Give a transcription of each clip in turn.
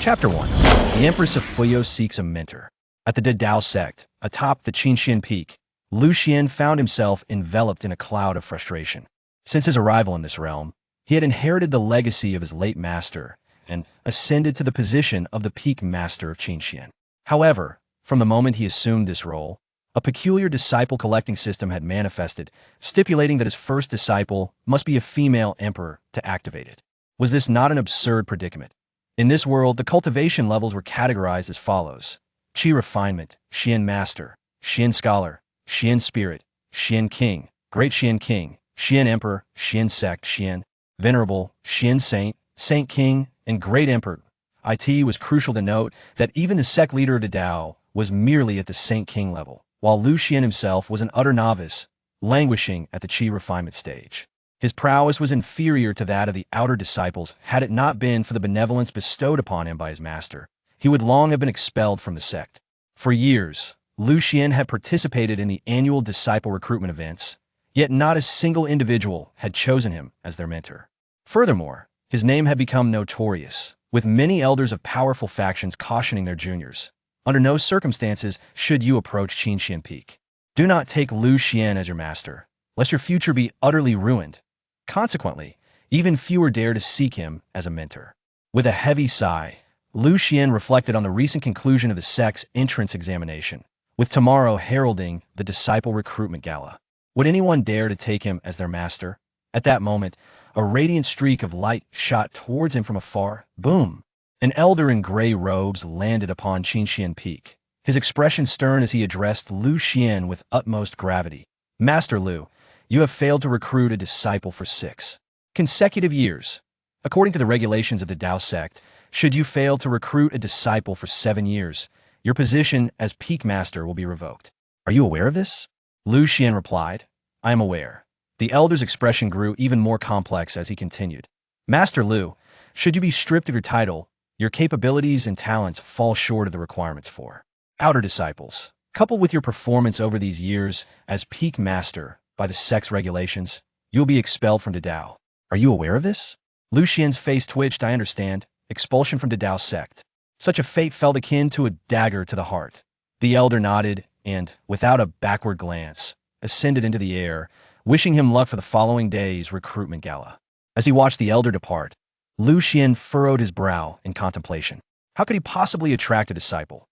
Chapter 1. The Empress of Fuyao seeks a mentor. At the Dao sect, atop the Qinxian Peak, Lu Xuan found himself enveloped in a cloud of frustration. Since his arrival in this realm, he had inherited the legacy of his late master and ascended to the position of the peak master of Qinxian. However, from the moment he assumed this role, a peculiar disciple collecting system had manifested, stipulating that his first disciple must be a female emperor to activate it. Was this not an absurd predicament? In this world, the cultivation levels were categorized as follows: Qi refinement, Xian master, Xian scholar, Xian spirit, Xian king, great Xian king, Xian emperor, Xian sect, Xian venerable, Xian saint, saint king, and great emperor. It was crucial to note that even the sect leader of the Dao was merely at the saint king level, while Lu Xuan himself was an utter novice, languishing at the Qi refinement stage. His prowess was inferior to that of the outer disciples. Had it not been for the benevolence bestowed upon him by his master, he would long have been expelled from the sect. For years, Lu Xuan had participated in the annual disciple recruitment events, yet not a single individual had chosen him as their mentor. Furthermore, his name had become notorious, with many elders of powerful factions cautioning their juniors. Under no circumstances should you approach Qinxian Peak. Do not take Lu Xuan as your master, lest your future be utterly ruined. Consequently, even fewer dare to seek him as a mentor. With a heavy sigh, Lu Xuan reflected on the recent conclusion of the sect's entrance examination, with tomorrow heralding the disciple recruitment gala. Would anyone dare to take him as their master? At that moment, a radiant streak of light shot towards him from afar. Boom! An elder in gray robes landed upon Qinxian Peak, his expression stern as he addressed Lu Xuan with utmost gravity. Master Lu, you have failed to recruit a disciple for 6 consecutive years. According to the regulations of the Dao sect, should you fail to recruit a disciple for 7 years, your position as peak master will be revoked. Are you aware of this? Lu Xuan replied, I am aware. The elder's expression grew even more complex as he continued. Master Lu, should you be stripped of your title, your capabilities and talents fall short of the requirements for outer disciples. Coupled with your performance over these years as peak master by the sect's regulations, you will be expelled from the Dao. Are you aware of this? Lu Xuan's face twitched. I understand. Expulsion from the Dao sect. Such a fate felt akin to a dagger to the heart. The elder nodded and, without a backward glance, ascended into the air, wishing him luck for the following day's recruitment gala. As he watched the elder depart, Lu Xuan furrowed his brow in contemplation. How could he possibly attract a disciple?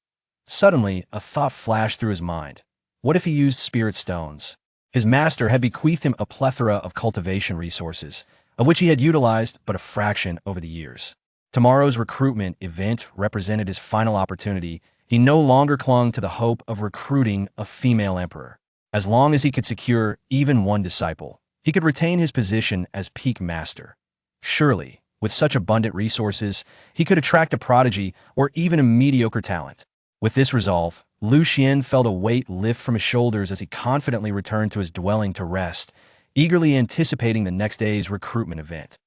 Suddenly, a thought flashed through his mind. What if he used spirit stones? His master had bequeathed him a plethora of cultivation resources, of which he had utilized but a fraction over the years. Tomorrow's recruitment event represented his final opportunity. He no longer clung to the hope of recruiting a female emperor. As long as he could secure even one disciple, he could retain his position as peak master. Surely, with such abundant resources, he could attract a prodigy or even a mediocre talent. With this resolve, Lu Xuan felt a weight lift from his shoulders as he confidently returned to his dwelling to rest, eagerly anticipating the next day's recruitment event.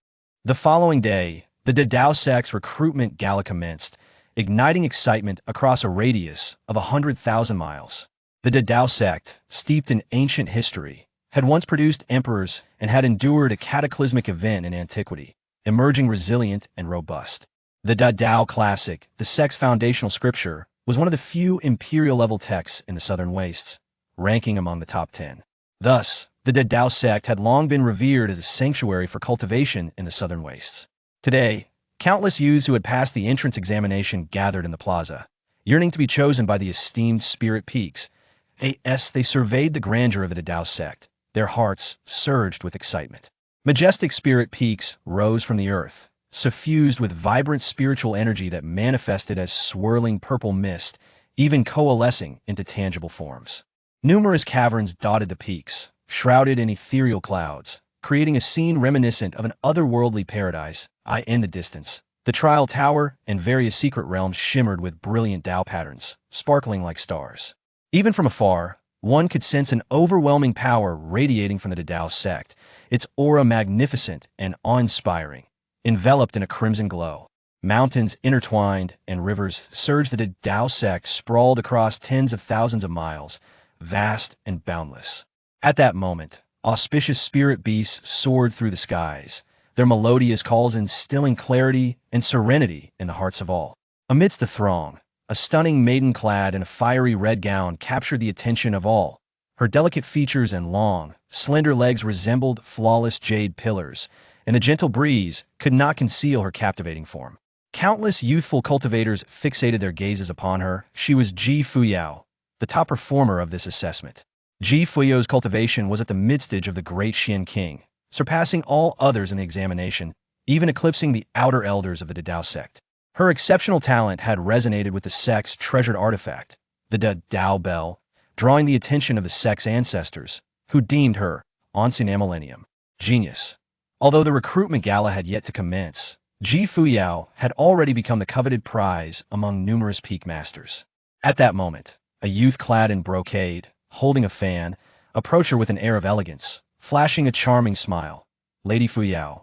The following day, the Dao sect's recruitment gala commenced, igniting excitement across a radius of 100,000 miles. The Dao sect, steeped in ancient history, had once produced emperors and had endured a cataclysmic event in antiquity, emerging resilient and robust. The Dao classic, the sect's foundational scripture, was one of the few imperial-level texts in the southern wastes, ranking among the top 10. Thus, the Dao sect had long been revered as a sanctuary for cultivation in the southern wastes. Today, countless youths who had passed the entrance examination gathered in the plaza, yearning to be chosen by the esteemed spirit peaks. They surveyed the grandeur of the Dao sect. Their hearts surged with excitement. Majestic spirit peaks rose from the earth, suffused with vibrant spiritual energy that manifested as swirling purple mist, even coalescing into tangible forms. Numerous caverns dotted the peaks, shrouded in ethereal clouds, creating a scene reminiscent of an otherworldly paradise. In the distance, the Trial Tower and various secret realms shimmered with brilliant Dao patterns, sparkling like stars. Even from afar, one could sense an overwhelming power radiating from the Dao sect, its aura magnificent and awe-inspiring, enveloped in a crimson glow. Mountains intertwined and rivers surged. The Dao sect sprawled across tens of thousands of miles, vast and boundless. At that moment, auspicious spirit beasts soared through the skies, their melodious calls instilling clarity and serenity in the hearts of all. Amidst the throng, a stunning maiden clad in a fiery red gown captured the attention of all. Her delicate features and long, slender legs resembled flawless jade pillars, and the gentle breeze could not conceal her captivating form. Countless youthful cultivators fixated their gazes upon her. She was Ji Fuyao, the top performer of this assessment. Ji Fuyao's cultivation was at the midstage of the great Xian king, surpassing all others in the examination, even eclipsing the outer elders of the Dao sect. Her exceptional talent had resonated with the sect's treasured artifact, the Dao Bell, drawing the attention of the sect's ancestors, who deemed her, ancien millennium, genius. Although the recruitment gala had yet to commence, Ji Fuyao had already become the coveted prize among numerous peak masters. At that moment, a youth clad in brocade, holding a fan, approached her with an air of elegance, flashing a charming smile. "Lady Fuyao,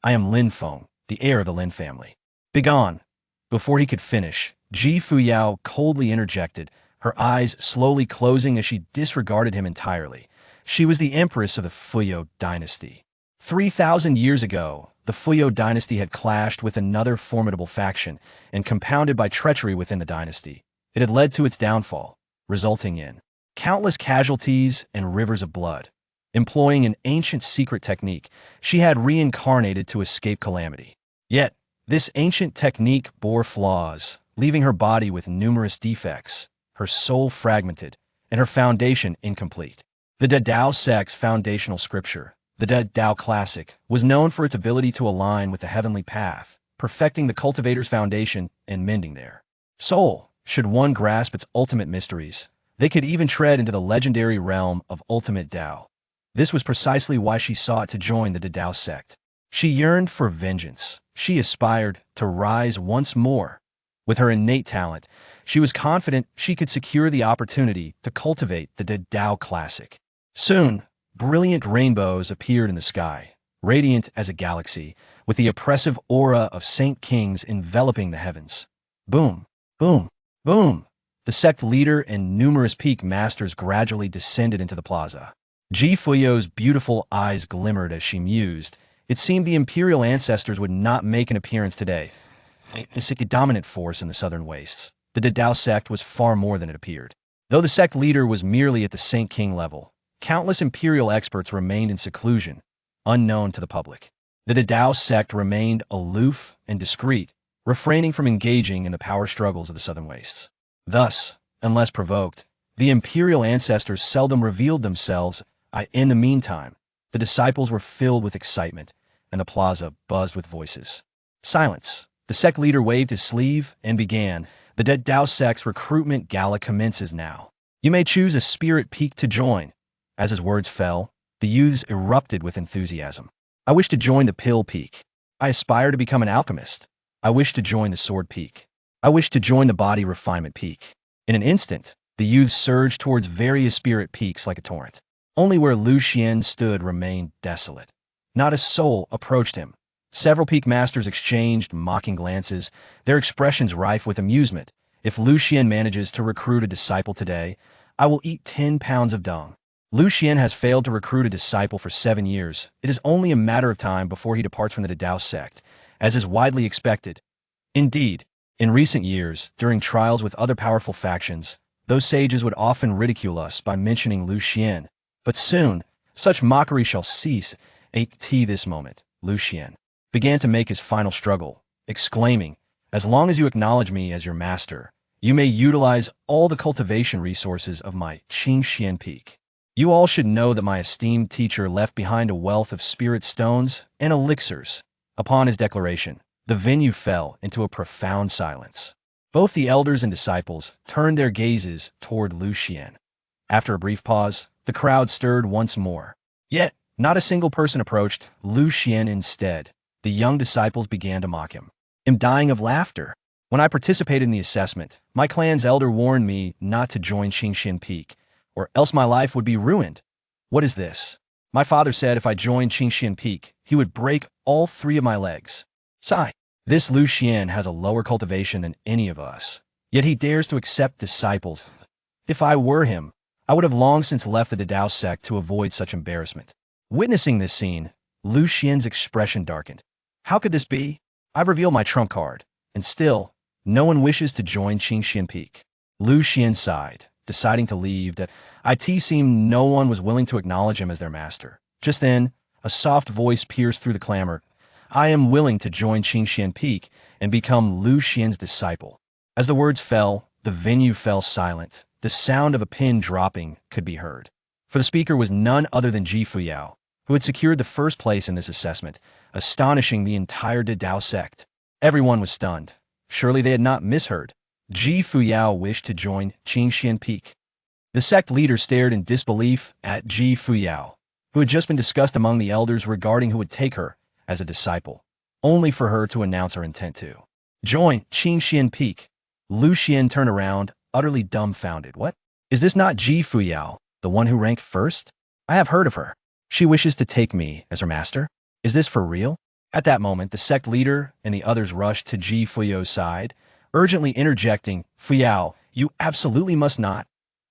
I am Lin Feng, the heir of the Lin family. Begone." Before he could finish, Ji Fuyao coldly interjected, her eyes slowly closing as she disregarded him entirely. She was the Empress of the Fuyao Dynasty. 3,000 years ago, the Fuyao Dynasty had clashed with another formidable faction, and compounded by treachery within the dynasty, it had led to its downfall, resulting in countless casualties and rivers of blood. Employing an ancient secret technique, she had reincarnated to escape calamity. Yet, this ancient technique bore flaws, leaving her body with numerous defects, her soul fragmented, and her foundation incomplete. The Dao sect's foundational scripture, the Dao Classic, was known for its ability to align with the heavenly path, perfecting the cultivator's foundation and mending their soul. Should one grasp its ultimate mysteries, they could even tread into the legendary realm of ultimate Dao. This was precisely why she sought to join the Dao sect. She yearned for vengeance. She aspired to rise once more. With her innate talent, she was confident she could secure the opportunity to cultivate the Dao Classic. Soon, brilliant rainbows appeared in the sky, radiant as a galaxy, with the oppressive aura of Saint Kings enveloping the heavens. Boom, boom, boom. The sect leader and numerous peak masters gradually descended into the plaza. Ji Fuyao's beautiful eyes glimmered as she mused. It seemed the imperial ancestors would not make an appearance today. A dominant force in the southern wastes, the Dao sect was far more than it appeared. Though the sect leader was merely at the Saint King level, countless imperial experts remained in seclusion, unknown to the public. The Dao sect remained aloof and discreet, refraining from engaging in the power struggles of the southern wastes. Thus, unless provoked, the imperial ancestors seldom revealed themselves. In the meantime, the disciples were filled with excitement, and the plaza buzzed with voices. Silence. The sect leader waved his sleeve and began. The Dao sect's recruitment gala commences now. You may choose a spirit peak to join. As his words fell, the youths erupted with enthusiasm. I wish to join the pill peak. I aspire to become an alchemist. I wish to join the sword peak. I wish to join the body refinement peak. In an instant, the youths surged towards various spirit peaks like a torrent. Only where Lu Xuan stood remained desolate. Not a soul approached him. Several peak masters exchanged mocking glances, their expressions rife with amusement. If Lu Xuan manages to recruit a disciple today, I will eat 10 pounds of dung. Lu Xuan has failed to recruit a disciple for 7 years. It is only a matter of time before he departs from the Dao sect, as is widely expected. Indeed, in recent years, during trials with other powerful factions, those sages would often ridicule us by mentioning Lu Xuan. But soon, such mockery shall cease. This moment, Lu Xuan began to make his final struggle, exclaiming, "As long as you acknowledge me as your master, you may utilize all the cultivation resources of my Changsheng peak. You all should know that my esteemed teacher left behind a wealth of spirit stones and elixirs." Upon his declaration, the venue fell into a profound silence. Both the elders and disciples turned their gazes toward Lu Xuan. After a brief pause, the crowd stirred once more. Yet, not a single person approached Lu Xuan. Instead, the young disciples began to mock him. "I'm dying of laughter. When I participated in the assessment, my clan's elder warned me not to join Changsheng Peak, or else my life would be ruined. What is this? My father said if I joined Changsheng Peak, he would break all 3 of my legs. Sigh. This Lu Xuan has a lower cultivation than any of us, yet he dares to accept disciples. If I were him, I would have long since left the Dao sect to avoid such embarrassment." Witnessing this scene, Lu Xuan's expression darkened. How could this be? I've revealed my trump card, and still, No one wishes to join Qingxian Peak. Lu Xuan sighed, deciding to leave. It seemed no one was willing to acknowledge him as their master. Just then, a soft voice pierced through the clamor. I am willing to join Qingxian Peak and become Lu Xuan's disciple. As the words fell, the venue fell silent. The sound of a pin dropping could be heard. For the speaker was none other than Ji Fuyao, who had secured the first place in this assessment, astonishing the entire Dao sect. Everyone was stunned. Surely they had not misheard. Ji Fuyao wished to join Qingxian Peak. The sect leader stared in disbelief at Ji Fuyao, who had just been discussed among the elders regarding who would take her as a disciple, only for her to announce her intent to join Qingxian Peak. Lu Xuan turned around, utterly dumbfounded. What? Is this not Ji Fuyao, the one who ranked first? I have heard of her. She wishes to take me as her master? Is this for real? At that moment, the sect leader and the others rushed to Ji Fuyao's side, urgently interjecting, Fuyao, you absolutely must not.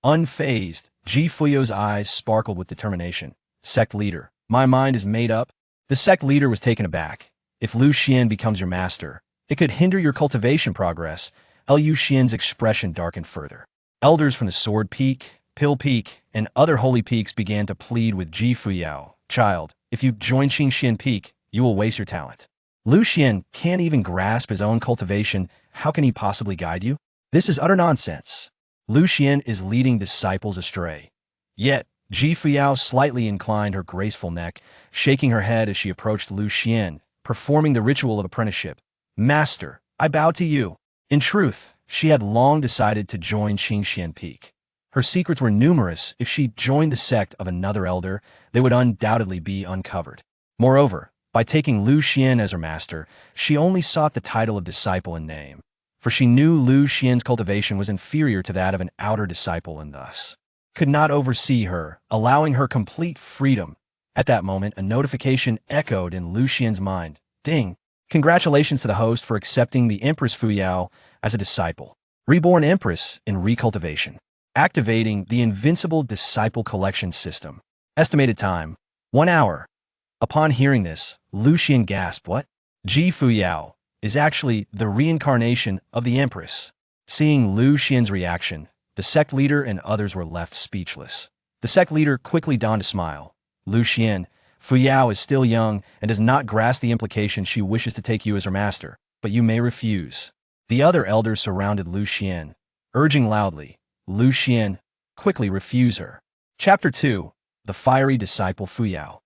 Unfazed, Ji Fuyao's eyes sparkled with determination. Sect leader, my mind is made up. The sect leader was taken aback. If Lu Xuan becomes your master, it could hinder your cultivation progress. Lu Xuan's expression darkened further. Elders from the Sword Peak, Pill Peak, and other holy peaks began to plead with Ji Fuyao. Child, if you join Qingxian Peak, you will waste your talent. Lu Xuan can't even grasp his own cultivation. How can he possibly guide you? This is utter nonsense. Lu Xuan is leading disciples astray. Yet, Ji Fuyao slightly inclined her graceful neck, shaking her head as she approached Lu Xuan, performing the ritual of apprenticeship. Master, I bow to you. In truth, she had long decided to join Qingxian Peak. Her secrets were numerous. If she joined the sect of another elder, they would undoubtedly be uncovered. Moreover, by taking Lu Xuan as her master, she only sought the title of disciple in name, for she knew Lu Xuan's cultivation was inferior to that of an outer disciple and thus could not oversee her, allowing her complete freedom. At that moment, a notification echoed in Lu Xuan's mind. Ding! Congratulations to the host for accepting the Empress Fuyao as a disciple. Reborn Empress in Recultivation. Activating the Invincible Disciple Collection System. Estimated time, 1 hour. Upon hearing this, Lu Xuan gasped, what? Ji Fuyao is actually the reincarnation of the Empress. Seeing Lu Xuan's reaction, the sect leader and others were left speechless. The sect leader quickly donned a smile. Lu Xuan, Fuyao is still young and does not grasp the implication she wishes to take you as her master, but you may refuse. The other elders surrounded Lu Xuan, urging loudly, Lu Xuan, quickly refuse her. Chapter 2. The Fiery Disciple Fuyao.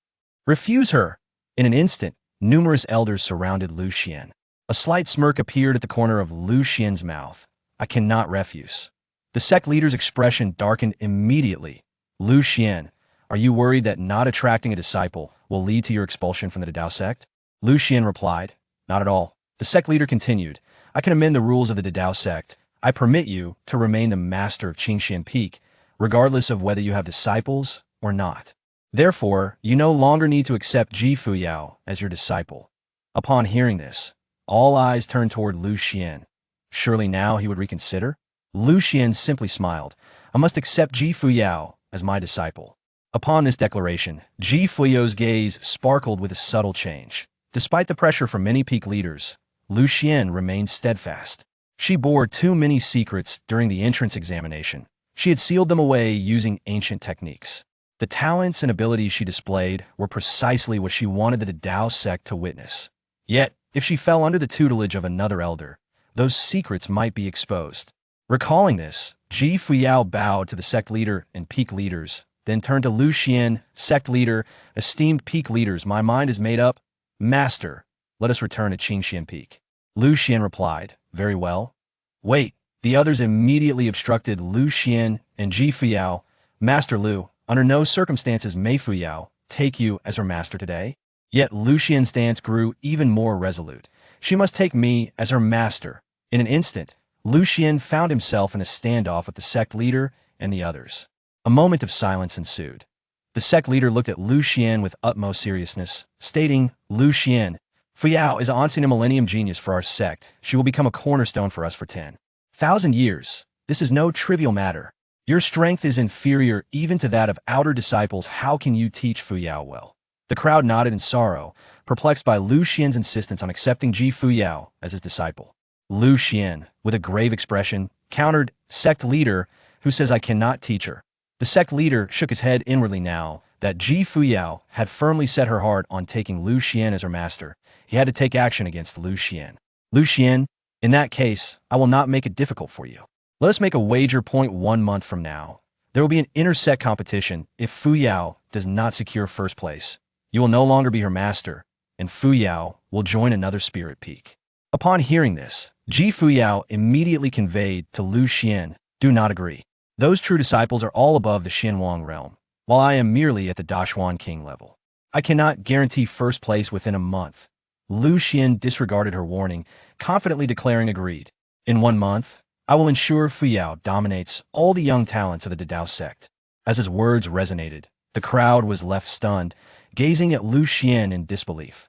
Refuse her! In an instant, numerous elders surrounded Lu Xuan. A slight smirk appeared at the corner of Lu Xuan's mouth. I cannot refuse. The sect leader's expression darkened immediately. Lu Xuan, are you worried that not attracting a disciple will lead to your expulsion from the Dao sect? Lu Xuan replied, not at all. The sect leader continued, I can amend the rules of the Dao sect. I permit you to remain the master of Qingxian Peak, regardless of whether you have disciples or not. Therefore, you no longer need to accept Ji Fuyao as your disciple. Upon hearing this, all eyes turned toward Lu Xuan. Surely now he would reconsider? Lu Xuan simply smiled. I must accept Ji Fuyao as my disciple. Upon this declaration, Ji Fuyao's gaze sparkled with a subtle change. Despite the pressure from many peak leaders, Lu Xuan remained steadfast. She bore too many secrets during the entrance examination. She had sealed them away using ancient techniques. The talents and abilities she displayed were precisely what she wanted the Dao sect to witness. Yet, if she fell under the tutelage of another elder, those secrets might be exposed. Recalling this, Ji Fuyao bowed to the sect leader and peak leaders, then turned to Lu Xuan, sect leader, esteemed peak leaders, my mind is made up. Master, let us return to Qingxian Peak. Lu Xuan replied, very well. Wait, the others immediately obstructed Lu Xuan and Ji Fuyao. Master Lu, under no circumstances may Fuyao take you as her master today. Yet Lu Xuan's stance grew even more resolute. She must take me as her master. In an instant, Lu Xuan found himself in a standoff with the sect leader and the others. A moment of silence ensued. The sect leader looked at Lu Xuan with utmost seriousness, stating, Lu Xuan, Fuyao is an ancient millennium genius for our sect. She will become a cornerstone for us for 10,000 years. This is no trivial matter. Your strength is inferior even to that of outer disciples. How can you teach Fuyao well? The crowd nodded in sorrow, perplexed by Lu Xuan's insistence on accepting Ji Fuyao as his disciple. Lu Xuan, with a grave expression, countered, sect leader, who says I cannot teach her. The sect leader shook his head inwardly now that Fuyao had firmly set her heart on taking Lu Xuan as her master. He had to take action against Lu Xuan. Lu Xuan, in that case, I will not make it difficult for you. Let us make a wager. 1 month from now, there will be an inter-sect competition. If Fuyao does not secure first place, you will no longer be her master, and Fuyao will join another spirit peak. Upon hearing this, Fuyao immediately conveyed to Lu Xuan, do not agree. Those true disciples are all above the Xinhuang realm, while I am merely at the Dashuan King level. I cannot guarantee first place within a month. Lu Xuan disregarded her warning, confidently declaring agreed. In 1 month, I will ensure Fuyao dominates all the young talents of the Dao sect. As his words resonated, the crowd was left stunned, gazing at Lu Xuan in disbelief.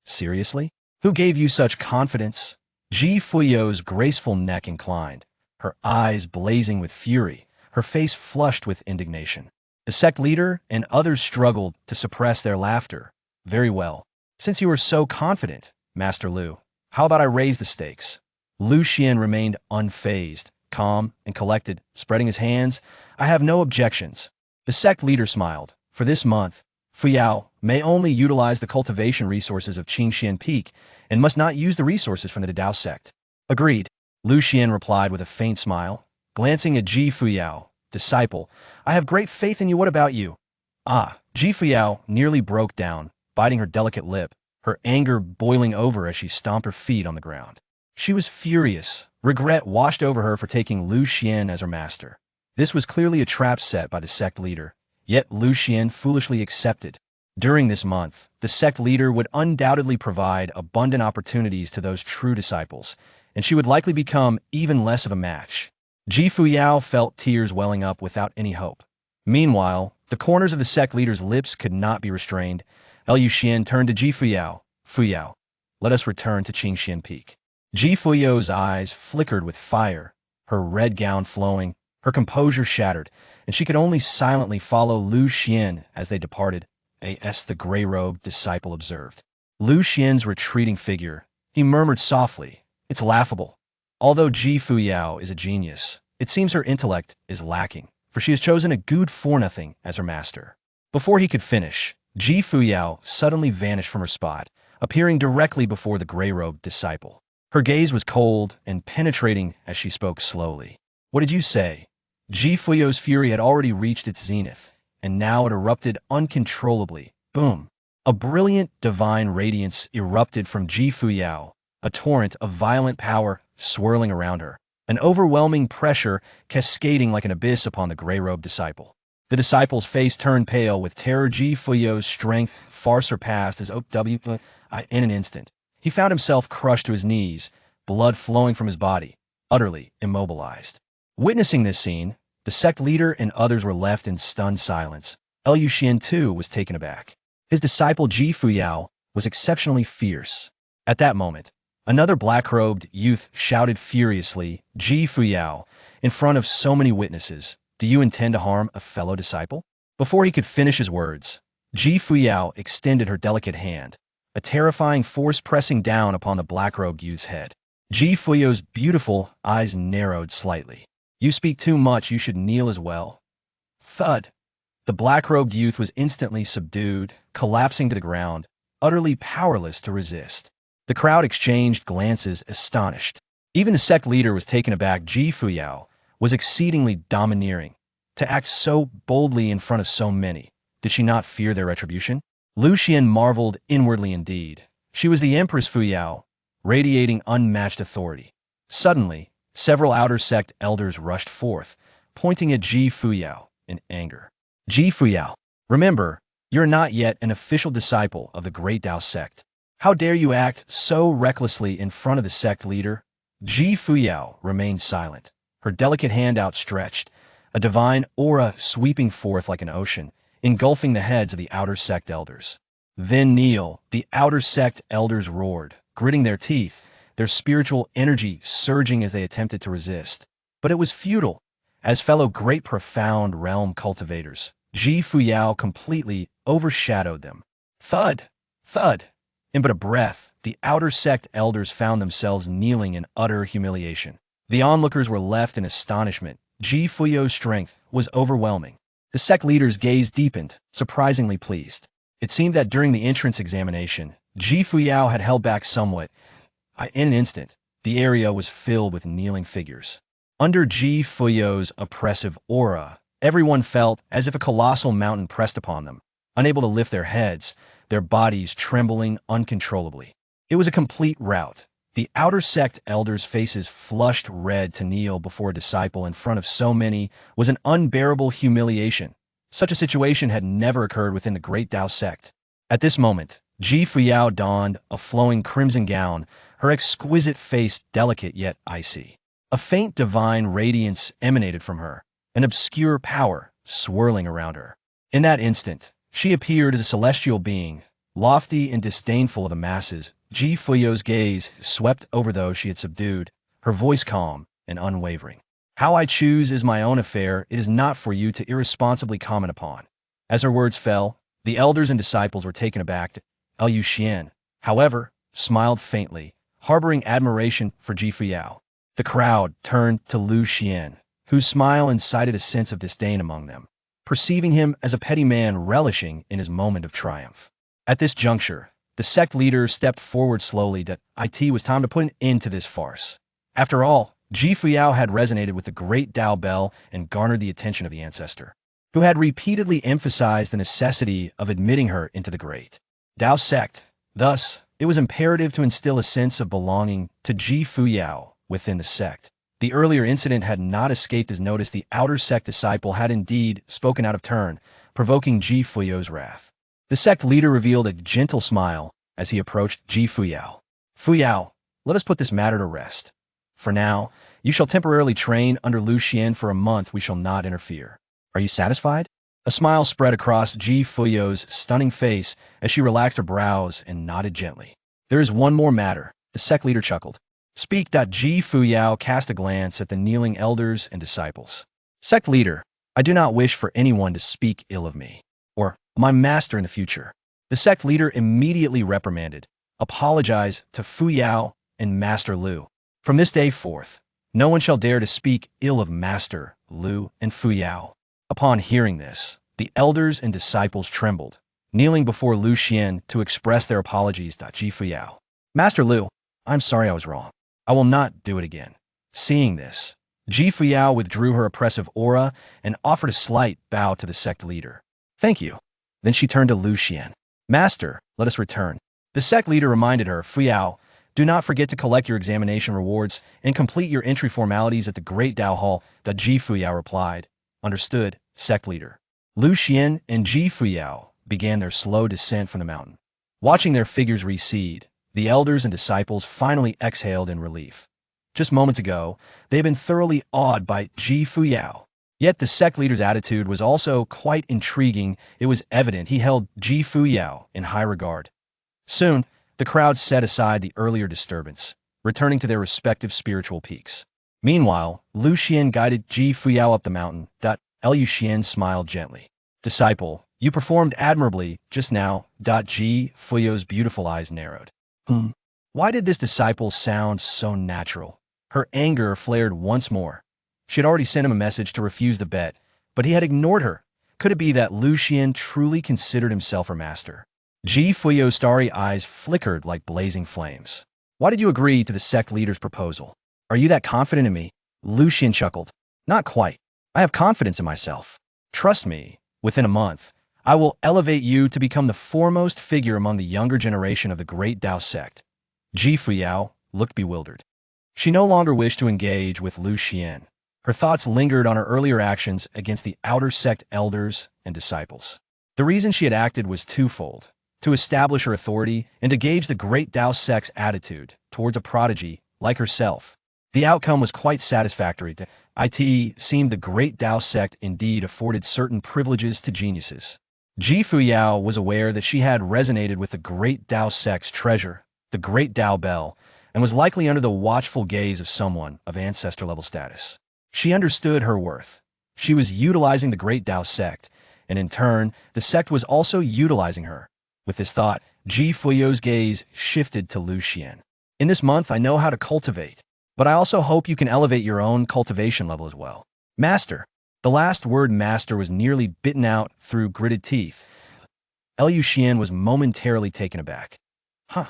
Seriously? Who gave you such confidence? Fuyao's graceful neck inclined, her eyes blazing with fury, her face flushed with indignation. The sect leader and others struggled to suppress their laughter. Very well. Since you are so confident, Master Lu, how about I raise the stakes? Lu Xuan remained unfazed, calm and collected, spreading his hands. I have no objections. The sect leader smiled. For this month, Fuyao may only utilize the cultivation resources of Qingxian Peak and must not use the resources from the Dao sect. Agreed. Lu Xuan replied with a faint smile, glancing at Fuyao. Disciple, I have great faith in you. What about you? Fuyao nearly broke down, biting her delicate lip, her anger boiling over as she stomped her feet on the ground. She was furious. Regret washed over her for taking Lu Xuan as her master. This was clearly a trap set by the sect leader, yet Lu Xuan foolishly accepted. During this month, the sect leader would undoubtedly provide abundant opportunities to those true disciples, and she would likely become even less of a match. Fuyao felt tears welling up without any hope. Meanwhile, the corners of the sect leader's lips could not be restrained. Lu Xuan turned to Fuyao. Fuyao, let us return to Qingxian Peak. Fuyao's eyes flickered with fire, her red gown flowing, her composure shattered, and she could only silently follow Lu Xuan as they departed. The gray-robed disciple observed Lu Xuan's retreating figure. He murmured softly, it's laughable. Although Fuyao is a genius, it seems her intellect is lacking, for she has chosen a good-for-nothing as her master. Before he could finish, Fuyao suddenly vanished from her spot, appearing directly before the gray-robed disciple. Her gaze was cold and penetrating as she spoke slowly. What did you say? Fuyao's fury had already reached its zenith, and now it erupted uncontrollably. Boom! A brilliant, divine radiance erupted from Fuyao, a torrent of violent power swirling around her, an overwhelming pressure cascading like an abyss upon the gray-robed disciple. The disciple's face turned pale with terror. Fuyao's strength far surpassed his in an instant. He found himself crushed to his knees, blood flowing from his body, utterly immobilized. Witnessing this scene, the sect leader and others were left in stunned silence. Lu Xuan too was taken aback. His disciple Fuyao was exceptionally fierce. At that moment, another black-robed youth shouted furiously, Fuyao, in front of so many witnesses, do you intend to harm a fellow disciple? Before he could finish his words, Fuyao extended her delicate hand, a terrifying force pressing down upon the black-robed youth's head. Fuyao's beautiful eyes narrowed slightly. You speak too much, you should kneel as well. Thud. The black-robed youth was instantly subdued, collapsing to the ground, utterly powerless to resist. The crowd exchanged glances, astonished. Even the sect leader was taken aback. Fuyao was exceedingly domineering. To act so boldly in front of so many, did she not fear their retribution? Lu Xuan marveled inwardly indeed. She was the Empress Fuyao, radiating unmatched authority. Suddenly, several outer sect elders rushed forth, pointing at Fuyao in anger. Fuyao, remember, you're not yet an official disciple of the Great Dao sect. How dare you act so recklessly in front of the sect leader? Fuyao remained silent, her delicate hand outstretched, a divine aura sweeping forth like an ocean, engulfing the heads of the outer sect elders. Then kneel, the outer sect elders roared, gritting their teeth, their spiritual energy surging as they attempted to resist. But it was futile. As fellow great profound realm cultivators, Fuyao completely overshadowed them. Thud! Thud! In but a breath, the outer sect elders found themselves kneeling in utter humiliation. The onlookers were left in astonishment. Fuyao's strength was overwhelming. The sect leaders' gaze deepened, surprisingly pleased. It seemed that during the entrance examination, Fuyao had held back somewhat. In an instant, the area was filled with kneeling figures. Under Fuyao's oppressive aura, everyone felt as if a colossal mountain pressed upon them, unable to lift their heads, their bodies trembling uncontrollably. It was a complete rout. The outer sect elders' faces flushed red. To kneel before a disciple in front of so many was an unbearable humiliation. Such a situation had never occurred within the great Tao sect. At this moment, Fuyao donned a flowing crimson gown, her exquisite face delicate yet icy. A faint divine radiance emanated from her, an obscure power swirling around her. In that instant, she appeared as a celestial being, lofty and disdainful of the masses. Fuyao's gaze swept over those she had subdued, her voice calm and unwavering. How I choose is my own affair. It is not for you to irresponsibly comment upon. As her words fell, the elders and disciples were taken aback. Lu Xuan, however, smiled faintly, harboring admiration for Fuyao. The crowd turned to Lu Xuan, whose smile incited a sense of disdain among them, perceiving him as a petty man relishing in his moment of triumph. At this juncture, the sect leader stepped forward slowly. It was time to put an end to this farce. After all, Fuyao had resonated with the great Tao bell and garnered the attention of the ancestor, who had repeatedly emphasized the necessity of admitting her into the great Tao sect. Thus, it was imperative to instill a sense of belonging to Fuyao within the sect. The earlier incident had not escaped his notice. The outer sect disciple had indeed spoken out of turn, provoking Fuyao's wrath. The sect leader revealed a gentle smile as he approached Fuyao. Fuyao, let us put this matter to rest. For now, you shall temporarily train under Lu Xuan for a month. We shall not interfere. Are you satisfied? A smile spread across Fuyao's stunning face as she relaxed her brows and nodded gently. There is one more matter, the sect leader chuckled. Speak. Fuyao cast a glance at the kneeling elders and disciples. Sect leader, I do not wish for anyone to speak ill of me, or my master in the future. The sect leader immediately reprimanded, apologized to Fuyao and Master Lu. From this day forth, no one shall dare to speak ill of Master Lu and Fuyao. Upon hearing this, the elders and disciples trembled, kneeling before Lu Xuan to express their apologies. Fuyao. Master Lu, I'm sorry I was wrong. I will not do it again. Seeing this, Fuyao withdrew her oppressive aura and offered a slight bow to the sect leader. Thank you. Then she turned to Lu Xuan. Master, let us return. The sect leader reminded her, Fuyao, do not forget to collect your examination rewards and complete your entry formalities at the Great Tao Hall. Fuyao replied. Understood, sect leader. Lu Xuan and Fuyao began their slow descent from the mountain. Watching their figures recede, the elders and disciples finally exhaled in relief. Just moments ago, they had been thoroughly awed by Fuyao. Yet the sect leader's attitude was also quite intriguing. It was evident he held Fuyao in high regard. Soon, the crowd set aside the earlier disturbance, returning to their respective spiritual peaks. Meanwhile, Lu Xuan guided Fuyao up the mountain. Lu Xuan smiled gently. Disciple, you performed admirably just now. Fuyao's beautiful eyes narrowed. Why did this disciple sound so natural? Her anger flared once more. She had already sent him a message to refuse the bet, but he had ignored her. Could it be that Lu Xuan truly considered himself her master? Fuyao's starry eyes flickered like blazing flames. Why did you agree to the sect leader's proposal? Are you that confident in me? Lu Xuan chuckled. Not quite. I have confidence in myself. Trust me, within a month, I will elevate you to become the foremost figure among the younger generation of the great Tao sect. Fuyao looked bewildered. She no longer wished to engage with Lu Xuan. Her thoughts lingered on her earlier actions against the outer sect elders and disciples. The reason she had acted was twofold: to establish her authority and to gauge the great Tao sect's attitude towards a prodigy like herself. The outcome was quite satisfactory. It seemed the great Tao sect indeed afforded certain privileges to geniuses. Fuyao was aware that she had resonated with the great Tao sect's treasure, the great Tao bell, and was likely under the watchful gaze of someone of ancestor-level status. She understood her worth. She was utilizing the great Tao sect, and in turn, the sect was also utilizing her. With this thought, Fuyao's gaze shifted to Lu Xuan. In this month, I know how to cultivate, but I also hope you can elevate your own cultivation level as well. Master. The last word master was nearly bitten out through gritted teeth. Lu Xuan was momentarily taken aback. Huh.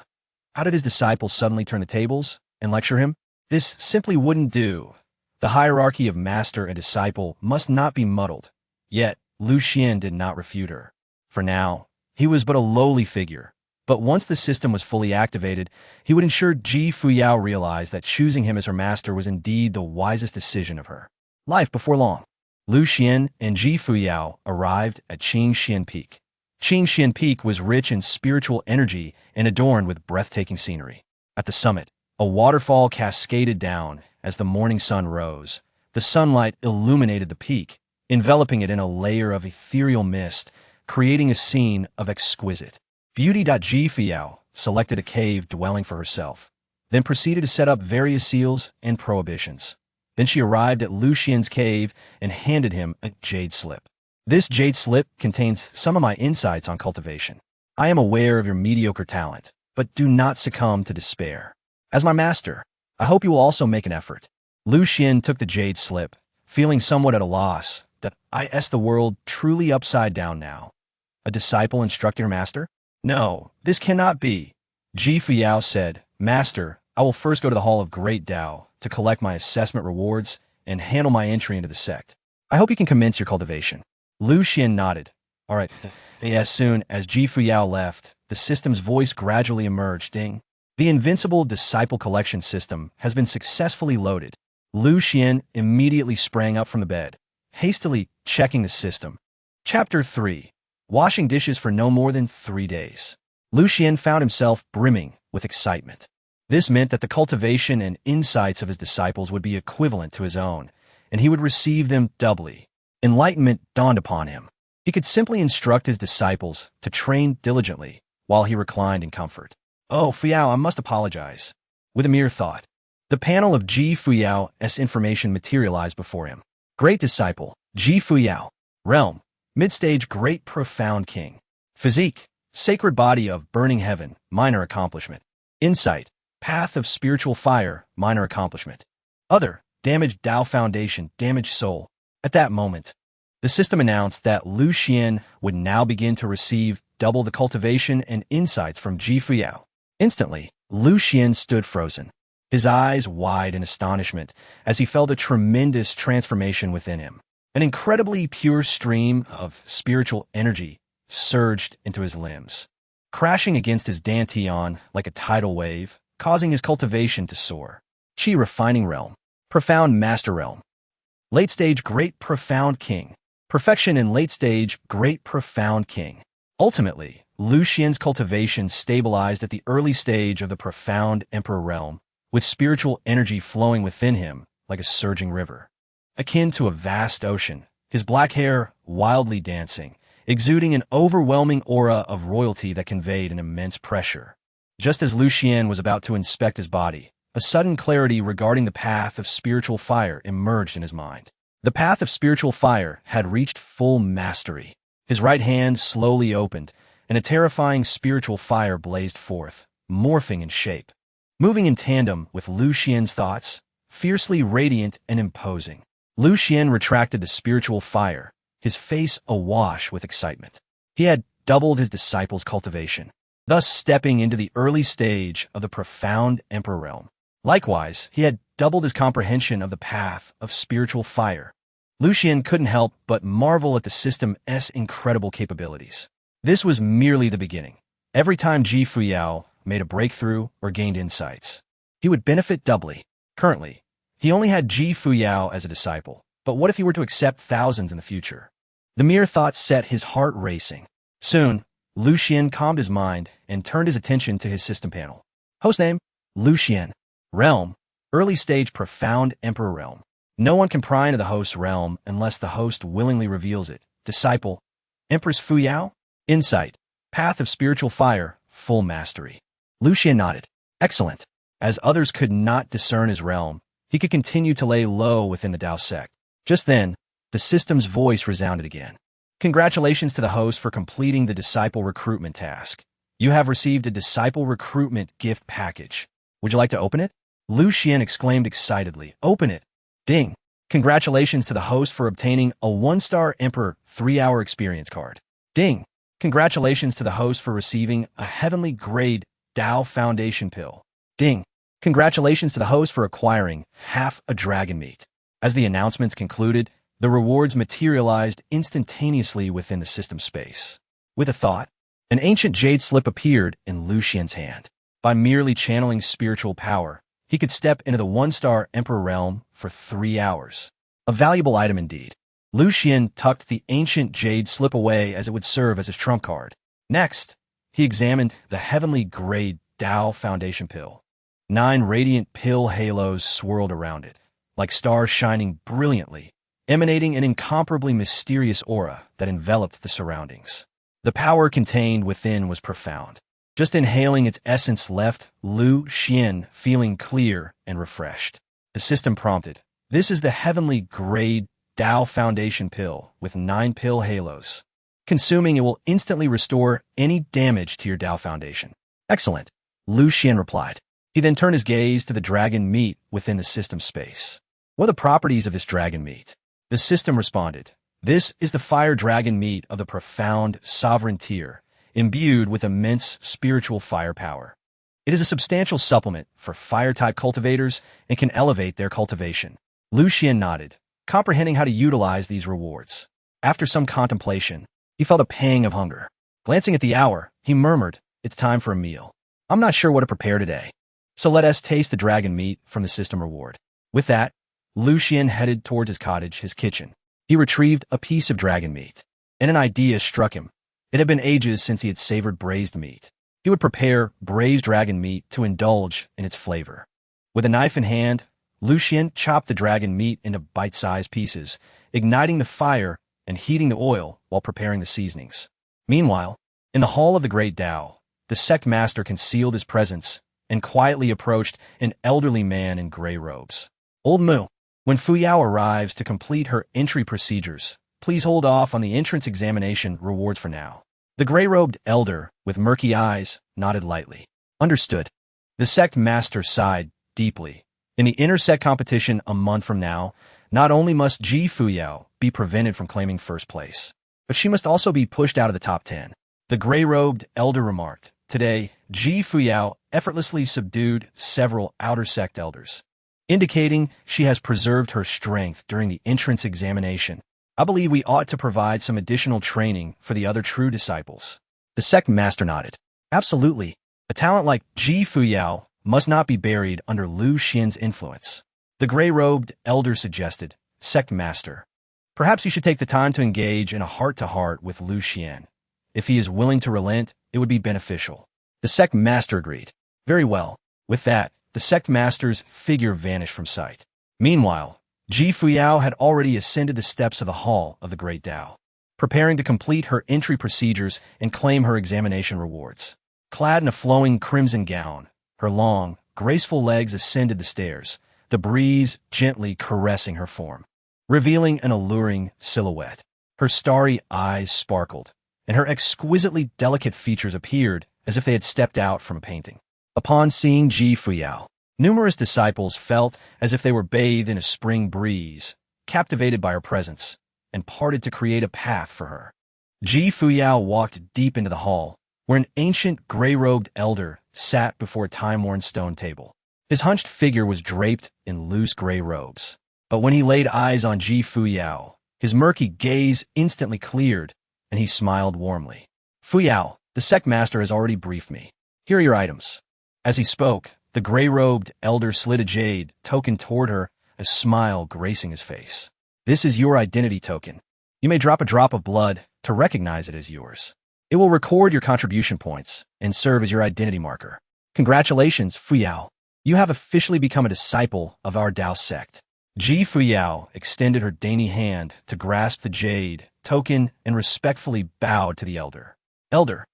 How did his disciples suddenly turn the tables and lecture him? This simply wouldn't do. The hierarchy of master and disciple must not be muddled. Yet, Lu Xuan did not refute her. For now, he was but a lowly figure. But once the system was fully activated, he would ensure Fuyao realized that choosing him as her master was indeed the wisest decision of her life. Before long, Lu Xuan and Fuyao arrived at Changsheng Peak. Changsheng Peak was rich in spiritual energy and adorned with breathtaking scenery. At the summit, a waterfall cascaded down as the morning sun rose. The sunlight illuminated the peak, enveloping it in a layer of ethereal mist, creating a scene of exquisite beauty. Fuyao selected a cave dwelling for herself, then proceeded to set up various seals and prohibitions. Then she arrived at Lu Xuan's cave and handed him a jade slip. This jade slip contains some of my insights on cultivation. I am aware of your mediocre talent, but do not succumb to despair. As my master, I hope you will also make an effort. Lu Xuan took the jade slip, feeling somewhat at a loss. That the world truly upside down now. A disciple instructing her master? No, this cannot be. Fuyao said, Master, I will first go to the Hall of Great Tao to collect my assessment rewards and handle my entry into the sect. I hope you can commence your cultivation. Lu Xuan nodded. All right. As soon as Fuyao left, the system's voice gradually emerged. Ding. The invincible disciple collection system has been successfully loaded. Lu Xuan immediately sprang up from the bed, hastily checking the system. Chapter 3. Washing dishes for no more than 3 days. Lu Xuan found himself brimming with excitement. This meant that the cultivation and insights of his disciples would be equivalent to his own, and he would receive them doubly. Enlightenment dawned upon him. He could simply instruct his disciples to train diligently while he reclined in comfort. Oh, Fuyao, I must apologize. With a mere thought, the panel of Fuyao's information materialized before him. Great disciple, Fuyao. Realm, mid-stage great profound king. Physique, sacred body of burning heaven, minor accomplishment. Insight, path of spiritual fire, minor accomplishment. Other, damaged Tao foundation, damaged soul. At that moment, the system announced that Lu Xuan would now begin to receive double the cultivation and insights from Fuyao. Instantly, Lu Xuan stood frozen, his eyes wide in astonishment as he felt a tremendous transformation within him. An incredibly pure stream of spiritual energy surged into his limbs, crashing against his dantian like a tidal wave, causing his cultivation to soar. Qi refining realm, profound master realm. Late stage great profound king. Perfection in late stage great profound king. Ultimately, Lu Xuan's cultivation stabilized at the early stage of the profound emperor realm, with spiritual energy flowing within him like a surging river. Akin to a vast ocean, his black hair wildly dancing, exuding an overwhelming aura of royalty that conveyed an immense pressure. Just as Lu Xuan was about to inspect his body, a sudden clarity regarding the path of spiritual fire emerged in his mind. The path of spiritual fire had reached full mastery. His right hand slowly opened, and a terrifying spiritual fire blazed forth, morphing in shape. Moving in tandem with Lu Xuan's thoughts, fiercely radiant and imposing. Lu Xuan retracted the spiritual fire, his face awash with excitement. He had doubled his disciples' cultivation, thus stepping into the early stage of the profound emperor realm. Likewise, he had doubled his comprehension of the path of spiritual fire. Lu Xuan couldn't help but marvel at the system's incredible capabilities. This was merely the beginning. Every time Fuyao made a breakthrough or gained insights, he would benefit doubly. Currently, he only had Fuyao as a disciple, but what if he were to accept thousands in the future? The mere thought set his heart racing. Soon, Lu Xuan calmed his mind and turned his attention to his system panel. Hostname, Lu Xuan. Realm, early stage profound emperor realm. No one can pry into the host's realm unless the host willingly reveals it. Disciple, Empress Fuyao. Insight, path of spiritual fire, full mastery. Lu Xuan nodded. Excellent. As others could not discern his realm, he could continue to lay low within the Tao sect. Just then, the system's voice resounded again. Congratulations to the host for completing the disciple recruitment task. You have received a disciple recruitment gift package. Would you like to open it? Lu Xuan exclaimed excitedly. Open it. Ding. Congratulations to the host for obtaining a 1-star Emperor 3-hour experience card. Ding. Congratulations to the host for receiving a heavenly grade Dao Foundation pill. Ding. Congratulations to the host for acquiring half a dragon meat. As the announcements concluded, the rewards materialized instantaneously within the system space. With a thought, an ancient jade slip appeared in Lu Xuan's hand. By merely channeling spiritual power, he could step into the 1-star Emperor realm for 3 hours. A valuable item indeed. Lu Xuan tucked the ancient jade slip away as it would serve as his trump card. Next, he examined the heavenly grade Dao Foundation pill. 9 radiant pill halos swirled around it, like stars shining brilliantly, emanating an incomparably mysterious aura that enveloped the surroundings. The power contained within was profound. Just inhaling its essence left Lu Xuan feeling clear and refreshed. The system prompted, "This is the heavenly grade Dao Foundation pill with 9 pill halos. Consuming it will instantly restore any damage to your Dao Foundation." Excellent, Lu Xuan replied. He then turned his gaze to the dragon meat within the system space. What are the properties of this dragon meat? The system responded, "This is the fire dragon meat of the profound sovereign tier, imbued with immense spiritual firepower. It is a substantial supplement for fire-type cultivators and can elevate their cultivation." Lu Xuan nodded, comprehending how to utilize these rewards. After some contemplation, he felt a pang of hunger. Glancing at the hour, he murmured, "It's time for a meal. I'm not sure what to prepare today, so let us taste the dragon meat from the system reward." With that, Lu Xuan headed towards his cottage, his kitchen. He retrieved a piece of dragon meat, and an idea struck him. It had been ages since he had savored braised meat. He would prepare braised dragon meat to indulge in its flavor. With a knife in hand, Lu Xuan chopped the dragon meat into bite-sized pieces, igniting the fire and heating the oil while preparing the seasonings. Meanwhile, in the hall of the Great Tao, the sect master concealed his presence and quietly approached an elderly man in gray robes. "Old Mu, when Fuyao arrives to complete her entry procedures, please hold off on the entrance examination rewards for now." The gray-robed elder, with murky eyes, nodded lightly. Understood. The sect master sighed deeply. In the inter-sect competition a month from now, not only must Fuyao be prevented from claiming first place, but she must also be pushed out of the top 10. The gray-robed elder remarked, "Today, Fuyao effortlessly subdued several outer sect elders, indicating she has preserved her strength during the entrance examination. I believe we ought to provide some additional training for the other true disciples." The sect master nodded. Absolutely. A talent like Fuyao must not be buried under Lu Xuan's influence. The gray-robed elder suggested, "Sect master, perhaps you should take the time to engage in a heart-to-heart with Lu Xuan. If he is willing to relent, it would be beneficial." The sect master agreed. Very well. With that, the sect master's figure vanished from sight. Meanwhile, Fuyao had already ascended the steps of the hall of the Great Tao, preparing to complete her entry procedures and claim her examination rewards. Clad in a flowing crimson gown, her long, graceful legs ascended the stairs, the breeze gently caressing her form, revealing an alluring silhouette. Her starry eyes sparkled, and her exquisitely delicate features appeared as if they had stepped out from a painting. Upon seeing Fuyao, numerous disciples felt as if they were bathed in a spring breeze, captivated by her presence, and parted to create a path for her. Fuyao walked deep into the hall, where an ancient gray-robed elder sat before a time-worn stone table. His hunched figure was draped in loose gray robes. But when he laid eyes on Fuyao, his murky gaze instantly cleared, and he smiled warmly. "Fuyao, the sect master has already briefed me. Here are your items." As he spoke, the gray-robed elder slid a jade token toward her, a smile gracing his face. "This is your identity token. You may drop a drop of blood to recognize it as yours. It will record your contribution points and serve as your identity marker. Congratulations, Fuyao. You have officially become a disciple of our Dao sect." Fuyao extended her dainty hand to grasp the jade token and respectfully bowed to the elder. "Elder,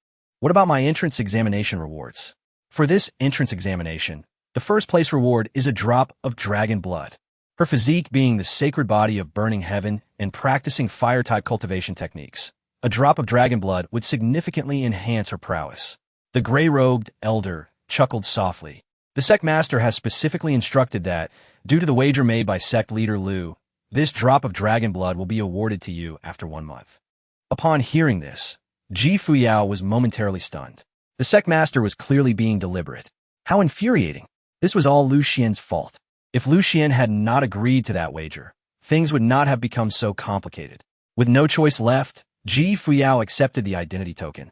what about my entrance examination rewards?" For this entrance examination, the first place reward is a drop of dragon blood. Her physique being the sacred body of burning heaven and practicing fire-type cultivation techniques, a drop of dragon blood would significantly enhance her prowess. The gray-robed elder chuckled softly. The sect master has specifically instructed that, due to the wager made by sect leader Lu, this drop of dragon blood will be awarded to you after 1 month. Upon hearing this, Fuyao was momentarily stunned. The sect master was clearly being deliberate. How infuriating. This was all Lu Xuan's fault. If Lu Xuan had not agreed to that wager, things would not have become so complicated. With no choice left, Fuyao accepted the identity token,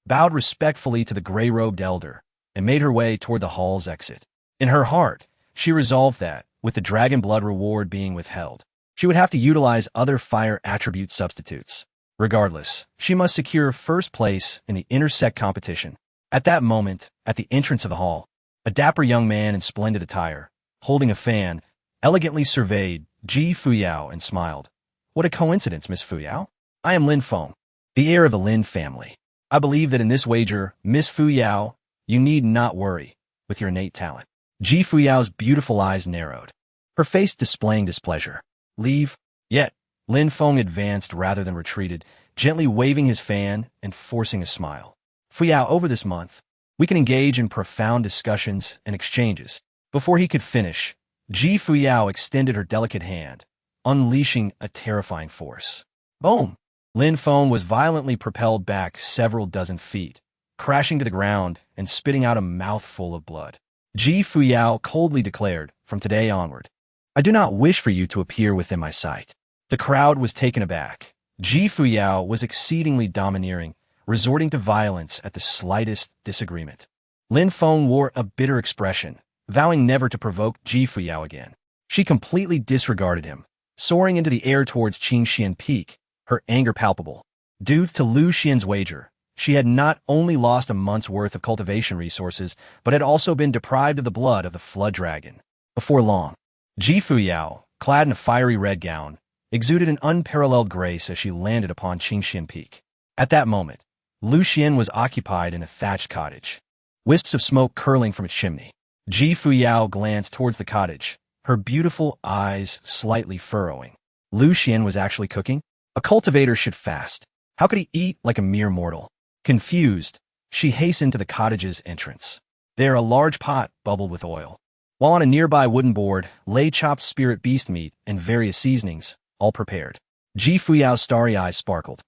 bowed respectfully to the gray-robed elder, and made her way toward the hall's exit. In her heart, she resolved that, with the dragon blood reward being withheld, she would have to utilize other fire attribute substitutes. Regardless, she must secure first place in the intersect competition. At that moment, at the entrance of the hall, a dapper young man in splendid attire, holding a fan, elegantly surveyed Fuyao and smiled. What a coincidence, Miss Fuyao. I am Lin Feng, the heir of the Lin family. I believe that in this wager, Miss Fuyao, you need not worry with your innate talent. Fuyao's beautiful eyes narrowed, her face displaying displeasure. Leave? Yet, Lin Feng advanced rather than retreated, gently waving his fan and forcing a smile. Fuyao, over this month, we can engage in profound discussions and exchanges. Before he could finish, Fuyao extended her delicate hand, unleashing a terrifying force. Boom! Lin Feng was violently propelled back several dozen feet, crashing to the ground and spitting out a mouthful of blood. Fuyao coldly declared, from today onward, I do not wish for you to appear within my sight. The crowd was taken aback. Fuyao was exceedingly domineering, resorting to violence at the slightest disagreement. Lin Feng wore a bitter expression, vowing never to provoke Fuyao again. She completely disregarded him, soaring into the air towards Changsheng Peak, her anger palpable. Due to Lu Xuan's wager, she had not only lost a month's worth of cultivation resources, but had also been deprived of the blood of the flood dragon. Before long, Fuyao, clad in a fiery red gown, exuded an unparalleled grace as she landed upon Changsheng Peak. At that moment, Lu Xuan was occupied in a thatched cottage, wisps of smoke curling from its chimney. Fuyao glanced towards the cottage, her beautiful eyes slightly furrowing. Lu Xuan was actually cooking? A cultivator should fast. How could he eat like a mere mortal? Confused, she hastened to the cottage's entrance. There a large pot bubbled with oil, while on a nearby wooden board lay chopped spirit beast meat and various seasonings, all prepared. Fuyao's starry eyes sparkled.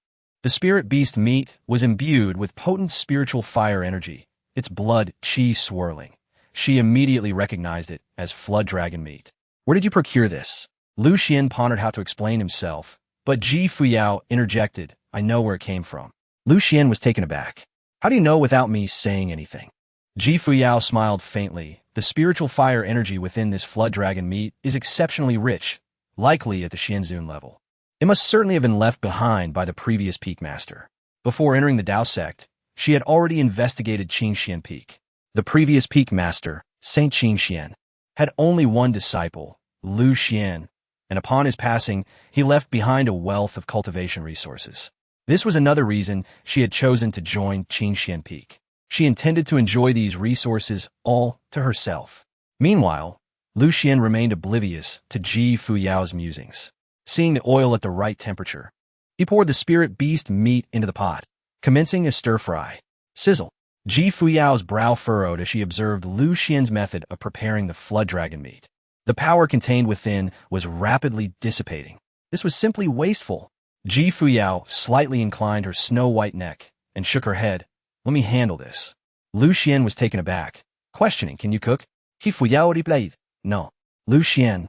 The spirit beast meat was imbued with potent spiritual fire energy, its blood chi swirling. She immediately recognized it as flood dragon meat. Where did you procure this? Lu Xuan pondered how to explain himself, but Fuyao interjected, I know where it came from. Lu Xuan was taken aback. How do you know without me saying anything? Fuyao smiled faintly. The spiritual fire energy within this flood dragon meat is exceptionally rich, likely at the Xianzun level. It must certainly have been left behind by the previous peak master. Before entering the Dao sect, she had already investigated Changsheng Peak. The previous peak master, Chen Changsheng, had only one disciple, Lu Xuan, and upon his passing, he left behind a wealth of cultivation resources. This was another reason she had chosen to join Changsheng Peak. She intended to enjoy these resources all to herself. Meanwhile, Lu Xuan remained oblivious to Fuyao's musings. Seeing the oil at the right temperature, he poured the spirit beast meat into the pot, commencing a stir-fry. Sizzle. Fuyao's brow furrowed as she observed Lu Xuan's method of preparing the flood dragon meat. The power contained within was rapidly dissipating. This was simply wasteful. Fuyao slightly inclined her snow-white neck and shook her head. Let me handle this. Lu Xuan was taken aback, questioning, can you cook? Fuyao replied, no. Lu Xuan.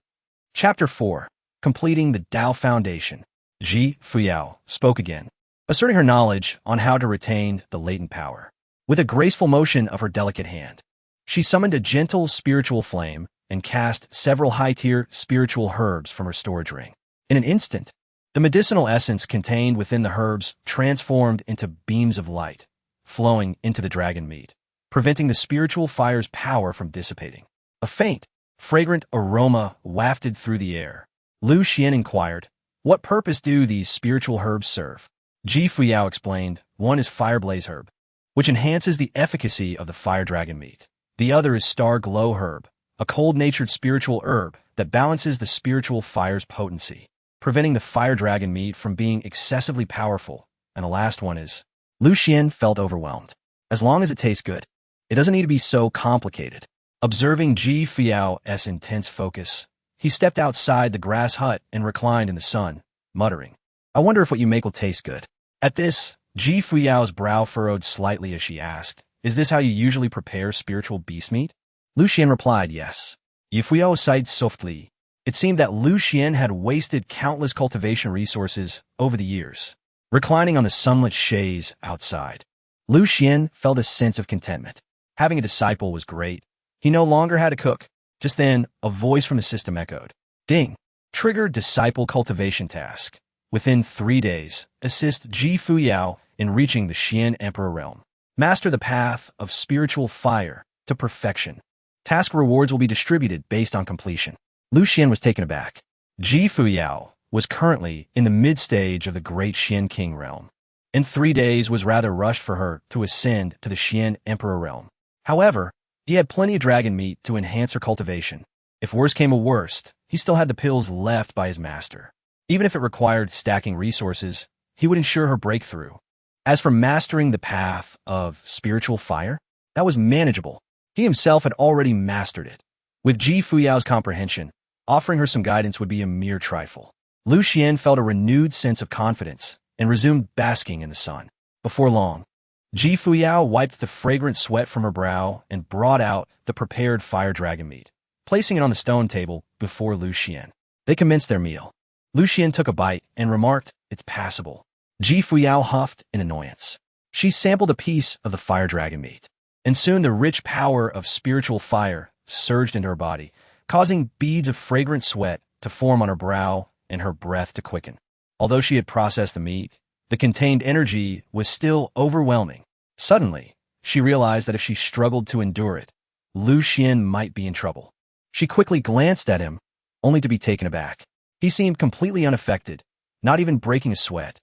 Chapter 4. Completing the Dao Foundation. Fuyao spoke again, asserting her knowledge on how to retain the latent power. With a graceful motion of her delicate hand, she summoned a gentle spiritual flame and cast several high-tier spiritual herbs from her storage ring. In an instant, the medicinal essence contained within the herbs transformed into beams of light, flowing into the dragon meat, preventing the spiritual fire's power from dissipating. A faint, fragrant aroma wafted through the air. Lu Xuan inquired, what purpose do these spiritual herbs serve? Fuyao explained, one is Fireblaze herb, which enhances the efficacy of the fire dragon meat. The other is Star Glow herb, a cold-natured spiritual herb that balances the spiritual fire's potency, preventing the fire dragon meat from being excessively powerful. And the last one is... Lu Xuan felt overwhelmed. as long as it tastes good. It doesn't need to be so complicated. Observing Ji Fuyao's intense focus, he stepped outside the grass hut and reclined in the sun, muttering, I wonder if what you make will taste good. At this, Ji Fuyao's brow furrowed slightly as she asked, Is this how you usually prepare spiritual beast meat? Lu Xuan replied, Yes. Yi Fuyao sighed softly. It seemed that Lu Xuan had wasted countless cultivation resources over the years. Reclining on the sunlit chaise outside, Lu Xuan felt a sense of contentment. Having a disciple was great. He no longer had to cook. Just then, a voice from the system echoed. Ding! Trigger disciple cultivation task. Within 3 days, assist Ji Fuyao in reaching the Xian Emperor realm. Master the path of spiritual fire to perfection. Task rewards will be distributed based on completion. Lu Xuan was taken aback. Ji Fuyao was currently in the mid-stage of the great Xian King realm, and 3 days was rather rushed for her to ascend to the Xian Emperor realm. However, he had plenty of dragon meat to enhance her cultivation. If worse came to worst, he still had the pills left by his master. Even if it required stacking resources, he would ensure her breakthrough. As for mastering the path of spiritual fire, that was manageable. He himself had already mastered it. With Ji Fuyao's comprehension, offering her some guidance would be a mere trifle. Lu Xuan felt a renewed sense of confidence and resumed basking in the sun. Before long, Ji Fuyao wiped the fragrant sweat from her brow and brought out the prepared fire dragon meat, placing it on the stone table before Lu Xuan. They commenced their meal. Lu Xuan took a bite and remarked, It's passable. Ji Fuyao huffed in annoyance. She sampled a piece of the fire dragon meat, and soon the rich power of spiritual fire surged into her body, causing beads of fragrant sweat to form on her brow and her breath to quicken. Although she had processed the meat, the contained energy was still overwhelming. Suddenly, she realized that if she struggled to endure it, Lu Xuan might be in trouble. She quickly glanced at him, only to be taken aback. He seemed completely unaffected, not even breaking a sweat.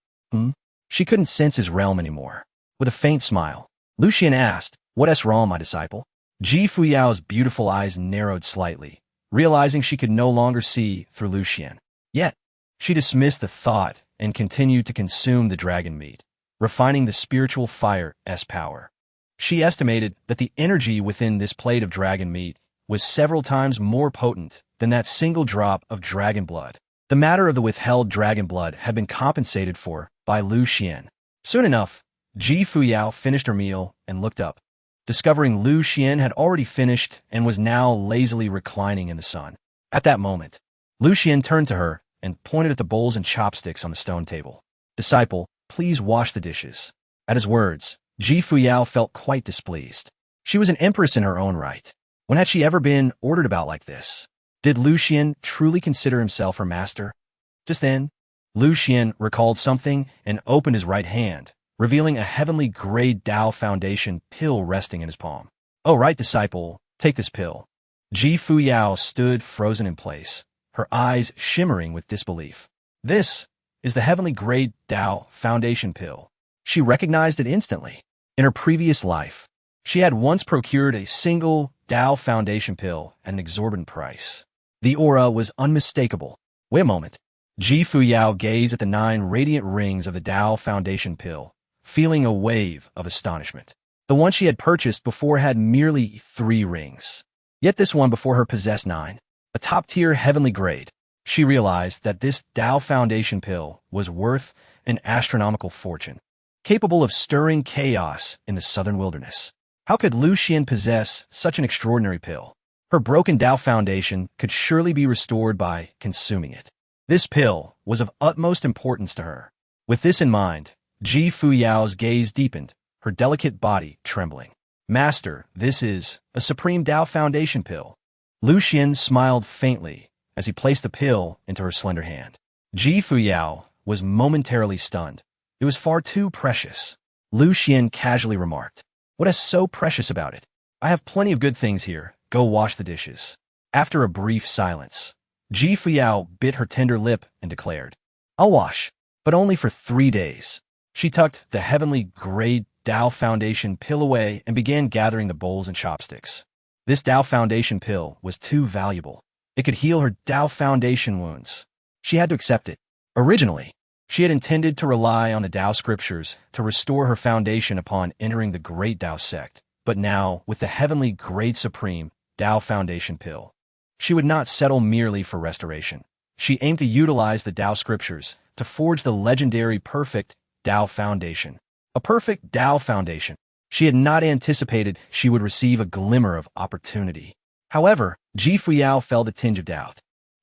She couldn't sense his realm anymore. With a faint smile, Lu Xuan asked, What's wrong, my disciple? Ji Fuyao's beautiful eyes narrowed slightly, realizing she could no longer see through Lu Xuan. Yet, she dismissed the thought and continued to consume the dragon meat, refining the spiritual fire's power. She estimated that the energy within this plate of dragon meat was several times more potent than that single drop of dragon blood. The matter of the withheld dragon blood had been compensated for by Lu Xuan. Soon enough, Ji Fuyao finished her meal and looked up, discovering Lu Xuan had already finished and was now lazily reclining in the sun. At that moment, Lu Xuan turned to her and pointed at the bowls and chopsticks on the stone table. Disciple, please wash the dishes. At his words, Ji Fuyao felt quite displeased. She was an empress in her own right. When had she ever been ordered about like this? Did Lu Xuan truly consider himself her master? Just then, Lu Xuan recalled something and opened his right hand, revealing a heavenly grade Tao Foundation pill resting in his palm. Oh, right, disciple, take this pill. Ji Fuyao stood frozen in place, her eyes shimmering with disbelief. This is the heavenly grade Tao Foundation pill. She recognized it instantly. In her previous life, she had once procured a single Tao Foundation pill at an exorbitant price. The aura was unmistakable. Wait a moment. Ji Fuyao gazed at the 9 radiant rings of the Tao Foundation pill, feeling a wave of astonishment. The one she had purchased before had merely 3 rings. Yet this one before her possessed 9, a top-tier heavenly grade. She realized that this Tao Foundation pill was worth an astronomical fortune, capable of stirring chaos in the southern wilderness. How could Lu Xuan possess such an extraordinary pill? Her broken Tao Foundation could surely be restored by consuming it. This pill was of utmost importance to her. With this in mind, Ji Fuyao's gaze deepened, her delicate body trembling. Master, this is a supreme Tao Foundation pill. Lu Xuan smiled faintly as he placed the pill into her slender hand. Ji Fuyao was momentarily stunned. It was far too precious. Lu Xuan casually remarked, What is so precious about it? I have plenty of good things here. Go wash the dishes. After a brief silence, Ji Fuyao bit her tender lip and declared, I'll wash, but only for 3 days. She tucked the heavenly grade Tao Foundation pill away and began gathering the bowls and chopsticks. This Tao Foundation pill was too valuable. It could heal her Tao Foundation wounds. She had to accept it. Originally, She had intended to rely on the Tao scriptures to restore her foundation upon entering the great Tao sect, but now, with the heavenly grade supreme Tao foundation pill, she would not settle merely for restoration. She aimed to utilize the Tao scriptures to forge the legendary perfect Tao foundation. A perfect Tao foundation. She had not anticipated she would receive a glimmer of opportunity. However, Fuyao felt a tinge of doubt.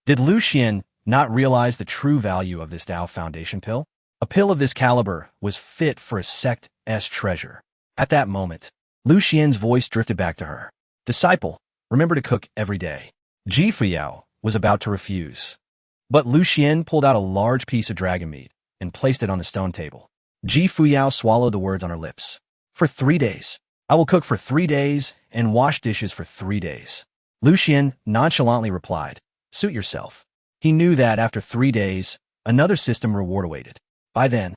Did Lu Xuan not realize the true value of this Tao foundation pill? A pill of this caliber was fit for a sect's treasure. At that moment, Lu Xuan's voice drifted back to her. Disciple, remember to cook every day. Fuyao was about to refuse. But Lu Xuan pulled out a large piece of dragon meat and placed it on the stone table. Fuyao swallowed the words on her lips. For 3 days. I will cook for 3 days and wash dishes for 3 days. Lu Xuan nonchalantly replied, suit yourself. He knew that after 3 days, another system reward awaited. By then,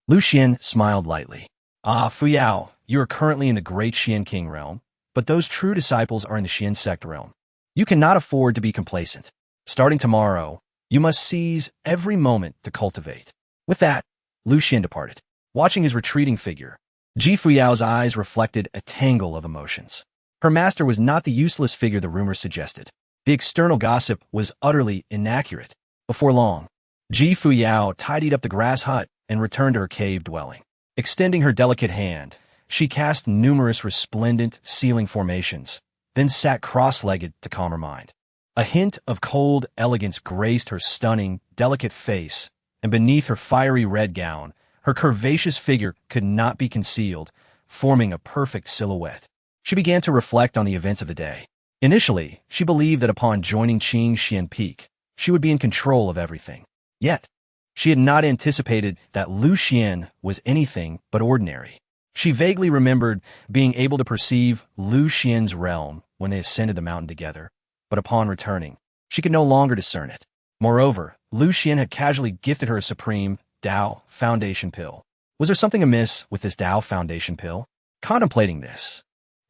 Lu Xuan smiled lightly. Ah, Fuyao, you are currently in the great Xian King realm, but those true disciples are in the Xian sect realm. You cannot afford to be complacent. Starting tomorrow, you must seize every moment to cultivate. With that, Lu Xuan departed. Watching his retreating figure, Fuyao's eyes reflected a tangle of emotions. Her master was not the useless figure the rumors suggested. The external gossip was utterly inaccurate. Before long, Fuyao tidied up the grass hut and returned to her cave dwelling. Extending her delicate hand, she cast numerous resplendent ceiling formations, then sat cross-legged to calm her mind. A hint of cold elegance graced her stunning, delicate face, and beneath her fiery red gown, her curvaceous figure could not be concealed, forming a perfect silhouette. She began to reflect on the events of the day. Initially, she believed that upon joining Changsheng Peak, she would be in control of everything. Yet, she had not anticipated that Lu Xuan was anything but ordinary. She vaguely remembered being able to perceive Lu Xuan's realm when they ascended the mountain together, but upon returning, she could no longer discern it. Moreover, Lu Xuan had casually gifted her a supreme Tao foundation pill. Was there something amiss with this Tao foundation pill? Contemplating this,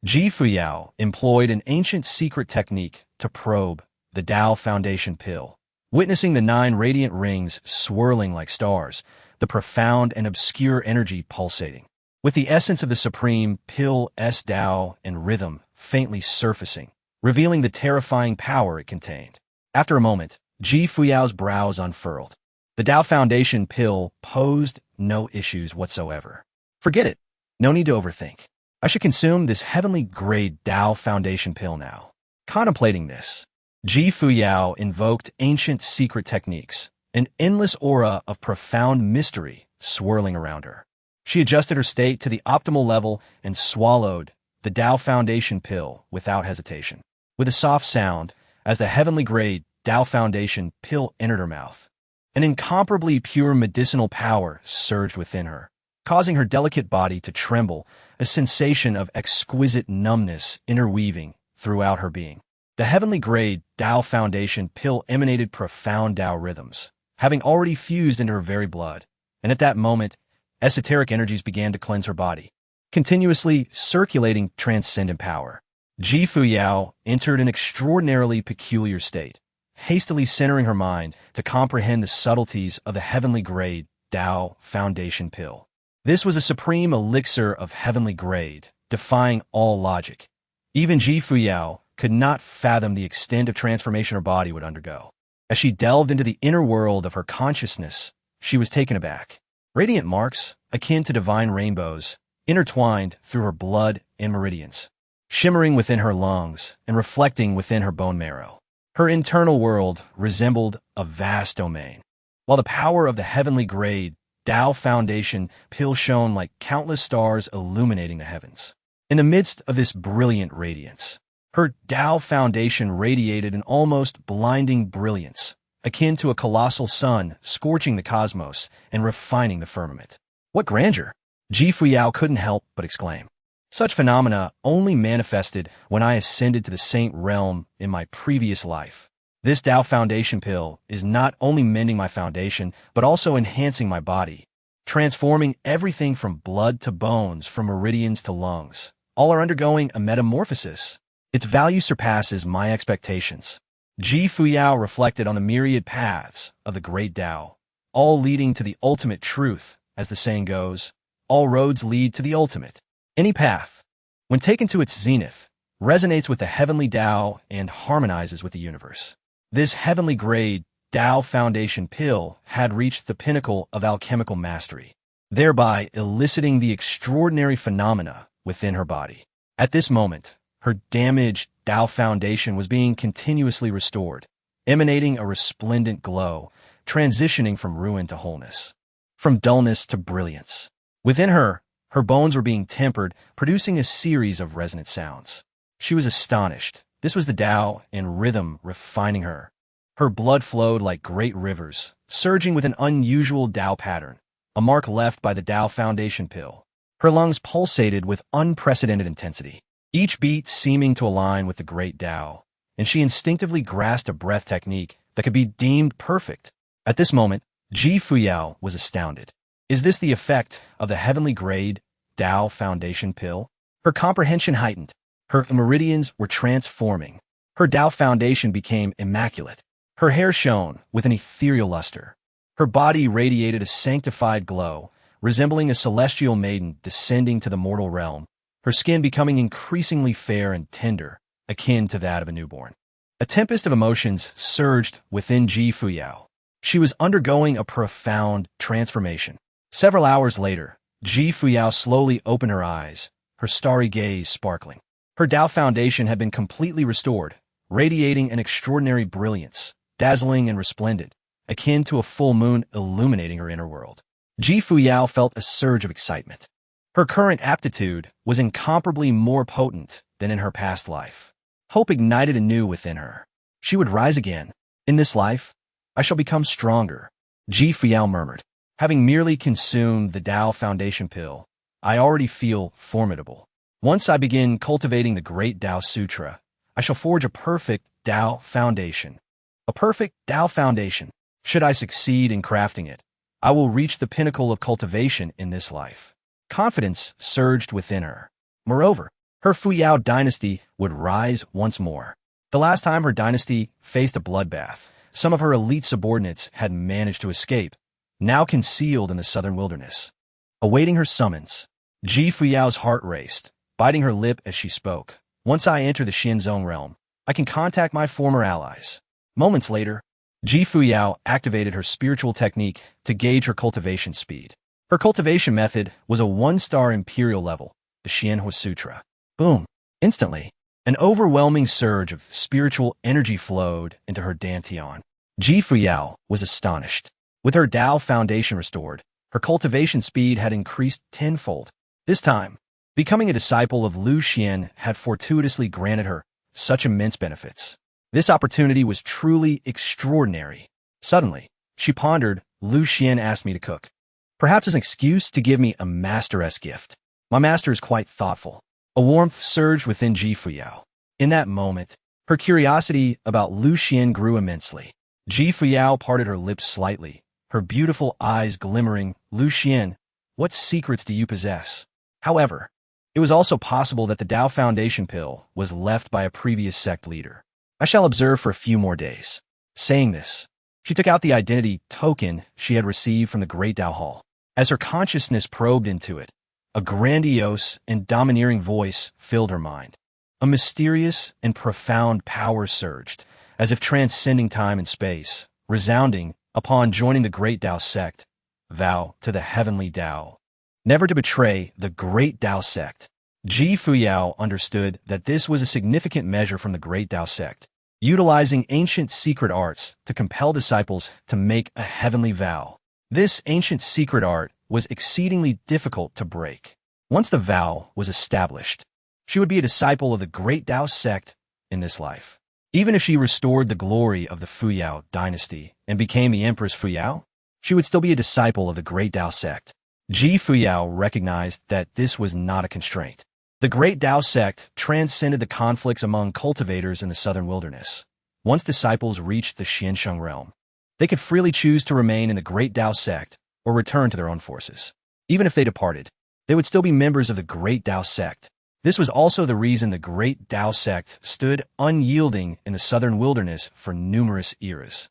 Fuyao employed an ancient secret technique to probe the Tao foundation pill. Witnessing the 9 radiant rings swirling like stars, the profound and obscure energy pulsating, with the essence of the supreme pill's Tao and rhythm faintly surfacing, revealing the terrifying power it contained. After a moment, Fuyao's brows unfurled. The Tao foundation pill posed no issues whatsoever. Forget it. No need to overthink. I should consume this heavenly grade Tao foundation pill now. Contemplating this, Fuyao invoked ancient secret techniques, an endless aura of profound mystery swirling around her. She adjusted her state to the optimal level and swallowed the Tao foundation pill without hesitation. With a soft sound, as the heavenly grade Tao foundation pill entered her mouth, an incomparably pure medicinal power surged within her, causing her delicate body to tremble, a sensation of exquisite numbness interweaving throughout her being. The heavenly grade Tao foundation pill emanated profound Tao rhythms, having already fused into her very blood, and at that moment, esoteric energies began to cleanse her body, continuously circulating transcendent power. Fuyao entered an extraordinarily peculiar state, hastily centering her mind to comprehend the subtleties of the heavenly grade Tao foundation pill. This was a supreme elixir of heavenly grade, defying all logic. Even Fuyao could not fathom the extent of transformation her body would undergo. As she delved into the inner world of her consciousness, she was taken aback. Radiant marks, akin to divine rainbows, intertwined through her blood and meridians, shimmering within her lungs and reflecting within her bone marrow. Her internal world resembled a vast domain, while the power of the heavenly grade Tao foundation pill shone like countless stars illuminating the heavens. In the midst of this brilliant radiance, her Tao foundation radiated an almost blinding brilliance, akin to a colossal sun scorching the cosmos and refining the firmament. What grandeur! Fuyao couldn't help but exclaim. Such phenomena only manifested when I ascended to the saint realm in my previous life. This Tao foundation pill is not only mending my foundation, but also enhancing my body, transforming everything from blood to bones, from meridians to lungs. All are undergoing a metamorphosis. Its value surpasses my expectations. Fuyao reflected on the myriad paths of the great Tao, all leading to the ultimate truth. As the saying goes, all roads lead to the ultimate. Any path, when taken to its zenith, resonates with the heavenly Tao and harmonizes with the universe. This heavenly grade Tao foundation pill had reached the pinnacle of alchemical mastery, thereby eliciting the extraordinary phenomena within her body. At this moment, her damaged Tao foundation was being continuously restored, emanating a resplendent glow, transitioning from ruin to wholeness, from dullness to brilliance. Within her, her bones were being tempered, producing a series of resonant sounds. She was astonished. This was the Tao and rhythm refining her. Her blood flowed like great rivers, surging with an unusual Tao pattern, a mark left by the Tao foundation pill. Her lungs pulsated with unprecedented intensity, each beat seeming to align with the great Tao, and she instinctively grasped a breath technique that could be deemed perfect. At this moment, Fuyao was astounded. Is this the effect of the heavenly grade Tao foundation pill? Her comprehension heightened. Her meridians were transforming. Her Tao foundation became immaculate. Her hair shone with an ethereal luster. Her body radiated a sanctified glow, resembling a celestial maiden descending to the mortal realm, her skin becoming increasingly fair and tender, akin to that of a newborn. A tempest of emotions surged within Fuyao. She was undergoing a profound transformation. Several hours later, Fuyao slowly opened her eyes, her starry gaze sparkling. Her Tao foundation had been completely restored, radiating an extraordinary brilliance, dazzling and resplendent, akin to a full moon illuminating her inner world. Fuyao felt a surge of excitement. Her current aptitude was incomparably more potent than in her past life. Hope ignited anew within her. She would rise again. In this life, I shall become stronger, Fuyao murmured. Having merely consumed the Tao foundation pill, I already feel formidable. Once I begin cultivating the great Tao Sutra, I shall forge a perfect Tao foundation. A perfect Tao foundation. Should I succeed in crafting it, I will reach the pinnacle of cultivation in this life. Confidence surged within her. Moreover, her Fuyao Dynasty would rise once more. The last time her dynasty faced a bloodbath, some of her elite subordinates had managed to escape, now concealed in the southern wilderness. Awaiting her summons, Fuyao's heart raced, biting her lip as she spoke. Once I enter the Xinzong realm, I can contact my former allies. Moments later, Fuyao activated her spiritual technique to gauge her cultivation speed. Her cultivation method was a 1-star imperial level, the Xianhua Sutra. Boom! Instantly, an overwhelming surge of spiritual energy flowed into her dantian. Fuyao was astonished. With her Tao foundation restored, her cultivation speed had increased tenfold. This time, becoming a disciple of Lu Xuan had fortuitously granted her such immense benefits. This opportunity was truly extraordinary. Suddenly, she pondered, Lu Xuan asked me to cook. Perhaps as an excuse to give me a master's gift. My master is quite thoughtful. A warmth surged within Fuyao. In that moment, her curiosity about Lu Xuan grew immensely. Fuyao parted her lips slightly, her beautiful eyes glimmering. Lu Xuan, what secrets do you possess? However, it was also possible that the Tao foundation pill was left by a previous sect leader. I shall observe for a few more days. Saying this, she took out the identity token she had received from the Great Tao Hall. As her consciousness probed into it, a grandiose and domineering voice filled her mind. A mysterious and profound power surged, as if transcending time and space, resounding upon joining the Great Tao sect. Vow to the heavenly Tao, never to betray the Great Tao sect. Fuyao understood that this was a significant measure from the Great Tao sect, utilizing ancient secret arts to compel disciples to make a heavenly vow. This ancient secret art was exceedingly difficult to break. Once the vow was established, she would be a disciple of the Great Tao sect in this life. Even if she restored the glory of the Fuyao Dynasty and became the Empress Fuyao, she would still be a disciple of the Great Tao sect. Fuyao recognized that this was not a constraint. The Great Tao sect transcended the conflicts among cultivators in the southern wilderness. Once disciples reached the Xinzong realm, they could freely choose to remain in the Great Tao sect or return to their own forces. Even if they departed, they would still be members of the Great Tao sect. This was also the reason the Great Tao sect stood unyielding in the southern wilderness for numerous eras.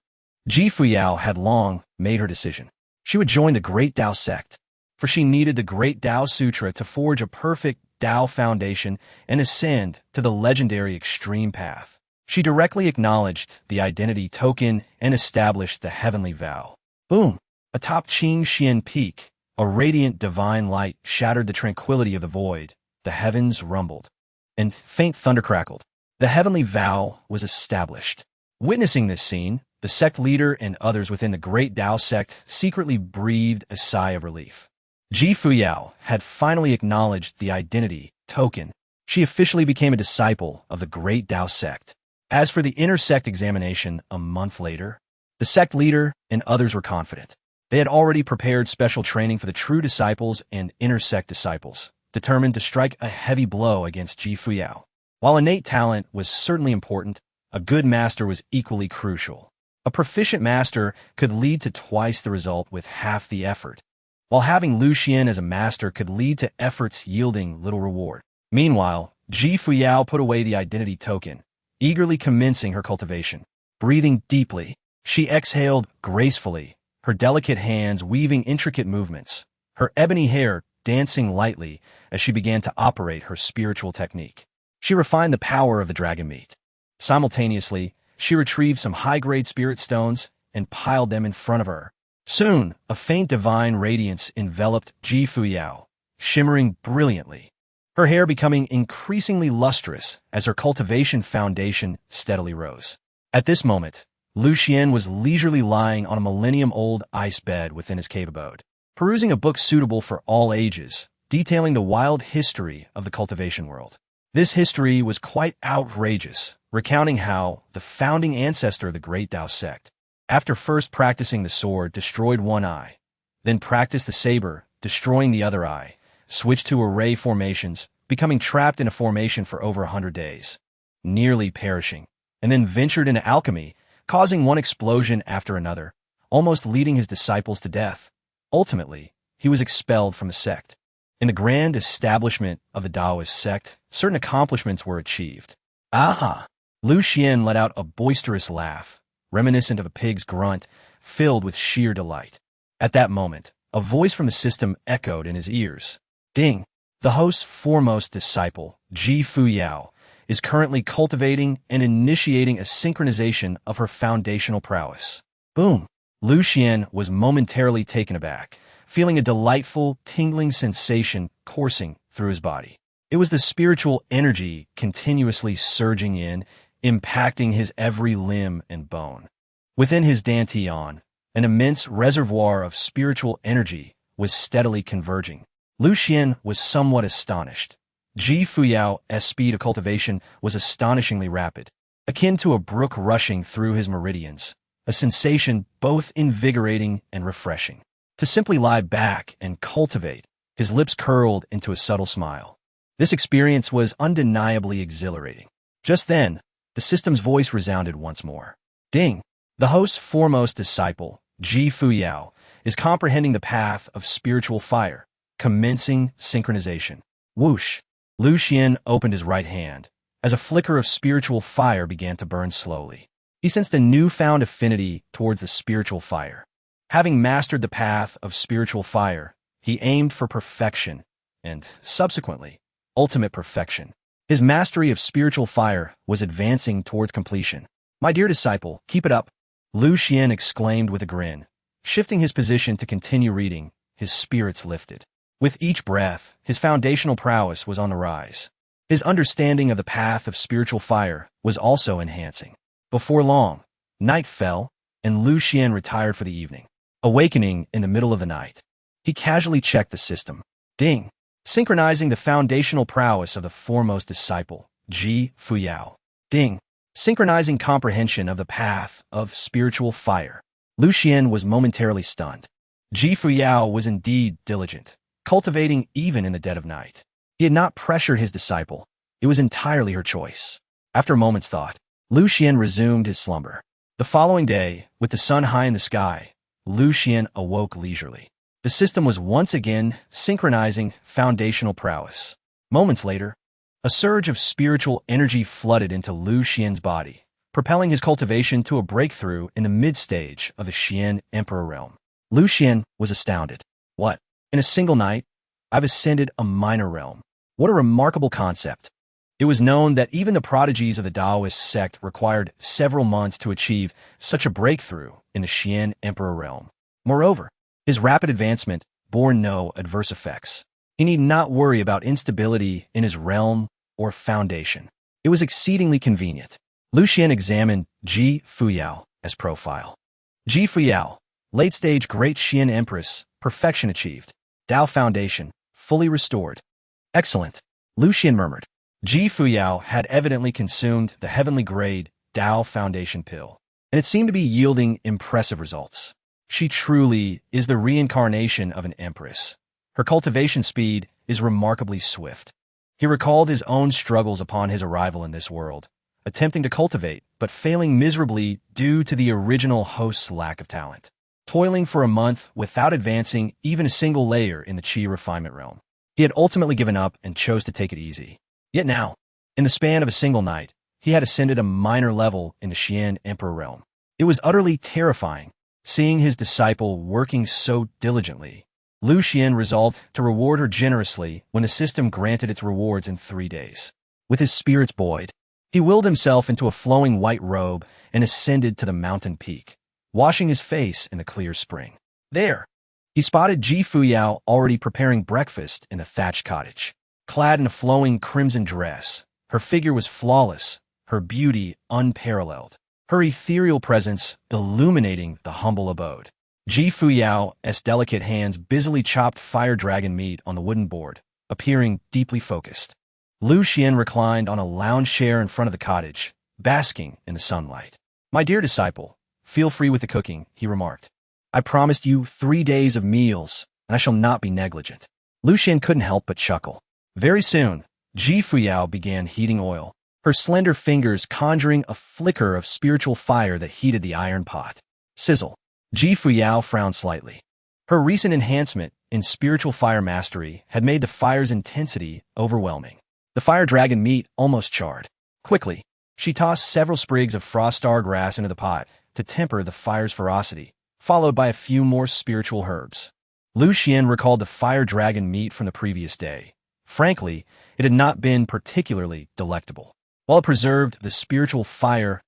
Fuyao had long made her decision. She would join the Great Tao sect, for she needed the Great Tao Sutra to forge a perfect Tao foundation and ascend to the legendary extreme path. She directly acknowledged the identity token and established the heavenly vow. Boom! Atop Changsheng Peak, a radiant divine light shattered the tranquility of the void. The heavens rumbled, and faint thunder crackled. The heavenly vow was established. Witnessing this scene, the sect leader and others within the Great Tao sect secretly breathed a sigh of relief. Fuyao had finally acknowledged the identity token. She officially became a disciple of the Great Tao sect. As for the inter-sect examination a month later, the sect leader and others were confident. They had already prepared special training for the true disciples and inter-sect disciples, determined to strike a heavy blow against Fuyao. While innate talent was certainly important, a good master was equally crucial. A proficient master could lead to twice the result with half the effort, while having Lu Xuan as a master could lead to efforts yielding little reward. Meanwhile, Fuyao put away the identity token, eagerly commencing her cultivation. Breathing deeply, she exhaled gracefully, her delicate hands weaving intricate movements, her ebony hair dancing lightly as she began to operate her spiritual technique. She refined the power of the dragon meat. Simultaneously, she retrieved some high-grade spirit stones and piled them in front of her. Soon, a faint divine radiance enveloped Fuyao, shimmering brilliantly, her hair becoming increasingly lustrous as her cultivation foundation steadily rose. At this moment, Lu Xuan was leisurely lying on a millennium-old ice bed within his cave abode, perusing a book suitable for all ages, detailing the wild history of the cultivation world. This history was quite outrageous, recounting how the founding ancestor of the Great Tao sect, after first practicing the sword, destroyed one eye, then practiced the saber, destroying the other eye, switched to array formations, becoming trapped in a formation for over 100 days, nearly perishing, and then ventured into alchemy, causing one explosion after another, almost leading his disciples to death. Ultimately, he was expelled from the sect. In the grand establishment of the Taoist sect, certain accomplishments were achieved. Aha! Lu Xuan let out a boisterous laugh, reminiscent of a pig's grunt, filled with sheer delight. At that moment, a voice from the system echoed in his ears. Ding! The host's foremost disciple, Fuyao, is currently cultivating and initiating a synchronization of her foundational prowess. Boom! Lu Xuan was momentarily taken aback, feeling a delightful, tingling sensation coursing through his body. It was the spiritual energy continuously surging in, impacting his every limb and bone. Within his dantian, an immense reservoir of spiritual energy was steadily converging. Lu Xuan was somewhat astonished. Fuyao's speed of cultivation was astonishingly rapid, akin to a brook rushing through his meridians, a sensation both invigorating and refreshing. To simply lie back and cultivate, his lips curled into a subtle smile. This experience was undeniably exhilarating. Just then, the system's voice resounded once more. Ding! The host's foremost disciple, Fuyao, is comprehending the path of spiritual fire, commencing synchronization. Whoosh! Lu Xuan opened his right hand, as a flicker of spiritual fire began to burn slowly. He sensed a newfound affinity towards the spiritual fire. Having mastered the path of spiritual fire, he aimed for perfection, and, subsequently, ultimate perfection. His mastery of spiritual fire was advancing towards completion. My dear disciple, keep it up, Lu Xuan exclaimed with a grin. Shifting his position to continue reading, his spirits lifted. With each breath, his foundational prowess was on the rise. His understanding of the path of spiritual fire was also enhancing. Before long, night fell, and Lu Xuan retired for the evening. Awakening in the middle of the night, he casually checked the system. Ding! Synchronizing the foundational prowess of the foremost disciple, Fuyao. Ding! Synchronizing comprehension of the path of spiritual fire. Lu Xuan was momentarily stunned. Fuyao was indeed diligent, cultivating even in the dead of night. He had not pressured his disciple. It was entirely her choice. After a moment's thought, Lu Xuan resumed his slumber. The following day, with the sun high in the sky, Lu Xuan awoke leisurely. The system was once again synchronizing foundational prowess. Moments later, a surge of spiritual energy flooded into Lu Xuan's body, propelling his cultivation to a breakthrough in the mid-stage of the Xian Emperor realm. Lu Xuan was astounded. What? In a single night? I've ascended a minor realm. What a remarkable concept. It was known that even the prodigies of the Taoist sect required several months to achieve such a breakthrough in the Xian Emperor realm. Moreover, his rapid advancement bore no adverse effects. He need not worry about instability in his realm or foundation. It was exceedingly convenient. Lu Xuan examined Ji Fuyao as profile. Ji Fuyao, late-stage Great Xian Empress, perfection achieved. Dao foundation, fully restored. Excellent, Lu Xuan murmured. Ji Fuyao had evidently consumed the heavenly grade Dao Foundation pill, and it seemed to be yielding impressive results. She truly is the reincarnation of an empress. Her cultivation speed is remarkably swift. He recalled his own struggles upon his arrival in this world, attempting to cultivate, but failing miserably due to the original host's lack of talent. Toiling for a month without advancing even a single layer in the Qi refinement realm. He had ultimately given up and chose to take it easy. Yet now, in the span of a single night, he had ascended a minor level in the Xian Emperor realm. It was utterly terrifying, seeing his disciple working so diligently. Lu Xuan resolved to reward her generously when the system granted its rewards in 3 days. With his spirits buoyed, he willed himself into a flowing white robe and ascended to the mountain peak, washing his face in the clear spring. There, he spotted Ji Fuyao already preparing breakfast in the thatched cottage. Clad in a flowing crimson dress, her figure was flawless, her beauty unparalleled, her ethereal presence illuminating the humble abode. Ji Fuyao's delicate hands busily chopped fire dragon meat on the wooden board, appearing deeply focused. Lu Xuan reclined on a lounge chair in front of the cottage, basking in the sunlight. "My dear disciple, feel free with the cooking," he remarked. "I promised you 3 days of meals, and I shall not be negligent." Lu Xuan couldn't help but chuckle. Very soon, Ji Fuyao began heating oil, her slender fingers conjuring a flicker of spiritual fire that heated the iron pot. Sizzle. Ji Fuyao frowned slightly. Her recent enhancement in spiritual fire mastery had made the fire's intensity overwhelming. The fire dragon meat almost charred. Quickly, she tossed several sprigs of frost star grass into the pot to temper the fire's ferocity, followed by a few more spiritual herbs. Lu Xuan recalled the fire dragon meat from the previous day. Frankly, it had not been particularly delectable. While it preserved the spiritual fire's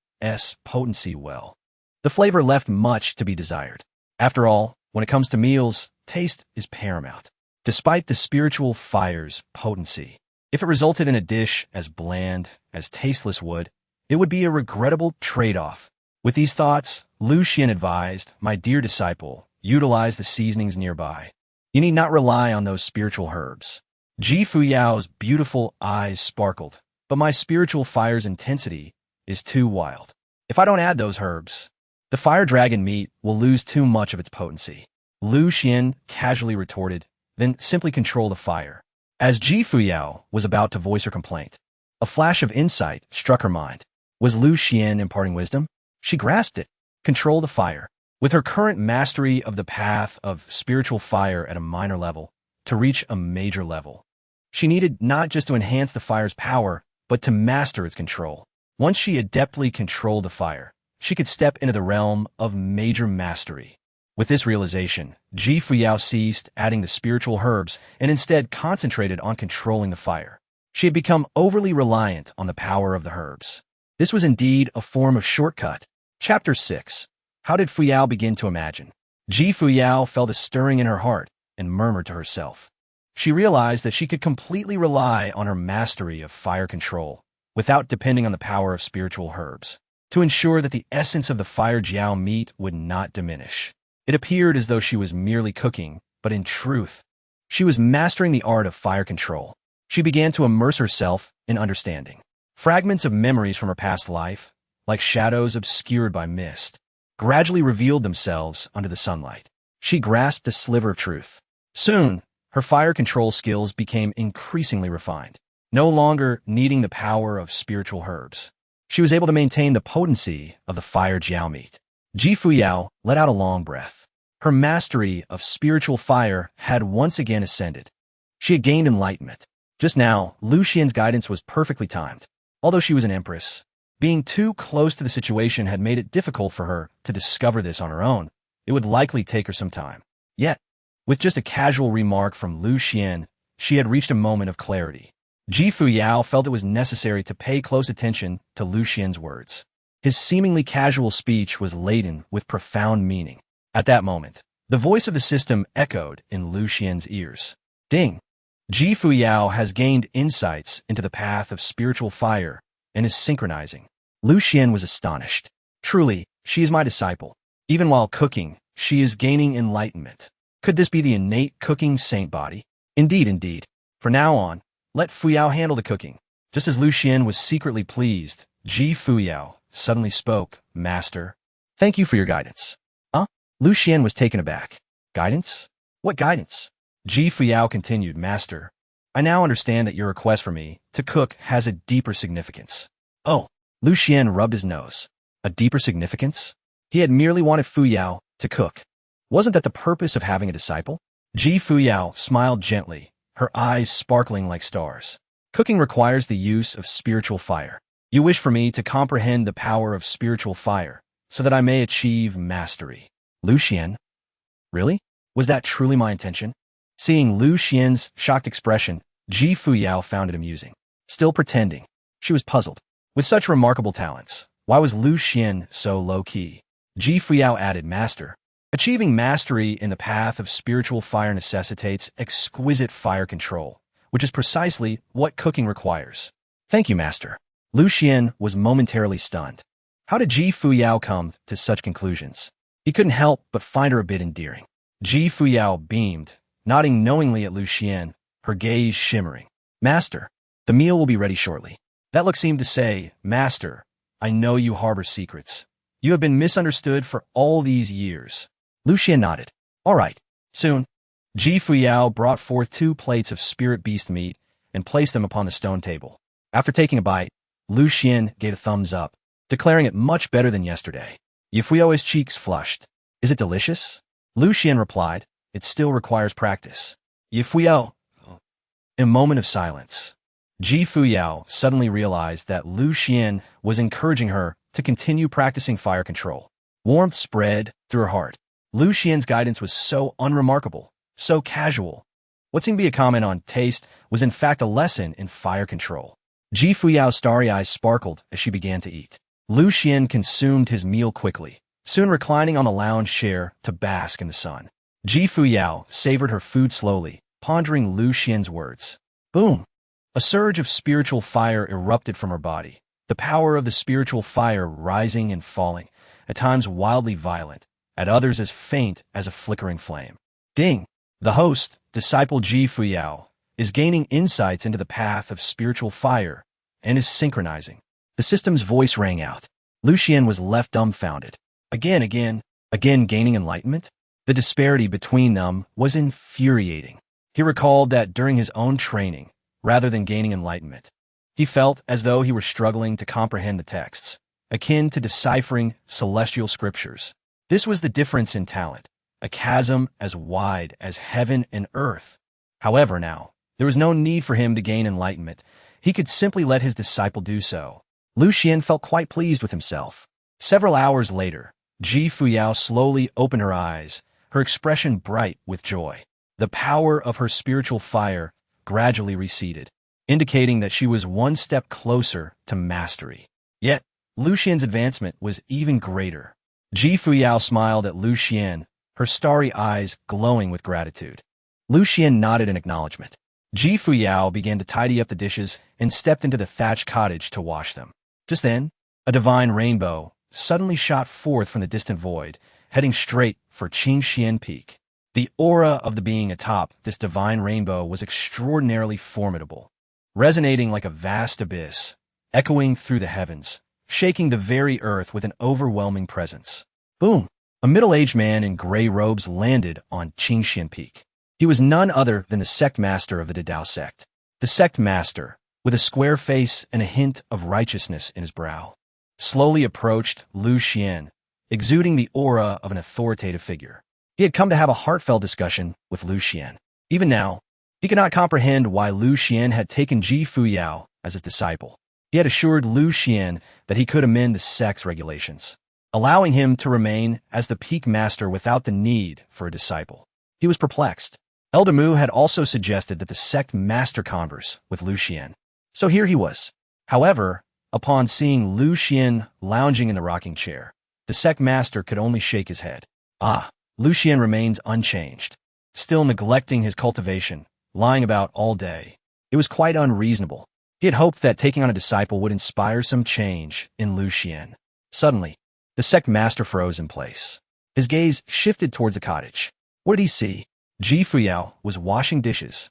potency well, the flavor left much to be desired. After all, when it comes to meals, taste is paramount. Despite the spiritual fire's potency, if it resulted in a dish as bland as tasteless would, it would be a regrettable trade-off. With these thoughts, Lu Xuan advised, "My dear disciple, utilize the seasonings nearby. You need not rely on those spiritual herbs." Ji Fuyao's beautiful eyes sparkled, "But my spiritual fire's intensity is too wild. If I don't add those herbs, the fire dragon meat will lose too much of its potency." Lu Xuan casually retorted, "Then simply control the fire." As Ji Fuyao was about to voice her complaint, a flash of insight struck her mind. Was Lu Xuan imparting wisdom? She grasped it. Control the fire. With her current mastery of the path of spiritual fire at a minor level, to reach a major level, she needed not just to enhance the fire's power, but to master its control. Once she adeptly controlled the fire, she could step into the realm of major mastery. With this realization, Ji Fuyao ceased adding the spiritual herbs and instead concentrated on controlling the fire. She had become overly reliant on the power of the herbs. This was indeed a form of shortcut. Chapter 6. How did Fuyao begin to imagine? Ji Fuyao felt a stirring in her heart and murmured to herself. She realized that she could completely rely on her mastery of fire control without depending on the power of spiritual herbs to ensure that the essence of the fire jiao meat would not diminish. It appeared as though she was merely cooking, but in truth, she was mastering the art of fire control. She began to immerse herself in understanding. Fragments of memories from her past life, like shadows obscured by mist, gradually revealed themselves under the sunlight. She grasped a sliver of truth. Soon, her fire control skills became increasingly refined, no longer needing the power of spiritual herbs. She was able to maintain the potency of the fire jiao meat. Ji Fuyao let out a long breath. Her mastery of spiritual fire had once again ascended. She had gained enlightenment. Just now, Lu Xuan's guidance was perfectly timed. Although she was an empress, being too close to the situation had made it difficult for her to discover this on her own. it would likely take her some time. Yet, with just a casual remark from Lu Xuan, she had reached a moment of clarity. Fuyao felt it was necessary to pay close attention to Lu Xuan's words. His seemingly casual speech was laden with profound meaning. At that moment, the voice of the system echoed in Lu Xuan's ears. Ding! Fuyao has gained insights into the path of spiritual fire and is synchronizing. Lu Xuan was astonished. Truly, she is my disciple. Even while cooking, she is gaining enlightenment. Could this be the innate cooking saint body? Indeed. From now on, let Fuyao handle the cooking. Just as Lu Xuan was secretly pleased, Fuyao suddenly spoke, Master, thank you for your guidance. Lu Xuan was taken aback. Guidance? What guidance? Fuyao continued, Master, I now understand that your request for me to cook has a deeper significance. Oh, Lu Xuan rubbed his nose. A deeper significance? He had merely wanted Fuyao to cook. Wasn't that the purpose of having a disciple? Fuyao smiled gently, her eyes sparkling like stars. Cooking requires the use of spiritual fire. You wish for me to comprehend the power of spiritual fire, so that I may achieve mastery. Lu Xuan? Really? Was that truly my intention? Seeing Lu Xuan's shocked expression, Fuyao found it amusing. Still pretending. She was puzzled. With such remarkable talents, why was Lu Xuan so low-key? Fuyao added, Master, achieving mastery in the path of spiritual fire necessitates exquisite fire control, which is precisely what cooking requires. Thank you, Master. Lu Xuan was momentarily stunned. How did Fuyao come to such conclusions? He couldn't help but find her a bit endearing. Fuyao beamed, nodding knowingly at Lu Xuan, her gaze shimmering. Master, the meal will be ready shortly. That look seemed to say, Master, I know you harbor secrets. You have been misunderstood for all these years. Lu Xuan nodded. All right, soon. Fuyao brought forth 2 plates of spirit beast meat and placed them upon the stone table. After taking a bite, Lu Xuan gave a thumbs up, declaring it much better than yesterday. Fuyao's cheeks flushed. Is it delicious? Lu Xuan replied, it still requires practice. Fuyao. In a moment of silence, Fuyao suddenly realized that Lu Xuan was encouraging her to continue practicing fire control. Warmth spread through her heart. Lu Xuan's guidance was so unremarkable, so casual. What seemed to be a comment on taste was in fact a lesson in fire control. Fuyao's starry eyes sparkled as she began to eat. Lu Xuan consumed his meal quickly, soon reclining on the lounge chair to bask in the sun. Fuyao savored her food slowly, pondering Lu Xuan's words. Boom! A surge of spiritual fire erupted from her body, the power of the spiritual fire rising and falling, at times wildly violent, at others as faint as a flickering flame. Ding! The host, disciple Fuyao, is gaining insights into the path of spiritual fire and is synchronizing. The system's voice rang out. Lu Xuan was left dumbfounded. Again gaining enlightenment? The disparity between them was infuriating. He recalled that during his own training, rather than gaining enlightenment, he felt as though he were struggling to comprehend the texts, akin to deciphering celestial scriptures. This was the difference in talent, a chasm as wide as heaven and earth. However, now, there was no need for him to gain enlightenment. He could simply let his disciple do so. Lu Xuan felt quite pleased with himself. Several hours later, Fuyao slowly opened her eyes, her expression bright with joy. The power of her spiritual fire gradually receded, indicating that she was one step closer to mastery. Yet, Lu Xuan's advancement was even greater. Fuyao smiled at Lu Xuan, her starry eyes glowing with gratitude. Lu Xuan nodded in acknowledgement. Fuyao began to tidy up the dishes and stepped into the thatched cottage to wash them. Just then, a divine rainbow suddenly shot forth from the distant void, heading straight for Changsheng Peak. The aura of the being atop this divine rainbow was extraordinarily formidable, resonating like a vast abyss, echoing through the heavens, shaking the very earth with an overwhelming presence. Boom! A middle-aged man in gray robes landed on Changsheng Peak. He was none other than the sect master of the Dao sect. The sect master, with a square face and a hint of righteousness in his brow, slowly approached Lu Xuan, exuding the aura of an authoritative figure. He had come to have a heartfelt discussion with Lu Xuan. Even now, he could not comprehend why Lu Xuan had taken Fuyao as his disciple. He had assured Lu Xuan that he could amend the sect's regulations. allowing him to remain as the peak master without the need for a disciple. He was perplexed. Elder Mu had also suggested that the sect master converse with Lu Xuan. So here he was. However, upon seeing Lu Xuan lounging in the rocking chair, the sect master could only shake his head. Lu Xuan remains unchanged, still neglecting his cultivation, lying about all day. It was quite unreasonable. He had hoped that taking on a disciple would inspire some change in Lu Xuan. Suddenly, the sect master froze in place. His gaze shifted towards the cottage. What did he see? Fuyao was washing dishes.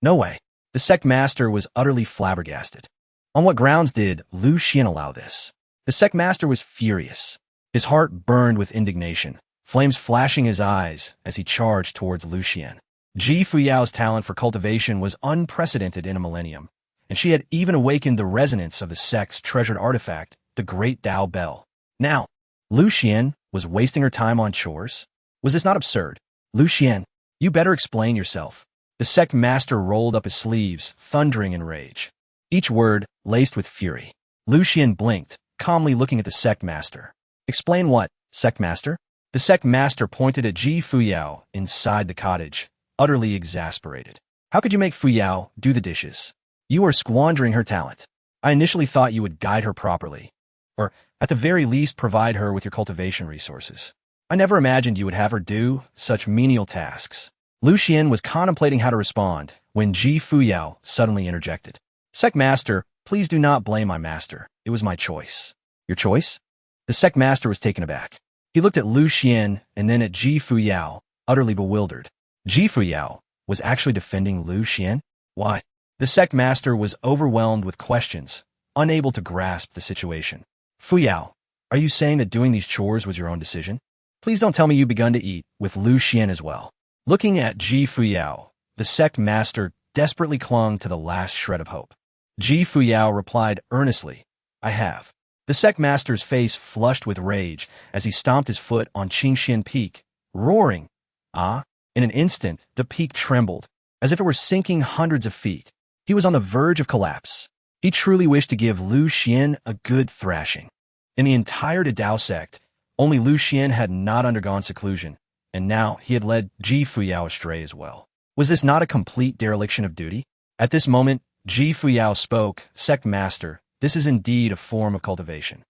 No way. The sect master was utterly flabbergasted. On what grounds did Lu Xuan allow this? The sect master was furious. His heart burned with indignation, flames flashing his eyes as he charged towards Lu Xuan. Fuyao's talent for cultivation was unprecedented in a millennium, and she had even awakened the resonance of the sect's treasured artifact, the Great Dao Bell. Now, Lu Xuan was wasting her time on chores? Was this not absurd? Lu Xuan, you better explain yourself. The sect master rolled up his sleeves, thundering in rage. Each word laced with fury. Lu Xuan blinked, calmly looking at the sect master. Explain what, sect master? The sect master pointed at Fuyao inside the cottage, utterly exasperated. How could you make Fuyao do the dishes? You are squandering her talent. I initially thought you would guide her properly, or at the very least provide her with your cultivation resources. I never imagined you would have her do such menial tasks. Lu Xuan was contemplating how to respond when Fuyao suddenly interjected. Sect master, please do not blame my master. It was my choice. Your choice? The sect master was taken aback. He looked at Lu Xuan and then at Fuyao, utterly bewildered. Fuyao was actually defending Lu Xuan? Why? The sect master was overwhelmed with questions, unable to grasp the situation. Fuyao, are you saying that doing these chores was your own decision? Please don't tell me you've begun to eat with Lu Xuan as well. Looking at Fuyao, the sect master desperately clung to the last shred of hope. Fuyao replied earnestly, I have. The sect master's face flushed with rage as he stomped his foot on Changsheng Peak, roaring. In an instant, the peak trembled, as if it were sinking hundreds of feet. He was on the verge of collapse. He truly wished to give Lu Xuan a good thrashing. In the entire Dao sect, only Lu Xuan had not undergone seclusion, and now he had led Fuyao astray as well. Was this not a complete dereliction of duty? At this moment, Fuyao spoke, Sect Master, this is indeed a form of cultivation.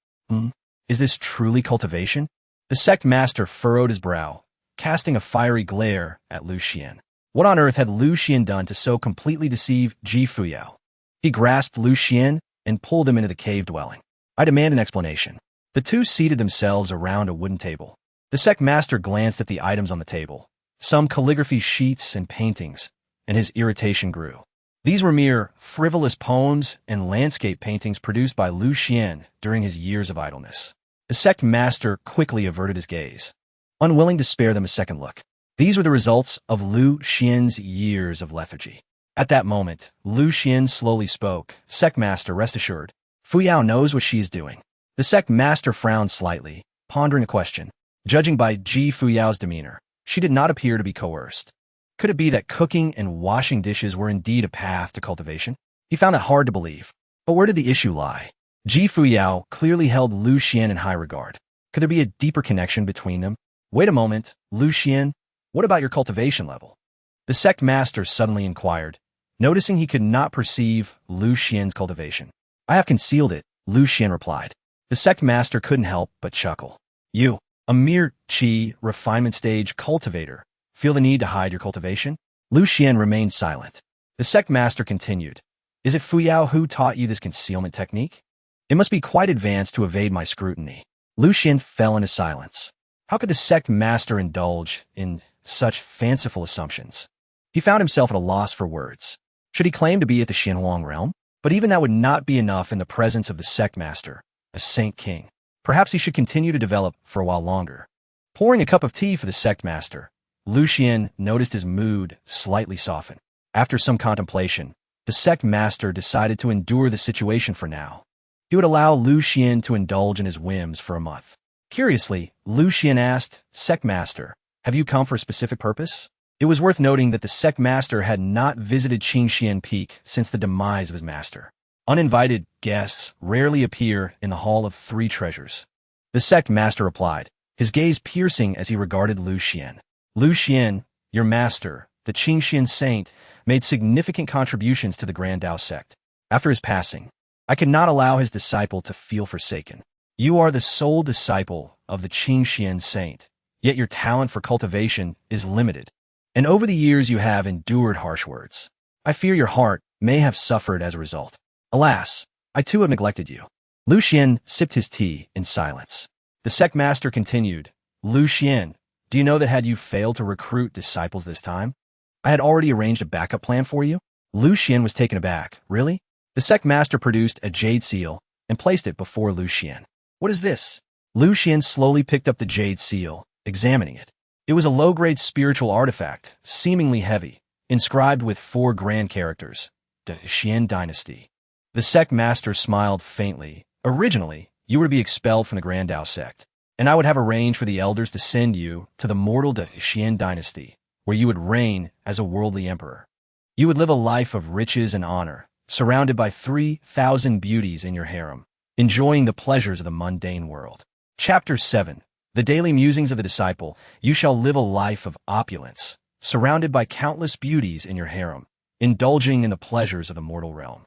Is this truly cultivation? The Sect Master furrowed his brow, casting a fiery glare at Lu Xuan. What on earth had Lu Xuan done to so completely deceive Fuyao? He grasped Lu Xuan and pulled him into the cave dwelling. I demand an explanation. The two seated themselves around a wooden table. The sect master glanced at the items on the table, some calligraphy sheets and paintings, and his irritation grew. These were mere frivolous poems and landscape paintings produced by Lu Xuan during his years of idleness. The sect master quickly averted his gaze, unwilling to spare them a second look. These were the results of Lu Xuan's years of lethargy. At that moment, Lu Xuan slowly spoke, Sect Master, rest assured. Fuyao knows what she is doing. The sect master frowned slightly, pondering a question. Judging by Fuyao's demeanor, she did not appear to be coerced. Could it be that cooking and washing dishes were indeed a path to cultivation? He found it hard to believe. But where did the issue lie? Fuyao clearly held Lu Xuan in high regard. Could there be a deeper connection between them? Wait a moment, Lu Xuan, what about your cultivation level? The sect master suddenly inquired, noticing he could not perceive Lu Xuan's cultivation. I have concealed it, Lu Xuan replied. The sect master couldn't help but chuckle. You, a mere qi refinement stage cultivator, feel the need to hide your cultivation? Lu Xuan remained silent. The sect master continued. Is it Fuyao who taught you this concealment technique? It must be quite advanced to evade my scrutiny. Lu Xuan fell into silence. How could the sect master indulge in such fanciful assumptions? He found himself at a loss for words. Should he claim to be at the Xianhuang realm? But even that would not be enough in the presence of the sect master, a saint king. Perhaps he should continue to develop for a while longer. Pouring a cup of tea for the sect master, Lu Xuan noticed his mood slightly soften. After some contemplation, the sect master decided to endure the situation for now. He would allow Lu Xuan to indulge in his whims for a month. Curiously, Lu Xuan asked, Sect Master, have you come for a specific purpose? It was worth noting that the sect master had not visited Changsheng Peak since the demise of his master. Uninvited guests rarely appear in the Hall of Three Treasures. The sect master replied, his gaze piercing as he regarded Lu Xuan. Lu Xuan, your master, the Changsheng saint, made significant contributions to the Grand Tao sect. After his passing, I could not allow his disciple to feel forsaken. You are the sole disciple of the Changsheng saint, yet your talent for cultivation is limited. And over the years you have endured harsh words. I fear your heart may have suffered as a result. Alas, I too have neglected you. Lu Xuan sipped his tea in silence. The sect master continued, Lu Xuan, do you know that had you failed to recruit disciples this time, I had already arranged a backup plan for you? Lu Xuan was taken aback. Really? The sect master produced a jade seal and placed it before Lu Xuan. What is this? Lu Xuan slowly picked up the jade seal, examining it. It was a low-grade spiritual artifact, seemingly heavy, inscribed with 4 grand characters, the Fuyao Dynasty. The sect master smiled faintly. Originally, you were to be expelled from the Grand Tao sect, and I would have arranged for the elders to send you to the mortal Fuyao Dynasty, where you would reign as a worldly emperor. You would live a life of riches and honor, surrounded by 3,000 beauties in your harem, enjoying the pleasures of the mundane world. Chapter 7. The Daily Musings of the Disciple. You shall live a life of opulence, surrounded by countless beauties in your harem, indulging in the pleasures of the mortal realm.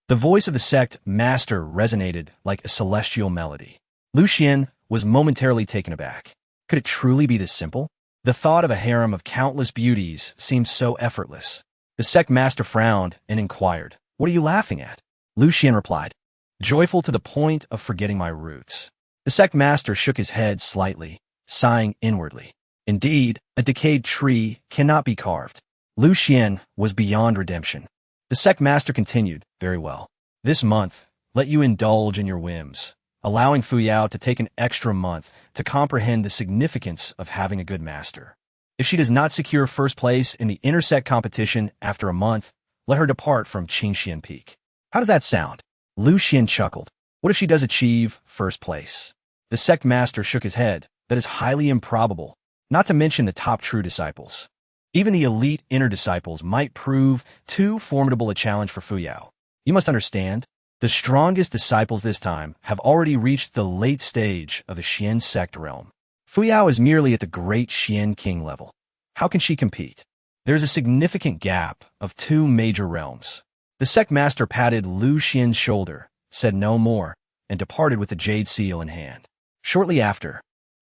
The voice of the sect master resonated like a celestial melody. Lu Xuan was momentarily taken aback. Could it truly be this simple? The thought of a harem of countless beauties seemed so effortless. The sect master frowned and inquired, what are you laughing at? Lu Xuan replied, joyful to the point of forgetting my roots. The sect master shook his head slightly, sighing inwardly. Indeed, a decayed tree cannot be carved. Lu Xuan was beyond redemption. The sect master continued, very well. This month, let you indulge in your whims, allowing Fuyao to take an extra month to comprehend the significance of having a good master. If she does not secure first place in the intersect competition after a month, let her depart from Changsheng Peak. How does that sound? Lu Xuan chuckled. What if she does achieve first place? The sect master shook his head. That is highly improbable, not to mention the top true disciples. Even the elite inner disciples might prove too formidable a challenge for Fuyao. You must understand, the strongest disciples this time have already reached the late stage of the Xian sect realm. Fuyao is merely at the great Xian king level. How can she compete? There is a significant gap of 2 major realms. The sect master patted Lu Xuan's shoulder, said no more, and departed with the jade seal in hand. Shortly after,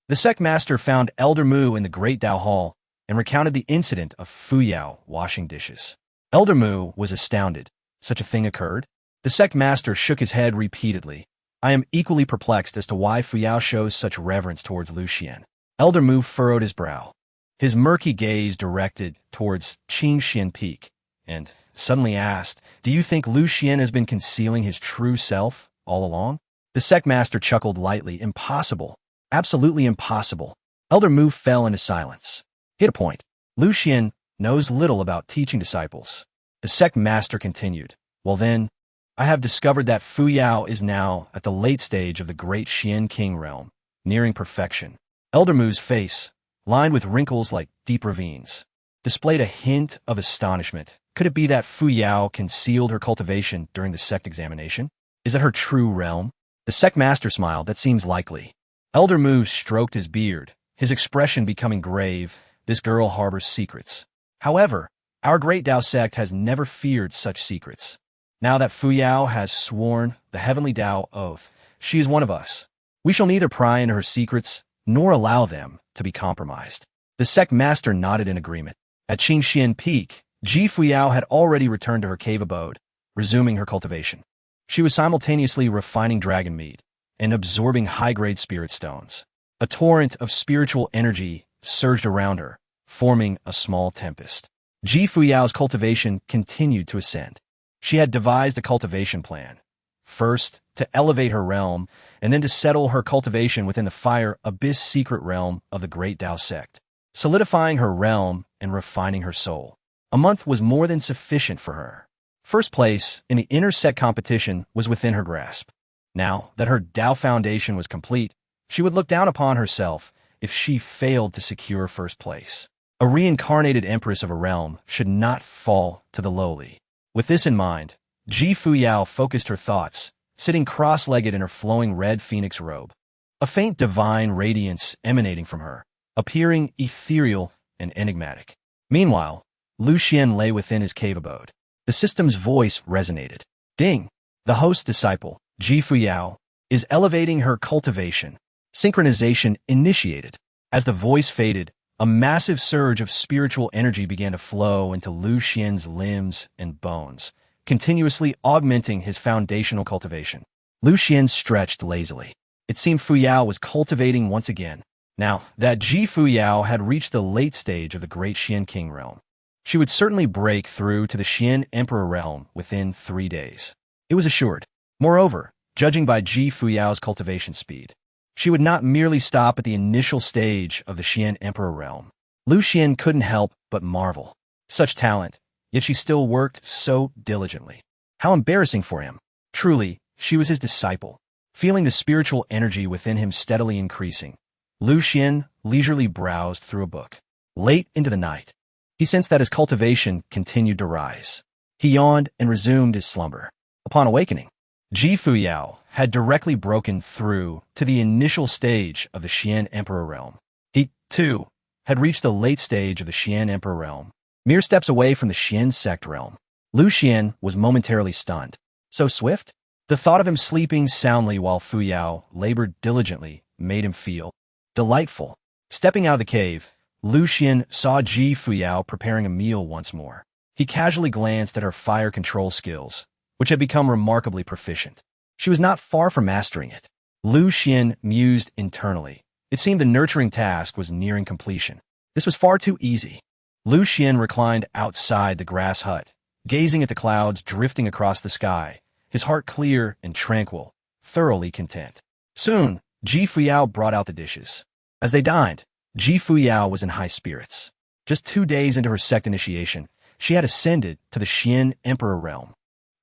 the sect master found Elder Mu in the Great Tao Hall and recounted the incident of Fuyao washing dishes. Elder Mu was astounded. Such a thing occurred? The sect master shook his head repeatedly. I am equally perplexed as to why Fuyao shows such reverence towards Lu Xuan. Elder Mu furrowed his brow, his murky gaze directed towards Changsheng Peak, and suddenly asked, do you think Lu Xuan has been concealing his true self all along? The sect master chuckled lightly. Impossible. Absolutely impossible. Elder Mu fell into silence. Hit a point. Lu Xuan knows little about teaching disciples. The sect master continued. Well then, I have discovered that Fuyao is now at the late stage of the great Xian king realm, nearing perfection. Elder Mu's face, lined with wrinkles like deep ravines, displayed a hint of astonishment. Could it be that Fuyao concealed her cultivation during the sect examination? Is it her true realm? The sect master smiled. That seems likely. Elder Mu stroked his beard, his expression becoming grave. This girl harbors secrets. However, our great Tao sect has never feared such secrets. Now that Fuyao has sworn the heavenly Tao oath, she is one of us. We shall neither pry into her secrets nor allow them to be compromised. The sect master nodded in agreement. At Changsheng Peak, Ji Fuyao had already returned to her cave abode, resuming her cultivation. She was simultaneously refining dragon meat and absorbing high-grade spirit stones. A torrent of spiritual energy surged around her, forming a small tempest. Ji Fuyao's cultivation continued to ascend. She had devised a cultivation plan, first to elevate her realm, and then to settle her cultivation within the fire abyss secret realm of the Great Tao sect, solidifying her realm and refining her soul. A month was more than sufficient for her. First place in the inner sect competition was within her grasp. Now that her Tao foundation was complete, she would look down upon herself if she failed to secure first place. A reincarnated empress of a realm should not fall to the lowly. With this in mind, Ji Fuyao focused her thoughts, sitting cross-legged in her flowing red phoenix robe. a faint divine radiance emanating from her, appearing ethereal and enigmatic. Meanwhile, Lu Xuan lay within his cave abode. The system's voice resonated. Ding! The host disciple, Fuyao, is elevating her cultivation. Synchronization initiated. As the voice faded, a massive surge of spiritual energy began to flow into Lu Xuan's limbs and bones, continuously augmenting his foundational cultivation. Lu Xuan stretched lazily. It seemed Fuyao was cultivating once again. Now that Fuyao had reached the late stage of the great Xian King realm, she would certainly break through to the Xian Emperor realm within 3 days. It was assured. Moreover, judging by Fuyao's cultivation speed, she would not merely stop at the initial stage of the Xian Emperor realm. Lu Xuan couldn't help but marvel. Such talent, yet she still worked so diligently. How embarrassing for him. Truly, she was his disciple. Feeling the spiritual energy within him steadily increasing, Lu Xuan leisurely browsed through a book. Late into the night, he sensed that his cultivation continued to rise. He yawned and resumed his slumber. Upon awakening, Fuyao had directly broken through to the initial stage of the Xian Emperor realm. He, too, had reached the late stage of the Xian Emperor realm, mere steps away from the Xian sect realm. Lu Xuan was momentarily stunned. So swift? The thought of him sleeping soundly while Fuyao labored diligently made him feel delightful. Stepping out of the cave, Lu Xuan saw Fuyao preparing a meal once more. He casually glanced at her fire control skills, which had become remarkably proficient. She was not far from mastering it. Lu Xuan mused internally. It seemed the nurturing task was nearing completion. This was far too easy. Lu Xuan reclined outside the grass hut, gazing at the clouds drifting across the sky, his heart clear and tranquil, thoroughly content. Soon, Fuyao brought out the dishes. As they dined, Fuyao was in high spirits. Just 2 days into her sect initiation, she had ascended to the Xian Emperor realm.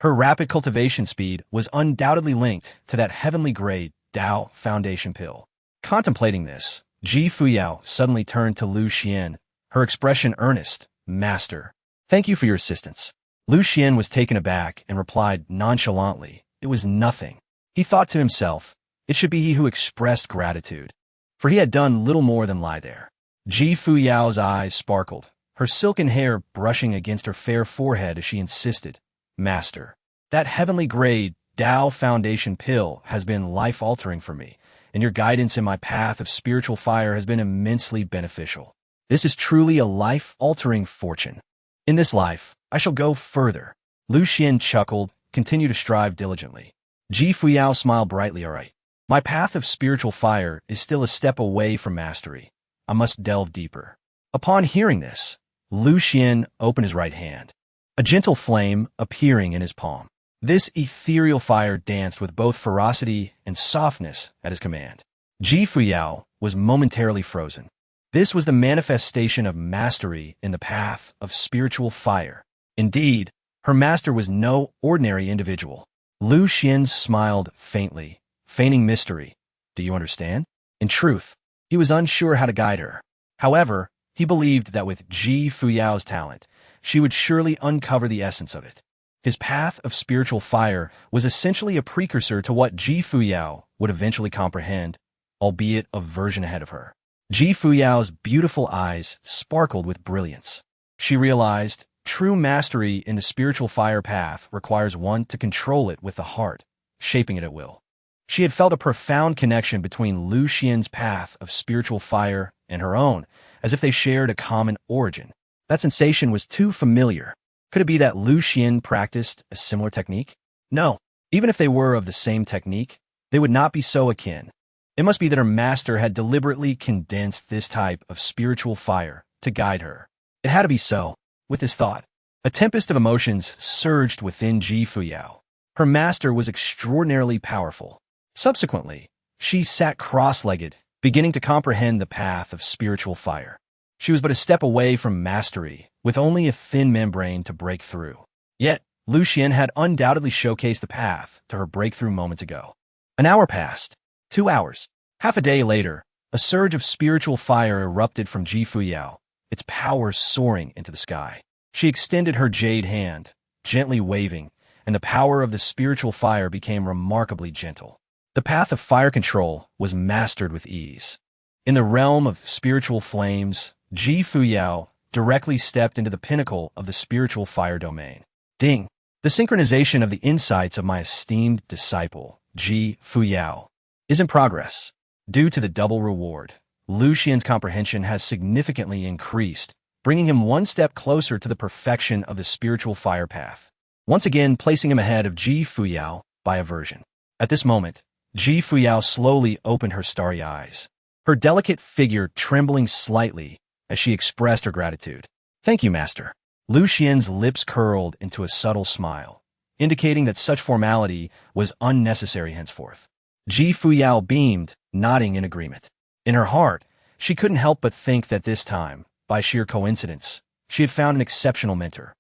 Her rapid cultivation speed was undoubtedly linked to that heavenly grade Dao Foundation pill. Contemplating this, Fuyao suddenly turned to Lu Xuan, her expression earnest. Master, thank you for your assistance. Lu Xuan was taken aback and replied nonchalantly, it was nothing. He thought to himself, it should be he who expressed gratitude, for he had done little more than lie there. Fuyao's eyes sparkled, her silken hair brushing against her fair forehead as she insisted, Master, that heavenly grade Dao Foundation pill has been life-altering for me, and your guidance in my path of spiritual fire has been immensely beneficial. This is truly a life-altering fortune. In this life, I shall go further. Lu Xuan chuckled, continue to strive diligently. Fuyao smiled brightly, all right. My path of spiritual fire is still a step away from mastery. I must delve deeper. Upon hearing this, Lu Xuan opened his right hand, a gentle flame appearing in his palm. This ethereal fire danced with both ferocity and softness at his command. Fuyao was momentarily frozen. This was the manifestation of mastery in the path of spiritual fire. Indeed, her master was no ordinary individual. Lu Xuan smiled faintly, feigning mystery. Do you understand? In truth, he was unsure how to guide her. However, he believed that with Fuyao's talent, she would surely uncover the essence of it. His path of spiritual fire was essentially a precursor to what Fuyao would eventually comprehend, albeit a version ahead of her. Fuyao's beautiful eyes sparkled with brilliance. She realized true mastery in the spiritual fire path requires one to control it with the heart, shaping it at will. She had felt a profound connection between Lu Xuan's path of spiritual fire and her own, as if they shared a common origin. That sensation was too familiar. Could it be that Lu Xuan practiced a similar technique? No. Even if they were of the same technique, they would not be so akin. It must be that her master had deliberately condensed this type of spiritual fire to guide her. It had to be so. With this thought, a tempest of emotions surged within Fuyao. Her master was extraordinarily powerful. Subsequently, she sat cross-legged, beginning to comprehend the path of spiritual fire. She was but a step away from mastery, with only a thin membrane to break through. Yet, Lu Xuan had undoubtedly showcased the path to her breakthrough moments ago. An hour passed. 2 hours. Half a day later, a surge of spiritual fire erupted from Fuyao, its power soaring into the sky. She extended her jade hand, gently waving, and the power of the spiritual fire became remarkably gentle. The path of fire control was mastered with ease. In the realm of spiritual flames, Fuyao directly stepped into the pinnacle of the spiritual fire domain. Ding! The synchronization of the insights of my esteemed disciple, Fuyao, is in progress. Due to the double reward, Lu Xuan's comprehension has significantly increased, bringing him one step closer to the perfection of the spiritual fire path, once again placing him ahead of Fuyao by a version. At this moment, Fuyao slowly opened her starry eyes, her delicate figure trembling slightly as she expressed her gratitude. "Thank you, Master." Lu Xuan's lips curled into a subtle smile, indicating that such formality was unnecessary henceforth. Fuyao beamed, nodding in agreement. In her heart, she couldn't help but think that this time, by sheer coincidence, she had found an exceptional mentor.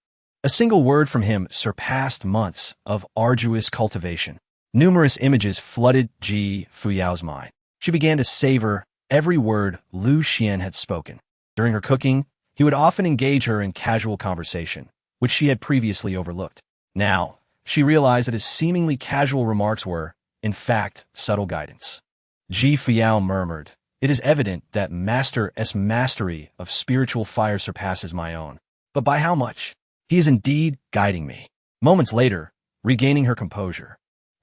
A single word from him surpassed months of arduous cultivation. Numerous images flooded Fuyao's mind. She began to savor every word Lu Xuan had spoken. During her cooking, he would often engage her in casual conversation, which she had previously overlooked. Now, she realized that his seemingly casual remarks were, in fact, subtle guidance. Fuyao murmured, "It is evident that Master's mastery of spiritual fire surpasses my own. But by how much? He is indeed guiding me." Moments later, regaining her composure,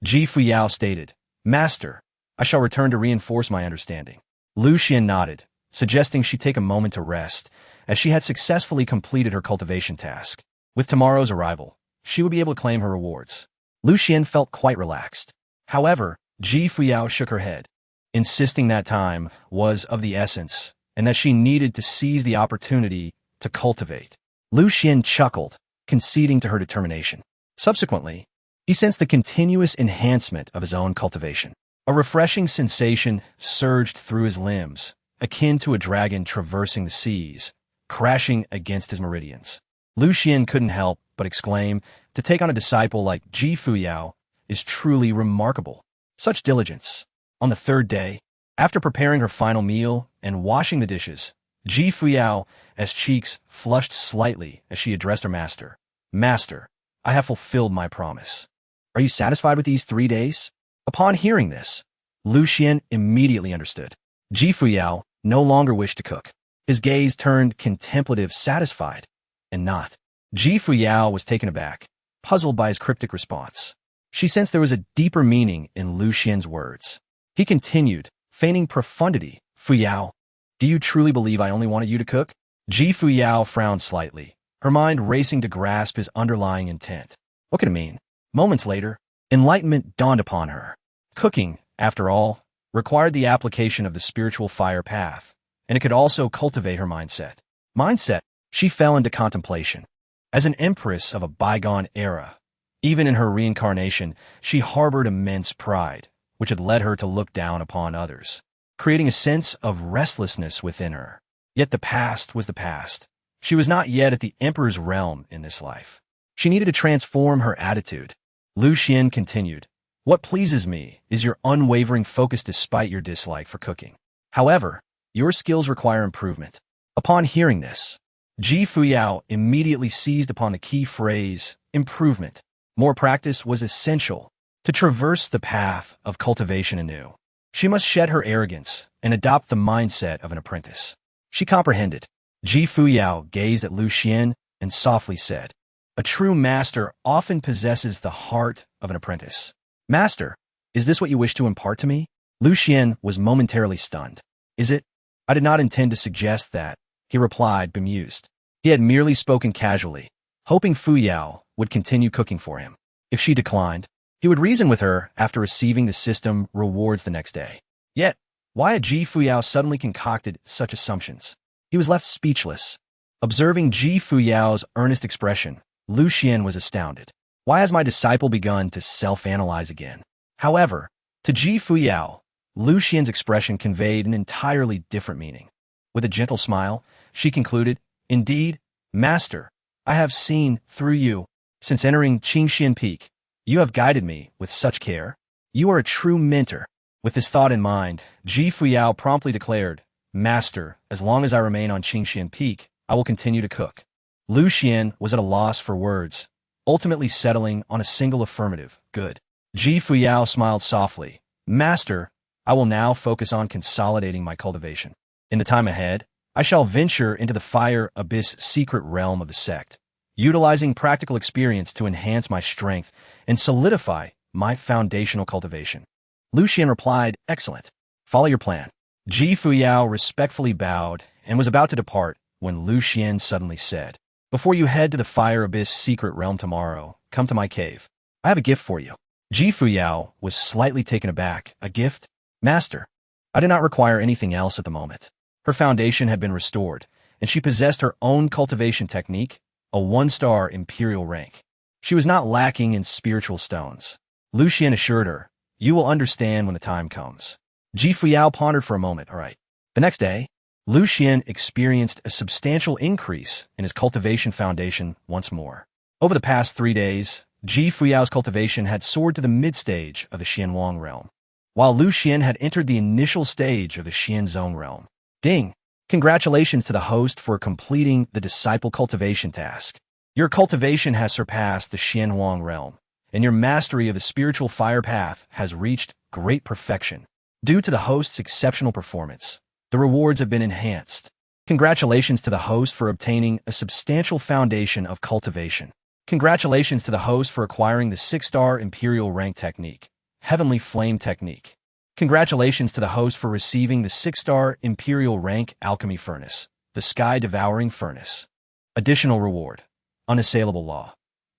Fuyao stated, "Master, I shall return to reinforce my understanding." Lu Xuan nodded, suggesting she take a moment to rest, as she had successfully completed her cultivation task. With tomorrow's arrival, she would be able to claim her rewards. Lu Xuan felt quite relaxed. However, Fuyao shook her head, insisting that time was of the essence and that she needed to seize the opportunity to cultivate. Lu Xuan chuckled, conceding to her determination. Subsequently, he sensed the continuous enhancement of his own cultivation. A refreshing sensation surged through his limbs, akin to a dragon traversing the seas, crashing against his meridians. Lu Xuan couldn't help but exclaim, to take on a disciple like Fuyao is truly remarkable. Such diligence. On the third day, after preparing her final meal and washing the dishes, Fuyao, as cheeks flushed slightly as she addressed her master, "Master, I have fulfilled my promise. Are you satisfied with these 3 days?" Upon hearing this, Lu Xuan immediately understood. Fuyao no longer wished to cook. His gaze turned contemplative, satisfied, and not. Fuyao was taken aback, puzzled by his cryptic response. She sensed there was a deeper meaning in Lu Xuan's words. He continued, feigning profundity, "Fuyao, do you truly believe I only wanted you to cook?" Fuyao frowned slightly, her mind racing to grasp his underlying intent. What could it mean? Moments later, enlightenment dawned upon her. Cooking, after all, required the application of the spiritual fire path, and it could also cultivate her mindset. She fell into contemplation. As an empress of a bygone era, even in her reincarnation, she harbored immense pride, which had led her to look down upon others, creating a sense of restlessness within her. Yet the past was the past. She was not yet at the emperor's realm in this life. She needed to transform her attitude. Lu Xuan continued, "What pleases me is your unwavering focus despite your dislike for cooking. However, your skills require improvement." Upon hearing this, Fuyao immediately seized upon the key phrase, improvement. More practice was essential to traverse the path of cultivation anew. She must shed her arrogance and adopt the mindset of an apprentice. She comprehended. Fuyao gazed at Lu Xuan and softly said, "A true master often possesses the heart of an apprentice." "Master, is this what you wish to impart to me?" Lu Xuan was momentarily stunned. "Is it? I did not intend to suggest that," he replied, bemused. He had merely spoken casually, hoping Fuyao would continue cooking for him. If she declined, he would reason with her after receiving the system rewards the next day. Yet, why had Fuyao suddenly concocted such assumptions? He was left speechless. Observing Fuyao's earnest expression, Lu Xuan was astounded. Why has my disciple begun to self-analyze again? However, to Fuyao, Lu Xuan's expression conveyed an entirely different meaning. With a gentle smile, she concluded, "Indeed, Master, I have seen through you. Since entering Qingxian Peak, you have guided me with such care. You are a true mentor." With this thought in mind, Fuyao promptly declared, "Master, as long as I remain on Qingxian Peak, I will continue to cook." Lu Xuan was at a loss for words, ultimately settling on a single affirmative, "Good." Fuyao smiled softly, Master, I will now focus on consolidating my cultivation. In the time ahead, I shall venture into the fire abyss secret realm of the sect, utilizing practical experience to enhance my strength and solidify my foundational cultivation. Lu Xuan replied, "Excellent. Follow your plan." Fuyao respectfully bowed and was about to depart when Lu Xuan suddenly said, "Before you head to the fire abyss secret realm tomorrow, come to my cave. I have a gift for you." Fuyao was slightly taken aback. "A gift? Master, I did not require anything else at the moment." Her foundation had been restored, and she possessed her own cultivation technique, a 1-star imperial rank. She was not lacking in spiritual stones. Lu Xuan assured her, "You will understand when the time comes." Fuyao pondered for a moment. "All right." The next day, Lu Xuan experienced a substantial increase in his cultivation foundation once more. Over the past 3 days, Fuyao's cultivation had soared to the mid-stage of the Xianwang realm, while Lu Xuan had entered the initial stage of the Xianzong realm. Ding! Congratulations to the host for completing the disciple cultivation task. Your cultivation has surpassed the Xianwang realm, and your mastery of the spiritual fire path has reached great perfection. Due to the host's exceptional performance, the rewards have been enhanced. Congratulations to the host for obtaining a substantial foundation of cultivation. Congratulations to the host for acquiring the 6-star imperial rank technique, Heavenly Flame technique. Congratulations to the host for receiving the 6-star imperial rank alchemy furnace, the Sky Devouring Furnace. Additional reward, unassailable law.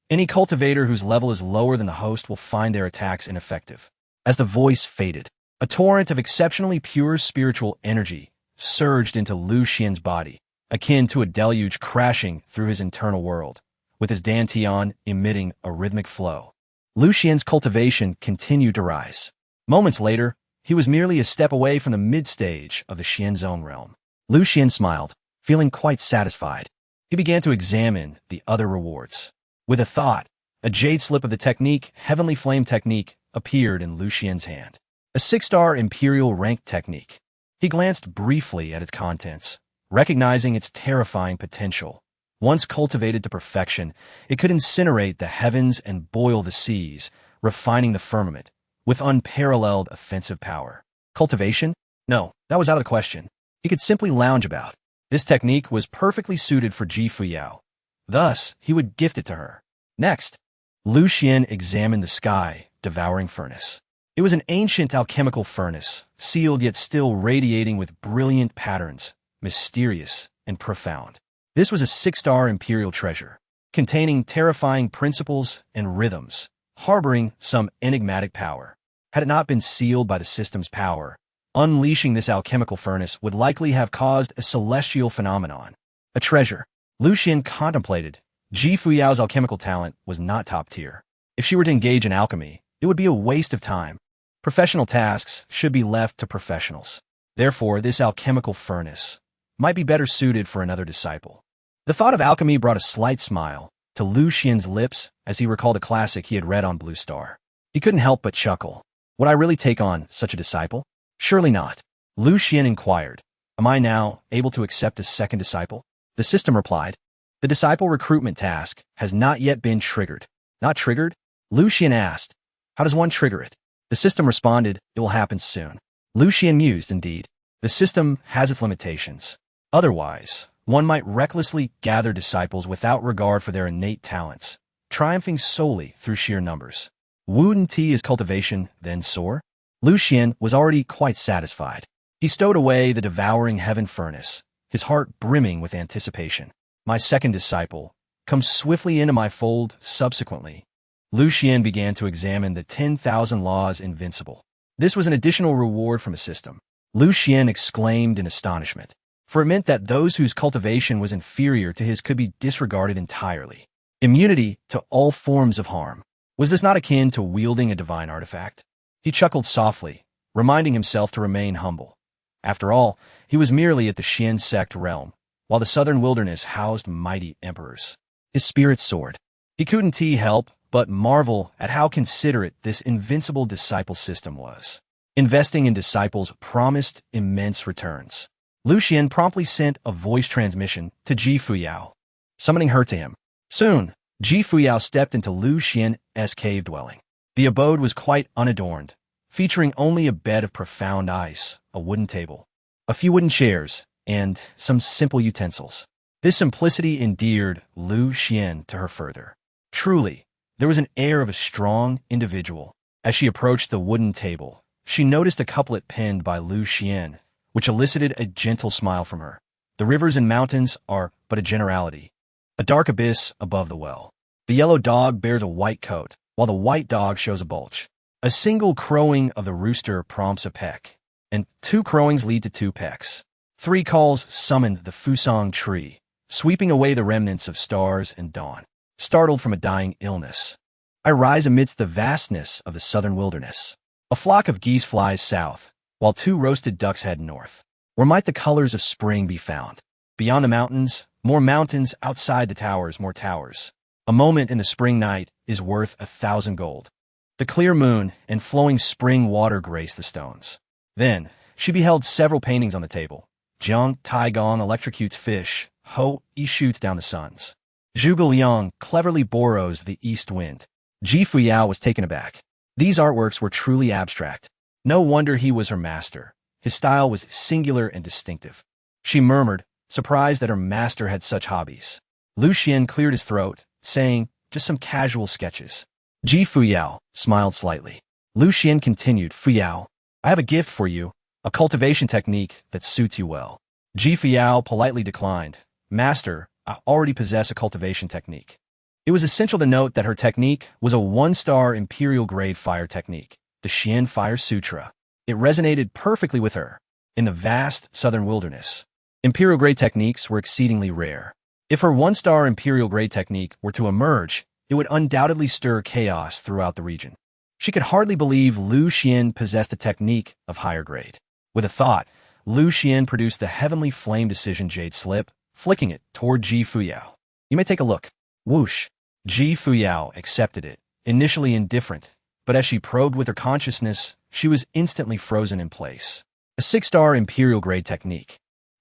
Any cultivator whose level is lower than the host will find their attacks ineffective. As the voice faded, a torrent of exceptionally pure spiritual energy surged into Lu Xuan's body, akin to a deluge crashing through his internal world, with his dantian emitting a rhythmic flow. Lu Xuan's cultivation continued to rise. Moments later, he was merely a step away from the mid-stage of the Xianzong realm. Lu Xuan smiled, feeling quite satisfied. He began to examine the other rewards. With a thought, a jade slip of the technique, Heavenly Flame technique, appeared in Lu Xuan's hand. A 6-star imperial rank technique. He glanced briefly at its contents, recognizing its terrifying potential. Once cultivated to perfection, it could incinerate the heavens and boil the seas, refining the firmament, with unparalleled offensive power. Cultivation? No, that was out of the question. He could simply lounge about. This technique was perfectly suited for Fuyao. Thus, he would gift it to her. Next, Lu Xuan examined the Sky Devouring Furnace. It was an ancient alchemical furnace, sealed yet still radiating with brilliant patterns, mysterious and profound. This was a 6-star imperial treasure, containing terrifying principles and rhythms, harboring some enigmatic power. Had it not been sealed by the system's power, unleashing this alchemical furnace would likely have caused a celestial phenomenon. A treasure. Lu Xuan contemplated. Fuyao's alchemical talent was not top tier. If she were to engage in alchemy, it would be a waste of time. Professional tasks should be left to professionals. Therefore, this alchemical furnace might be better suited for another disciple. The thought of alchemy brought a slight smile to Lu Xuan's lips as he recalled a classic he had read on Blue Star. He couldn't help but chuckle. Would I really take on such a disciple? Surely not. Lu Xuan inquired, "Am I now able to accept a second disciple?" The system replied, "The disciple recruitment task has not yet been triggered." Not triggered? Lu Xuan asked, "How does one trigger it?" The system responded, "It will happen soon." Lu Xuan mused, indeed. The system has its limitations. Otherwise, one might recklessly gather disciples without regard for their innate talents, triumphing solely through sheer numbers. Wouldn't his cultivation then soar? Lu Xuan was already quite satisfied. He stowed away the devouring heaven furnace, his heart brimming with anticipation. My second disciple comes swiftly into my fold. Subsequently, Lu Xuan began to examine the 10,000 laws invincible. This was an additional reward from the system. Lu Xuan exclaimed in astonishment, for it meant that those whose cultivation was inferior to his could be disregarded entirely. Immunity to all forms of harm. Was this not akin to wielding a divine artifact? He chuckled softly, reminding himself to remain humble. After all, he was merely at the Xian sect realm, while the southern wilderness housed mighty emperors. His spirit soared. He couldn't help but marvel at how considerate this invincible disciple system was. Investing in disciples promised immense returns. Lu Xuan promptly sent a voice transmission to Fuyao, summoning her to him. Soon, Fuyao stepped into Lu Xian's cave dwelling. The abode was quite unadorned, featuring only a bed of profound ice, a wooden table, a few wooden chairs, and some simple utensils. This simplicity endeared Lu Xuan to her further. Truly, there was an air of a strong individual. As she approached the wooden table, she noticed a couplet penned by Lu Xuan, which elicited a gentle smile from her. The rivers and mountains are but a generality, a dark abyss above the well. The yellow dog bears a white coat, while the white dog shows a bulge. A single crowing of the rooster prompts a peck, and 2 crowings lead to 2 pecks. 3 calls summoned the fusang tree, sweeping away the remnants of stars and dawn. Startled from a dying illness, I rise amidst the vastness of the southern wilderness. A flock of geese flies south, while 2 roasted ducks head north. Where might the colors of spring be found? Beyond the mountains, more mountains, outside the towers, more towers. A moment in the spring night is worth 1,000 gold. The clear moon and flowing spring water grace the stones. Then, she beheld several paintings on the table. Jiang Taigong electrocutes fish, Ho Yi shoots down the suns. Zhuge Liang cleverly borrows the east wind. Ji Fuyao was taken aback. These artworks were truly abstract. No wonder he was her master. His style was singular and distinctive. She murmured, surprised that her master had such hobbies. Lu Xuan cleared his throat, saying, just some casual sketches. Ji Fuyao smiled slightly. Lu Xuan continued, Fuyao, I have a gift for you, a cultivation technique that suits you well. Ji Fuyao politely declined. Master, I already possess a cultivation technique. It was essential to note that her technique was a 1-star imperial-grade fire technique, the Xian Fire Sutra. It resonated perfectly with her. In the vast southern wilderness, imperial-grade techniques were exceedingly rare. If her 1-star imperial-grade technique were to emerge, it would undoubtedly stir chaos throughout the region. She could hardly believe Lu Xuan possessed a technique of higher grade. With a thought, Lu Xuan produced the Heavenly Flame Decision Jade Slip, flicking it toward Ji Fuyao. You may take a look. Whoosh. Ji Fuyao accepted it, initially indifferent, but as she probed with her consciousness, she was instantly frozen in place. A 6-star imperial-grade technique.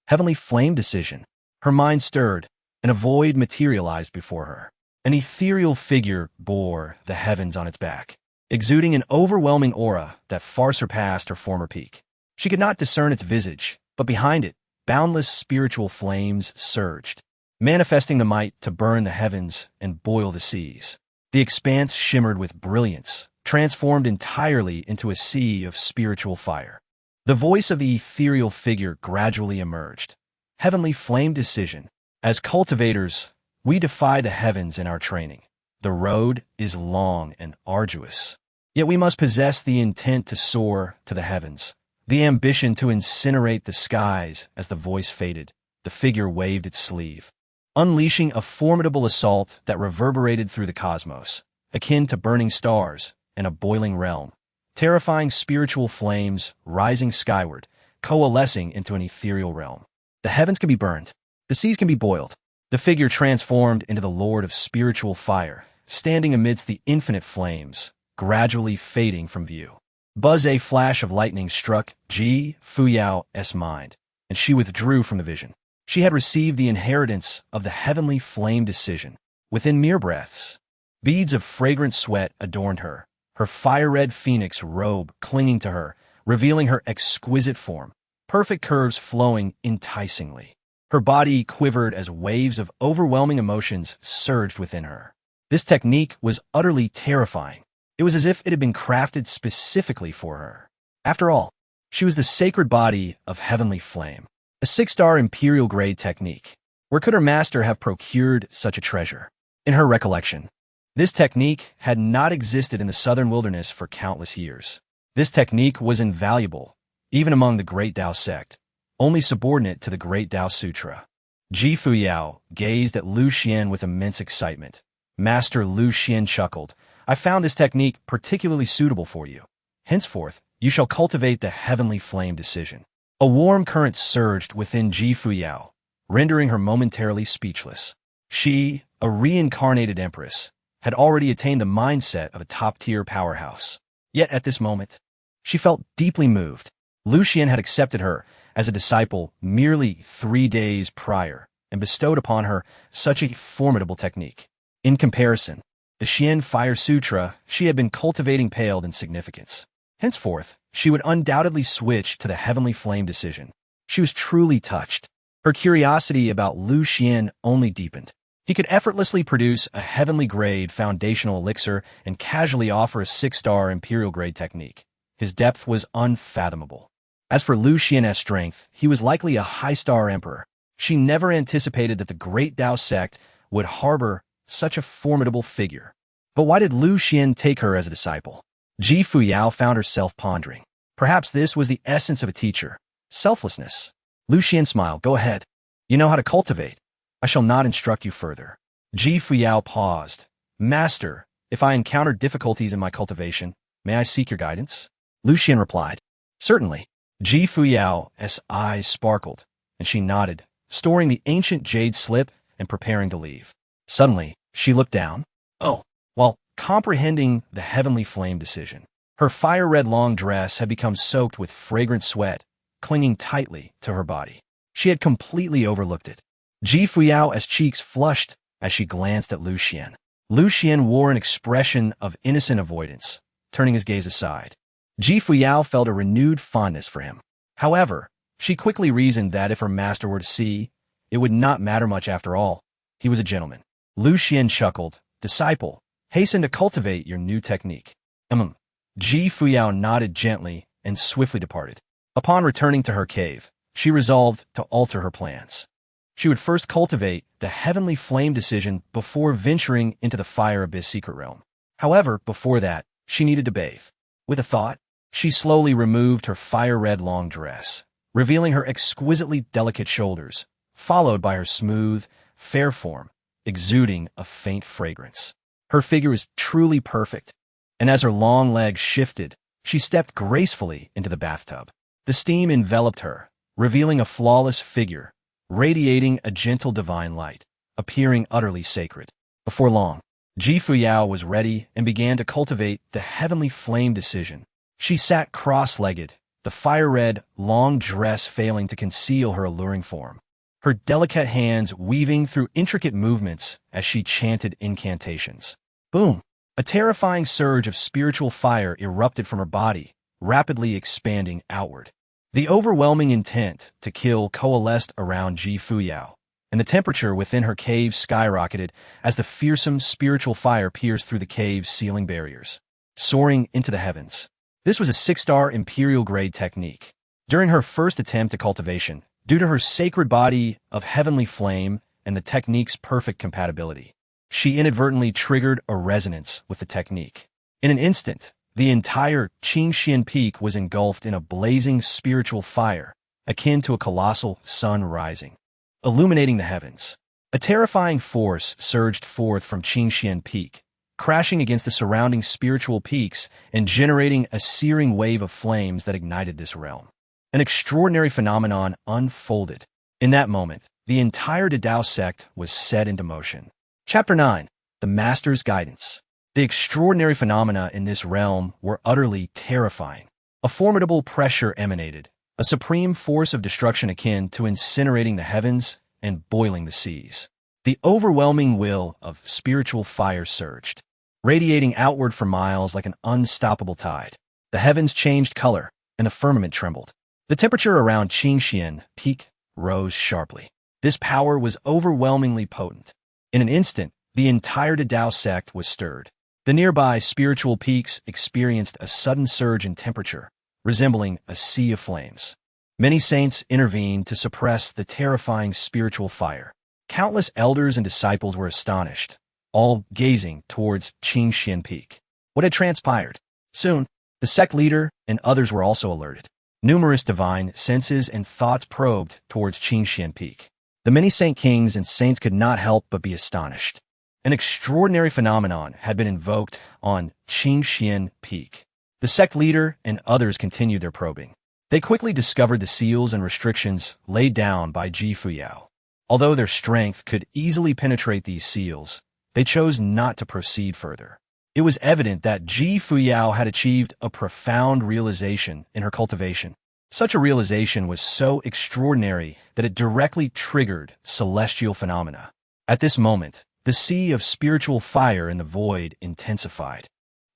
Heavenly Flame Decision. Her mind stirred, and a void materialized before her. An ethereal figure bore the heavens on its back, exuding an overwhelming aura that far surpassed her former peak. She could not discern its visage, but behind it, boundless spiritual flames surged, manifesting the might to burn the heavens and boil the seas. The expanse shimmered with brilliance, transformed entirely into a sea of spiritual fire. The voice of the ethereal figure gradually emerged. Heavenly Flame Decision. As cultivators, we defy the heavens in our training. The road is long and arduous. Yet we must possess the intent to soar to the heavens, the ambition to incinerate the skies. As the voice faded, the figure waved its sleeve, unleashing a formidable assault that reverberated through the cosmos, akin to burning stars in a boiling realm. Terrifying spiritual flames rising skyward, coalescing into an ethereal realm. The heavens can be burned. The seas can be boiled. The figure transformed into the Lord of spiritual fire, standing amidst the infinite flames, gradually fading from view. A flash of lightning struck Ji Fuyao's mind, and she withdrew from the vision. She had received the inheritance of the Heavenly Flame Decision. Within mere breaths, beads of fragrant sweat adorned her, her fire-red phoenix robe clinging to her, revealing her exquisite form, perfect curves flowing enticingly. Her body quivered as waves of overwhelming emotions surged within her. This technique was utterly terrifying. It was as if it had been crafted specifically for her. After all, she was the sacred body of heavenly flame, a 6-star imperial-grade technique. Where could her master have procured such a treasure? In her recollection, this technique had not existed in the southern wilderness for countless years. This technique was invaluable, even among the Great Tao sect, only subordinate to the Great Tao Sutra. Ji Fuyao gazed at Lu Xuan with immense excitement. Master Lu Xuan chuckled, I found this technique particularly suitable for you. Henceforth, you shall cultivate the Heavenly Flame Decision. A warm current surged within Ji Fuyao, rendering her momentarily speechless. She, a reincarnated empress, had already attained the mindset of a top-tier powerhouse. Yet at this moment, she felt deeply moved. Lu Xuan had accepted her as a disciple merely 3 days prior and bestowed upon her such a formidable technique. In comparison, the Xian Fire Sutra she had been cultivating paled in significance. Henceforth, she would undoubtedly switch to the heavenly flame decision. She was truly touched. Her curiosity about Lu Xuan only deepened. He could effortlessly produce a heavenly-grade foundational elixir and casually offer a 6-star imperial-grade technique. His depth was unfathomable. As for Lu Xian's strength, he was likely a high-star emperor. She never anticipated that the great Dao sect would harbor such a formidable figure. But why did Lu Xuan take her as a disciple? Fuyao found herself pondering. Perhaps this was the essence of a teacher. Selflessness. Lu Xuan smiled. Go ahead. You know how to cultivate. I shall not instruct you further. Fuyao paused. Master, if I encounter difficulties in my cultivation, may I seek your guidance? Lu Xuan replied. Certainly. Fuyao's eyes sparkled, and she nodded, storing the ancient jade slip and preparing to leave. Suddenly, she looked down. Oh, while comprehending the heavenly flame decision, her fire-red long dress had become soaked with fragrant sweat, clinging tightly to her body. She had completely overlooked it. Fuyao's cheeks flushed as she glanced at Lu Xuan. Lu Xuan wore an expression of innocent avoidance, turning his gaze aside. Fuyao felt a renewed fondness for him. However, she quickly reasoned that if her master were to see, it would not matter much after all. He was a gentleman. Lu Xuan chuckled. Disciple, hasten to cultivate your new technique. Fuyao nodded gently and swiftly departed. Upon returning to her cave, she resolved to alter her plans. She would first cultivate the heavenly flame decision before venturing into the fire abyss secret realm. However, before that, she needed to bathe. With a thought, she slowly removed her fire-red long dress, revealing her exquisitely delicate shoulders, followed by her smooth, fair form, exuding a faint fragrance. Her figure was truly perfect, and as her long legs shifted, she stepped gracefully into the bathtub. The steam enveloped her, revealing a flawless figure, radiating a gentle divine light, appearing utterly sacred. Before long, Fuyao was ready and began to cultivate the heavenly flame decision. She sat cross-legged, the fire-red, long dress failing to conceal her alluring form, her delicate hands weaving through intricate movements as she chanted incantations. Boom! A terrifying surge of spiritual fire erupted from her body, rapidly expanding outward. The overwhelming intent to kill coalesced around Fuyao, and the temperature within her cave skyrocketed as the fearsome spiritual fire pierced through the cave's ceiling barriers, soaring into the heavens. This was a 6-star imperial-grade technique. During her first attempt at cultivation, due to her sacred body of heavenly flame and the technique's perfect compatibility, she inadvertently triggered a resonance with the technique. In an instant, the entire Changsheng Peak was engulfed in a blazing spiritual fire, akin to a colossal sun rising, illuminating the heavens. A terrifying force surged forth from Changsheng Peak, crashing against the surrounding spiritual peaks and generating a searing wave of flames that ignited this realm. An extraordinary phenomenon unfolded. In that moment, the entire Dao sect was set into motion. Chapter 9. The Master's Guidance. The extraordinary phenomena in this realm were utterly terrifying. A formidable pressure emanated, a supreme force of destruction akin to incinerating the heavens and boiling the seas. The overwhelming will of spiritual fire surged, radiating outward for miles like an unstoppable tide. The heavens changed color, and the firmament trembled. The temperature around Changsheng Peak rose sharply. This power was overwhelmingly potent. In an instant, the entire Dao sect was stirred. The nearby spiritual peaks experienced a sudden surge in temperature, resembling a sea of flames. Many saints intervened to suppress the terrifying spiritual fire. Countless elders and disciples were astonished, all gazing towards Changsheng Peak. What had transpired? Soon, the sect leader and others were also alerted. Numerous divine senses and thoughts probed towards Changsheng Peak. The many saint kings and saints could not help but be astonished. An extraordinary phenomenon had been invoked on Changsheng Peak. The sect leader and others continued their probing. They quickly discovered the seals and restrictions laid down by Fuyao. Although their strength could easily penetrate these seals, they chose not to proceed further. It was evident that Fuyao had achieved a profound realization in her cultivation. Such a realization was so extraordinary that it directly triggered celestial phenomena. At this moment, the sea of spiritual fire in the void intensified.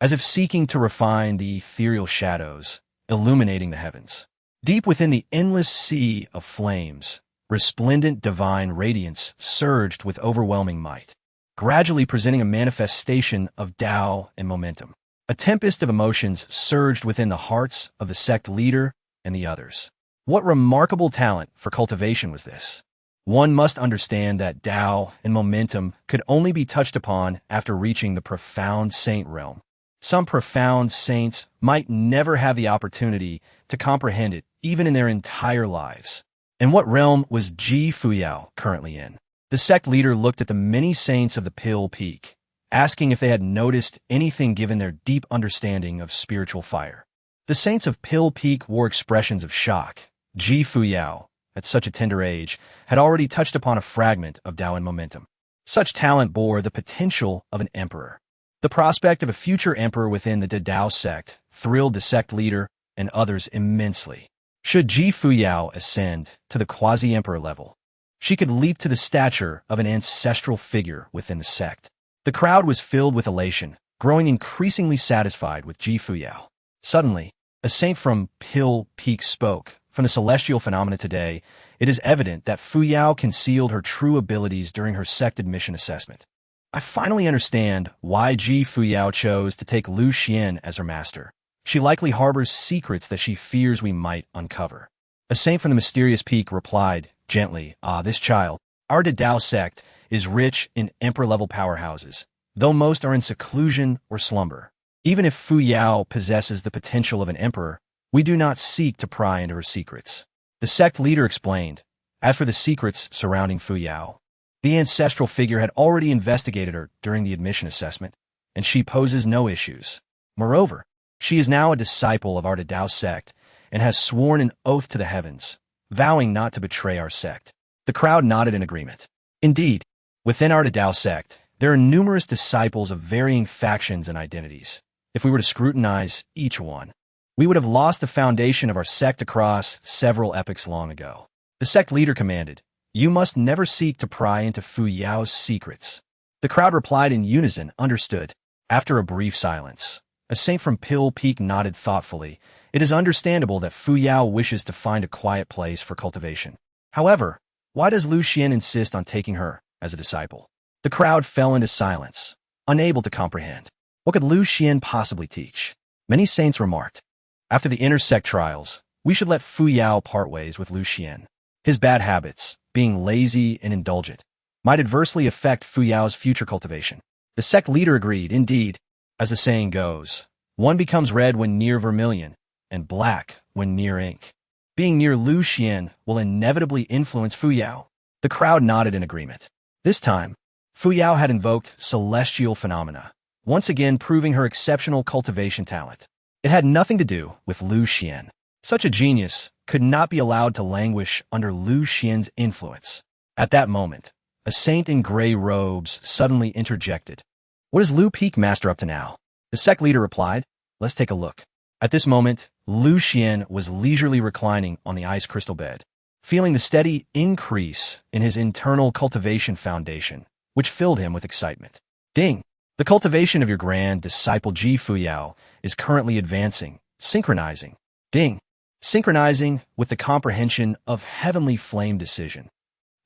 as if seeking to refine the ethereal shadows, illuminating the heavens. Deep within the endless sea of flames, resplendent divine radiance surged with overwhelming might, gradually presenting a manifestation of Tao and momentum. A tempest of emotions surged within the hearts of the sect leader and the others. What remarkable talent for cultivation was this? One must understand that Tao and momentum could only be touched upon after reaching the profound saint realm. Some profound saints might never have the opportunity to comprehend it, even in their entire lives. And what realm was Fuyao currently in? The sect leader looked at the many saints of the Pill Peak, asking if they had noticed anything given their deep understanding of spiritual fire. The saints of Pill Peak wore expressions of shock. Fuyao, at such a tender age, had already touched upon a fragment of Tao and momentum. Such talent bore the potential of an emperor. The prospect of a future emperor within the Tao sect thrilled the sect leader and others immensely. Should Fuyao ascend to the quasi-emperor level, she could leap to the stature of an ancestral figure within the sect. The crowd was filled with elation, growing increasingly satisfied with Fuyao. Suddenly, a saint from Pill Peak spoke. From the celestial phenomena today, it is evident that Fuyao concealed her true abilities during her sect admission assessment. I finally understand why Fuyao chose to take Lu Xuan as her master. She likely harbors secrets that she fears we might uncover. A saint from the mysterious peak replied, gently, this child, our Tao sect, is rich in emperor-level powerhouses, though most are in seclusion or slumber. Even if Fuyao possesses the potential of an emperor, we do not seek to pry into her secrets. The sect leader explained, as for the secrets surrounding Fuyao, the ancestral figure had already investigated her during the admission assessment, and she poses no issues. Moreover, she is now a disciple of our Tao sect and has sworn an oath to the heavens, vowing not to betray our sect. The crowd nodded in agreement. Indeed, within our Tao sect, there are numerous disciples of varying factions and identities. If we were to scrutinize each one, we would have lost the foundation of our sect across several epochs long ago. The sect leader commanded, you must never seek to pry into Fuyao's secrets. The crowd replied in unison, understood. After a brief silence, a saint from Pill Peak nodded thoughtfully. It is understandable that Fuyao wishes to find a quiet place for cultivation. However, why does Lu Xuan insist on taking her as a disciple? The crowd fell into silence, unable to comprehend. What could Lu Xuan possibly teach? Many saints remarked, after the intersect trials, we should let Fuyao part ways with Lu Xuan. His bad habits, being lazy and indulgent, might adversely affect Fuyao's future cultivation. The sect leader agreed, indeed, as the saying goes, one becomes red when near vermilion, and black when near ink. Being near Lu Xuan will inevitably influence Fuyao. The crowd nodded in agreement. This time, Fuyao had invoked celestial phenomena, once again proving her exceptional cultivation talent. It had nothing to do with Lu Xuan. Such a genius could not be allowed to languish under Lu Xuan's influence. At that moment, a saint in gray robes suddenly interjected. What is Lu Peak Master up to now? The sect leader replied, let's take a look. At this moment, Lu Xuan was leisurely reclining on the ice crystal bed, feeling the steady increase in his internal cultivation foundation, which filled him with excitement. Ding! The cultivation of your grand disciple Fuyao is currently advancing, synchronizing. Ding! Synchronizing with the comprehension of heavenly flame decision.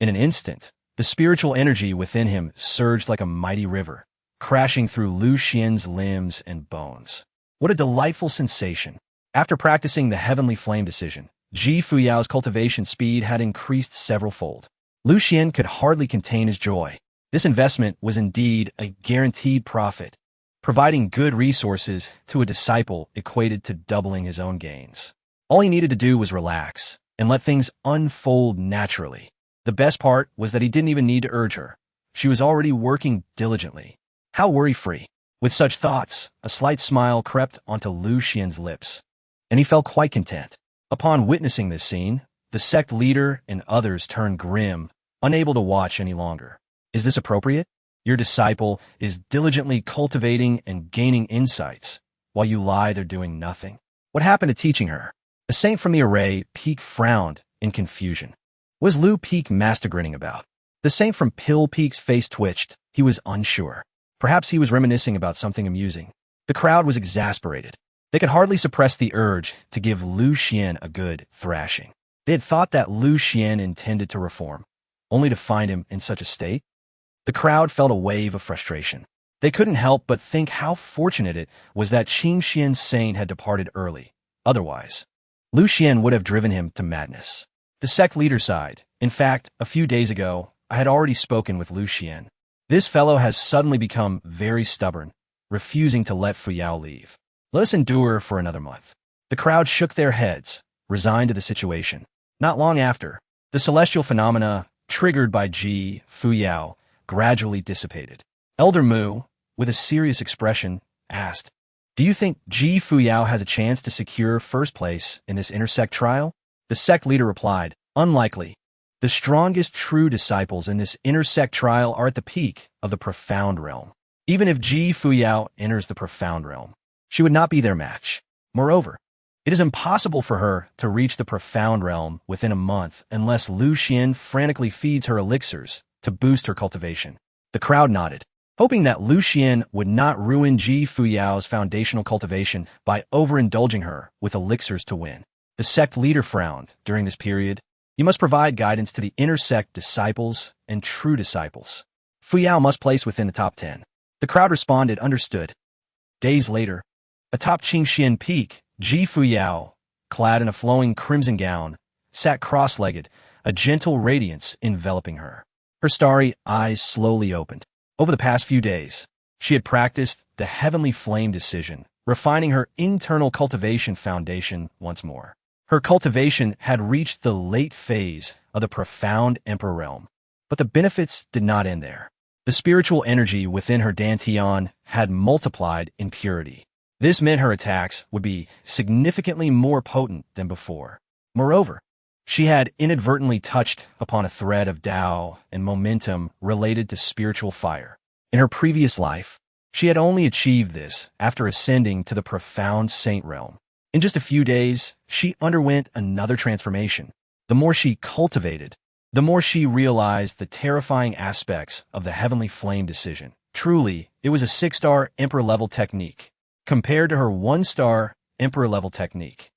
In an instant, the spiritual energy within him surged like a mighty river, crashing through Lu Xuan's limbs and bones. What a delightful sensation! After practicing the heavenly flame decision, Fuyao's cultivation speed had increased several-fold. Lu Xuan could hardly contain his joy. This investment was indeed a guaranteed profit. Providing good resources to a disciple equated to doubling his own gains. All he needed to do was relax and let things unfold naturally. The best part was that he didn't even need to urge her. She was already working diligently. How worry-free. With such thoughts, a slight smile crept onto Lu Xuan's lips, and he felt quite content. Upon witnessing this scene, the sect leader and others turned grim, unable to watch any longer. Is this appropriate? Your disciple is diligently cultivating and gaining insights, while you lie there doing nothing. What happened to teaching her? A saint from the array Peak frowned in confusion. What was Lu Peak Master grinning about? The saint from Pill Peak's face twitched. He was unsure. Perhaps he was reminiscing about something amusing. The crowd was exasperated. They could hardly suppress the urge to give Lu Xuan a good thrashing. They had thought that Lu Xuan intended to reform, only to find him in such a state. The crowd felt a wave of frustration. They couldn't help but think how fortunate it was that Changsheng's saint had departed early. Otherwise, Lu Xuan would have driven him to madness. The sect leader sighed. In fact, a few days ago, I had already spoken with Lu Xuan. This fellow has suddenly become very stubborn, refusing to let Fuyao leave. Let us endure for another month. The crowd shook their heads, resigned to the situation. Not long after, the celestial phenomena triggered by Fuyao gradually dissipated. Elder Mu, with a serious expression, asked, "Do you think Fuyao has a chance to secure first place in this intersect trial?" The sect leader replied, "Unlikely. The strongest true disciples in this intersect trial are at the peak of the profound realm. Even if Fuyao enters the profound realm, she would not be their match. Moreover, it is impossible for her to reach the profound realm within a month unless Lu Xuan frantically feeds her elixirs to boost her cultivation." The crowd nodded, hoping that Lu Xuan would not ruin Fuyao's foundational cultivation by overindulging her with elixirs to win. The sect leader frowned. During this period, you must provide guidance to the intersect disciples and true disciples. Fuyao must place within the top 10. The crowd responded, understood. Days later, atop Changsheng Peak, Fuyao, clad in a flowing crimson gown, sat cross-legged, a gentle radiance enveloping her. Her starry eyes slowly opened. Over the past few days, she had practiced the heavenly flame decision, refining her internal cultivation foundation once more. Her cultivation had reached the late phase of the profound emperor realm, but the benefits did not end there. The spiritual energy within her dantian had multiplied in purity. This meant her attacks would be significantly more potent than before. Moreover, she had inadvertently touched upon a thread of Tao and momentum related to spiritual fire. In her previous life, she had only achieved this after ascending to the profound saint realm. In just a few days, she underwent another transformation. The more she cultivated, the more she realized the terrifying aspects of the heavenly flame decision. Truly, it was a 6-star emperor-level technique, compared to her 1-star emperor-level technique.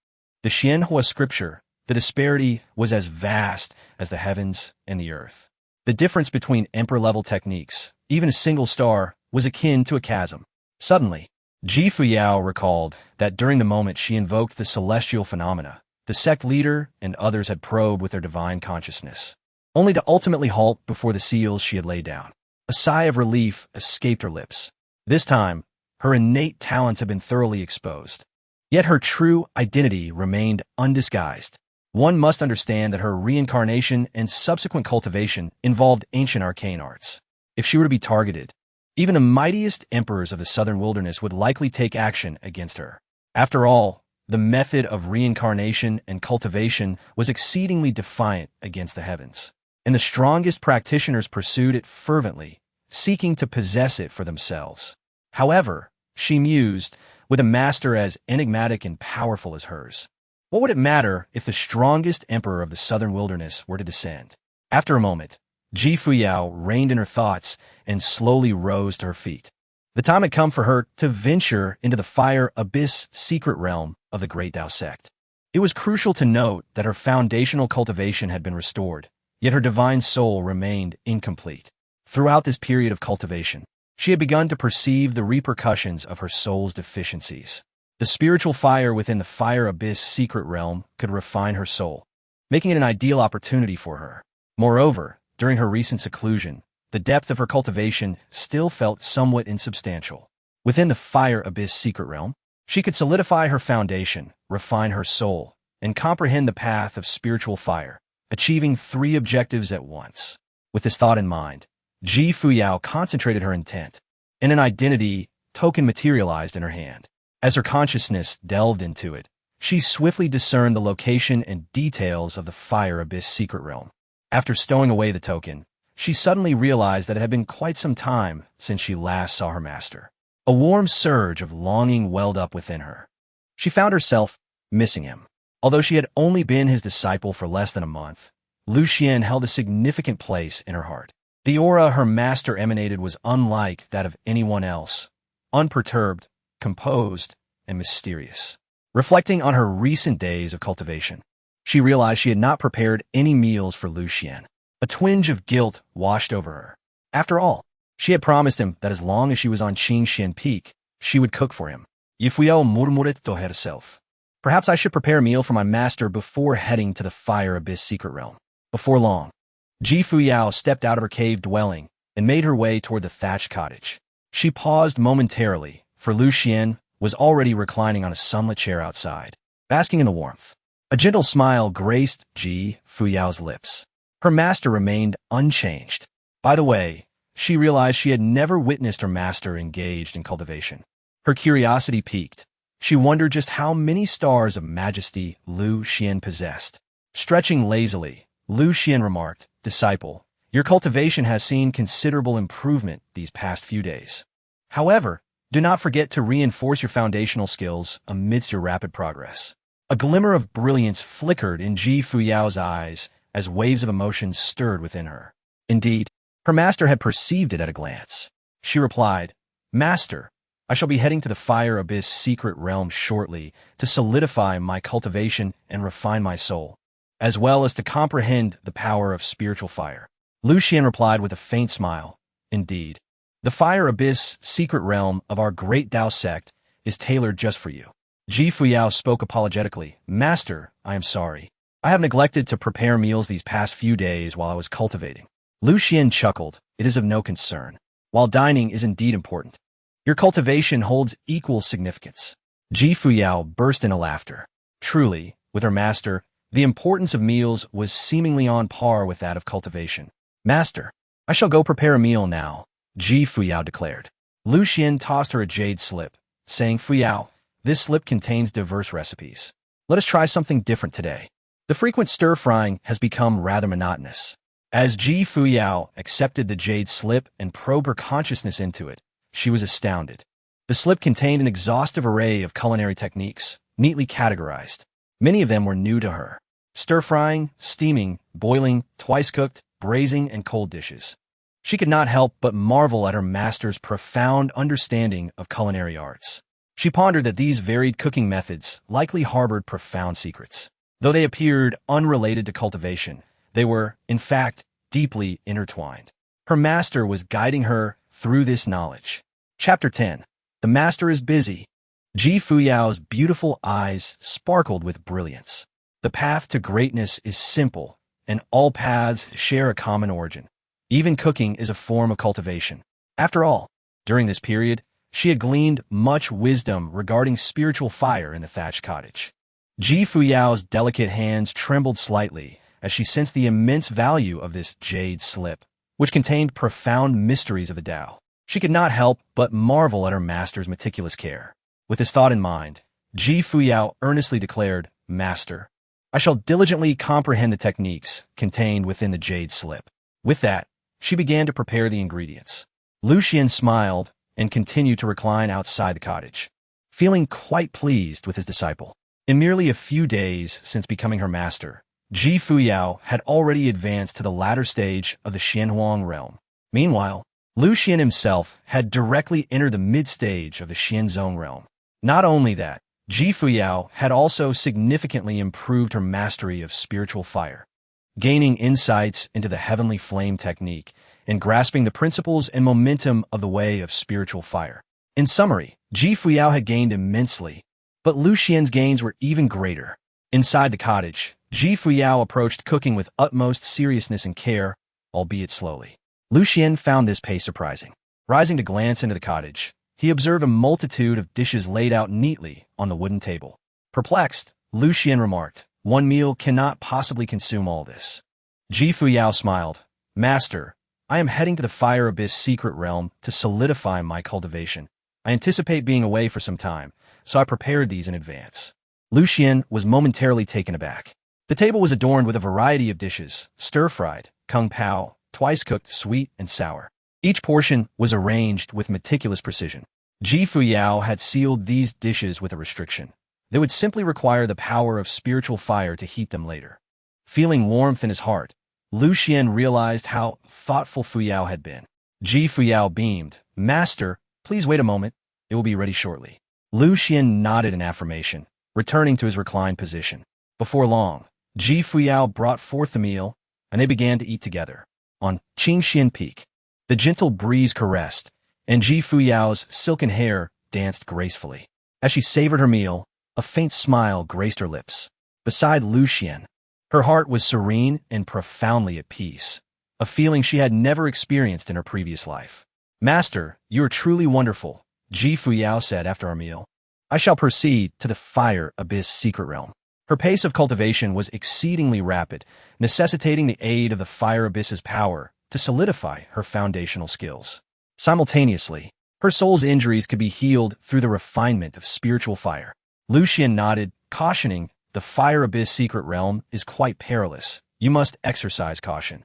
The Xianhua scripture, the disparity was as vast as the heavens and the earth. The difference between emperor-level techniques, even a single star, was akin to a chasm. Suddenly, Fuyao recalled that during the moment she invoked the celestial phenomena, the sect leader and others had probed with their divine consciousness, only to ultimately halt before the seals she had laid down. A sigh of relief escaped her lips. This time, her innate talents had been thoroughly exposed. Yet her true identity remained undisguised. One must understand that her reincarnation and subsequent cultivation involved ancient arcane arts. If she were to be targeted, even the mightiest emperors of the southern wilderness would likely take action against her. After all, the method of reincarnation and cultivation was exceedingly defiant against the heavens, and the strongest practitioners pursued it fervently, seeking to possess it for themselves. However, she mused, with a master as enigmatic and powerful as hers, what would it matter if the strongest emperor of the southern wilderness were to descend? After a moment, Fuyao reined in her thoughts and slowly rose to her feet. The time had come for her to venture into the fire abyss secret realm of the Great Tao sect. It was crucial to note that her foundational cultivation had been restored, yet her divine soul remained incomplete. Throughout this period of cultivation, she had begun to perceive the repercussions of her soul's deficiencies. The spiritual fire within the fire abyss secret realm could refine her soul, making it an ideal opportunity for her. Moreover, during her recent seclusion, the depth of her cultivation still felt somewhat insubstantial. Within the fire abyss secret realm, she could solidify her foundation, refine her soul, and comprehend the path of spiritual fire, achieving 3 objectives at once. With this thought in mind, Fuyao concentrated her intent, and an identity token materialized in her hand. As her consciousness delved into it, she swiftly discerned the location and details of the fire abyss secret realm. After stowing away the token, she suddenly realized that it had been quite some time since she last saw her master. A warm surge of longing welled up within her. She found herself missing him. Although she had only been his disciple for less than a month, Lu Xuan held a significant place in her heart. The aura her master emanated was unlike that of anyone else, unperturbed, composed, and mysterious. Reflecting on her recent days of cultivation, she realized she had not prepared any meals for Lu Xuan. A twinge of guilt washed over her. After all, she had promised him that as long as she was on Changsheng Peak, she would cook for him. Fuyao murmured to herself. Perhaps I should prepare a meal for my master before heading to the Fire Abyss secret realm. Before long, Fuyao stepped out of her cave dwelling and made her way toward the thatched cottage. She paused momentarily, for Lu Xuan was already reclining on a sunlit chair outside, basking in the warmth. A gentle smile graced Fuyao's lips. Her master remained unchanged. By the way, she realized she had never witnessed her master engaged in cultivation. Her curiosity piqued. She wondered just how many stars of majesty Lu Xuan possessed. Stretching lazily, Lu Xuan remarked, "Disciple, your cultivation has seen considerable improvement these past few days. However, do not forget to reinforce your foundational skills amidst your rapid progress." A glimmer of brilliance flickered in Fuyao's eyes as waves of emotion stirred within her. Indeed, her master had perceived it at a glance. She replied, "Master, I shall be heading to the Fire Abyss secret realm shortly to solidify my cultivation and refine my soul, as well as to comprehend the power of spiritual fire." Lu Xuan replied with a faint smile, "Indeed, the Fire Abyss secret realm of our great Tao sect is tailored just for you." Fuyao spoke apologetically, "Master, I am sorry. I have neglected to prepare meals these past few days while I was cultivating." Lu Xuan chuckled, "It is of no concern. While dining is indeed important, your cultivation holds equal significance." Fuyao burst into laughter. Truly, with her master, the importance of meals was seemingly on par with that of cultivation. "Master, I shall go prepare a meal now," Fuyao declared. Lu Xuan tossed her a jade slip, saying, "Fuyao, this slip contains diverse recipes. Let us try something different today." The frequent stir-frying has become rather monotonous. As Fuyao accepted the jade slip and probed her consciousness into it, she was astounded. The slip contained an exhaustive array of culinary techniques, neatly categorized. Many of them were new to her. Stir-frying, steaming, boiling, twice-cooked, braising, and cold dishes. She could not help but marvel at her master's profound understanding of culinary arts. She pondered that these varied cooking methods likely harbored profound secrets. Though they appeared unrelated to cultivation, they were, in fact, deeply intertwined. Her master was guiding her through this knowledge. Chapter 10. The Master is Busy. Fuyao's beautiful eyes sparkled with brilliance. The path to greatness is simple, and all paths share a common origin. Even cooking is a form of cultivation. After all, during this period, she had gleaned much wisdom regarding spiritual fire in the thatched cottage. Fuyao's delicate hands trembled slightly as she sensed the immense value of this jade slip, which contained profound mysteries of the Tao. She could not help but marvel at her master's meticulous care. With this thought in mind, Fuyao earnestly declared, "Master, I shall diligently comprehend the techniques contained within the jade slip." With that, she began to prepare the ingredients. Lu Xuan smiled and continued to recline outside the cottage, feeling quite pleased with his disciple. In merely a few days since becoming her master, Fuyao had already advanced to the latter stage of the Xianhuang realm. Meanwhile, Lu Xuan himself had directly entered the mid-stage of the Xianzong realm. Not only that, Fuyao had also significantly improved her mastery of spiritual fire, gaining insights into the heavenly flame technique and grasping the principles and momentum of the way of spiritual fire. In summary, Fuyao had gained immensely, but Lu Xuan's gains were even greater. Inside the cottage, Fuyao approached cooking with utmost seriousness and care, albeit slowly. Lu Xuan found this pace surprising. Rising to glance into the cottage, he observed a multitude of dishes laid out neatly on the wooden table. Perplexed, Lu Xuan remarked, "One meal cannot possibly consume all this." Fuyao smiled, "Master, I am heading to the Fire Abyss secret realm to solidify my cultivation. I anticipate being away for some time, so I prepared these in advance." Lu Xuan was momentarily taken aback. The table was adorned with a variety of dishes, stir-fried, kung pao, twice-cooked, sweet, and sour. Each portion was arranged with meticulous precision. Fuyao had sealed these dishes with a restriction. They would simply require the power of spiritual fire to heat them later. Feeling warmth in his heart, Lu Xuan realized how thoughtful Fuyao had been. Fuyao beamed, "Master, please wait a moment. It will be ready shortly." Lu Xuan nodded in affirmation, returning to his reclined position. Before long, Ji Fuyao brought forth the meal, and they began to eat together. On Qingxian Peak, the gentle breeze caressed, and Ji Fuyao's silken hair danced gracefully. As she savored her meal, a faint smile graced her lips. Beside Lu Xuan, her heart was serene and profoundly at peace, a feeling she had never experienced in her previous life. "Master, you are truly wonderful," Ji Fuyao said after our meal. "I shall proceed to the Fire Abyss secret realm." Her pace of cultivation was exceedingly rapid, necessitating the aid of the Fire Abyss's power to solidify her foundational skills. Simultaneously, her soul's injuries could be healed through the refinement of spiritual fire. Lu Xuan nodded, cautioning, "The Fire Abyss secret realm is quite perilous. You must exercise caution.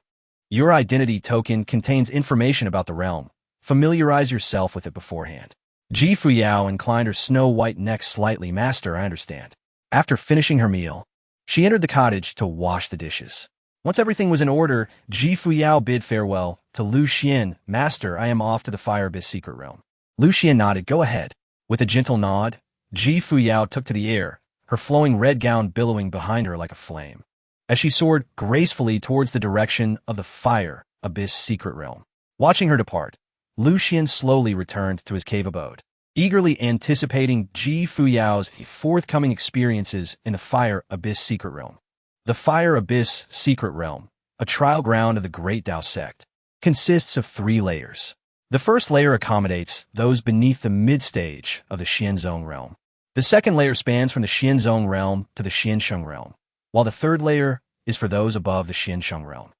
Your identity token contains information about the realm. Familiarize yourself with it beforehand." Ji Fuyao inclined her snow-white neck slightly. "Master, I understand." After finishing her meal, she entered the cottage to wash the dishes. Once everything was in order, Ji Fuyao bid farewell to Lu Xuan. "Master, I am off to the Fire Abyss secret realm." Lu Xuan nodded. "Go ahead." With a gentle nod, Ji Fuyao took to the air, her flowing red gown billowing behind her like a flame, as she soared gracefully towards the direction of the Fire Abyss secret realm. Watching her depart, Lu Xuan slowly returned to his cave abode, eagerly anticipating Ji Fuyao's forthcoming experiences in the Fire Abyss secret realm. The Fire Abyss secret realm, a trial ground of the Great Tao sect, consists of 3 layers. The first layer accommodates those beneath the mid-stage of the Xianzong realm. The second layer spans from the Xianzong realm to the Xiansheng realm, while the third layer is for those above the Xiansheng realm.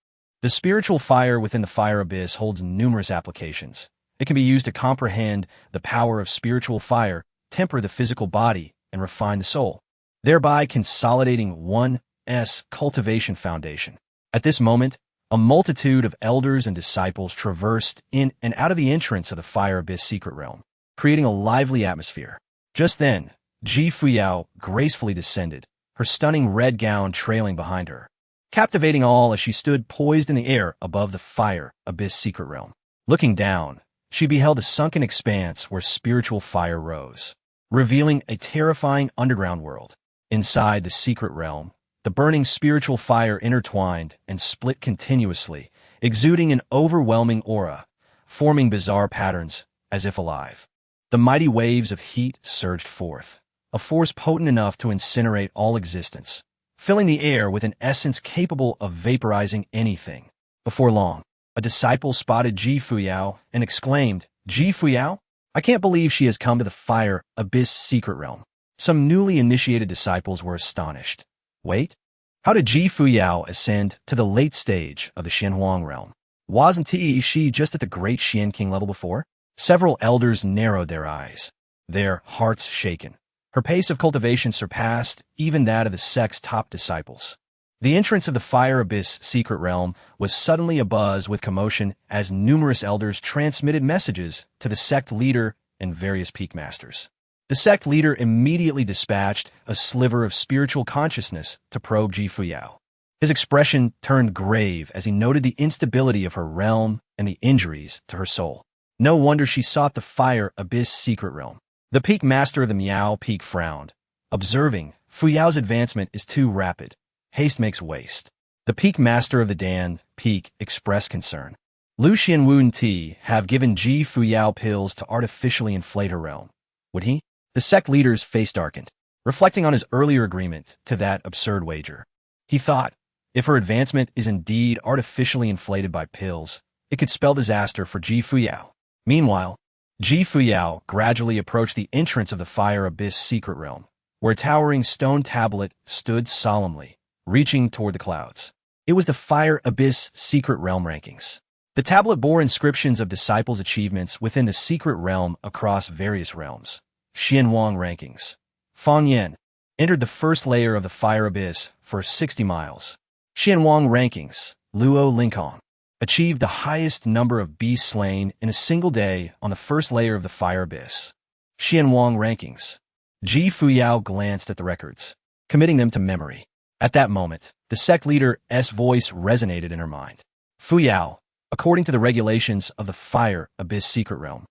The spiritual fire within the Fire Abyss holds numerous applications. It can be used to comprehend the power of spiritual fire, temper the physical body, and refine the soul, thereby consolidating one's cultivation foundation. At this moment, a multitude of elders and disciples traversed in and out of the entrance of the Fire Abyss secret realm, creating a lively atmosphere. Just then, Ji Fuyao gracefully descended, her stunning red gown trailing behind her, captivating all as she stood poised in the air above the Fire Abyss secret realm. Looking down, she beheld a sunken expanse where spiritual fire rose, revealing a terrifying underground world. Inside the secret realm, the burning spiritual fire intertwined and split continuously, exuding an overwhelming aura, forming bizarre patterns as if alive. The mighty waves of heat surged forth, a force potent enough to incinerate all existence, filling the air with an essence capable of vaporizing anything. Before long, a disciple spotted Ji Fuyao and exclaimed, "Ji Fuyao? I can't believe she has come to the Fire Abyss secret realm." Some newly initiated disciples were astonished. Wait, how did Ji Fuyao ascend to the late stage of the Xianhuang realm? Wasn't she just at the great Xian King level before? Several elders narrowed their eyes, their hearts shaken. Her pace of cultivation surpassed even that of the sect's top disciples. The entrance of the Fire Abyss secret realm was suddenly abuzz with commotion as numerous elders transmitted messages to the sect leader and various peak masters. The sect leader immediately dispatched a sliver of spiritual consciousness to probe Ji Fuyao. His expression turned grave as he noted the instability of her realm and the injuries to her soul. No wonder she sought the Fire Abyss secret realm. The peak master of the Miao Peak frowned, observing, "Fuyao's advancement is too rapid. Haste makes waste." The peak master of the Dan Peak expressed concern. Lu Xuan wouldn't he have given Ji Fuyao pills to artificially inflate her realm? Would he? The sect leader's face darkened, reflecting on his earlier agreement to that absurd wager. He thought, if her advancement is indeed artificially inflated by pills, it could spell disaster for Ji Fuyao. Meanwhile, Ji Fuyao gradually approached the entrance of the Fire Abyss secret realm, where a towering stone tablet stood solemnly, reaching toward the clouds. It was the Fire Abyss secret realm rankings. The tablet bore inscriptions of disciples' achievements within the secret realm across various realms. Xianhuang rankings. Fang Yan entered the first layer of the Fire Abyss for 60 miles. Xianhuang rankings. Luo Linkong achieved the highest number of beasts slain in a single day on the first layer of the Fire Abyss. Xianhuang rankings. Ji Fuyao glanced at the records, committing them to memory. At that moment, the sect leader's voice resonated in her mind. "Fuyao, according to the regulations of the Fire Abyss secret realm,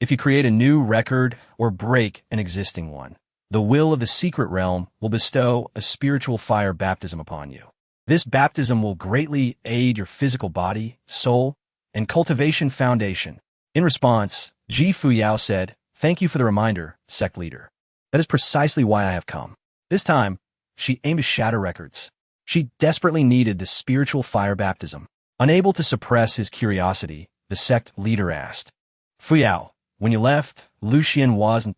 If you create a new record or break an existing one, the will of the secret realm will bestow a spiritual fire baptism upon you. This baptism will greatly aid your physical body, soul, and cultivation foundation. In response, Ji Fuyao said, "Thank you for the reminder, sect leader. That is precisely why I have come." This time, she aimed to shatter records. She desperately needed the spiritual fire baptism. Unable to suppress his curiosity, the sect leader asked, "Fuyao, when you left, Lu Xuan wasn't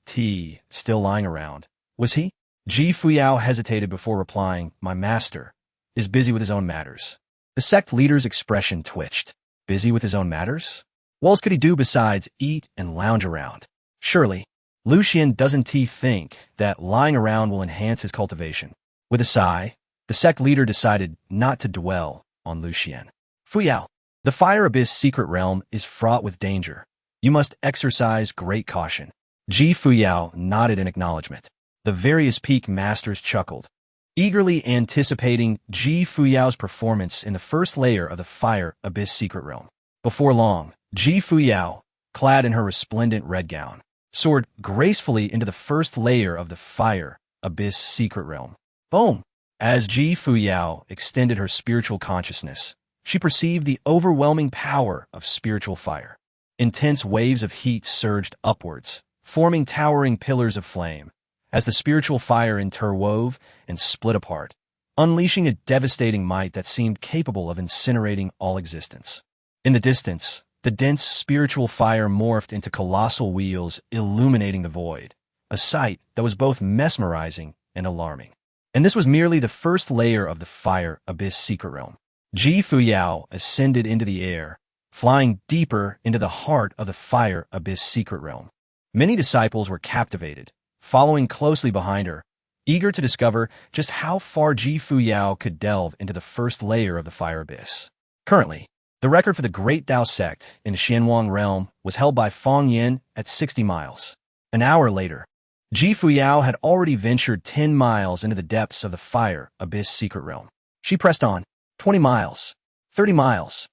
still lying around, was he?" Ji Fuyao hesitated before replying, "My master is busy with his own matters." The sect leader's expression twitched. Busy with his own matters? What else could he do besides eat and lounge around? Surely, Lu Xuan doesn't think that lying around will enhance his cultivation. With a sigh, the sect leader decided not to dwell on Lu Xuan. "Fuyao, the Fire Abyss secret realm is fraught with danger. You must exercise great caution." Ji Fuyao nodded in acknowledgement. The various peak masters chuckled, eagerly anticipating Ji Fuyao's performance in the first layer of the Fire Abyss secret realm. Before long, Ji Fuyao, clad in her resplendent red gown, soared gracefully into the first layer of the Fire Abyss secret realm. Boom! As Ji Fuyao extended her spiritual consciousness, she perceived the overwhelming power of spiritual fire. Intense waves of heat surged upwards, forming towering pillars of flame, as the spiritual fire interwove and split apart, unleashing a devastating might that seemed capable of incinerating all existence. In the distance, the dense spiritual fire morphed into colossal wheels illuminating the void, a sight that was both mesmerizing and alarming. And this was merely the first layer of the Fire Abyss secret realm. Ji Fuyao ascended into the air, flying deeper into the heart of the Fire Abyss secret realm. Many disciples were captivated, following closely behind her, eager to discover just how far Ji Fuyao could delve into the first layer of the Fire Abyss. Currently, the record for the Great Dao sect in the Xianwang realm was held by Fang Yin at 60 miles. An hour later, Ji Fuyao had already ventured 10 miles into the depths of the Fire Abyss secret realm. She pressed on. 20 miles, 30 miles,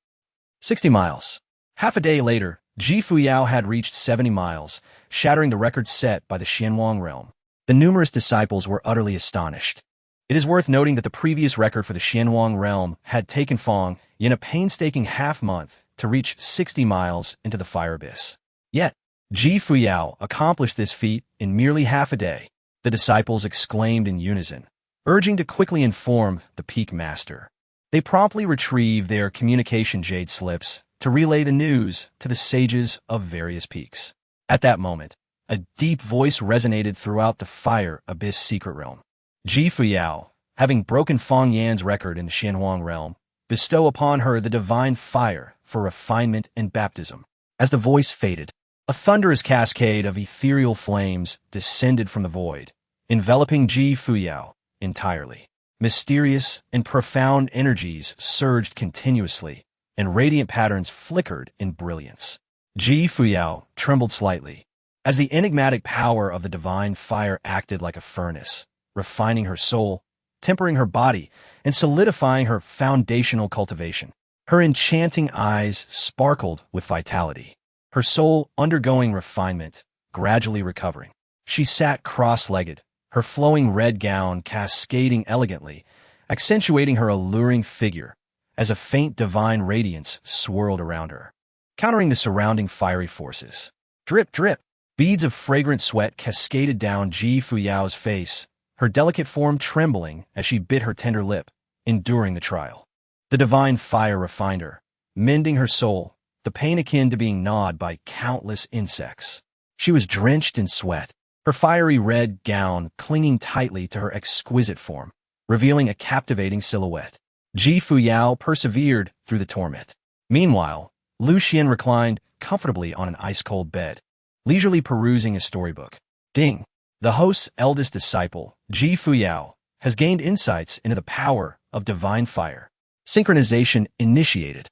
60 miles. Half a day later, Ji Fuyao had reached 70 miles, shattering the record set by the Xianwang realm. The numerous disciples were utterly astonished. It is worth noting that the previous record for the Xianwang realm had taken Fang Yin a painstaking half-month to reach 60 miles into the Fire Abyss. Yet, Ji Fuyao accomplished this feat in merely half a day. The disciples exclaimed in unison, urging to quickly inform the peak master. They promptly retrieved their communication jade slips to relay the news to the sages of various peaks. At that moment, a deep voice resonated throughout the Fire Abyss secret realm. Ji Fuyao, having broken Fang Yan's record in the Xianwang realm, bestow upon her the divine fire for refinement and baptism. As the voice faded, a thunderous cascade of ethereal flames descended from the void, enveloping Ji Fuyao entirely. Mysterious and profound energies surged continuously, and radiant patterns flickered in brilliance. Ji Fuyao trembled slightly, as the enigmatic power of the divine fire acted like a furnace, refining her soul, tempering her body, and solidifying her foundational cultivation. Her enchanting eyes sparkled with vitality, her soul undergoing refinement, gradually recovering. She sat cross-legged, her flowing red gown cascading elegantly, accentuating her alluring figure as a faint divine radiance swirled around her, countering the surrounding fiery forces. Drip, drip, beads of fragrant sweat cascaded down Ji Fuyao's face, her delicate form trembling as she bit her tender lip, enduring the trial. The divine fire refined her, mending her soul, the pain akin to being gnawed by countless insects. She was drenched in sweat, her fiery red gown clinging tightly to her exquisite form, revealing a captivating silhouette. Ji Fuyao persevered through the torment. Meanwhile, Lu Xuan reclined comfortably on an ice-cold bed, leisurely perusing a storybook. Ding! The host's eldest disciple, Ji Fuyao, has gained insights into the power of divine fire. Synchronization initiated.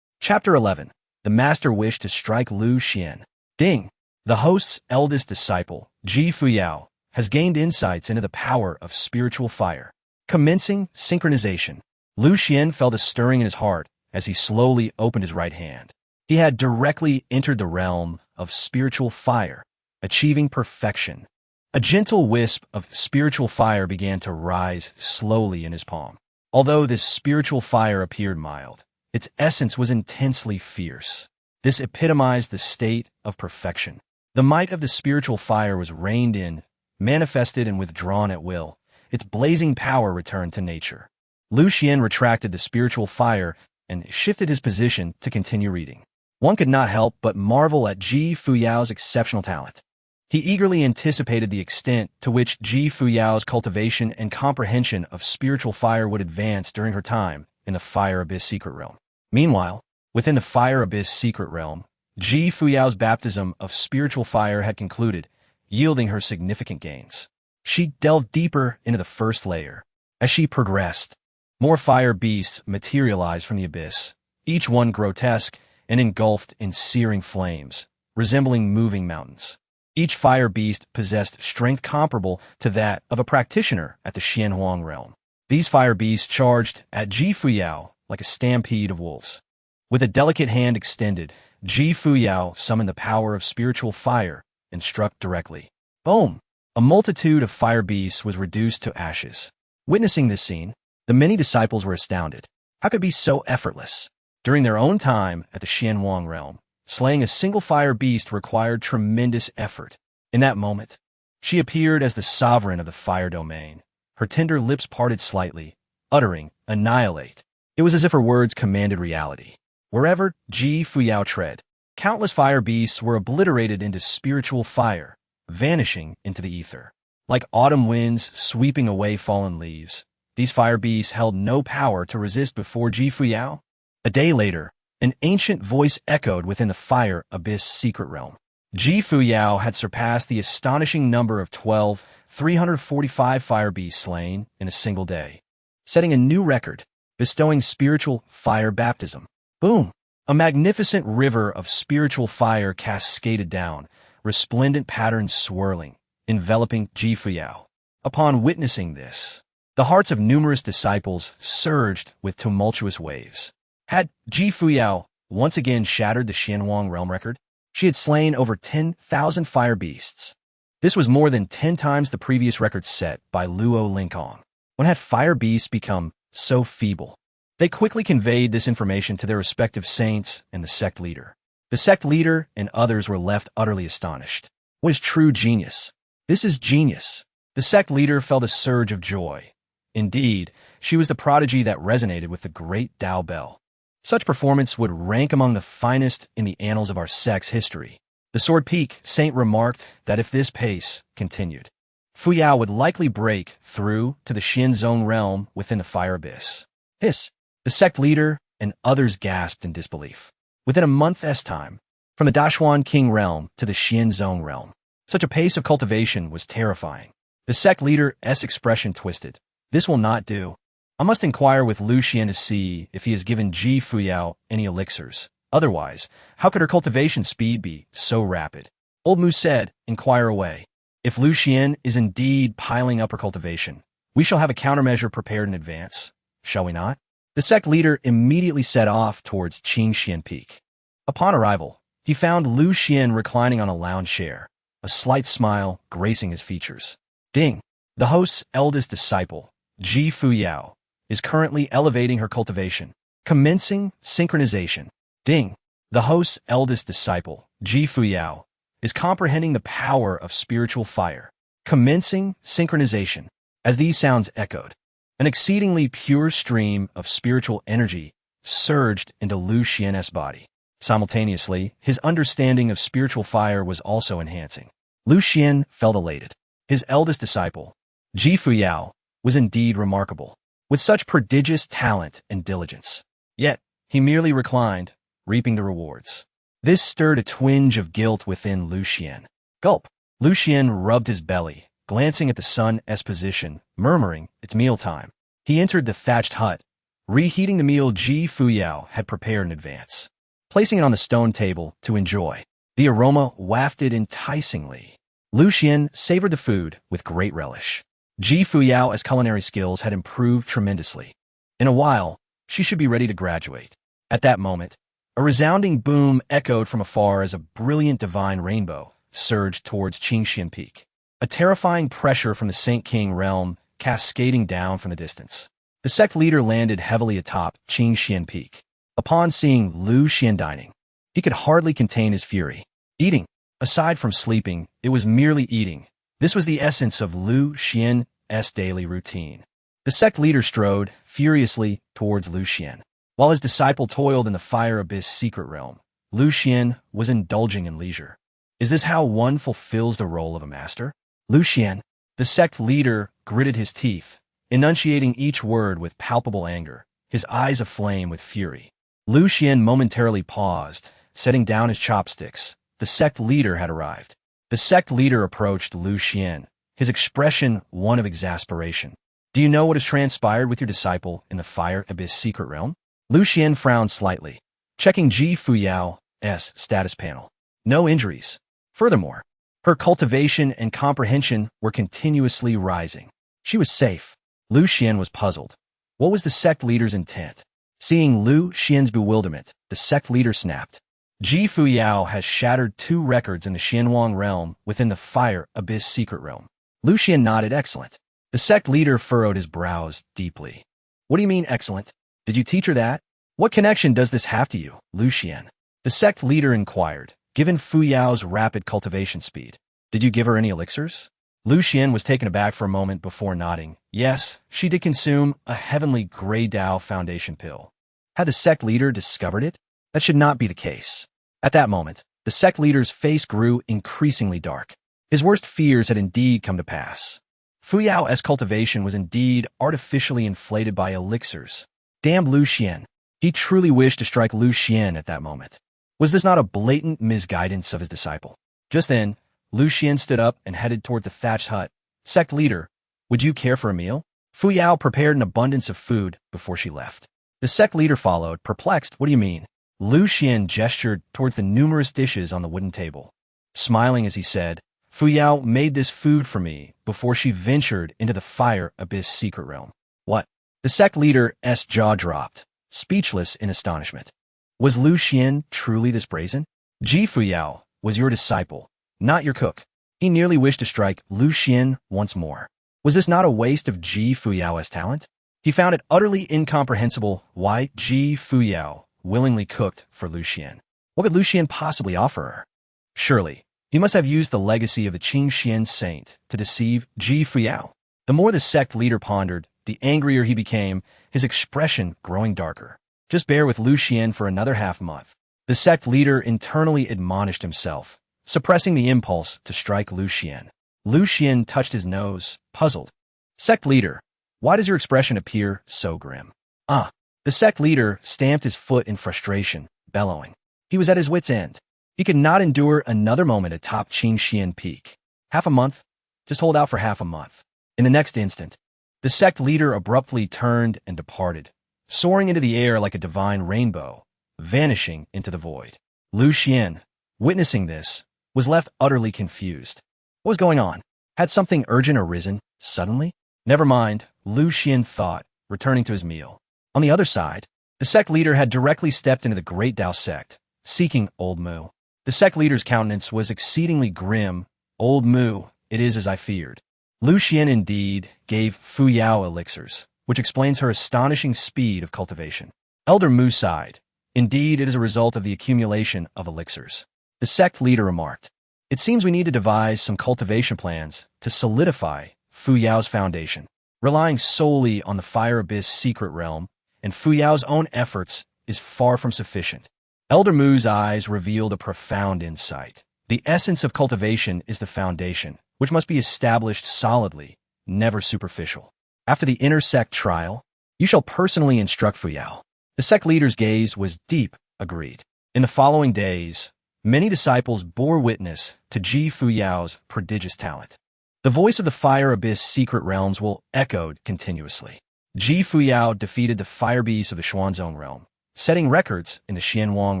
Chapter 11. The master wished to strike Lu Xuan. Ding! The host's eldest disciple, Ji Fuyao, has gained insights into the power of spiritual fire. Commencing synchronization. Lu Xuan felt a stirring in his heart as he slowly opened his right hand. He had directly entered the realm of spiritual fire, achieving perfection. A gentle wisp of spiritual fire began to rise slowly in his palm. Although this spiritual fire appeared mild, its essence was intensely fierce. This epitomized the state of perfection. The might of the spiritual fire was reined in, manifested and withdrawn at will. Its blazing power returned to nature. Lu Xuan retracted the spiritual fire and shifted his position to continue reading. One could not help but marvel at Fuyao's exceptional talent. He eagerly anticipated the extent to which Fuyao's cultivation and comprehension of spiritual fire would advance during her time in the Fire Abyss Secret Realm. Meanwhile, within the Fire Abyss Secret Realm, Fuyao's baptism of spiritual fire had concluded, yielding her significant gains. She delved deeper into the first layer. As she progressed, more fire beasts materialized from the abyss, each one grotesque and engulfed in searing flames, resembling moving mountains. Each fire beast possessed strength comparable to that of a practitioner at the Xianhuang realm. These fire beasts charged at Fuyao like a stampede of wolves. With a delicate hand extended, Fuyao summoned the power of spiritual fire and struck directly. Boom! A multitude of fire beasts was reduced to ashes. Witnessing this scene, the many disciples were astounded. How could it be so effortless? During their own time at the Xianhuang realm, slaying a single fire beast required tremendous effort. In that moment, she appeared as the sovereign of the fire domain. Her tender lips parted slightly, uttering, "Annihilate." It was as if her words commanded reality. Wherever Fuyao tread, countless fire beasts were obliterated into spiritual fire, vanishing into the ether. Like autumn winds sweeping away fallen leaves, these fire beasts held no power to resist before Fuyao. A day later, an ancient voice echoed within the Fire Abyss Secret Realm. Fuyao had surpassed the astonishing number of 345 fire beasts slain in a single day, setting a new record, bestowing spiritual fire baptism. Boom! A magnificent river of spiritual fire cascaded down, resplendent patterns swirling, enveloping Fuyao. Upon witnessing this, the hearts of numerous disciples surged with tumultuous waves. Had Fuyao once again shattered the Xianhuang realm record? She had slain over 10,000 fire beasts. This was more than 10 times the previous record set by Luo Lingkong. When had fire beasts become so feeble? They quickly conveyed this information to their respective saints and the sect leader. The sect leader and others were left utterly astonished. What is true genius? This is genius. The sect leader felt a surge of joy. Indeed, she was the prodigy that resonated with the great Dao Bell. Such performance would rank among the finest in the annals of our sect's history. The Sword Peak Saint remarked that if this pace continued, Fuyao would likely break through to the Xianzong realm within the Fire Abyss. The sect leader and others gasped in disbelief. Within a month's time, from the Dashuan King realm to the Xianzong realm, such a pace of cultivation was terrifying. The sect leader's expression twisted. This will not do. I must inquire with Lu Xuan to see if he has given Fuyao any elixirs. Otherwise, how could her cultivation speed be so rapid? Old Mu said, inquire away. If Lu Xuan is indeed piling up her cultivation, we shall have a countermeasure prepared in advance, shall we not? The sect leader immediately set off towards Qingxian Peak. Upon arrival, he found Lu Xuan reclining on a lounge chair, a slight smile gracing his features. Ding! The host's eldest disciple, Fuyao, is currently elevating her cultivation, commencing synchronization. Ding! The host's eldest disciple, Fuyao, is comprehending the power of spiritual fire, commencing synchronization. As these sounds echoed, an exceedingly pure stream of spiritual energy surged into Lu Xuan's body. Simultaneously, his understanding of spiritual fire was also enhancing. Lu Xuan felt elated. His eldest disciple, Fuyao, was indeed remarkable, with such prodigious talent and diligence. Yet, he merely reclined, reaping the rewards. This stirred a twinge of guilt within Lu Xuan. Gulp! Lu Xuan rubbed his belly, glancing at the sun's position, murmuring, it's mealtime. He entered the thatched hut, reheating the meal Fuyao had prepared in advance, placing it on the stone table to enjoy. The aroma wafted enticingly. Lu Xuan savored the food with great relish. Fuyao's culinary skills had improved tremendously. In a while, she should be ready to graduate. At that moment, A resounding boom echoed from afar as a brilliant divine rainbow surged towards Qingxian Peak. A terrifying pressure from the Saint King realm cascading down from the distance. The sect leader landed heavily atop Qingxian Peak. Upon seeing Lu Xuan dining, he could hardly contain his fury. Eating. Aside from sleeping, it was merely eating. This was the essence of Lu Xuan's daily routine. The sect leader strode furiously towards Lu Xuan. While his disciple toiled in the fire abyss secret realm, Lu Xuan was indulging in leisure. Is this how one fulfills the role of a master? Lu Xuan, the sect leader, gritted his teeth, enunciating each word with palpable anger, his eyes aflame with fury. Lu Xuan momentarily paused, setting down his chopsticks. The sect leader had arrived. The sect leader approached Lu Xuan, his expression one of exasperation. Do you know what has transpired with your disciple in the fire abyss secret realm? Lu Xuan frowned slightly, checking Fuyao's status panel. No injuries. Furthermore, her cultivation and comprehension were continuously rising. She was safe. Lu Xuan was puzzled. What was the sect leader's intent? Seeing Lu Xuan's bewilderment, the sect leader snapped. Fuyao has shattered 2 records in the Xianwang realm within the fire abyss secret realm. Lu Xuan nodded. Excellent. The sect leader furrowed his brows deeply. What do you mean, excellent? Did you teach her that? What connection does this have to you, Lu Xuan? The sect leader inquired, given Fuyao's rapid cultivation speed. Did you give her any elixirs? Lu Xuan was taken aback for a moment before nodding. Yes, she did consume a heavenly Grey Dao foundation pill. Had the sect leader discovered it? That should not be the case. At that moment, the sect leader's face grew increasingly dark. His worst fears had indeed come to pass. Fuyao's cultivation was indeed artificially inflated by elixirs. Damn Lu Xuan. He truly wished to strike Lu Xuan at that moment. Was this not a blatant misguidance of his disciple? Just then, Lu Xuan stood up and headed toward the thatched hut. Sect leader, would you care for a meal? Fuyao prepared an abundance of food before she left. The sect leader followed, perplexed. What do you mean? Lu Xuan gestured towards the numerous dishes on the wooden table. Smiling as he said, Fuyao made this food for me before she ventured into the fire abyss secret realm. What? The sect leader's jaw dropped, speechless in astonishment. Was Lu Xuan truly this brazen? Fuyao was your disciple, not your cook. He nearly wished to strike Lu Xuan once more. Was this not a waste of Fuyao's talent? He found it utterly incomprehensible why Fuyao willingly cooked for Lu Xuan. What could Lu Xuan possibly offer her? Surely, he must have used the legacy of the Qingxian saint to deceive Fuyao. The more the sect leader pondered, the angrier he became, his expression growing darker. Just bear with Lu Xuan for another half-month. The sect leader internally admonished himself, suppressing the impulse to strike Lu Xuan. Lu Xuan touched his nose, puzzled. Sect leader, why does your expression appear so grim? The sect leader stamped his foot in frustration, bellowing. He was at his wit's end. He could not endure another moment atop Qingxian Peak. Half a month? Just hold out for half a month. In the next instant, the sect leader abruptly turned and departed, soaring into the air like a divine rainbow, vanishing into the void. Lu Xuan, witnessing this, was left utterly confused. What was going on? Had something urgent arisen, suddenly? Never mind, Lu Xuan thought, returning to his meal. On the other side, the sect leader had directly stepped into the Great Dao sect, seeking Old Mu. The sect leader's countenance was exceedingly grim. Old Mu, it is as I feared. Lu Xuan indeed gave Fuyao elixirs, which explains her astonishing speed of cultivation. Elder Mu sighed. Indeed, it is a result of the accumulation of elixirs. The sect leader remarked, it seems we need to devise some cultivation plans to solidify Fuyao's foundation. Relying solely on the fire abyss secret realm and Fuyao's own efforts is far from sufficient. Elder Mu's eyes revealed a profound insight. The essence of cultivation is the foundation, which must be established solidly, never superficial. After the inter-sect trial, you shall personally instruct Fuyao. The sect leader's gaze was deep, agreed. In the following days, many disciples bore witness to Fuyao's prodigious talent. The voice of the fire abyss secret realms will echoed continuously. Fuyao defeated the fire beasts of the Xuanzong realm, setting records in the Xianwang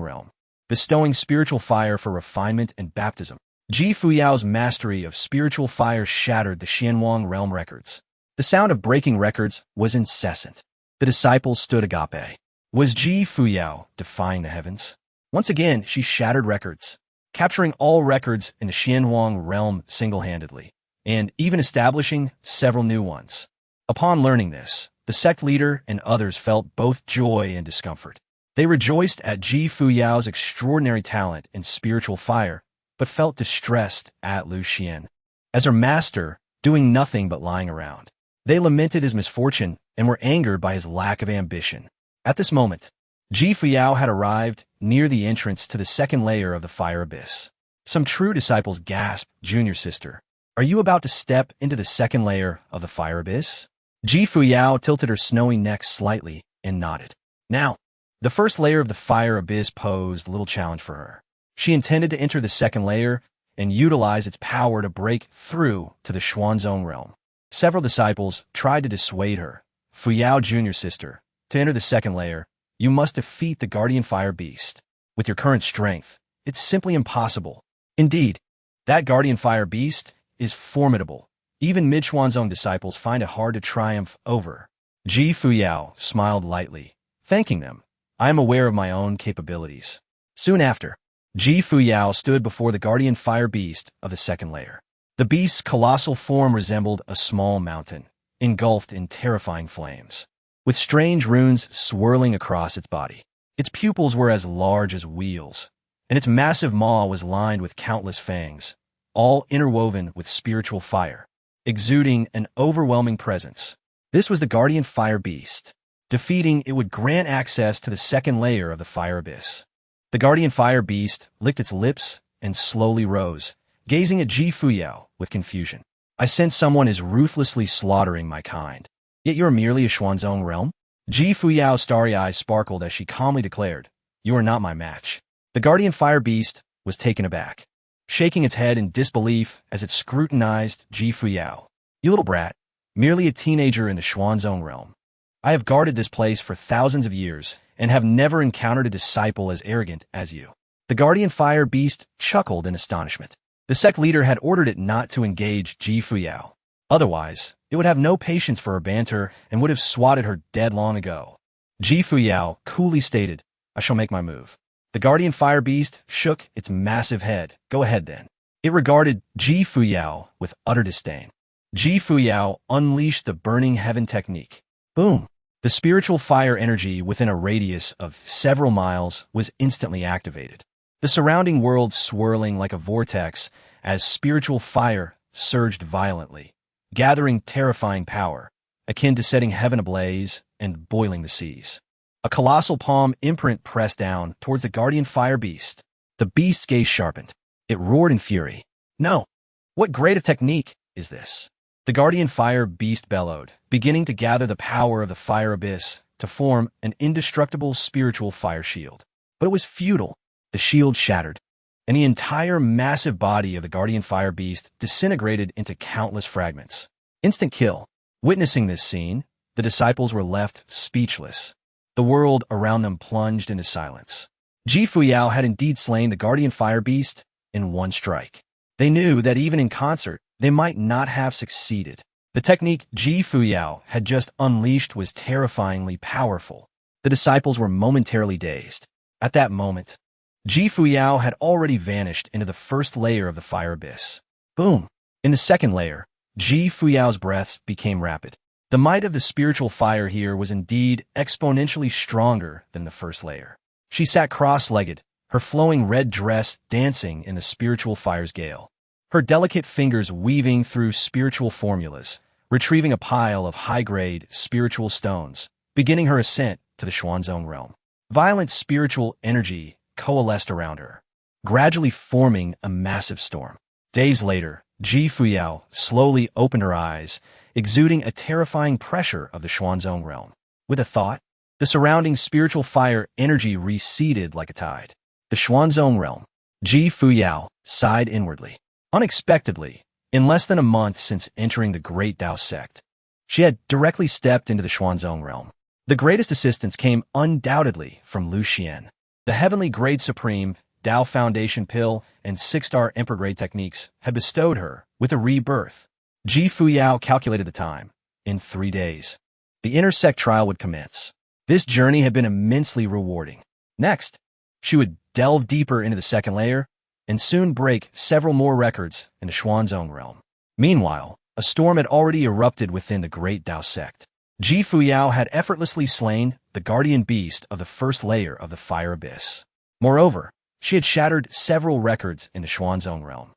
realm, bestowing spiritual fire for refinement and baptism. Fuyao's mastery of spiritual fire shattered the Xianwang realm records. The sound of breaking records was incessant. The disciples stood agape. Was Fuyao defying the heavens? Once again, she shattered records, capturing all records in the Xianhuang realm single-handedly, and even establishing several new ones. Upon learning this, the sect leader and others felt both joy and discomfort. They rejoiced at Ji Fuyao's extraordinary talent in spiritual fire, but felt distressed at Lu Xuan, as her master, doing nothing but lying around. They lamented his misfortune and were angered by his lack of ambition. At this moment, Ji Fuyao had arrived near the entrance to the second layer of the fire abyss. Some true disciples gasped, "Junior sister, are you about to step into the second layer of the fire abyss?" Ji Fuyao tilted her snowy neck slightly and nodded. Now, the first layer of the fire abyss posed little challenge for her. She intended to enter the second layer and utilize its power to break through to the Xuanzong realm. Several disciples tried to dissuade her. "Fuyao, junior sister, to enter the second layer, you must defeat the guardian fire beast. With your current strength, it's simply impossible. Indeed, that guardian fire beast is formidable. Even mid-Xuanzong disciples find it hard to triumph over." Ji Fuyao smiled lightly, thanking them. "I am aware of my own capabilities." Soon after, Ji Fuyao stood before the guardian fire beast of the second layer. The beast's colossal form resembled a small mountain, engulfed in terrifying flames, with strange runes swirling across its body. Its pupils were as large as wheels, and its massive maw was lined with countless fangs, all interwoven with spiritual fire, exuding an overwhelming presence. This was the guardian fire beast. Defeating it would grant access to the second layer of the fire abyss. The guardian fire beast licked its lips and slowly rose, gazing at Ji Fuyao with confusion. "I sense someone is ruthlessly slaughtering my kind. Yet you're merely a Xuanzong realm?" Ji Fuyao's starry eyes sparkled as she calmly declared, "You are not my match." The guardian fire beast was taken aback, shaking its head in disbelief as it scrutinized Ji Fuyao. "You little brat, merely a teenager in the Xuanzong realm. I have guarded this place for thousands of years and have never encountered a disciple as arrogant as you." The guardian fire beast chuckled in astonishment. The sect leader had ordered it not to engage Ji Fuyao. Otherwise, it would have no patience for her banter and would have swatted her dead long ago. Ji Fuyao coolly stated, "I shall make my move." The guardian fire beast shook its massive head. "Go ahead then." It regarded Ji Fuyao with utter disdain. Ji Fuyao unleashed the burning heaven technique. Boom! The spiritual fire energy within a radius of several miles was instantly activated, the surrounding world swirling like a vortex as spiritual fire surged violently, gathering terrifying power, akin to setting heaven ablaze and boiling the seas. A colossal palm imprint pressed down towards the guardian fire beast. The beast's gaze sharpened. It roared in fury. "No! What great a technique is this?" The guardian fire beast bellowed, beginning to gather the power of the fire abyss to form an indestructible spiritual fire shield. But it was futile. The shield shattered, and the entire massive body of the guardian fire beast disintegrated into countless fragments. Instant kill. Witnessing this scene, the disciples were left speechless. The world around them plunged into silence. Ji Fuyao had indeed slain the guardian fire beast in one strike. They knew that even in concert, they might not have succeeded. The technique Ji Fuyao had just unleashed was terrifyingly powerful. The disciples were momentarily dazed. At that moment, Ji Fuyao had already vanished into the first layer of the fire abyss. Boom! In the second layer, Ji Fuyao's breaths became rapid. The might of the spiritual fire here was indeed exponentially stronger than the first layer. She sat cross-legged, her flowing red dress dancing in the spiritual fire's gale, her delicate fingers weaving through spiritual formulas, retrieving a pile of high-grade spiritual stones, beginning her ascent to the Xuanzong realm. Violent spiritual energy coalesced around her, gradually forming a massive storm. Days later, Ji Fuyao slowly opened her eyes, exuding a terrifying pressure of the Xuanzong realm. With a thought, the surrounding spiritual fire energy receded like a tide. The Xuanzong realm. Ji Fuyao sighed inwardly. Unexpectedly, in less than a month since entering the Great Tao sect, she had directly stepped into the Xuanzong realm. The greatest assistance came undoubtedly from Lu Xuan. The Heavenly Grade Supreme, Tao Foundation Pill, and 6-star Emperor Grade techniques had bestowed her with a rebirth. Ji Fuyao calculated the time. In 3 days, the intersect trial would commence. This journey had been immensely rewarding. Next, she would delve deeper into the second layer, and soon break several more records in the Xuanzong realm. Meanwhile, a storm had already erupted within the Great Dao sect. Ji Fuyao had effortlessly slain the guardian beast of the first layer of the fire abyss. Moreover, she had shattered several records in the Xuanzong realm.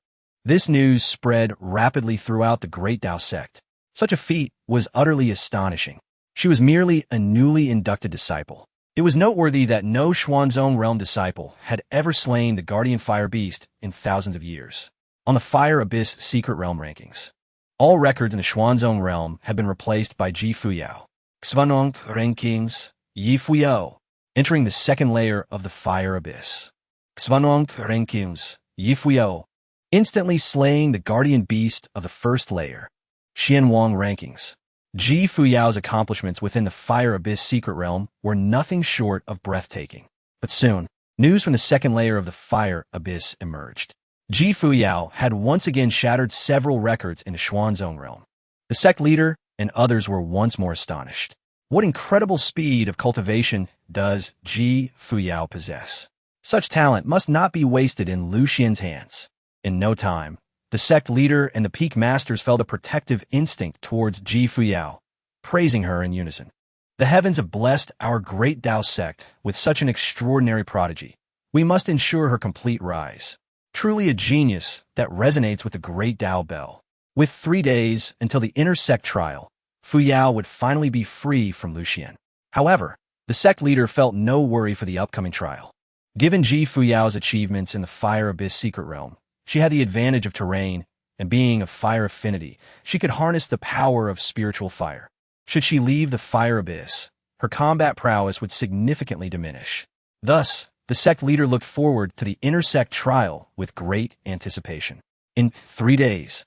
This news spread rapidly throughout the Great Dao sect. Such a feat was utterly astonishing. She was merely a newly inducted disciple. It was noteworthy that no Xuanzong realm disciple had ever slain the guardian fire beast in thousands of years. On the Fire Abyss secret realm rankings, all records in the Xuanzong realm had been replaced by Ji Fuyao. Xuanzong rankings, Yi Fuyao, entering the second layer of the Fire Abyss. Xuanzong rankings, Yi Fuyao, instantly slaying the guardian beast of the first layer. Xianwang rankings. Ji Fuyao's accomplishments within the Fire Abyss secret realm were nothing short of breathtaking. But soon, news from the second layer of the Fire Abyss emerged. Ji Fuyao had once again shattered several records in the Xuanzong realm. The sect leader and others were once more astonished. What incredible speed of cultivation does Ji Fuyao possess? Such talent must not be wasted in Lu Xuan's hands. In no time, the sect leader and the peak masters felt a protective instinct towards Ji Fuyao, praising her in unison. The heavens have blessed our great Dao sect with such an extraordinary prodigy. We must ensure her complete rise. Truly a genius that resonates with the great Dao bell. With 3 days until the inter-sect trial, Fuyao would finally be free from Lu Xuan. However, the sect leader felt no worry for the upcoming trial. Given Ji Fuyao's achievements in the Fire Abyss secret realm, she had the advantage of terrain, and being of fire affinity, she could harness the power of spiritual fire. Should she leave the Fire Abyss, her combat prowess would significantly diminish. Thus, the sect leader looked forward to the inter-sect trial with great anticipation. In 3 days,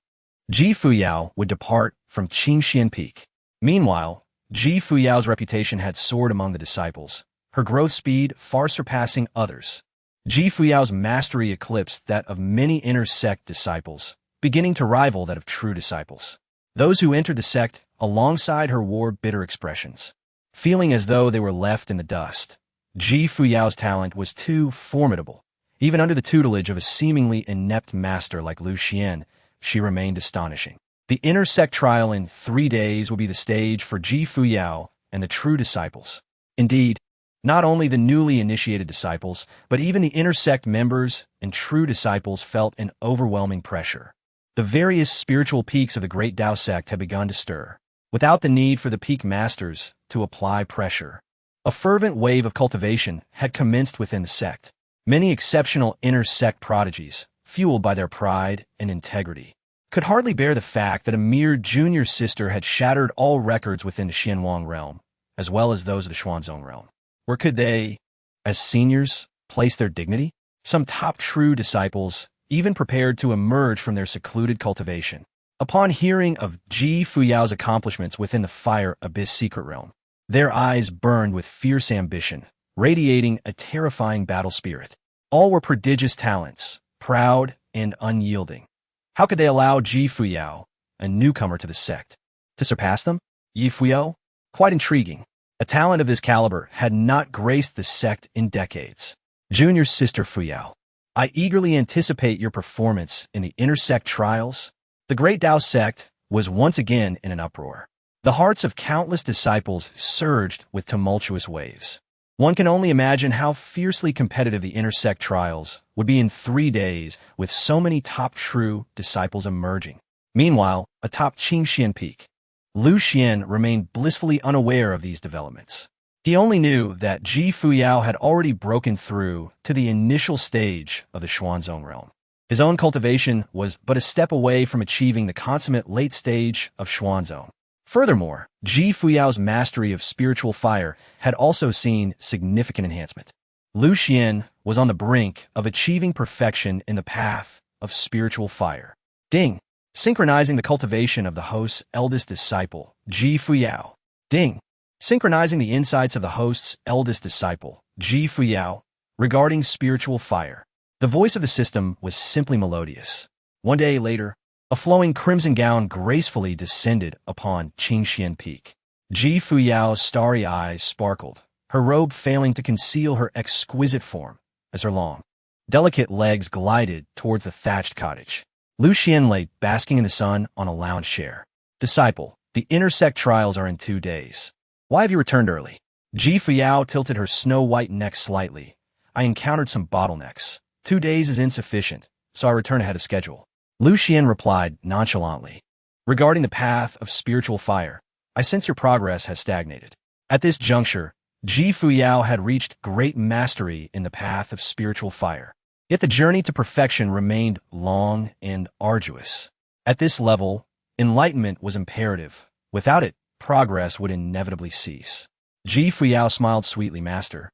Ji Fuyao would depart from Qingxian Peak. Meanwhile, Ji Fuyao's reputation had soared among the disciples, her growth speed far surpassing others. Ji Fuyao's mastery eclipsed that of many inter-sect disciples, beginning to rival that of true disciples. Those who entered the sect alongside her wore bitter expressions, feeling as though they were left in the dust. Ji Fuyao's talent was too formidable. Even under the tutelage of a seemingly inept master like Lu Xuan, she remained astonishing. The inter-sect trial in 3 days would be the stage for Ji Fuyao and the true disciples. Indeed, not only the newly initiated disciples, but even the inter-sect members and true disciples felt an overwhelming pressure. The various spiritual peaks of the great Dao sect had begun to stir, without the need for the peak masters to apply pressure. A fervent wave of cultivation had commenced within the sect. Many exceptional inter-sect prodigies, fueled by their pride and integrity, could hardly bear the fact that a mere junior sister had shattered all records within the Xianwang realm, as well as those of the Xuanzong realm. Where could they, as seniors, place their dignity? Some top true disciples even prepared to emerge from their secluded cultivation. Upon hearing of Ji Fuyao's accomplishments within the Fire Abyss secret realm, their eyes burned with fierce ambition, radiating a terrifying battle spirit. All were prodigious talents, proud and unyielding. How could they allow Ji Fuyao, a newcomer to the sect, to surpass them? Yi Fuyao? Quite intriguing. A talent of this caliber had not graced the sect in decades. Junior Sister Fuyao, I eagerly anticipate your performance in the inter-sect trials. The great Dao sect was once again in an uproar. The hearts of countless disciples surged with tumultuous waves. One can only imagine how fiercely competitive the inter-sect trials would be in 3 days with so many top true disciples emerging. Meanwhile, atop Qingxian Peak, Lu Xuan remained blissfully unaware of these developments. He only knew that Ji Fuyao had already broken through to the initial stage of the Xuanzong realm. His own cultivation was but a step away from achieving the consummate late stage of Xuanzong. Furthermore, Ji Fuyao's mastery of spiritual fire had also seen significant enhancement. Lu Xuan was on the brink of achieving perfection in the path of spiritual fire. Ding! Synchronizing the cultivation of the host's eldest disciple, Ji Fuyao. Ding! Synchronizing the insights of the host's eldest disciple, Ji Fuyao, regarding spiritual fire. The voice of the system was simply melodious. 1 day later, a flowing crimson gown gracefully descended upon Qingxian Peak. Ji Fuyao's starry eyes sparkled, her robe failing to conceal her exquisite form, as her long, delicate legs glided towards the thatched cottage. Lu Xuan lay basking in the sun on a lounge chair. Disciple, the intersect trials are in 2 days. Why have you returned early? Fuyao tilted her snow-white neck slightly. I encountered some bottlenecks. 2 days is insufficient, so I return ahead of schedule. Lu Xuan replied nonchalantly. Regarding the path of spiritual fire, I sense your progress has stagnated. At this juncture, Fuyao had reached great mastery in the path of spiritual fire. Yet the journey to perfection remained long and arduous. At this level, enlightenment was imperative. Without it, progress would inevitably cease. Fuyao smiled sweetly. Master,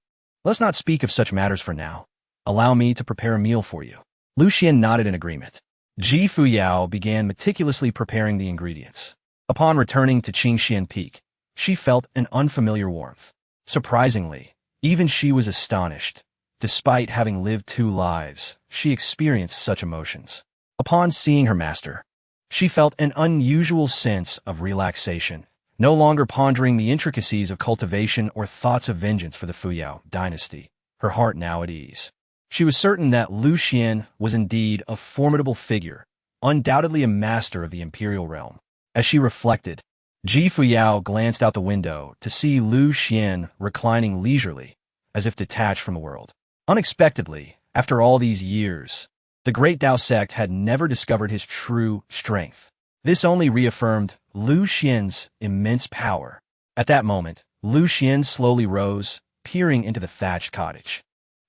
let's not speak of such matters for now. Allow me to prepare a meal for you. Lu Xuan nodded in agreement. Fuyao began meticulously preparing the ingredients. Upon returning to Changsheng Peak, she felt an unfamiliar warmth. Surprisingly, even she was astonished. Despite having lived 2 lives, she experienced such emotions. Upon seeing her master, she felt an unusual sense of relaxation, no longer pondering the intricacies of cultivation or thoughts of vengeance for the Fuyao Dynasty, her heart now at ease. She was certain that Lu Xuan was indeed a formidable figure, undoubtedly a master of the imperial realm. As she reflected, Fuyao glanced out the window to see Lu Xuan reclining leisurely, as if detached from the world. Unexpectedly, after all these years, the great Dao sect had never discovered his true strength. This only reaffirmed Lu Xuan's immense power. At that moment, Lu Xuan slowly rose, peering into the thatched cottage.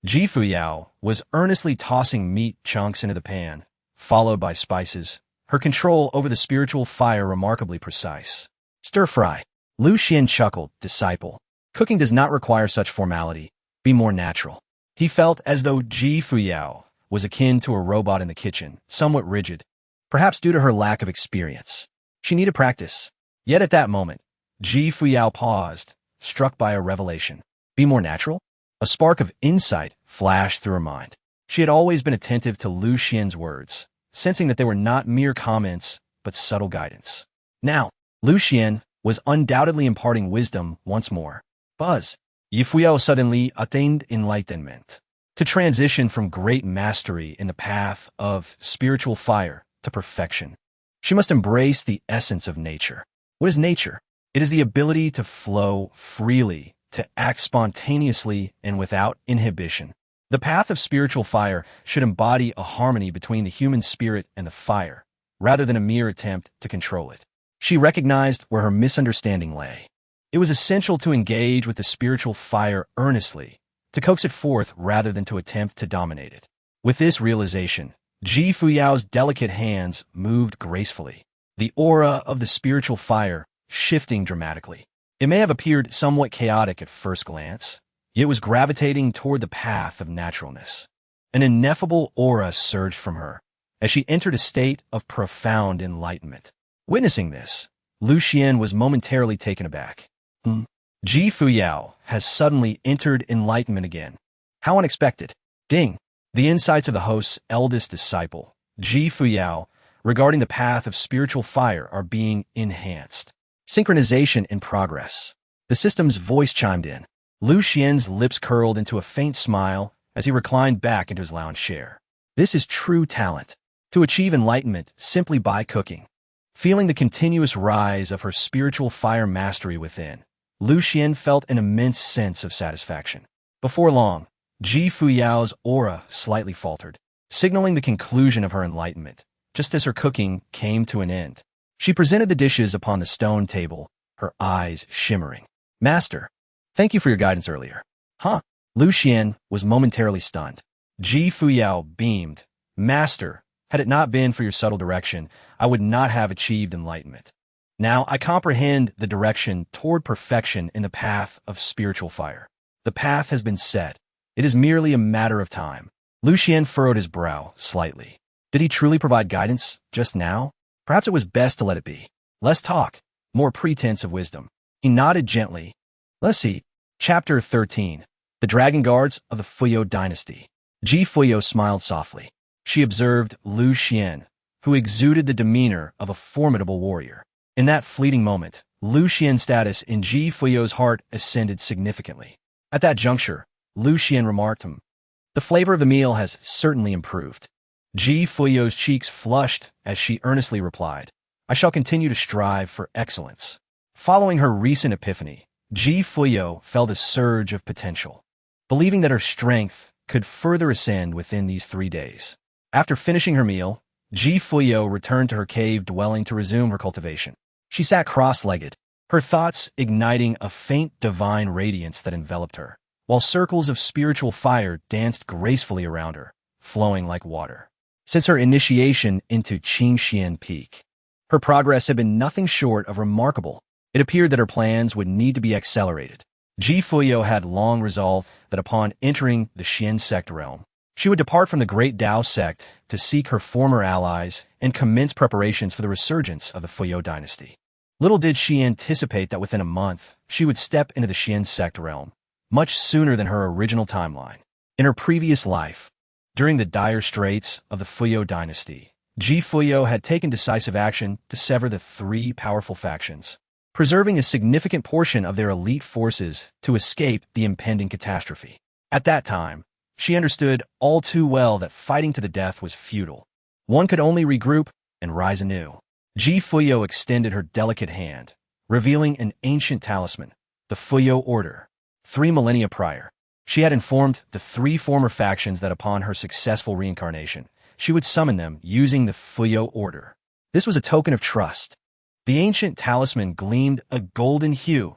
Fuyao was earnestly tossing meat chunks into the pan, followed by spices, her control over the spiritual fire remarkably precise. Stir-fry. Lu Xuan chuckled. Disciple, cooking does not require such formality. Be more natural. He felt as though Fuyao was akin to a robot in the kitchen, somewhat rigid, perhaps due to her lack of experience. She needed practice. Yet at that moment, Fuyao paused, struck by a revelation. Be more natural? A spark of insight flashed through her mind. She had always been attentive to Lu Xuan's words, sensing that they were not mere comments, but subtle guidance. Now, Lu Xuan was undoubtedly imparting wisdom once more. Buzz. Fuyao suddenly attained enlightenment. To transition from great mastery in the path of spiritual fire to perfection, she must embrace the essence of nature. What is nature? It is the ability to flow freely, to act spontaneously and without inhibition. The path of spiritual fire should embody a harmony between the human spirit and the fire, rather than a mere attempt to control it. She recognized where her misunderstanding lay. It was essential to engage with the spiritual fire earnestly, to coax it forth rather than to attempt to dominate it. With this realization, Fuyao's delicate hands moved gracefully, the aura of the spiritual fire shifting dramatically. It may have appeared somewhat chaotic at first glance, yet was gravitating toward the path of naturalness. An ineffable aura surged from her as she entered a state of profound enlightenment. Witnessing this, Lu Xuan was momentarily taken aback. Fuyao has suddenly entered enlightenment again. How unexpected. Ding! The insights of the host's eldest disciple, Fuyao, regarding the path of spiritual fire are being enhanced. Synchronization in progress. The system's voice chimed in. Lu Xuan's lips curled into a faint smile as he reclined back into his lounge chair. This is true talent. To achieve enlightenment simply by cooking. Feeling the continuous rise of her spiritual fire mastery within, Lu Xuan felt an immense sense of satisfaction. Before long, Fuyao's aura slightly faltered, signaling the conclusion of her enlightenment, just as her cooking came to an end. She presented the dishes upon the stone table, her eyes shimmering. Master, thank you for your guidance earlier. Huh? Lu Xuan was momentarily stunned. Fuyao beamed. Master, had it not been for your subtle direction, I would not have achieved enlightenment. Now I comprehend the direction toward perfection in the path of spiritual fire. The path has been set. It is merely a matter of time. Lu Xuan furrowed his brow slightly. Did he truly provide guidance just now? Perhaps it was best to let it be. Less talk, more pretense of wisdom. He nodded gently. Let's eat. Chapter 13. The Dragon Guards of the Fuyao Dynasty. Fuyao smiled softly. She observed Lu Xuan, who exuded the demeanor of a formidable warrior. In that fleeting moment, Lu Xuan's status in Fuyao's heart ascended significantly. At that juncture, Lu Xuan remarked him, The flavor of the meal has certainly improved. Fuyao's cheeks flushed as she earnestly replied, I shall continue to strive for excellence. Following her recent epiphany, Fuyao felt a surge of potential, believing that her strength could further ascend within these 3 days. After finishing her meal, Fuyao returned to her cave dwelling to resume her cultivation. She sat cross-legged, her thoughts igniting a faint divine radiance that enveloped her, while circles of spiritual fire danced gracefully around her, flowing like water. Since her initiation into Qingxian Peak, her progress had been nothing short of remarkable. It appeared that her plans would need to be accelerated. Fuyao had long resolved that upon entering the Xian sect realm, she would depart from the great Dao sect to seek her former allies and commence preparations for the resurgence of the Fuyao Dynasty. Little did she anticipate that within a month, she would step into the Xian sect realm, much sooner than her original timeline. In her previous life, during the dire straits of the Fuyao Dynasty, Fuyao had taken decisive action to sever the 3 powerful factions, preserving a significant portion of their elite forces to escape the impending catastrophe. At that time, she understood all too well that fighting to the death was futile. One could only regroup and rise anew. Fuyao extended her delicate hand, revealing an ancient talisman, the Fuyao Order. 3 millennia prior, she had informed the 3 former factions that upon her successful reincarnation, she would summon them using the Fuyao Order. This was a token of trust. The ancient talisman gleamed a golden hue,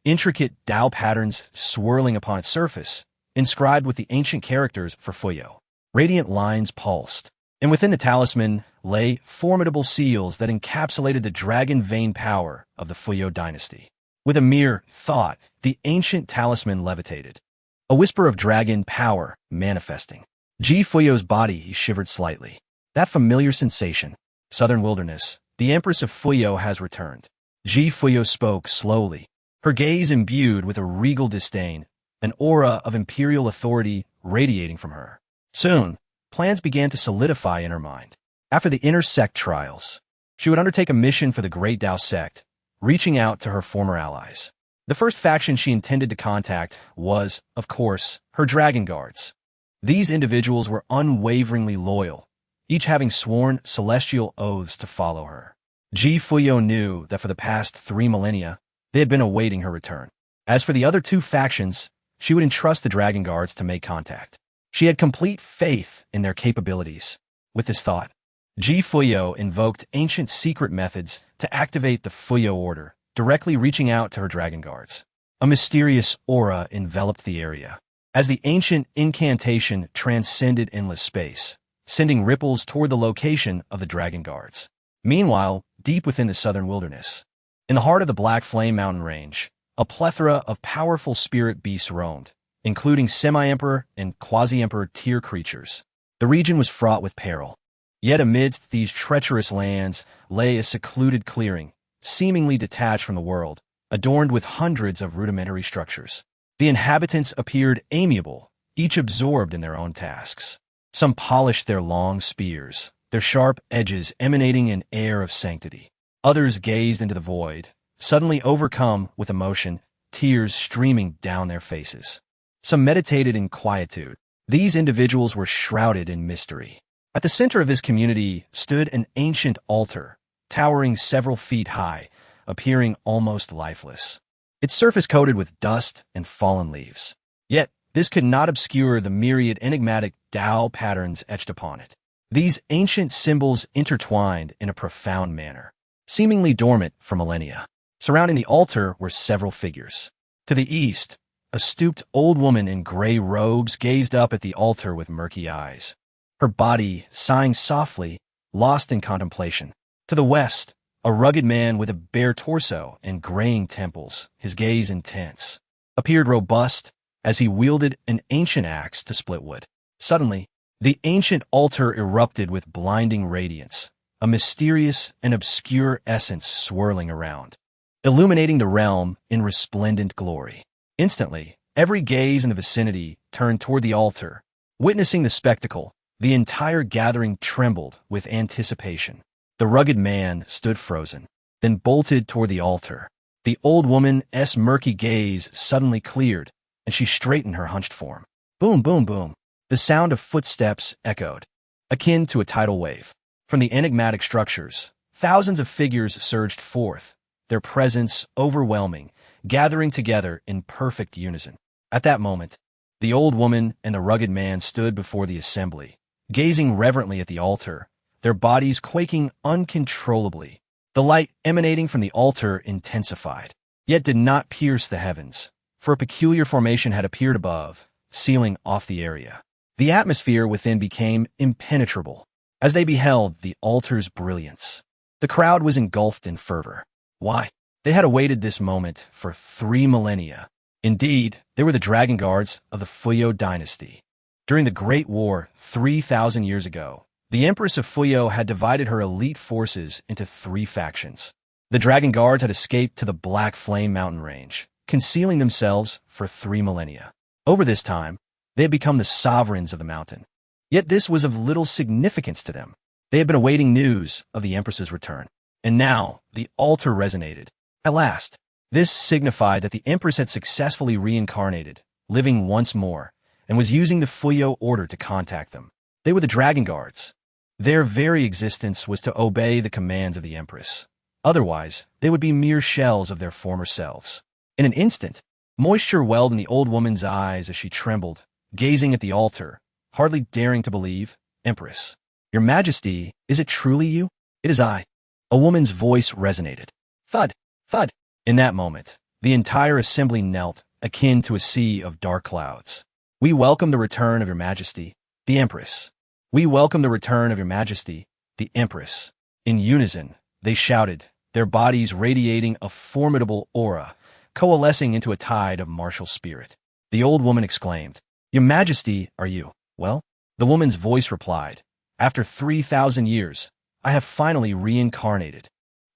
intricate Dao patterns swirling upon its surface, inscribed with the ancient characters for Fuyao. Radiant lines pulsed, and within the talisman lay formidable seals that encapsulated the dragon vein power of the Fuyao Dynasty. With a mere thought, the ancient talisman levitated, a whisper of dragon power manifesting. Fuyao's body shivered slightly. That familiar sensation, southern wilderness, the Empress of Fuyao has returned. Fuyao spoke slowly, her gaze imbued with a regal disdain, an aura of imperial authority radiating from her. Soon, plans began to solidify in her mind. After the inner sect trials, she would undertake a mission for the Great Dao sect, reaching out to her former allies. The first faction she intended to contact was, of course, her Dragon Guards. These individuals were unwaveringly loyal, each having sworn celestial oaths to follow her. Fuyao knew that for the past 3 millennia, they had been awaiting her return. As for the other 2 factions, she would entrust the Dragon Guards to make contact. She had complete faith in their capabilities. With this thought, Fuyao invoked ancient secret methods to activate the Fuyao Order, directly reaching out to her Dragon Guards. A mysterious aura enveloped the area, as the ancient incantation transcended endless space, sending ripples toward the location of the Dragon Guards. Meanwhile, deep within the southern wilderness, in the heart of the Black Flame Mountain Range, a plethora of powerful spirit beasts roamed, including semi-emperor and quasi-emperor tier creatures. The region was fraught with peril. Yet amidst these treacherous lands lay a secluded clearing, seemingly detached from the world, adorned with hundreds of rudimentary structures. The inhabitants appeared amiable, each absorbed in their own tasks. Some polished their long spears, their sharp edges emanating an air of sanctity. Others gazed into the void, suddenly overcome with emotion, tears streaming down their faces. Some meditated in quietude. These individuals were shrouded in mystery. At the center of this community stood an ancient altar, towering several feet high, appearing almost lifeless. Its surface coated with dust and fallen leaves. Yet, this could not obscure the myriad enigmatic Dao patterns etched upon it. These ancient symbols intertwined in a profound manner, seemingly dormant for millennia. Surrounding the altar were several figures. To the east, a stooped old woman in gray robes gazed up at the altar with murky eyes, her body sighing softly, lost in contemplation. To the west, a rugged man with a bare torso and graying temples, his gaze intense, appeared robust as he wielded an ancient axe to split wood. Suddenly, the ancient altar erupted with blinding radiance, a mysterious and obscure essence swirling around, illuminating the realm in resplendent glory. Instantly, every gaze in the vicinity turned toward the altar. Witnessing the spectacle, the entire gathering trembled with anticipation. The rugged man stood frozen, then bolted toward the altar. The old woman's murky gaze suddenly cleared, and she straightened her hunched form. Boom, boom, boom. The sound of footsteps echoed, akin to a tidal wave. From the enigmatic structures, thousands of figures surged forth, their presence overwhelming, gathering together in perfect unison. At that moment, the old woman and the rugged man stood before the assembly, gazing reverently at the altar, their bodies quaking uncontrollably. The light emanating from the altar intensified, yet did not pierce the heavens, for a peculiar formation had appeared above, sealing off the area. The atmosphere within became impenetrable as they beheld the altar's brilliance. The crowd was engulfed in fervor. Why? They had awaited this moment for 3 millennia. Indeed, they were the dragon guards of the Fuyao Dynasty. During the Great War 3,000 years ago, the Empress of Fuyao had divided her elite forces into 3 factions. The dragon guards had escaped to the Black Flame mountain range, concealing themselves for 3 millennia. Over this time, they had become the sovereigns of the mountain. Yet this was of little significance to them. They had been awaiting news of the Empress's return. And now, the altar resonated. At last, this signified that the Empress had successfully reincarnated, living once more, and was using the Fuyao order to contact them. They were the dragon guards. Their very existence was to obey the commands of the Empress. Otherwise, they would be mere shells of their former selves. In an instant, moisture welled in the old woman's eyes as she trembled, gazing at the altar, hardly daring to believe. "Empress, your Majesty, is it truly you?" "It is I." A woman's voice resonated. Thud, thud. In that moment, the entire assembly knelt, akin to a sea of dark clouds. "We welcome the return of your Majesty, the Empress. We welcome the return of your Majesty, the Empress." In unison, they shouted, their bodies radiating a formidable aura, coalescing into a tide of martial spirit. The old woman exclaimed, "Your Majesty, are you well?" The woman's voice replied, "After 3,000 years, I have finally reincarnated.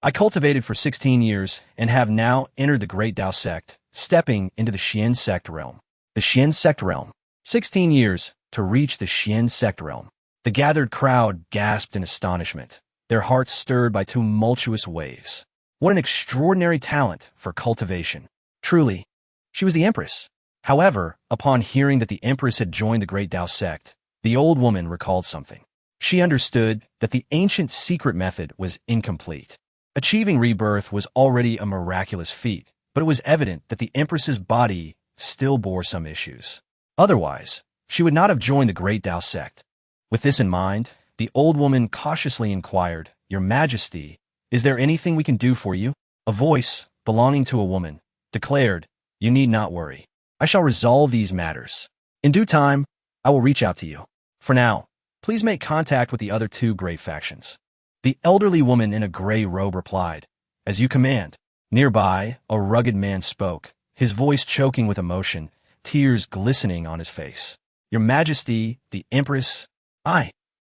I cultivated for 16 years and have now entered the Great Tao sect, stepping into the Xian sect realm." The Xian sect realm. 16 years to reach the Xian sect realm. The gathered crowd gasped in astonishment, their hearts stirred by tumultuous waves. What an extraordinary talent for cultivation. Truly, she was the Empress. However, upon hearing that the Empress had joined the Great Tao sect, the old woman recalled something. She understood that the ancient secret method was incomplete. Achieving rebirth was already a miraculous feat, but it was evident that the Empress's body still bore some issues. Otherwise, she would not have joined the Great Tao sect. With this in mind, the old woman cautiously inquired, "Your Majesty, is there anything we can do for you?" A voice, belonging to a woman, declared, "You need not worry. I shall resolve these matters. In due time, I will reach out to you. For now, please make contact with the other 2 great factions." The elderly woman in a gray robe replied, "As you command." Nearby, a rugged man spoke, his voice choking with emotion, tears glistening on his face. "Your Majesty, the Empress, I."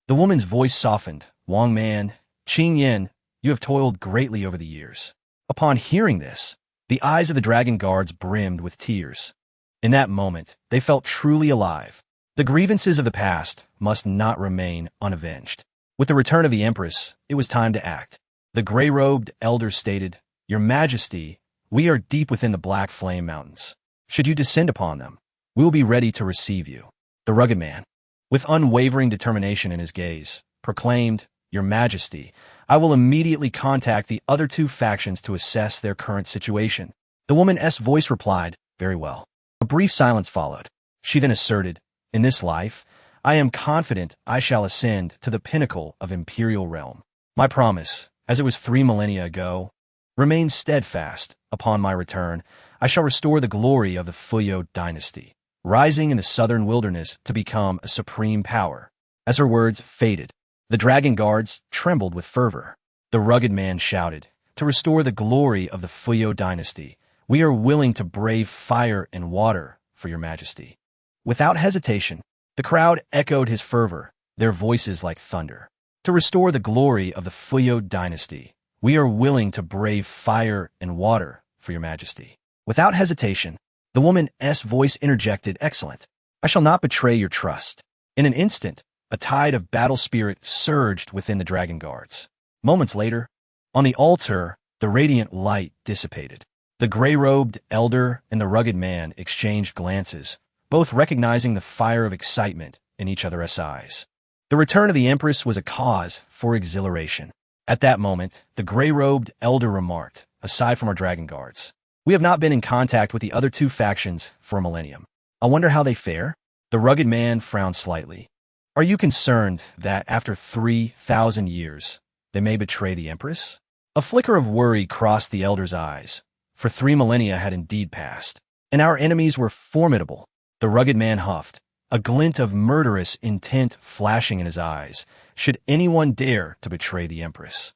The woman's voice softened. "Wang Man, Qing Yin, you have toiled greatly over the years." Upon hearing this, the eyes of the dragon guards brimmed with tears. In that moment, they felt truly alive. The grievances of the past must not remain unavenged. With the return of the Empress, it was time to act. The gray-robed elder stated, "Your Majesty, we are deep within the Black Flame Mountains. Should you descend upon them, we will be ready to receive you." The rugged man, with unwavering determination in his gaze, proclaimed, "Your Majesty, I will immediately contact the other 2 factions to assess their current situation." The woman's voice replied, "Very well." A brief silence followed. She then asserted, "In this life, I am confident I shall ascend to the pinnacle of imperial realm. My promise, as it was 3 millennia ago, remains steadfast. Upon my return, I shall restore the glory of the Fuyao Dynasty, rising in the southern wilderness to become a supreme power." As her words faded, the dragon guards trembled with fervor. The rugged man shouted, "To restore the glory of the Fuyao Dynasty, we are willing to brave fire and water for your Majesty." Without hesitation, the crowd echoed his fervor, their voices like thunder. "To restore the glory of the Fuyao Dynasty, we are willing to brave fire and water for your Majesty." Without hesitation, the woman's voice interjected, "Excellent. I shall not betray your trust." In an instant, a tide of battle spirit surged within the dragon guards. Moments later, on the altar, the radiant light dissipated. The gray-robed elder and the rugged man exchanged glances, both recognizing the fire of excitement in each other's eyes. The return of the Empress was a cause for exhilaration. At that moment, the gray-robed elder remarked, aside from our dragon guards, "We have not been in contact with the other two factions for a millennium. I wonder how they fare?" The rugged man frowned slightly. "Are you concerned that after 3,000 years, they may betray the Empress?" A flicker of worry crossed the elder's eyes, for 3 millennia had indeed passed, and our enemies were formidable. The rugged man huffed, a glint of murderous intent flashing in his eyes. "Should anyone dare to betray the Empress,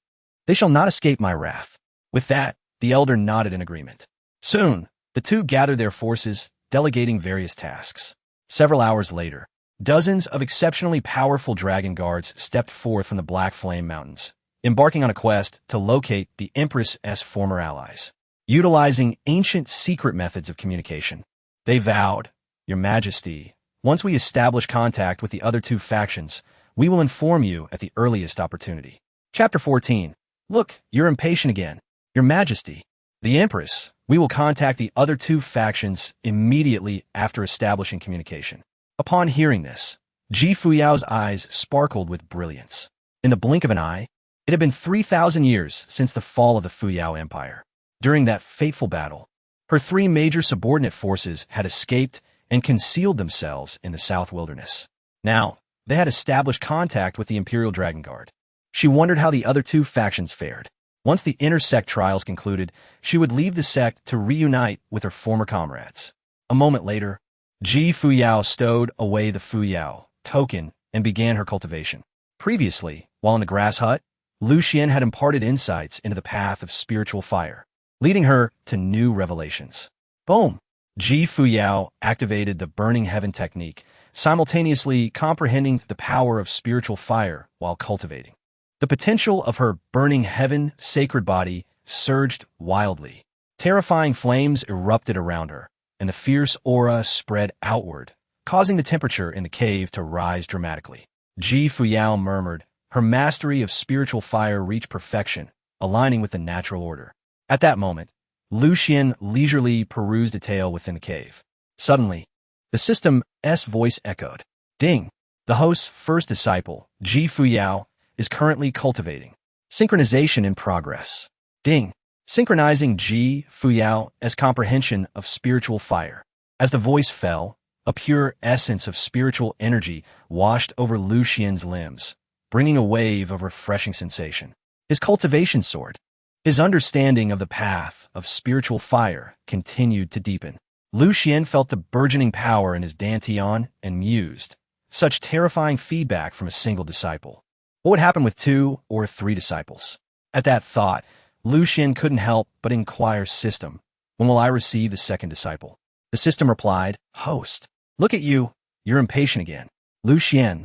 they shall not escape my wrath." With that, the elder nodded in agreement. Soon, the two gathered their forces, delegating various tasks. Several hours later, dozens of exceptionally powerful dragon guards stepped forth from the Black Flame Mountains, embarking on a quest to locate the Empress's former allies. Utilizing ancient secret methods of communication, they vowed, "Your Majesty, once we establish contact with the other two factions, we will inform you at the earliest opportunity." Chapter 14. "Look, you're impatient again. Your Majesty, the Empress, we will contact the other two factions immediately after establishing communication." Upon hearing this, Fuyao's eyes sparkled with brilliance. In the blink of an eye, it had been 3,000 years since the fall of the Fuyao Empire. During that fateful battle, her 3 major subordinate forces had escaped and concealed themselves in the South Wilderness. Now, they had established contact with the Imperial Dragon Guard. She wondered how the other two factions fared. Once the inter-sect trials concluded, she would leave the sect to reunite with her former comrades. A moment later, Fuyao stowed away the Fuyao token and began her cultivation. Previously, while in the grass hut, Lu Xuan had imparted insights into the path of spiritual fire, leading her to new revelations. Boom! Fuyao activated the Burning Heaven technique, simultaneously comprehending the power of spiritual fire while cultivating. The potential of her Burning Heaven sacred body surged wildly. Terrifying flames erupted around her, and the fierce aura spread outward, causing the temperature in the cave to rise dramatically. Fuyao murmured, her mastery of spiritual fire reached perfection, aligning with the natural order. At that moment, Lu Xuan leisurely perused a tale within the cave. Suddenly, the system's voice echoed. "Ding! The host's first disciple, Fuyao, is currently cultivating. Synchronization in progress. Ding! Synchronizing Fuyao as comprehension of spiritual fire." As the voice fell, a pure essence of spiritual energy washed over Lu Xuan's limbs, bringing a wave of refreshing sensation. His cultivation soared. His understanding of the path of spiritual fire continued to deepen. Lu Xuan felt the burgeoning power in his dantian and mused. Such terrifying feedback from a single disciple. What would happen with 2 or 3 disciples? At that thought, Lu Xuan couldn't help but inquire, "System, when will I receive the second disciple?" The system replied, "Host, look at you, you're impatient again." Lu Xuan.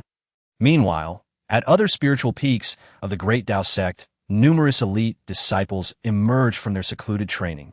Meanwhile, at other spiritual peaks of the Great Tao sect, numerous elite disciples emerged from their secluded training,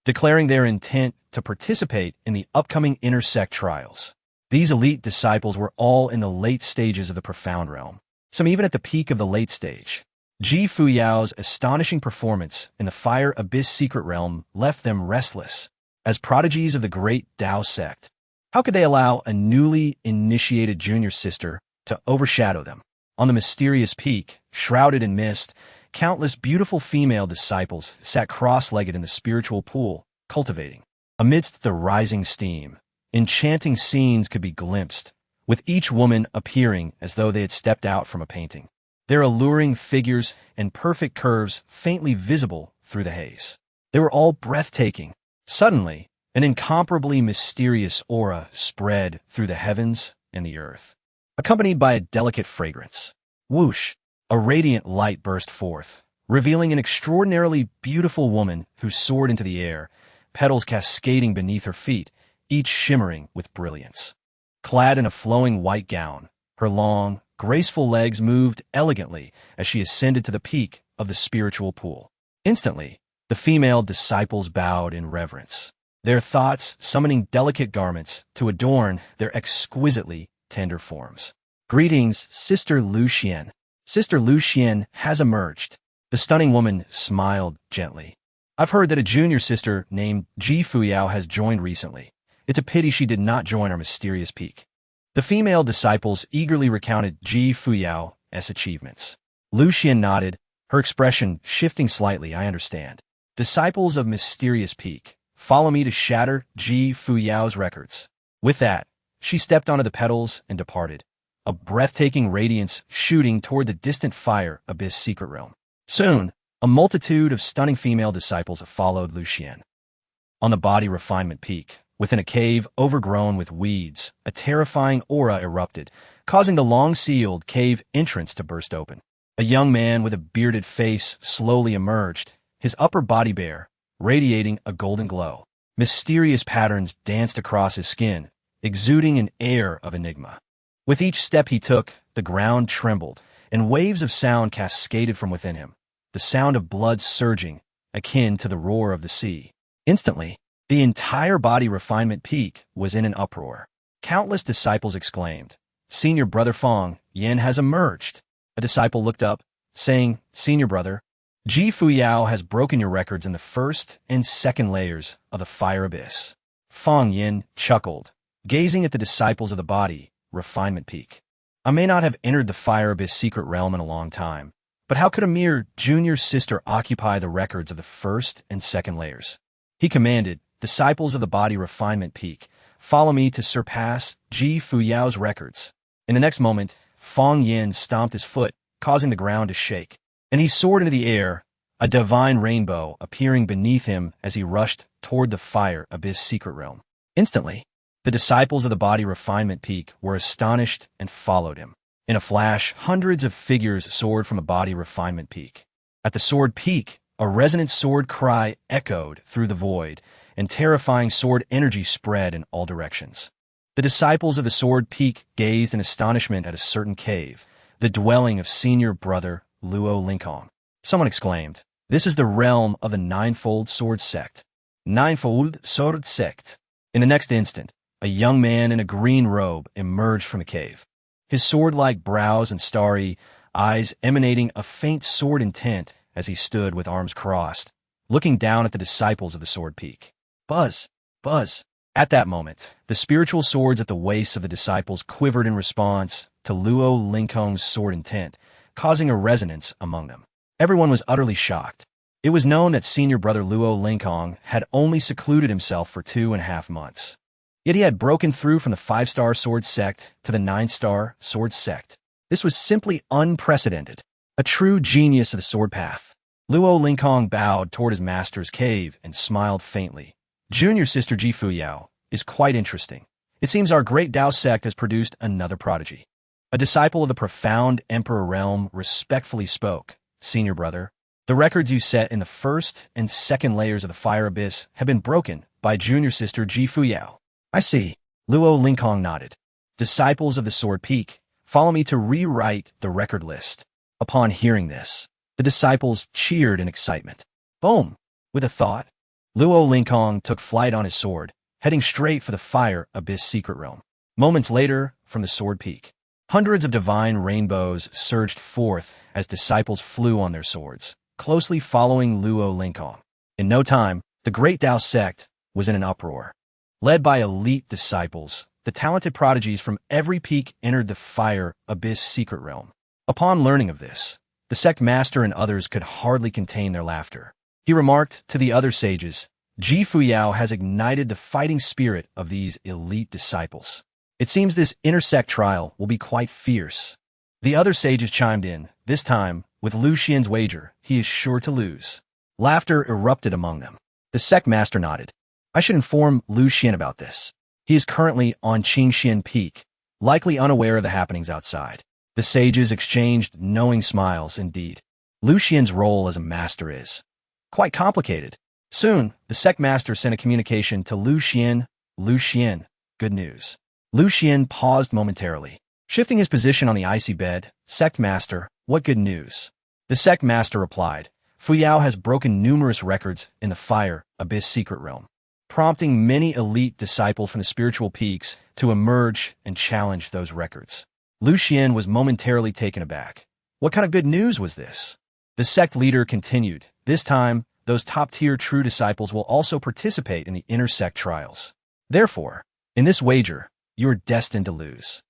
declaring their intent to participate in the upcoming intersect trials. These elite disciples were all in the late stages of the profound realm, some even at the peak of the late stage. Fuyao's astonishing performance in the Fire Abyss secret realm left them restless. As prodigies of the Great Tao sect, how could they allow a newly initiated junior sister to overshadow them? On the mysterious peak, shrouded in mist, countless beautiful female disciples sat cross-legged in the spiritual pool, cultivating. Amidst the rising steam, enchanting scenes could be glimpsed, with each woman appearing as though they had stepped out from a painting, their alluring figures and perfect curves faintly visible through the haze. They were all breathtaking. Suddenly, an incomparably mysterious aura spread through the heavens and the earth, accompanied by a delicate fragrance. Whoosh! A radiant light burst forth, revealing an extraordinarily beautiful woman who soared into the air, petals cascading beneath her feet, each shimmering with brilliance. Clad in a flowing white gown, her long, graceful legs moved elegantly as she ascended to the peak of the spiritual pool. Instantly, the female disciples bowed in reverence, their thoughts summoning delicate garments to adorn their exquisitely tender forms. "Greetings, Sister Lu Xuan. Sister Lu Xuan has emerged." The stunning woman smiled gently. "I've heard that a junior sister named Fuyao has joined recently. It's a pity she did not join our mysterious peak." The female disciples eagerly recounted Fuyao's achievements. Lu Xuan nodded, her expression shifting slightly. I understand. Disciples of mysterious peak, follow me to shatter Fuyao's records. With that, she stepped onto the petals and departed, a breathtaking radiance shooting toward the distant fire abyss secret realm. Soon, a multitude of stunning female disciples followed Lu Xuan. On the body refinement peak, within a cave overgrown with weeds, a terrifying aura erupted, causing the long-sealed cave entrance to burst open. A young man with a bearded face slowly emerged, his upper body bare, radiating a golden glow. Mysterious patterns danced across his skin, exuding an air of enigma. With each step he took, the ground trembled, and waves of sound cascaded from within him, the sound of blood surging, akin to the roar of the sea. Instantly, the entire body refinement peak was in an uproar. Countless disciples exclaimed, "Senior Brother Fong Yin has emerged." A disciple looked up, saying, "Senior Brother, Fuyao has broken your records in the first and second layers of the fire abyss." Fong Yin chuckled, gazing at the disciples of the body refinement peak. "I may not have entered the fire abyss secret realm in a long time, but how could a mere junior sister occupy the records of the first and second layers?" He commanded, "Disciples of the body refinement peak, follow me to surpass Fuyao's records." In the next moment, Fong Yin stomped his foot, causing the ground to shake, and he soared into the air, a divine rainbow appearing beneath him as he rushed toward the fire abyss secret realm. Instantly, the disciples of the body refinement peak were astonished and followed him. In a flash, hundreds of figures soared from a body refinement peak. At the sword peak, a resonant sword cry echoed through the void, and terrifying sword energy spread in all directions. The disciples of the sword peak gazed in astonishment at a certain cave, the dwelling of senior brother Luo Linkong. Someone exclaimed, "This is the realm of the Ninefold Sword Sect." Ninefold Sword Sect. In the next instant, a young man in a green robe emerged from the cave, his sword-like brows and starry eyes emanating a faint sword intent as he stood with arms crossed, looking down at the disciples of the sword peak. Buzz! Buzz! At that moment, the spiritual swords at the waists of the disciples quivered in response to Luo Linkong's sword intent, causing a resonance among them. Everyone was utterly shocked. It was known that senior brother Luo Linkong had only secluded himself for 2.5 months. Yet he had broken through from the 5-star sword sect to the 9-star sword sect. This was simply unprecedented. A true genius of the sword path. Luo Linkong bowed toward his master's cave and smiled faintly. "Junior sister Fuyao is quite interesting. It seems our great Dao sect has produced another prodigy." A disciple of the profound emperor realm respectfully spoke, "Senior brother, the records you set in the first and second layers of the fire abyss have been broken by junior sister Fuyao." "I see." Luo Linkong nodded. "Disciples of the sword peak, follow me to rewrite the record list." Upon hearing this, the disciples cheered in excitement. Boom! With a thought, Luo Linkong took flight on his sword, heading straight for the fire abyss secret realm. Moments later, from the sword peak, hundreds of divine rainbows surged forth as disciples flew on their swords, closely following Luo Linkong. In no time, the great Dao sect was in an uproar. Led by elite disciples, the talented prodigies from every peak entered the fire abyss secret realm. Upon learning of this, the sect master and others could hardly contain their laughter. He remarked to the other sages, Fuyao has ignited the fighting spirit of these elite disciples. It seems this intersect trial will be quite fierce. The other sages chimed in, this time, with Lu Xuan's wager, he is sure to lose. Laughter erupted among them. The sect master nodded. "I should inform Lu Xuan about this. He is currently on Qingxian Peak, likely unaware of the happenings outside." The sages exchanged knowing smiles. Indeed, Lu Xuan's role as a master is quite complicated. Soon, the sect master sent a communication to Lu Xuan. "Lu Xuan, good news." Lu Xuan paused momentarily. Shifting his position on the icy bed, "Sect master, what good news?" The sect master replied, "Fuyao has broken numerous records in the fire abyss secret realm, prompting many elite disciples from the spiritual peaks to emerge and challenge those records." Lu Xuan was momentarily taken aback. What kind of good news was this? The sect leader continued, "This time, those top-tier true disciples will also participate in the intersect trials. Therefore, in this wager, you are destined to lose.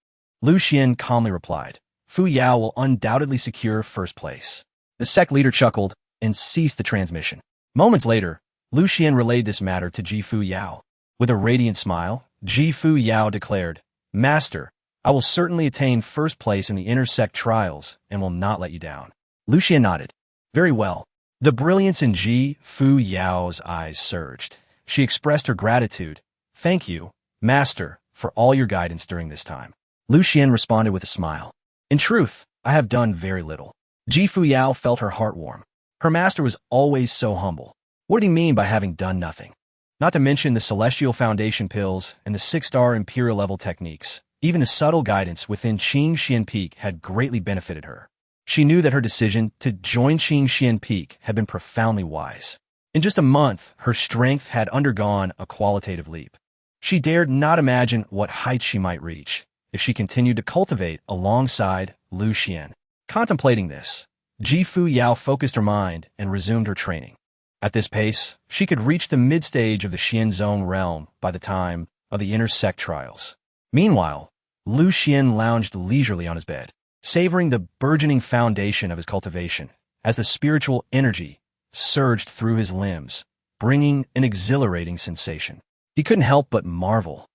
Lu Xuan calmly replied, Fuyao will undoubtedly secure first place. The sect leader chuckled and ceased the transmission. Moments later, Lu Xuan relayed this matter to Fuyao. With a radiant smile, Fuyao declared, Master, I will certainly attain first place in the inner sect trials and will not let you down. Lu Xuan nodded. Very well. The brilliance in Fuyao's eyes surged. She expressed her gratitude. Thank you, Master, for all your guidance during this time. Lu Xuan responded with a smile. In truth, I have done very little. Fuyao felt her heart warm. Her master was always so humble. What did he mean by having done nothing? Not to mention the Celestial Foundation pills and the 6-star Imperial level techniques. Even the subtle guidance within Changsheng Peak had greatly benefited her. She knew that her decision to join Changsheng Peak had been profoundly wise. In just a month, her strength had undergone a qualitative leap. She dared not imagine what heights she might reach if she continued to cultivate alongside Lu Xuan. Contemplating this, Fuyao focused her mind and resumed her training. At this pace, she could reach the mid-stage of the Xian Zone realm by the time of the inner sect trials. Meanwhile, Lu Xuan lounged leisurely on his bed, savoring the burgeoning foundation of his cultivation as the spiritual energy surged through his limbs, bringing an exhilarating sensation. He couldn't help but marvel.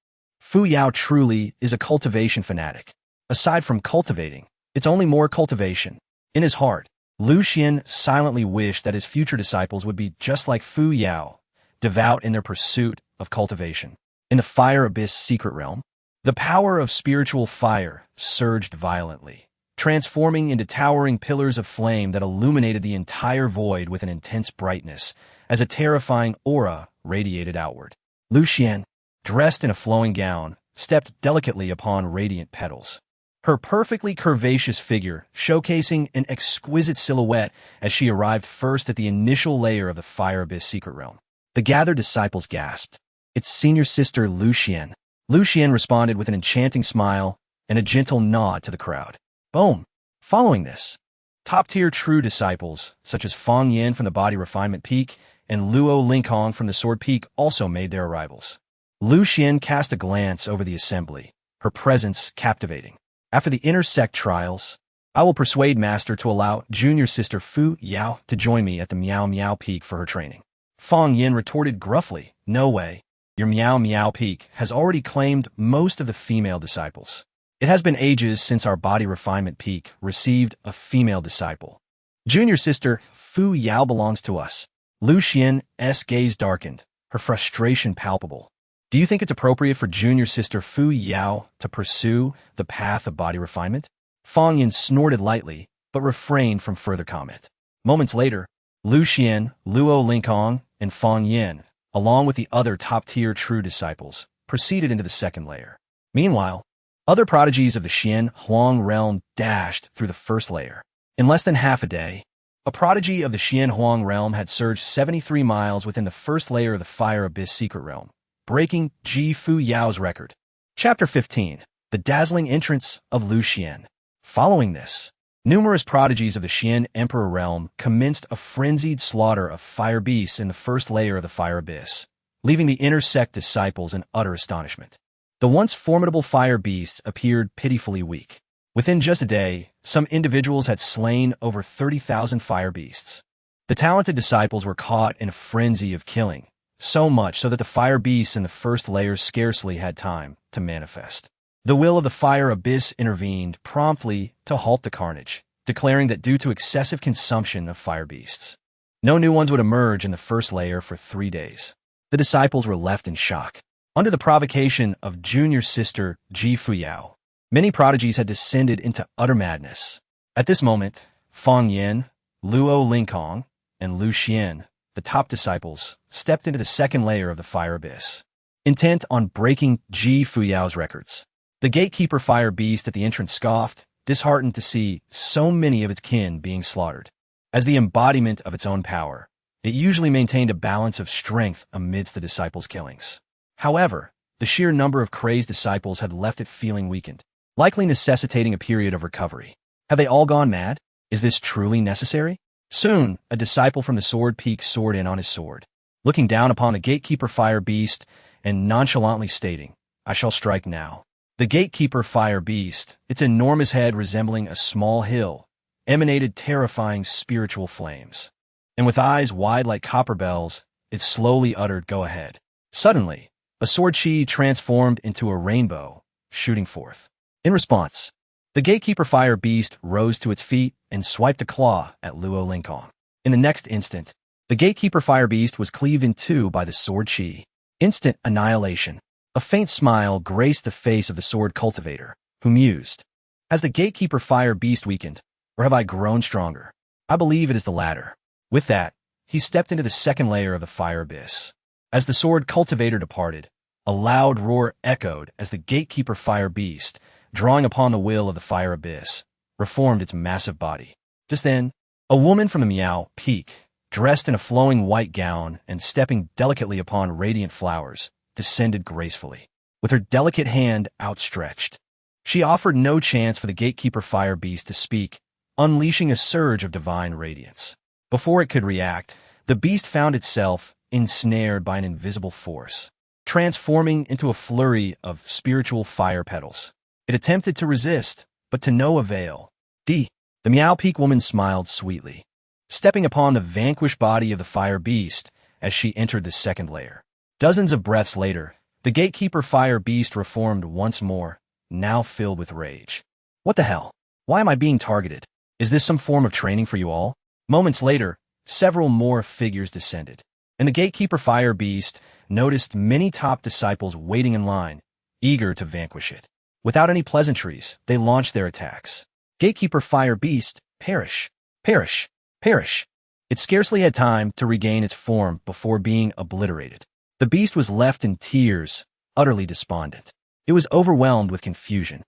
Fuyao truly is a cultivation fanatic. Aside from cultivating, it's only more cultivation. In his heart, Lu Xuan silently wished that his future disciples would be just like Fuyao, devout in their pursuit of cultivation. In the Fire Abyss secret realm, the power of spiritual fire surged violently, transforming into towering pillars of flame that illuminated the entire void with an intense brightness as a terrifying aura radiated outward. Lu Xuan, dressed in a flowing gown, stepped delicately upon radiant petals, her perfectly curvaceous figure showcasing an exquisite silhouette as she arrived first at the initial layer of the Fire Abyss secret realm. The gathered disciples gasped. It's senior sister Lu Xuan. Lu Xuan responded with an enchanting smile and a gentle nod to the crowd. Boom! Following this, top-tier true disciples, such as Fang Yin from the Body Refinement Peak and Luo Lingkong from the Sword Peak, also made their arrivals. Lu Xuan cast a glance over the assembly, her presence captivating. After the inner sect trials, I will persuade Master to allow junior sister Fuyao to join me at the Miao Miao Peak for her training. Fang Yin retorted gruffly, No way. Your Miao Miao Peak has already claimed most of the female disciples. It has been ages since our Body Refinement Peak received a female disciple. Junior sister Fuyao belongs to us. Lu Xuan's gaze darkened, her frustration palpable. Do you think it's appropriate for junior sister Fuyao to pursue the path of body refinement? Fang Yin snorted lightly, but refrained from further comment. Moments later, Lu Xuan, Luo Lingkong, and Fang Yin, along with the other top-tier true disciples, proceeded into the second layer. Meanwhile, other prodigies of the Xian Huang realm dashed through the first layer. In less than half a day, a prodigy of the Xian Huang realm had surged 73 miles within the first layer of the Fire Abyss secret realm, breaking Fuyao's record. Chapter 15. The Dazzling Entrance of Lu Xuan. Following this, numerous prodigies of the Xian Emperor realm commenced a frenzied slaughter of fire beasts in the first layer of the Fire Abyss, leaving the inner sect disciples in utter astonishment. The once formidable fire beasts appeared pitifully weak. Within just a day, some individuals had slain over 30,000 fire beasts. The talented disciples were caught in a frenzy of killing, so much so that the fire beasts in the first layer scarcely had time to manifest. The will of the Fire Abyss intervened promptly to halt the carnage, declaring that due to excessive consumption of fire beasts, no new ones would emerge in the first layer for 3 days. The disciples were left in shock. Under the provocation of junior sister Fuyao, many prodigies had descended into utter madness. At this moment, Fang Yin, Luo Lingkong, and Lu Xuan, the top disciples, stepped into the second layer of the Fire Abyss, intent on breaking Fuyao's records. The gatekeeper fire beast at the entrance scoffed, disheartened to see so many of its kin being slaughtered. As the embodiment of its own power, it usually maintained a balance of strength amidst the disciples' killings. However, the sheer number of crazed disciples had left it feeling weakened, likely necessitating a period of recovery. Have they all gone mad? Is this truly necessary? Soon, a disciple from the Sword Peak soared in on his sword, looking down upon the gatekeeper fire beast and nonchalantly stating, I shall strike now. The gatekeeper fire beast, its enormous head resembling a small hill, emanated terrifying spiritual flames. And with eyes wide like copper bells, it slowly uttered, "Go ahead." Suddenly, a sword chi transformed into a rainbow, shooting forth. In response, the gatekeeper fire beast rose to its feet and swiped a claw at Luo Lingkong. In the next instant, the gatekeeper fire beast was cleaved in two by the sword chi. Instant annihilation. A faint smile graced the face of the sword cultivator, who mused, "Has the gatekeeper fire beast weakened, or have I grown stronger? I believe it is the latter." With that, he stepped into the second layer of the fire abyss. As the sword cultivator departed, a loud roar echoed as the gatekeeper fire beast, drawing upon the will of the fire abyss, reformed its massive body. Just then, a woman from the Miao Peak, dressed in a flowing white gown and stepping delicately upon radiant flowers, descended gracefully, with her delicate hand outstretched. She offered no chance for the gatekeeper fire beast to speak, unleashing a surge of divine radiance. Before it could react, the beast found itself ensnared by an invisible force, transforming into a flurry of spiritual fire petals. It attempted to resist, but to no avail. The Miao Peak woman smiled sweetly, stepping upon the vanquished body of the fire beast as she entered the second layer. Dozens of breaths later, the gatekeeper fire beast reformed once more, now filled with rage. "What the hell? Why am I being targeted? Is this some form of training for you all?" Moments later, several more figures descended, and the gatekeeper fire beast noticed many top disciples waiting in line, eager to vanquish it. Without any pleasantries, they launched their attacks. Gatekeeper fire beast, perish, perish, perish. It scarcely had time to regain its form before being obliterated. The beast was left in tears, utterly despondent. It was overwhelmed with confusion.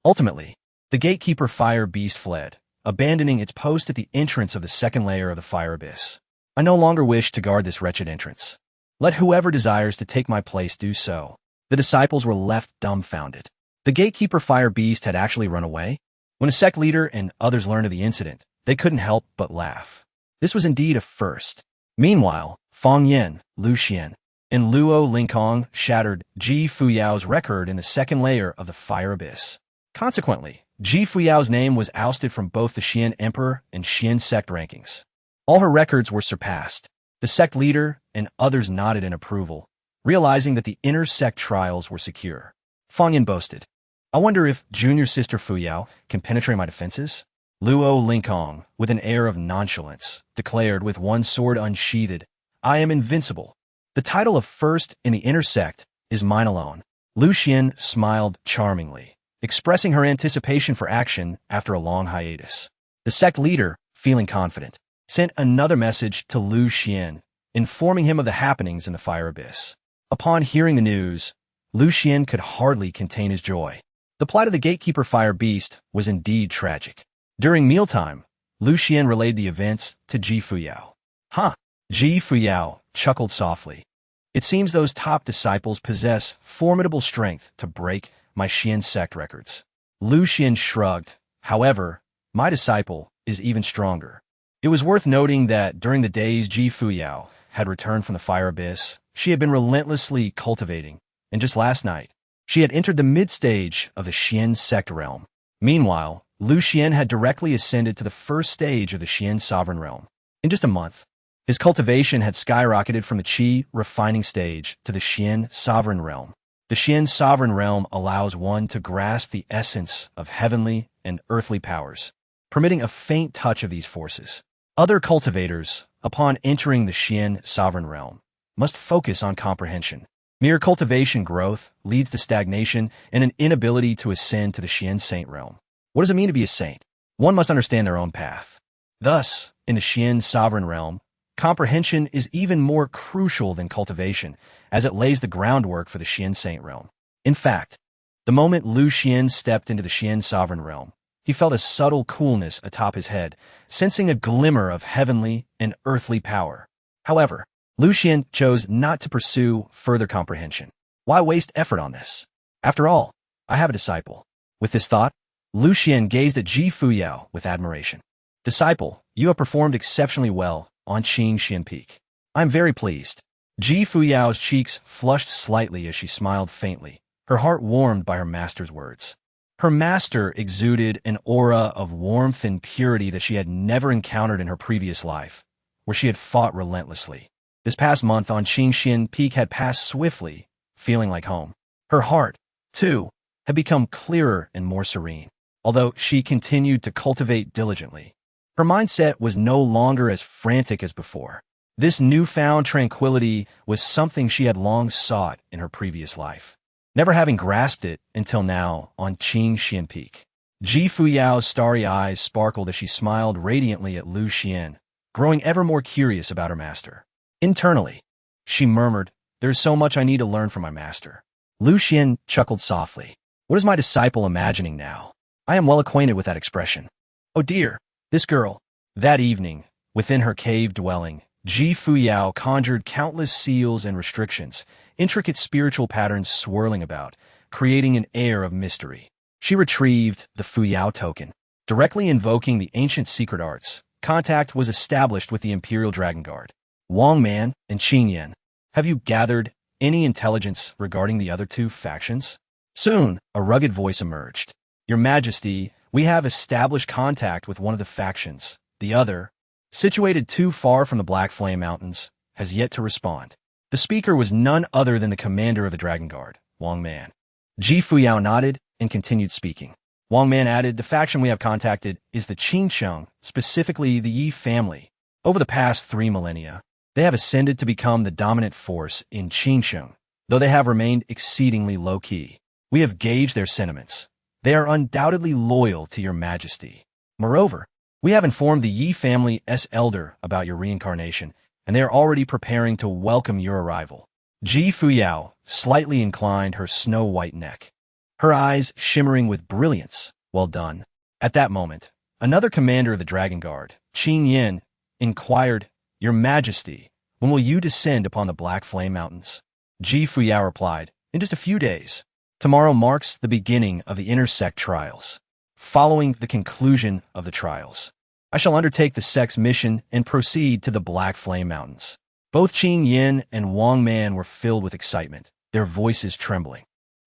Ultimately, the gatekeeper fire beast fled, abandoning its post at the entrance of the second layer of the fire abyss. "I no longer wish to guard this wretched entrance. Let whoever desires to take my place do so." The disciples were left dumbfounded. The gatekeeper fire beast had actually run away? When a sect leader and others learned of the incident, they couldn't help but laugh. This was indeed a first. Meanwhile, Fang Yin, Lu Xuan, and Luo Lingkong shattered Ji Fuyao's record in the second layer of the fire abyss. Consequently, Ji Fuyao's name was ousted from both the Xian Emperor and Xian sect rankings. All her records were surpassed. The sect leader and others nodded in approval, realizing that the inner sect trials were secure. Fang Yin boasted, "I wonder if junior sister Fuyao can penetrate my defenses?" Luo Lingkong, with an air of nonchalance, declared with one sword unsheathed, "I am invincible. The title of first in the inner sect is mine alone." Lu Xuan smiled charmingly, expressing her anticipation for action after a long hiatus. The sect leader, feeling confident, sent another message to Lu Xuan, informing him of the happenings in the fire abyss. Upon hearing the news, Lu Xuan could hardly contain his joy. The plight of the gatekeeper fire beast was indeed tragic. During mealtime, Lu Xuan relayed the events to Ji Fuyao. "Huh." Ji Fuyao chuckled softly. "It seems those top disciples possess formidable strength to break my Xian sect records." Lu Xuan shrugged. "However, my disciple is even stronger." It was worth noting that during the days Ji Fuyao had returned from the fire abyss, she had been relentlessly cultivating, and just last night, she had entered the mid-stage of the Xian sect realm. Meanwhile, Lu Xuan had directly ascended to the first stage of the Xian sovereign realm. In just a month, his cultivation had skyrocketed from the Qi refining stage to the Xian sovereign realm. The Xian sovereign realm allows one to grasp the essence of heavenly and earthly powers, permitting a faint touch of these forces. Other cultivators, upon entering the Xian sovereign realm, must focus on comprehension. Mere cultivation growth leads to stagnation and an inability to ascend to the Xian saint realm. What does it mean to be a saint? One must understand their own path. Thus, in the Xian sovereign realm, comprehension is even more crucial than cultivation, as it lays the groundwork for the Xian saint realm. In fact, the moment Lu Xuan stepped into the Xian sovereign realm, he felt a subtle coolness atop his head, sensing a glimmer of heavenly and earthly power. However, Lu Xuan chose not to pursue further comprehension. Why waste effort on this? After all, I have a disciple. With this thought, Lu Xuan gazed at Ji Fuyao with admiration. "Disciple, you have performed exceptionally well on Changsheng Peak. I am very pleased." Ji Fuyao's cheeks flushed slightly as she smiled faintly, her heart warmed by her master's words. Her master exuded an aura of warmth and purity that she had never encountered in her previous life, where she had fought relentlessly. This past month on Qingxian Peak had passed swiftly, feeling like home. Her heart, too, had become clearer and more serene, although she continued to cultivate diligently. Her mindset was no longer as frantic as before. This newfound tranquility was something she had long sought in her previous life, never having grasped it until now on Qingxian Peak. Ji Fuyao's starry eyes sparkled as she smiled radiantly at Lu Xuan, growing ever more curious about her master. Internally, she murmured, "There's so much I need to learn from my master." Lu Xuan chuckled softly. "What is my disciple imagining now? I am well acquainted with that expression. Oh dear, this girl." That evening, within her cave dwelling, Ji Fuyao conjured countless seals and restrictions, intricate spiritual patterns swirling about, creating an air of mystery. She retrieved the Fuyao token. Directly invoking the ancient secret arts, contact was established with the Imperial Dragon Guard. "Wang Man and Qing Yan, have you gathered any intelligence regarding the other two factions?" Soon, a rugged voice emerged. "Your Majesty, we have established contact with one of the factions. The other, situated too far from the Black Flame Mountains, has yet to respond." The speaker was none other than the commander of the Dragon Guard, Wang Man. Ji Fuyao nodded and continued speaking. Wang Man added, "The faction we have contacted is the Qingsheng, specifically the Yi family. Over the past 3 millennia, they have ascended to become the dominant force in Qingsheng, though they have remained exceedingly low-key. We have gauged their sentiments. They are undoubtedly loyal to your Majesty. Moreover, we have informed the Yi family's elder about your reincarnation, and they are already preparing to welcome your arrival." Ji Fuyao slightly inclined her snow-white neck, her eyes shimmering with brilliance. "Well done." At that moment, another commander of the Dragon Guard, Qing Yin, inquired, "Your Majesty, when will you descend upon the Black Flame Mountains?" Ji Fuyao replied, "In just a few days. Tomorrow marks the beginning of the inner sect trials. Following the conclusion of the trials, I shall undertake the sect's mission and proceed to the Black Flame Mountains." Both Qing Yin and Wang Man were filled with excitement, their voices trembling.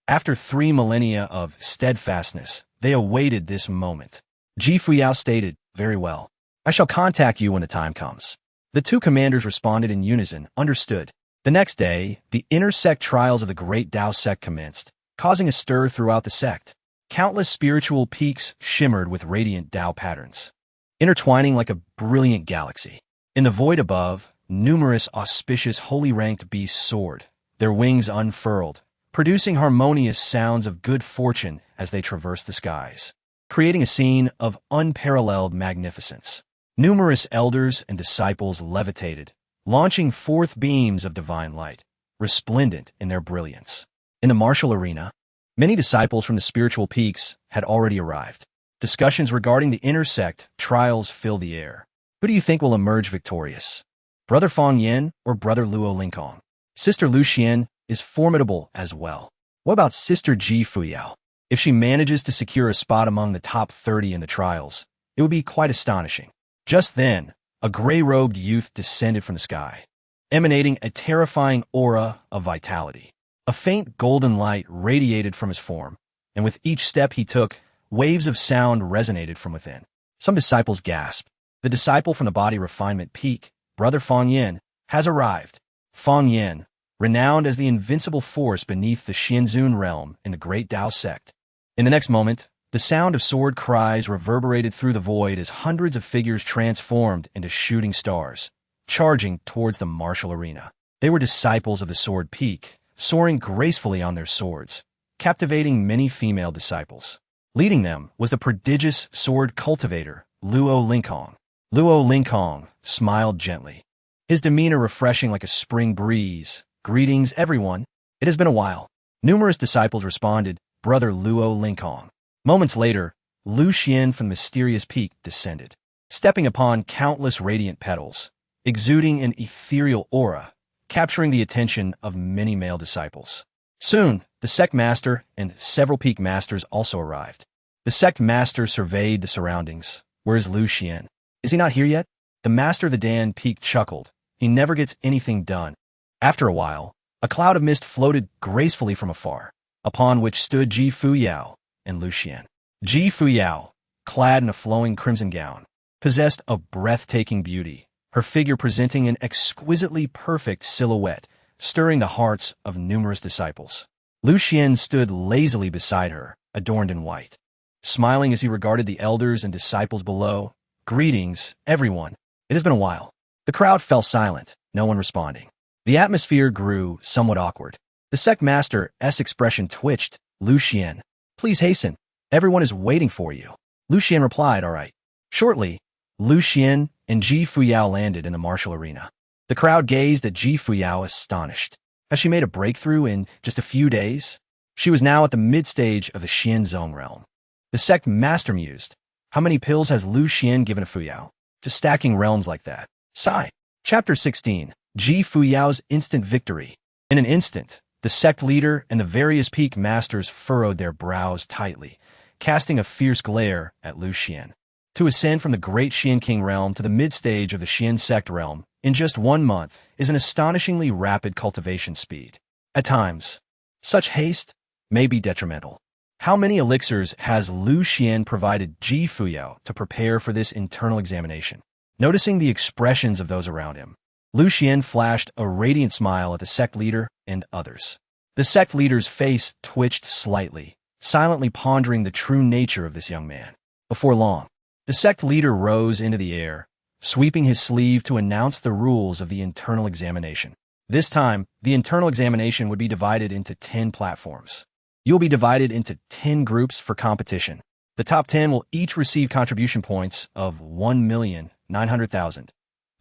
After 3 millennia of steadfastness, they awaited this moment. Ji Fuyao stated, "Very well. I shall contact you when the time comes." The two commanders responded in unison, understood. The next day, the inner sect trials of the Great Tao sect commenced, causing a stir throughout the sect. Countless spiritual peaks shimmered with radiant Tao patterns, intertwining like a brilliant galaxy. In the void above, numerous auspicious holy-ranked beasts soared, their wings unfurled, producing harmonious sounds of good fortune as they traversed the skies, creating a scene of unparalleled magnificence. Numerous elders and disciples levitated, launching forth beams of divine light, resplendent in their brilliance. In the martial arena, many disciples from the spiritual peaks had already arrived. Discussions regarding the inner sect trials filled the air. Who do you think will emerge victorious? Brother Fang Yin or Brother Luo Lingkong? Sister Lu Xuan is formidable as well. What about Sister Ji Fuyao? If she manages to secure a spot among the top 30 in the trials, it would be quite astonishing. Just then, a gray-robed youth descended from the sky, emanating a terrifying aura of vitality. A faint golden light radiated from his form, and with each step he took, waves of sound resonated from within. Some disciples gasped. The disciple from the body refinement peak, Brother Fang Yin, has arrived. Fang Yin, renowned as the invincible force beneath the Xianzun realm in the Great Tao sect. In the next moment, the sound of sword cries reverberated through the void as hundreds of figures transformed into shooting stars, charging towards the martial arena. They were disciples of the Sword Peak, soaring gracefully on their swords, captivating many female disciples. Leading them was the prodigious sword cultivator, Luo Lingkong. Luo Lingkong smiled gently, his demeanor refreshing like a spring breeze. "Greetings, everyone. It has been a while." Numerous disciples responded, "Brother Luo Lingkong." Moments later, Lu Xuan from the mysterious peak descended, stepping upon countless radiant petals, exuding an ethereal aura, capturing the attention of many male disciples. Soon, the sect master and several peak masters also arrived. The sect master surveyed the surroundings. "Where is Lu Xuan? Is he not here yet?" The master of the Dan peak chuckled. "He never gets anything done." After a while, a cloud of mist floated gracefully from afar. upon which stood Ji Fuyao and Lu Xuan. Ji Fuyao, clad in a flowing crimson gown, possessed a breathtaking beauty, her figure presenting an exquisitely perfect silhouette, stirring the hearts of numerous disciples. Lu Xuan stood lazily beside her, adorned in white. Smiling as he regarded the elders and disciples below, "Greetings, everyone. It has been a while." The crowd fell silent, no one responding. The atmosphere grew somewhat awkward. The sect master's expression twitched. "Lu Xuan, please hasten. Everyone is waiting for you." Lu Xuan replied, "All right." Shortly, Lu Xuan and Ji Fuyao landed in the martial arena. The crowd gazed at Ji Fuyao astonished. Has she made a breakthrough in just a few days? She was now at the mid-stage of the Xianzong realm. The sect master mused. How many pills has Lu Xuan given to Fuyao? Just stacking realms like that. Sigh. Chapter 16. Ji Fuyao's instant victory. In an instant, the sect leader and the various peak masters furrowed their brows tightly, casting a fierce glare at Lu Xuan. To ascend from the great Xian King realm to the mid-stage of the Xian sect realm in just 1 month is an astonishingly rapid cultivation speed. At times, such haste may be detrimental. How many elixirs has Lu Xuan provided Ji Fuyao to prepare for this internal examination? Noticing the expressions of those around him, Lu Xuan flashed a radiant smile at the sect leader and others. The sect leader's face twitched slightly, silently pondering the true nature of this young man. Before long, the sect leader rose into the air, sweeping his sleeve to announce the rules of the internal examination. This time, the internal examination would be divided into 10 platforms. You'll be divided into 10 groups for competition. The top 10 will each receive contribution points of 1,900,000,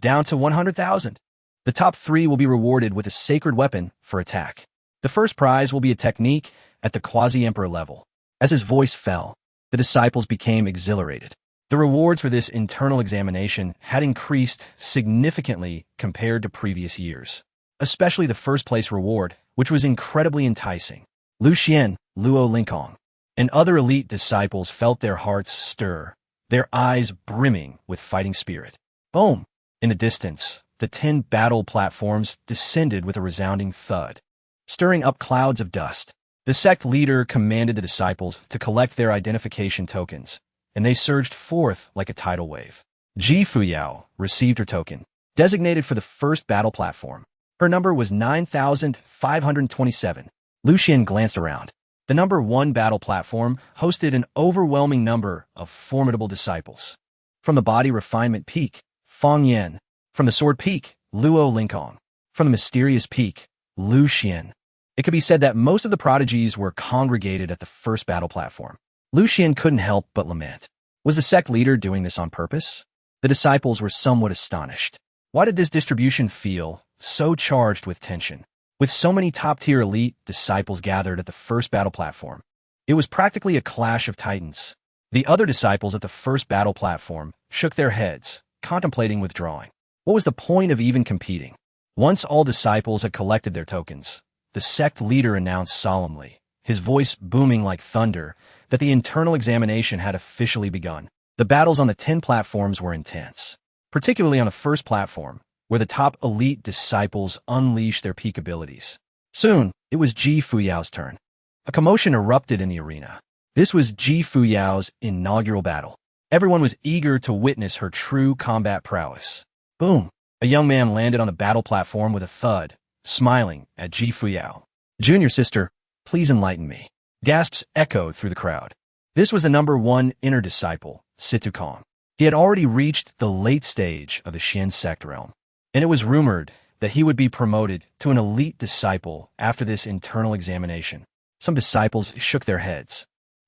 down to 100,000. The top 3 will be rewarded with a sacred weapon for attack. The first prize will be a technique at the quasi-emperor level. As his voice fell, the disciples became exhilarated. The rewards for this internal examination had increased significantly compared to previous years, especially the first-place reward, which was incredibly enticing. Lu Xuan, Luo Lingkong, and other elite disciples felt their hearts stir, their eyes brimming with fighting spirit. Boom! In the distance, the 10 battle platforms descended with a resounding thud, stirring up clouds of dust. The sect leader commanded the disciples to collect their identification tokens, and they surged forth like a tidal wave. Ji Fuyao received her token, designated for the first battle platform. Her number was 9,527. Lu Xuan glanced around. The number 1 battle platform hosted an overwhelming number of formidable disciples. From the body refinement peak, Fang Yan. From the sword peak, Luo Lingkong. From the mysterious peak, Lu Xuan. It could be said that most of the prodigies were congregated at the first battle platform. Lu Xuan couldn't help but lament. Was the sect leader doing this on purpose? The disciples were somewhat astonished. Why did this distribution feel so charged with tension? With so many top-tier elite disciples gathered at the first battle platform, it was practically a clash of titans. The other disciples at the first battle platform shook their heads, contemplating withdrawing. What was the point of even competing? Once all disciples had collected their tokens, the sect leader announced solemnly, his voice booming like thunder, that the internal examination had officially begun. The battles on the 10 platforms were intense, particularly on the first platform, where the top elite disciples unleashed their peak abilities. Soon, it was Ji Fuyao's turn. A commotion erupted in the arena. This was Ji Fuyao's inaugural battle. Everyone was eager to witness her true combat prowess. Boom! A young man landed on the battle platform with a thud, smiling at Ji Fuyao. "Junior sister, please enlighten me." Gasps echoed through the crowd. This was the number 1 inner disciple, Situ Kong. He had already reached the late stage of the Xian sect realm, and it was rumored that he would be promoted to an elite disciple after this internal examination. Some disciples shook their heads.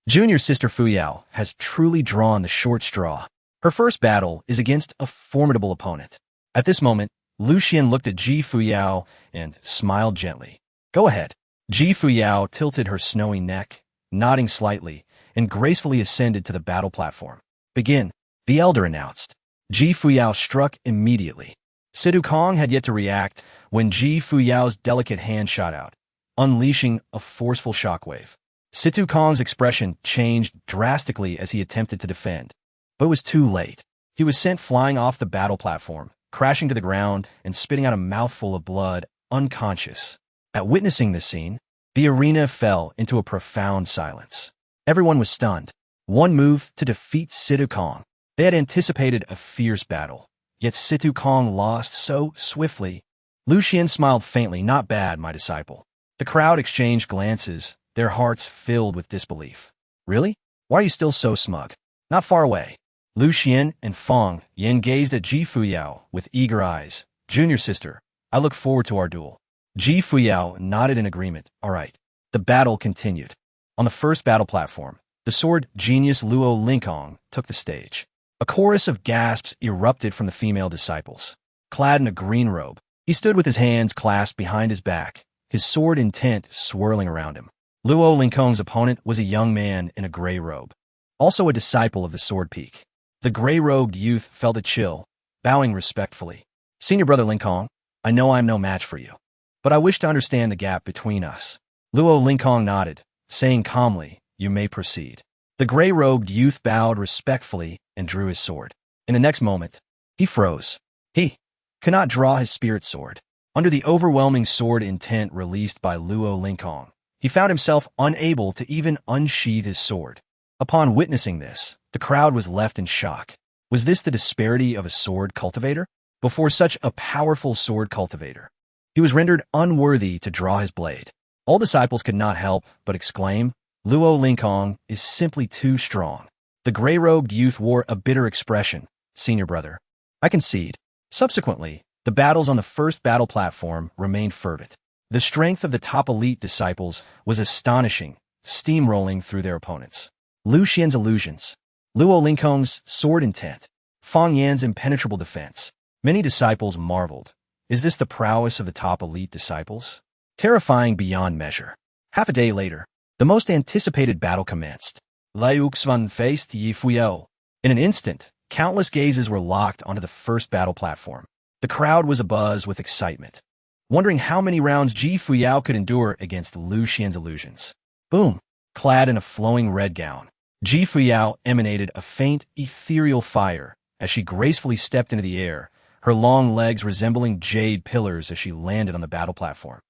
Junior sister Fuyao has truly drawn the short straw. Her first battle is against a formidable opponent. At this moment, Lu Xuan looked at Ji Fuyao and smiled gently. "Go ahead." Ji Fuyao tilted her snowy neck, nodding slightly, and gracefully ascended to the battle platform. "Begin," the elder announced. Ji Fuyao struck immediately. Situ Kong had yet to react when Ji Fuyao's delicate hand shot out, unleashing a forceful shockwave. Situ Kong's expression changed drastically as he attempted to defend, but it was too late. He was sent flying off the battle platform, crashing to the ground and spitting out a mouthful of blood, unconscious. At witnessing this scene, The arena fell into a profound silence. Everyone was stunned. One move to defeat Situ Kong. They had anticipated a fierce battle, yet Situ Kong lost so swiftly. Lu Xuan smiled faintly. Not bad, my disciple. The crowd exchanged glances, their hearts filled with disbelief. Really? Why are you still so smug? Not far away. Lu Xuan and Feng Yin gazed at Ji Fuyao with eager eyes. Junior sister, I look forward to our duel. Ji Fuyao nodded in agreement. All right. The battle continued. On the first battle platform, the sword genius Luo Linkong took the stage. A chorus of gasps erupted from the female disciples. Clad in a green robe, he stood with his hands clasped behind his back, his sword intent swirling around him. Luo Linkong's opponent was a young man in a gray robe, also a disciple of the Sword Peak. The gray-robed youth felt a chill, bowing respectfully. Senior brother Linkong, I know I am no match for you, but I wish to understand the gap between us. Luo Linkong nodded, saying calmly, you may proceed. The gray-robed youth bowed respectfully and drew his sword. In the next moment, he froze. He could not draw his spirit sword. Under the overwhelming sword intent released by Luo Linkong, he found himself unable to even unsheath his sword. Upon witnessing this, the crowd was left in shock. Was this the disparity of a sword cultivator? Before such a powerful sword cultivator, he was rendered unworthy to draw his blade. All disciples could not help but exclaim, Luo Linkong is simply too strong. The gray-robed youth wore a bitter expression. Senior brother, I concede. Subsequently, the battles on the first battle platform remained fervent. The strength of the top elite disciples was astonishing, steamrolling through their opponents. Lu Xuan's illusions, Luo Linkong's sword intent, Feng Yan's impenetrable defense. Many disciples marveled. Is this the prowess of the top elite disciples? Terrifying beyond measure. Half a day later, the most anticipated battle commenced. Lu Xuan faced Ji Fuyao. In an instant, countless gazes were locked onto the first battle platform. The crowd was abuzz with excitement, wondering how many rounds Ji Fuyao could endure against Lu Xuan's illusions. Boom! Clad in a flowing red gown, Ji Fuyao emanated a faint, ethereal fire as she gracefully stepped into the air, her long legs resembling jade pillars as she landed on the battle platform.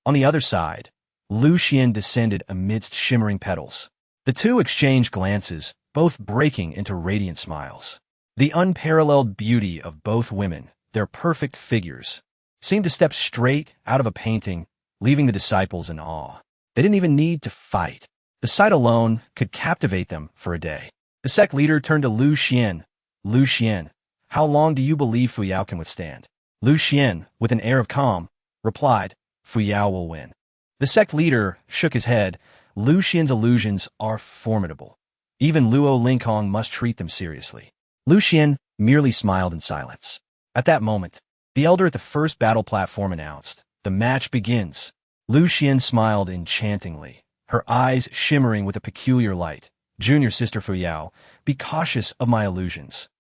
On the other side, Lu Xuan descended amidst shimmering petals. The two exchanged glances, both breaking into radiant smiles. The unparalleled beauty of both women, their perfect figures, seemed to step straight out of a painting, leaving the disciples in awe. They didn't even need to fight. The sight alone could captivate them for a day. The sect leader turned to Lu Xuan. Lu Xuan, how long do you believe Fuyao can withstand? Lu Xuan, with an air of calm, replied, Fuyao will win. The sect leader shook his head. Lu Xuan's illusions are formidable. Even Luo Linkong must treat them seriously. Lu Xuan merely smiled in silence. At that moment, the elder at the first battle platform announced, the match begins. Lu Xuan smiled enchantingly, her eyes shimmering with a peculiar light. Junior sister Fuyao, be cautious of my illusions.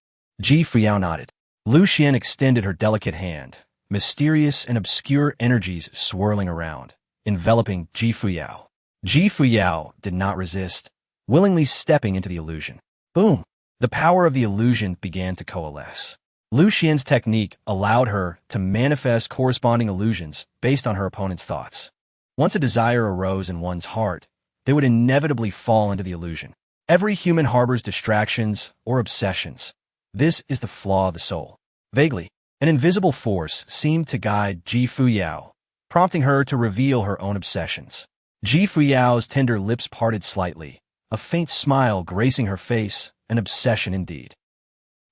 Ji Fuyao nodded. Lu Xuan extended her delicate hand, mysterious and obscure energies swirling around, enveloping Ji Fuyao. Ji Fuyao did not resist, willingly stepping into the illusion. Boom! The power of the illusion began to coalesce. Lu Xuan's technique allowed her to manifest corresponding illusions based on her opponent's thoughts. Once a desire arose in one's heart, they would inevitably fall into the illusion. Every human harbors distractions or obsessions. This is the flaw of the soul. Vaguely, an invisible force seemed to guide Ji Fuyao, prompting her to reveal her own obsessions. Ji Fuyao's tender lips parted slightly, a faint smile gracing her face, an obsession indeed.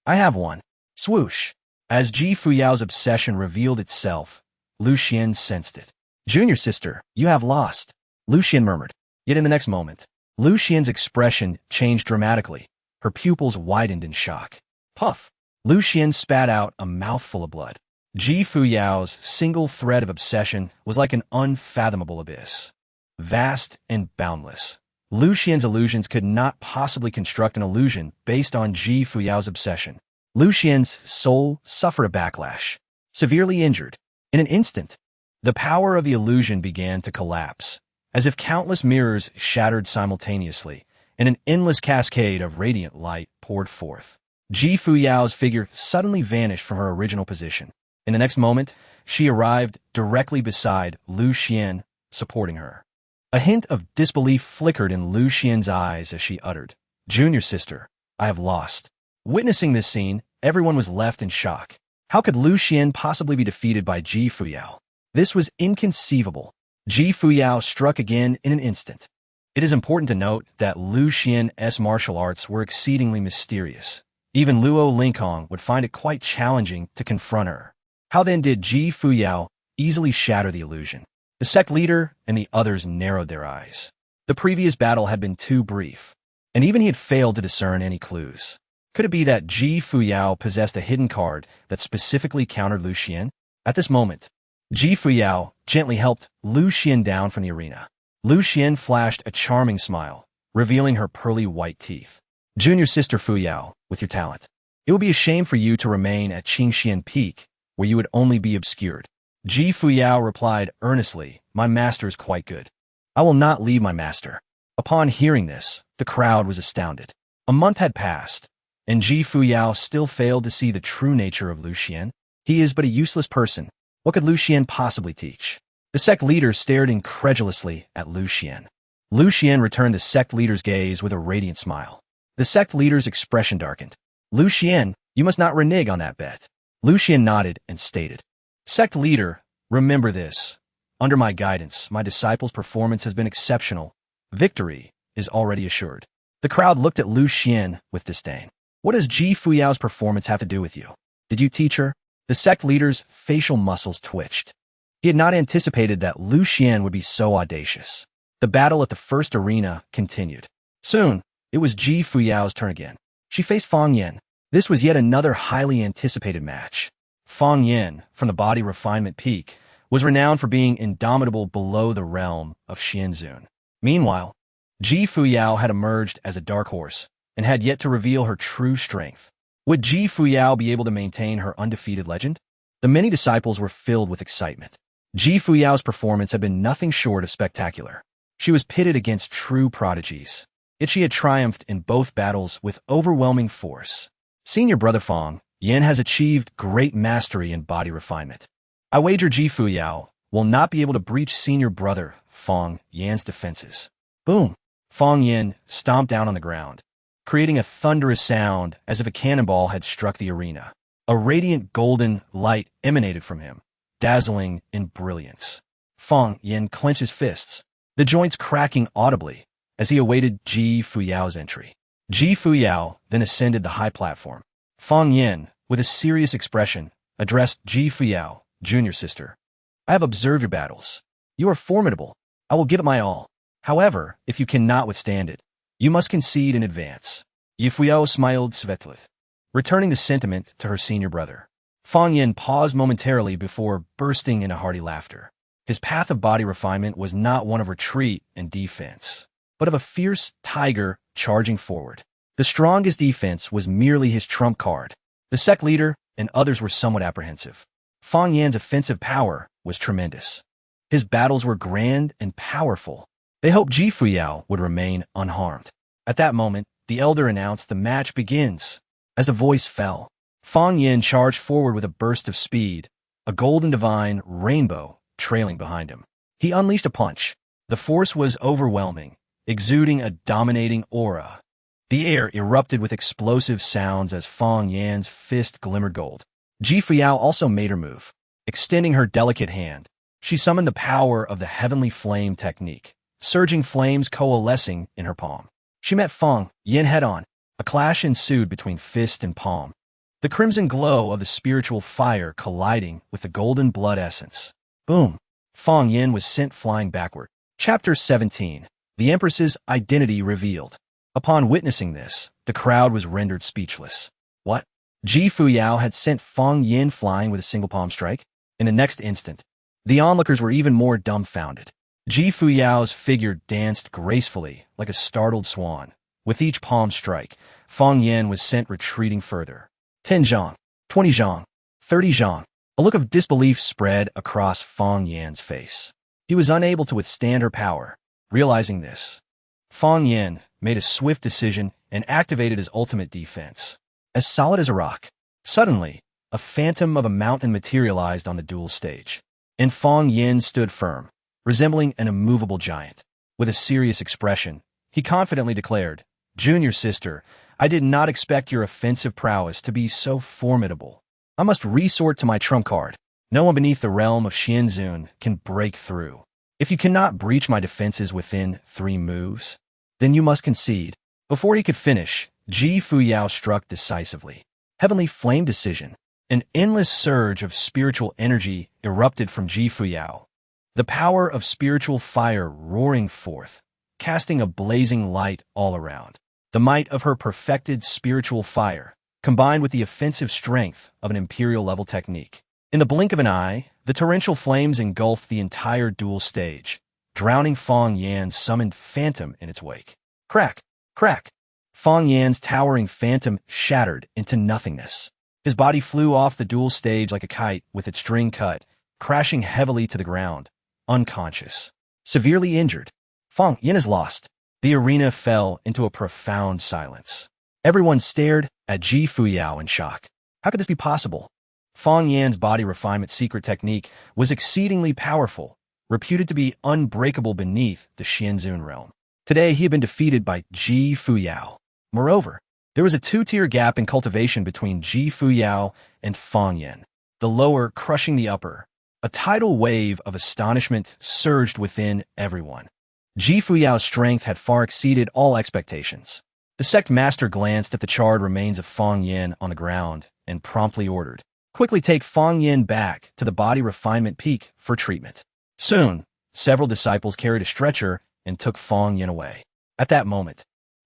I have one. Swoosh. As Ji Fuyao's obsession revealed itself, Lu Xuan sensed it. Junior sister, you have lost, Lu Xuan murmured. Yet in the next moment, Lu Xuan's expression changed dramatically. Her pupils widened in shock. Puff! Lu Xuan spat out a mouthful of blood. Ji Fuyao's single thread of obsession was like an unfathomable abyss. Vast and boundless. Lu Xuan's illusions could not possibly construct an illusion based on Ji Fuyao's obsession. Lu Xuan's soul suffered a backlash. Severely injured. In an instant, the power of the illusion began to collapse, as if countless mirrors shattered simultaneously, and an endless cascade of radiant light poured forth. Ji Fuyao's figure suddenly vanished from her original position. In the next moment, she arrived directly beside Lu Xuan, supporting her. A hint of disbelief flickered in Lu Xuan's eyes as she uttered, "Junior sister, I have lost." Witnessing this scene, everyone was left in shock. How could Lu Xuan possibly be defeated by Ji Fuyao? This was inconceivable. Ji Fuyao struck again in an instant. It is important to note that Lu Xuan's martial arts were exceedingly mysterious. Even Luo Lingkong would find it quite challenging to confront her. How then did Ji Fuyao easily shatter the illusion? The sect leader and the others narrowed their eyes. The previous battle had been too brief, and even he had failed to discern any clues. Could it be that Ji Fuyao possessed a hidden card that specifically countered Lu Xuan? At this moment, Ji Fuyao gently helped Lu Xuan down from the arena. Lu Xuan flashed a charming smile, revealing her pearly white teeth. "Junior sister Fuyao, with your talent, it would be a shame for you to remain at Qingxian Peak, where you would only be obscured." Ji Fuyao replied earnestly, "My master is quite good. I will not leave my master." Upon hearing this, the crowd was astounded. A month had passed, and Ji Fuyao still failed to see the true nature of Lu Xuan. He is but a useless person. What could Lu Xuan possibly teach? The sect leader stared incredulously at Lu Xuan. Lu Xuan returned the sect leader's gaze with a radiant smile. The sect leader's expression darkened. "Lu Xuan, you must not renege on that bet." Lu Xuan nodded and stated, "Sect leader, remember this. Under my guidance, my disciple's performance has been exceptional. Victory is already assured." The crowd looked at Lu Xuan with disdain. "What does Ji Fuyao's performance have to do with you? Did you teach her?" The sect leader's facial muscles twitched. He had not anticipated that Lu Xuan would be so audacious. The battle at the first arena continued. Soon, it was Ji Fuyao's turn again. She faced Fang Yan. This was yet another highly anticipated match. Fang Yan, from the body refinement peak, was renowned for being indomitable below the realm of Xianzun. Meanwhile, Ji Fuyao had emerged as a dark horse and had yet to reveal her true strength. Would Ji Fuyao be able to maintain her undefeated legend? The many disciples were filled with excitement. Ji Fuyao's performance had been nothing short of spectacular. She was pitted against true prodigies, yet she had triumphed in both battles with overwhelming force. Senior brother Fang Yan has achieved great mastery in body refinement. I wager Ji Fuyao will not be able to breach senior brother Fang Yan's defenses. Boom! Fang Yan stomped down on the ground, creating a thunderous sound as if a cannonball had struck the arena. A radiant golden light emanated from him, dazzling in brilliance. Fang Yan clenched his fists, the joints cracking audibly as he awaited Ji Fuyao's entry. Ji Fuyao then ascended the high platform. Fang Yan, with a serious expression, addressed Ji Fuyao, "Junior sister, I have observed your battles. You are formidable. I will give it my all. However, if you cannot withstand it, you must concede in advance." Ji Fuyao smiled sweetly, returning the sentiment to her senior brother. Fang Yan paused momentarily before bursting into hearty laughter. His path of body refinement was not one of retreat and defense, but of a fierce tiger charging forward. The strongest defense was merely his trump card. The sect leader and others were somewhat apprehensive. Fang Yan's offensive power was tremendous. His battles were grand and powerful. They hoped Ji Fuyao would remain unharmed. At that moment, the elder announced the match begins. As the voice fell, Fang Yan charged forward with a burst of speed, a golden divine rainbow trailing behind him. He unleashed a punch. The force was overwhelming, exuding a dominating aura. The air erupted with explosive sounds as Fang Yan's fist glimmered gold. Ji Fuyao also made her move. Extending her delicate hand, she summoned the power of the heavenly flame technique, surging flames coalescing in her palm. She met Fang Yan head-on. A clash ensued between fist and palm, the crimson glow of the spiritual fire colliding with the golden blood essence. Boom! Fang Yan was sent flying backward. Chapter 17. The Empress's Identity Revealed. Upon witnessing this, the crowd was rendered speechless. What? Ji Fuyao had sent Fang Yan flying with a single palm strike? In the next instant, the onlookers were even more dumbfounded. Ji Fuyao's figure danced gracefully like a startled swan. With each palm strike, Fang Yan was sent retreating further. 10 zhang, 20 zhang, 30 zhang. A look of disbelief spread across Fang Yan's face. He was unable to withstand her power. Realizing this, Fang Yan made a swift decision and activated his ultimate defense. As solid as a rock, suddenly, a phantom of a mountain materialized on the duel stage, and Fang Yan stood firm, resembling an immovable giant. With a serious expression, he confidently declared, "Junior sister, I did not expect your offensive prowess to be so formidable. I must resort to my trump card. No one beneath the realm of Xianzun can break through. If you cannot breach my defenses within 3 moves, then you must concede." Before he could finish, Fuyao struck decisively. Heavenly Flame Decision. An endless surge of spiritual energy erupted from Fuyao. The power of spiritual fire roaring forth, casting a blazing light all around. The might of her perfected spiritual fire, combined with the offensive strength of an imperial-level technique. In the blink of an eye, the torrential flames engulfed the entire duel stage, drowning Fong Yan's summoned phantom in its wake. Crack! Crack! Fong Yan's towering phantom shattered into nothingness. His body flew off the duel stage like a kite with its string cut, crashing heavily to the ground, unconscious. Severely injured, Fong Yan is lost. The arena fell into a profound silence. Everyone stared at Fuyao in shock. How could this be possible? Fong Yan's body refinement secret technique was exceedingly powerful, reputed to be unbreakable beneath the Xianzun realm. Today, he had been defeated by Fuyao. Moreover, there was a 2-tier gap in cultivation between Fuyao and Fong Yan, the lower crushing the upper. A tidal wave of astonishment surged within everyone. Fuyao's strength had far exceeded all expectations. The sect master glanced at the charred remains of Fong Yan on the ground and promptly ordered, "Quickly take Fong Yan back to the body refinement peak for treatment." Soon, several disciples carried a stretcher and took Fong Yan away. At that moment,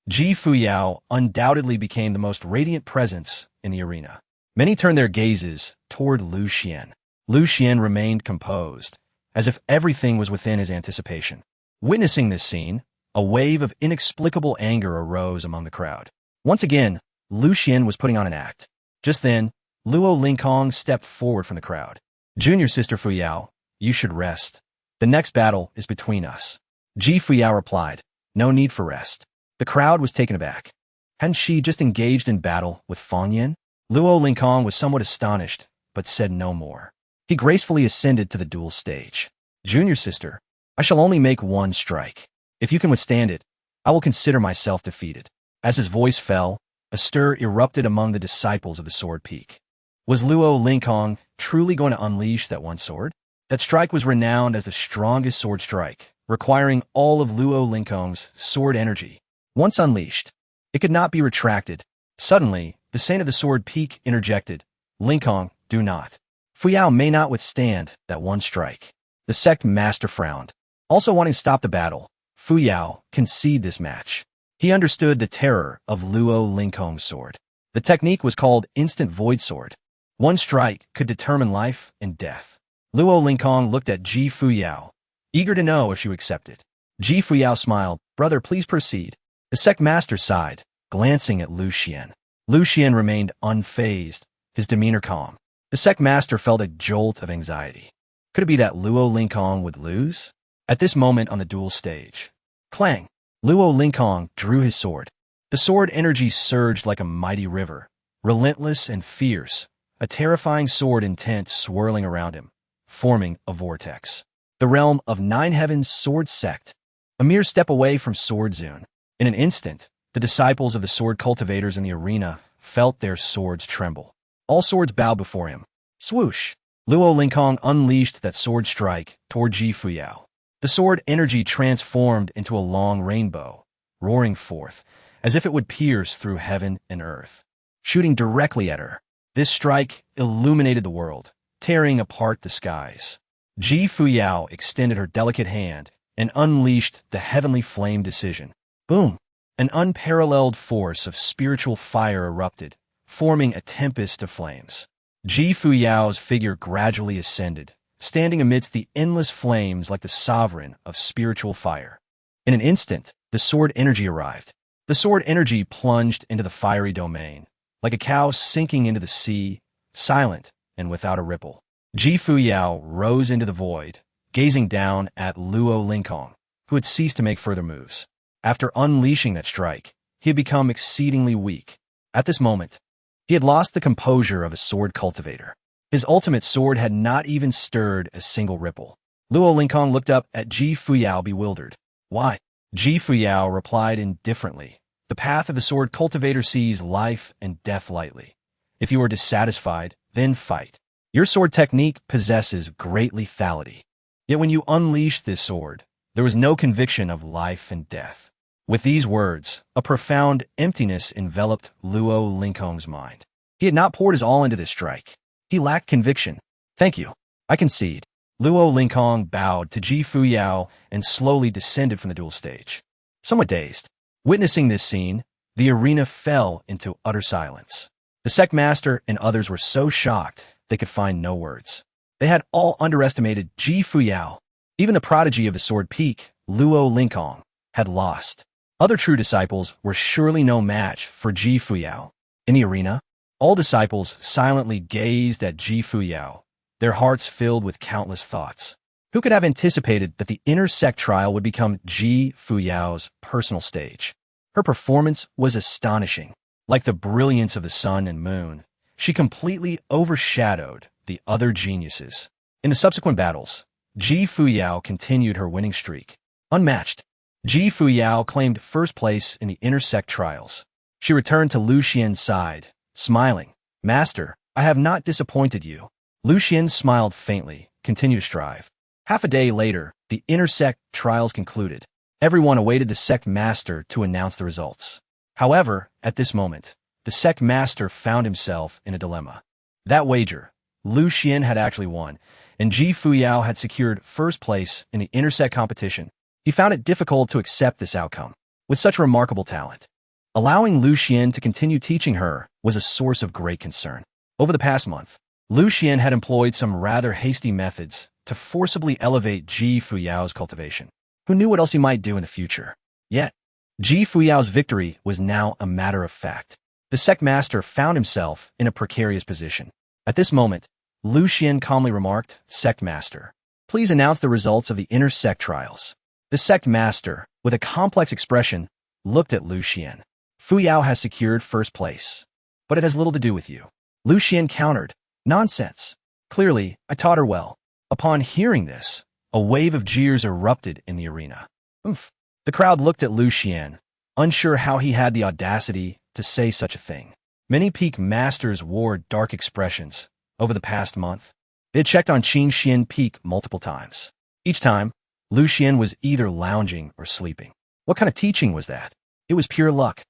Fuyao undoubtedly became the most radiant presence in the arena. Many turned their gazes toward Lu Xuan. Lu Xuan remained composed, as if everything was within his anticipation. Witnessing this scene, a wave of inexplicable anger arose among the crowd. Once again, Lu Xuan was putting on an act. Just then, Luo Lingkong stepped forward from the crowd. "Junior sister Fuyao, you should rest. The next battle is between us." Fuyao replied, "No need for rest." The crowd was taken aback. Hadn't she just engaged in battle with Fong Yan? Luo Lingkong was somewhat astonished, but said no more. He gracefully ascended to the duel stage. "Junior sister, I shall only make 1 strike. If you can withstand it, I will consider myself defeated." As his voice fell, a stir erupted among the disciples of the Sword Peak. Was Luo Lingkong truly going to unleash that 1 sword? That strike was renowned as the strongest sword strike, requiring all of Luo Lingkong's sword energy. Once unleashed, it could not be retracted. Suddenly, the Saint of the Sword Peak interjected, "Lingkong, do not. Fuyao may not withstand that 1 strike." The sect master frowned. Also wanting to stop the battle, Fuyao conceded this match. He understood the terror of Luo Lingkong's sword. The technique was called Instant Void Sword. 1 strike could determine life and death. Luo Lingkong looked at Fuyao, eager to know if she would accept it. Fuyao smiled, "Brother, please proceed." The sect master sighed, glancing at Lu Xuan. Lu Xuan remained unfazed, his demeanor calm. The sect master felt a jolt of anxiety. Could it be that Luo Lingkong would lose? At this moment on the duel stage, clang! Luo Lingkong drew his sword. The sword energy surged like a mighty river, relentless and fierce, a terrifying sword intent swirling around him, forming a vortex. The realm of 9 heavens sword sect, a mere step away from Sword Zone. In an instant, the disciples of the sword cultivators in the arena felt their swords tremble. All swords bowed before him. Swoosh! Luo Lingkong unleashed that sword strike toward Fuyao. The sword energy transformed into a long rainbow, roaring forth, as if it would pierce through heaven and earth, shooting directly at her. This strike illuminated the world, tearing apart the skies. Fuyao extended her delicate hand and unleashed the heavenly flame decision. Boom! An unparalleled force of spiritual fire erupted, forming a tempest of flames. Fuyao's figure gradually ascended, standing amidst the endless flames like the sovereign of spiritual fire. In an instant, the sword energy arrived. The sword energy plunged into the fiery domain, like a cow sinking into the sea, silent and without a ripple. Fuyao rose into the void, gazing down at Luo Lingkong, who had ceased to make further moves. After unleashing that strike, he had become exceedingly weak. At this moment, he had lost the composure of a sword cultivator. His ultimate sword had not even stirred a single ripple. Luo Lingkong looked up at Fuyao bewildered. Why? Ji Fuyao replied indifferently. The path of the sword cultivator sees life and death lightly. If you are dissatisfied, then fight. Your sword technique possesses great lethality. Yet when you unleashed this sword, there was no conviction of life and death. With these words, a profound emptiness enveloped Luo Lingkong's mind. He had not poured his all into this strike. He lacked conviction. Thank you. I concede. Luo Lingkong bowed to Ji Fuyao and slowly descended from the duel stage. Somewhat dazed. Witnessing this scene, the arena fell into utter silence. The sect master and others were so shocked they could find no words. They had all underestimated Ji Fuyao. Even the prodigy of the sword peak, Luo Lingkong, had lost. Other true disciples were surely no match for Ji Fuyao. In the arena, all disciples silently gazed at Ji Fuyao, their hearts filled with countless thoughts. Who could have anticipated that the inner sect trial would become Ji Fuyao's personal stage? Her performance was astonishing. Like the brilliance of the sun and moon, she completely overshadowed the other geniuses. In the subsequent battles, Ji Fuyao continued her winning streak. Unmatched, Ji Fuyao claimed first place in the inner sect trials. She returned to Lu Xuan's side, smiling. Master, I have not disappointed you. Lu Xuan smiled faintly, continued to strive. Half a day later, the inner sect trials concluded. Everyone awaited the sect master to announce the results. However, at this moment, the sect master found himself in a dilemma. That wager, Lu Xuan had actually won, and Ji Fuyao had secured first place in the inner sect competition. He found it difficult to accept this outcome. With such remarkable talent, allowing Lu Xuan to continue teaching her was a source of great concern. Over the past month, Lu Xuan had employed some rather hasty methods to forcibly elevate Ji Fuyao's cultivation. Who knew what else he might do in the future? Yet, Ji Fuyao's victory was now a matter of fact. The sect master found himself in a precarious position. At this moment, Lu Xuan calmly remarked, Sect master, please announce the results of the inner sect trials. The sect master, with a complex expression, looked at Lu Xuan. Fuyao has secured first place, but it has little to do with you. Lu Xuan countered, nonsense. Clearly, I taught her well. Upon hearing this, a wave of jeers erupted in the arena. Oomph. The crowd looked at Lu Xuan, unsure how he had the audacity to say such a thing. Many peak masters wore dark expressions over the past month. They had checked on Chen Changsheng peak multiple times. Each time, Lu Xuan was either lounging or sleeping. What kind of teaching was that? It was pure luck.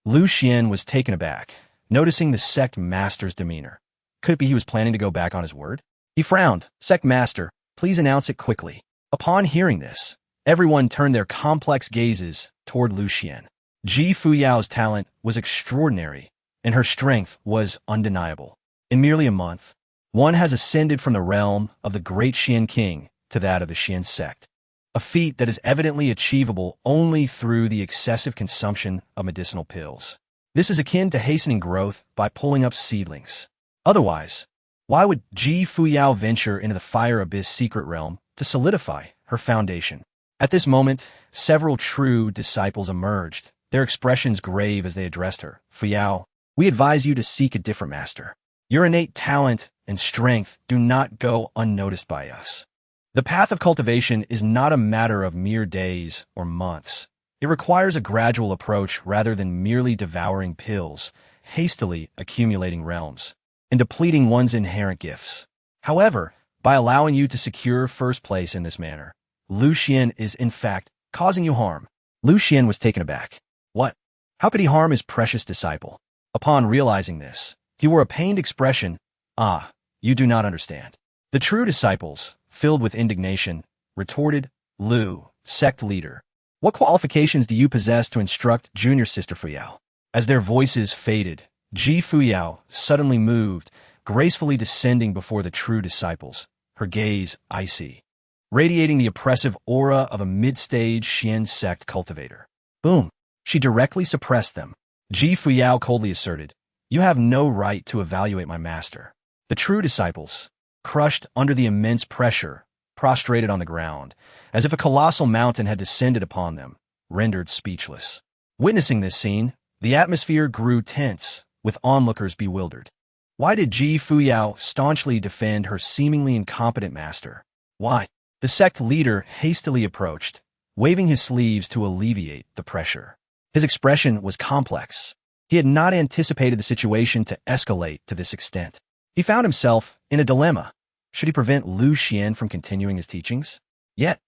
Lu Xuan was taken aback, noticing the sect master's demeanor. Could it be he was planning to go back on his word? He frowned. Sect master, please announce it quickly. Upon hearing this, everyone turned their complex gazes toward Lu Xuan. Ji Fuyao's talent was extraordinary, and her strength was undeniable. In merely a month, one has ascended from the realm of the great Xian king to that of the Xian sect, a feat that is evidently achievable only through the excessive consumption of medicinal pills. This is akin to hastening growth by pulling up seedlings. Otherwise, why would Ji Fuyao venture into the fire abyss secret realm to solidify her foundation? At this moment, several true disciples emerged, their expressions grave as they addressed her. Fuyao, we advise you to seek a different master. Your innate talent and strength do not go unnoticed by us. The path of cultivation is not a matter of mere days or months. It requires a gradual approach rather than merely devouring pills, hastily accumulating realms, and depleting one's inherent gifts. However, by allowing you to secure first place in this manner, Lu Xuan is in fact causing you harm. Lu Xuan was taken aback. What? How could he harm his precious disciple? Upon realizing this, he wore a pained expression. Ah, you do not understand. The true disciples, filled with indignation, retorted, Lu, sect leader, what qualifications do you possess to instruct junior sister Fuyao? As their voices faded, Ji Fuyao suddenly moved, gracefully descending before the true disciples, her gaze icy, radiating the oppressive aura of a mid-stage Xian sect cultivator. Boom! She directly suppressed them. Ji Fuyao coldly asserted, you have no right to evaluate my master. The true disciples, crushed under the immense pressure, prostrated on the ground, as if a colossal mountain had descended upon them, rendered speechless. Witnessing this scene, the atmosphere grew tense, with onlookers bewildered. Why did Ji Fuyao staunchly defend her seemingly incompetent master? Why? The sect leader hastily approached, waving his sleeves to alleviate the pressure. His expression was complex. He had not anticipated the situation to escalate to this extent. He found himself in a dilemma. Should he prevent Lu Xuan from continuing his teachings? Yet,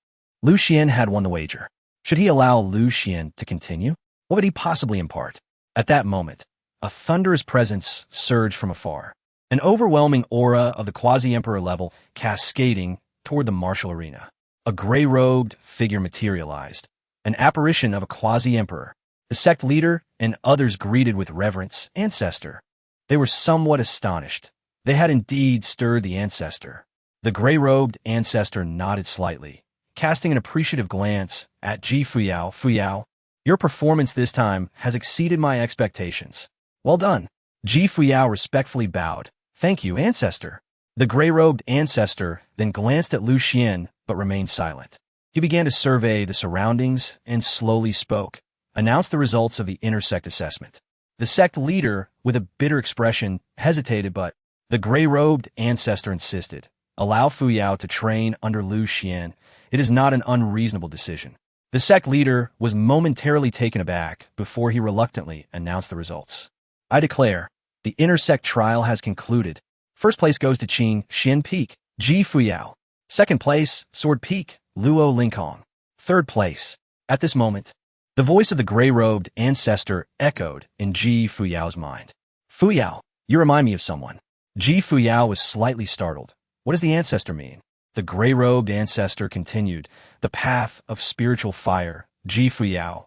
Lu Xuan had won the wager. Should he allow Lu Xuan to continue? What would he possibly impart? At that moment, a thunderous presence surged from afar. An overwhelming aura of the quasi-emperor level cascading toward the martial arena. A gray-robed figure materialized, an apparition of a quasi-emperor. The sect leader and others greeted with reverence, "Ancestor." They were somewhat astonished. They had indeed stirred the ancestor. The gray-robed ancestor nodded slightly, casting an appreciative glance at Fuyao. "Fuyao, your performance this time has exceeded my expectations. Well done." Fuyao respectfully bowed. "Thank you, ancestor." The gray-robed ancestor then glanced at Lu Xuan but remained silent. He began to survey the surroundings and slowly spoke, announced the results of the intersect assessment. The sect leader, with a bitter expression, hesitated, but the gray-robed ancestor insisted. "Allow Fuyao to train under Lu Xuan. It is not an unreasonable decision." The sect leader was momentarily taken aback before he reluctantly announced the results. "I declare, the intersect trial has concluded. First place goes to Qing Xin Peak, Fuyao. Second place, Sword Peak, Luo Lingkong. Third place." At this moment, the voice of the gray-robed ancestor echoed in Fuyao's mind. "Fuyao, you remind me of someone." Fuyao was slightly startled. What does the ancestor mean? The gray-robed ancestor continued. "The path of spiritual fire, Fuyao.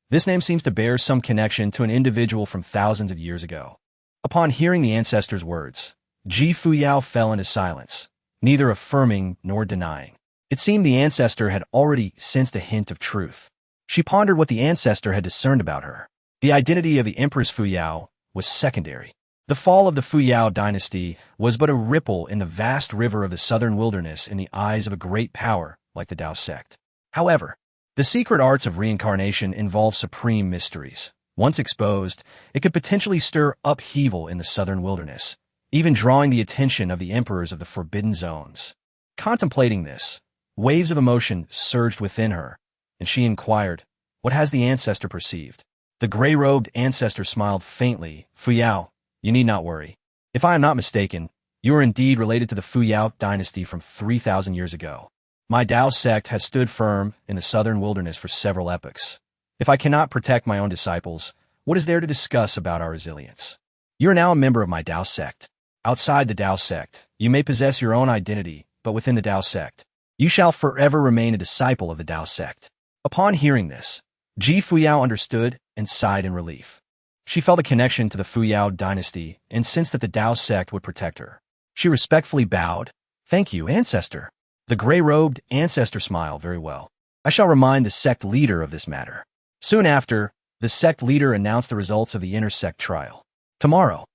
This name seems to bear some connection to an individual from thousands of years ago." Upon hearing the ancestor's words, Fuyao fell into silence, neither affirming nor denying. It seemed the ancestor had already sensed a hint of truth. She pondered what the ancestor had discerned about her. The identity of the Empress Fuyao was secondary. The fall of the Fuyao Dynasty was but a ripple in the vast river of the southern wilderness in the eyes of a great power like the Dao sect. However, the secret arts of reincarnation involve supreme mysteries. Once exposed, it could potentially stir upheaval in the southern wilderness, even drawing the attention of the emperors of the forbidden zones. Contemplating this, waves of emotion surged within her, and she inquired, "What has the ancestor perceived?" The gray-robed ancestor smiled faintly. "Fuyao, you need not worry. If I am not mistaken, you are indeed related to the Fuyao Dynasty from 3,000 years ago. My Dao sect has stood firm in the southern wilderness for several epochs. If I cannot protect my own disciples, what is there to discuss about our resilience? You are now a member of my Dao sect. Outside the Dao sect, you may possess your own identity, but within the Dao sect, you shall forever remain a disciple of the Dao sect." Upon hearing this, Fuyao understood and sighed in relief. She felt a connection to the Fuyao Dynasty and sensed that the Dao sect would protect her. She respectfully bowed. "Thank you, ancestor." The gray-robed ancestor smiled. "Very well. I shall remind the sect leader of this matter." Soon after, the sect leader announced the results of the intersect trial. Tomorrow,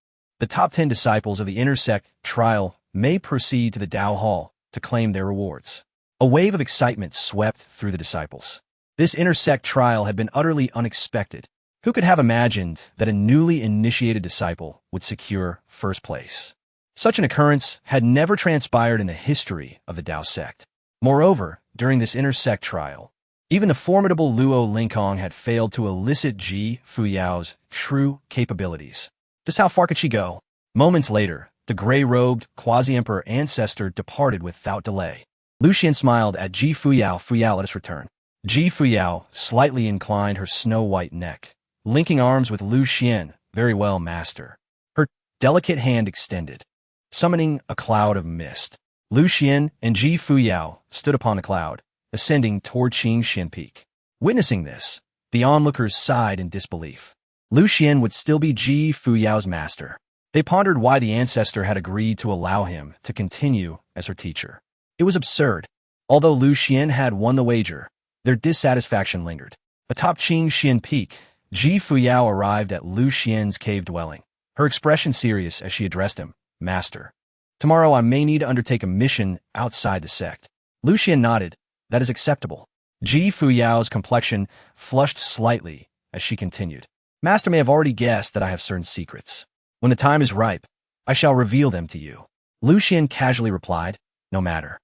the top 10 disciples of the intersect trial may proceed to the Dao Hall to claim their rewards. A wave of excitement swept through the disciples. This intersect trial had been utterly unexpected. Who could have imagined that a newly initiated disciple would secure first place? Such an occurrence had never transpired in the history of the Dao sect. Moreover, during this intersect trial, even the formidable Luo Lingkong had failed to elicit Fuyao's true capabilities. Just how far could she go? Moments later, the gray-robed quasi-emperor ancestor departed without delay. Lu Xuan smiled at Fuyao. "Fuyao, let us return." Fuyao slightly inclined her snow-white neck, linking arms with Lu Xuan. "Very well, master." Her delicate hand extended, summoning a cloud of mist. Lu Xuan and Fuyao stood upon the cloud, ascending toward Changsheng Peak. Witnessing this, the onlookers sighed in disbelief. Lu Xuan would still be Fuyao's master. They pondered why the ancestor had agreed to allow him to continue as her teacher. It was absurd. Although Lu Xuan had won the wager, their dissatisfaction lingered. Atop Changsheng Peak, Fuyao arrived at Lu Xuan's cave dwelling, her expression serious as she addressed him. "Master, tomorrow I may need to undertake a mission outside the sect." Lu Xuan nodded. "That is acceptable." Fuyao's complexion flushed slightly as she continued. "Master may have already guessed that I have certain secrets. When the time is ripe, I shall reveal them to you." Lu Xuan casually replied, "No matter.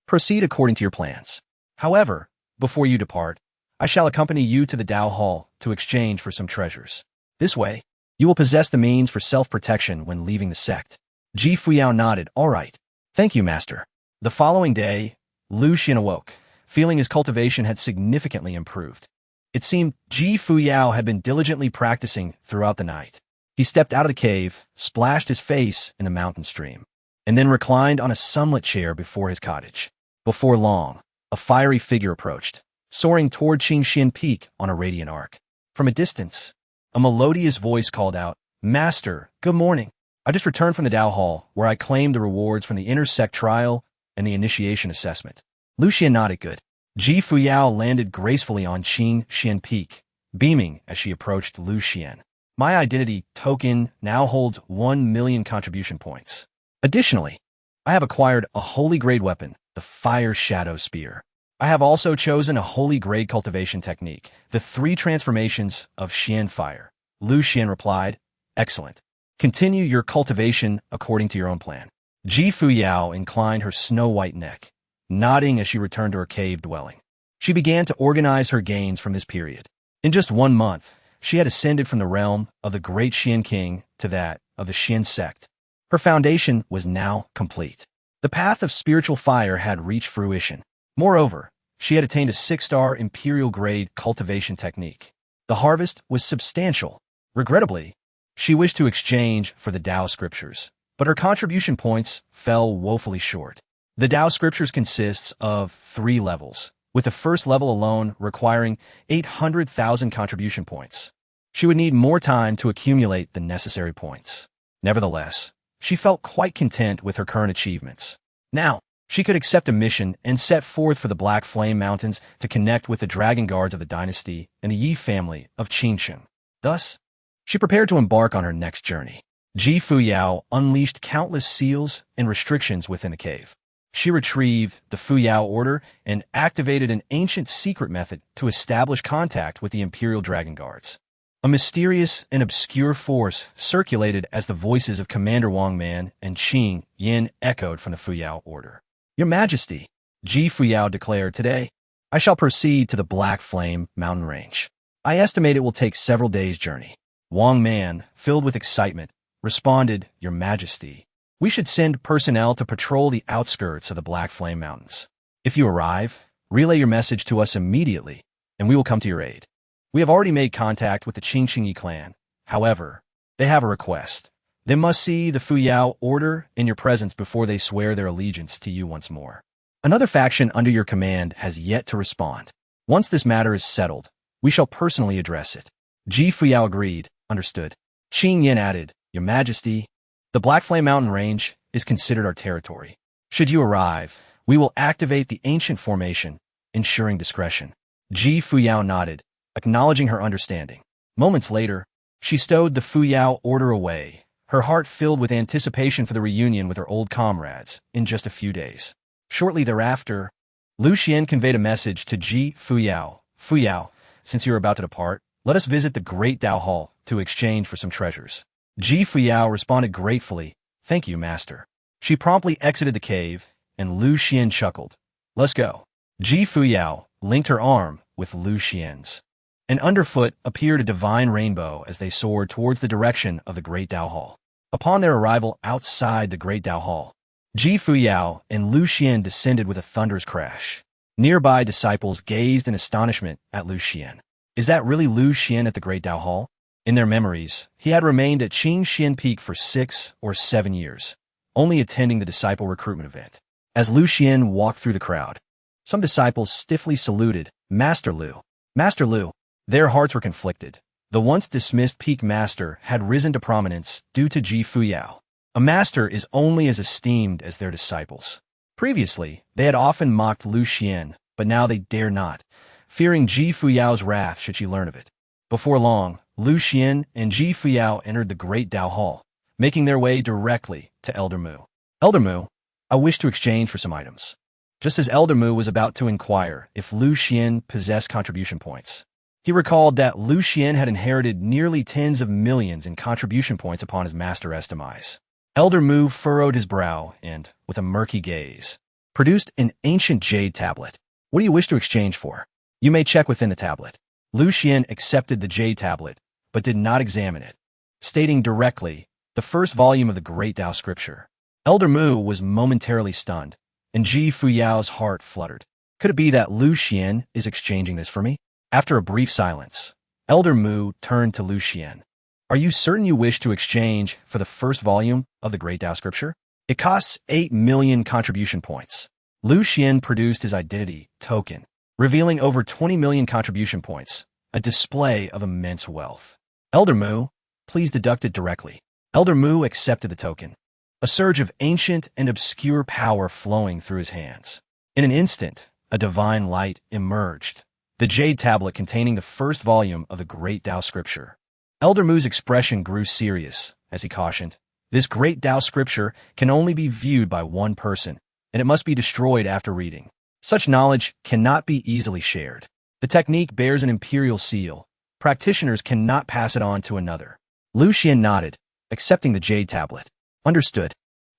Proceed according to your plans. However, before you depart, I shall accompany you to the Dao Hall to exchange for some treasures. This way, you will possess the means for self-protection when leaving the sect. Ji Fuyao nodded. All right. Thank you, master. The following day, Lu Xuan awoke, feeling his cultivation had significantly improved. It seemed Ji Fuyao had been diligently practicing throughout the night. He stepped out of the cave, splashed his face in the mountain stream, and then reclined on a sunlit chair before his cottage. Before long, a fiery figure approached, soaring toward Changsheng Peak on a radiant arc. From a distance, a melodious voice called out, "Master, good morning. I just returned from the Dao Hall, where I claimed the rewards from the intersect trial and the initiation assessment." Lu Xuan nodded. Good. Ji Fuyao landed gracefully on Changsheng Peak, beaming as she approached Lu Xuan. My identity token now holds 1 million contribution points. Additionally, I have acquired a holy grade weapon, the Fire Shadow Spear. I have also chosen a holy grade cultivation technique, the 3 transformations of Xian Fire. Lu Xuan replied, "Excellent. Continue your cultivation according to your own plan." Ji Fuyao inclined her snow-white neck, nodding as she returned to her cave dwelling. She began to organize her gains from this period. In just 1 month, she had ascended from the realm of the great Xian king to that of the Xian sect. Her foundation was now complete. The path of spiritual fire had reached fruition. Moreover, she had attained a 6-star imperial-grade cultivation technique. The harvest was substantial. Regrettably, she wished to exchange for the Tao scriptures, but her contribution points fell woefully short. The Tao scriptures consists of 3 levels, with the first level alone requiring 800,000 contribution points. She would need more time to accumulate the necessary points. Nevertheless, she felt quite content with her current achievements. Now, she could accept a mission and set forth for the Black Flame Mountains to connect with the dragon guards of the dynasty and the Yi family of Changsheng. Thus, she prepared to embark on her next journey. Ji Fuyao unleashed countless seals and restrictions within the cave. She retrieved the Fuyao order and activated an ancient secret method to establish contact with the Imperial Dragon Guards. A mysterious and obscure force circulated as the voices of Commander Wang Man and Qing Yin echoed from the Fuyao order. "Your Majesty," Ji Fuyao declared, "today, I shall proceed to the Black Flame mountain range. I estimate it will take several days' journey." Wang Man, filled with excitement, responded, "Your Majesty, we should send personnel to patrol the outskirts of the Black Flame Mountains. If you arrive, relay your message to us immediately, and we will come to your aid. We have already made contact with the Qingxingyi clan. However, they have a request. They must see the Fuyao order in your presence before they swear their allegiance to you once more. Another faction under your command has yet to respond. Once this matter is settled, we shall personally address it." Ji Fuyao agreed. "Understood." Qing Yin added, "Your Majesty, the Black Flame Mountain Range is considered our territory. Should you arrive, we will activate the ancient formation, ensuring discretion." Ji Fuyao nodded, acknowledging her understanding. Moments later, she stowed the Fuyao order away, her heart filled with anticipation for the reunion with her old comrades in just a few days. Shortly thereafter, Lu Xuan conveyed a message to Ji Fuyao. "Fuyao, since you are about to depart, let us visit the Great Dao Hall to exchange for some treasures." Ji Fuyao responded gratefully, "Thank you, master." She promptly exited the cave, and Lu Xuan chuckled. "Let's go." Ji Fuyao linked her arm with Lu Xuan's, and underfoot appeared a divine rainbow as they soared towards the direction of the Great Dao Hall. Upon their arrival outside the Great Dao Hall, Ji Fuyao and Lu Xuan descended with a thunderous crash. Nearby disciples gazed in astonishment at Lu Xuan. Is that really Lu Xuan at the Great Dao Hall? In their memories, he had remained at Changsheng Peak for 6 or 7 years, only attending the disciple recruitment event. As Lu Xuan walked through the crowd, some disciples stiffly saluted, "Master Lu." "Master Lu." Their hearts were conflicted. The once dismissed peak master had risen to prominence due to Ji Fuyao. A master is only as esteemed as their disciples. Previously, they had often mocked Lu Xuan, but now they dare not, fearing Ji Fuyao's wrath should she learn of it. Before long, Lu Xuan and Ji Fuyao entered the Great Dao Hall, making their way directly to Elder Mu. "Elder Mu, I wish to exchange for some items." Just as Elder Mu was about to inquire if Lu Xuan possessed contribution points, he recalled that Lu Xuan had inherited nearly tens of millions in contribution points upon his master's demise. Elder Mu furrowed his brow and, with a murky gaze, produced an ancient jade tablet. "What do you wish to exchange for?" You may check within the tablet. Lu Xuan accepted the jade tablet, but did not examine it, stating directly, the first volume of the Great Tao Scripture. Elder Mu was momentarily stunned, and Ji Fuyao's heart fluttered. Could it be that Lu Xuan is exchanging this for me? After a brief silence, Elder Mu turned to Lu Xuan. Are you certain you wish to exchange for the first volume of the Great Tao Scripture? It costs 8 million contribution points. Lu Xuan produced his identity token, revealing over 20 million contribution points, a display of immense wealth. Elder Mu, please deduct it directly. Elder Mu accepted the token, a surge of ancient and obscure power flowing through his hands. In an instant, a divine light emerged, the jade tablet containing the first volume of the Great Tao Scripture. Elder Mu's expression grew serious as he cautioned, this Great Tao Scripture can only be viewed by one person, and it must be destroyed after reading. Such knowledge cannot be easily shared. The technique bears an imperial seal. Practitioners cannot pass it on to another. Lu Xuan nodded, accepting the jade tablet. Understood.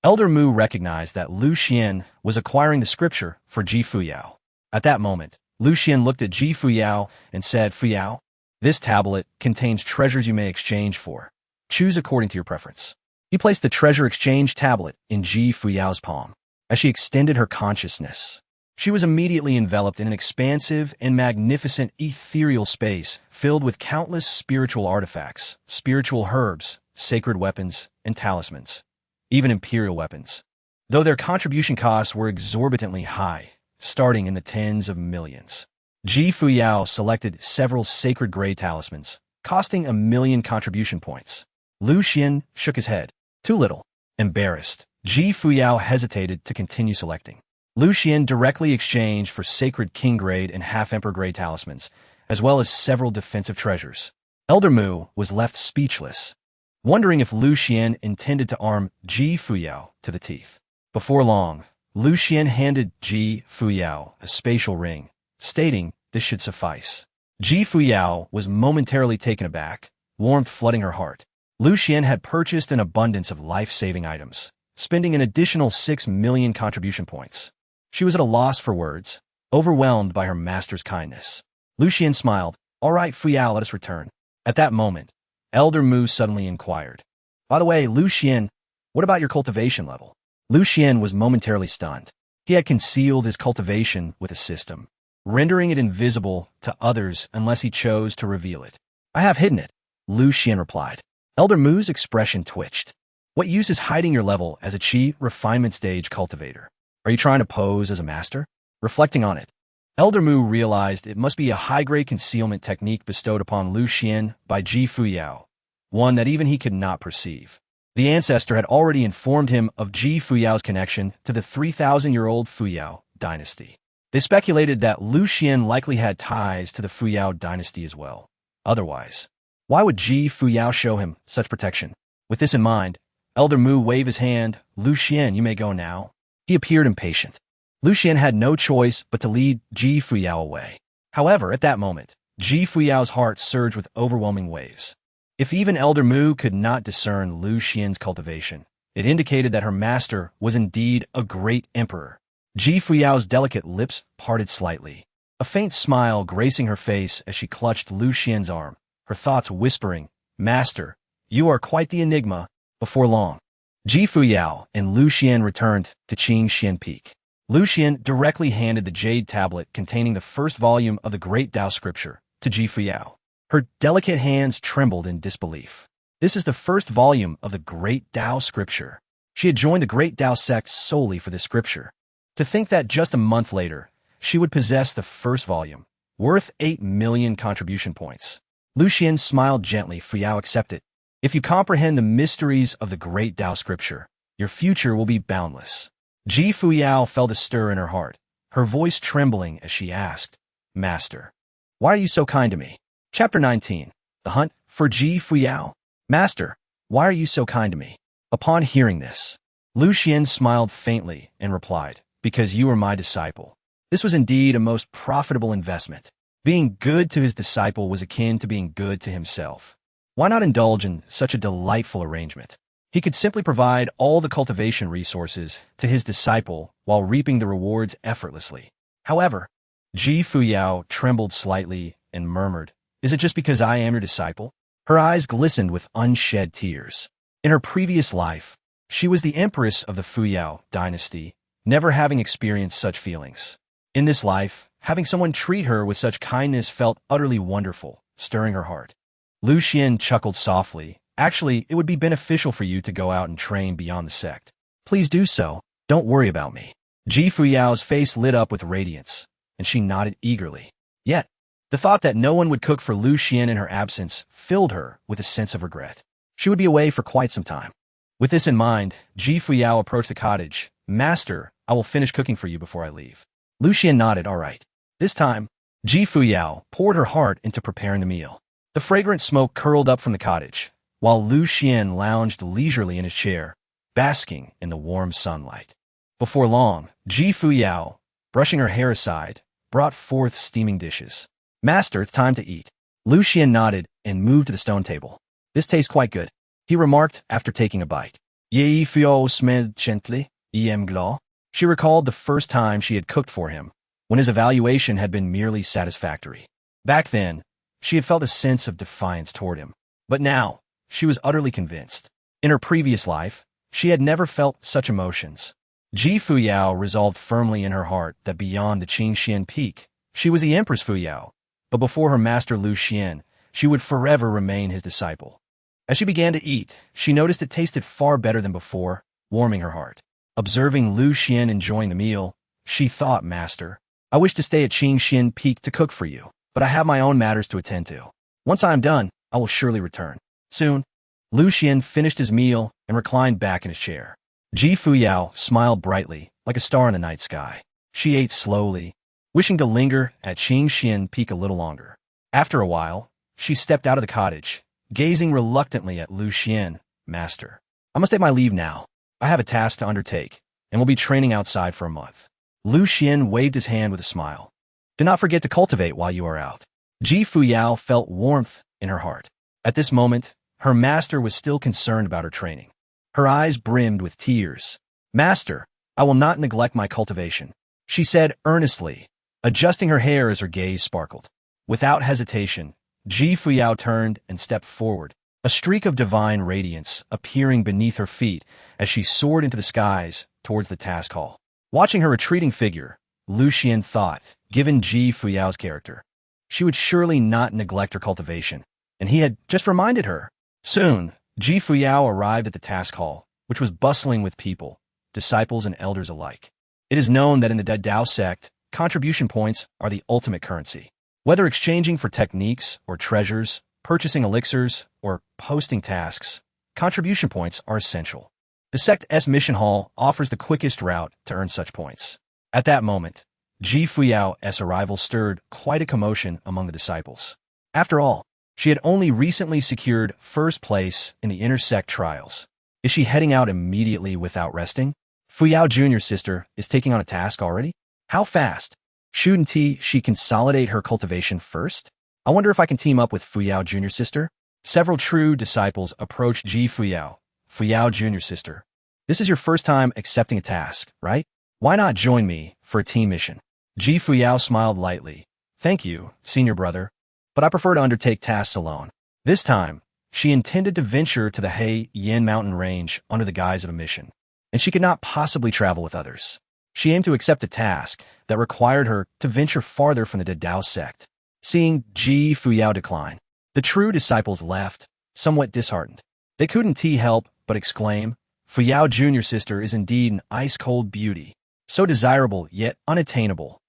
Elder Mu recognized that Lu Xuan was acquiring the scripture for Ji Fuyao. At that moment, Lu Xuan looked at Ji Fuyao and said, Fuyao, this tablet contains treasures you may exchange for. Choose according to your preference. He placed the treasure exchange tablet in Ji Fuyao's palm. As she extended her consciousness, she was immediately enveloped in an expansive and magnificent ethereal space filled with countless spiritual artifacts, spiritual herbs, sacred weapons, and talismans, even imperial weapons. Though their contribution costs were exorbitantly high, starting in the tens of millions. Ji Fuyao selected several sacred gray talismans, costing 1 million contribution points. Lu Xuan shook his head. Too little. Embarrassed, Ji Fuyao hesitated to continue selecting. Lu Xuan directly exchanged for sacred king-grade and half-emperor grade talismans, as well as several defensive treasures. Elder Mu was left speechless, wondering if Lu Xuan intended to arm Ji Fuyao to the teeth. Before long, Lu Xuan handed Ji Fuyao a spatial ring, stating this should suffice. Ji Fuyao was momentarily taken aback, warmth flooding her heart. Lu Xuan had purchased an abundance of life-saving items, spending an additional 6 million contribution points. She was at a loss for words, overwhelmed by her master's kindness. Lu Xuan smiled. All right, Fuyao, let us return. At that moment, Elder Mu suddenly inquired. By the way, Lu Xuan, what about your cultivation level? Lu Xuan was momentarily stunned. He had concealed his cultivation with a system, rendering it invisible to others unless he chose to reveal it. I have hidden it, Lu Xuan replied. Elder Mu's expression twitched. What use is hiding your level as a chi refinement stage cultivator? Are you trying to pose as a master? Reflecting on it, Elder Mu realized it must be a high-grade concealment technique bestowed upon Lu Xuan by Ji Fuyao, one that even he could not perceive. The ancestor had already informed him of Ji Fuyao's connection to the 3,000-year-old Fuyao Dynasty. They speculated that Lu Xuan likely had ties to the Fuyao Dynasty as well. Otherwise, why would Ji Fuyao show him such protection? With this in mind, Elder Mu waved his hand. Lu Xuan, you may go now. He appeared impatient. Lu Xuan had no choice but to lead Ji Fuyao away. However, at that moment, Ji Fuyao's heart surged with overwhelming waves. If even Elder Mu could not discern Lu Xuan's cultivation, it indicated that her master was indeed a great emperor. Ji Fuyao's delicate lips parted slightly, a faint smile gracing her face as she clutched Lu Xuan's arm, her thoughts whispering, Master, you are quite the enigma. Before long, Ji Fuyao and Lu Xuan returned to Changsheng Peak. Lu Xuan directly handed the jade tablet containing the first volume of the Great Tao Scripture to Ji Fuyao. Her delicate hands trembled in disbelief. This is the first volume of the Great Tao Scripture. She had joined the Great Tao sect solely for this scripture. To think that just a month later, she would possess the first volume, worth 8 million contribution points. Lu Xuan smiled gently. Fuyao, accept it. If you comprehend the mysteries of the Great Tao Scripture, your future will be boundless. Ji Fuyao felt a stir in her heart, her voice trembling as she asked, Master, why are you so kind to me? Chapter 19. The Hunt for Ji Fuyao. Master, why are you so kind to me? Upon hearing this, Lu Xuan smiled faintly and replied, Because you are my disciple. This was indeed a most profitable investment. Being good to his disciple was akin to being good to himself. Why not indulge in such a delightful arrangement? He could simply provide all the cultivation resources to his disciple while reaping the rewards effortlessly. However, Ji Fuyao trembled slightly and murmured, "Is it just because I am your disciple?" Her eyes glistened with unshed tears. In her previous life, she was the Empress of the Fuyao Dynasty, never having experienced such feelings. In this life, having someone treat her with such kindness felt utterly wonderful, stirring her heart. Lu Xuan chuckled softly. "Actually, it would be beneficial for you to go out and train beyond the sect. Please do so. Don't worry about me." Ji Fuyao's face lit up with radiance, and she nodded eagerly. Yet, the thought that no one would cook for Lu Xuan in her absence filled her with a sense of regret. She would be away for quite some time. With this in mind, Ji Fuyao approached the cottage. "Master, I will finish cooking for you before I leave." Lu Xuan nodded, "All right." This time, Ji Fuyao poured her heart into preparing the meal. The fragrant smoke curled up from the cottage, while Lu Xuan lounged leisurely in his chair, basking in the warm sunlight. Before long, Ji Fuyao, brushing her hair aside, brought forth steaming dishes. "Master, it's time to eat." Lu Xuan nodded and moved to the stone table. "This tastes quite good," he remarked after taking a bite. "Ye Fuyao smelled gently, glad." She recalled the first time she had cooked for him, when his evaluation had been merely satisfactory. Back then, she had felt a sense of defiance toward him. But now, she was utterly convinced. In her previous life, she had never felt such emotions. Ji Fuyao resolved firmly in her heart that beyond the Changsheng peak, she was the Empress Fuyao, but before her master Lu Xuan, she would forever remain his disciple. As she began to eat, she noticed it tasted far better than before, warming her heart. Observing Lu Xuan enjoying the meal, she thought, "Master, I wish to stay at Changsheng Peak to cook for you, but I have my own matters to attend to. Once I am done, I will surely return." Soon, Lu Xuan finished his meal and reclined back in his chair. Ji Fuyao smiled brightly, like a star in the night sky. She ate slowly, wishing to linger at Changsheng Peak a little longer. After a while, she stepped out of the cottage, gazing reluctantly at Lu Xuan. "Master, I must take my leave now. I have a task to undertake, and will be training outside for a month." Lu Xuan waved his hand with a smile. "Do not forget to cultivate while you are out." Ji Fuyao felt warmth in her heart. At this moment, her master was still concerned about her training. Her eyes brimmed with tears. "Master, I will not neglect my cultivation," she said earnestly, adjusting her hair as her gaze sparkled. Without hesitation, Ji Fuyao turned and stepped forward, a streak of divine radiance appearing beneath her feet as she soared into the skies towards the task hall. Watching her retreating figure, Lu Xuan thought, given Ji Fuyao's character, she would surely not neglect her cultivation, and he had just reminded her. Soon, Ji Fuyao arrived at the task hall, which was bustling with people, disciples and elders alike. It is known that in the Dao sect, contribution points are the ultimate currency. Whether exchanging for techniques or treasures, purchasing elixirs, or posting tasks, contribution points are essential. The sect's mission hall offers the quickest route to earn such points. At that moment, Ji Fuyao's arrival stirred quite a commotion among the disciples. After all, she had only recently secured first place in the intersect trials. Is she heading out immediately without resting? Fuyao Jr.'s sister is taking on a task already? How fast? Shouldn't she consolidate her cultivation first? I wonder if I can team up with Fuyao Jr.'s sister? Several true disciples approached Ji Fuyao, Fuyao Jr.'s sister. "This is your first time accepting a task, right? Why not join me for a team mission?" Ji Fuyao smiled lightly. "Thank you, senior brother, but I prefer to undertake tasks alone." This time, she intended to venture to the He Yin mountain range under the guise of a mission, and she could not possibly travel with others. She aimed to accept a task that required her to venture farther from the Dao sect. Seeing Ji Fuyao decline, the true disciples left, somewhat disheartened. They couldn't help but exclaim, "Fuyao Jr.'s sister is indeed an ice-cold beauty, so desirable yet unattainable."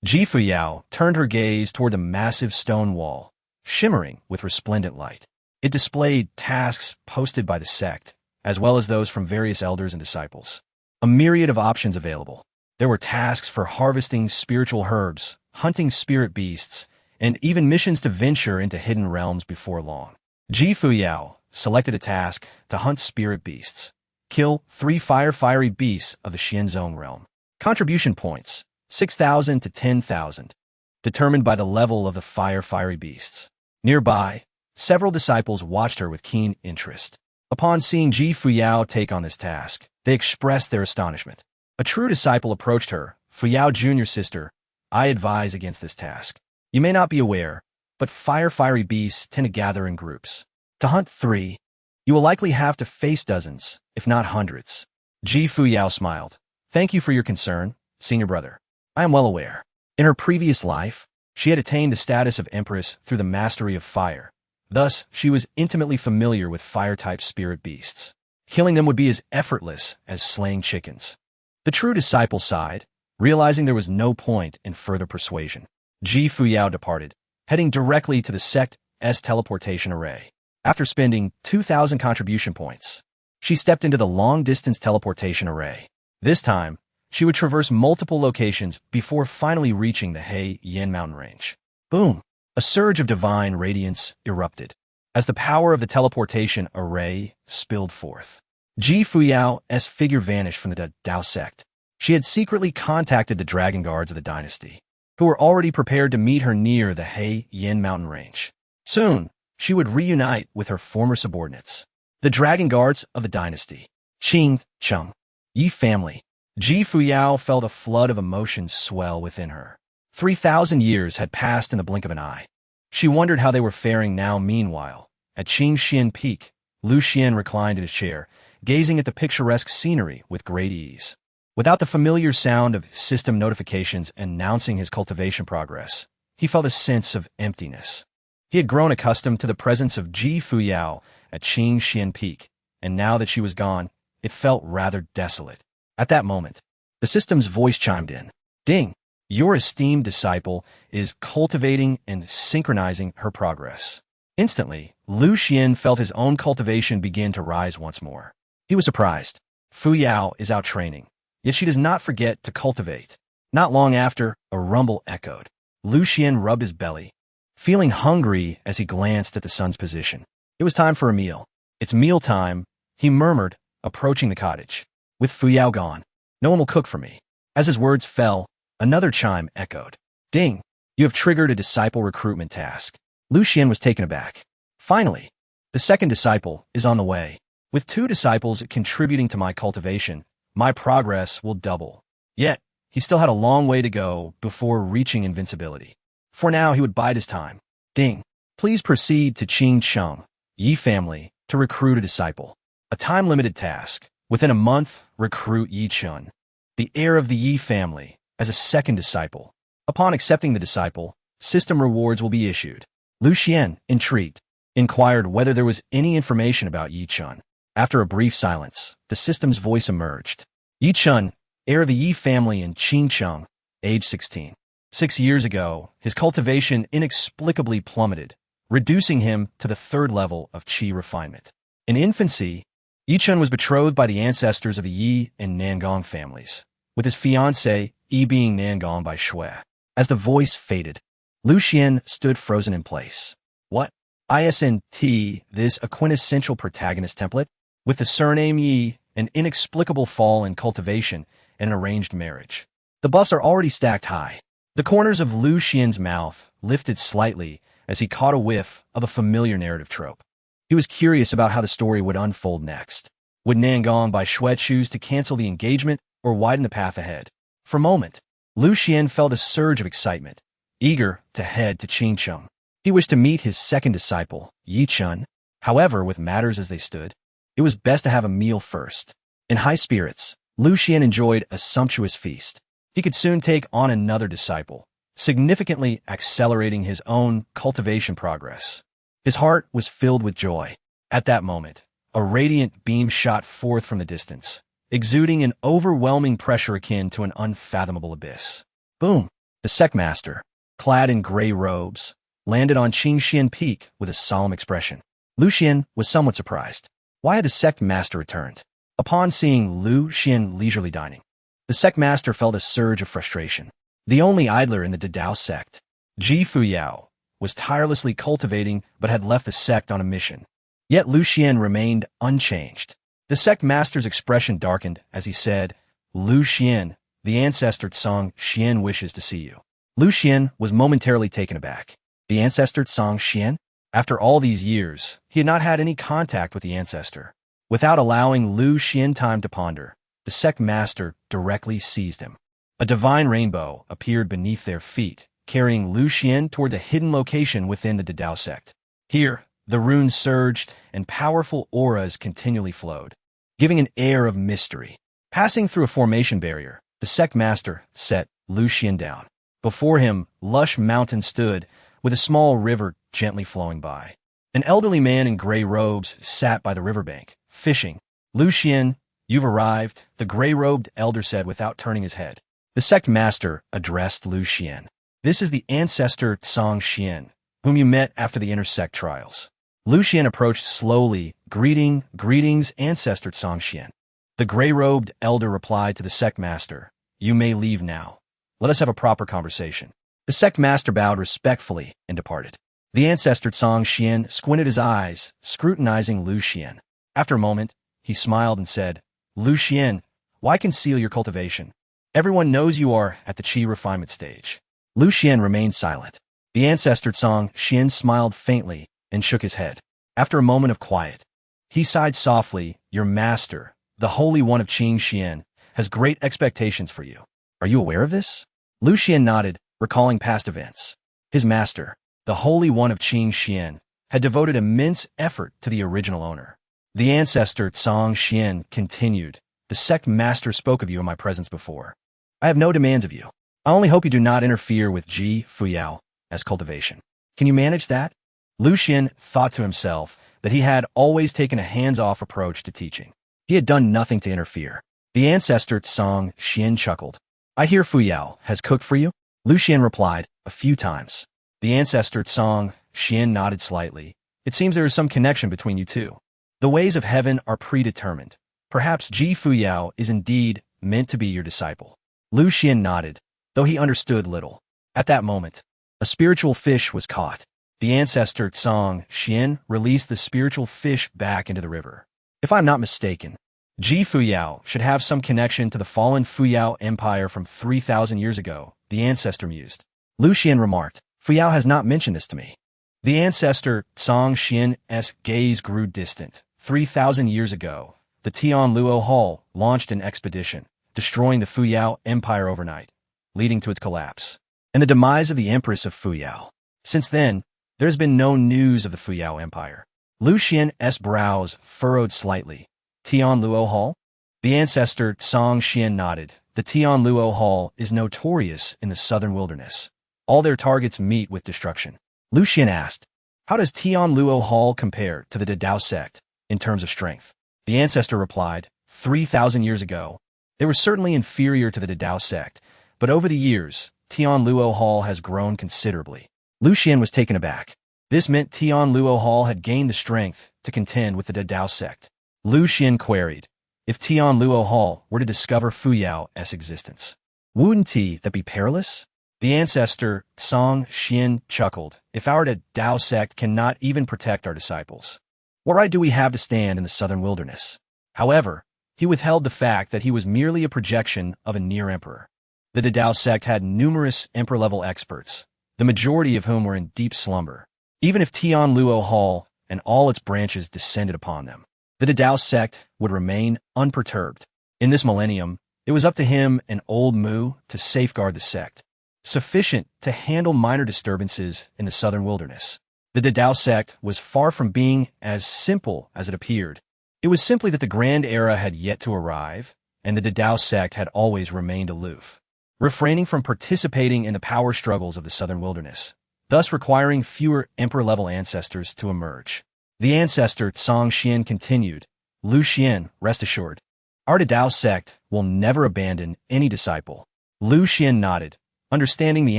Ji Fuyao turned her gaze toward the massive stone wall, shimmering with resplendent light. It displayed tasks posted by the sect, as well as those from various elders and disciples. A myriad of options available. There were tasks for harvesting spiritual herbs, hunting spirit beasts, and even missions to venture into hidden realms before long. Ji Fuyao selected a task to hunt spirit beasts. Kill 3 fiery beasts of the Xianzong realm. Contribution points, 6,000 to 10,000, determined by the level of the fiery beasts. Nearby, several disciples watched her with keen interest. Upon seeing Ji Fuyao take on this task, they expressed their astonishment. A true disciple approached her, Fuyao Jr.'s sister, I advise against this task. You may not be aware, but fiery beasts tend to gather in groups. To hunt 3, you will likely have to face dozens, if not hundreds. Fuyao smiled. Thank you for your concern, senior brother. I am well aware. In her previous life, she had attained the status of Empress through the mastery of fire. Thus, she was intimately familiar with fire-type spirit beasts. Killing them would be as effortless as slaying chickens. The true disciple sighed, realizing there was no point in further persuasion. Fuyao departed, heading directly to the sect's teleportation array. After spending 2,000 contribution points, she stepped into the long-distance teleportation array. This time, she would traverse multiple locations before finally reaching the Yin mountain range. Boom! A surge of divine radiance erupted as the power of the teleportation array spilled forth. Fuyao's figure vanished from the Dao sect. She had secretly contacted the dragon guards of the dynasty, who were already prepared to meet her near the Yin mountain range. Soon, she would reunite with her former subordinates, the dragon guards of the dynasty. Chen Changsheng, Yi family. Fuyao felt a flood of emotions swell within her. 3,000 years had passed in the blink of an eye. She wondered how they were faring now. Meanwhile, at Changsheng Peak, Lu Xuan reclined in his chair, gazing at the picturesque scenery with great ease. Without the familiar sound of system notifications announcing his cultivation progress, he felt a sense of emptiness. He had grown accustomed to the presence of Fuyao at Changsheng Peak, and now that she was gone, it felt rather desolate. At that moment, the system's voice chimed in. Ding! Your esteemed disciple is cultivating and synchronizing her progress. Instantly, Lu Xuan felt his own cultivation begin to rise once more. He was surprised. Fuyao is out training, yet she does not forget to cultivate. Not long after, a rumble echoed. Lu Xuan rubbed his belly, feeling hungry as he glanced at the sun's position. It was time for a meal. It's meal time, he murmured, approaching the cottage. With Fuyao gone, no one will cook for me. As his words fell, another chime echoed. Ding! You have triggered a disciple recruitment task. Lu Xuan was taken aback. Finally, the second disciple is on the way. With 2 disciples contributing to my cultivation, my progress will double. Yet, he still had a long way to go before reaching invincibility. For now, he would bide his time. Ding! Please proceed to Changsheng, Yi family, to recruit a disciple. A time-limited task. Within a month, recruit Yi Chun, the heir of the Yi family, as a second disciple. Upon accepting the disciple, system rewards will be issued. Lu Xuan, intrigued, inquired whether there was any information about Yi Chun. After a brief silence, the system's voice emerged. Yi Chun, heir of the Yi family in Changsheng, age 16. 6 years ago, his cultivation inexplicably plummeted, reducing him to the 3rd level of qi refinement. In infancy, Yi Chun was betrothed by the ancestors of the Yi and Nangong families, with his fiancée Yi being Nangong by Shui. As the voice faded, Lu Xuan stood frozen in place. What? Isn't this a quintessential protagonist template? With the surname Yi, an inexplicable fall in cultivation, and an arranged marriage. The buffs are already stacked high. The corners of Lu Xuan's mouth lifted slightly as he caught a whiff of a familiar narrative trope. He was curious about how the story would unfold next. Would Nangong by Shui choose to cancel the engagement or widen the path ahead? For a moment, Lu Xuan felt a surge of excitement, eager to head to Changsheng. He wished to meet his second disciple, Yi Chun. However, with matters as they stood, it was best to have a meal first. In high spirits, Lu Xuan enjoyed a sumptuous feast. He could soon take on another disciple, significantly accelerating his own cultivation progress. His heart was filled with joy. At that moment, a radiant beam shot forth from the distance, exuding an overwhelming pressure akin to an unfathomable abyss. Boom! The sect master, clad in gray robes, landed on Changsheng Peak with a solemn expression. Lu Xuan was somewhat surprised. Why had the sect master returned? Upon seeing Lu Xuan leisurely dining, the sect master felt a surge of frustration. The only idler in the Dao sect, Fuyao, was tirelessly cultivating but had left the sect on a mission. Yet Lu Xuan remained unchanged. The sect master's expression darkened as he said, Lu Xuan, the ancestor Tsang Xian wishes to see you. Lu Xuan was momentarily taken aback. The ancestor Tsang Xian? After all these years, he had not had any contact with the ancestor. Without allowing Lu Xuan time to ponder, the sect master directly seized him. A divine rainbow appeared beneath their feet, carrying Lu Xuan toward the hidden location within the Dao sect. Here, the runes surged, and powerful auras continually flowed, giving an air of mystery. Passing through a formation barrier, the sect master set Lu Xuan down. Before him, lush mountains stood, with a small river gently flowing by. An elderly man in gray robes sat by the riverbank, fishing. "Lu Xuan, you've arrived," the gray-robed elder said without turning his head. The sect master addressed Lu Xuan. "This is the ancestor Changsheng, whom you met after the intersect trials." Lu Xuan approached slowly, "Greetings, ancestor Changsheng." The gray-robed elder replied to the sect master, "You may leave now. Let us have a proper conversation." The sect master bowed respectfully and departed. The ancestor Changsheng squinted his eyes, scrutinizing Lu Xuan. After a moment, he smiled and said, "Lu Xuan, why conceal your cultivation? Everyone knows you are at the qi refinement stage." Lu Xuan remained silent. The ancestor Changsheng smiled faintly and shook his head. After a moment of quiet, he sighed softly, "Your master, the Holy One of Changsheng, has great expectations for you. Are you aware of this?" Lu Xuan nodded, recalling past events. His master, the Holy One of Changsheng, had devoted immense effort to the original owner. The ancestor Changsheng continued, "The sect master spoke of you in my presence before. I have no demands of you. I only hope you do not interfere with Fuyao as cultivation. Can you manage that?" Lu Xuan thought to himself that he had always taken a hands-off approach to teaching. He had done nothing to interfere. The ancestor Changsheng chuckled. "I hear Fuyao has cooked for you?" Lu Xuan replied, "A few times." The ancestor Changsheng nodded slightly. "It seems there is some connection between you two. The ways of heaven are predetermined. Perhaps Fuyao is indeed meant to be your disciple." Lu Xuan nodded, though he understood little. At that moment, a spiritual fish was caught. The ancestor Changsheng released the spiritual fish back into the river. "If I'm not mistaken, Fuyao should have some connection to the fallen Fuyao Empire from 3,000 years ago," the ancestor mused. Lu Xuan remarked, "Fuyao has not mentioned this to me." The ancestor Changsheng's gaze grew distant. 3,000 years ago, the Tianluo Hall launched an expedition, destroying the Fuyao Empire overnight, leading to its collapse, and the demise of the Empress of Fuyao. Since then, there has been no news of the Fuyao Empire. Lu Xuan's brows furrowed slightly. "Tianluo Hall?" The ancestor Changsheng nodded. "The Tianluo Hall is notorious in the southern wilderness. All their targets meet with destruction." Lu Xuan asked, "How does Tianluo Hall compare to the Dao sect in terms of strength?" The ancestor replied, 3,000 years ago, they were certainly inferior to the Dao sect, but over the years, Tianluo Hall has grown considerably." Lu Xuan was taken aback. This meant Tianluo Hall had gained the strength to contend with the Dao sect. Lu Xuan queried, "If Tianluo Hall were to discover Fuyao's existence, wouldn't that be perilous?" The ancestor Changsheng chuckled, "If our Dao sect cannot even protect our disciples, what right do we have to stand in the southern wilderness?" However, he withheld the fact that he was merely a projection of a near emperor. The Dao sect had numerous emperor-level experts, the majority of whom were in deep slumber. Even if Tianluo Hall and all its branches descended upon them, the Dao sect would remain unperturbed. In this millennium, it was up to him and old Mu to safeguard the sect, sufficient to handle minor disturbances in the southern wilderness. The Dao sect was far from being as simple as it appeared. It was simply that the grand era had yet to arrive, and the Dao sect had always remained aloof, refraining from participating in the power struggles of the southern wilderness, thus requiring fewer emperor-level ancestors to emerge. The ancestor Changsheng continued, "Lu Xuan, rest assured, our Dao sect will never abandon any disciple." Lu Xuan nodded, understanding the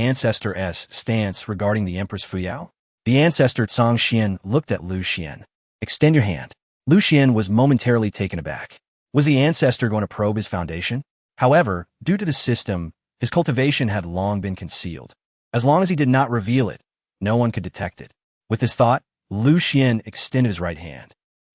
ancestor's stance regarding the Empress Fuyao. The ancestor Changsheng looked at Lu Xuan. "Extend your hand." Lu Xuan was momentarily taken aback. Was the ancestor going to probe his foundation? However, due to the system, his cultivation had long been concealed. As long as he did not reveal it, no one could detect it. With this thought, Lu Xuan extended his right hand.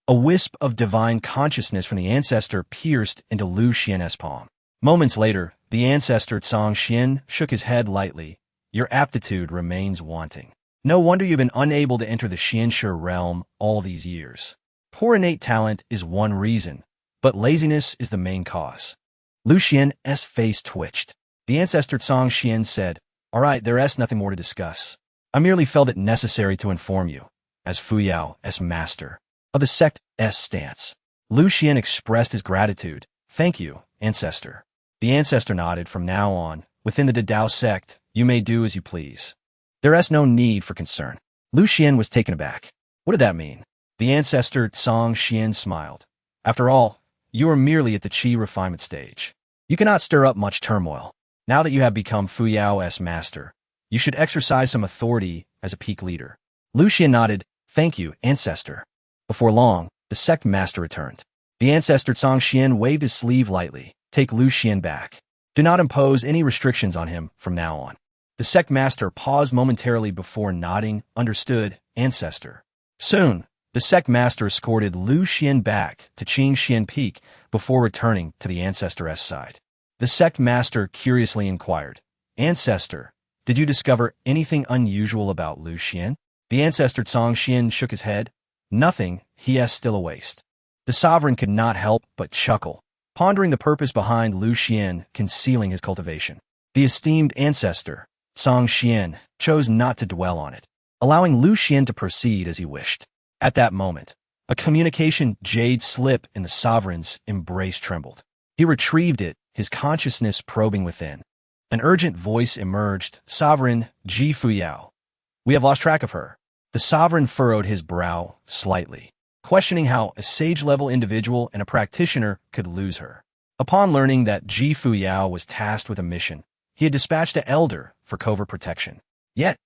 A wisp of divine consciousness from the ancestor pierced into Lu Xuan's palm. Moments later, the ancestor Changsheng shook his head lightly. "Your aptitude remains wanting. No wonder you've been unable to enter the Xianshi realm all these years. Poor innate talent is one reason, but laziness is the main cause." Lu Xuan's face twitched. The ancestor Changsheng said, "All right, there is nothing more to discuss. I merely felt it necessary to inform you, as Fuyao's master of the sect's stance." Lu Xuan expressed his gratitude. "Thank you, ancestor." The ancestor nodded. "From now on, within the Dao sect, you may do as you please. There is no need for concern." Lu Xuan was taken aback. What did that mean? The ancestor Changsheng smiled. "After all, you are merely at the qi refinement stage. You cannot stir up much turmoil. Now that you have become Fuyao's master, you should exercise some authority as a peak leader." Lu Xuan nodded. "Thank you, ancestor." Before long, the sect master returned. The ancestor Changsheng waved his sleeve lightly. "Take Lu Xuan back. Do not impose any restrictions on him from now on." The sect master paused momentarily before nodding. "Understood, ancestor." Soon, the sect master escorted Lu Xuan back to Changsheng Peak before returning to the ancestor's side. The sect master curiously inquired, "Ancestor, did you discover anything unusual about Lu Xuan?" The ancestor Changsheng shook his head. "Nothing, he is still a waste." The sovereign could not help but chuckle, pondering the purpose behind Lu Xuan concealing his cultivation. The esteemed ancestor, Changsheng, chose not to dwell on it, allowing Lu Xuan to proceed as he wished. At that moment, a communication jade slip in the sovereign's embrace trembled. He retrieved it, his consciousness probing within. An urgent voice emerged. "Sovereign Ji Fuyao. We have lost track of her." The sovereign furrowed his brow slightly, questioning how a sage-level individual and a practitioner could lose her. Upon learning that Ji Fuyao was tasked with a mission, he had dispatched an elder for covert protection. Yet,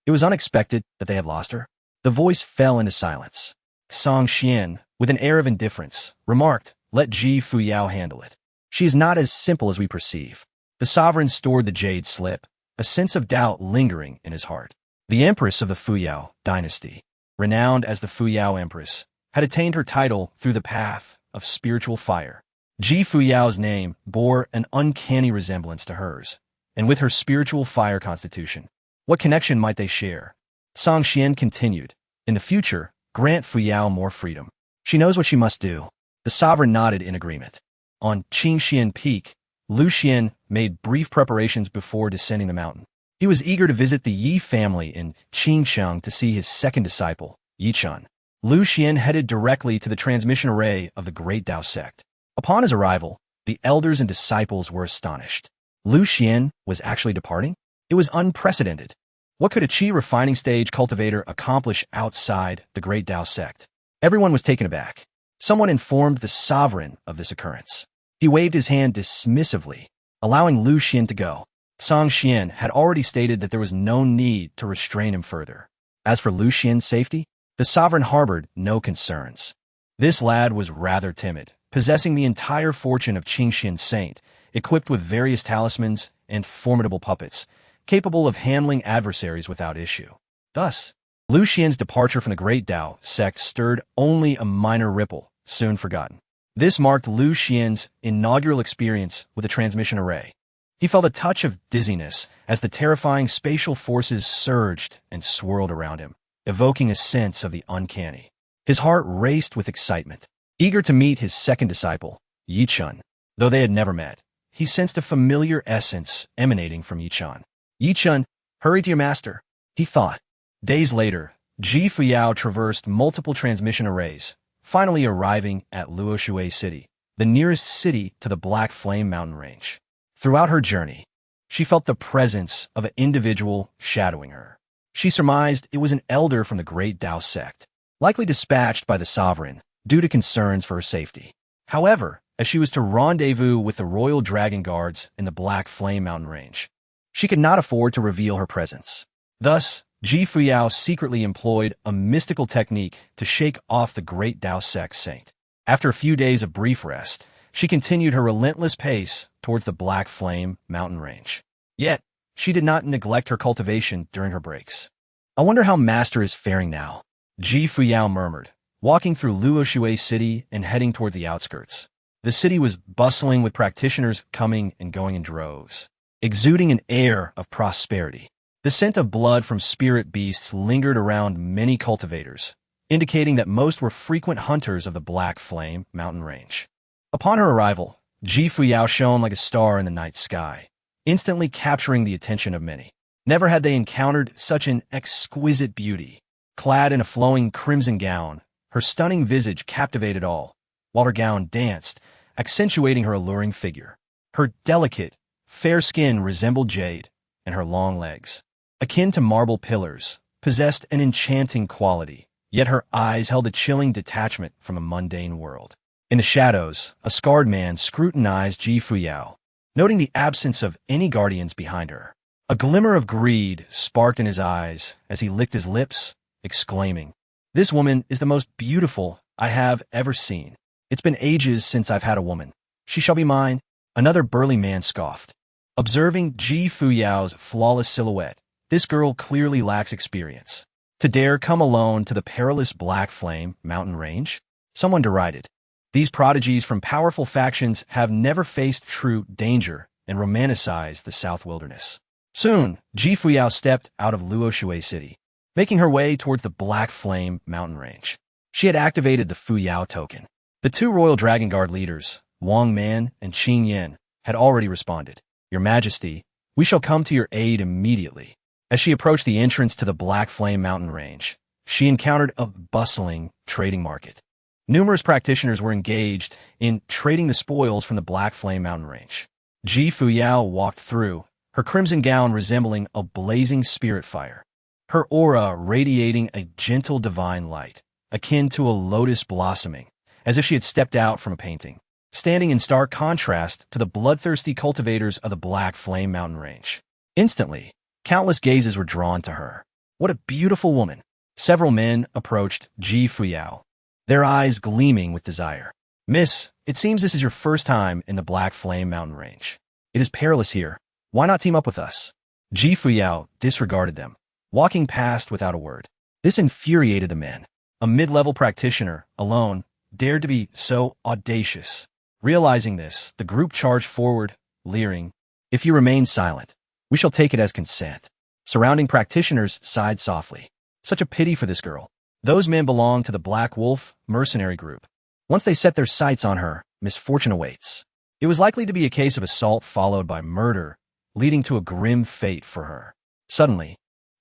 it was unexpected that they had lost her. The voice fell into silence. Changsheng, with an air of indifference, remarked, "Let Ji Fuyao handle it. She is not as simple as we perceive." The sovereign stored the jade slip, a sense of doubt lingering in his heart. The Empress of the Fuyao Dynasty, renowned as the Fuyao Empress, had attained her title through the path of spiritual fire. Ji Fuyao's name bore an uncanny resemblance to hers, and with her spiritual fire constitution, what connection might they share? Changsheng continued, "In the future, grant Fuyao more freedom. She knows what she must do." The sovereign nodded in agreement. On Changsheng Peak, Lu Xuan made brief preparations before descending the mountain. He was eager to visit the Yi family in Qingsheng to see his second disciple, Yichun. Lu Xuan headed directly to the transmission array of the Great Dao sect. Upon his arrival, the elders and disciples were astonished. Lu Xuan was actually departing? It was unprecedented. What could a qi refining stage cultivator accomplish outside the Great Dao sect? Everyone was taken aback. Someone informed the sovereign of this occurrence. He waved his hand dismissively, allowing Lu Xuan to go. Changsheng had already stated that there was no need to restrain him further. As for Lu Xuan's safety, the sovereign harbored no concerns. This lad was rather timid, possessing the entire fortune of Qingxian Saint, equipped with various talismans and formidable puppets, capable of handling adversaries without issue. Thus, Lu Xuan's departure from the Great Dao sect stirred only a minor ripple, soon forgotten. This marked Lu Xuan's inaugural experience with a transmission array. He felt a touch of dizziness as the terrifying spatial forces surged and swirled around him, evoking a sense of the uncanny. His heart raced with excitement. Eager to meet his second disciple, Yichun, though they had never met, he sensed a familiar essence emanating from Yichun. "Yichun, hurry to your master," he thought. Days later, Ji Fuyao traversed multiple transmission arrays, finally arriving at Lu Xuan City, the nearest city to the Black Flame mountain range. Throughout her journey, she felt the presence of an individual shadowing her. She surmised it was an elder from the Great Dao sect, likely dispatched by the sovereign due to concerns for her safety. However, as she was to rendezvous with the Royal Dragon Guards in the Black Flame mountain range, she could not afford to reveal her presence. Thus, Ji Fuyao secretly employed a mystical technique to shake off the Great Dao sect saint. After a few days of brief rest, she continued her relentless pace towards the Black Flame mountain range. Yet, she did not neglect her cultivation during her breaks. "I wonder how Master is faring now," Ji Fuyao murmured, walking through Lu Xuan City and heading toward the outskirts. The city was bustling with practitioners coming and going in droves, exuding an air of prosperity. The scent of blood from spirit beasts lingered around many cultivators, indicating that most were frequent hunters of the Black Flame mountain range. Upon her arrival, Ji Fuyao shone like a star in the night sky, instantly capturing the attention of many. Never had they encountered such an exquisite beauty. Clad in a flowing crimson gown, her stunning visage captivated all, while her gown danced, accentuating her alluring figure. Her delicate, fair skin resembled jade, and her long legs, akin to marble pillars, possessed an enchanting quality, yet her eyes held a chilling detachment from a mundane world. In the shadows, a scarred man scrutinized Ji Fuyao, noting the absence of any guardians behind her. A glimmer of greed sparked in his eyes as he licked his lips, exclaiming, "This woman is the most beautiful I have ever seen. It's been ages since I've had a woman. She shall be mine." Another burly man scoffed. Observing Ji Fuyao's flawless silhouette, this girl clearly lacks experience. To dare come alone to the perilous Black Flame mountain range? Someone derided. These prodigies from powerful factions have never faced true danger and romanticized the South Wilderness. Soon, Ji Fuyao stepped out of Lu Xuan city, making her way towards the Black Flame mountain range. She had activated the Fuyao token. The two Royal Dragon Guard leaders, Wang Man and Qing Yin, had already responded. "Your Majesty, we shall come to your aid immediately." As she approached the entrance to the Black Flame mountain range, she encountered a bustling trading market. Numerous practitioners were engaged in trading the spoils from the Black Flame mountain range. Ji Fuyao walked through, her crimson gown resembling a blazing spirit fire, her aura radiating a gentle divine light, akin to a lotus blossoming, as if she had stepped out from a painting, standing in stark contrast to the bloodthirsty cultivators of the Black Flame mountain range. Instantly, countless gazes were drawn to her. What a beautiful woman! Several men approached Ji Fuyao, their eyes gleaming with desire. "Miss, it seems this is your first time in the Black Flame mountain range. It is perilous here. Why not team up with us?" Ji Fuyao disregarded them, walking past without a word. This infuriated the men. A mid-level practitioner, alone, dared to be so audacious. Realizing this, the group charged forward, leering, "If you remain silent, we shall take it as consent." Surrounding practitioners sighed softly. Such a pity for this girl. Those men belonged to the Black Wolf mercenary group. Once they set their sights on her, misfortune awaits. It was likely to be a case of assault followed by murder, leading to a grim fate for her. Suddenly,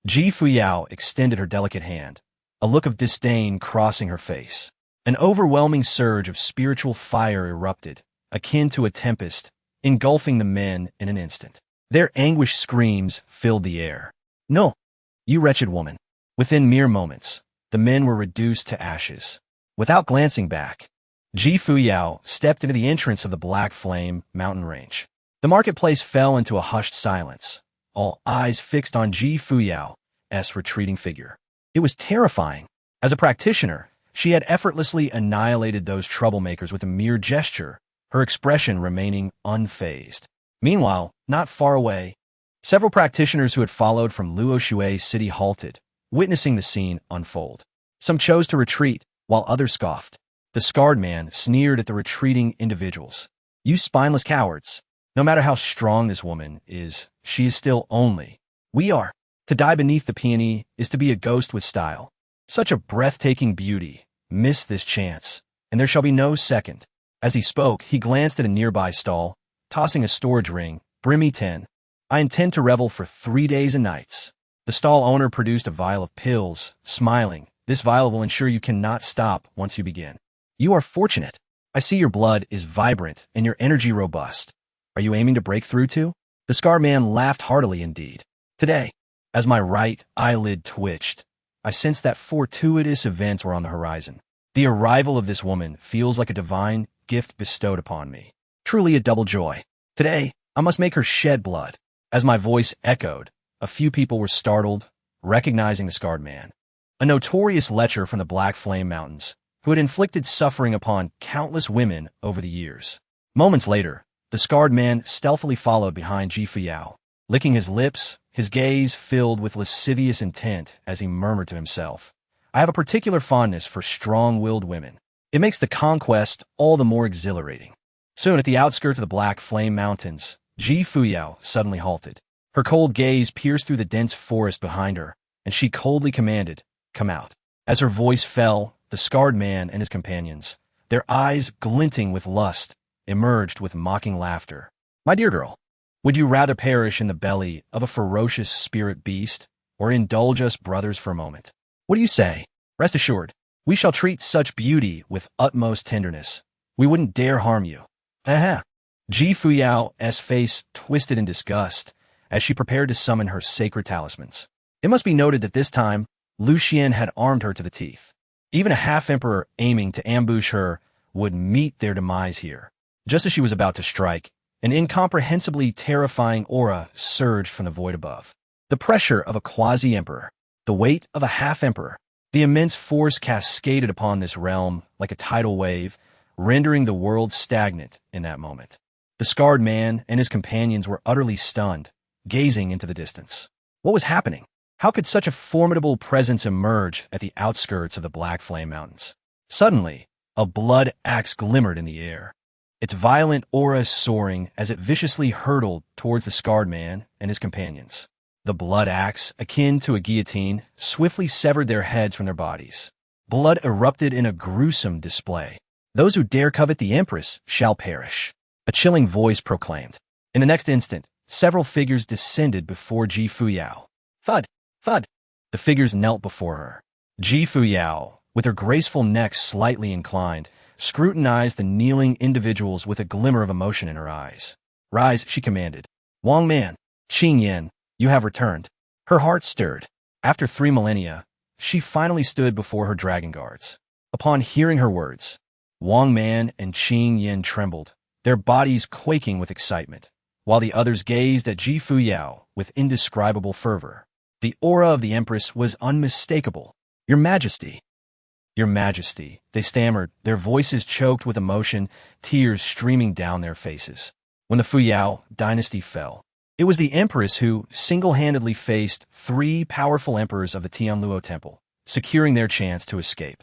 Ji Fuyao extended her delicate hand, a look of disdain crossing her face. An overwhelming surge of spiritual fire erupted, akin to a tempest, engulfing the men in an instant. Their anguished screams filled the air. "No, you wretched woman." Within mere moments, the men were reduced to ashes. Without glancing back, Ji Fuyao stepped into the entrance of the Black Flame mountain range. The marketplace fell into a hushed silence, all eyes fixed on Ji Fuyao's retreating figure. It was terrifying. As a practitioner, she had effortlessly annihilated those troublemakers with a mere gesture, her expression remaining unfazed. Meanwhile, not far away, several practitioners who had followed from Lu Xuan city halted, witnessing the scene unfold. Some chose to retreat, while others scoffed. The scarred man sneered at the retreating individuals. "You spineless cowards. No matter how strong this woman is, she is still only. We are. To die beneath the peony is to be a ghost with style. Such a breathtaking beauty. Miss this chance, and there shall be no second." As he spoke, he glanced at a nearby stall, tossing a storage ring. "Bring me 10. I intend to revel for 3 days and nights." The stall owner produced a vial of pills, smiling. "This vial will ensure you cannot stop once you begin. You are fortunate. I see your blood is vibrant and your energy robust. Are you aiming to break through too?" The scarred man laughed heartily indeed. "Today," as my right eyelid twitched, I sensed that fortuitous events were on the horizon. The arrival of this woman feels like a divine gift bestowed upon me. Truly a double joy. Today, I must make her shed blood. As my voice echoed, a few people were startled, recognizing the scarred man, a notorious lecher from the Black Flame Mountains, who had inflicted suffering upon countless women over the years. Moments later, the scarred man stealthily followed behind Ji Fuyao, licking his lips, his gaze filled with lascivious intent as he murmured to himself, "I have a particular fondness for strong-willed women. It makes the conquest all the more exhilarating." Soon, at the outskirts of the Black Flame Mountains, Ji Fuyao suddenly halted. Her cold gaze pierced through the dense forest behind her, and she coldly commanded, "Come out." As her voice fell, the scarred man and his companions, their eyes glinting with lust, emerged with mocking laughter. "My dear girl, Would you rather perish in the belly of a ferocious spirit beast, or indulge us brothers for a moment? What do you say? Rest assured, we shall treat such beauty with utmost tenderness. We wouldn't dare harm you. Aha! Fuyao's face twisted in disgust as she prepared to summon her sacred talismans. It must be noted that this time, Lu Xuan had armed her to the teeth. Even a half-emperor aiming to ambush her would meet their demise here. Just as she was about to strike, an incomprehensibly terrifying aura surged from the void above. The pressure of a quasi-emperor, the weight of a half-emperor, the immense force cascaded upon this realm like a tidal wave, rendering the world stagnant in that moment. The scarred man and his companions were utterly stunned, gazing into the distance. What was happening? How could such a formidable presence emerge at the outskirts of the Black Flame Mountains? Suddenly, a blood axe glimmered in the air, its violent aura soaring as it viciously hurtled towards the scarred man and his companions. The blood axe, akin to a guillotine, swiftly severed their heads from their bodies. Blood erupted in a gruesome display. Those who dare covet the Empress shall perish, a chilling voice proclaimed. In the next instant, several figures descended before Fuyao. Thud! Thud! The figures knelt before her. Fuyao, with her graceful neck slightly inclined, scrutinized the kneeling individuals with a glimmer of emotion in her eyes. Rise, she commanded. Wang Man, Qing Yin, you have returned. Her heart stirred. After 3 millennia, she finally stood before her dragon guards. Upon hearing her words, Wang Man and Qing Yin trembled, their bodies quaking with excitement, while the others gazed at Fuyao with indescribable fervor. The aura of the Empress was unmistakable. Your Majesty. Your Majesty, they stammered, their voices choked with emotion, tears streaming down their faces. When the Fuyao Dynasty fell, it was the Empress who single-handedly faced 3 powerful emperors of the Tianluo Temple, securing their chance to escape.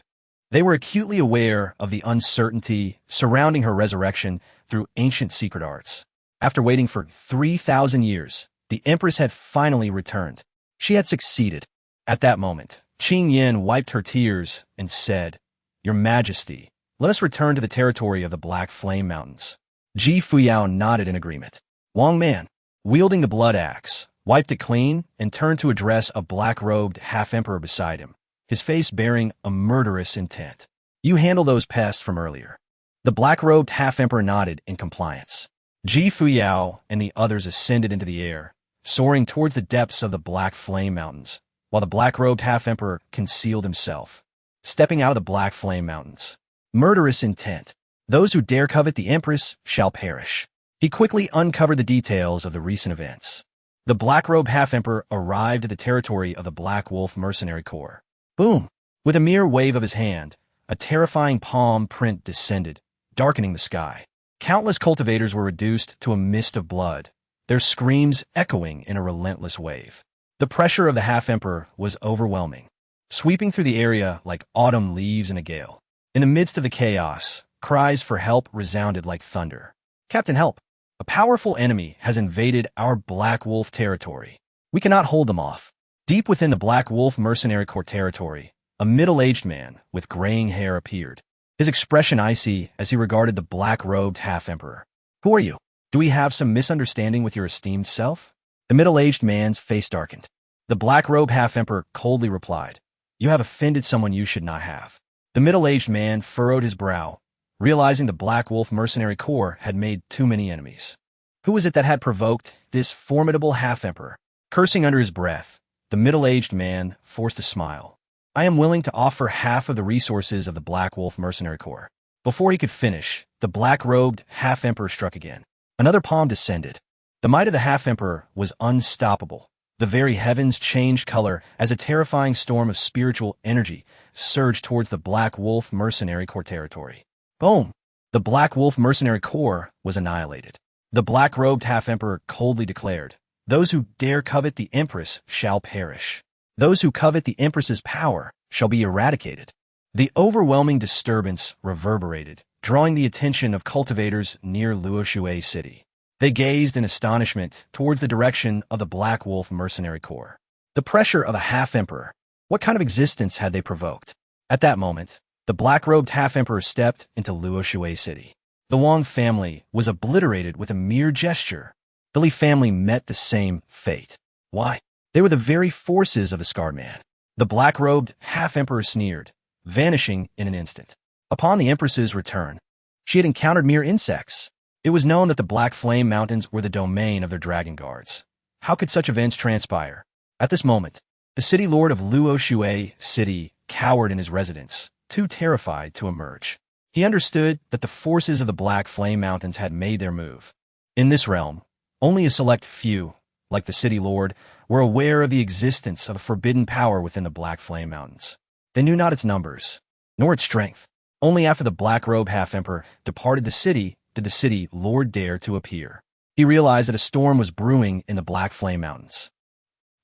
They were acutely aware of the uncertainty surrounding her resurrection through ancient secret arts. After waiting for 3,000 years, the Empress had finally returned. She had succeeded. At that moment, Qing Yin wiped her tears and said, Your Majesty, let us return to the territory of the Black Flame Mountains. Fuyao nodded in agreement. Wang Man, wielding the blood axe, wiped it clean and turned to address a black-robed half-emperor beside him, his face bearing a murderous intent. You handle those pests from earlier. The black-robed half-emperor nodded in compliance. Fuyao and the others ascended into the air, soaring towards the depths of the Black Flame Mountains, while the black-robed half-emperor concealed himself. Stepping out of the Black Flame Mountains. Murderous intent. Those who dare covet the Empress shall perish. He quickly uncovered the details of the recent events. The black-robed half-emperor arrived at the territory of the Black Wolf Mercenary Corps. Boom! With a mere wave of his hand, a terrifying palm print descended, darkening the sky. Countless cultivators were reduced to a mist of blood, their screams echoing in a relentless wave. The pressure of the half-emperor was overwhelming, sweeping through the area like autumn leaves in a gale. In the midst of the chaos, cries for help resounded like thunder. Captain, help! A powerful enemy has invaded our Black Wolf territory. We cannot hold them off. Deep within the Black Wolf Mercenary Corps territory, a middle-aged man with graying hair appeared, his expression icy as he regarded the black-robed half-emperor. Who are you? Do we have some misunderstanding with your esteemed self? The middle-aged man's face darkened. The black-robed half-emperor coldly replied, You have offended someone you should not have. The middle-aged man furrowed his brow, realizing the Black Wolf Mercenary Corps had made too many enemies. Who was it that had provoked this formidable half-emperor? Cursing under his breath, the middle-aged man forced a smile. I am willing to offer half of the resources of the Black Wolf Mercenary Corps. Before he could finish, the black-robed half-emperor struck again. Another palm descended. The might of the half-emperor was unstoppable. The very heavens changed color as a terrifying storm of spiritual energy surged towards the Black Wolf Mercenary Corps territory. Boom! The Black Wolf Mercenary Corps was annihilated. The black-robed half-emperor coldly declared, Those who dare covet the Empress shall perish. Those who covet the Empress's power shall be eradicated. The overwhelming disturbance reverberated, drawing the attention of cultivators near Lu Xuan City. They gazed in astonishment towards the direction of the Black Wolf Mercenary Corps. The pressure of a half-emperor. What kind of existence had they provoked? At that moment, the black-robed half-emperor stepped into Lu Xuan City. The Wang family was obliterated with a mere gesture. The Li family met the same fate. Why? They were the very forces of the scarred man. The black-robed half-emperor sneered, vanishing in an instant. Upon the Empress's return, she had encountered mere insects. It was known that the Black Flame Mountains were the domain of their dragon guards. How could such events transpire? At this moment, the city lord of Lu Xuan city cowered in his residence, too terrified to emerge. He understood that the forces of the Black Flame Mountains had made their move. In this realm, only a select few, like the city lord, were aware of the existence of a forbidden power within the Black Flame Mountains. They knew not its numbers, nor its strength. Only after the black-robed half-emperor departed the city did the city lord dare to appear. He realized that a storm was brewing in the Black Flame Mountains.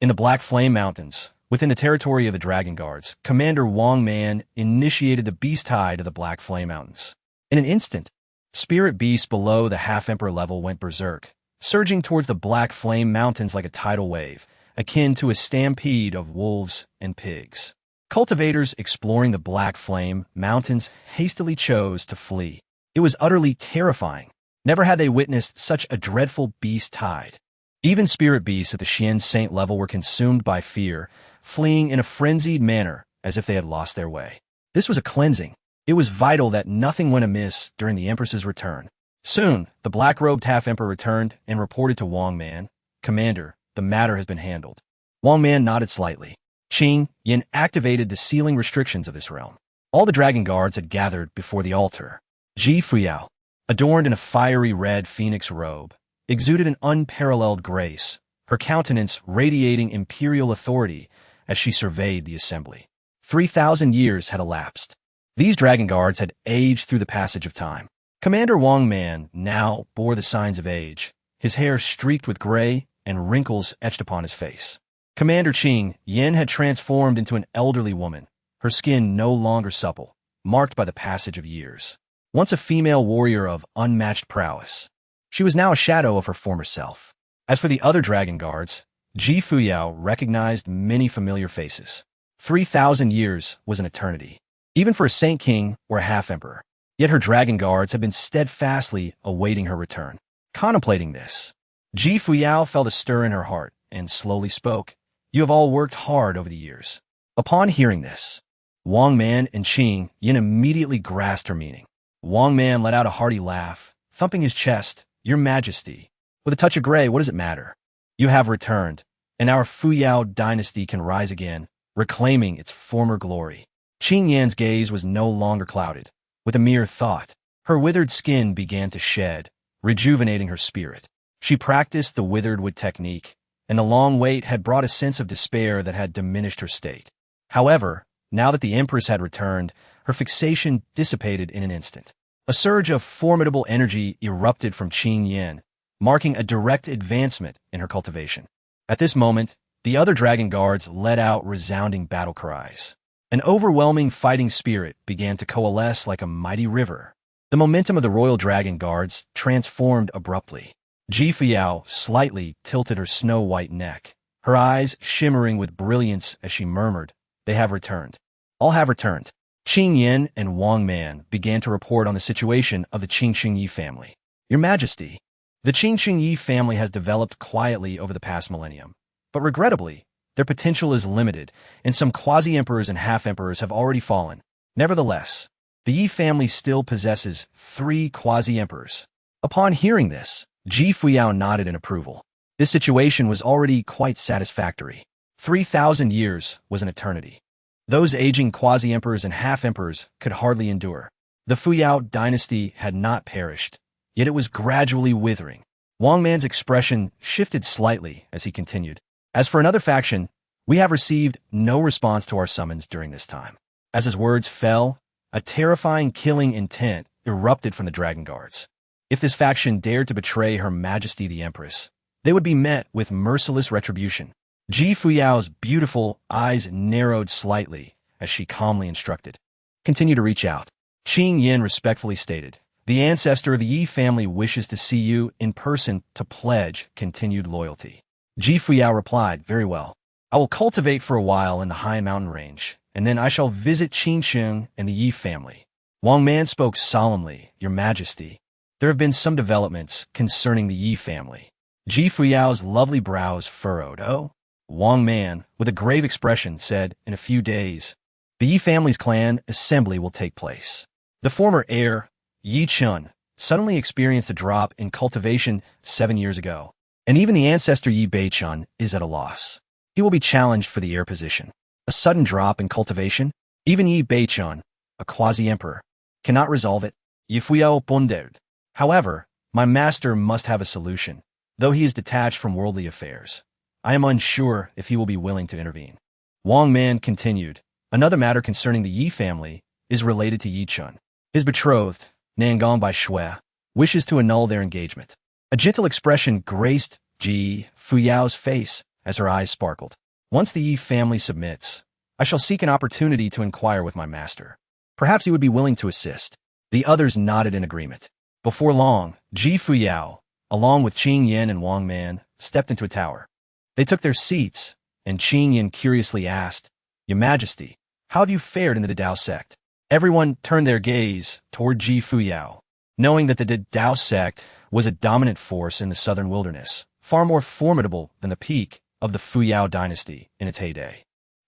In the Black Flame Mountains, within the territory of the Dragon Guards, Commander Wang Man initiated the beast tide of the Black Flame Mountains. In an instant, spirit beasts below the half-emperor level went berserk, surging towards the Black Flame Mountains like a tidal wave, akin to a stampede of wolves and pigs. Cultivators exploring the Black Flame Mountains hastily chose to flee. It was utterly terrifying. Never had they witnessed such a dreadful beast tide. Even spirit beasts at the Xian Saint level were consumed by fear, fleeing in a frenzied manner as if they had lost their way. This was a cleansing. It was vital that nothing went amiss during the Empress's return. Soon, the black-robed half-emperor returned and reported to Wang Man, "Commander, the matter has been handled." Wang Man nodded slightly. Qing Yin activated the sealing restrictions of this realm. All the dragon guards had gathered before the altar. Ji Fuyao, adorned in a fiery red phoenix robe, exuded an unparalleled grace, her countenance radiating imperial authority as she surveyed the assembly. 3,000 years had elapsed. These dragon guards had aged through the passage of time. Commander Wang Man now bore the signs of age, his hair streaked with gray and wrinkles etched upon his face. Commander Qing Yin had transformed into an elderly woman, her skin no longer supple, marked by the passage of years. Once a female warrior of unmatched prowess, she was now a shadow of her former self. As for the other dragon guards, Ji Fuyao recognized many familiar faces. 3,000 years was an eternity, even for a Saint King or a half-emperor. Yet her dragon guards had been steadfastly awaiting her return. Contemplating this, Ji Fuyao felt a stir in her heart and slowly spoke. "You have all worked hard over the years." Upon hearing this, Wang Man and Qing Yin immediately grasped her meaning. Wang Man let out a hearty laugh, thumping his chest. "Your Majesty, with a touch of gray, what does it matter? You have returned, and our Fuyao Dynasty can rise again, reclaiming its former glory." Qing Yan's gaze was no longer clouded. With a mere thought, her withered skin began to shed, rejuvenating her spirit. She practiced the withered wood technique, and the long wait had brought a sense of despair that had diminished her state. However, now that the Empress had returned, her fixation dissipated in an instant. A surge of formidable energy erupted from Qing Yin, marking a direct advancement in her cultivation. At this moment, the other dragon guards let out resounding battle cries. An overwhelming fighting spirit began to coalesce like a mighty river. The momentum of the royal dragon guards transformed abruptly. Ji Fuyao slightly tilted her snow-white neck, her eyes shimmering with brilliance as she murmured, "They have returned. All have returned." Qing Yin and Wang Man began to report on the situation of the Changsheng family. "Your Majesty, the Changsheng family has developed quietly over the past millennium, but regrettably, their potential is limited, and some quasi-emperors and half-emperors have already fallen. Nevertheless, the Yi family still possesses 3 quasi-emperors." Upon hearing this, Ji Fuyao nodded in approval. This situation was already quite satisfactory. 3,000 years was an eternity. Those aging quasi-emperors and half-emperors could hardly endure. The Fuyao Dynasty had not perished, yet it was gradually withering. Wang Man's expression shifted slightly as he continued. "As for another faction, we have received no response to our summons during this time." As his words fell, a terrifying killing intent erupted from the Dragon Guards. If this faction dared to betray Her Majesty the Empress, they would be met with merciless retribution. Ji Fuyao's beautiful eyes narrowed slightly as she calmly instructed. "Continue to reach out." Qing Yin respectfully stated, "The ancestor of the Yi family wishes to see you in person to pledge continued loyalty." Ji Fuyao replied, "Very well. I will cultivate for a while in the high mountain range, and then I shall visit Changsheng and the Yi family." Wang Man spoke solemnly, "Your Majesty, there have been some developments concerning the Yi family. Ji Fuyao's lovely brows furrowed. Oh, Wang Man, with a grave expression, said, in a few days, the Yi family's clan assembly will take place. The former heir, Yi Chun, suddenly experienced a drop in cultivation 7 years ago, and even the ancestor Yi Beichun is at a loss. He will be challenged for the heir position. A sudden drop in cultivation? Even Yi Beichun, a quasi-emperor, cannot resolve it. Yi Fuyao pondered. However, my master must have a solution, though he is detached from worldly affairs. I am unsure if he will be willing to intervene. Wang Man continued. Another matter concerning the Yi family is related to Yi Chun. His betrothed, Nangong by Shui, wishes to annul their engagement. A gentle expression graced Ji Fuyao's face as her eyes sparkled. Once the Yi family submits, I shall seek an opportunity to inquire with my master. Perhaps he would be willing to assist. The others nodded in agreement. Before long, Ji Fuyao, along with Qing Yin and Wang Man, stepped into a tower. They took their seats, and Qing Yin curiously asked, Your Majesty, how have you fared in the Dao sect? Everyone turned their gaze toward Ji Fuyao, knowing that the Dao sect was a dominant force in the southern wilderness, far more formidable than the peak of the Fuyao Dynasty in its heyday.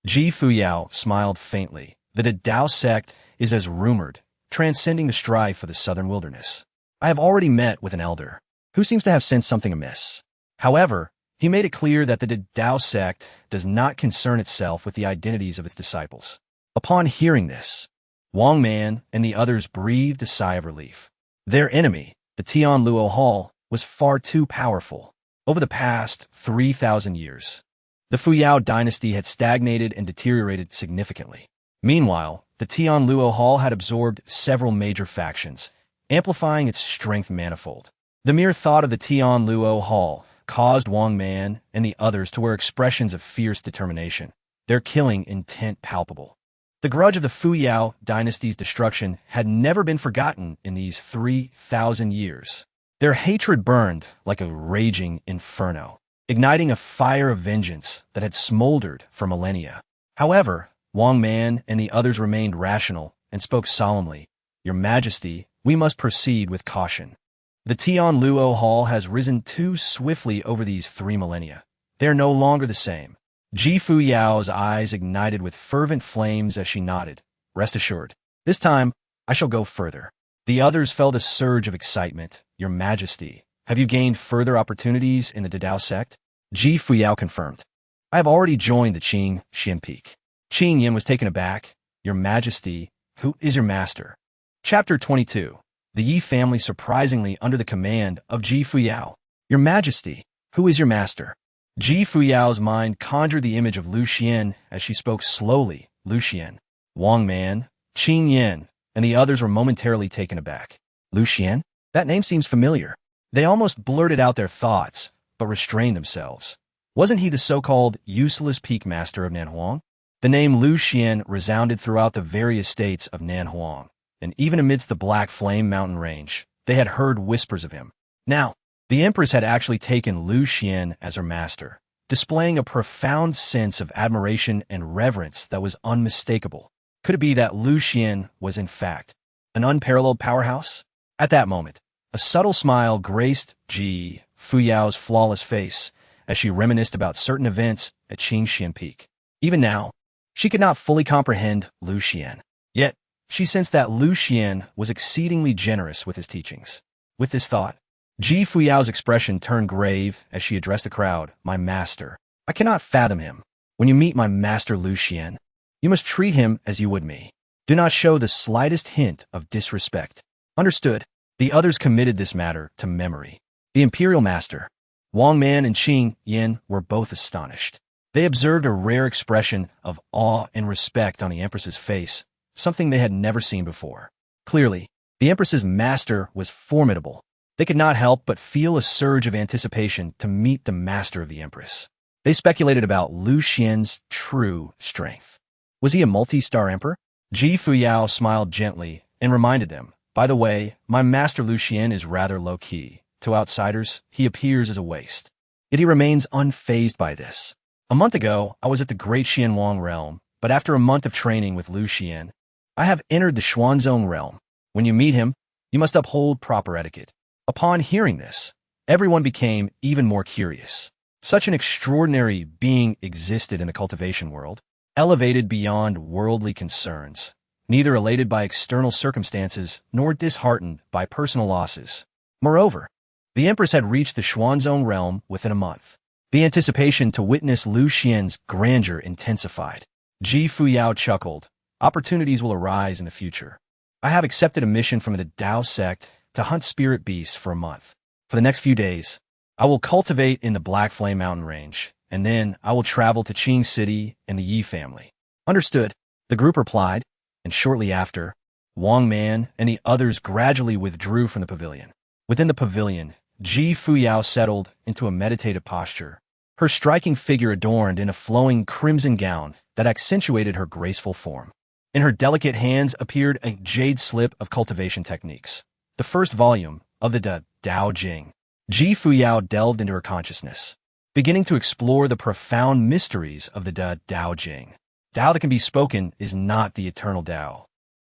Ji Fuyao smiled faintly. The Dao sect is as rumored, transcending the strife of the southern wilderness. I have already met with an elder, who seems to have sensed something amiss. However, he made it clear that the Dao sect does not concern itself with the identities of its disciples. Upon hearing this, Wang Man and the others breathed a sigh of relief. Their enemy, the Tianluo Hall, was far too powerful. Over the past 3,000 years, the Fuyao dynasty had stagnated and deteriorated significantly. Meanwhile, the Tianluo Hall had absorbed several major factions, amplifying its strength manifold. The mere thought of the Tianluo Hall caused Wang Man and the others to wear expressions of fierce determination, their killing intent palpable. The grudge of the Fuyao dynasty's destruction had never been forgotten in these 3,000 years. Their hatred burned like a raging inferno, igniting a fire of vengeance that had smoldered for millennia. However, Wang Man and the others remained rational and spoke solemnly. Your Majesty, we must proceed with caution. The Tianluo Hall has risen too swiftly over these 3 millennia. They are no longer the same. Ji Fuyao's eyes ignited with fervent flames as she nodded. Rest assured, this time I shall go further. The others felt a surge of excitement. Your Majesty, have you gained further opportunities in the Dao sect? Ji Fuyao confirmed. I have already joined the Qing Xian Peak. Qing Yin was taken aback. Your Majesty, who is your master? Chapter 22. The Yi family surprisingly under the command of Ji Fuyao. Your Majesty, who is your master? Ji Fuyao's mind conjured the image of Lu Xuan as she spoke slowly. Lu Xuan, Wang Man, Qing Yin, and the others were momentarily taken aback. Lu Xuan? That name seems familiar. They almost blurted out their thoughts, but restrained themselves. Wasn't he the so-called useless peak master of Nanhuang? The name Lu Xuan resounded throughout the various states of Nanhuang, and even amidst the Black Flame Mountain Range, they had heard whispers of him. Now, the Empress had actually taken Lu Xuan as her master, displaying a profound sense of admiration and reverence that was unmistakable. Could it be that Lu Xuan was, in fact, an unparalleled powerhouse? At that moment, a subtle smile graced Ji Fuyao's flawless face as she reminisced about certain events at Changsheng Peak. Even now, she could not fully comprehend Lu Xuan. Yet, she sensed that Lu Xuan was exceedingly generous with his teachings. With this thought, Ji Fuyao's expression turned grave as she addressed the crowd. My master, I cannot fathom him. When you meet my master Lu Xuan, you must treat him as you would me. Do not show the slightest hint of disrespect. Understood. The others committed this matter to memory. The imperial master, Wang Man and Qing Yin, were both astonished. They observed a rare expression of awe and respect on the Empress's face, something they had never seen before. Clearly, the Empress's master was formidable. They could not help but feel a surge of anticipation to meet the master of the Empress. They speculated about Lu Xuan's true strength. Was he a multi-star emperor? Ji Fuyao smiled gently and reminded them, by the way, my master Lu Xuan is rather low-key. To outsiders, he appears as a waste. Yet he remains unfazed by this. A month ago, I was at the Great Xianwang realm, but after a month of training with Lu Xuan, I have entered the Xuanzong realm. When you meet him, you must uphold proper etiquette. Upon hearing this, Everyone became even more curious. Such an extraordinary being existed in the cultivation world, elevated beyond worldly concerns, neither elated by external circumstances nor disheartened by personal losses. Moreover, the Empress had reached the Xuanzong realm within a month. The anticipation to witness Lu Xuan's grandeur intensified. Fuyao chuckled. Opportunities will arise in the future. I have accepted a mission from the Dao sect to hunt spirit beasts for a month. For the next few days, I will cultivate in the Black Flame Mountain Range, and then I will travel to Qing City and the Yi family. Understood, the group replied, and shortly after, Wang Man and the others gradually withdrew from the pavilion. Within the pavilion, Fuyao settled into a meditative posture, her striking figure adorned in a flowing crimson gown that accentuated her graceful form. In her delicate hands appeared a jade slip of cultivation techniques, the first volume of the Dao Jing. Fuyao delved into her consciousness, beginning to explore the profound mysteries of the Dao Jing. Dao that can be spoken is not the eternal Dao.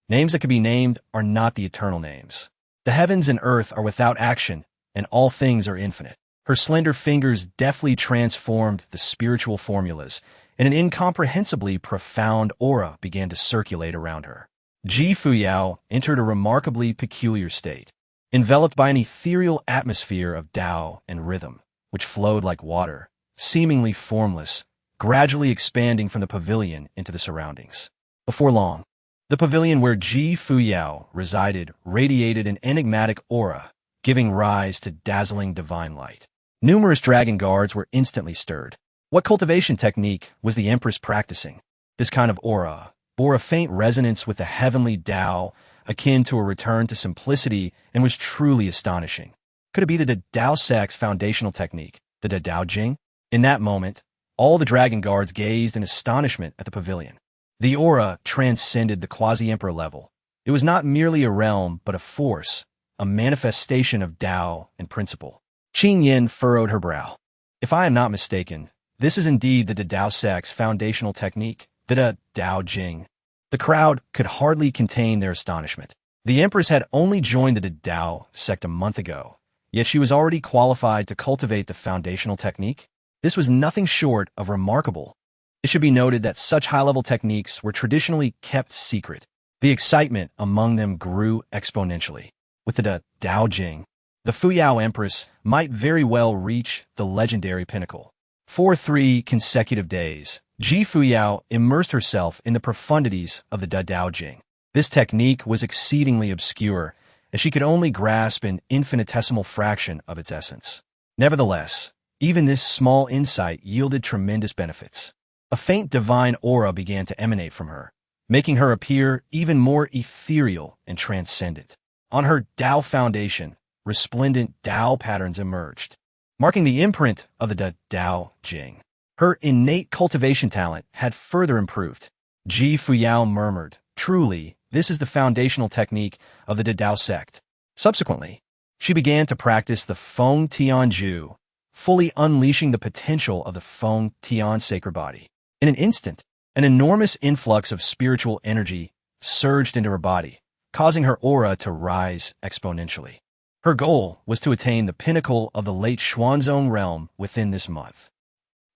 Names that can be named are not the eternal names. The heavens and earth are without action, and all things are infinite. Her slender fingers deftly transformed the spiritual formulas, and an incomprehensibly profound aura began to circulate around her. Fuyao entered a remarkably peculiar state, enveloped by an ethereal atmosphere of Dao and rhythm, which flowed like water, seemingly formless, gradually expanding from the pavilion into the surroundings. Before long, the pavilion where Fuyao resided radiated an enigmatic aura, giving rise to dazzling divine light. Numerous dragon guards were instantly stirred. What cultivation technique was the Empress practicing? This kind of aura bore a faint resonance with the heavenly Dao, akin to a return to simplicity, and was truly astonishing. Could it be the Dao sect's foundational technique, the Dao Jing? In that moment, all the dragon guards gazed in astonishment at the pavilion. The aura transcended the quasi-emperor level. It was not merely a realm, but a force, a manifestation of Dao and principle. Qing Yin furrowed her brow. If I am not mistaken, this is indeed the Dao sect's foundational technique, the Dao Jing. The crowd could hardly contain their astonishment. The Empress had only joined the Dao sect a month ago, yet she was already qualified to cultivate the foundational technique. This was nothing short of remarkable. It should be noted that such high-level techniques were traditionally kept secret. The excitement among them grew exponentially. With the Dao Jing, the Fuyao Empress might very well reach the legendary pinnacle. For 3 consecutive days, Fuyao immersed herself in the profundities of the Dao Jing. This technique was exceedingly obscure, as she could only grasp an infinitesimal fraction of its essence. Nevertheless, even this small insight yielded tremendous benefits. A faint divine aura began to emanate from her, making her appear even more ethereal and transcendent. On her Dao foundation, resplendent Dao patterns emerged, marking the imprint of the Dao Jing. Her innate cultivation talent had further improved. Fuyao murmured, "Truly, this is the foundational technique of the Dao sect." Subsequently, she began to practice the Feng Tianju, fully unleashing the potential of the Feng Tian sacred body. In an instant, an enormous influx of spiritual energy surged into her body, causing her aura to rise exponentially. Her goal was to attain the pinnacle of the late Xuanzong realm within this month.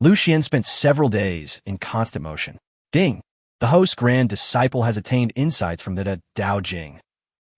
Lu Xuan spent several days in constant motion. Ding! The host's grand disciple has attained insights from the Dao Jing.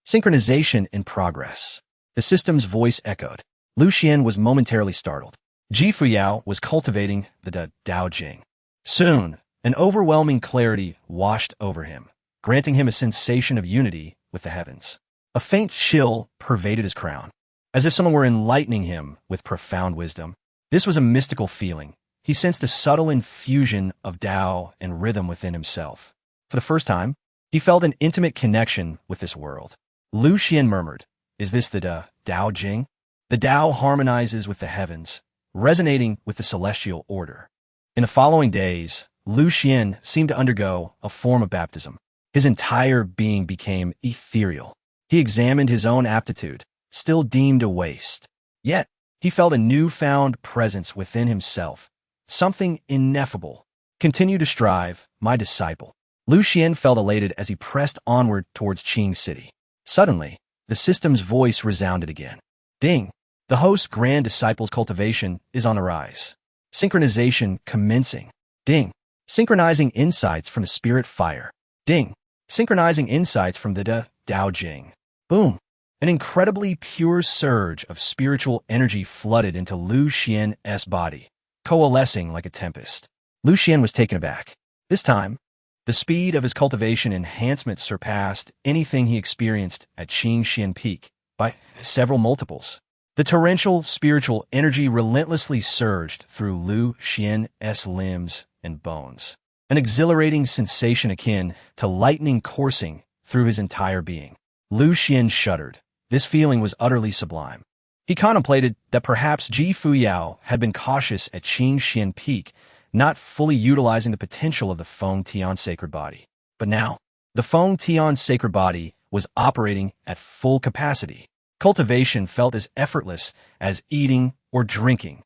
Synchronization in progress. The system's voice echoed. Lu Xuan was momentarily startled. Fuyao was cultivating the Dao Jing. Soon, an overwhelming clarity washed over him, granting him a sensation of unity with the heavens. A faint chill pervaded his crown, as if someone were enlightening him with profound wisdom. This was a mystical feeling. He sensed a subtle infusion of Dao and rhythm within himself. For the first time, he felt an intimate connection with this world. Lu Xuan murmured, "Is this the Dao Jing?" The Dao harmonizes with the heavens, resonating with the celestial order. In the following days, Lu Xuan seemed to undergo a form of baptism. His entire being became ethereal. He examined his own aptitude, still deemed a waste. Yet, he felt a newfound presence within himself, something ineffable. "Continue to strive, my disciple." Lu Xuan felt elated as he pressed onward towards Qing City. Suddenly, the system's voice resounded again. Ding! The host's grand disciple's cultivation is on the rise. Synchronization commencing. Ding. Synchronizing insights from the spirit fire. Ding. Synchronizing insights from the Dao Jing. Boom. An incredibly pure surge of spiritual energy flooded into Lu Xuan's body, coalescing like a tempest. Lu Xuan was taken aback. This time, the speed of his cultivation enhancement surpassed anything he experienced at Changsheng Peak by several multiples. The torrential spiritual energy relentlessly surged through Lu Xuan's limbs and bones, an exhilarating sensation akin to lightning coursing through his entire being. Lu Xuan shuddered. This feeling was utterly sublime. He contemplated that perhaps Fuyao had been cautious at Changsheng Peak, not fully utilizing the potential of the Feng Tian sacred body. But now, the Feng Tian sacred body was operating at full capacity. Cultivation felt as effortless as eating or drinking.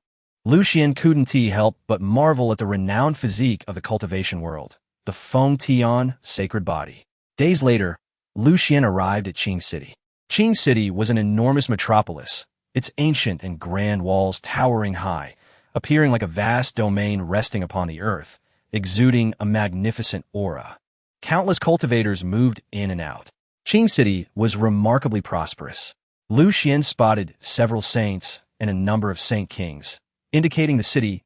Lu Xuan couldn't help but marvel at the renowned physique of the cultivation world, the Feng Tian sacred body. Days later, Lu Xuan arrived at Qing City. Qing City was an enormous metropolis, its ancient and grand walls towering high, appearing like a vast domain resting upon the earth, exuding a magnificent aura. Countless cultivators moved in and out. Qing City was remarkably prosperous. Lu Xuan spotted several saints and a number of saint kings, indicating the city's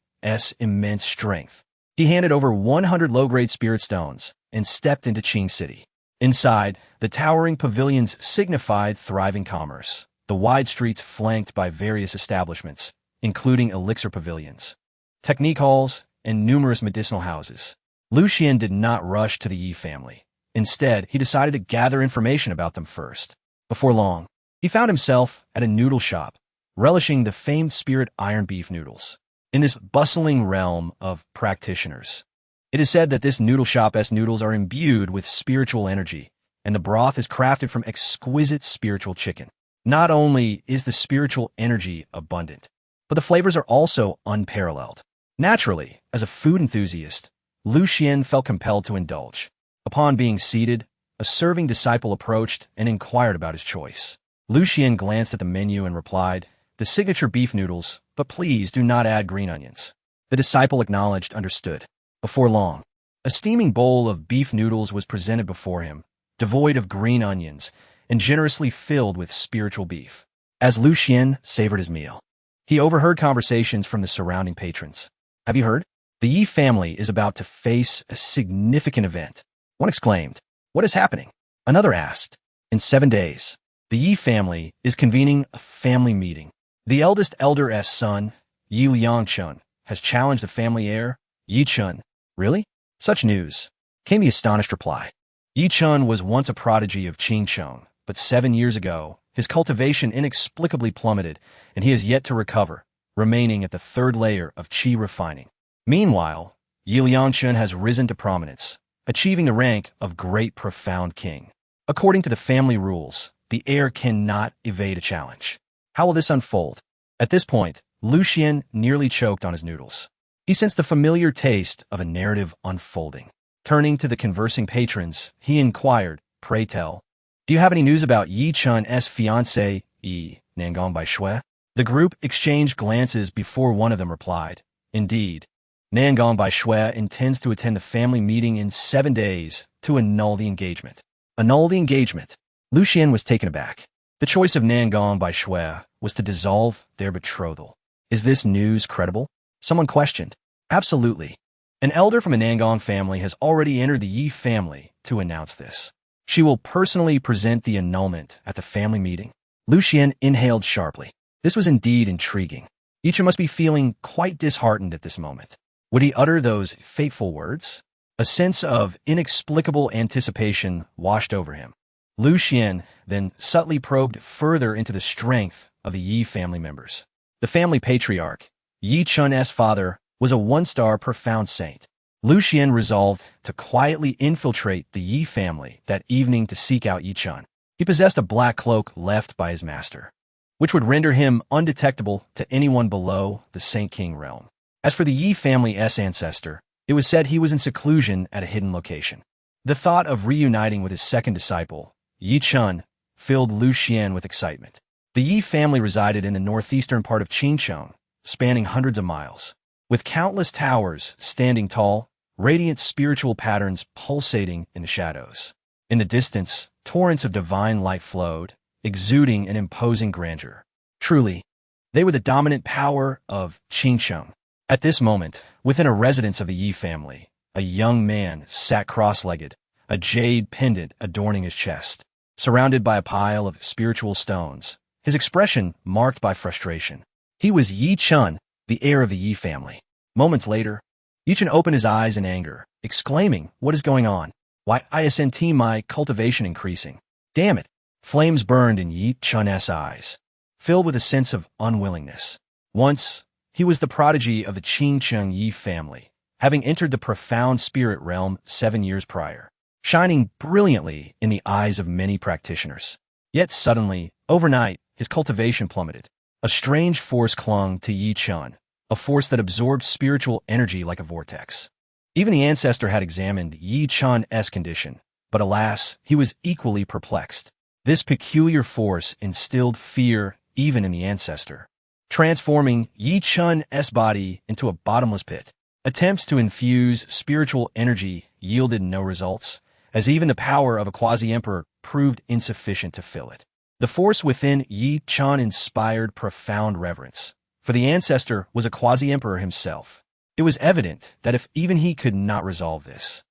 immense strength. He handed over 100 low-grade spirit stones and stepped into Qing City. Inside, the towering pavilions signified thriving commerce, the wide streets flanked by various establishments, including elixir pavilions, technique halls, and numerous medicinal houses. Lu Xuan did not rush to the Yi family. Instead, he decided to gather information about them first. Before long, he found himself at a noodle shop, relishing the famed spirit iron beef noodles. In this bustling realm of practitioners, it is said that this noodle shop's noodles are imbued with spiritual energy, and the broth is crafted from exquisite spiritual chicken. Not only is the spiritual energy abundant, but the flavors are also unparalleled. Naturally, as a food enthusiast, Lu Xuan felt compelled to indulge. Upon being seated, a serving disciple approached and inquired about his choice. Lu Xuan glanced at the menu and replied, "The signature beef noodles, but please do not add green onions." The disciple acknowledged, understood. Before long, a steaming bowl of beef noodles was presented before him, devoid of green onions and generously filled with spiritual beef. As Lu Xuan savored his meal, he overheard conversations from the surrounding patrons. "Have you heard? The Yi family is about to face a significant event." One exclaimed, "What is happening?" Another asked, "In 7 days, the Yi family is convening a family meeting. The eldest elder's son, Yi Liangchun, has challenged the family heir, Yi Chun." "Really?" Such news came the astonished reply. Yi Chun was once a prodigy of Changcheng, but 7 years ago, his cultivation inexplicably plummeted, and he has yet to recover, remaining at the 3rd layer of qi refining. Meanwhile, Yi Liangchun has risen to prominence, achieving the rank of Great Profound King. According to the family rules, the heir cannot evade a challenge. How will this unfold? At this point, Lu Xuan nearly choked on his noodles. He sensed the familiar taste of a narrative unfolding. Turning to the conversing patrons, he inquired, "Pray tell, do you have any news about Yi Chun's fiancée, Yi Nangong by Shui?" The group exchanged glances before one of them replied, "Indeed, Nangong by Shui intends to attend the family meeting in 7 days to annul the engagement." Annul the engagement? Lu Xuan was taken aback. The choice of Nangong by Shui was to dissolve their betrothal. Is this news credible? Someone questioned. Absolutely. An elder from a Nangong family has already entered the Yi family to announce this. She will personally present the annulment at the family meeting. Lu Xuan inhaled sharply. This was indeed intriguing. Yi Chun must be feeling quite disheartened at this moment. Would he utter those fateful words? A sense of inexplicable anticipation washed over him. Lu Xuan then subtly probed further into the strength of the Yi family members. The family patriarch, Yi Chun's father, was a 1-star profound saint. Lu Xuan resolved to quietly infiltrate the Yi family that evening to seek out Yi Chun. He possessed a black cloak left by his master, which would render him undetectable to anyone below the Saint King realm. As for the Yi family's ancestor, it was said he was in seclusion at a hidden location. The thought of reuniting with his second disciple, Yi Chun, filled Lu Xuan with excitement. The Yi family resided in the northeastern part of Qingcheng, spanning hundreds of miles. With countless towers standing tall, radiant spiritual patterns pulsating in the shadows. In the distance, torrents of divine light flowed, exuding an imposing grandeur. Truly, they were the dominant power of Qingcheng. At this moment, within a residence of the Yi family, a young man sat cross-legged, a jade pendant adorning his chest, surrounded by a pile of spiritual stones, his expression marked by frustration. He was Yi Chun, the heir of the Yi family. Moments later, Yi Chun opened his eyes in anger, exclaiming, "What is going on? Why isn't my cultivation increasing?" Damn it! Flames burned in Yi Chun's eyes, filled with a sense of unwillingness. Once, he was the prodigy of the Qingcheng Yi family, having entered the profound spirit realm 7 years prior, shining brilliantly in the eyes of many practitioners. Yet suddenly, overnight, his cultivation plummeted. A strange force clung to Yi Chun, a force that absorbed spiritual energy like a vortex. Even the ancestor had examined Yi Chun's condition, but alas, he was equally perplexed. This peculiar force instilled fear even in the ancestor, transforming Yi Chun's body into a bottomless pit. Attempts to infuse spiritual energy yielded no results, as even the power of a quasi-emperor proved insufficient to fill it. The force within Yi Chun inspired profound reverence, for the ancestor was a quasi-emperor himself. It was evident that if even he could not resolve this,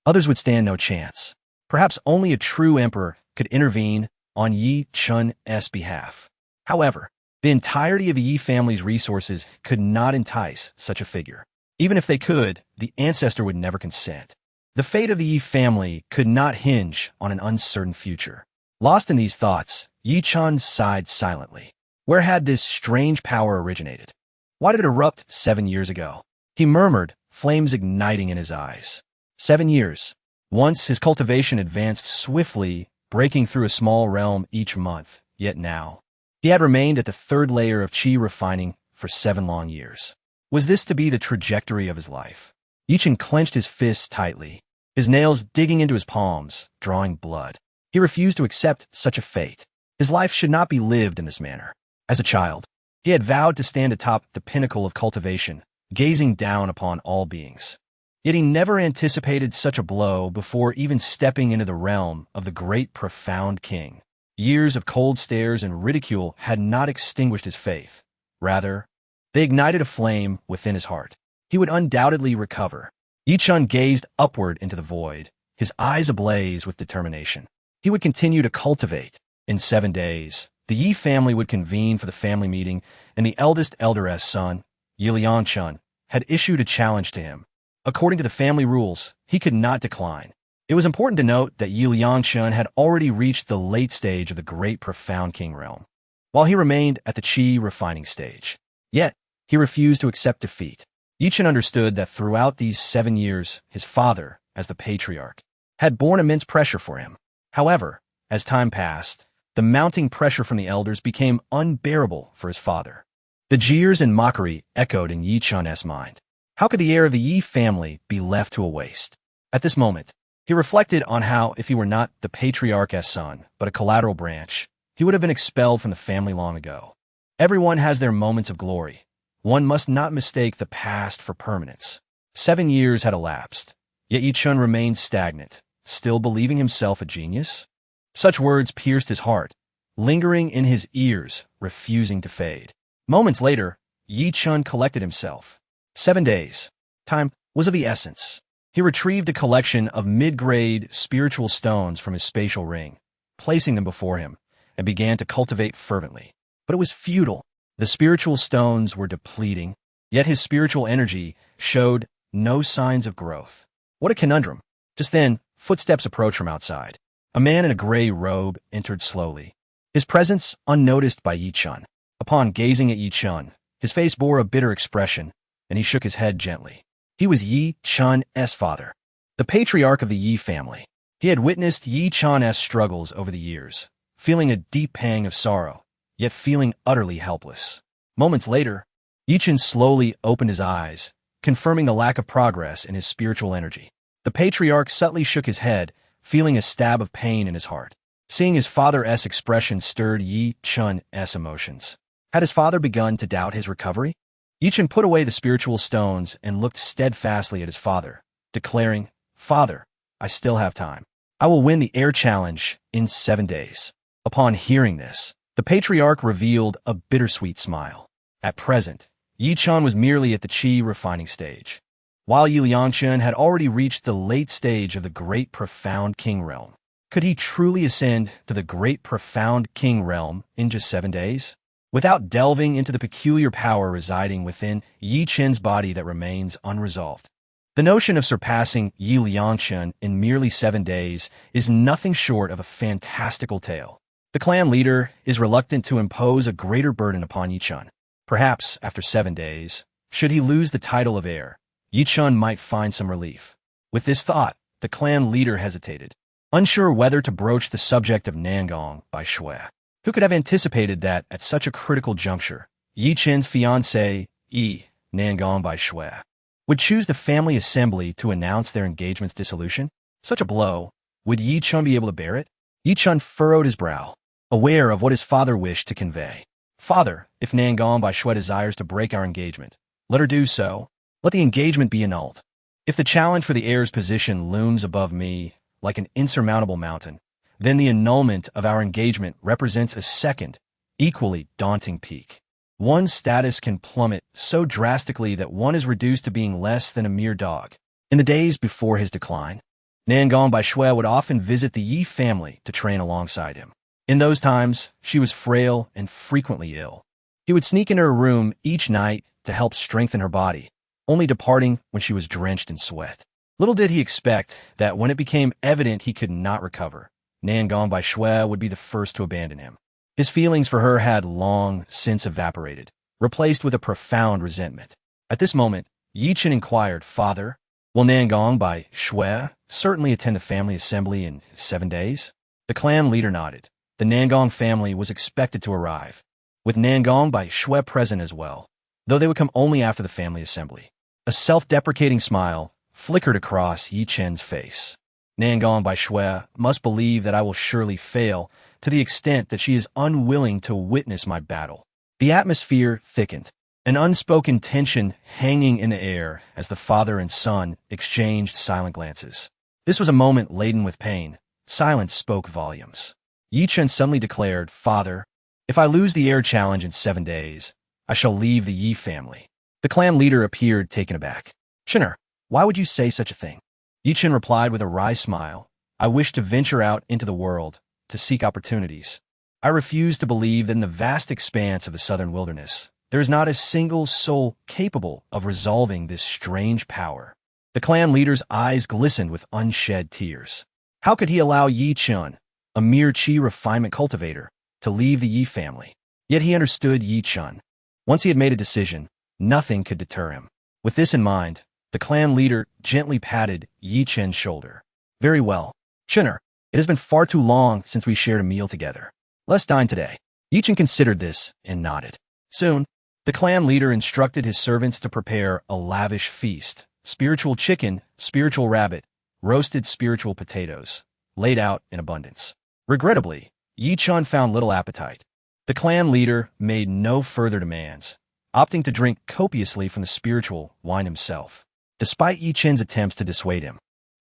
others would stand no chance. Perhaps only a true emperor could intervene on Yi Chun's behalf. However, the entirety of the Yi family's resources could not entice such a figure. Even if they could, the ancestor would never consent. The fate of the Yi family could not hinge on an uncertain future. Lost in these thoughts, Yi Chun sighed silently. Where had this strange power originated? Why did it erupt 7 years ago? He murmured, flames igniting in his eyes. 7 years. Once his cultivation advanced swiftly, breaking through a small realm each month, yet now he had remained at the third layer of qi refining for 7 long years. Was this to be the trajectory of his life? Yi Chun clenched his fists tightly, his nails digging into his palms, drawing blood. He refused to accept such a fate. His life should not be lived in this manner. As a child, he had vowed to stand atop the pinnacle of cultivation, gazing down upon all beings. Yet he never anticipated such a blow before even stepping into the realm of the great profound king. Years of cold stares and ridicule had not extinguished his faith. Rather, they ignited a flame within his heart. He would undoubtedly recover. Yi Chun gazed upward into the void, his eyes ablaze with determination. He would continue to cultivate. In 7 days, the Yi family would convene for the family meeting, and the eldest elder's son, Yi Chun, had issued a challenge to him. According to the family rules, he could not decline. It was important to note that Yi Chun had already reached the late stage of the great profound king realm, while he remained at the qi refining stage. Yet, he refused to accept defeat. Yi Chun understood that throughout these 7 years, his father, as the patriarch, had borne immense pressure for him. However, as time passed, the mounting pressure from the elders became unbearable for his father. The jeers and mockery echoed in Yi Chun's mind. How could the heir of the Yi family be left to a waste? At this moment, he reflected on how, if he were not the patriarch's son, but a collateral branch, he would have been expelled from the family long ago. Everyone has their moments of glory. One must not mistake the past for permanence. 7 years had elapsed, yet Yi Chun remained stagnant, still believing himself a genius. Such words pierced his heart, lingering in his ears, refusing to fade. Moments later, Yi Chun collected himself. 7 days. Time was of the essence. He retrieved a collection of mid-grade spiritual stones from his spatial ring, placing them before him, and began to cultivate fervently. But it was futile. The spiritual stones were depleting, yet his spiritual energy showed no signs of growth. What a conundrum. Just then, footsteps approached from outside. A man in a gray robe entered slowly, his presence unnoticed by Yi Chun. Upon gazing at Yi Chun, his face bore a bitter expression, and he shook his head gently. He was Yi Chun's father, the patriarch of the Yi family. He had witnessed Yi Chun's struggles over the years, feeling a deep pang of sorrow, yet feeling utterly helpless. Moments later, Yi Chun slowly opened his eyes, confirming the lack of progress in his spiritual energy. The patriarch subtly shook his head, feeling a stab of pain in his heart. Seeing his father's expression stirred Yi Chun's emotions. Had his father begun to doubt his recovery? Yi Chun put away the spiritual stones and looked steadfastly at his father, declaring, "Father, I still have time. I will win the air challenge in 7 days." Upon hearing this, the patriarch revealed a bittersweet smile. At present, Yi Chun was merely at the qi refining stage, while Yi Liangchun had already reached the late stage of the Great Profound King Realm. Could he truly ascend to the Great Profound King Realm in just 7 days? Without delving into the peculiar power residing within Yi Chen's body that remains unresolved. The notion of surpassing Yi Liangchun in merely 7 days is nothing short of a fantastical tale. The clan leader is reluctant to impose a greater burden upon Yi Chun. Perhaps, after 7 days, should he lose the title of heir, Yi Chun might find some relief. With this thought, the clan leader hesitated, unsure whether to broach the subject of Nangong by Shui. Who could have anticipated that, at such a critical juncture, Yi Chen's fiancée, Yi Nangong by Shui, would choose the family assembly to announce their engagement's dissolution? Such a blow, would Yi Chun be able to bear it? Yi Chun furrowed his brow, aware of what his father wished to convey. "Father, if Nangong by Shui desires to break our engagement, let her do so. Let the engagement be annulled. If the challenge for the heir's position looms above me like an insurmountable mountain, then the annulment of our engagement represents a second, equally daunting peak. One's status can plummet so drastically that one is reduced to being less than a mere dog." In the days before his decline, Nangong by Shui would often visit the Yi family to train alongside him. In those times, she was frail and frequently ill. He would sneak into her room each night to help strengthen her body, only departing when she was drenched in sweat. Little did he expect that when it became evident he could not recover, Nangong by Shui would be the first to abandon him. His feelings for her had long since evaporated, replaced with a profound resentment. At this moment, Yi Chen inquired, "Father, will Nangong by Shui certainly attend the family assembly in 7 days?" The clan leader nodded. The Nangong family was expected to arrive, with Nangong by Shui present as well, though they would come only after the family assembly. A self-deprecating smile flickered across Yi Chen's face. "Nangong by Shui must believe that I will surely fail to the extent that she is unwilling to witness my battle." The atmosphere thickened, an unspoken tension hanging in the air as the father and son exchanged silent glances. This was a moment laden with pain. Silence spoke volumes. Yi Chen suddenly declared, "Father, if I lose the air challenge in 7 days, I shall leave the Yi family." The clan leader appeared taken aback. "Chener, why would you say such a thing?" Yi Chen replied with a wry smile, "I wish to venture out into the world, to seek opportunities. I refuse to believe that in the vast expanse of the southern wilderness, there is not a single soul capable of resolving this strange power." The clan leader's eyes glistened with unshed tears. How could he allow Yi Chun, a mere qi refinement cultivator, to leave the Yi family? Yet he understood Yi Chun. Once he had made a decision, nothing could deter him. With this in mind, the clan leader gently patted Yi Chen's shoulder. "Very well. Chener, it has been far too long since we shared a meal together. Let's dine today." Yi Chen considered this and nodded. Soon, the clan leader instructed his servants to prepare a lavish feast: spiritual chicken, spiritual rabbit, roasted spiritual potatoes, laid out in abundance. Regrettably, Yi Chun found little appetite. The clan leader made no further demands, opting to drink copiously from the spiritual wine himself. Despite Yi Chen's attempts to dissuade him,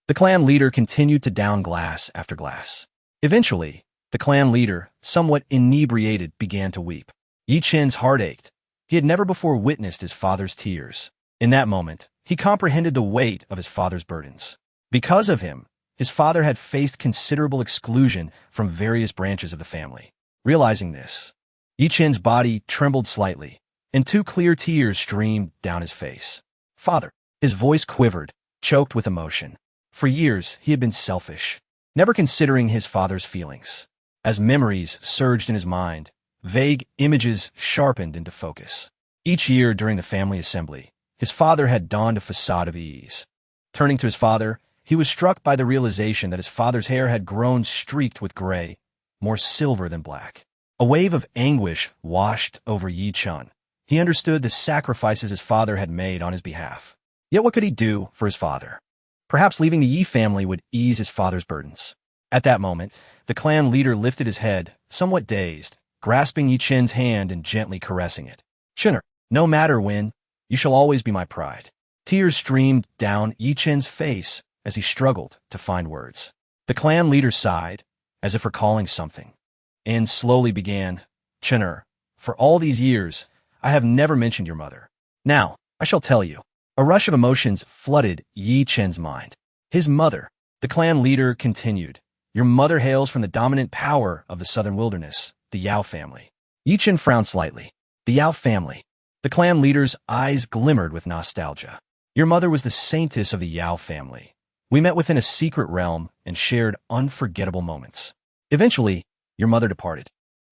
the clan leader continued to down glass after glass. Eventually, the clan leader, somewhat inebriated, began to weep. Yi Chen's heart ached. He had never before witnessed his father's tears. In that moment, he comprehended the weight of his father's burdens. Because of him, his father had faced considerable exclusion from various branches of the family. Realizing this, Yi Chen's body trembled slightly, and 2 clear tears streamed down his face. "Father." His voice quivered, choked with emotion. For years, he had been selfish, never considering his father's feelings. As memories surged in his mind, vague images sharpened into focus. Each year during the family assembly, his father had donned a facade of ease. Turning to his father, he was struck by the realization that his father's hair had grown streaked with gray, more silver than black. A wave of anguish washed over Yi Chun. He understood the sacrifices his father had made on his behalf. Yet what could he do for his father? Perhaps leaving the Yi family would ease his father's burdens. At that moment, the clan leader lifted his head, somewhat dazed, grasping Yi Chen's hand and gently caressing it. "Chenner, no matter when, you shall always be my pride." Tears streamed down Yi Chen's face as he struggled to find words. The clan leader sighed, as if recalling something, and slowly began, "Chenner, for all these years, I have never mentioned your mother. Now, I shall tell you." A rush of emotions flooded Yi Chen's mind. His mother, the clan leader continued, "Your mother hails from the dominant power of the southern wilderness, the Yao family." Yi Chen frowned slightly. The Yao family. The clan leader's eyes glimmered with nostalgia. "Your mother was the saintess of the Yao family. We met within a secret realm and shared unforgettable moments. Eventually, your mother departed.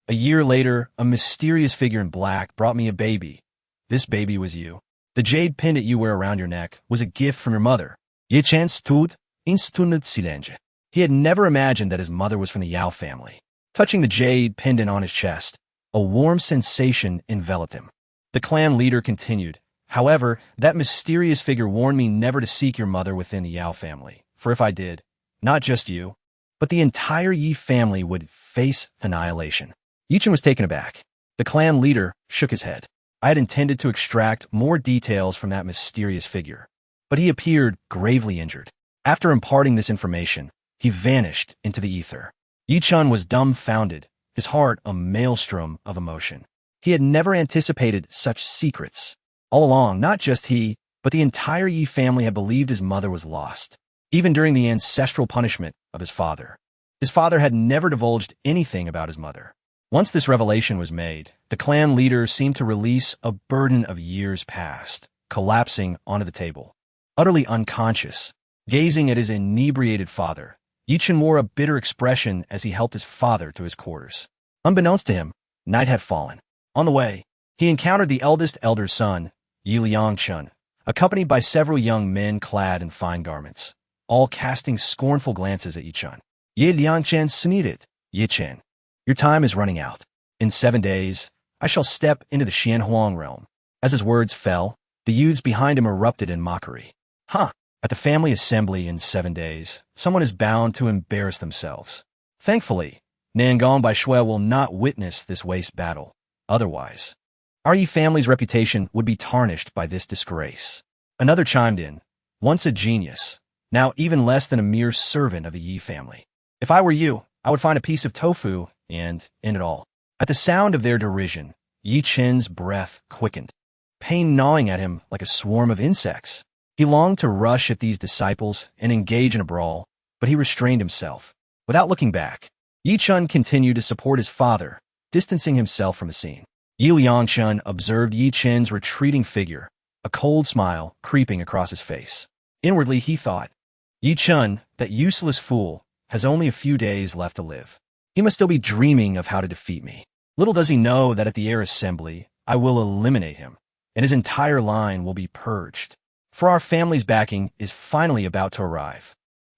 A year later, a mysterious figure in black brought me a baby. This baby was you. The jade pendant you wear around your neck was a gift from your mother." Yi Chen stood in stunned silence. He had never imagined that his mother was from the Yao family. Touching the jade pendant on his chest, a warm sensation enveloped him. The clan leader continued, "However, that mysterious figure warned me never to seek your mother within the Yao family, for if I did, not just you, but the entire Yi family would face annihilation." Yi Chen was taken aback. The clan leader shook his head. "I had intended to extract more details from that mysterious figure, but he appeared gravely injured. After imparting this information, he vanished into the ether." Yi Chen was dumbfounded, his heart a maelstrom of emotion. He had never anticipated such secrets. All along, not just he, but the entire Yi family had believed his mother was lost, even during the ancestral punishment of his father. His father had never divulged anything about his mother. Once this revelation was made, the clan leader seemed to release a burden of years past, collapsing onto the table. Utterly unconscious, gazing at his inebriated father, Yi Chen wore a bitter expression as he helped his father to his quarters. Unbeknownst to him, night had fallen. On the way, he encountered the eldest elder son, Yi Liangchen, accompanied by several young men clad in fine garments, all casting scornful glances at Yi Chen. Yi Liangchen sneered, "Yi Chen, your time is running out. In 7 days, I shall step into the Xianhuang realm." As his words fell, the youths behind him erupted in mockery. "Huh, at the family assembly in 7 days, someone is bound to embarrass themselves. Thankfully, Nangong by Shui will not witness this waste battle. Otherwise, our Yi family's reputation would be tarnished by this disgrace." Another chimed in, "Once a genius, now even less than a mere servant of the Yi family. If I were you, I would find a piece of tofu and end it all." At the sound of their derision, Yi Chen's breath quickened, pain gnawing at him like a swarm of insects. He longed to rush at these disciples and engage in a brawl, but he restrained himself. Without looking back, Yi Chen continued to support his father, distancing himself from the scene. Yi Liangchen observed Yi Chen's retreating figure, a cold smile creeping across his face. Inwardly, he thought, "Yi Chen, that useless fool, has only a few days left to live. He must still be dreaming of how to defeat me. Little does he know that at the heir assembly, I will eliminate him, and his entire line will be purged. For our family's backing is finally about to arrive.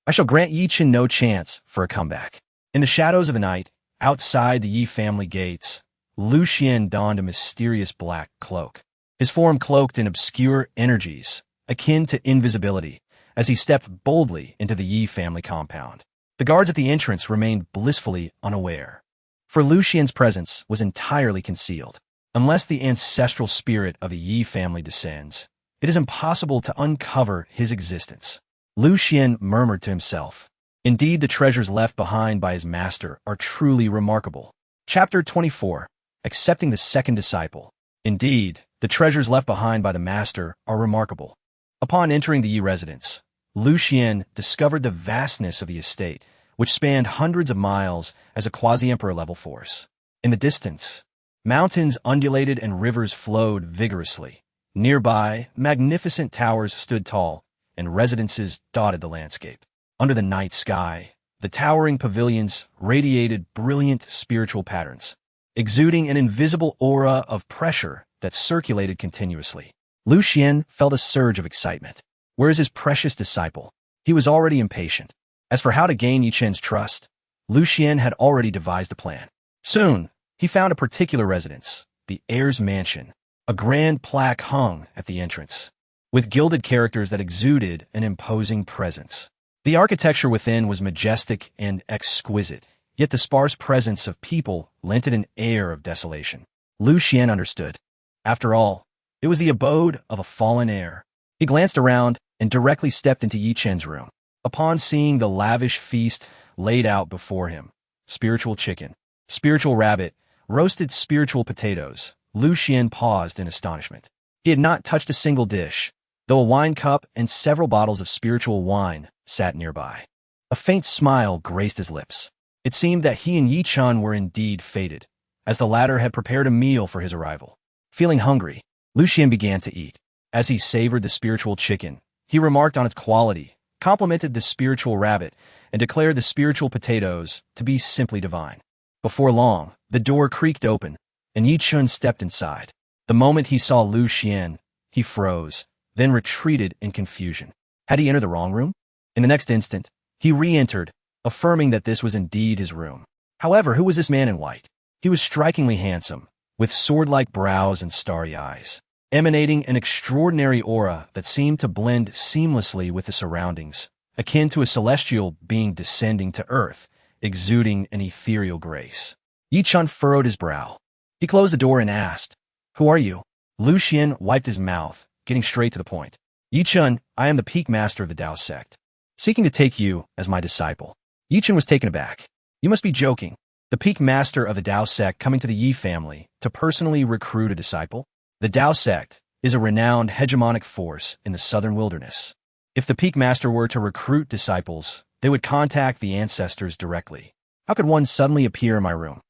I shall grant Yi Chen no chance for a comeback." In the shadows of the night, outside the Yi family gates, Lu Xuan donned a mysterious black cloak, his form cloaked in obscure energies, akin to invisibility, as he stepped boldly into the Yi family compound. The guards at the entrance remained blissfully unaware, for Lu Xuan's presence was entirely concealed. Unless the ancestral spirit of the Yi family descends, it is impossible to uncover his existence. Lu Xuan murmured to himself, "Indeed, the treasures left behind by his master are truly remarkable." Chapter 24. Accepting the second disciple. Indeed, the treasures left behind by the master are remarkable. Upon entering the Yi residence, Lu Xuan discovered the vastness of the estate, which spanned hundreds of miles as a quasi-emperor level force. In the distance, mountains undulated and rivers flowed vigorously. Nearby, magnificent towers stood tall, and residences dotted the landscape. Under the night sky, the towering pavilions radiated brilliant spiritual patterns, exuding an invisible aura of pressure that circulated continuously. Lu Xuan felt a surge of excitement. Where is his precious disciple? He was already impatient. As for how to gain Yi Chen's trust, Lu Xuan had already devised a plan. Soon, he found a particular residence, the heir's mansion. A grand plaque hung at the entrance, with gilded characters that exuded an imposing presence. The architecture within was majestic and exquisite, yet the sparse presence of people lent it an air of desolation. Lu Xuan understood. After all, it was the abode of a fallen heir. He glanced around and directly stepped into Yi Chen's room. Upon seeing the lavish feast laid out before him, spiritual chicken, spiritual rabbit, roasted spiritual potatoes, Lu Xuan paused in astonishment. He had not touched a single dish, though a wine cup and several bottles of spiritual wine sat nearby. A faint smile graced his lips. It seemed that he and Yi Chen were indeed fated, as the latter had prepared a meal for his arrival. Feeling hungry, Lu Xuan began to eat. As he savored the spiritual chicken, he remarked on its quality, complimented the spiritual rabbit, and declared the spiritual potatoes to be simply divine. Before long, the door creaked open, and Yi Chen stepped inside. The moment he saw Lu Xuan, he froze, then retreated in confusion. Had he entered the wrong room? In the next instant, he re-entered, affirming that this was indeed his room. However, who was this man in white? He was strikingly handsome, with sword-like brows and starry eyes, emanating an extraordinary aura that seemed to blend seamlessly with the surroundings, akin to a celestial being descending to earth, exuding an ethereal grace. Yi Chen furrowed his brow. He closed the door and asked, "Who are you?" Lu Xuan wiped his mouth, getting straight to the point. "Yi Chen, I am the peak master of the Tao sect, seeking to take you as my disciple." Yi Chen was taken aback. "You must be joking. The peak master of the Tao sect coming to the Yi family to personally recruit a disciple? The Tao sect is a renowned hegemonic force in the southern wilderness. If the peak master were to recruit disciples, they would contact the ancestors directly. How could one suddenly appear in my room,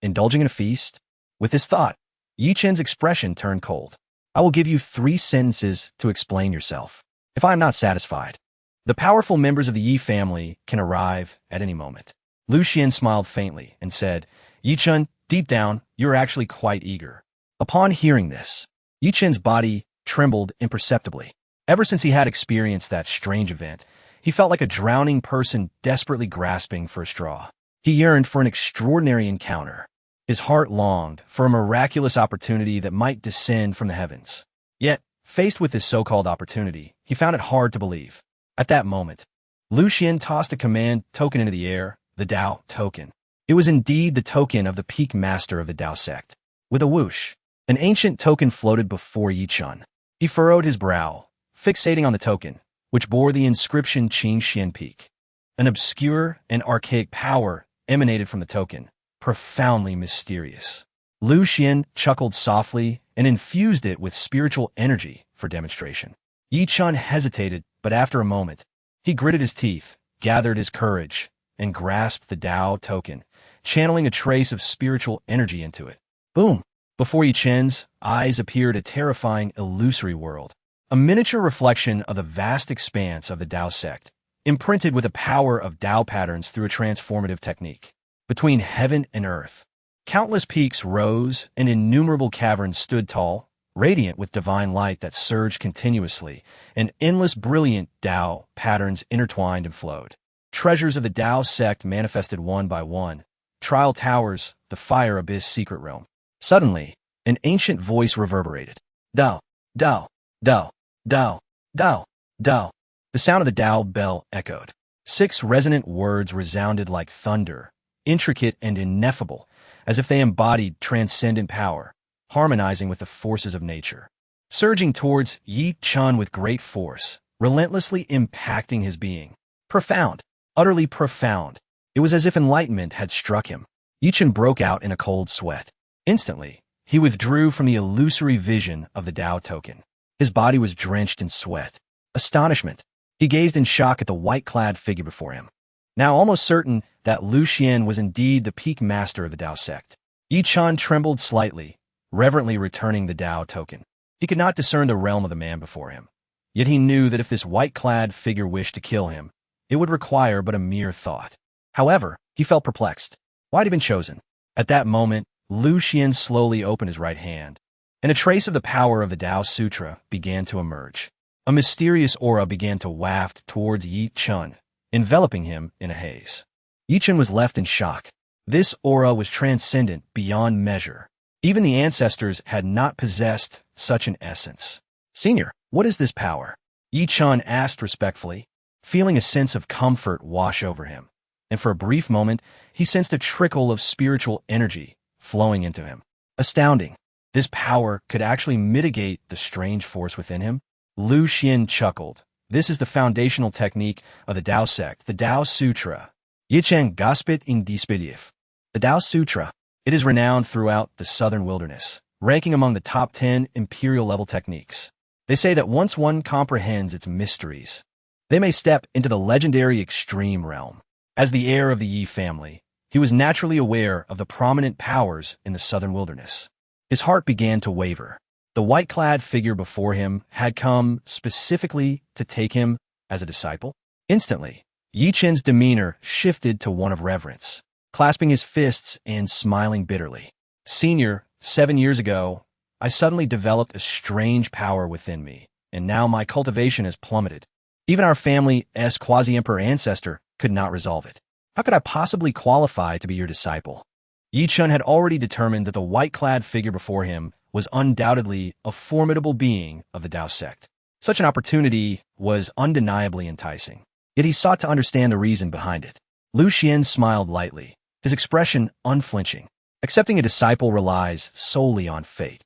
indulging in a feast?" With this thought, Yi Chen's expression turned cold. "I will give you 3 sentences to explain yourself. If I am not satisfied, the powerful members of the Yi family can arrive at any moment." Lu Xuan smiled faintly and said, "Yi Chen, deep down, you are actually quite eager." Upon hearing this, Yi Chen's body trembled imperceptibly. Ever since he had experienced that strange event, he felt like a drowning person desperately grasping for a straw. He yearned for an extraordinary encounter. His heart longed for a miraculous opportunity that might descend from the heavens. Yet, faced with this so-called opportunity, he found it hard to believe. At that moment, Lu Xuan tossed a command token into the air, the Tao token. It was indeed the token of the peak master of the Tao sect. With a whoosh, an ancient token floated before Yi Chen. He furrowed his brow, fixating on the token, which bore the inscription Changsheng Peak. An obscure and archaic power emanated from the token, profoundly mysterious. Lu Xuan chuckled softly and infused it with spiritual energy for demonstration. Yi Chen hesitated, but after a moment, he gritted his teeth, gathered his courage, and grasped the Tao token, channeling a trace of spiritual energy into it. Boom! Before Yi Chen's eyes appeared a terrifying, illusory world, a miniature reflection of the vast expanse of the Tao sect, imprinted with the power of Tao patterns through a transformative technique. Between heaven and earth, countless peaks rose and innumerable caverns stood tall, radiant with divine light that surged continuously, and endless brilliant Tao patterns intertwined and flowed. Treasures of the Tao sect manifested one by one, trial towers, the fire abyss secret realm. Suddenly, an ancient voice reverberated. Tao, Tao, Tao, Tao, Tao, Tao. The sound of the Tao bell echoed. 6 resonant words resounded like thunder, intricate and ineffable, as if they embodied transcendent power, harmonizing with the forces of nature. Surging towards Yi Chen with great force, relentlessly impacting his being. Profound. Utterly profound. It was as if enlightenment had struck him. Yi Chen broke out in a cold sweat. Instantly, he withdrew from the illusory vision of the Tao token. His body was drenched in sweat. Astonishment. He gazed in shock at the white-clad figure before him. Now almost certain that Lu Xuan was indeed the peak master of the Tao sect. Yi Chen trembled slightly, reverently returning the Tao token. He could not discern the realm of the man before him. Yet he knew that if this white-clad figure wished to kill him, it would require but a mere thought. However, he felt perplexed. Why had he been chosen? At that moment, Lu Xuan slowly opened his right hand, and a trace of the power of the Tao Sutra began to emerge. A mysterious aura began to waft towards Yi Chen, enveloping him in a haze. Yi Chen was left in shock. This aura was transcendent beyond measure. Even the ancestors had not possessed such an essence. "Senior, what is this power?" Yi Chen asked respectfully. feeling a sense of comfort wash over him. And for a brief moment, he sensed a trickle of spiritual energy flowing into him. Astounding. This power could actually mitigate the strange force within him. Lu Xuan chuckled. This is the foundational technique of the Tao sect, the Tao Sutra. Yichen Gospit in Dispidif. The Tao Sutra. It is renowned throughout the southern wilderness, ranking among the top 10 imperial-level techniques. They say that once one comprehends its mysteries, they may step into the legendary extreme realm. As the heir of the Yi family, he was naturally aware of the prominent powers in the southern wilderness. His heart began to waver. The white-clad figure before him had come specifically to take him as a disciple. Instantly, Yi Chen's demeanor shifted to one of reverence, clasping his fists and smiling bitterly. Senior, 7 years ago, I suddenly developed a strange power within me, and now my cultivation has plummeted. Even our family's quasi-emperor ancestor could not resolve it. How could I possibly qualify to be your disciple? Yi Chen had already determined that the white-clad figure before him was undoubtedly a formidable being of the Tao sect. Such an opportunity was undeniably enticing, yet he sought to understand the reason behind it. Lu Xuan smiled lightly, his expression unflinching. Accepting a disciple relies solely on fate.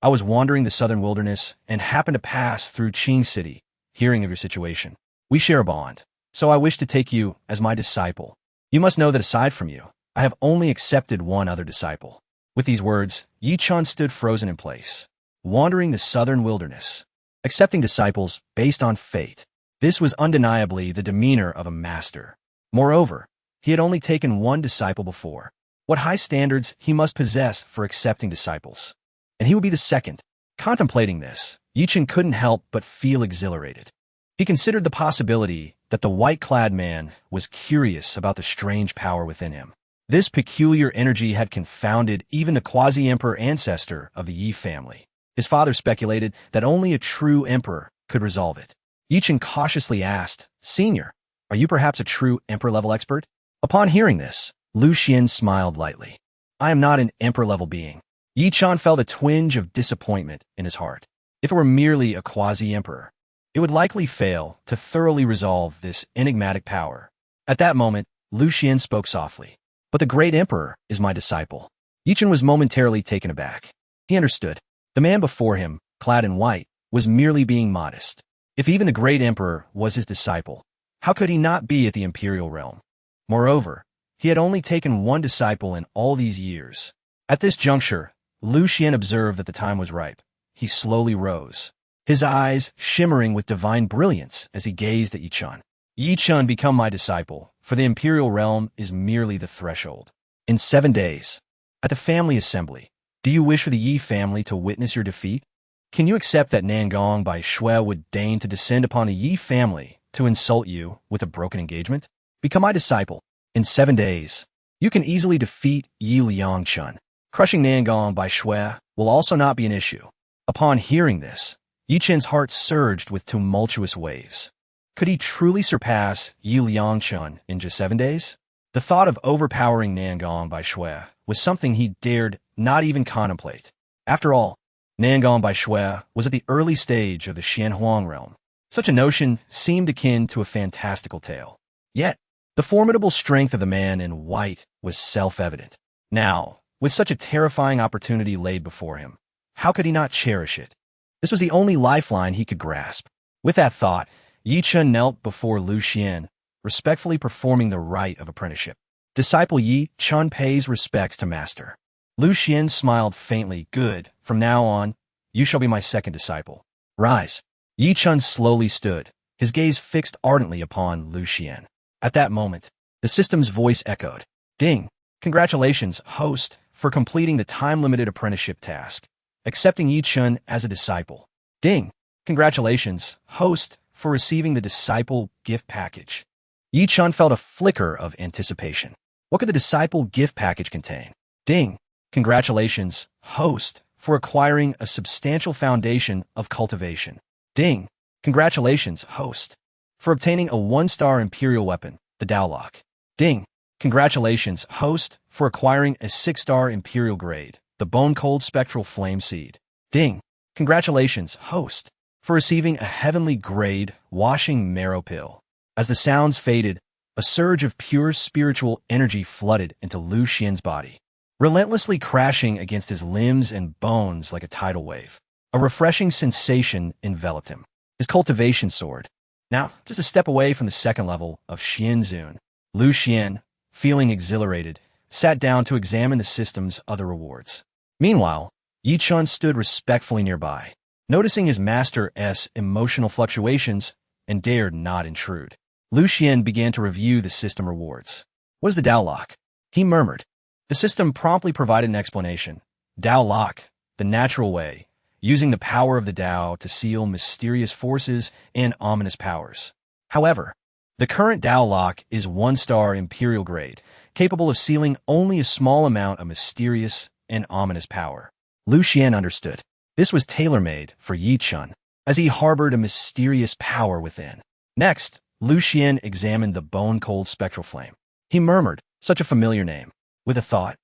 I was wandering the southern wilderness and happened to pass through Qing City, hearing of your situation. We share a bond, so I wish to take you as my disciple. You must know that aside from you, I have only accepted one other disciple. With these words, Yi Chen stood frozen in place, wandering the southern wilderness, accepting disciples based on fate. This was undeniably the demeanor of a master. Moreover, he had only taken one disciple before. What high standards he must possess for accepting disciples. And he would be the second. Contemplating this, Yi Chen couldn't help but feel exhilarated. He considered the possibility that the white-clad man was curious about the strange power within him. This peculiar energy had confounded even the quasi-emperor ancestor of the Yi family. His father speculated that only a true emperor could resolve it. Yi Chen cautiously asked, Senior, are you perhaps a true emperor-level expert? Upon hearing this, Lu Xuan smiled lightly. I am not an emperor-level being. Yi Chen felt a twinge of disappointment in his heart. If it were merely a quasi-emperor, it would likely fail to thoroughly resolve this enigmatic power. At that moment, Lu Xuan spoke softly. But the great emperor is my disciple. Yi Chen was momentarily taken aback. He understood. The man before him, clad in white, was merely being modest. If even the great emperor was his disciple, how could he not be at the imperial realm? Moreover, he had only taken one disciple in all these years. At this juncture, Lu Xuan observed that the time was ripe. He slowly rose, his eyes shimmering with divine brilliance as he gazed at Yi Chen. Yi Chen, become my disciple, for the imperial realm is merely the threshold. In 7 days, at the family assembly, do you wish for the Yi family to witness your defeat? Can you accept that Nangong by Shui would deign to descend upon the Yi family to insult you with a broken engagement? Become my disciple. In 7 days, you can easily defeat Yi Liangchun. Crushing Nangong by Shui will also not be an issue. Upon hearing this, Yi Chen's heart surged with tumultuous waves. Could he truly surpass Yi Liangchun in just 7 days? The thought of overpowering Nangong by Shui was something he dared not even contemplate. After all, Nangong by Shui was at the early stage of the Xianhuang realm. Such a notion seemed akin to a fantastical tale. Yet, the formidable strength of the man in white was self-evident. Now, with such a terrifying opportunity laid before him, how could he not cherish it? This was the only lifeline he could grasp. With that thought, Yi Chen knelt before Lu Xuan, respectfully performing the rite of apprenticeship. Disciple Yi Chen pays respects to master. Lu Xuan smiled faintly. Good, from now on, you shall be my second disciple. Rise. Yi Chen slowly stood, his gaze fixed ardently upon Lu Xuan. At that moment, the system's voice echoed. Ding! Congratulations, host, for completing the time-limited apprenticeship task. Accepting Yi Chen as a disciple. Ding! Congratulations, host, for receiving the disciple gift package. Yi Chen felt a flicker of anticipation. What could the disciple gift package contain? Ding! Congratulations, host, for acquiring a substantial foundation of cultivation. Ding! Congratulations, host, for obtaining a 1-star imperial weapon, the Dao Lock. Ding! Congratulations, host, for acquiring a 6-star imperial grade, the Bone Cold Spectral Flame Seed. Ding! Congratulations, host, for receiving a heavenly grade washing marrow pill. As the sounds faded, a surge of pure spiritual energy flooded into Lu Xuan's body, relentlessly crashing against his limbs and bones like a tidal wave. A refreshing sensation enveloped him. His cultivation soared. Now, just a step away from the second level of Xianzun, Lu Xuan, feeling exhilarated, sat down to examine the system's other rewards. Meanwhile, Yi Chun stood respectfully nearby, noticing his master's emotional fluctuations and dared not intrude. Lu Xuan began to review the system rewards. What is the Dao Lock? He murmured. The system promptly provided an explanation. Dao Lock, the natural way, using the power of the Dao to seal mysterious forces and ominous powers. However, the current Dao Lock is 1-star Imperial grade, capable of sealing only a small amount of mysterious and ominous power. Lu Xuan understood. This was tailor-made for Yi Chun, as he harbored a mysterious power within. Next, Lu Xuan examined the bone-cold spectral flame. He murmured, such a familiar name. With a thought,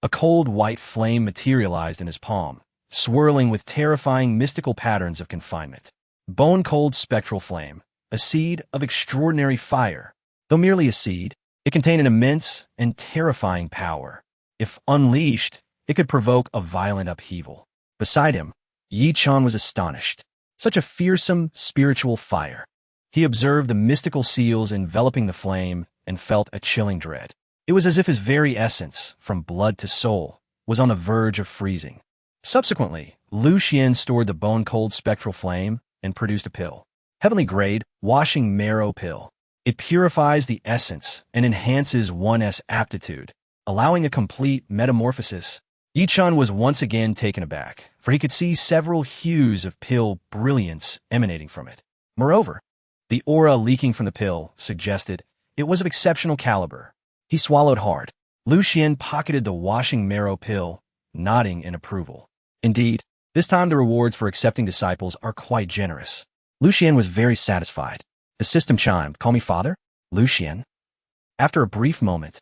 a cold white flame materialized in his palm, swirling with terrifying mystical patterns of confinement. Bone-cold spectral flame, a seed of extraordinary fire. Though merely a seed, it contained an immense and terrifying power. If unleashed, it could provoke a violent upheaval. Beside him, Yi Chun was astonished. Such a fearsome spiritual fire. He observed the mystical seals enveloping the flame and felt a chilling dread. It was as if his very essence, from blood to soul, was on the verge of freezing. Subsequently, Lu Xuan stored the bone-cold spectral flame and produced a pill. Heavenly grade, washing marrow pill. It purifies the essence and enhances one's aptitude, allowing a complete metamorphosis. Yi Chun was once again taken aback, for he could see several hues of pill brilliance emanating from it. Moreover, the aura leaking from the pill suggested it was of exceptional caliber. He swallowed hard. Lu Xuan pocketed the washing marrow pill, nodding in approval. Indeed, this time the rewards for accepting disciples are quite generous. Lu Xuan was very satisfied. The system chimed, "Call me father, Lu Xuan." After a brief moment,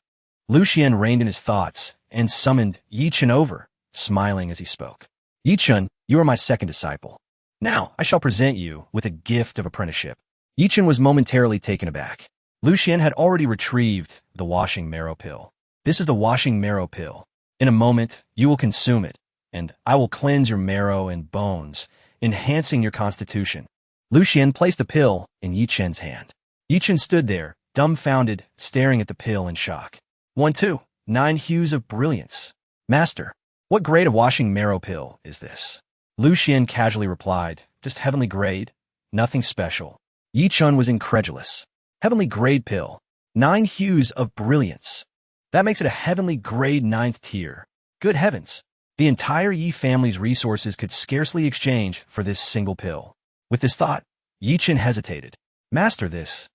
Lu Xuan reined in his thoughts and summoned Yi Chun over, smiling as he spoke. "Yi Chun, you are my second disciple. Now I shall present you with a gift of apprenticeship." Yi Chun was momentarily taken aback. Lu Xuan had already retrieved the washing marrow pill. "This is the washing marrow pill. In a moment, you will consume it, and I will cleanse your marrow and bones, enhancing your constitution." Lu Xuan placed the pill in Yi Chun's hand. Yi Chun stood there, dumbfounded, staring at the pill in shock. 1-2, 9 hues of brilliance. "Master, what grade of washing marrow pill is this?" Lu Xuan casually replied, "Just heavenly grade, nothing special." Yi Chun was incredulous. "Heavenly grade pill, 9 hues of brilliance. That makes it a heavenly grade 9th tier. Good heavens! The entire Yi family's resources could scarcely exchange for this single pill." With this thought, Yi Chun hesitated. "Master, this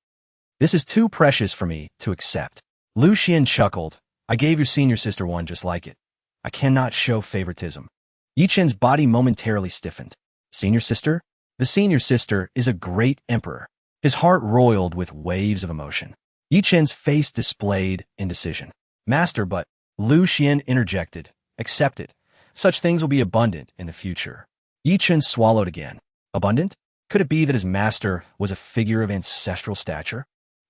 is too precious for me to accept." Lu Xuan chuckled. "I gave your senior sister one just like it. I cannot show favoritism." Yi Chun's body momentarily stiffened. "Senior sister? The senior sister is a great emperor." His heart roiled with waves of emotion. Yi Chun's face displayed indecision. "Master, but..." Lu Xuan interjected. "Accept it. Such things will be abundant in the future." Yi Chun swallowed again. Abundant? Could it be that his master was a figure of ancestral stature?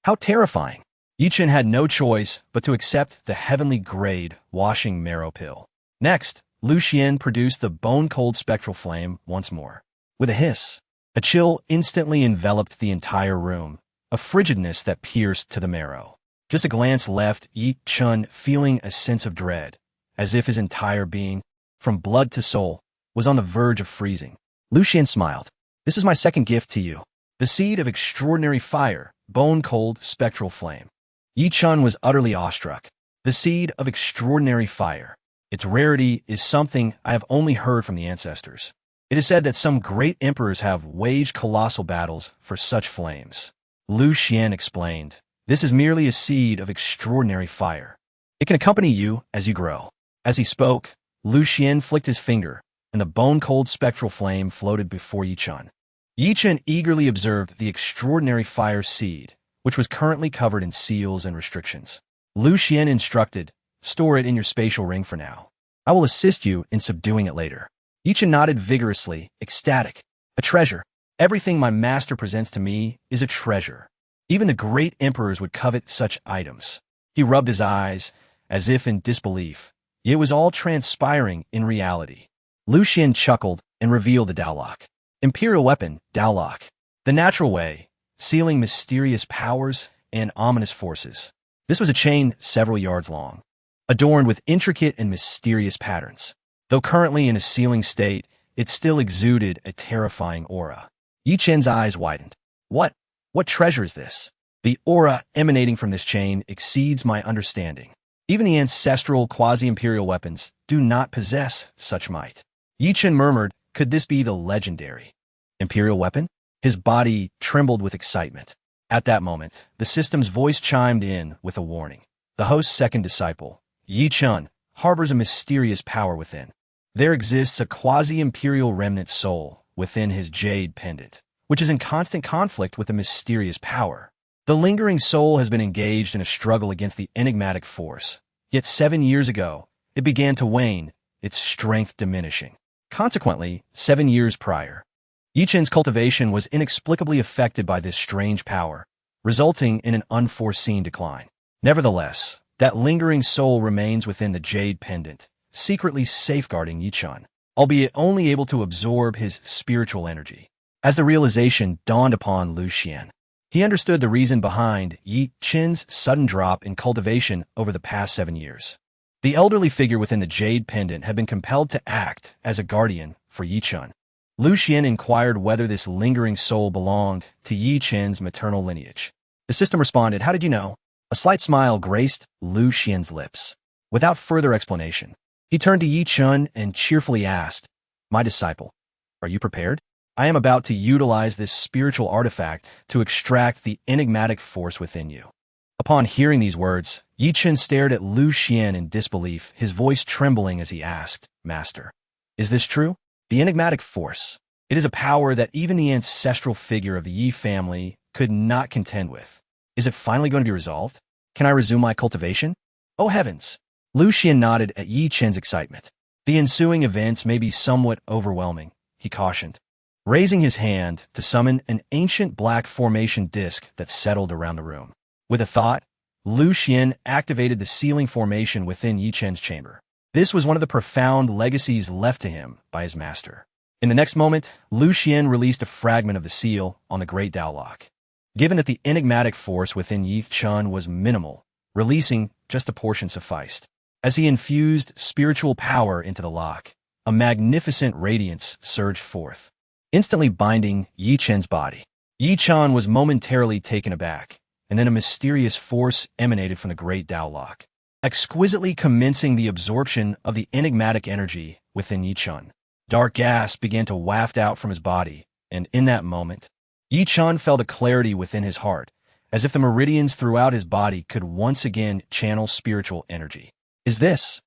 How terrifying! Yi Chun had no choice but to accept the heavenly grade washing marrow pill. Next, Lu Xuan produced the bone-cold spectral flame once more. With a hiss, a chill instantly enveloped the entire room, a frigidness that pierced to the marrow. Just a glance left Yi Chun feeling a sense of dread, as if his entire being, from blood to soul, was on the verge of freezing. Lu Xuan smiled. "This is my second gift to you. The seed of extraordinary fire, bone-cold spectral flame." Yi Chun was utterly awestruck. The seed of extraordinary fire. Its rarity is something I have only heard from the ancestors. It is said that some great emperors have waged colossal battles for such flames. Lu Xuan explained, "This is merely a seed of extraordinary fire. It can accompany you as you grow." As he spoke, Lu Xuan flicked his finger, and the bone-cold spectral flame floated before Yi Chun. Yi Chun eagerly observed the extraordinary fire seed, which was currently covered in seals and restrictions. Lu Xuan instructed, "Store it in your spatial ring for now. I will assist you in subduing it later." Yi Chun nodded vigorously, ecstatic. "A treasure. Everything my master presents to me is a treasure." Even the great emperors would covet such items. He rubbed his eyes, as if in disbelief. It was all transpiring in reality. Lu Xuan chuckled and revealed the Dao Lock. Imperial weapon, Dao Lock. The natural way, sealing mysterious powers and ominous forces. This was a chain several yards long, adorned with intricate and mysterious patterns. Though currently in a sealing state, it still exuded a terrifying aura. Yi Chen's eyes widened. What treasure is this? The aura emanating from this chain exceeds my understanding. Even the ancestral quasi-imperial weapons do not possess such might. Yi Chen murmured, could this be the legendary imperial weapon? His body trembled with excitement. At that moment, the system's voice chimed in with a warning. The host's second disciple, Yi Chen, harbors a mysterious power within. There exists a quasi-imperial remnant soul within his jade pendant, which is in constant conflict with the mysterious power. The lingering soul has been engaged in a struggle against the enigmatic force. Yet 7 years ago, it began to wane, its strength diminishing. Consequently, 7 years prior, Yi Chen's cultivation was inexplicably affected by this strange power, resulting in an unforeseen decline. Nevertheless, that lingering soul remains within the jade pendant, secretly safeguarding Yi Chen, albeit only able to absorb his spiritual energy. As the realization dawned upon Lu Xuan, he understood the reason behind Yi Chen's sudden drop in cultivation over the past 7 years. The elderly figure within the jade pendant had been compelled to act as a guardian for Yi Chen. Lu Xuan inquired whether this lingering soul belonged to Yi Chen's maternal lineage. The system responded, how did you know? A slight smile graced Lu Xuan's lips. Without further explanation, he turned to Yi Chen and cheerfully asked, my disciple, are you prepared? I am about to utilize this spiritual artifact to extract the enigmatic force within you. Upon hearing these words, Yi Chen stared at Lu Xuan in disbelief, his voice trembling as he asked, Master, is this true? The enigmatic force. It is a power that even the ancestral figure of the Yi family could not contend with. Is it finally going to be resolved? Can I resume my cultivation? Oh heavens! Lu Xuan nodded at Yi Chen's excitement. The ensuing events may be somewhat overwhelming, he cautioned, raising his hand to summon an ancient black formation disk that settled around the room. With a thought, Lu Xuan activated the sealing formation within Yi Chen's chamber. This was one of the profound legacies left to him by his master. In the next moment, Lu Xuan released a fragment of the seal on the great Dao Lock. Given that the enigmatic force within Yi Chen was minimal, releasing just a portion sufficed. As he infused spiritual power into the lock, a magnificent radiance surged forth, instantly binding Yi Chen's body. Yi Chen was momentarily taken aback, and then a mysterious force emanated from the great Dao Lock, exquisitely commencing the absorption of the enigmatic energy within Yi Chen. Dark gas began to waft out from his body, and in that moment, Yi Chen felt a clarity within his heart, as if the meridians throughout his body could once again channel spiritual energy. Is this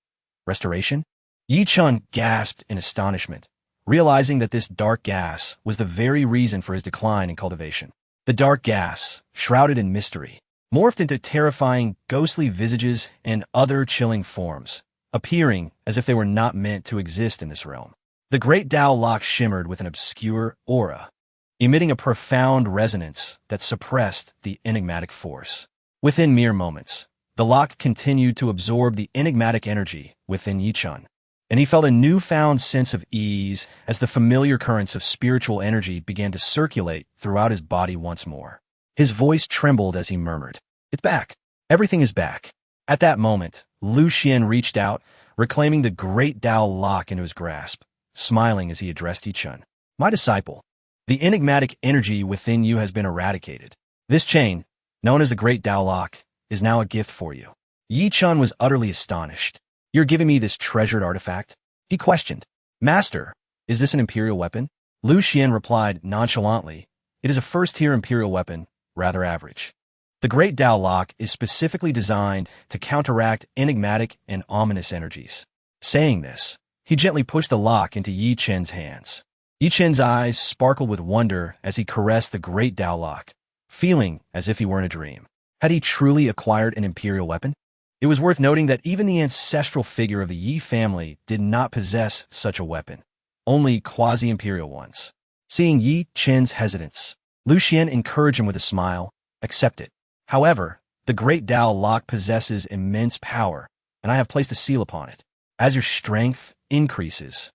restoration? Yi Chen gasped in astonishment, realizing that this dark gas was the very reason for his decline in cultivation. The dark gas, shrouded in mystery, morphed into terrifying, ghostly visages and other chilling forms, appearing as if they were not meant to exist in this realm. The great Dao Lock shimmered with an obscure aura, emitting a profound resonance that suppressed the enigmatic force. Within mere moments, the lock continued to absorb the enigmatic energy within Yi Chen, and he felt a newfound sense of ease as the familiar currents of spiritual energy began to circulate throughout his body once more. His voice trembled as he murmured, it's back. Everything is back. At that moment, Lu Xuan reached out, reclaiming the great Dao Lock into his grasp, smiling as he addressed Yi Chen. My disciple, the enigmatic energy within you has been eradicated. This chain, known as the great Dao Lock, is now a gift for you. Yi Chen was utterly astonished. You're giving me this treasured artifact? He questioned. Master, is this an imperial weapon? Lu Xuan replied nonchalantly, it is a first-tier imperial weapon, rather average. The great Dao Lock is specifically designed to counteract enigmatic and ominous energies. Saying this, he gently pushed the lock into Yi Chen's hands. Yi Chen's eyes sparkled with wonder as he caressed the great Dao Lock, feeling as if he were in a dream. Had he truly acquired an imperial weapon? It was worth noting that even the ancestral figure of the Yi family did not possess such a weapon, only quasi-imperial ones. Seeing Yi Chen's hesitance, Lu Xuan encouraged him with a smile, accept it. However, the great Tao lock possesses immense power, and I have placed a seal upon it. As your strength increases,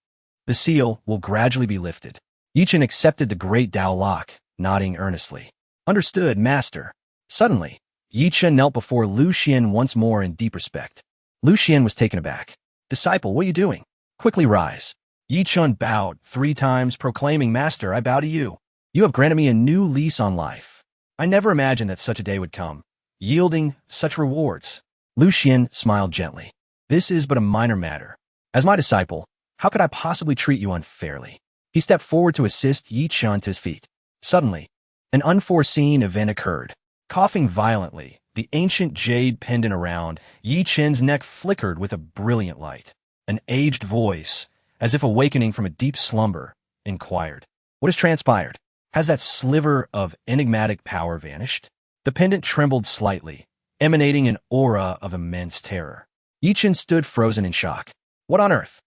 the seal will gradually be lifted. Yichen accepted the great Tao lock, nodding earnestly. Understood, master. Suddenly, Yichen knelt before Lu Xuan once more in deep respect. Lu Xuan was taken aback. Disciple, what are you doing? Quickly rise. Yichen bowed 3 times, proclaiming, Master, I bow to you. You have granted me a new lease on life. I never imagined that such a day would come, yielding such rewards. Lu Xuan smiled gently. This is but a minor matter. As my disciple, how could I possibly treat you unfairly? He stepped forward to assist Yichen to his feet. Suddenly, an unforeseen event occurred. Coughing violently, the ancient jade pendant around Yichen's neck flickered with a brilliant light. An aged voice, as if awakening from a deep slumber, inquired, What has transpired? Has that sliver of enigmatic power vanished? The pendant trembled slightly, emanating an aura of immense terror. Yichen stood frozen in shock. What on earth?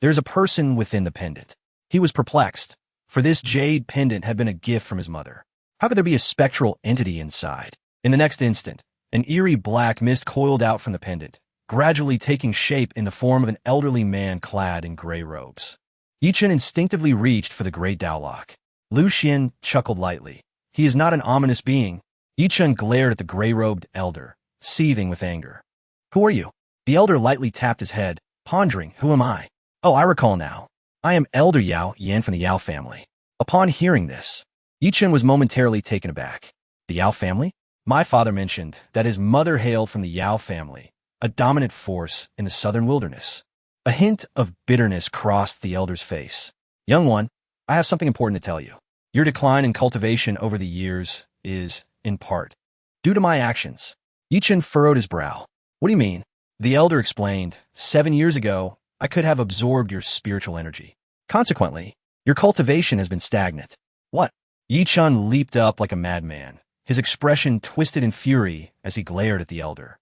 There's a person within the pendant. He was perplexed, for this jade pendant had been a gift from his mother. How could there be a spectral entity inside? In the next instant, an eerie black mist coiled out from the pendant, gradually taking shape in the form of an elderly man clad in gray robes. Yichen instinctively reached for the great Tao lock. Lu Xuan chuckled lightly. He is not an ominous being. Yichen glared at the gray-robed elder, seething with anger. Who are you? The elder lightly tapped his head, pondering, Who am I? Oh, I recall now. I am Elder Yao Yan from the Yao family. Upon hearing this, Yichen was momentarily taken aback. The Yao family? My father mentioned that his mother hailed from the Yao family, a dominant force in the southern wilderness. A hint of bitterness crossed the elder's face. Young one, I have something important to tell you. Your decline in cultivation over the years is, in part, due to my actions. Yichen furrowed his brow. What do you mean? The elder explained, 7 years ago, I could have absorbed your spiritual energy. Consequently, your cultivation has been stagnant. What? Yichen leaped up like a madman, his expression twisted in fury as he glared at the elder.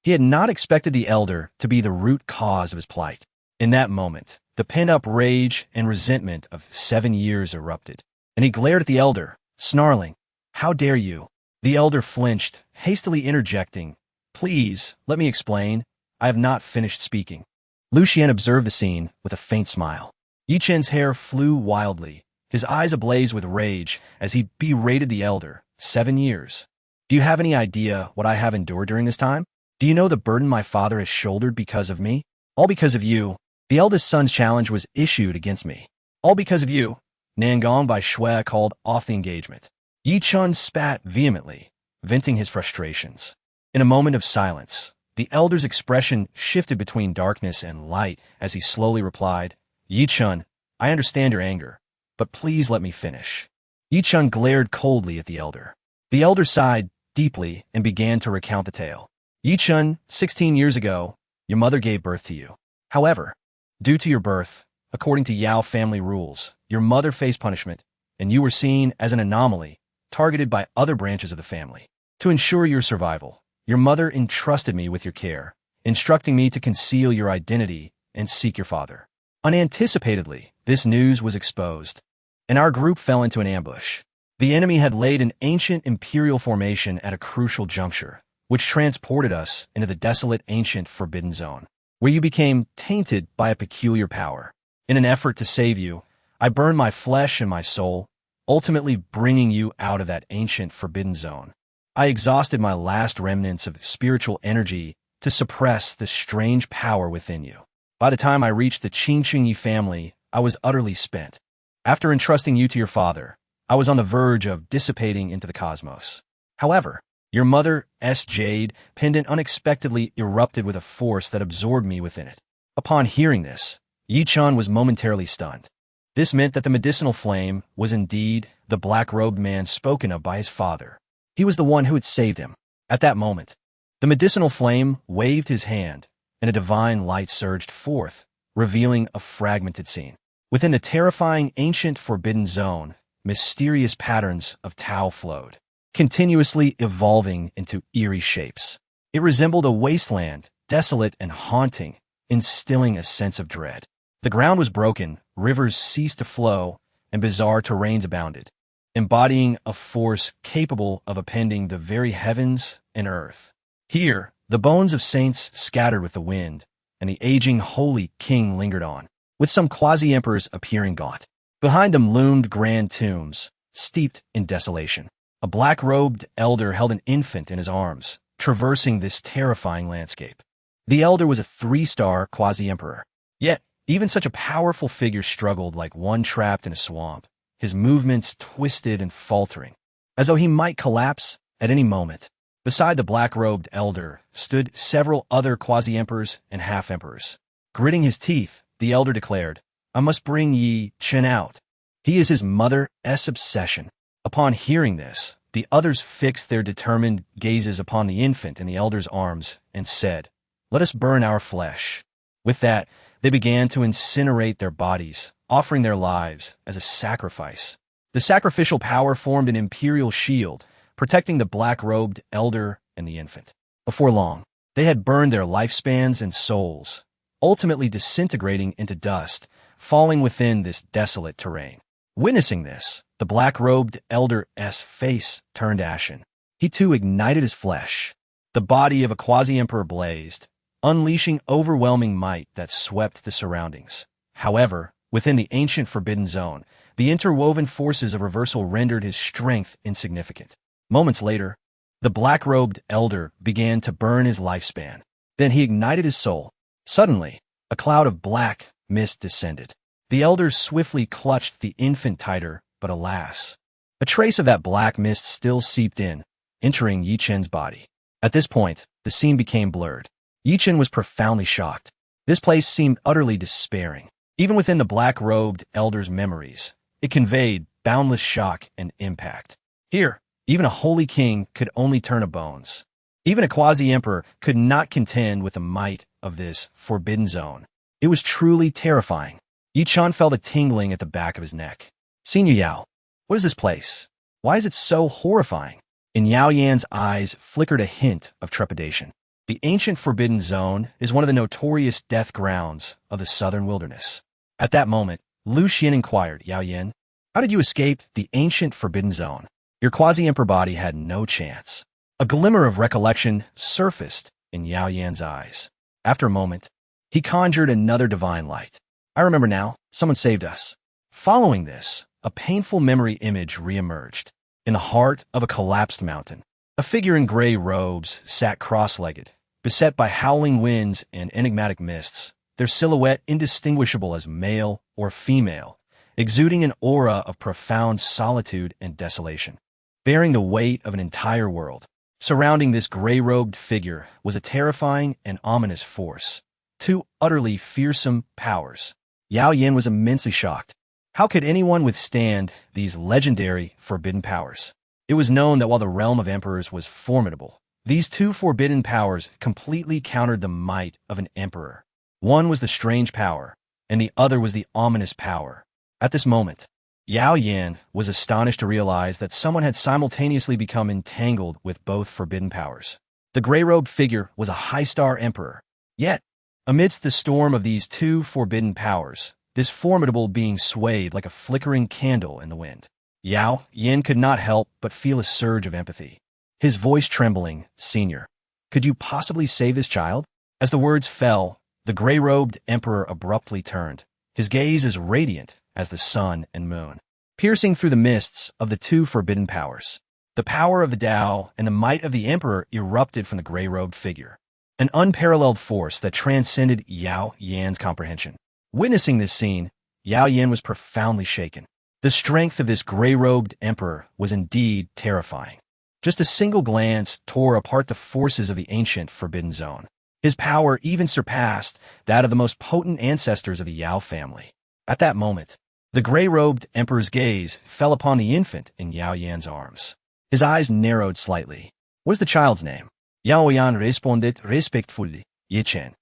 He had not expected the elder to be the root cause of his plight. In that moment, the pent-up rage and resentment of 7 years erupted, and he glared at the elder, snarling, How dare you? The elder flinched, hastily interjecting, Please, let me explain. I have not finished speaking. Lu Xuan observed the scene with a faint smile. Yichen's hair flew wildly, his eyes ablaze with rage as he berated the elder. 7 years. Do you have any idea what I have endured during this time? Do you know the burden my father has shouldered because of me? All because of you. The eldest son's challenge was issued against me. All because of you. Nangong by Shui called off the engagement. Yichen spat vehemently, venting his frustrations. In a moment of silence, the elder's expression shifted between darkness and light as he slowly replied, Yichen, I understand your anger, but please let me finish. Yichen glared coldly at the elder. The elder sighed deeply and began to recount the tale. Yichen, 16 years ago, your mother gave birth to you. However, due to your birth, according to Yao family rules, your mother faced punishment, and you were seen as an anomaly, targeted by other branches of the family. To ensure your survival, your mother entrusted me with your care, instructing me to conceal your identity and seek your father. Unanticipatedly, this news was exposed, and our group fell into an ambush. The enemy had laid an ancient imperial formation at a crucial juncture, which transported us into the desolate ancient forbidden zone, where you became tainted by a peculiar power. In an effort to save you, I burned my flesh and my soul, ultimately bringing you out of that ancient forbidden zone. I exhausted my last remnants of spiritual energy to suppress the strange power within you. By the time I reached the Qingqing family, I was utterly spent. After entrusting you to your father, I was on the verge of dissipating into the cosmos. However, your mother's jade pendant unexpectedly erupted with a force that absorbed me within it. Upon hearing this, Yichen was momentarily stunned. This meant that the medicinal flame was indeed the black-robed man spoken of by his father. He was the one who had saved him. At that moment, the medicinal flame waved his hand, and a divine light surged forth, revealing a fragmented scene. Within the terrifying ancient forbidden zone, mysterious patterns of Tao flowed, continuously evolving into eerie shapes. It resembled a wasteland, desolate and haunting, instilling a sense of dread. The ground was broken, rivers ceased to flow, and bizarre terrains abounded. embodying a force capable of upending the very heavens and earth. Here, the bones of saints scattered with the wind, and the aging holy king lingered on, with some quasi-emperors appearing gaunt. Behind them loomed grand tombs, steeped in desolation. A black-robed elder held an infant in his arms, traversing this terrifying landscape. The elder was a 3-star quasi-emperor. Yet, even such a powerful figure struggled like one trapped in a swamp, his movements twisted and faltering, as though he might collapse at any moment. Beside the black-robed elder stood several other quasi-emperors and half-emperors. Gritting his teeth, the elder declared, "I must bring Yi Chen out. He is his mother's obsession." Upon hearing this, the others fixed their determined gazes upon the infant in the elder's arms and said, "Let us burn our flesh." With that, they began to incinerate their bodies, offering their lives as a sacrifice. The sacrificial power formed an imperial shield, protecting the black-robed elder and the infant. Before long, they had burned their lifespans and souls, ultimately disintegrating into dust, falling within this desolate terrain. Witnessing this, the black-robed elder's face turned ashen. He too ignited his flesh. The body of a quasi-emperor blazed, unleashing overwhelming might that swept the surroundings. However, within the ancient forbidden zone, the interwoven forces of reversal rendered his strength insignificant. Moments later, the black-robed elder began to burn his lifespan. Then he ignited his soul. Suddenly, a cloud of black mist descended. The elder swiftly clutched the infant tighter, but alas, a trace of that black mist still seeped in, entering Yi Chen's body. At this point, the scene became blurred. Yi Chen was profoundly shocked. This place seemed utterly despairing. Even within the black-robed elder's memories, it conveyed boundless shock and impact. Here, even a holy king could only turn to bones. Even a quasi-emperor could not contend with the might of this forbidden zone. It was truly terrifying. Yi Chen felt a tingling at the back of his neck. "Senior Yao, what is this place? Why is it so horrifying?" In Yao Yan's eyes flickered a hint of trepidation. The ancient forbidden zone is one of the notorious death grounds of the southern wilderness. At that moment, Lu Xuan inquired, "Yao Yan, how did you escape the ancient forbidden zone? Your quasi-emperor body had no chance." A glimmer of recollection surfaced in Yao Yan's eyes. After a moment, he conjured another divine light. "I remember now. Someone saved us." Following this, a painful memory image reemerged. In the heart of a collapsed mountain, a figure in gray robes sat cross-legged, beset by howling winds and enigmatic mists, their silhouette indistinguishable as male or female, exuding an aura of profound solitude and desolation. Bearing the weight of an entire world, surrounding this gray-robed figure was a terrifying and ominous force. Two utterly fearsome powers. Yao Yan was immensely shocked. How could anyone withstand these legendary forbidden powers? It was known that while the realm of emperors was formidable, these two forbidden powers completely countered the might of an emperor. One was the strange power, and the other was the ominous power. At this moment, Yao Yan was astonished to realize that someone had simultaneously become entangled with both forbidden powers. The gray-robed figure was a high-star emperor. Yet, amidst the storm of these two forbidden powers, this formidable being swayed like a flickering candle in the wind. Yao Yan could not help but feel a surge of empathy. His voice trembling, "Senior, could you possibly save this child?" As the words fell, the gray-robed emperor abruptly turned, his gaze as radiant as the sun and moon, piercing through the mists of the two forbidden powers. The power of the Tao and the might of the emperor erupted from the gray-robed figure, an unparalleled force that transcended Yao Yan's comprehension. Witnessing this scene, Yao Yan was profoundly shaken. The strength of this gray-robed emperor was indeed terrifying. Just a single glance tore apart the forces of the ancient forbidden zone. His power even surpassed that of the most potent ancestors of the Yao family. At that moment, the gray-robed emperor's gaze fell upon the infant in Yao Yan's arms. His eyes narrowed slightly. "What is the child's name?" Yao Yan responded respectfully, "Yi Chen."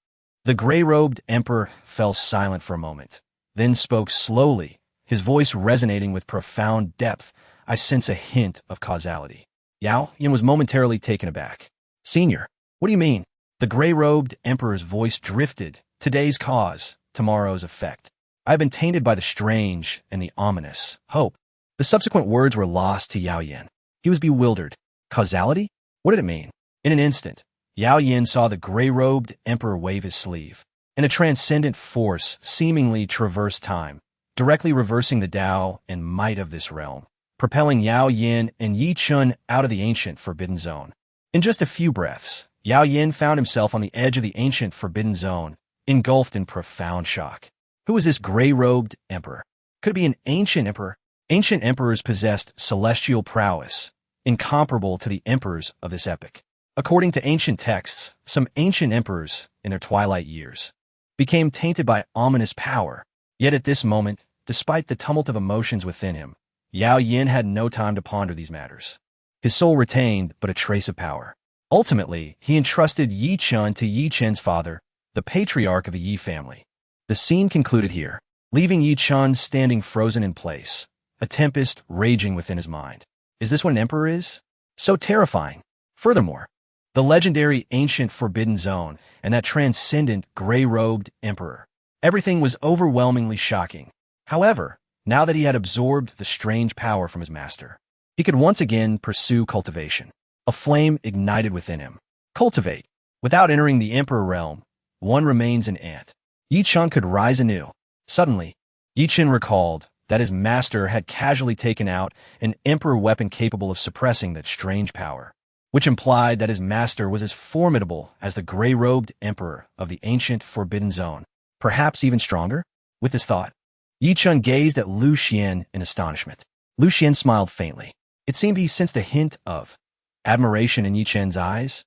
The gray-robed emperor fell silent for a moment, then spoke slowly, his voice resonating with profound depth. "I sense a hint of causality." Yao Yan was momentarily taken aback. "Senior, what do you mean?" The gray-robed emperor's voice drifted. "Today's cause, tomorrow's effect. I have been tainted by the strange and the ominous. Hope, The subsequent words were lost to Yao Yin. He was bewildered. Causality? What did it mean? In an instant, Yao Yin saw the gray-robed emperor wave his sleeve, and a transcendent force seemingly traversed time, directly reversing the Tao and might of this realm, propelling Yao Yin and Yi Chun out of the ancient forbidden zone. In just a few breaths, Yao Yin found himself on the edge of the ancient forbidden zone, engulfed in profound shock. Who was this gray-robed emperor? Could it be an ancient emperor? Ancient emperors possessed celestial prowess, incomparable to the emperors of this epoch. According to ancient texts, some ancient emperors, in their twilight years, became tainted by ominous power. Yet at this moment, despite the tumult of emotions within him, Yao Yin had no time to ponder these matters. His soul retained but a trace of power. Ultimately, he entrusted Yi Chun to Yi Chen's father, the patriarch of the Yi family. The scene concluded here, leaving Yi Chun standing frozen in place, a tempest raging within his mind. Is this what an emperor is? So terrifying. Furthermore, the legendary ancient forbidden zone and that transcendent gray-robed emperor. Everything was overwhelmingly shocking. However, now that he had absorbed the strange power from his master, he could once again pursue cultivation. A flame ignited within him. Cultivate. Without entering the emperor realm, one remains an ant. Yi Chun could rise anew. Suddenly, Yi Chun recalled that his master had casually taken out an emperor weapon capable of suppressing that strange power, which implied that his master was as formidable as the gray-robed emperor of the ancient forbidden zone, perhaps even stronger. With this thought, Yi Chun gazed at Lu Xuan in astonishment. Lu Xuan smiled faintly. It seemed he sensed a hint of admiration in Yi Chun's eyes.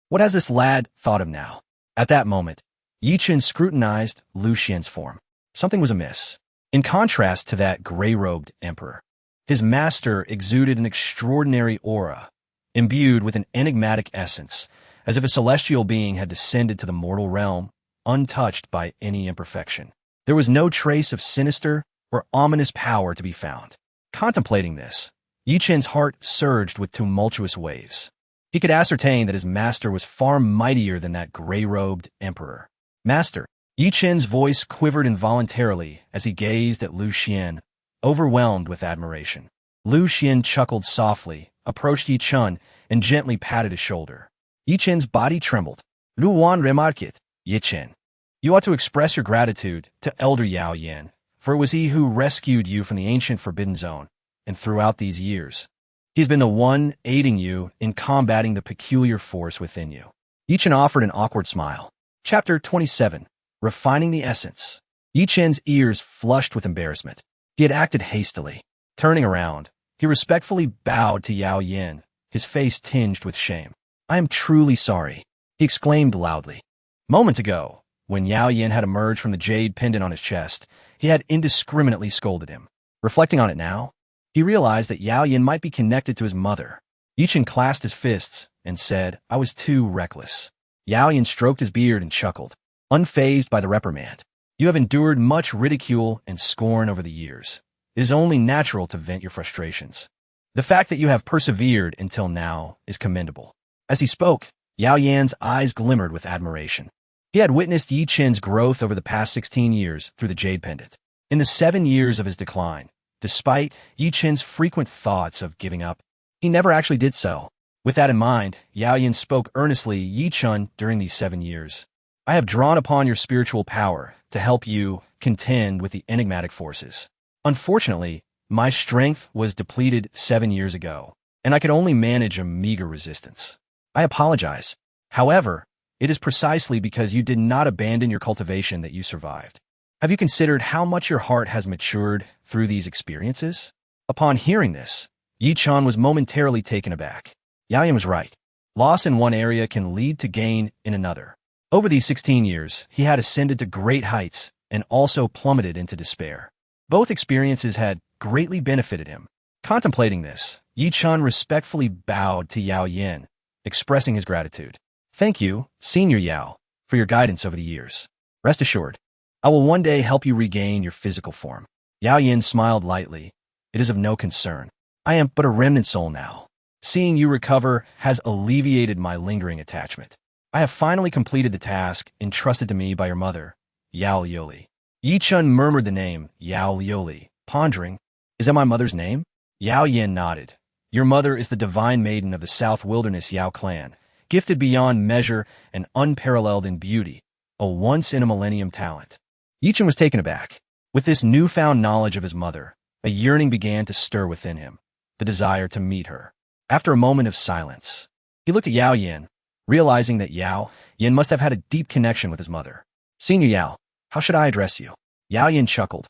What has this lad thought of now? At that moment, Yi Chun scrutinized Lu Xuan's form. Something was amiss. In contrast to that gray-robed emperor, his master exuded an extraordinary aura, imbued with an enigmatic essence, as if a celestial being had descended to the mortal realm, untouched by any imperfection. There was no trace of sinister or ominous power to be found. Contemplating this, Yi Chun's heart surged with tumultuous waves. He could ascertain that his master was far mightier than that gray-robed emperor. Master, Yi Chun's voice quivered involuntarily as he gazed at Lu Xuan, overwhelmed with admiration. Lu Xuan chuckled softly, approached Yi Chun, and gently patted his shoulder. Yi Chun's body trembled. Lu unremarkable, Yi Chun. You ought to express your gratitude to Elder Yao Yin, for it was he who rescued you from the ancient forbidden zone, and throughout these years, he's been the one aiding you in combating the peculiar force within you. Yi Chun offered an awkward smile. Chapter 27. Refining the Essence. Yi Chun's ears flushed with embarrassment. He had acted hastily. Turning around, he respectfully bowed to Yao Yin, his face tinged with shame. I am truly sorry, he exclaimed loudly. Moments ago, when Yao Yin had emerged from the jade pendant on his chest, he had indiscriminately scolded him. Reflecting on it now, he realized that Yao Yin might be connected to his mother. Yi Chun clasped his fists and said, I was too reckless. Yao Yin stroked his beard and chuckled, unfazed by the reprimand. You have endured much ridicule and scorn over the years. It is only natural to vent your frustrations. The fact that you have persevered until now is commendable. As he spoke, Yao Yan's eyes glimmered with admiration. He had witnessed Yi Chun's growth over the past 16 years through the jade pendant. In the 7 years of his decline, despite Yi Chun's frequent thoughts of giving up, he never actually did so. With that in mind, Yao Yin spoke earnestly. Yi Chun, during these 7 years, I have drawn upon your spiritual power to help you contend with the enigmatic forces. Unfortunately, my strength was depleted 7 years ago, and I could only manage a meager resistance. I apologize. However, it is precisely because you did not abandon your cultivation that you survived. Have you considered how much your heart has matured through these experiences? Upon hearing this, Yi Chun was momentarily taken aback. Yao Yin was right. Loss in one area can lead to gain in another. Over these 16 years, he had ascended to great heights and also plummeted into despair. Both experiences had greatly benefited him. Contemplating this, Yi Chun respectfully bowed to Yao Yin, expressing his gratitude. Thank you, Senior Yao, for your guidance over the years. Rest assured, I will one day help you regain your physical form. Yao Yin smiled lightly. It is of no concern. I am but a remnant soul now. Seeing you recover has alleviated my lingering attachment. I have finally completed the task entrusted to me by your mother, Yao Liuli. Yi Chun murmured the name Yao Liuli, pondering. Is that my mother's name? Yao Yin nodded. Your mother is the divine maiden of the South Wilderness Yao clan, gifted beyond measure and unparalleled in beauty, a once-in-a-millennium talent. Yi Chen was taken aback. With this newfound knowledge of his mother, a yearning began to stir within him, the desire to meet her. After a moment of silence, he looked at Yao Yin, realizing that Yao Yin must have had a deep connection with his mother. Senior Yao, how should I address you? Yao Yin chuckled.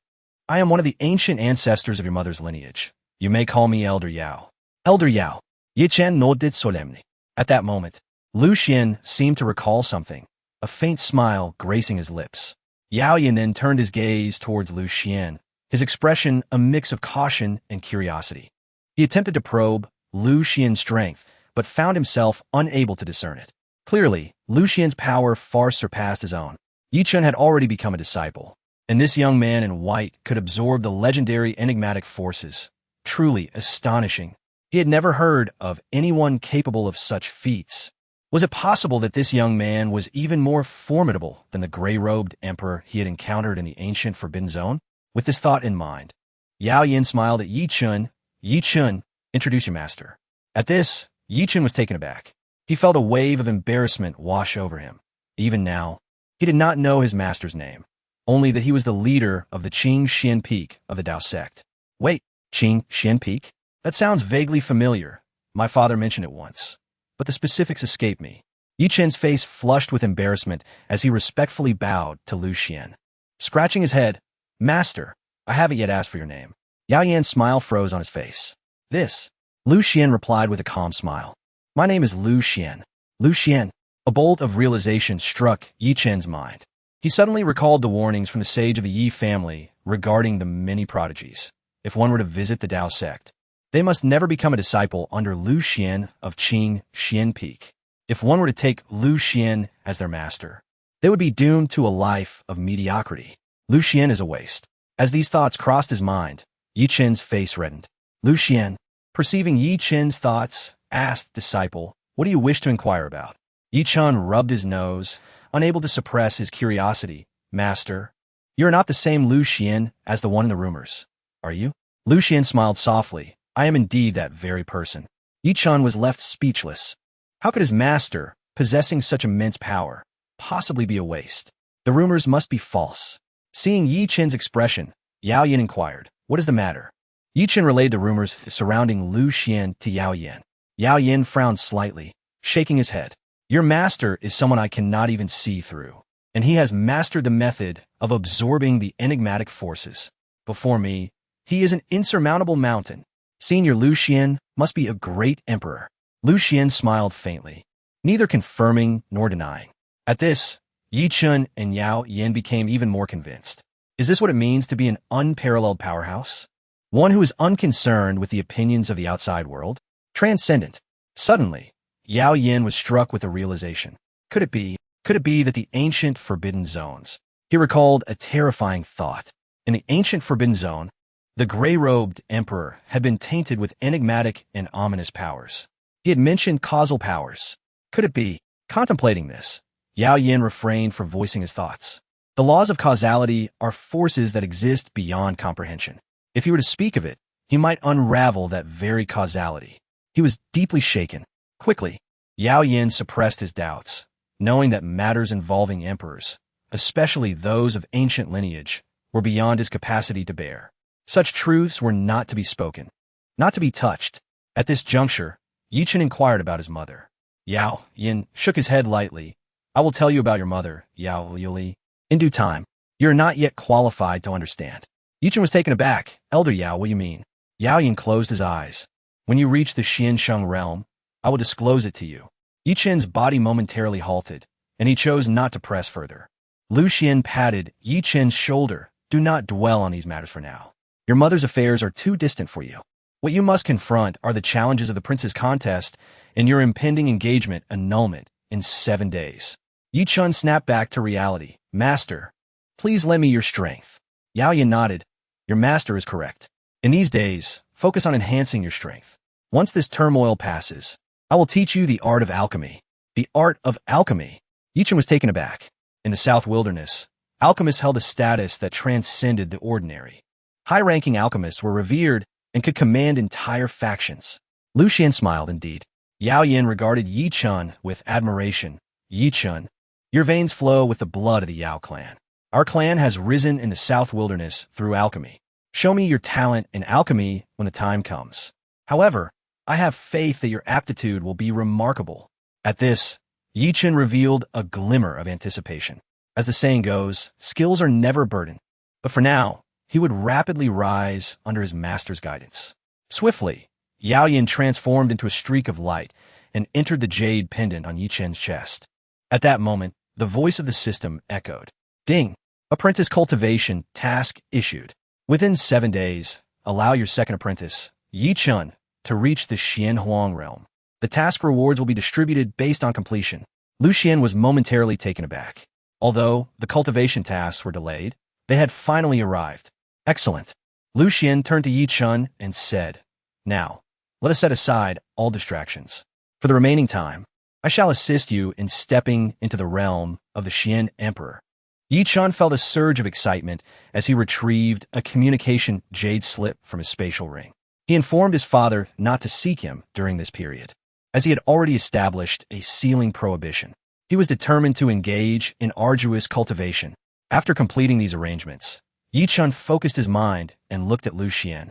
I am one of the ancient ancestors of your mother's lineage. You may call me Elder Yao. Elder Yao. Yi Chen nodded solemnly. At that moment, Lu Xuan seemed to recall something, a faint smile gracing his lips. Yao Yin then turned his gaze towards Lu Xuan, his expression a mix of caution and curiosity. He attempted to probe Lu Xuan's strength, but found himself unable to discern it. Clearly, Lu Xuan's power far surpassed his own. Yi Chen had already become a disciple, and this young man in white could absorb the legendary enigmatic forces. Truly astonishing. He had never heard of anyone capable of such feats. Was it possible that this young man was even more formidable than the gray-robed emperor he had encountered in the ancient Forbidden Zone? With this thought in mind, Yao Yin smiled at Yi Chen. Yi Chen, introduce your master. At this, Yi Chen was taken aback. He felt a wave of embarrassment wash over him. Even now, he did not know his master's name, only that he was the leader of the Changsheng Peak of the Dao sect. Wait, Changsheng Peak? That sounds vaguely familiar. My father mentioned it once, but the specifics escape me. Yi Chen's face flushed with embarrassment as he respectfully bowed to Lu Xuan. Scratching his head, Master, I haven't yet asked for your name. Yao Yan's smile froze on his face. This, Lu Xuan replied with a calm smile. My name is Lu Xuan. Lu Xuan. A bolt of realization struck Yi Chen's mind. He suddenly recalled the warnings from the sage of the Yi family regarding the many prodigies. If one were to visit the Dao sect, they must never become a disciple under Lu Xuan of Changsheng Peak. If one were to take Lu Xuan as their master, they would be doomed to a life of mediocrity. Lu Xuan is a waste. As these thoughts crossed his mind, Yi Chen's face reddened. Lu Xuan, perceiving Yi Chen's thoughts, asked disciple, what do you wish to inquire about? Yi Chen rubbed his nose, unable to suppress his curiosity. Master, you are not the same Lu Xuan as the one in the rumors, are you? Lu Xuan smiled softly. I am indeed that very person. Yi Chen was left speechless. How could his master, possessing such immense power, possibly be a waste? The rumors must be false. Seeing Yi Chen's expression, Yao Yin inquired, what is the matter? Yi Chen relayed the rumors surrounding Lu Xuan to Yao Yin. Yao Yin frowned slightly, shaking his head. Your master is someone I cannot even see through, and he has mastered the method of absorbing the enigmatic forces. Before me, he is an insurmountable mountain. Senior Lu Xuan must be a great emperor. Lu Xuan smiled faintly, neither confirming nor denying. At this, Yi Chen and Yao Yin became even more convinced. Is this what it means to be an unparalleled powerhouse? One who is unconcerned with the opinions of the outside world? Transcendent. Suddenly, Yao Yin was struck with a realization. Could it be that the ancient Forbidden Zones? He recalled a terrifying thought. In the ancient Forbidden Zone, the gray-robed emperor had been tainted with enigmatic and ominous powers. He had mentioned causal powers. Could it be? Contemplating this, Yao Yin refrained from voicing his thoughts. The laws of causality are forces that exist beyond comprehension. If he were to speak of it, he might unravel that very causality. He was deeply shaken. Quickly, Yao Yin suppressed his doubts, knowing that matters involving emperors, especially those of ancient lineage, were beyond his capacity to bear. Such truths were not to be spoken, not to be touched. At this juncture, Yi Chen inquired about his mother. Yao Yin shook his head lightly. I will tell you about your mother, Yao Yuli, in due time. You are not yet qualified to understand. Yi Chen was taken aback. Elder Yao, what do you mean? Yao Yin closed his eyes. When you reach the Xiansheng realm, I will disclose it to you. Yi Chen's body momentarily halted, and he chose not to press further. Lu Xuan patted Yi Chen's shoulder. Do not dwell on these matters for now. Your mother's affairs are too distant for you. What you must confront are the challenges of the prince's contest and your impending engagement annulment in 7 days. Yi Chen snapped back to reality. Master, please lend me your strength. Yao Yin nodded. Your master is correct. In these days, focus on enhancing your strength. Once this turmoil passes, I will teach you the art of alchemy. The art of alchemy. Yi Chen was taken aback. In the South Wilderness, alchemists held a status that transcended the ordinary. High-ranking alchemists were revered and could command entire factions. Lu Xuan smiled indeed. Yao Yin regarded Yi Chun with admiration. Yi Chun, your veins flow with the blood of the Yao clan. Our clan has risen in the South Wilderness through alchemy. Show me your talent in alchemy when the time comes. However, I have faith that your aptitude will be remarkable. At this, Yi Chun revealed a glimmer of anticipation. As the saying goes, skills are never burdened. But for now, he would rapidly rise under his master's guidance. Swiftly, Yao Yin transformed into a streak of light and entered the jade pendant on Yi Chun's chest. At that moment, the voice of the system echoed. Ding! Apprentice cultivation task issued. Within 7 days, allow your second apprentice, Yi Chun, to reach the Xianhuang realm. The task rewards will be distributed based on completion. Lu Xuan was momentarily taken aback. Although the cultivation tasks were delayed, they had finally arrived. Excellent. Lu Xuan turned to Yi Chun and said, Now, let us set aside all distractions. For the remaining time, I shall assist you in stepping into the realm of the Xian Emperor. Yi Chun felt a surge of excitement as he retrieved a communication jade slip from his spatial ring. He informed his father not to seek him during this period, as he had already established a sealing prohibition. He was determined to engage in arduous cultivation. After completing these arrangements, Yi Chun focused his mind and looked at Lu Xuan.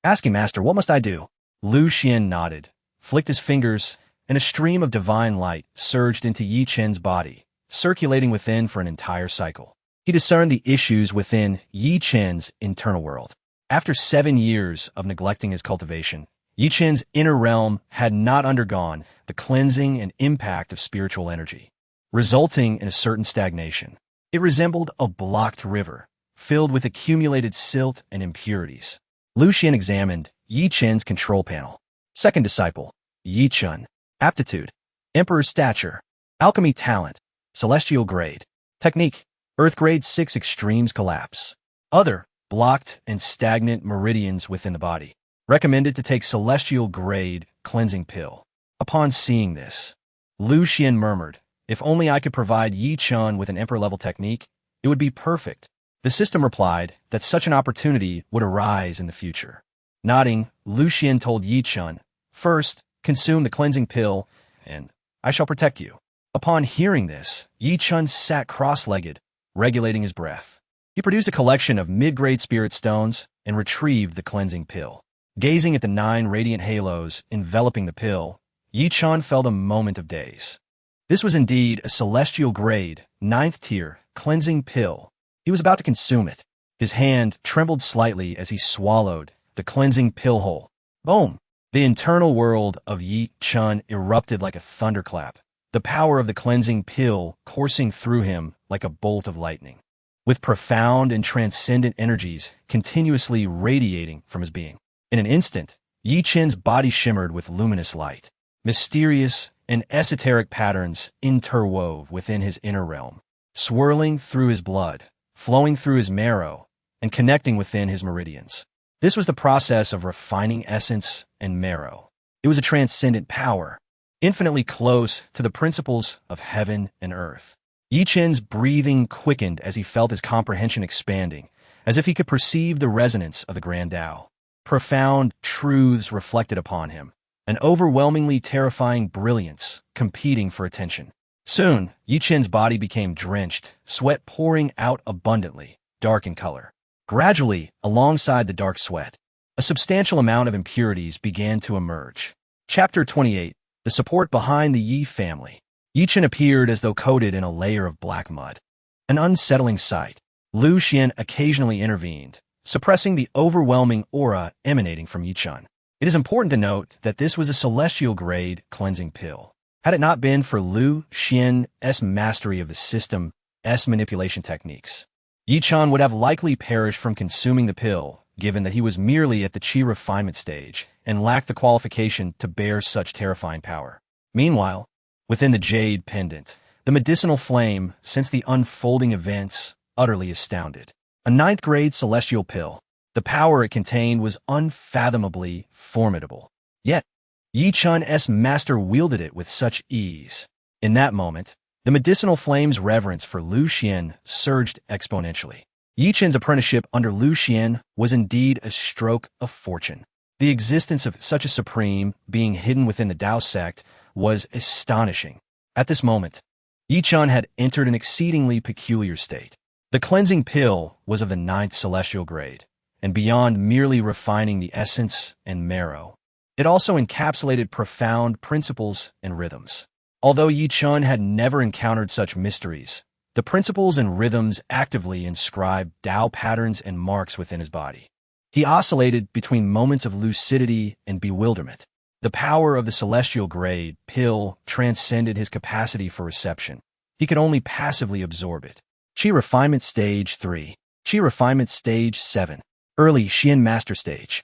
Asking, Master, what must I do? Lu Xuan nodded, flicked his fingers, and a stream of divine light surged into Yi Chun's body, circulating within for an entire cycle. He discerned the issues within Yi Chun's internal world. After 7 years of neglecting his cultivation, Yi Chun's inner realm had not undergone the cleansing and impact of spiritual energy, resulting in a certain stagnation. It resembled a blocked river, filled with accumulated silt and impurities. Lu Xuan examined Yi Chun's control panel. Second disciple, Yi Chun. Aptitude, Emperor's stature. Alchemy talent, Celestial grade. Technique, Earth grade 6 extremes collapse. Other, blocked and stagnant meridians within the body. Recommended to take Celestial grade cleansing pill. Upon seeing this, Lu Xuan murmured, if only I could provide Yi Chun with an Emperor-level technique, it would be perfect. The system replied that such an opportunity would arise in the future. Nodding, Lu Xuan told Yi Chun, first, consume the cleansing pill, and I shall protect you. Upon hearing this, Yi Chun sat cross-legged, regulating his breath. He produced a collection of mid-grade spirit stones and retrieved the cleansing pill. Gazing at the 9 radiant halos enveloping the pill, Yi Chun felt a moment of daze. This was indeed a celestial grade, 9th tier, cleansing pill. He was about to consume it. His hand trembled slightly as he swallowed the cleansing pill whole. Boom! The internal world of Yi Chun erupted like a thunderclap, the power of the cleansing pill coursing through him like a bolt of lightning, with profound and transcendent energies continuously radiating from his being. In an instant, Yi Chun's body shimmered with luminous light. Mysterious and esoteric patterns interwove within his inner realm, swirling through his blood, flowing through his marrow, and connecting within his meridians. This was the process of refining essence and marrow. It was a transcendent power, infinitely close to the principles of heaven and earth. Yi Chun's breathing quickened as he felt his comprehension expanding, as if he could perceive the resonance of the Grand Tao. Profound truths reflected upon him, an overwhelmingly terrifying brilliance competing for attention. Soon, Yi Chun's body became drenched, sweat pouring out abundantly, dark in color. Gradually, alongside the dark sweat, a substantial amount of impurities began to emerge. Chapter 28. The support behind the Yi family. Yi Chun appeared as though coated in a layer of black mud. An unsettling sight. Lu Xuan occasionally intervened, suppressing the overwhelming aura emanating from Yi Chun. It is important to note that this was a celestial-grade cleansing pill. Had it not been for Lu Xuan's mastery of the system's manipulation techniques, Yi Chun would have likely perished from consuming the pill, given that he was merely at the qi refinement stage and lacked the qualification to bear such terrifying power. Meanwhile, within the jade pendant, the medicinal flame sensed the unfolding events, utterly astounded. A 9th-grade celestial pill. The power it contained was unfathomably formidable. Yet, Yi Chun's master wielded it with such ease. In that moment, the medicinal flame's reverence for Lu Xuan surged exponentially. Yi Chen's apprenticeship under Lu Xuan was indeed a stroke of fortune. The existence of such a supreme being hidden within the Tao sect was astonishing. At this moment, Yi Chen had entered an exceedingly peculiar state. The cleansing pill was of the 9th celestial grade, and beyond merely refining the essence and marrow, it also encapsulated profound principles and rhythms. Although Yi Chen had never encountered such mysteries, the principles and rhythms actively inscribed Tao patterns and marks within his body. He oscillated between moments of lucidity and bewilderment. The power of the celestial grade pill transcended his capacity for reception. He could only passively absorb it. Qi Refinement Stage 3. Qi Refinement Stage 7. Early Xian Master Stage.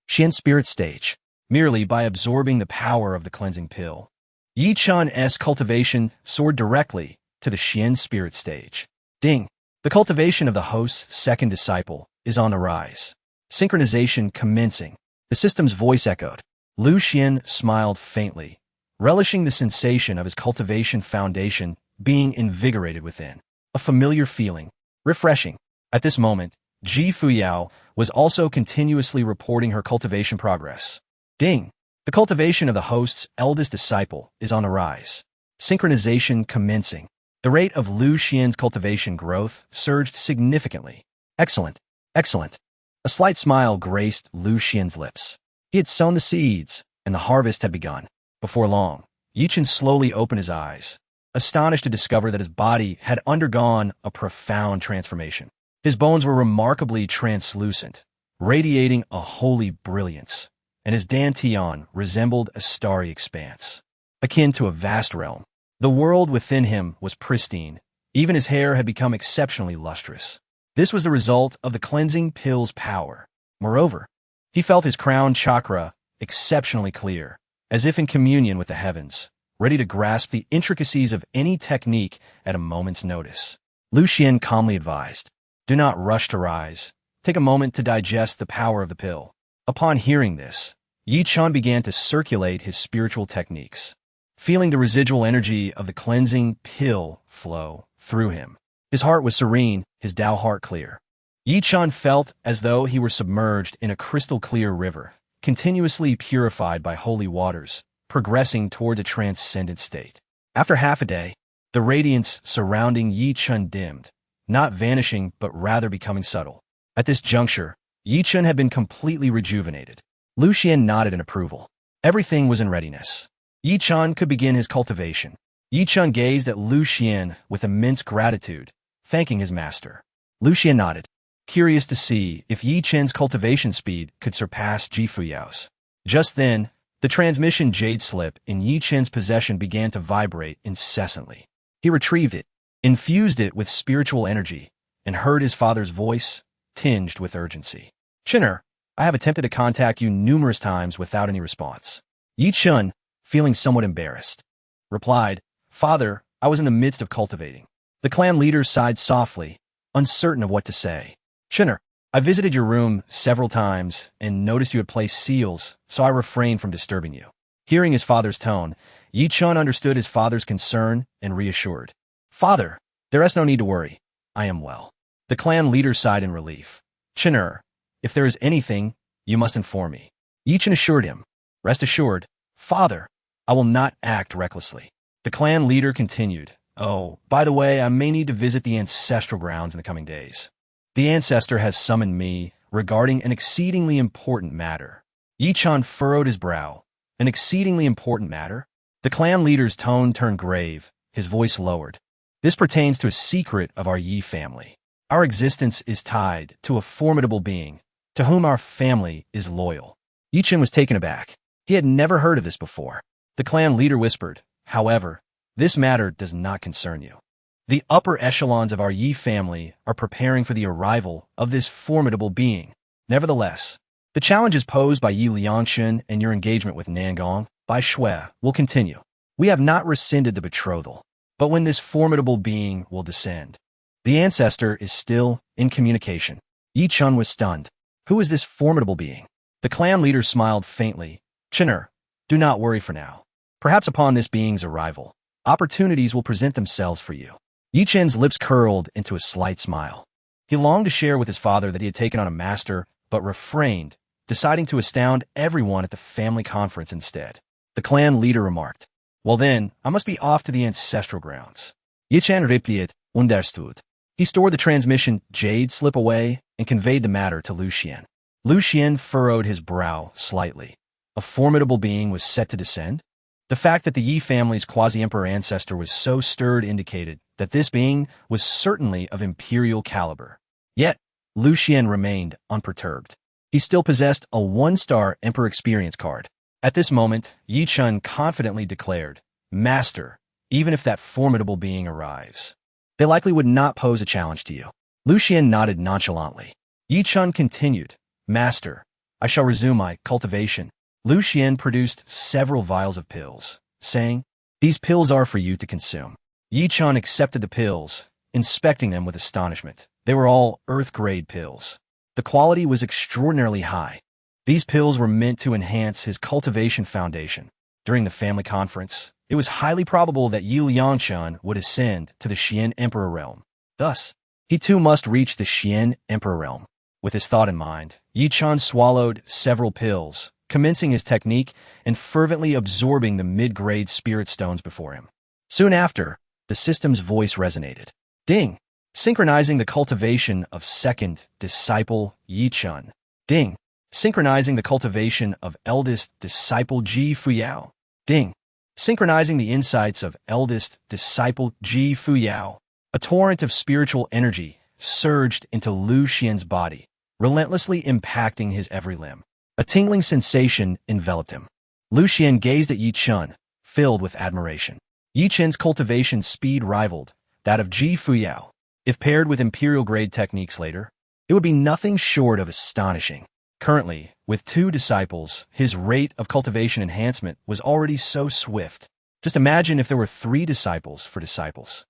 Xian Spirit Stage. Merely by absorbing the power of the cleansing pill, Yi Chen's cultivation soared directly to the Xian Spirit Stage. Ding! The cultivation of the host's second disciple is on the rise. Synchronization commencing. The system's voice echoed. Lu Xuan smiled faintly, relishing the sensation of his cultivation foundation being invigorated within. A familiar feeling. Refreshing. At this moment, Fuyao was also continuously reporting her cultivation progress. Ding! The cultivation of the host's eldest disciple is on the rise. Synchronization commencing. The rate of Lu Xuan's cultivation growth surged significantly. Excellent. Excellent. A slight smile graced Lu Xuan's lips. He had sown the seeds, and the harvest had begun. Before long, Yi Chen slowly opened his eyes, astonished to discover that his body had undergone a profound transformation. His bones were remarkably translucent, radiating a holy brilliance, and his dantian resembled a starry expanse, akin to a vast realm. The world within him was pristine. Even his hair had become exceptionally lustrous. This was the result of the cleansing pill's power. Moreover, he felt his crown chakra exceptionally clear, as if in communion with the heavens, ready to grasp the intricacies of any technique at a moment's notice. Lu Xuan calmly advised, "Do not rush to rise. Take a moment to digest the power of the pill." Upon hearing this, Yi Chen began to circulate his spiritual techniques, feeling the residual energy of the cleansing pill flow through him. His heart was serene, his Tao heart clear. Yi Chen felt as though he were submerged in a crystal-clear river, continuously purified by holy waters, progressing toward a transcendent state. After half a day, the radiance surrounding Yi Chen dimmed, not vanishing but rather becoming subtle. At this juncture, Yi Chen had been completely rejuvenated. Lu Xuan nodded in approval. Everything was in readiness. Yi Chen could begin his cultivation. Yi Chen gazed at Lu Xuan with immense gratitude, thanking his master. Lu Xuan nodded, curious to see if Yi Chen's cultivation speed could surpass Fuyao's. Just then, the transmission jade slip in Yi Chen's possession began to vibrate incessantly. He retrieved it, infused it with spiritual energy, and heard his father's voice, tinged with urgency. "Chen'er, I have attempted to contact you numerous times without any response." Yi Chen, feeling somewhat embarrassed, replied, "Father, I was in the midst of cultivating." The clan leader sighed softly, uncertain of what to say. "Chen'er, I visited your room several times and noticed you had placed seals, so I refrained from disturbing you." Hearing his father's tone, Yi Chen understood his father's concern and reassured. "Father, there is no need to worry. I am well." The clan leader sighed in relief. "Chen'er, if there is anything, you must inform me." Yi Chen assured him, "Rest assured, Father, I will not act recklessly." The clan leader continued, "Oh, by the way, I may need to visit the ancestral grounds in the coming days. The ancestor has summoned me regarding an exceedingly important matter." Yi Chen furrowed his brow. "An exceedingly important matter?" The clan leader's tone turned grave, his voice lowered. "This pertains to a secret of our Yi family. Our existence is tied to a formidable being, to whom our family is loyal." Yi Chen was taken aback. He had never heard of this before. The clan leader whispered, "However, this matter does not concern you. The upper echelons of our Yi family are preparing for the arrival of this formidable being. Nevertheless, the challenges posed by Yi Liangshan and your engagement with Nangong by Shui will continue. We have not rescinded the betrothal, but when this formidable being will descend, the ancestor is still in communication." Yi Chen was stunned. "Who is this formidable being?" The clan leader smiled faintly. "Chen'er, do not worry for now. Perhaps upon this being's arrival, opportunities will present themselves for you." Yi Chen's lips curled into a slight smile. He longed to share with his father that he had taken on a master, but refrained, deciding to astound everyone at the family conference instead. The clan leader remarked, "Well then, I must be off to the ancestral grounds." Yichen replied, "Understood." He stored the transmission jade slip away and conveyed the matter to Lu Xuan. Lu Xuan furrowed his brow slightly. A formidable being was set to descend? The fact that the Yi family's quasi-emperor ancestor was so stirred indicated that this being was certainly of imperial caliber. Yet, Lu Xuan remained unperturbed. He still possessed a 1-star Emperor Experience card. At this moment, Yi Chun confidently declared, "Master, even if that formidable being arrives, they likely would not pose a challenge to you." Lu Xuan nodded nonchalantly. Yi Chun continued, "Master, I shall resume my cultivation." Lu Xuan produced several vials of pills, saying, "These pills are for you to consume." Yi Chun accepted the pills, inspecting them with astonishment. They were all earth-grade pills. The quality was extraordinarily high. These pills were meant to enhance his cultivation foundation. During the family conference, it was highly probable that Yi Liangchun would ascend to the Xian Emperor realm. Thus, he too must reach the Xian Emperor realm. With this thought in mind, Yi Chun swallowed several pills, commencing his technique and fervently absorbing the mid-grade spirit stones before him. Soon after, the system's voice resonated. Ding! Synchronizing the cultivation of second disciple Yi Chun. Ding! Synchronizing the cultivation of eldest disciple Ji Fuyao. Ding! Synchronizing the insights of eldest disciple Ji Fuyao. A torrent of spiritual energy surged into Lu Xuan's body, relentlessly impacting his every limb. A tingling sensation enveloped him. Lu Xuan gazed at Yi Chun, filled with admiration. Yi Chun's cultivation speed rivaled that of Ji Fuyao. If paired with imperial-grade techniques later, it would be nothing short of astonishing. Currently, with 2 disciples, his rate of cultivation enhancement was already so swift. Just imagine if there were 3 disciples for disciples.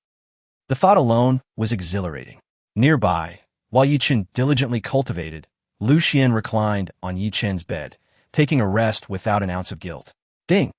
The thought alone was exhilarating. Nearby, while Yi Chun diligently cultivated, Lu Xuan reclined on Yi Chun's bed, taking a rest without an ounce of guilt. Ding!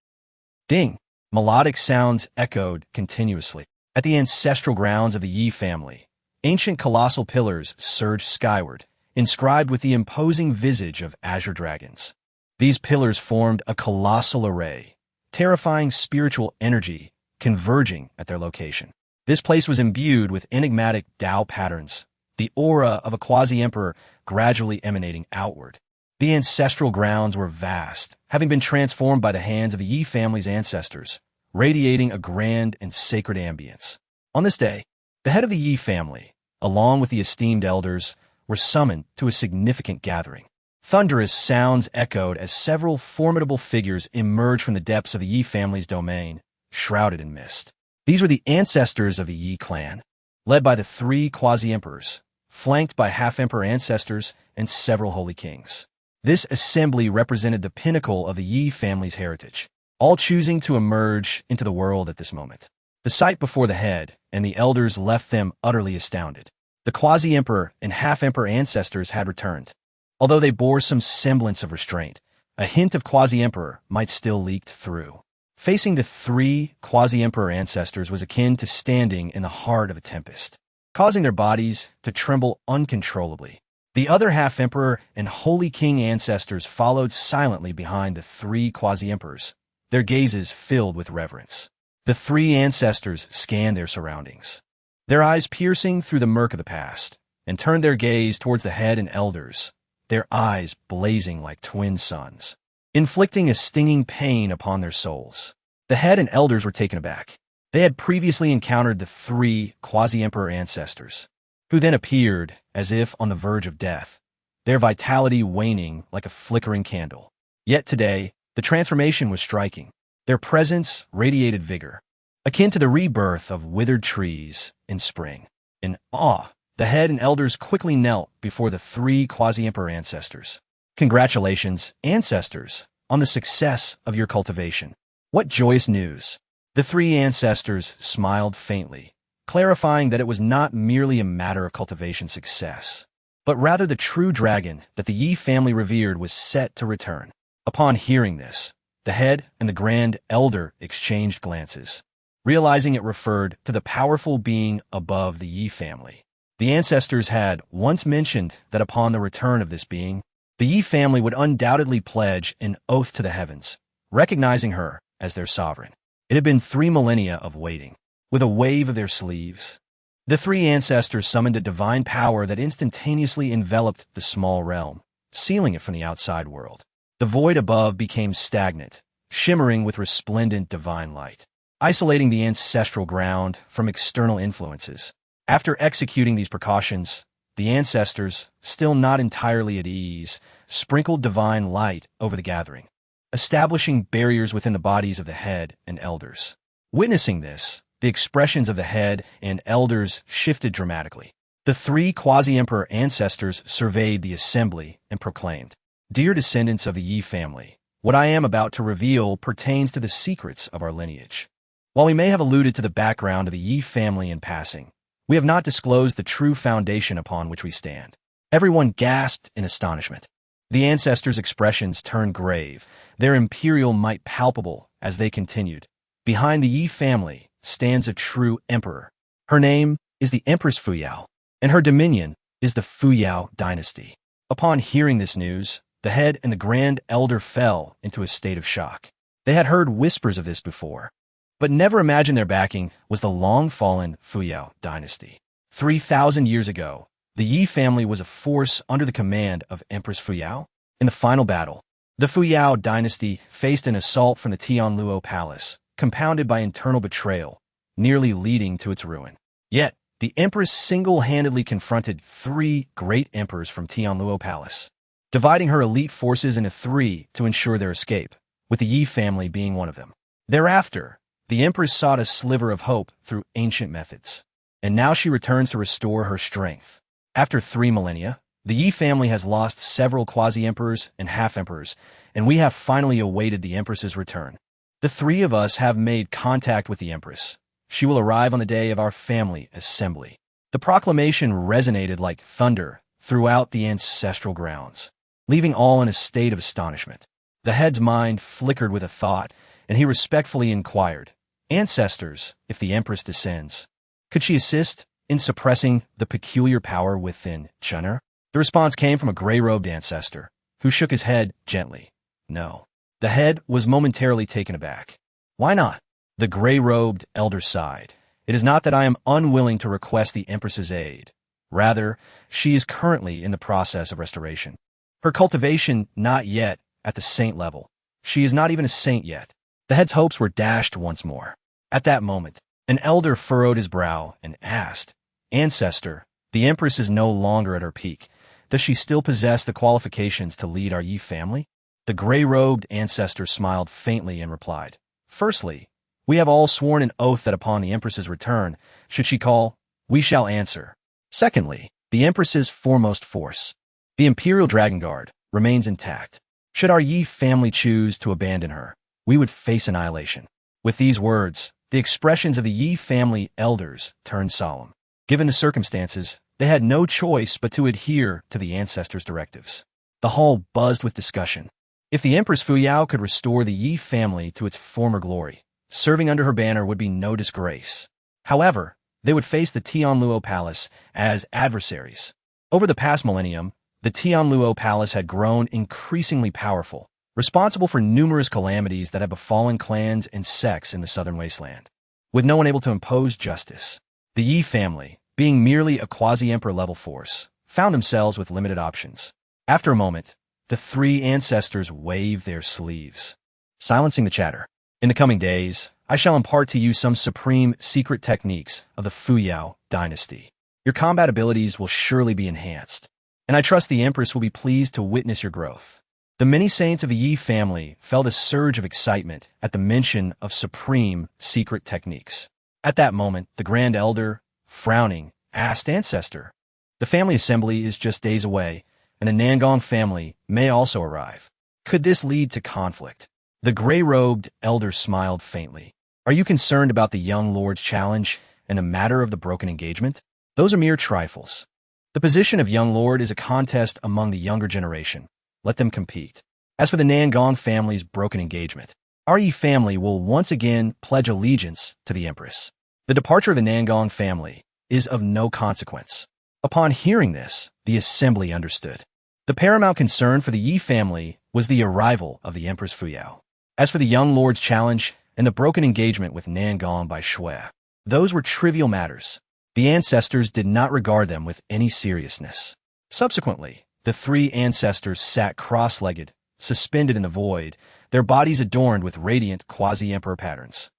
Ding! Melodic sounds echoed continuously. At the ancestral grounds of the Yi family, ancient colossal pillars surged skyward, inscribed with the imposing visage of azure dragons. These pillars formed a colossal array, terrifying spiritual energy converging at their location. This place was imbued with enigmatic Tao patterns, the aura of a quasi-emperor gradually emanating outward. The ancestral grounds were vast, having been transformed by the hands of the Yi family's ancestors, radiating a grand and sacred ambience. On this day, the head of the Yi family, along with the esteemed elders, were summoned to a significant gathering. Thunderous sounds echoed as several formidable figures emerged from the depths of the Yi family's domain, shrouded in mist. These were the ancestors of the Yi clan, led by the 3 quasi-emperors, flanked by half-emperor ancestors and several holy kings. This assembly represented the pinnacle of the Yi family's heritage, all choosing to emerge into the world at this moment. The sight before the head and the elders left them utterly astounded. The quasi-emperor and half-emperor ancestors had returned. Although they bore some semblance of restraint, a hint of quasi-emperor might still leak through. Facing the 3 quasi-emperor ancestors was akin to standing in the heart of a tempest, causing their bodies to tremble uncontrollably. The other half-emperor and holy king ancestors followed silently behind the 3 quasi-emperors, their gazes filled with reverence. The 3 ancestors scanned their surroundings, their eyes piercing through the murk of the past, and turned their gaze towards the head and elders, their eyes blazing like twin suns, inflicting a stinging pain upon their souls. The head and elders were taken aback. They had previously encountered the 3 quasi-emperor ancestors, who then appeared as if on the verge of death, their vitality waning like a flickering candle. Yet today, the transformation was striking. Their presence radiated vigor, akin to the rebirth of withered trees in spring. In awe, the head and elders quickly knelt before the 3 quasi-emperor ancestors. "Congratulations, ancestors, on the success of your cultivation. What joyous news!" The 3 ancestors smiled faintly, clarifying that it was not merely a matter of cultivation success, but rather the true dragon that the Yi family revered was set to return. Upon hearing this, the head and the grand elder exchanged glances, realizing it referred to the powerful being above the Yi family. The ancestors had once mentioned that upon the return of this being, the Yi family would undoubtedly pledge an oath to the heavens, recognizing her as their sovereign. It had been 3 millennia of waiting. With a wave of their sleeves, the 3 ancestors summoned a divine power that instantaneously enveloped the small realm, sealing it from the outside world. The void above became stagnant, shimmering with resplendent divine light, isolating the ancestral ground from external influences. After executing these precautions, the ancestors, still not entirely at ease, sprinkled divine light over the gathering, establishing barriers within the bodies of the head and elders. Witnessing this, the expressions of the head and elders shifted dramatically. The 3 quasi-emperor ancestors surveyed the assembly and proclaimed, "Dear descendants of the Yi family, what I am about to reveal pertains to the secrets of our lineage. While we may have alluded to the background of the Yi family in passing, we have not disclosed the true foundation upon which we stand." Everyone gasped in astonishment. The ancestors' expressions turned grave, their imperial might palpable as they continued. "Behind the Yi family stands a true emperor. Her name is the Empress Fuyao, and her dominion is the Fuyao Dynasty." Upon hearing this news, the head and the grand elder fell into a state of shock. They had heard whispers of this before, but never imagined their backing was the long-fallen Fuyao Dynasty. 3,000 years ago, the Yi family was a force under the command of Empress Fuyao. In the final battle, the Fuyao Dynasty faced an assault from the Tianluo Palace, compounded by internal betrayal, nearly leading to its ruin. Yet, the Empress single-handedly confronted 3 great emperors from Tianluo Palace, dividing her elite forces into 3 to ensure their escape, with the Yi family being one of them. Thereafter, the Empress sought a sliver of hope through ancient methods, and now she returns to restore her strength. After 3 millennia, the Yi family has lost several quasi-emperors and half-emperors, and we have finally awaited the Empress's return. The 3 of us have made contact with the Empress. She will arrive on the day of our family assembly. The proclamation resonated like thunder throughout the ancestral grounds, leaving all in a state of astonishment. The head's mind flickered with a thought, and he respectfully inquired, "Ancestors, if the Empress descends, could she assist in suppressing the peculiar power within Chun'er?" The response came from a gray-robed ancestor, who shook his head gently. "No." The head was momentarily taken aback. "Why not?" The gray-robed elder sighed. "It is not that I am unwilling to request the Empress's aid. Rather, she is currently in the process of restoration. Her cultivation not yet at the saint level. She is not even a saint yet." The head's hopes were dashed once more. At that moment, an elder furrowed his brow and asked, "Ancestor, the Empress is no longer at her peak. Does she still possess the qualifications to lead our Yi family?" The gray-robed ancestor smiled faintly and replied, "Firstly, we have all sworn an oath that upon the Empress's return, should she call, we shall answer. Secondly, the Empress's foremost force, the Imperial Dragon Guard, remains intact. Should our Yi family choose to abandon her, we would face annihilation." With these words, the expressions of the Yi family elders turned solemn. Given the circumstances, they had no choice but to adhere to the ancestors' directives. The hall buzzed with discussion. If the Empress Fuyao could restore the Yi family to its former glory, serving under her banner would be no disgrace. However, they would face the Tianluo Palace as adversaries. Over the past millennium, the Tianluo Palace had grown increasingly powerful, responsible for numerous calamities that had befallen clans and sects in the southern wasteland. With no one able to impose justice, the Yi family, being merely a quasi-emperor level force, found themselves with limited options. After a moment, the 3 ancestors waved their sleeves, silencing the chatter. "In the coming days, I shall impart to you some supreme secret techniques of the Fuyao Dynasty. Your combat abilities will surely be enhanced, and I trust the Empress will be pleased to witness your growth." The many saints of the Yi family felt a surge of excitement at the mention of supreme secret techniques. At that moment, the Grand Elder, frowning, asked, "Ancestor, the family assembly is just days away, and the Nangong family may also arrive. Could this lead to conflict?" The gray-robed elder smiled faintly. "Are you concerned about the young lord's challenge and the matter of the broken engagement? Those are mere trifles. The position of young lord is a contest among the younger generation. Let them compete. As for the Nangong family's broken engagement, our Yi family will once again pledge allegiance to the Empress. The departure of the Nangong family is of no consequence." Upon hearing this, the assembly understood. The paramount concern for the Yi family was the arrival of the Empress Fuyao. As for the young lord's challenge and the broken engagement with Nangong by Shui, those were trivial matters. The ancestors did not regard them with any seriousness. Subsequently, the three ancestors sat cross-legged, suspended in the void, their bodies adorned with radiant quasi-emperor patterns.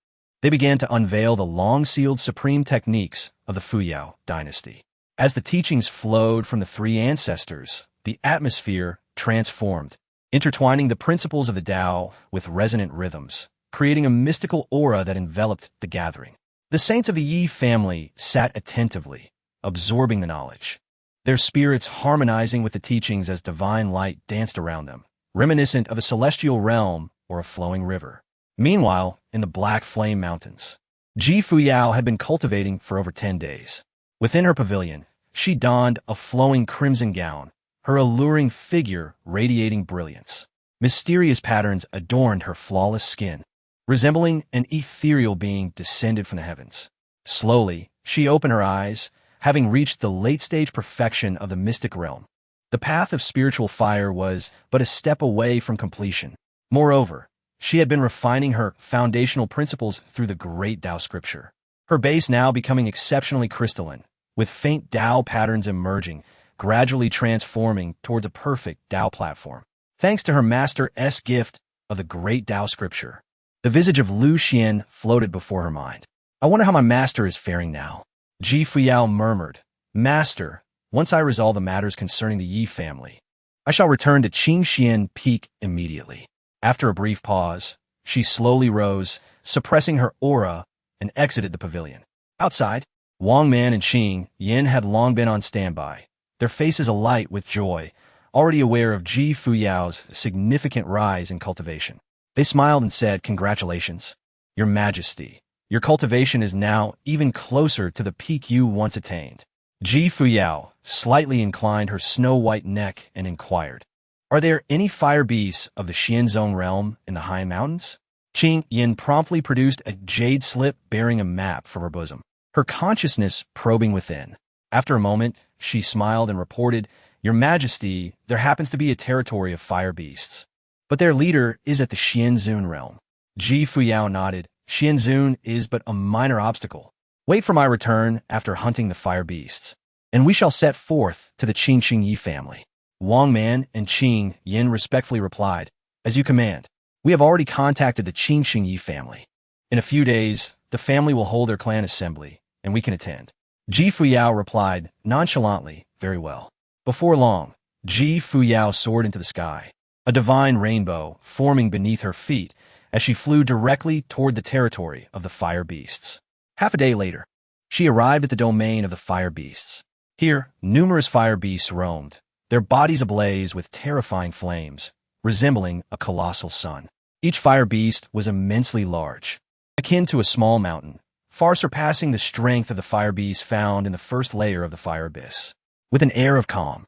They began to unveil the long-sealed supreme techniques of the Fuyao Dynasty. As the teachings flowed from the three ancestors, the atmosphere transformed, intertwining the principles of the Tao with resonant rhythms, creating a mystical aura that enveloped the gathering. The saints of the Yi family sat attentively, absorbing the knowledge, their spirits harmonizing with the teachings as divine light danced around them, reminiscent of a celestial realm or a flowing river. Meanwhile, in the Black Flame Mountains, Ji Fuyao had been cultivating for over 10 days. Within her pavilion, she donned a flowing crimson gown, her alluring figure radiating brilliance. Mysterious patterns adorned her flawless skin, resembling an ethereal being descended from the heavens. Slowly, she opened her eyes, having reached the late-stage perfection of the mystic realm. The path of spiritual fire was but a step away from completion. Moreover, she had been refining her foundational principles through the great Tao scripture, her base now becoming exceptionally crystalline, with faint Tao patterns emerging, gradually transforming towards a perfect Tao platform. Thanks to her master's gift of the great Tao scripture, the visage of Lu Xuan floated before her mind. I wonder how my master is faring now. Ji Fuyao murmured, Master, once I resolve the matters concerning the Yi family, I shall return to Changsheng Peak immediately. After a brief pause, she slowly rose, suppressing her aura, and exited the pavilion. Outside, Wang Man and Qing Yin had long been on standby, their faces alight with joy, already aware of Ji Fuyao's significant rise in cultivation. They smiled and said, Congratulations, Your Majesty. Your cultivation is now even closer to the peak you once attained. Ji Fuyao slightly inclined her snow-white neck and inquired, Are there any fire beasts of the Xianzong realm in the high mountains? Qing Yin promptly produced a jade slip bearing a map from her bosom, her consciousness probing within. After a moment, she smiled and reported, Your Majesty, there happens to be a territory of fire beasts, but their leader is at the Xianzun realm. Ji Fuyao nodded. Xianzun is but a minor obstacle. Wait for my return after hunting the fire beasts, and we shall set forth to the Changsheng Yi family. Wang Man and Qing Yin respectfully replied, As you command. We have already contacted the Changsheng Yi family. In a few days, the family will hold their clan assembly, and we can attend. Ji Fuyao replied nonchalantly, Very well. Before long, Ji Fuyao soared into the sky, a divine rainbow forming beneath her feet as she flew directly toward the territory of the fire beasts. Half a day later, she arrived at the domain of the fire beasts. Here, numerous fire beasts roamed, their bodies ablaze with terrifying flames, resembling a colossal sun. Each fire beast was immensely large, akin to a small mountain, far surpassing the strength of the fire beasts found in the first layer of the fire abyss. With an air of calm,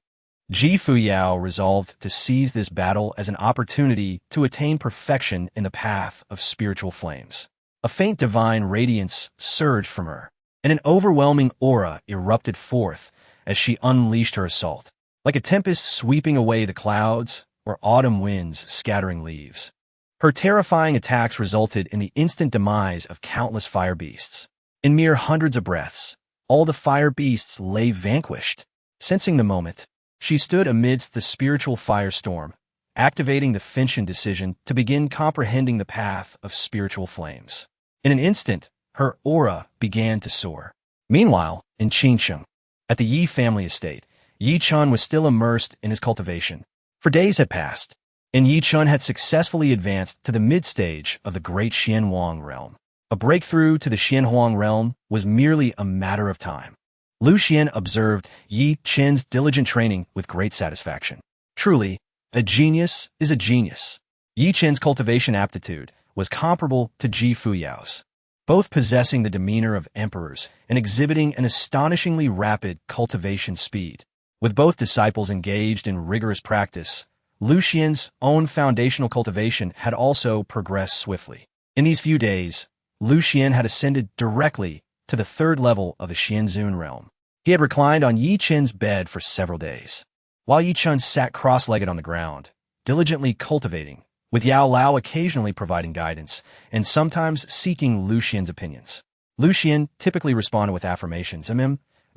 Ji Fuyao resolved to seize this battle as an opportunity to attain perfection in the path of spiritual flames. A faint divine radiance surged from her, and an overwhelming aura erupted forth as she unleashed her assault, like a tempest sweeping away the clouds or autumn winds scattering leaves. Her terrifying attacks resulted in the instant demise of countless fire beasts. In mere hundreds of breaths, all the fire beasts lay vanquished. Sensing the moment, she stood amidst the spiritual firestorm, activating the Finshan decision to begin comprehending the path of spiritual flames. In an instant, her aura began to soar. Meanwhile, in Changsheng, at the Yi family estate, Yi Chun was still immersed in his cultivation. For days had passed, and Yi Chun had successfully advanced to the mid-stage of the great Xianhuang realm. A breakthrough to the Xianhuang realm was merely a matter of time. Lu Xuan observed Yi Chen's diligent training with great satisfaction. Truly, a genius is a genius. Yi Chen's cultivation aptitude was comparable to Ji Fuyao's, both possessing the demeanor of emperors and exhibiting an astonishingly rapid cultivation speed. With both disciples engaged in rigorous practice, Lu Xuan's own foundational cultivation had also progressed swiftly. In these few days, Lu Xuan had ascended directly to the third level of the Xianzun realm. He had reclined on Yi Chen's bed for several days, while Yi Chen sat cross-legged on the ground, diligently cultivating, with Yao Lao occasionally providing guidance and sometimes seeking Lu Xuan's opinions. Lu Xuan typically responded with affirmations,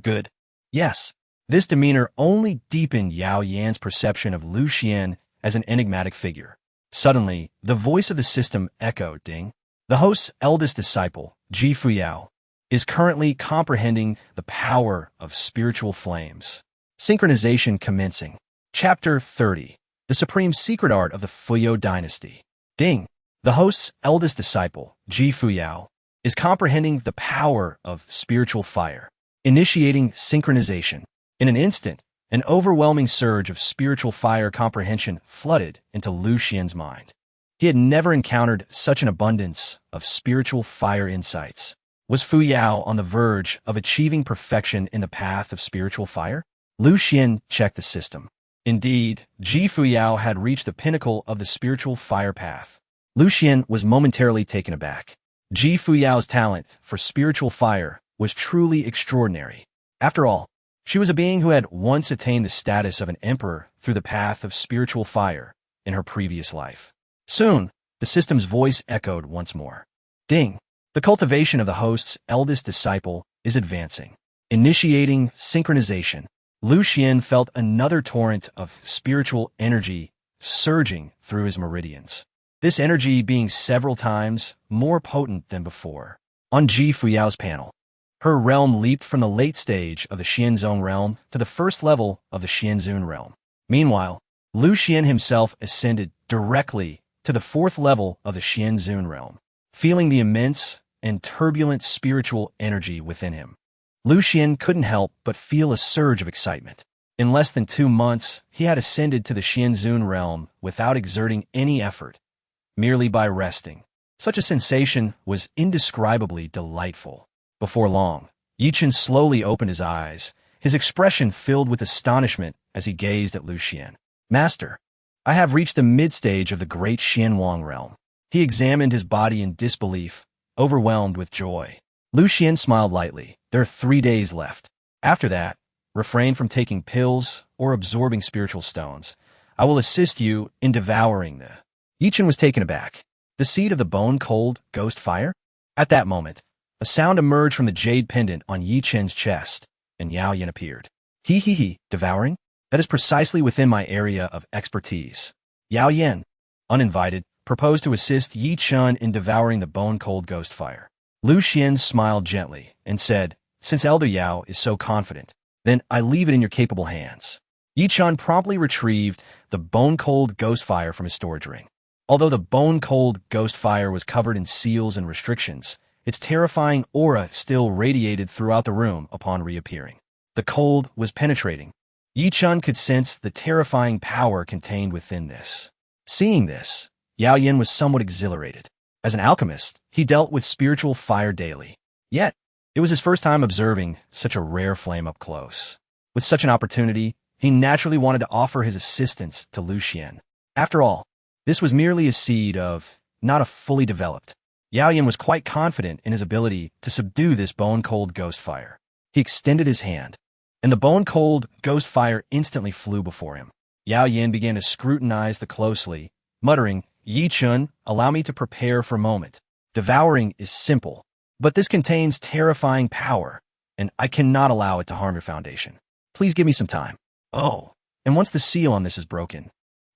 good, yes. This demeanor only deepened Yao Yan's perception of Lu Xuan as an enigmatic figure. Suddenly, the voice of the system echoed, ding. The host's eldest disciple, Ji Fuyao, is currently comprehending the power of spiritual flames. Synchronization commencing. Chapter 30. The Supreme Secret Art of the Fuyao Dynasty. Ding. The host's eldest disciple, Ji Fuyao, is comprehending the power of spiritual fire, initiating synchronization. In an instant, an overwhelming surge of spiritual fire comprehension flooded into Lu Xuan's mind. He had never encountered such an abundance of spiritual fire insights. Was Fuyao on the verge of achieving perfection in the path of spiritual fire? Lu Xuan checked the system. Indeed, Ji Fuyao had reached the pinnacle of the spiritual fire path. Lu Xuan was momentarily taken aback. Ji Fuyao's talent for spiritual fire was truly extraordinary. After all, she was a being who had once attained the status of an emperor through the path of spiritual fire in her previous life. Soon, the system's voice echoed once more. Ding! The cultivation of the host's eldest disciple is advancing. Initiating synchronization. Lu Xuan felt another torrent of spiritual energy surging through his meridians. This energy being several times more potent than before. On Ji Fuyao's panel, her realm leaped from the late stage of the Xianzong realm to the first level of the Xianzun realm. Meanwhile, Lu Xuan himself ascended directly to the fourth level of the Xianzun realm, feeling the immense and turbulent spiritual energy within him. Lu Xuan couldn't help but feel a surge of excitement. In less than 2 months, he had ascended to the Xianzun realm without exerting any effort, merely by resting. Such a sensation was indescribably delightful. Before long, Yi Chen slowly opened his eyes, his expression filled with astonishment as he gazed at Lu Xuan. Master, I have reached the mid-stage of the great Xianwang realm. He examined his body in disbelief, overwhelmed with joy. Lu Xuan smiled lightly. There are 3 days left. After that, refrain from taking pills or absorbing spiritual stones. I will assist you in devouring the... Yi Chen was taken aback. The seed of the bone-cold ghost fire? At that moment, a sound emerged from the jade pendant on Yi Chen's chest, and Yao Yan appeared. Devouring? That is precisely within my area of expertise. Yao Yan, uninvited, proposed to assist Yi Chen in devouring the bone-cold ghost fire. Lu Xuan smiled gently and said, since Elder Yao is so confident, then I leave it in your capable hands. Yi Chen promptly retrieved the bone-cold ghost fire from his storage ring. Although the bone-cold ghost fire was covered in seals and restrictions, its terrifying aura still radiated throughout the room upon reappearing. The cold was penetrating. Yi Chen could sense the terrifying power contained within this. Seeing this, Yao Yan was somewhat exhilarated. As an alchemist, he dealt with spiritual fire daily. Yet, it was his first time observing such a rare flame up close. With such an opportunity, he naturally wanted to offer his assistance to Lu Xuan. After all, this was merely a seed of, not a fully developed. Yao Yan was quite confident in his ability to subdue this bone-cold ghost fire. He extended his hand, and the bone-cold ghost fire instantly flew before him. Yao Yan began to scrutinize the closely, muttering, Yi Chen, allow me to prepare for a moment. Devouring is simple, but this contains terrifying power, and I cannot allow it to harm your foundation. Please give me some time. Oh, and once the seal on this is broken,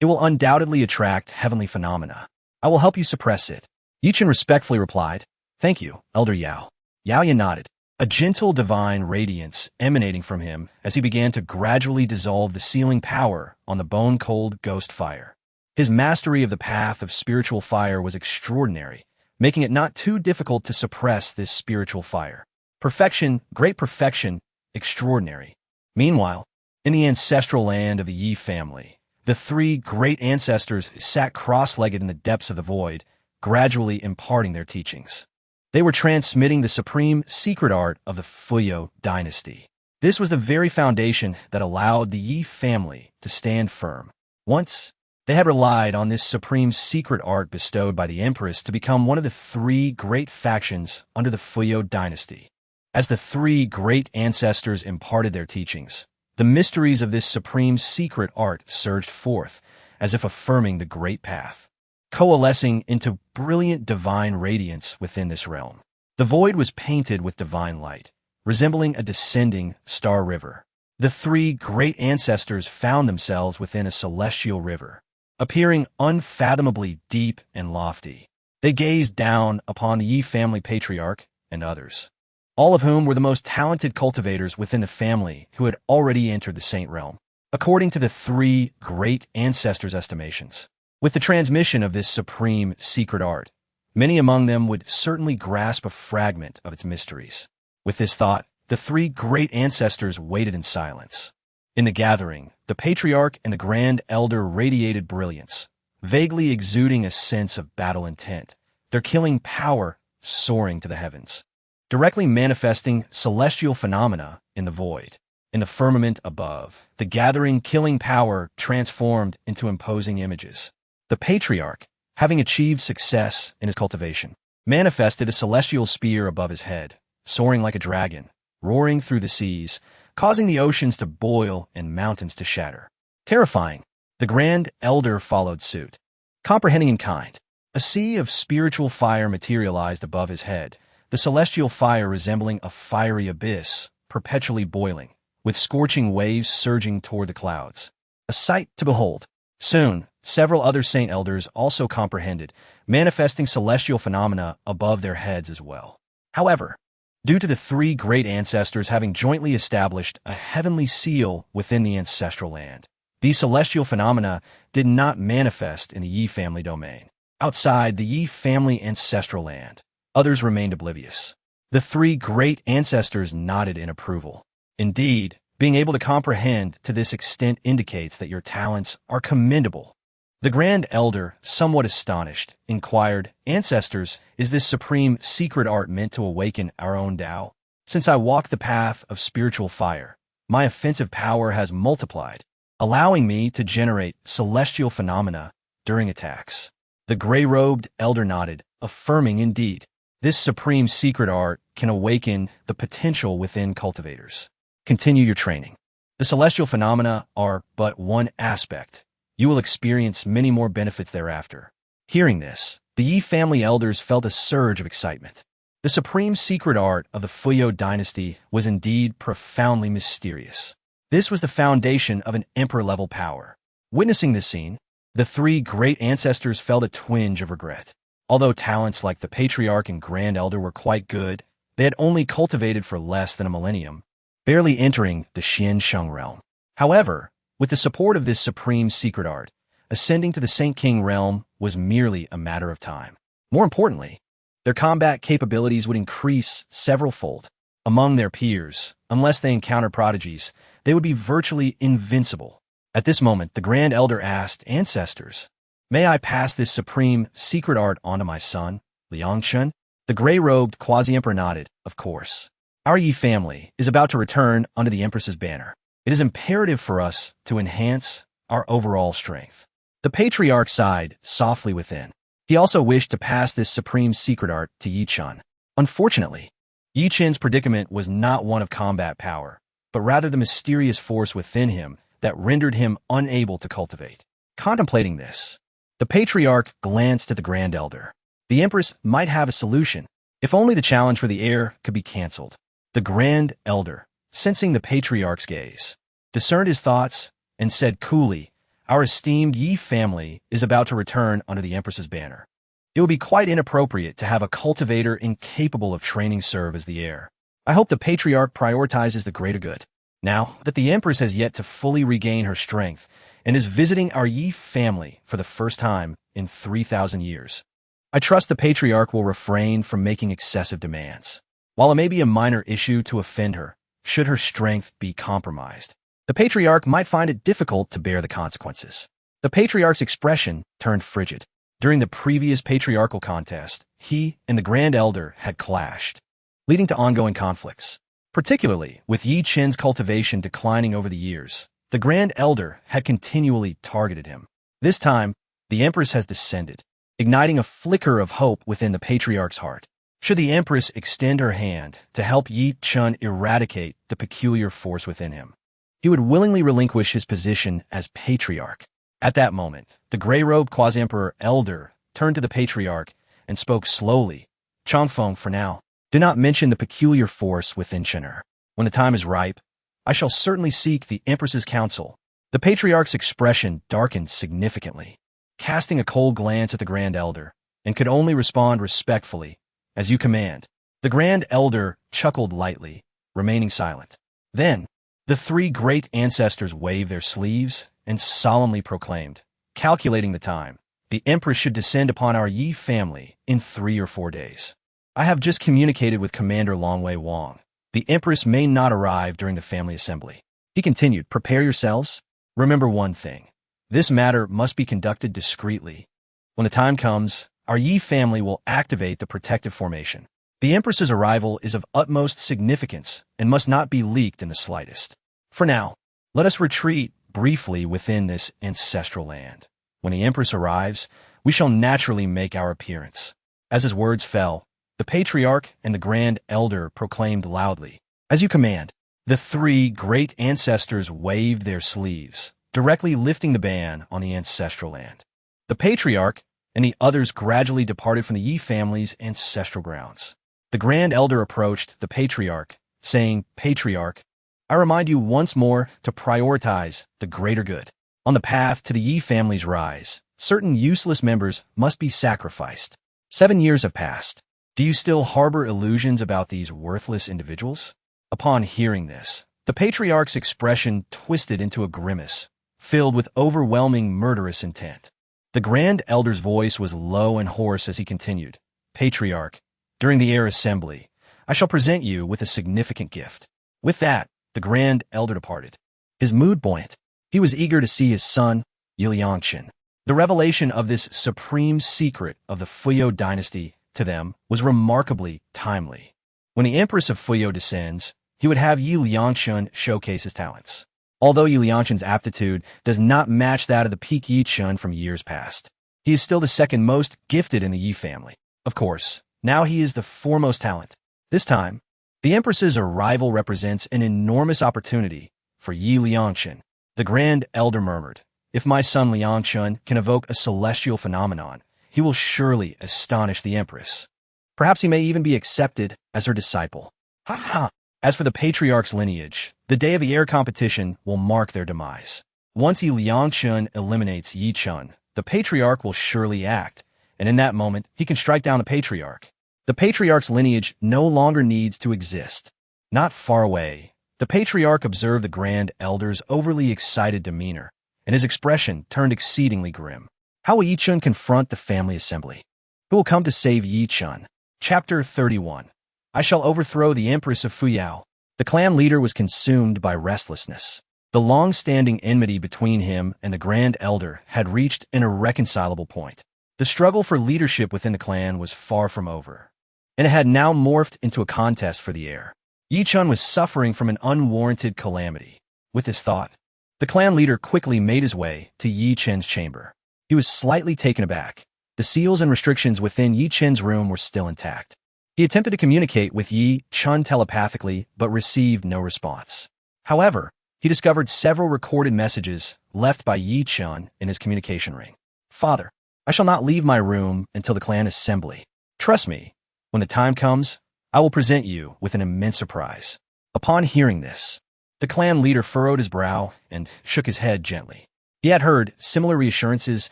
it will undoubtedly attract heavenly phenomena. I will help you suppress it. Yi Chen respectfully replied, thank you, Elder Yao. Yao Yan nodded, a gentle divine radiance emanating from him as he began to gradually dissolve the sealing power on the bone-cold ghost fire. His mastery of the path of spiritual fire was extraordinary, making it not too difficult to suppress this spiritual fire. Perfection, great perfection, extraordinary. Meanwhile, in the ancestral land of the Yi family, the 3 great ancestors sat cross-legged in the depths of the void, gradually imparting their teachings. They were transmitting the supreme secret art of the Fuyao Dynasty. This was the very foundation that allowed the Yi family to stand firm. Once, they had relied on this supreme secret art bestowed by the Empress to become one of the 3 great factions under the Fuyao Dynasty. As the three great ancestors imparted their teachings, the mysteries of this supreme secret art surged forth, as if affirming the great path, coalescing into brilliant divine radiance within this realm. The void was painted with divine light, resembling a descending star river. The three great ancestors found themselves within a celestial river, appearing unfathomably deep and lofty. They gazed down upon the Yi family patriarch and others, all of whom were the most talented cultivators within the family who had already entered the saint realm, according to the three great ancestors' estimations. With the transmission of this supreme secret art, many among them would certainly grasp a fragment of its mysteries. With this thought, the three great ancestors waited in silence. In the gathering, the patriarch and the grand elder radiated brilliance, vaguely exuding a sense of battle intent, their killing power soaring to the heavens, directly manifesting celestial phenomena in the void. In the firmament above, the gathering killing power transformed into imposing images. The patriarch, having achieved success in his cultivation, manifested a celestial spear above his head, soaring like a dragon, roaring through the seas, causing the oceans to boil and mountains to shatter. Terrifying, the grand elder followed suit, comprehending in kind. A sea of spiritual fire materialized above his head, the celestial fire resembling a fiery abyss, perpetually boiling, with scorching waves surging toward the clouds. A sight to behold. Soon, several other saint elders also comprehended, manifesting celestial phenomena above their heads as well. However, due to the three great ancestors having jointly established a heavenly seal within the ancestral land, these celestial phenomena did not manifest in the Yi family domain. Outside the Yi family ancestral land, others remained oblivious. The three great ancestors nodded in approval. Indeed, being able to comprehend to this extent indicates that your talents are commendable. The grand elder, somewhat astonished, inquired, "Ancestors, is this supreme secret art meant to awaken our own Tao? Since I walk the path of spiritual fire, my offensive power has multiplied, allowing me to generate celestial phenomena during attacks." The gray-robed elder nodded, affirming indeed, this supreme secret art can awaken the potential within cultivators. Continue your training. The celestial phenomena are but one aspect. You will experience many more benefits thereafter. Hearing this, the Yi family elders felt a surge of excitement. The supreme secret art of the Fuyao Dynasty was indeed profoundly mysterious. This was the foundation of an emperor-level power. Witnessing this scene, the three great ancestors felt a twinge of regret. Although talents like the patriarch and grand elder were quite good, they had only cultivated for less than a millennium, barely entering the Xiansheng realm. However, with the support of this supreme secret art, ascending to the Saint King realm was merely a matter of time. More importantly, their combat capabilities would increase several-fold. Among their peers, unless they encountered prodigies, they would be virtually invincible. At this moment, the grand elder asked, "Ancestors, may I pass this supreme secret art on to my son, Lu Xuan?" The gray-robed quasi-emperor nodded, "Of course. Our Yi family is about to return under the Empress's banner. It is imperative for us to enhance our overall strength." The patriarch sighed softly within. He also wished to pass this supreme secret art to Yi Chen. Unfortunately, Yi Chen's predicament was not one of combat power, but rather the mysterious force within him that rendered him unable to cultivate. Contemplating this, the patriarch glanced at the grand elder. The Empress might have a solution, if only the challenge for the heir could be cancelled. The grand elder, sensing the patriarch's gaze, discerned his thoughts and said coolly, "Our esteemed Yi family is about to return under the Empress's banner. It would be quite inappropriate to have a cultivator incapable of training serve as the heir. I hope the patriarch prioritizes the greater good. Now that the Empress has yet to fully regain her strength and is visiting our Yi family for the first time in 3,000 years, I trust the patriarch will refrain from making excessive demands. While it may be a minor issue to offend her, should her strength be compromised, the patriarch might find it difficult to bear the consequences." The patriarch's expression turned frigid. During the previous patriarchal contest, he and the grand elder had clashed, leading to ongoing conflicts. Particularly with Yi Chen's cultivation declining over the years, the grand elder had continually targeted him. This time, the Empress has descended, igniting a flicker of hope within the patriarch's heart. Should the Empress extend her hand to help Yi Chun eradicate the peculiar force within him, he would willingly relinquish his position as patriarch. At that moment, the gray-robed quasi-emperor elder turned to the patriarch and spoke slowly. Changfeng, for now, do not mention the peculiar force within Chener. When the time is ripe, I shall certainly seek the Empress's counsel. The patriarch's expression darkened significantly, casting a cold glance at the Grand Elder, and could only respond respectfully, as you command. The Grand Elder chuckled lightly, remaining silent. Then, the three great ancestors waved their sleeves and solemnly proclaimed, calculating the time, the Empress should descend upon our Yi family in 3 or 4 days. I have just communicated with Commander Longwei Wang. The Empress may not arrive during the family assembly. He continued, prepare yourselves. Remember one thing. This matter must be conducted discreetly. When the time comes, our Yi family will activate the protective formation. The Empress's arrival is of utmost significance and must not be leaked in the slightest. For now, let us retreat briefly within this ancestral land. When the Empress arrives, we shall naturally make our appearance. As his words fell, the Patriarch and the Grand Elder proclaimed loudly, as you command. The three great ancestors waved their sleeves, directly lifting the ban on the ancestral land. The Patriarch and the others gradually departed from the Yi family's ancestral grounds. The Grand Elder approached the Patriarch, saying, Patriarch, I remind you once more to prioritize the greater good. On the path to the Yi family's rise, certain useless members must be sacrificed. 7 years have passed. Do you still harbor illusions about these worthless individuals? Upon hearing this, the Patriarch's expression twisted into a grimace, filled with overwhelming murderous intent. The Grand Elder's voice was low and hoarse as he continued, Patriarch, during the Air Assembly, I shall present you with a significant gift. With that, the Grand Elder departed. His mood buoyant. He was eager to see his son, Yi Liangchen. The revelation of this supreme secret of the Fuyao Dynasty to them was remarkably timely. When the Empress of Fuyao descends, he would have Yi Liangchen showcase his talents. Although Yi Liangchen's aptitude does not match that of the peak Yi Chun from years past, he is still the second most gifted in the Yi family. Of course, now he is the foremost talent. This time, the Empress's arrival represents an enormous opportunity for Yi Liangchen. The Grand Elder murmured, if my son Liangchen can evoke a celestial phenomenon, he will surely astonish the Empress. Perhaps he may even be accepted as her disciple. Ha ha! As for the Patriarch's lineage, the day of the air competition will mark their demise. Once Yi Liangchen eliminates Yi Chun, the Patriarch will surely act, and in that moment, he can strike down the Patriarch. The Patriarch's lineage no longer needs to exist. Not far away, the Patriarch observed the Grand Elder's overly excited demeanor, and his expression turned exceedingly grim. How will Yi Chun confront the family assembly? Who will come to save Yi Chun? Chapter 31. I shall overthrow the Empress of Fuyao. The clan leader was consumed by restlessness. The long-standing enmity between him and the Grand Elder had reached an irreconcilable point. The struggle for leadership within the clan was far from over, and it had now morphed into a contest for the heir. Yi Chun was suffering from an unwarranted calamity. With this thought, the clan leader quickly made his way to Yi Chen's chamber. He was slightly taken aback. The seals and restrictions within Yi Chen's room were still intact. He attempted to communicate with Yi Chun telepathically, but received no response. However, he discovered several recorded messages left by Yi Chun in his communication ring. Father, I shall not leave my room until the clan assembly. Trust me, when the time comes, I will present you with an immense surprise. Upon hearing this, the clan leader furrowed his brow and shook his head gently. He had heard similar reassurances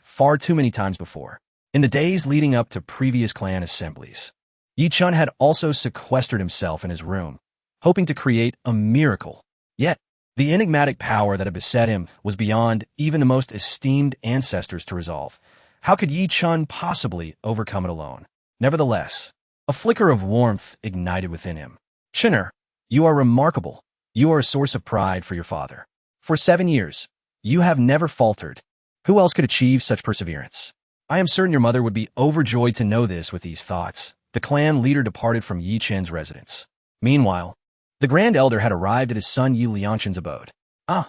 far too many times before. In the days leading up to previous clan assemblies, Yi Chun had also sequestered himself in his room, hoping to create a miracle. Yet, the enigmatic power that had beset him was beyond even the most esteemed ancestors to resolve. How could Yi Chun possibly overcome it alone? Nevertheless, a flicker of warmth ignited within him. Chener, you are remarkable. You are a source of pride for your father. For 7 years, you have never faltered. Who else could achieve such perseverance? I am certain your mother would be overjoyed to know this. With these thoughts, the clan leader departed from Yi Chen's residence. Meanwhile, the Grand Elder had arrived at his son Yi Liangchen's abode. Ah!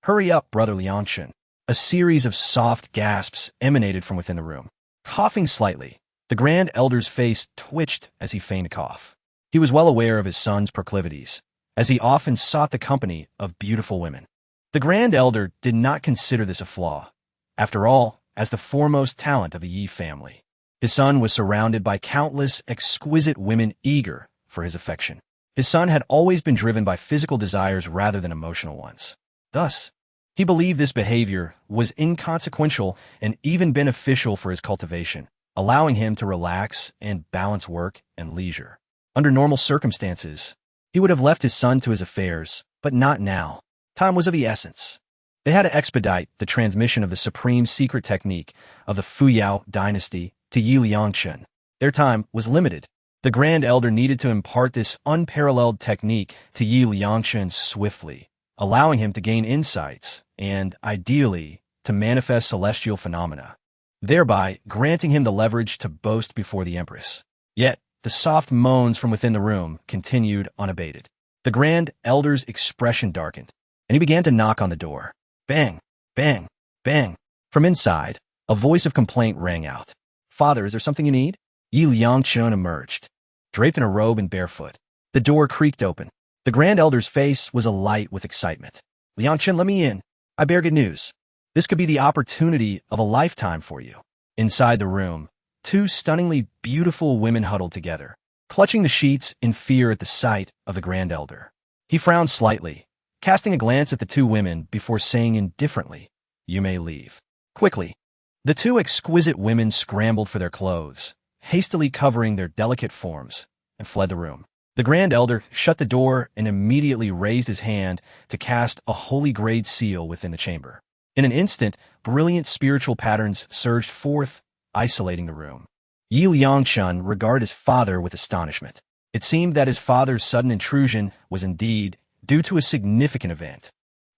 Hurry up, brother Liangchen. A series of soft gasps emanated from within the room. Coughing slightly, the The Grand Elder's face twitched as he feigned a cough. He was well aware of his son's proclivities, as he often sought the company of beautiful women. The Grand Elder did not consider this a flaw. After all, as the foremost talent of the Yi family, his son was surrounded by countless exquisite women eager for his affection. His son had always been driven by physical desires rather than emotional ones. Thus, he believed this behavior was inconsequential and even beneficial for his cultivation, allowing him to relax and balance work and leisure. Under normal circumstances, he would have left his son to his affairs, but not now. Time was of the essence. They had to expedite the transmission of the supreme secret technique of the Fuyao Dynasty to Yi Liangchen. Their time was limited. The Grand Elder needed to impart this unparalleled technique to Yi Liangchen swiftly, allowing him to gain insights and, ideally, to manifest celestial phenomena, thereby granting him the leverage to boast before the Empress. Yet, the soft moans from within the room continued unabated. The Grand Elder's expression darkened, and he began to knock on the door. Bang, bang, bang. From inside, a voice of complaint rang out. "Father, is there something you need?" Yi Liangchen emerged, draped in a robe and barefoot. The door creaked open. The Grand Elder's face was alight with excitement. "Liangchen, let me in. I bear good news. This could be the opportunity of a lifetime for you." Inside the room, two stunningly beautiful women huddled together, clutching the sheets in fear at the sight of the Grand Elder. He frowned slightly, casting a glance at the two women before saying indifferently, "You may leave." Quickly, the two exquisite women scrambled for their clothes, hastily covering their delicate forms, and fled the room. The Grand Elder shut the door and immediately raised his hand to cast a holy grade seal within the chamber. In an instant, brilliant spiritual patterns surged forth, isolating the room. Yi Liangchen regarded his father with astonishment. It seemed that his father's sudden intrusion was indeed due to a significant event.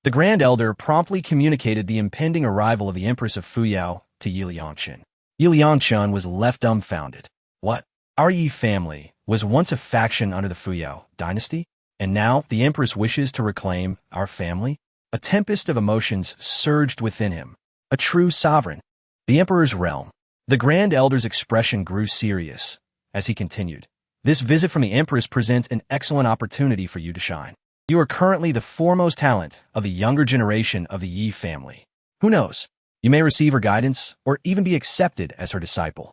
The Grand Elder promptly communicated the impending arrival of the Empress of Fuyao to Yi Liangchen. Yi Liangchen was left dumbfounded. What? Our Yi family was once a faction under the Fuyao Dynasty, and now the Empress wishes to reclaim our family? A tempest of emotions surged within him. A true sovereign. The Emperor's realm. The Grand Elder's expression grew serious as he continued. This visit from the Empress presents an excellent opportunity for you to shine. You are currently the foremost talent of the younger generation of the Yi family. Who knows? You may receive her guidance or even be accepted as her disciple.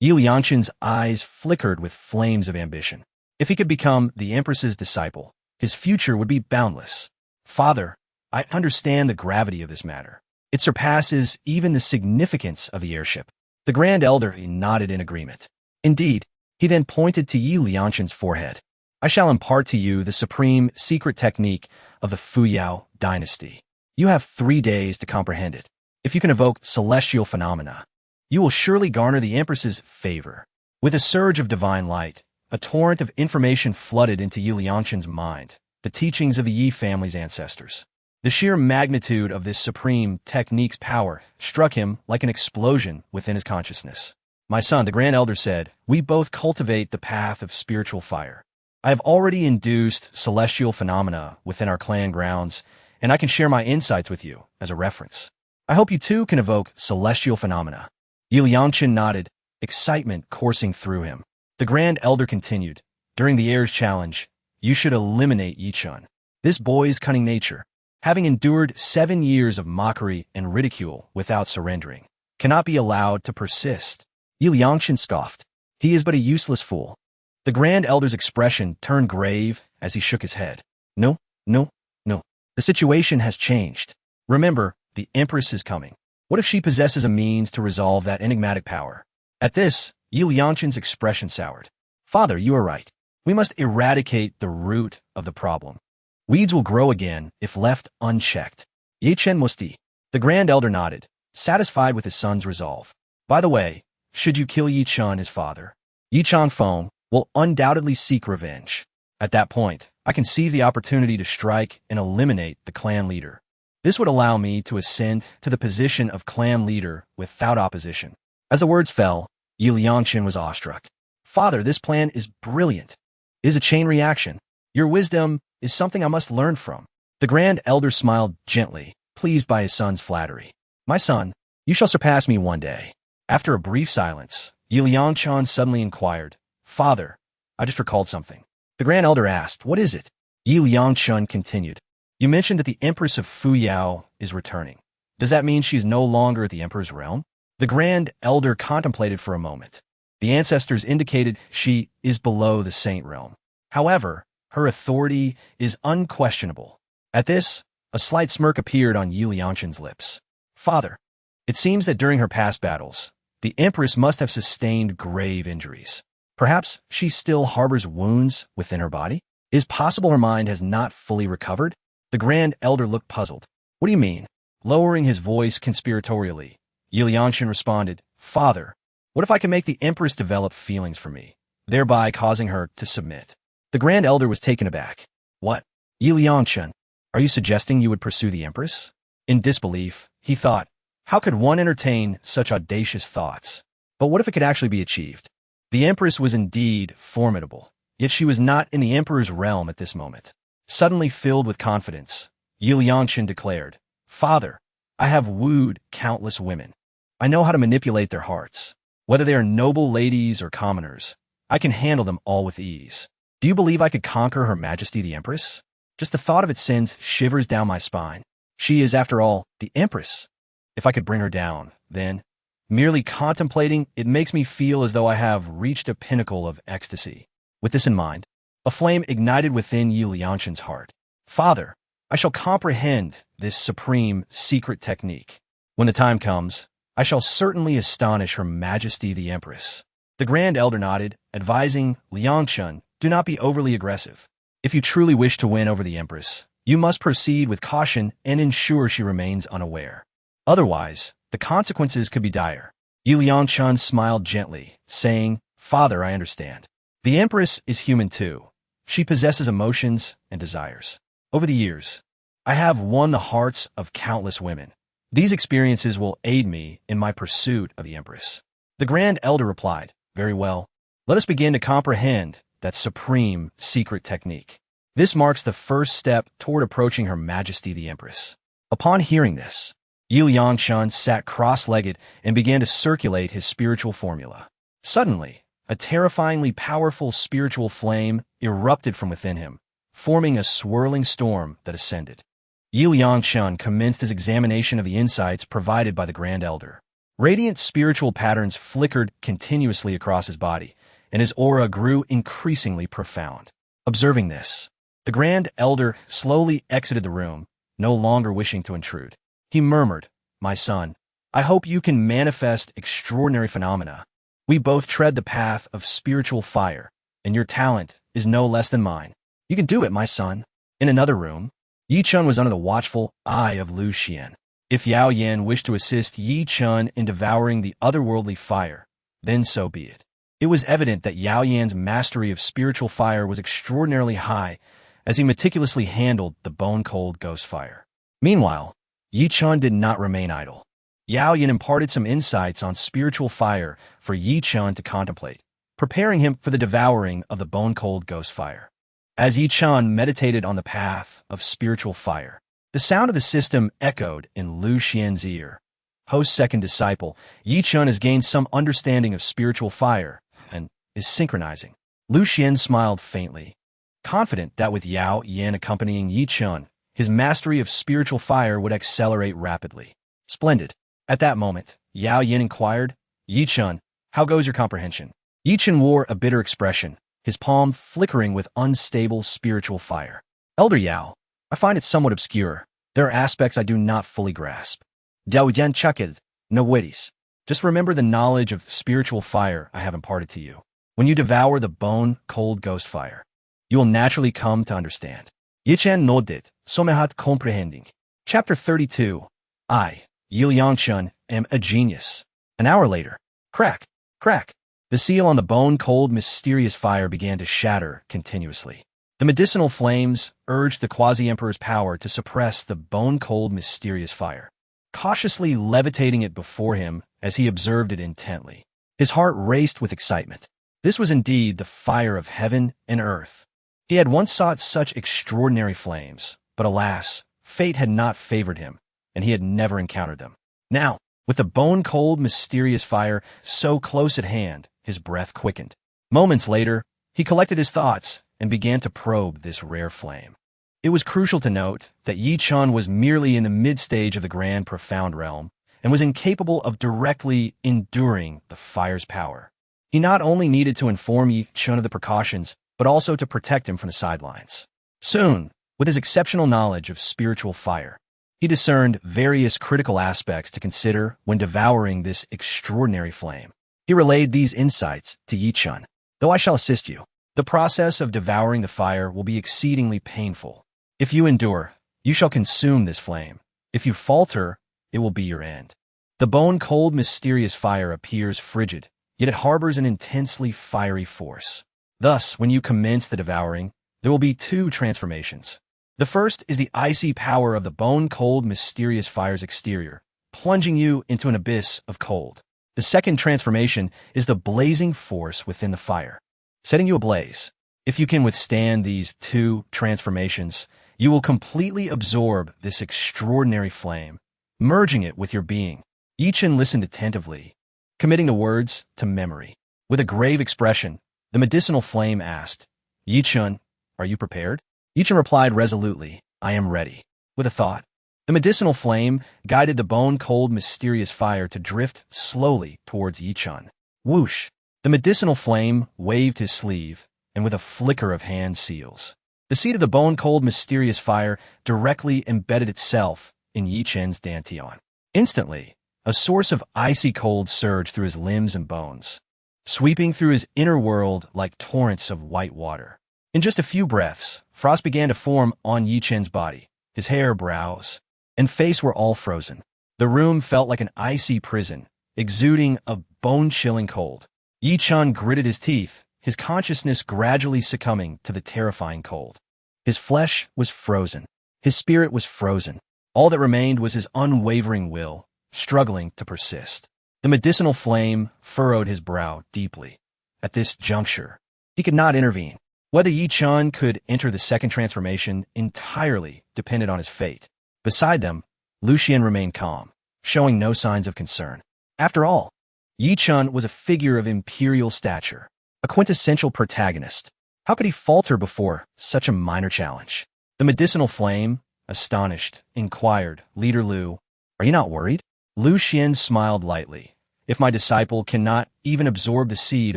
Yi Liangchen's eyes flickered with flames of ambition. If he could become the Empress's disciple, his future would be boundless. "Father, I understand the gravity of this matter. It surpasses even the significance of the heirship." The Grand Elder nodded in agreement. Indeed, he then pointed to Yi Liangchen's forehead. "I shall impart to you the supreme secret technique of the Fuyao Dynasty. You have 3 days to comprehend it. If you can evoke celestial phenomena, you will surely garner the Empress's favor." With a surge of divine light, a torrent of information flooded into Yi Liangchen's mind, the teachings of the Yi family's ancestors. The sheer magnitude of this supreme technique's power struck him like an explosion within his consciousness. "My son," the Grand Elder said, "we both cultivate the path of spiritual fire. I have already induced celestial phenomena within our clan grounds, and I can share my insights with you as a reference. I hope you too can evoke celestial phenomena." Yi Liangchen nodded, excitement coursing through him. The Grand Elder continued, "During the heir's challenge, you should eliminate Yichun. This boy's cunning nature, having endured 7 years of mockery and ridicule without surrendering, cannot be allowed to persist." Yi Liangchen scoffed. "He is but a useless fool." The Grand Elder's expression turned grave as he shook his head. No. The situation has changed. Remember, the Empress is coming. What if she possesses a means to resolve that enigmatic power?" At this, Yi Liangchen's expression soured. "Father, you are right. We must eradicate the root of the problem. Weeds will grow again if left unchecked." Yichen Musti. The Grand Elder nodded, satisfied with his son's resolve. "By the way, should you kill Yichun, his father, Yi Changfeng will undoubtedly seek revenge. At that point, I can seize the opportunity to strike and eliminate the clan leader. This would allow me to ascend to the position of clan leader without opposition." As the words fell, Yi Liangchen was awestruck. "Father, this plan is brilliant. It is a chain reaction. Your wisdom is something I must learn from." The Grand Elder smiled gently, pleased by his son's flattery. "My son, you shall surpass me one day." After a brief silence, Yi Liangchan suddenly inquired. Father, I just recalled something. The Grand Elder asked, what is it? Yi Liangchan continued. You mentioned that the Empress of Fuyao is returning. Does that mean she's no longer at the Emperor's realm? The Grand Elder contemplated for a moment. The ancestors indicated she is below the Saint realm. However, her authority is unquestionable. At this, a slight smirk appeared on Yi Liangchan's lips. Father, it seems that during her past battles, the Empress must have sustained grave injuries. Perhaps she still harbors wounds within her body? It is possible her mind has not fully recovered? The Grand Elder looked puzzled. What do you mean? Lowering his voice conspiratorially, Yi Liangchan responded, Father, what if I can make the Empress develop feelings for me, thereby causing her to submit? The Grand Elder was taken aback. What? Yi Liangchan, are you suggesting you would pursue the Empress? In disbelief, he thought, how could one entertain such audacious thoughts? But what if it could actually be achieved? The Empress was indeed formidable, yet she was not in the Emperor's realm at this moment. Suddenly filled with confidence, Yi Liangchan declared, Father, I have wooed countless women. I know how to manipulate their hearts. Whether they are noble ladies or commoners, I can handle them all with ease. Do you believe I could conquer Her Majesty the Empress? Just the thought of it sends shivers down my spine. She is, after all, the Empress. If I could bring her down, then, merely contemplating, it makes me feel as though I have reached a pinnacle of ecstasy. With this in mind, a flame ignited within Yi Liangchan's heart. Father, I shall comprehend this supreme secret technique. When the time comes, I shall certainly astonish Her Majesty the Empress. The Grand Elder nodded, advising Liangchan, do not be overly aggressive. If you truly wish to win over the Empress, you must proceed with caution and ensure she remains unaware. Otherwise, the consequences could be dire. Yi Liangchan smiled gently, saying, Father, I understand. The Empress is human too. She possesses emotions and desires. Over the years, I have won the hearts of countless women. These experiences will aid me in my pursuit of the Empress. The Grand Elder replied, very well. Let us begin to comprehend that supreme secret technique. This marks the first step toward approaching Her Majesty the Empress. Upon hearing this, Yi Liangchan sat cross-legged and began to circulate his spiritual formula. Suddenly, a terrifyingly powerful spiritual flame erupted from within him, forming a swirling storm that ascended. Yi Liangchan commenced his examination of the insights provided by the Grand Elder. Radiant spiritual patterns flickered continuously across his body, and his aura grew increasingly profound. Observing this, the Grand Elder slowly exited the room, no longer wishing to intrude. He murmured, My son, I hope you can manifest extraordinary phenomena. We both tread the path of spiritual fire, and your talent is no less than mine. You can do it, my son. In another room, Yi Chun was under the watchful eye of Lu Xuan. If Yao Yan wished to assist Yi Chun in devouring the otherworldly fire, then so be it. It was evident that Yao Yan's mastery of spiritual fire was extraordinarily high as he meticulously handled the bone-cold ghost fire. Meanwhile, Yi Chun did not remain idle. Yao Yan imparted some insights on spiritual fire for Yi Chun to contemplate, preparing him for the devouring of the bone-cold ghost fire. As Yi Chun meditated on the path of spiritual fire, the sound of the system echoed in Lu Xuan's ear. Host's second disciple, Yi Chun has gained some understanding of spiritual fire and is synchronizing. Lu Xuan smiled faintly, confident that with Yao Yan accompanying Yi Chun, his mastery of spiritual fire would accelerate rapidly. Splendid. At that moment, Yao Yan inquired, Yi Chun, how goes your comprehension? Yi Chun wore a bitter expression, his palm flickering with unstable spiritual fire. Elder Yao, I find it somewhat obscure. There are aspects I do not fully grasp. Daojian Chakid, no witties. Just remember the knowledge of spiritual fire I have imparted to you. When you devour the bone-cold ghost fire, you will naturally come to understand. Yichan nodded, somehat comprehending. Chapter 32. I, Yi Liangchan, am a genius. An hour later, crack, crack. The seal on the bone-cold mysterious fire began to shatter continuously. The medicinal flames urged the quasi-emperor's power to suppress the bone-cold mysterious fire, cautiously levitating it before him as he observed it intently. His heart raced with excitement. This was indeed the fire of heaven and earth. He had once sought such extraordinary flames, but alas, fate had not favored him, and he had never encountered them. Now, With the bone-cold, mysterious fire so close at hand, his breath quickened. Moments later, he collected his thoughts and began to probe this rare flame. It was crucial to note that Yi Chun was merely in the mid-stage of the grand profound realm and was incapable of directly enduring the fire's power. He not only needed to inform Yi Chun of the precautions, but also to protect him from the sidelines. Soon, with his exceptional knowledge of spiritual fire, he discerned various critical aspects to consider when devouring this extraordinary flame. He relayed these insights to Yi Chun. Though I shall assist you, the process of devouring the fire will be exceedingly painful. If you endure, you shall consume this flame. If you falter, it will be your end. The bone-cold, mysterious fire appears frigid, yet it harbors an intensely fiery force. Thus, when you commence the devouring, there will be two transformations. The first is the icy power of the bone-cold, mysterious fire's exterior, plunging you into an abyss of cold. The second transformation is the blazing force within the fire, setting you ablaze. If you can withstand these two transformations, you will completely absorb this extraordinary flame, merging it with your being. Yi Chun listened attentively, committing the words to memory. With a grave expression, the medicinal flame asked, Yi Chun, are you prepared? Yi Chun replied resolutely, I am ready. With a thought, the medicinal flame guided the bone-cold, mysterious fire to drift slowly towards Yi Chun. Whoosh! The medicinal flame waved his sleeve, and with a flicker of hand seals, the seed of the bone-cold, mysterious fire directly embedded itself in Yi Chun's dantian. Instantly, a source of icy cold surged through his limbs and bones, sweeping through his inner world like torrents of white water. In just a few breaths, frost began to form on Yi Chun's body. His hair, brows, and face were all frozen. The room felt like an icy prison, exuding a bone-chilling cold. Yi Chun gritted his teeth, his consciousness gradually succumbing to the terrifying cold. His flesh was frozen. His spirit was frozen. All that remained was his unwavering will, struggling to persist. The medicinal flame furrowed his brow deeply. At this juncture, he could not intervene. Whether Yi Chun could enter the second transformation entirely depended on his fate. Beside them, Lu Xuan remained calm, showing no signs of concern. After all, Yi Chun was a figure of imperial stature, a quintessential protagonist. How could he falter before such a minor challenge? The medicinal flame, astonished, inquired, Leader Lu, are you not worried? Lu Xuan smiled lightly. If my disciple cannot even absorb the seed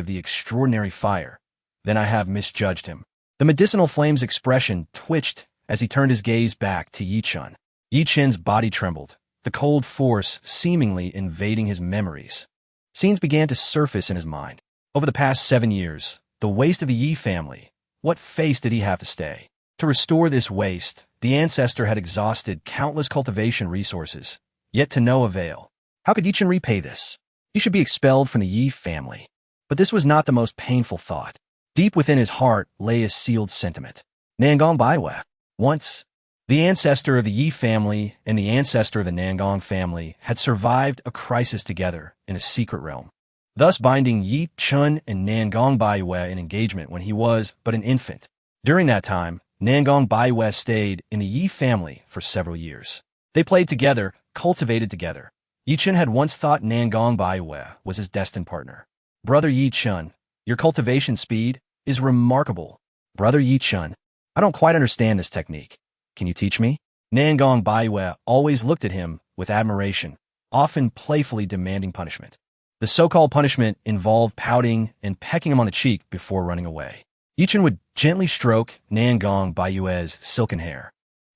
of the extraordinary fire, then I have misjudged him. The medicinal flame's expression twitched as he turned his gaze back to Yi Chun. Yi Chun's body trembled, the cold force seemingly invading his memories. Scenes began to surface in his mind. Over the past 7 years, the waste of the Yi family, what face did he have to stay? To restore this waste, the ancestor had exhausted countless cultivation resources, yet to no avail. How could Yi Chun repay this? He should be expelled from the Yi family. But this was not the most painful thought. Deep within his heart lay a sealed sentiment. Nangong Baiwe. Once, the ancestor of the Yi family and the ancestor of the Nangong family had survived a crisis together in a secret realm, thus binding Yi Chun and Nangong Baiwe in engagement when he was but an infant. During that time, Nangong Baiwe stayed in the Yi family for several years. They played together, cultivated together. Yi Chun had once thought Nangong Baiwe was his destined partner. Brother Yi Chun, your cultivation speed is remarkable. Brother Yi Chun, I don't quite understand this technique. Can you teach me? Nangong Baiwe always looked at him with admiration, often playfully demanding punishment. The so-called punishment involved pouting and pecking him on the cheek before running away. Yi Chun would gently stroke Nangong Baiwe's silken hair,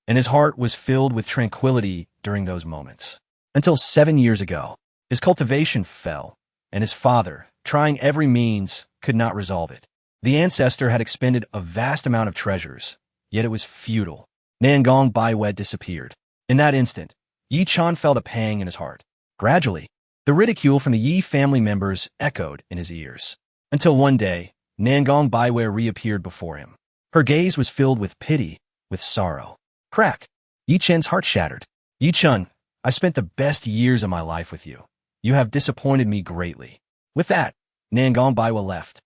and his heart was filled with tranquility during those moments. Until 7 years ago, his cultivation fell, and his father, trying every means, could not resolve it. The ancestor had expended a vast amount of treasures, yet it was futile. Nangong Baiwe disappeared. In that instant, Yi Chun felt a pang in his heart. Gradually, the ridicule from the Yi family members echoed in his ears, until one day, Nangong Baiwe reappeared before him. Her gaze was filled with pity, with sorrow. Crack! Yi Chun's heart shattered. Yi Chun, I spent the best years of my life with you. You have disappointed me greatly. With that, Nangong Baiwe left.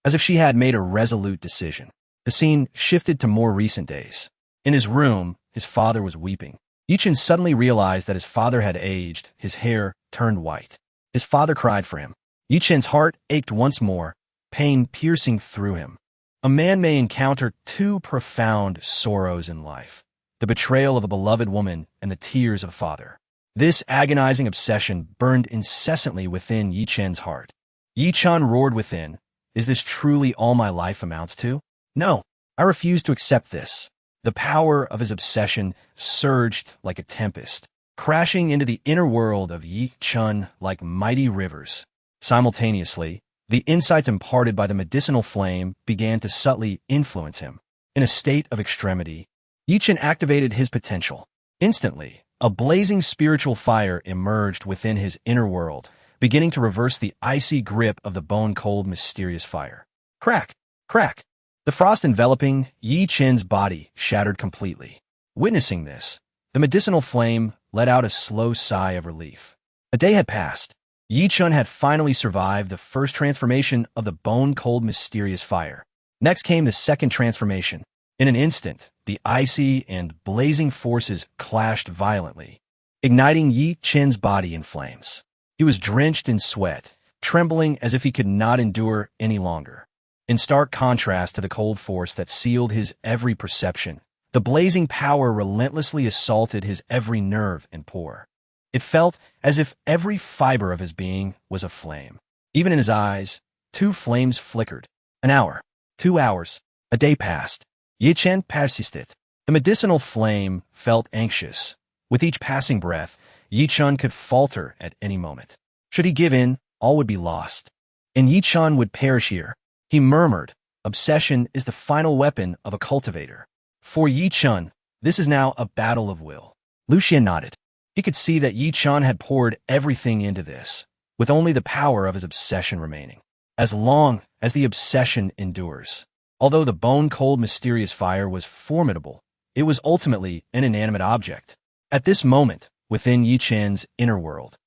As if she had made a resolute decision. The scene shifted to more recent days. In his room, his father was weeping. Yi Chun suddenly realized that his father had aged, his hair turned white. His father cried for him. Yi Chen's heart ached once more, pain piercing through him. A man may encounter two profound sorrows in life: the betrayal of a beloved woman and the tears of a father. This agonizing obsession burned incessantly within Yi Chen's heart. Yi Chen roared within, "Is this truly all my life amounts to? No, I refuse to accept this." The power of his obsession surged like a tempest, crashing into the inner world of Yi Chen like mighty rivers. Simultaneously, the insights imparted by the medicinal flame began to subtly influence him. In a state of extremity, Yi Chen activated his potential. Instantly, a blazing spiritual fire emerged within his inner world, beginning to reverse the icy grip of the bone-cold mysterious fire. Crack! Crack! The frost enveloping Yi Chen's body shattered completely. Witnessing this, the medicinal flame let out a slow sigh of relief. A day had passed. Yi Chen had finally survived the first transformation of the bone-cold mysterious fire. Next came the second transformation. In an instant, the icy and blazing forces clashed violently, igniting Yi Chen's body in flames. He was drenched in sweat, trembling as if he could not endure any longer. In stark contrast to the cold force that sealed his every perception, the blazing power relentlessly assaulted his every nerve and pore. It felt as if every fiber of his being was aflame. Even in his eyes, two flames flickered. An hour, 2 hours, a day passed. Yi Chen persisted. The medicinal flame felt anxious. With each passing breath, Yi Chen could falter at any moment. Should he give in, all would be lost. And Yi Chen would perish here. He murmured, "Obsession is the final weapon of a cultivator." For Yi Chen, this is now a battle of will. Lu Xuan nodded. He could see that Yi Chen had poured everything into this, with only the power of his obsession remaining. As long as the obsession endures. Although the bone-cold mysterious fire was formidable, it was ultimately an inanimate object. At this moment, within Yi Chen's inner world,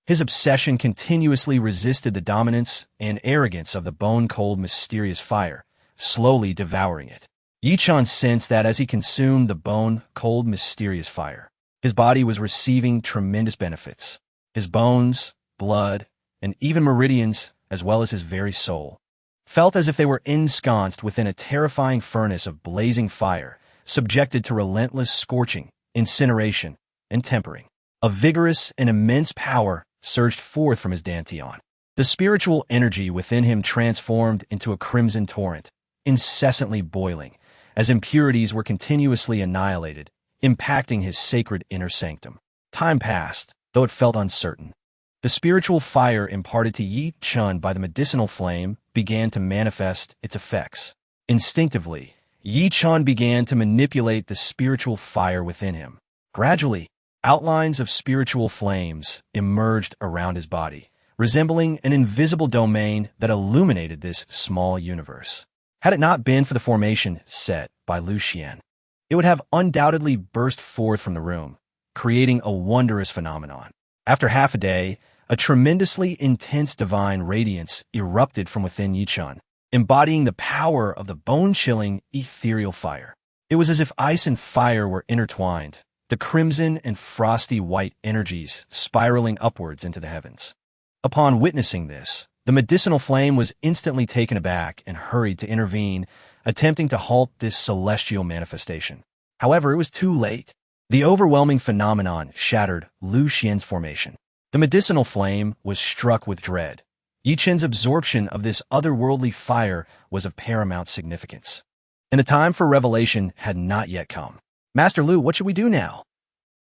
his obsession continuously resisted the dominance and arrogance of the bone-cold mysterious fire, slowly devouring it. Yi Chen sensed that as he consumed the bone-cold mysterious fire, his body was receiving tremendous benefits. His bones, blood, and even meridians, as well as his very soul, felt as if they were ensconced within a terrifying furnace of blazing fire, subjected to relentless scorching, incineration, and tempering. A vigorous and immense power surged forth from his dantian. The spiritual energy within him transformed into a crimson torrent, incessantly boiling, as impurities were continuously annihilated, impacting his sacred inner sanctum. Time passed, though it felt uncertain. The spiritual fire imparted to Yi Chen by the medicinal flame began to manifest its effects. Instinctively, Yi Chen began to manipulate the spiritual fire within him. Gradually, outlines of spiritual flames emerged around his body, resembling an invisible domain that illuminated this small universe. Had it not been for the formation set by Lu Xuan, it would have undoubtedly burst forth from the room, creating a wondrous phenomenon. After half a day, a tremendously intense divine radiance erupted from within Yi Chen, embodying the power of the bone-chilling, ethereal fire. It was as if ice and fire were intertwined, the crimson and frosty white energies spiraling upwards into the heavens. Upon witnessing this, the medicinal flame was instantly taken aback and hurried to intervene, attempting to halt this celestial manifestation. However, it was too late. The overwhelming phenomenon shattered Lu Xuan's formation. The medicinal flame was struck with dread. Yi Chen's absorption of this otherworldly fire was of paramount significance. And the time for revelation had not yet come. "Master Lu, what should we do now?"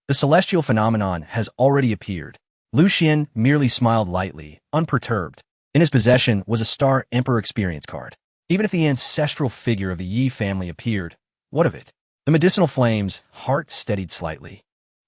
"The celestial phenomenon has already appeared." Lu Xuan merely smiled lightly, unperturbed. In his possession was a Star Emperor experience card. Even if the ancestral figure of the Yi family appeared, what of it? The medicinal flame's heart steadied slightly,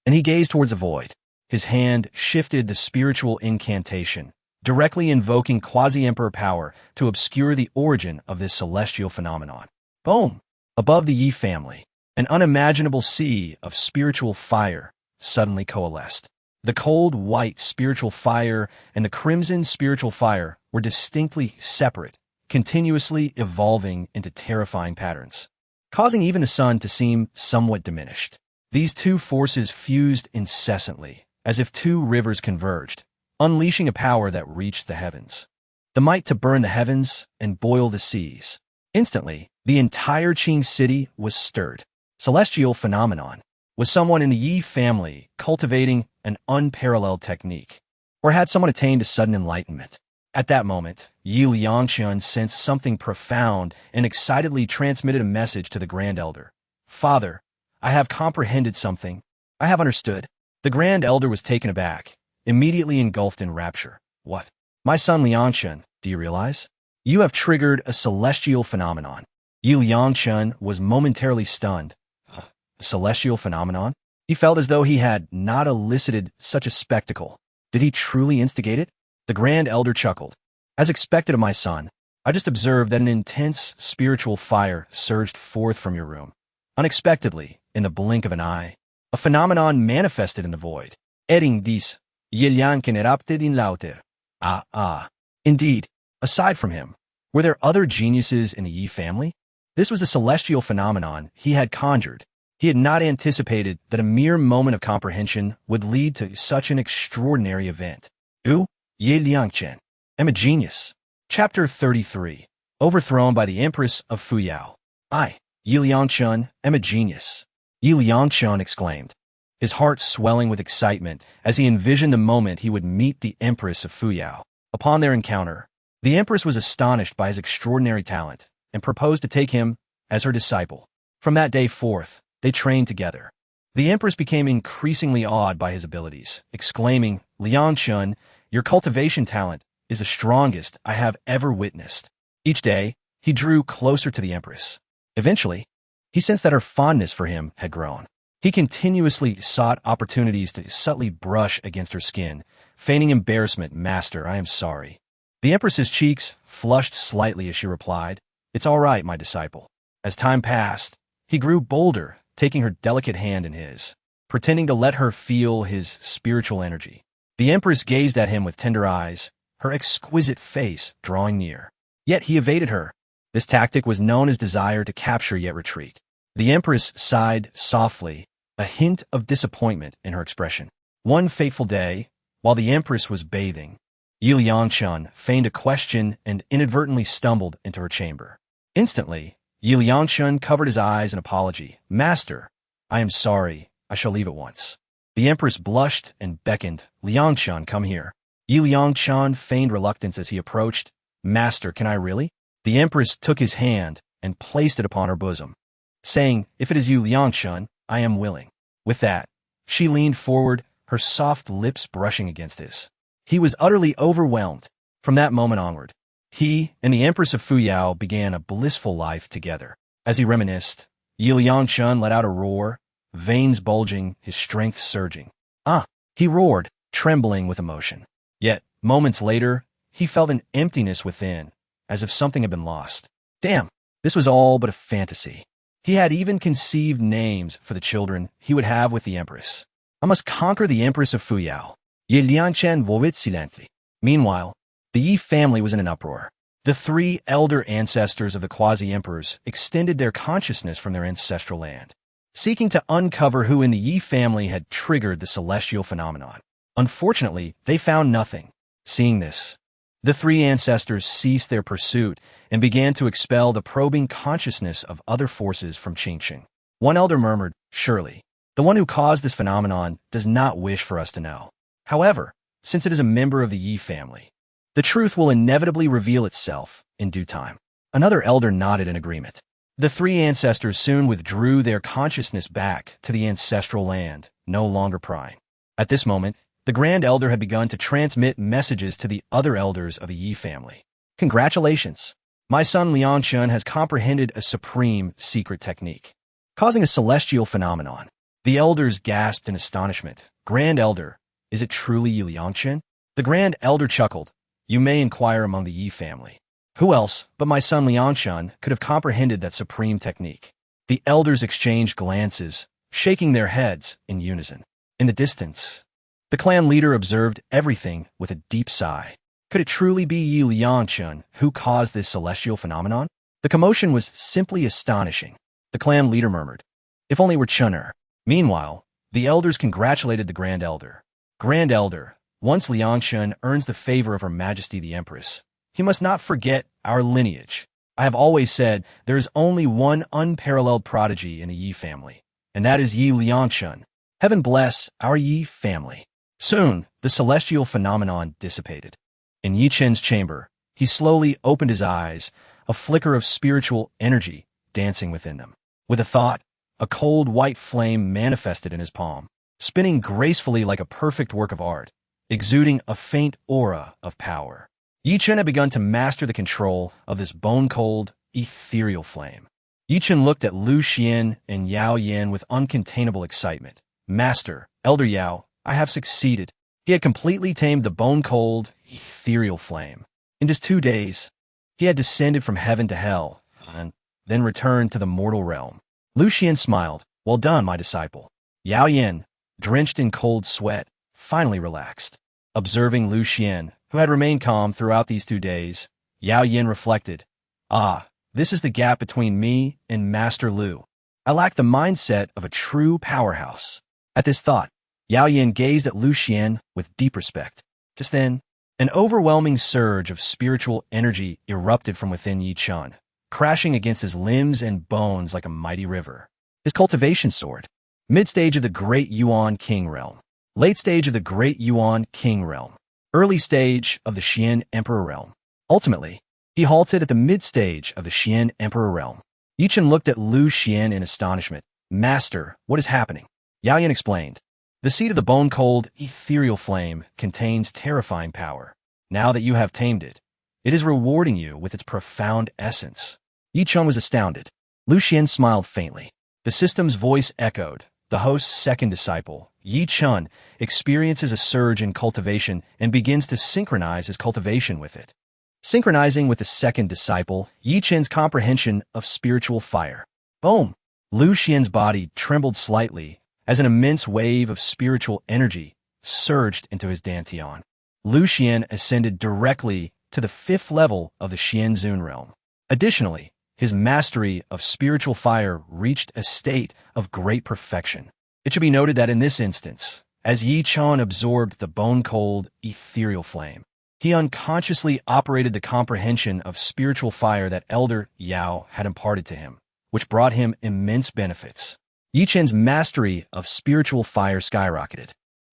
and he gazed towards the void. His hand shifted the spiritual incantation, directly invoking quasi-emperor power to obscure the origin of this celestial phenomenon. Boom! Above the Yi family, an unimaginable sea of spiritual fire suddenly coalesced. The cold white spiritual fire and the crimson spiritual fire were distinctly separate, continuously evolving into terrifying patterns, causing even the sun to seem somewhat diminished. These two forces fused incessantly, as if two rivers converged, unleashing a power that reached the heavens. The might to burn the heavens and boil the seas. Instantly, the entire Qing city was stirred. Celestial phenomenon. Was someone in the Yi family cultivating an unparalleled technique? Or had someone attained a sudden enlightenment? At that moment, Yi Liangquan sensed something profound and excitedly transmitted a message to the Grand Elder. Father, I have comprehended something. I have understood. The Grand Elder was taken aback, immediately engulfed in rapture. What? My son Liangquan, do you realize? You have triggered a celestial phenomenon. Yi Liangquan was momentarily stunned. A celestial phenomenon? He felt as though he had not elicited such a spectacle. Did he truly instigate it? The Grand Elder chuckled. As expected of my son, I just observed that an intense spiritual fire surged forth from your room. Unexpectedly, in the blink of an eye, a phenomenon manifested in the void. Edding dies, Yelianken erupted in lauter. Indeed, aside from him, were there other geniuses in the Yi family? This was a celestial phenomenon he had conjured. He had not anticipated that a mere moment of comprehension would lead to such an extraordinary event. Ye Liangquan, am a genius. Chapter 33. Overthrown by the Empress of Fuyao. Yi Liangquan, am a genius. Yi Liangquan exclaimed, his heart swelling with excitement as he envisioned the moment he would meet the Empress of Fuyao. Upon their encounter, the Empress was astonished by his extraordinary talent and proposed to take him as her disciple. From that day forth, they trained together. The Empress became increasingly awed by his abilities, exclaiming, Liangquan, your cultivation talent is the strongest I have ever witnessed. Each day, he drew closer to the Empress. Eventually, he sensed that her fondness for him had grown. He continuously sought opportunities to subtly brush against her skin, feigning embarrassment. Master, I am sorry. The Empress's cheeks flushed slightly as she replied, It's all right, my disciple. As time passed, he grew bolder, taking her delicate hand in his, pretending to let her feel his spiritual energy. The Empress gazed at him with tender eyes, her exquisite face drawing near. Yet he evaded her. This tactic was known as desire to capture yet retreat. The Empress sighed softly, a hint of disappointment in her expression. One fateful day, while the Empress was bathing, Yi Liangquan feigned a question and inadvertently stumbled into her chamber. Instantly, Yi Liangquan covered his eyes in apology. Master, I am sorry. I shall leave at once. The Empress blushed and beckoned. Liangquan, come here. Yi Liangquan feigned reluctance as he approached. Master, can I really? The Empress took his hand and placed it upon her bosom, saying, If it is you, Liangquan, I am willing. With that, she leaned forward, her soft lips brushing against his. He was utterly overwhelmed. From that moment onward, he and the Empress of Fuyao began a blissful life together. As he reminisced, Yi Liangquan let out a roar, veins bulging, his strength surging. He roared, trembling with emotion. Yet, moments later, he felt an emptiness within, as if something had been lost. Damn, this was all but a fantasy. He had even conceived names for the children he would have with the Empress. I must conquer the Empress of Fuyao. Ye Liangquan vowed silently. Meanwhile, the Yi family was in an uproar. The three elder ancestors of the quasi-emperors extended their consciousness from their ancestral land, seeking to uncover who in the Yi family had triggered the celestial phenomenon. Unfortunately, they found nothing. Seeing this, the three ancestors ceased their pursuit and began to expel the probing consciousness of other forces from Changsheng. One elder murmured, Surely, the one who caused this phenomenon does not wish for us to know. However, since it is a member of the Yi family, the truth will inevitably reveal itself in due time. Another elder nodded in agreement. The three ancestors soon withdrew their consciousness back to the ancestral land, no longer prying. At this moment, the Grand Elder had begun to transmit messages to the other elders of the Yi family. Congratulations! My son Liangquan has comprehended a supreme secret technique, causing a celestial phenomenon. The elders gasped in astonishment. Grand Elder, is it truly Yi Liangquan? The Grand Elder chuckled. You may inquire among the Yi family. Who else but my son Liangquan could have comprehended that supreme technique? The elders exchanged glances, shaking their heads in unison. In the distance, the clan leader observed everything with a deep sigh. Could it truly be Yi Liangquan who caused this celestial phenomenon? The commotion was simply astonishing. The clan leader murmured, If only it were Chun'er. Meanwhile, the elders congratulated the Grand Elder. Grand Elder, Once Liangshan earns the favor of Her Majesty the Empress, he must not forget our lineage. I have always said there is only one unparalleled prodigy in the Yi family, and that is Yi Liangshan. Heaven bless our Yi family. Soon, the celestial phenomenon dissipated. In Yi Chen's chamber, he slowly opened his eyes, a flicker of spiritual energy dancing within them. With a thought, a cold white flame manifested in his palm, spinning gracefully like a perfect work of art, exuding a faint aura of power. Yi Chen had begun to master the control of this bone-cold, ethereal flame. Yi Chen looked at Lu Xuan and Yao Yan with uncontainable excitement. Master, Elder Yao, I have succeeded. He had completely tamed the bone-cold, ethereal flame. In just 2 days, he had descended from heaven to hell, and then returned to the mortal realm. Lu Xuan smiled. Well done, my disciple. Yao Yan, drenched in cold sweat, finally relaxed. Observing Lu Xuan, who had remained calm throughout these 2 days, Yao Yan reflected, Ah, this is the gap between me and Master Lu. I lack the mindset of a true powerhouse. At this thought, Yao Yan gazed at Lu Xuan with deep respect. Just then, an overwhelming surge of spiritual energy erupted from within Yi Chen, crashing against his limbs and bones like a mighty river. His cultivation sword. Mid-stage of the Great Yuan King Realm. Late stage of the Great Yuan King Realm. Early stage of the Xian Emperor Realm. Ultimately, he halted at the mid-stage of the Xian Emperor Realm. Yi Chen looked at Lu Xuan in astonishment. Master, what is happening? Yao Yan explained. The seed of the bone-cold, ethereal flame contains terrifying power. Now that you have tamed it, it is rewarding you with its profound essence. Yi Chen was astounded. Lu Xuan smiled faintly. The system's voice echoed. The host's second disciple, Yi Chen, experiences a surge in cultivation and begins to synchronize his cultivation with it. Synchronizing with the second disciple, Yi Chen's comprehension of spiritual fire. Boom! Lu Xuan's body trembled slightly as an immense wave of spiritual energy surged into his dantian. Lu Xuan ascended directly to the 5th level of the Xianzun realm. Additionally, his mastery of spiritual fire reached a state of great perfection. It should be noted that in this instance, as Yi Chen absorbed the bone-cold, ethereal flame, he unconsciously operated the comprehension of spiritual fire that Elder Yao had imparted to him, which brought him immense benefits. Yi Chen's mastery of spiritual fire skyrocketed.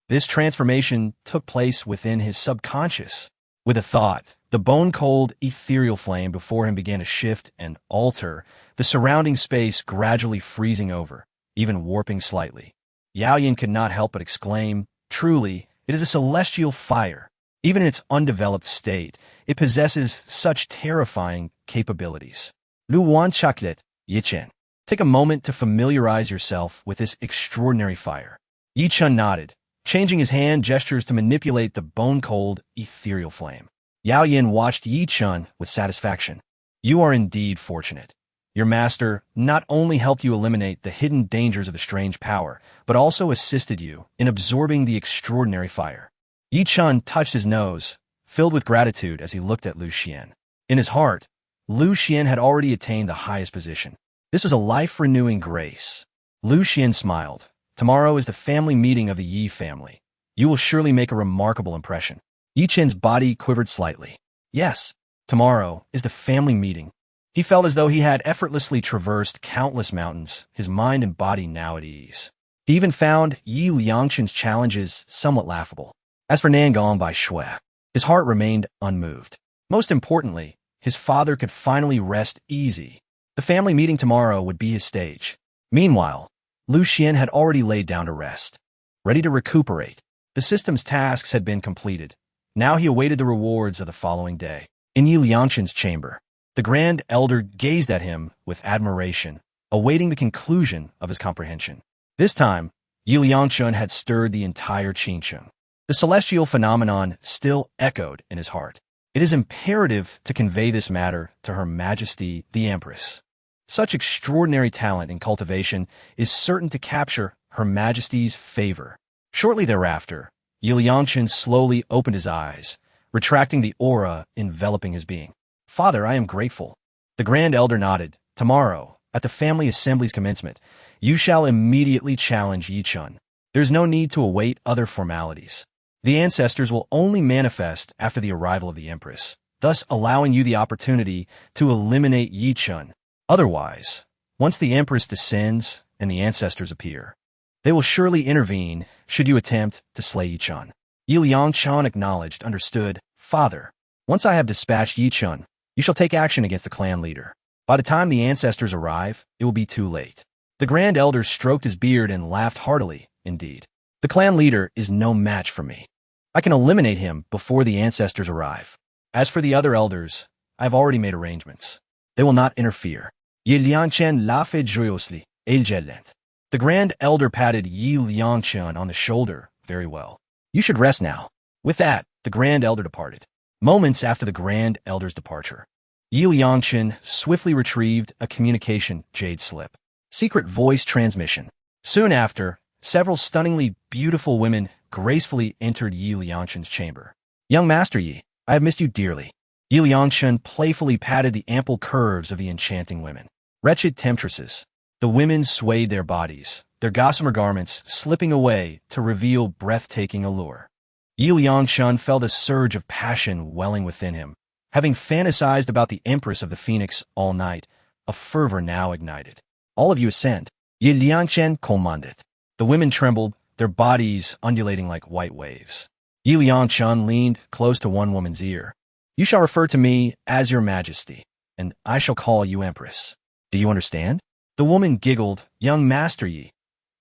This transformation took place within his subconscious. With a thought, the bone-cold, ethereal flame before him began to shift and alter, the surrounding space gradually freezing over, even warping slightly. Yao Yan could not help but exclaim, Truly, it is a celestial fire. Even in its undeveloped state, it possesses such terrifying capabilities. Lu Xuan Chaklet, Yi Chen. Take a moment to familiarize yourself with this extraordinary fire. Yi Chen nodded, changing his hand gestures to manipulate the bone-cold, ethereal flame. Yao Yan watched Yi Chen with satisfaction. You are indeed fortunate. Your master not only helped you eliminate the hidden dangers of the strange power, but also assisted you in absorbing the extraordinary fire. Yi Chen touched his nose, filled with gratitude as he looked at Lu Xuan. In his heart, Lu Xuan had already attained the highest position. This was a life-renewing grace. Lu Xuan smiled. Tomorrow is the family meeting of the Yi family. You will surely make a remarkable impression. Yi Chen's body quivered slightly. Yes, tomorrow is the family meeting. He felt as though he had effortlessly traversed countless mountains, his mind and body now at ease. He even found Yi Liangshan's challenges somewhat laughable. As for Nangong Bai Shui, his heart remained unmoved. Most importantly, his father could finally rest easy. The family meeting tomorrow would be his stage. Meanwhile, Lu Xuan had already laid down to rest, ready to recuperate. The system's tasks had been completed. Now he awaited the rewards of the following day. In Yi Liangshan's chamber, the Grand Elder gazed at him with admiration, awaiting the conclusion of his comprehension. This time, Yi Liangshan had stirred the entire Changsheng. The celestial phenomenon still echoed in his heart. It is imperative to convey this matter to Her Majesty the Empress. Such extraordinary talent in cultivation is certain to capture Her Majesty's favor. Shortly thereafter, Yi Liangshan slowly opened his eyes, retracting the aura enveloping his being. Father, I am grateful. The Grand Elder nodded. Tomorrow, at the family assembly's commencement, you shall immediately challenge Yi Chen. There's no need to await other formalities. The ancestors will only manifest after the arrival of the Empress, thus allowing you the opportunity to eliminate Yi Chun. Otherwise, once the Empress descends and the ancestors appear, they will surely intervene should you attempt to slay Yi Chun. Yi Liangchun acknowledged, understood, Father. Once I have dispatched Yi Chun, you shall take action against the clan leader. By the time the ancestors arrive, it will be too late. The Grand Elder stroked his beard and laughed heartily, indeed. The clan leader is no match for me. I can eliminate him before the ancestors arrive. As for the other elders, I have already made arrangements. They will not interfere. Yi Liangchen laughed joyously, eldest. The Grand Elder patted Yi Liangchun on the shoulder. Very well. You should rest now. With that, the Grand Elder departed. Moments after the Grand Elder's departure, Yi Liangchun swiftly retrieved a communication jade slip. Secret voice transmission. Soon after, several stunningly beautiful women gracefully entered Yi Liangchun's chamber. Young Master Yi, I have missed you dearly. Yi Liangchun playfully patted the ample curves of the enchanting women. Wretched temptresses. The women swayed their bodies, their gossamer garments slipping away to reveal breathtaking allure. Yi Liangchun felt a surge of passion welling within him. Having fantasized about the Empress of the Phoenix all night, a fervor now ignited. All of you ascend. Yi Liangchen commanded. The women trembled, their bodies undulating like white waves. Yi Liangchun leaned close to one woman's ear. You shall refer to me as your majesty, and I shall call you Empress. Do you understand? The woman giggled. Young Master Yi,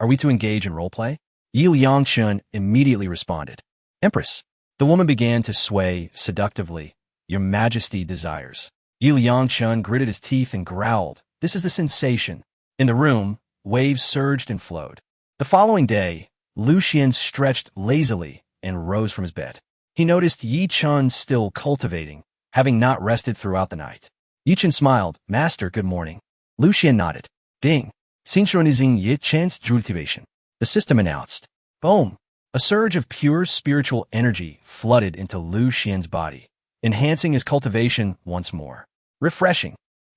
are we to engage in roleplay? Yi Liangchun immediately responded. Empress. The woman began to sway seductively. Your majesty desires. Yi Liangchun gritted his teeth and growled. This is the sensation. In the room, waves surged and flowed. The following day, Lu Xuan stretched lazily and rose from his bed. He noticed Yi Chun still cultivating, having not rested throughout the night. Yi Chun smiled. Master, good morning. Lu Xuan nodded. Ding. Synchronizing Yi Chun's cultivation. The system announced. Boom. A surge of pure spiritual energy flooded into Lu Xuan's body, enhancing his cultivation once more. Refreshing.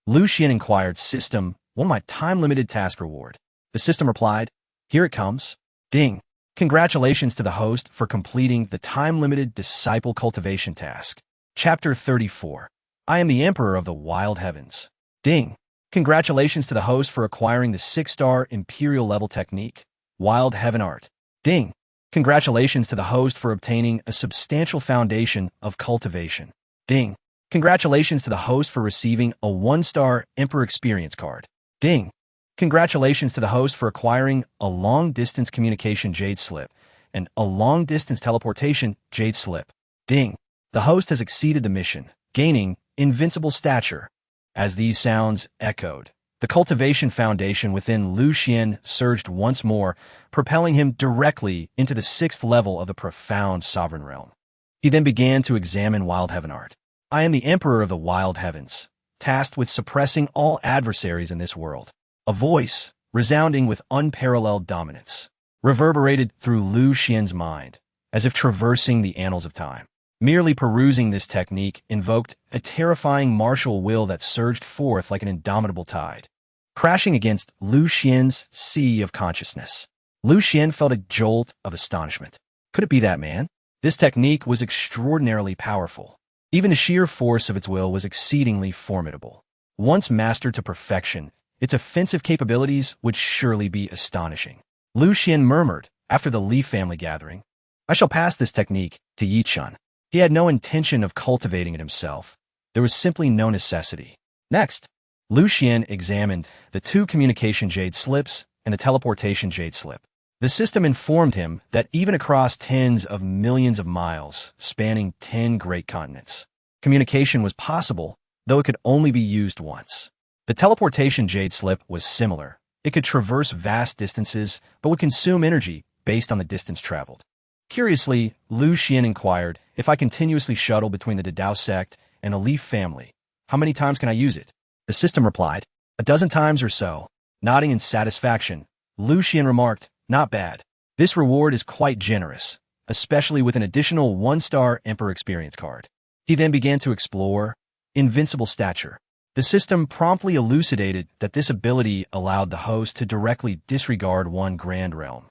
Lu Xuan inquired, System, what my time-limited task reward? The system replied, Here it comes. Ding. Congratulations to the host for completing the time-limited disciple cultivation task. Chapter 34. I am the Emperor of the Wild Heavens. Ding. Congratulations to the host for acquiring the 6-star Imperial level technique, Wild Heaven Art. Ding. Congratulations to the host for obtaining a substantial foundation of cultivation. Ding. Congratulations to the host for receiving a 1-star Emperor Experience card. Ding. Congratulations to the host for acquiring a long-distance communication jade slip and a long-distance teleportation jade slip. Ding. The host has exceeded the mission, gaining invincible stature. As these sounds echoed, the cultivation foundation within Lu Xuan surged once more, propelling him directly into the 6th level of the profound sovereign realm. He then began to examine Wild Heaven Art. I am the Emperor of the Wild Heavens, tasked with suppressing all adversaries in this world. A voice, resounding with unparalleled dominance, reverberated through Lu Xuan's mind, as if traversing the annals of time. Merely perusing this technique invoked a terrifying martial will that surged forth like an indomitable tide, crashing against Lu Xuan's sea of consciousness. Lu Xuan felt a jolt of astonishment. Could it be that man? This technique was extraordinarily powerful. Even the sheer force of its will was exceedingly formidable. Once mastered to perfection, its offensive capabilities would surely be astonishing. Lu Xuan murmured, after the Li family gathering, I shall pass this technique to Yi Chun. He had no intention of cultivating it himself. There was simply no necessity. Next, Lu Xuan examined the 2 communication jade slips and the teleportation jade slip. The system informed him that even across tens of millions of miles, spanning 10 great continents, communication was possible, though it could only be used once. The teleportation jade slip was similar. It could traverse vast distances, but would consume energy based on the distance traveled. Curiously, Lu Xuan inquired, if I continuously shuttle between the Dao sect and the Leaf family, how many times can I use it? The system replied, 12 times or so. Nodding in satisfaction, Lu Xuan remarked, not bad. This reward is quite generous, especially with an additional 1-star Emperor Experience card. He then began to explore invincible stature. The system promptly elucidated that this ability allowed the host to directly disregard one grand realm,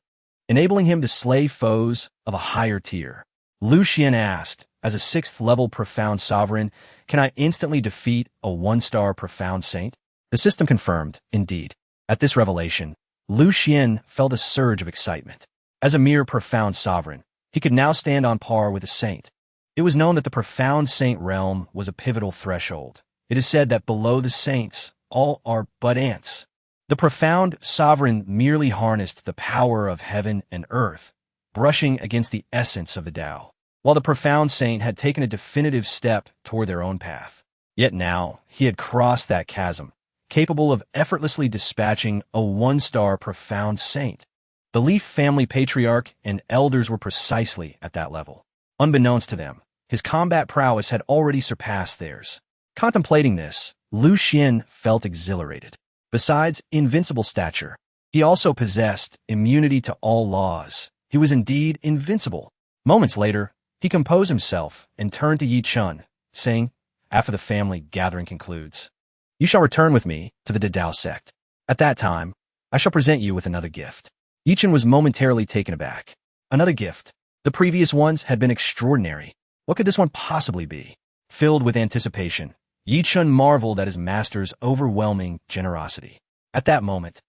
enabling him to slay foes of a higher tier. Lu Xuan asked. As a 6th-level profound sovereign, can I instantly defeat a 1-star profound saint? The system confirmed, indeed. At this revelation, Lu Xuan felt a surge of excitement. As a mere profound sovereign, he could now stand on par with a saint. It was known that the profound saint realm was a pivotal threshold. It is said that below the saints, all are but ants. The profound sovereign merely harnessed the power of heaven and earth, brushing against the essence of the Tao, while the profound saint had taken a definitive step toward their own path. Yet now, he had crossed that chasm, capable of effortlessly dispatching a 1-star profound saint. The Leaf family patriarch and elders were precisely at that level. Unbeknownst to them, his combat prowess had already surpassed theirs. Contemplating this, Lu Xuan felt exhilarated. Besides invincible stature, he also possessed immunity to all laws. He was indeed invincible. Moments later, he composed himself and turned to Yi Chun, saying, after the family gathering concludes, "You shall return with me to the Dao sect. At that time, I shall present you with another gift." Yi Chun was momentarily taken aback. Another gift. The previous ones had been extraordinary. What could this one possibly be? Filled with anticipation, Yi Chun marveled at his master's overwhelming generosity. At that moment,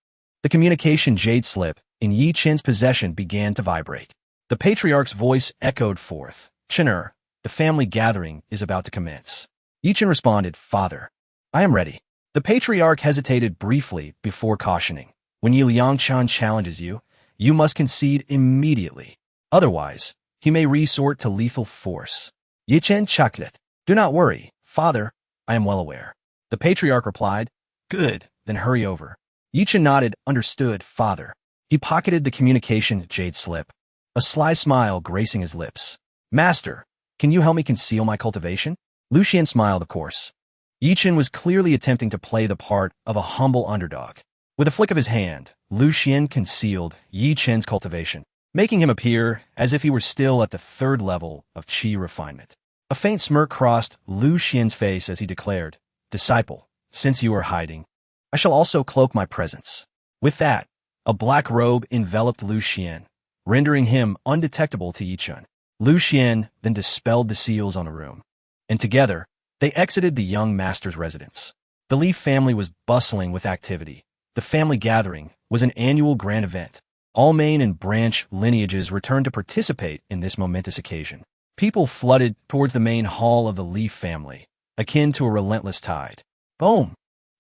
the communication jade slip in Yi Chun's possession began to vibrate. The patriarch's voice echoed forth. "Chener, the family gathering is about to commence." Yi Chun responded, "Father, I am ready." The patriarch hesitated briefly before cautioning. "When Yi Liangchan challenges you, you must concede immediately. Otherwise, he may resort to lethal force." Yi Chun chuckled. "Do not worry, father, I am well aware." The patriarch replied, "Good, then hurry over." Yi Chun nodded, "Understood, father." He pocketed the communication jade slip, a sly smile gracing his lips. "Master, can you help me conceal my cultivation?" Lu Xuan smiled, of course. Yi Chun was clearly attempting to play the part of a humble underdog. With a flick of his hand, Lu Xuan concealed Yi Chun's cultivation, making him appear as if he were still at the 3rd level of qi refinement. A faint smirk crossed Lu Xuan's face as he declared, "Disciple, since you are hiding, I shall also cloak my presence." With that, a black robe enveloped Lu Xuan, rendering him undetectable to Yi Chun. Lu Xuan then dispelled the seals on the room, and together, they exited the young master's residence. The Leaf family was bustling with activity. The family gathering was an annual grand event. All main and branch lineages returned to participate in this momentous occasion. People flooded towards the main hall of the Leaf family, akin to a relentless tide. Boom!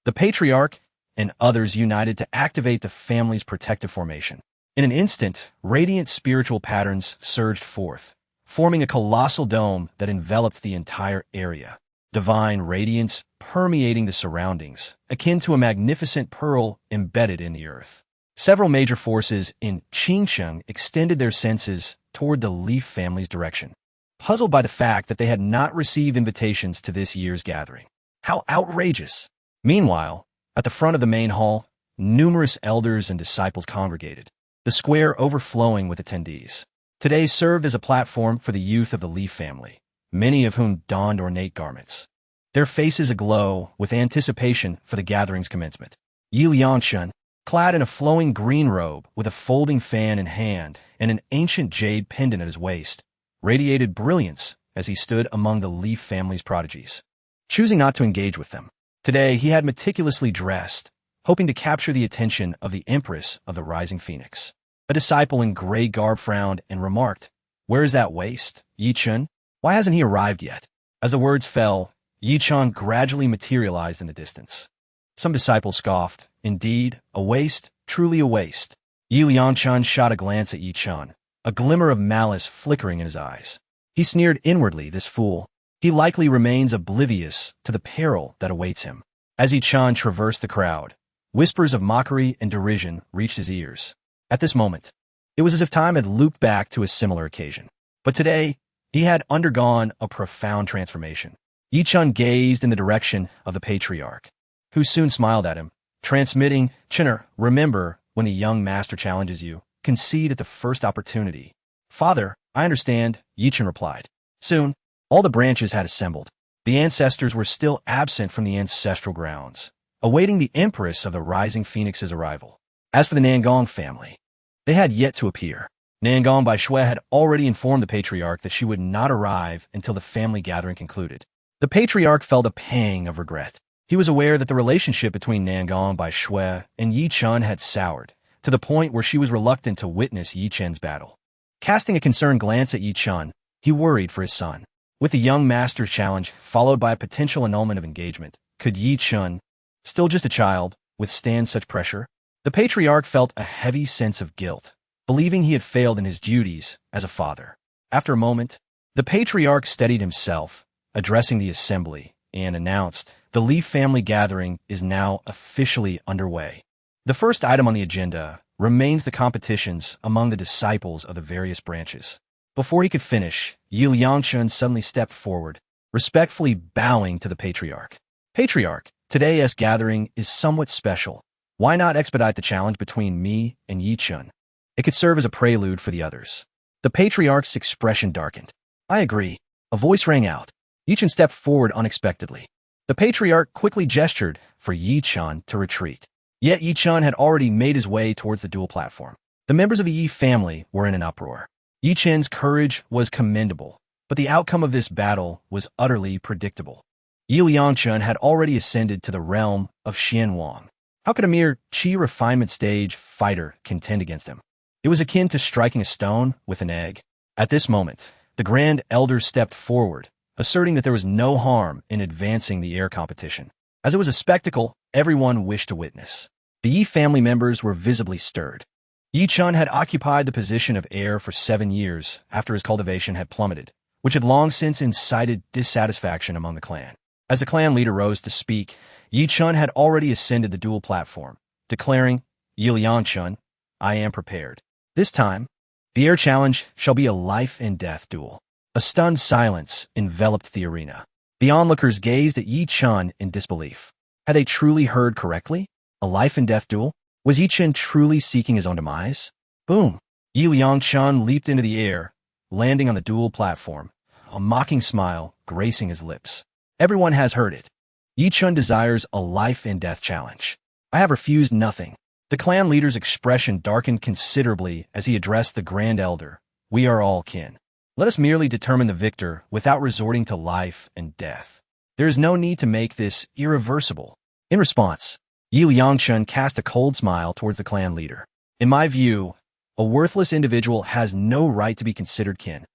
The patriarch and others united to activate the family's protective formation. In an instant, radiant spiritual patterns surged forth, forming a colossal dome that enveloped the entire area. Divine radiance permeating the surroundings, akin to a magnificent pearl embedded in the earth. Several major forces in Changsheng extended their senses toward the Leaf family's direction, puzzled by the fact that they had not received invitations to this year's gathering. How outrageous! Meanwhile, at the front of the main hall, numerous elders and disciples congregated, the square overflowing with attendees. Today served as a platform for the youth of the Leaf family, many of whom donned ornate garments, their faces aglow with anticipation for the gathering's commencement. Yi Liangchun, clad in a flowing green robe with a folding fan in hand and an ancient jade pendant at his waist, radiated brilliance as he stood among the Leaf family's prodigies. Choosing not to engage with them, today he had meticulously dressed, hoping to capture the attention of the Empress of the Rising Phoenix. A disciple in gray garb frowned and remarked, "Where is that waist, Yi Chun? Why hasn't he arrived yet?" As the words fell, Yi Chun gradually materialized in the distance. Some disciples scoffed, "Indeed, a waist, truly a waist." Yi Liangchun shot a glance at Yi Chun, a glimmer of malice flickering in his eyes. He sneered inwardly, "This fool. He likely remains oblivious to the peril that awaits him." As Yi Chun traversed the crowd, whispers of mockery and derision reached his ears. At this moment, it was as if time had looped back to a similar occasion. But today, he had undergone a profound transformation. Yi Chun gazed in the direction of the patriarch, who soon smiled at him, transmitting, "Chener, remember, when the young master challenges you, concede at the first opportunity." "Father, I understand," Yi Chun replied. Soon, all the branches had assembled. The ancestors were still absent from the ancestral grounds, awaiting the Empress of the Rising Phoenix's arrival. As for the Nangong family, they had yet to appear. Nangong by Shui had already informed the patriarch that she would not arrive until the family gathering concluded. The patriarch felt a pang of regret. He was aware that the relationship between Nangong by Shui and Yi Chen had soured, to the point where she was reluctant to witness Yi Chen's battle. Casting a concerned glance at Yi Chen, he worried for his son. With the young master's challenge, followed by a potential annulment of engagement, could Yi Chen, still just a child, withstand such pressure? The patriarch felt a heavy sense of guilt, believing he had failed in his duties as a father. After a moment, the patriarch steadied himself, addressing the assembly, and announced, "The Li family gathering is now officially underway." The first item on the agenda remains the competitions among the disciples of the various branches. Before he could finish, Yu Liangshun suddenly stepped forward, respectfully bowing to the patriarch. "Patriarch, today's gathering is somewhat special. Why not expedite the challenge between me and Yi Chen? It could serve as a prelude for the others." The patriarch's expression darkened. "I agree." A voice rang out. Yi Chen stepped forward unexpectedly. The patriarch quickly gestured for Yi Chen to retreat. Yet Yi Chen had already made his way towards the dual platform. The members of the Yi family were in an uproar. Yi Chen's courage was commendable, but the outcome of this battle was utterly predictable. Yi Liangchun had already ascended to the realm of Xianwang. How could a mere qi refinement stage fighter contend against him? It was akin to striking a stone with an egg. At this moment, the Grand Elder stepped forward, asserting that there was no harm in advancing the air competition. As it was a spectacle everyone wished to witness. The Yi family members were visibly stirred. Yi Chen had occupied the position of heir for 7 years after his cultivation had plummeted, which had long since incited dissatisfaction among the clan. As the clan leader rose to speak, Yi Chen had already ascended the dual platform, declaring, "Yi Liangchun, I am prepared. This time, the air challenge shall be a life and death duel." A stunned silence enveloped the arena. The onlookers gazed at Yi Chen in disbelief. Had they truly heard correctly? A life and death duel? Was Yi Chen truly seeking his own demise? Boom! Yi Liangchun leaped into the air, landing on the dual platform, a mocking smile gracing his lips. Everyone has heard it. Yi Chen desires a life and death challenge. I have refused nothing. The clan leader's expression darkened considerably as he addressed the Grand Elder. "We are all kin. Let us merely determine the victor without resorting to life and death. There is no need to make this irreversible." In response, Yi Liangchun cast a cold smile towards the clan leader. "In my view, a worthless individual has no right to be considered kin."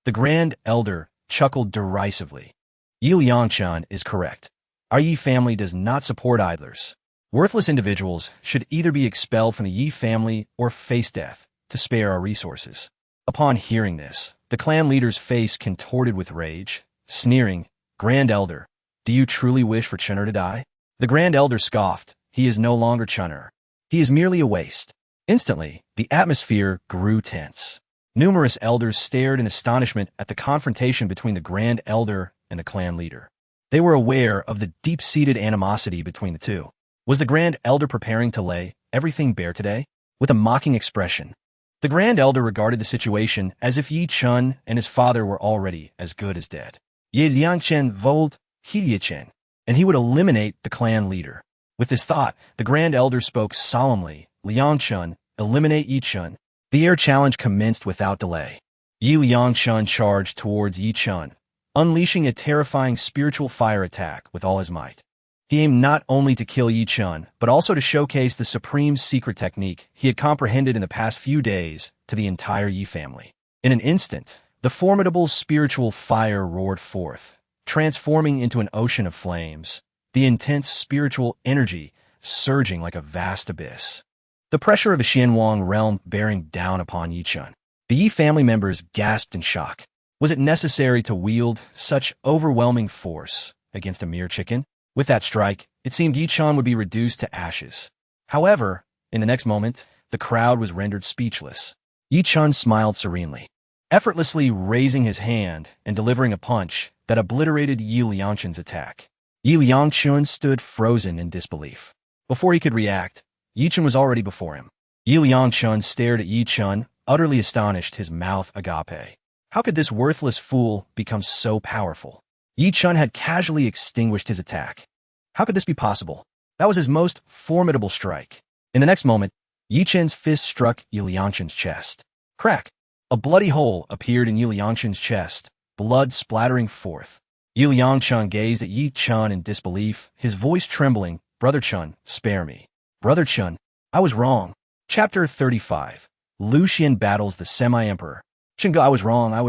The Grand Elder chuckled derisively. "Yi Liangchun is correct. Our Yi family does not support idlers. Worthless individuals should either be expelled from the Yi family or face death to spare our resources." Upon hearing this, the clan leader's face contorted with rage, sneering, "Grand Elder, do you truly wish for Chener to die?" The Grand Elder scoffed. "He is no longer Chener. He is merely a waste." Instantly, the atmosphere grew tense. Numerous elders stared in astonishment at the confrontation between the Grand Elder and the clan leader. They were aware of the deep-seated animosity between the two. Was the Grand Elder preparing to lay everything bare today? With a mocking expression, the Grand Elder regarded the situation as if Yi Chen and his father were already as good as dead. Yi Liangchen vold Yi Chen, and he would eliminate the clan leader. With this thought, the Grand Elder spoke solemnly, "Liangchun, eliminate Yi Chen." The air challenge commenced without delay. Yi Liangchun charged towards Yi Chen, unleashing a terrifying spiritual fire attack with all his might. He aimed not only to kill Yi Chen, but also to showcase the supreme secret technique he had comprehended in the past few days to the entire Yi family. In an instant, the formidable spiritual fire roared forth, transforming into an ocean of flames, the intense spiritual energy surging like a vast abyss. The pressure of the Xianwang realm bearing down upon Yi Chen. The Yi family members gasped in shock. Was it necessary to wield such overwhelming force against a mere chicken? With that strike, it seemed Yi Chen would be reduced to ashes. However, in the next moment, the crowd was rendered speechless. Yi Chen smiled serenely, effortlessly raising his hand and delivering a punch that obliterated Yi Liangchun's attack. Yi Liangchun stood frozen in disbelief. Before he could react, Yi Chen was already before him. Yi Liangchun stared at Yi Chen, utterly astonished, his mouth agape. How could this worthless fool become so powerful? Yi Chen had casually extinguished his attack. How could this be possible? That was his most formidable strike. In the next moment, Yi Chen's fist struck Yi Liangchun's chest. Crack! A bloody hole appeared in Yi Liangchen's chest, blood splattering forth. Yi Liangchen gazed at Yi Chun in disbelief, his voice trembling. Brother Chun, spare me. Brother Chun, I was wrong. Chapter 35. Lu Xuan battles the semi-emperor. Chunga, I was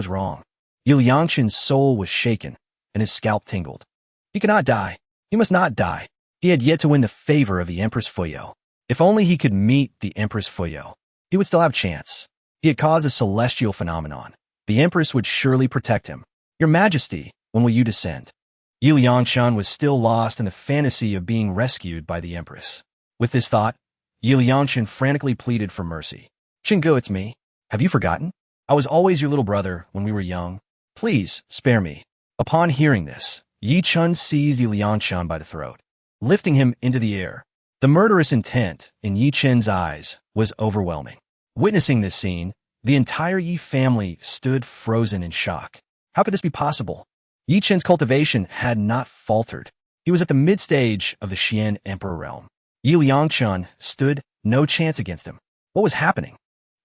wrong. Yi Liangchen's soul was shaken, and his scalp tingled. He cannot die. He must not die. He had yet to win the favor of the Empress Fuyao. If only he could meet the Empress Fuyao, he would still have chance. He had caused a celestial phenomenon. The Empress would surely protect him. Your Majesty, when will you descend? Yi Liangchen was still lost in the fantasy of being rescued by the Empress. With this thought, Yi Liangchen frantically pleaded for mercy. Chingu, it's me. Have you forgotten? I was always your little brother when we were young. Please, spare me. Upon hearing this, Yi Chun seized Yi Liangchen by the throat, lifting him into the air. The murderous intent in Yi Chen's eyes was overwhelming. Witnessing this scene, the entire Yi family stood frozen in shock. How could this be possible? Yi Chen's cultivation had not faltered. He was at the mid-stage of the Xian Emperor realm. Yi Liangchen stood no chance against him. What was happening?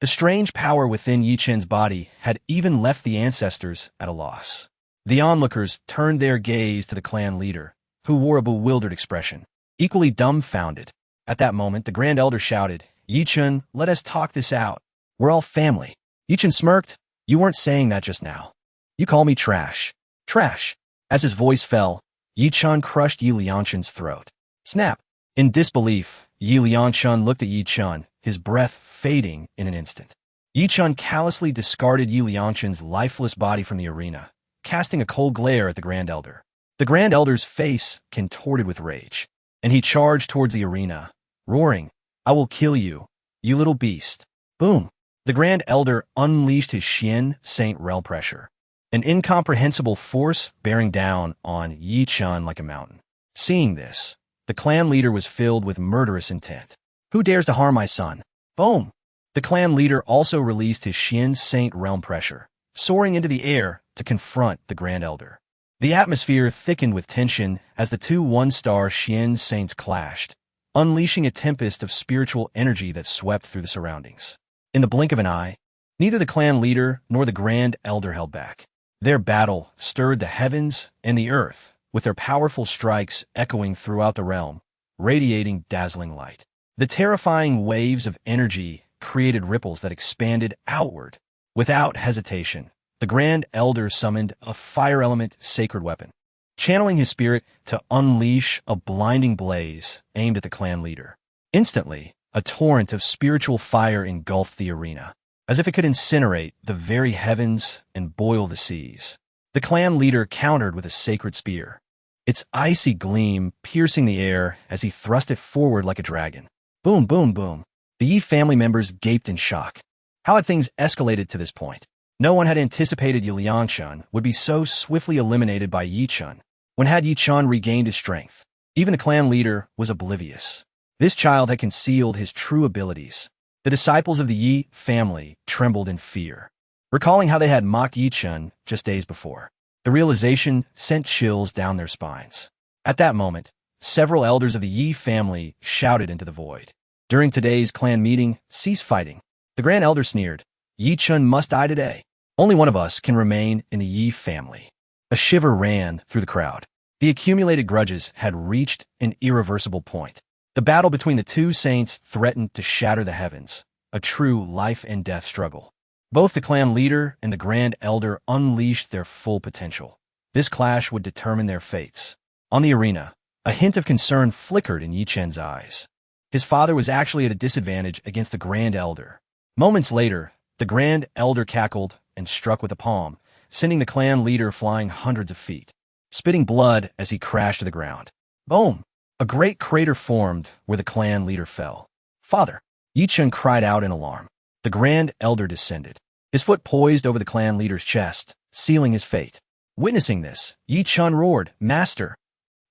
The strange power within Yi Chen's body had even left the ancestors at a loss. The onlookers turned their gaze to the clan leader, who wore a bewildered expression, equally dumbfounded. At that moment, the Grand Elder shouted, Yi Chen, let us talk this out. We're all family. Yi Chen smirked. You weren't saying that just now. You call me trash. Trash. As his voice fell, Yi Chen crushed Yi Liangchen's throat. Snap. In disbelief, Yi Liangchen looked at Yi Chen, his breath fading in an instant. Yi Chen callously discarded Yi Liangchen's lifeless body from the arena, casting a cold glare at the Grand Elder. The Grand Elder's face contorted with rage, and he charged towards the arena, roaring, I will kill you, you little beast. Boom. The Grand Elder unleashed his Xian Saint Rel pressure, an incomprehensible force bearing down on Yi Chen like a mountain. Seeing this, the clan leader was filled with murderous intent. Who dares to harm my son? Boom! The clan leader also released his Xian Saint Realm pressure, soaring into the air to confront the Grand Elder. The atmosphere thickened with tension as the two one-star Xian Saints clashed, unleashing a tempest of spiritual energy that swept through the surroundings. In the blink of an eye, neither the clan leader nor the Grand Elder held back. Their battle stirred the heavens and the earth, with their powerful strikes echoing throughout the realm, radiating dazzling light. The terrifying waves of energy created ripples that expanded outward. Without hesitation, the Grand Elder summoned a fire element sacred weapon, channeling his spirit to unleash a blinding blaze aimed at the clan leader. Instantly, a torrent of spiritual fire engulfed the arena, as if it could incinerate the very heavens and boil the seas. The clan leader countered with a sacred spear, its icy gleam piercing the air as he thrust it forward like a dragon. Boom, boom, boom. The Yi family members gaped in shock. How had things escalated to this point? No one had anticipated Yi Liangchen would be so swiftly eliminated by Yi Chen. When had Yi Chen regained his strength? Even the clan leader was oblivious. This child had concealed his true abilities. The disciples of the Yi family trembled in fear, recalling how they had mocked Yi Chen just days before. The realization sent chills down their spines. At that moment, several elders of the Yi family shouted into the void. During today's clan meeting, cease fighting. The Grand Elder sneered. Yi Chen must die today. Only one of us can remain in the Yi family. A shiver ran through the crowd. The accumulated grudges had reached an irreversible point. The battle between the two saints threatened to shatter the heavens, a true life and death struggle. Both the clan leader and the Grand Elder unleashed their full potential. This clash would determine their fates. On the arena, a hint of concern flickered in Yi Chen's eyes. His father was actually at a disadvantage against the Grand Elder. Moments later, the Grand Elder cackled and struck with a palm, sending the clan leader flying hundreds of feet, spitting blood as he crashed to the ground. Boom! A great crater formed where the clan leader fell. Father! Yi Chen cried out in alarm. The Grand Elder descended, his foot poised over the clan leader's chest, sealing his fate. Witnessing this, Yi Chen roared, Master!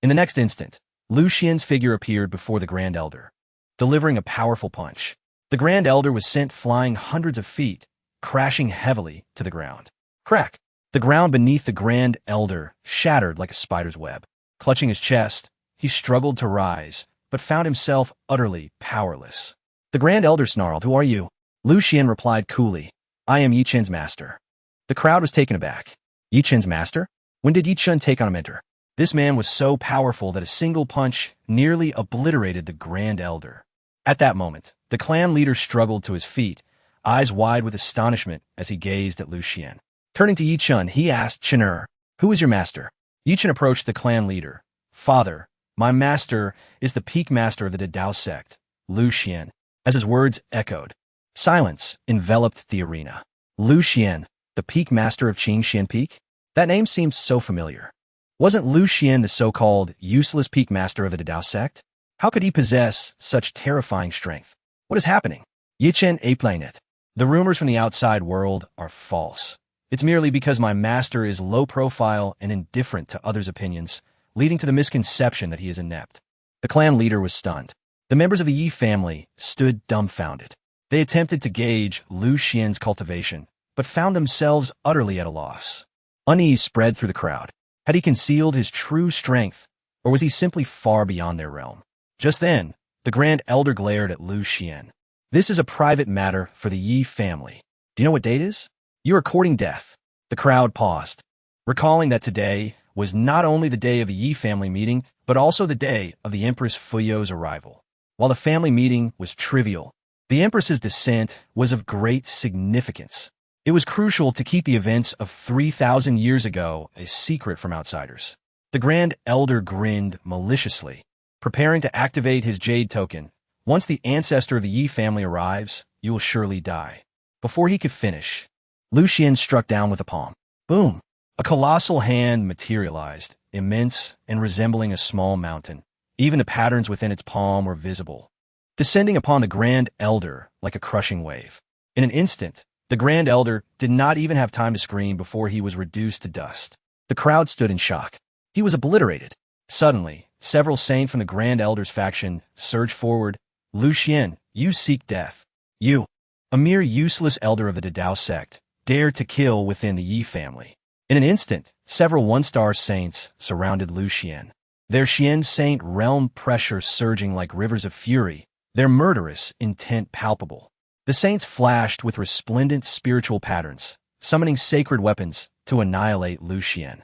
In the next instant, Lu Xuan's figure appeared before the Grand Elder, delivering a powerful punch. The Grand Elder was sent flying hundreds of feet, crashing heavily to the ground. Crack! The ground beneath the Grand Elder shattered like a spider's web. Clutching his chest, he struggled to rise, but found himself utterly powerless. The Grand Elder snarled, Who are you? Lu Xuan replied coolly, I am Yi Chen's master. The crowd was taken aback. Yi Chen's master? When did Yi Chen take on a mentor? This man was so powerful that a single punch nearly obliterated the Grand Elder. At that moment, the clan leader struggled to his feet, eyes wide with astonishment as he gazed at Lu Xuan. Turning to Yi Chen, he asked Chen, "Who is your master?" Yi Chen approached the clan leader. "Father, my master is the peak master of the Dao sect, Lu Xuan." As his words echoed, silence enveloped the arena. Lu Xuan, the peak master of Qingxian Peak? That name seemed so familiar. Wasn't Lu Xuan the so-called useless peak master of the Dao sect? How could he possess such terrifying strength? What is happening? Yi Chen explained it. The rumors from the outside world are false. It's merely because my master is low profile and indifferent to others' opinions, leading to the misconception that he is inept. The clan leader was stunned. The members of the Yi family stood dumbfounded. They attempted to gauge Lu Xuan's cultivation, but found themselves utterly at a loss. Unease spread through the crowd. Had he concealed his true strength, or was he simply far beyond their realm? Just then, the Grand Elder glared at Lu Xuan. "This is a private matter for the Yi family. Do you know what date is? You are courting death." The crowd paused, recalling that today was not only the day of a Yi family meeting, but also the day of the Empress Fuyao's arrival. While the family meeting was trivial, the Empress's descent was of great significance. It was crucial to keep the events of 3,000 years ago a secret from outsiders. The Grand Elder grinned maliciously, preparing to activate his jade token. "Once the ancestor of the Yi family arrives, you will surely die." Before he could finish, Lu Xuan struck down with a palm. Boom! A colossal hand materialized, immense and resembling a small mountain. Even the patterns within its palm were visible, descending upon the Grand Elder like a crushing wave. In an instant, the Grand Elder did not even have time to scream before he was reduced to dust. The crowd stood in shock. He was obliterated. Suddenly, several saints from the Grand Elder's faction surged forward. "Lu Xuan, you seek death. You, a mere useless elder of the Dao sect, dare to kill within the Yi family." In an instant, several one-star saints surrounded Lu Xuan, their Xian saint realm pressure surging like rivers of fury, their murderous intent palpable. The saints flashed with resplendent spiritual patterns, summoning sacred weapons to annihilate Lu Xuan.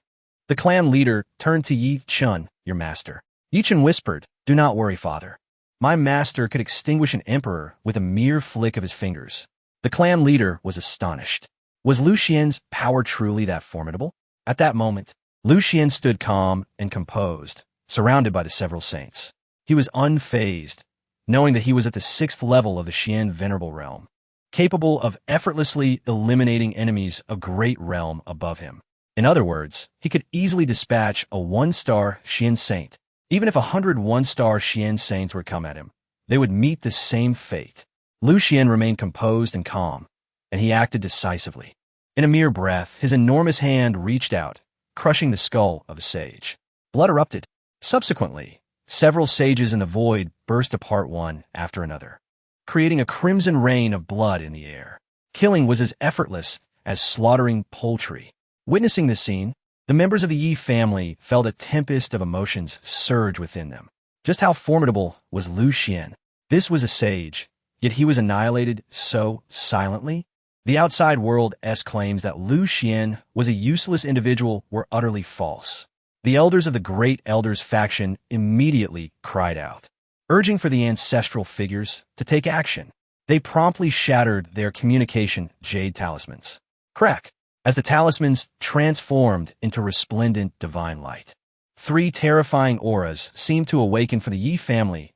The clan leader turned to Yi Chen, "Your master." Yi Chen whispered, "Do not worry, father. My master could extinguish an emperor with a mere flick of his fingers." The clan leader was astonished. Was Lu Xuan's power truly that formidable? At that moment, Lu Xuan stood calm and composed, surrounded by the several saints. He was unfazed, knowing that he was at the 6th level of the Xian Venerable Realm, capable of effortlessly eliminating enemies a great realm above him. In other words, he could easily dispatch a 1-star Xian saint. Even if 100 one-star Xian saints were to come at him, they would meet the same fate. Lu Xuan remained composed and calm, and he acted decisively. In a mere breath, his enormous hand reached out, crushing the skull of a sage. Blood erupted. Subsequently, several sages in the void burst apart one after another, creating a crimson rain of blood in the air. Killing was as effortless as slaughtering poultry. Witnessing this scene, the members of the Yi family felt a tempest of emotions surge within them. Just how formidable was Lu Xuan? This was a sage, yet he was annihilated so silently. The outside world's claims that Lu Xuan was a useless individual were utterly false. The elders of the Great Elders faction immediately cried out, urging for the ancestral figures to take action. They promptly shattered their communication jade talismans. Crack! As the talismans transformed into resplendent divine light. 3 terrifying auras seemed to awaken from the Yi family's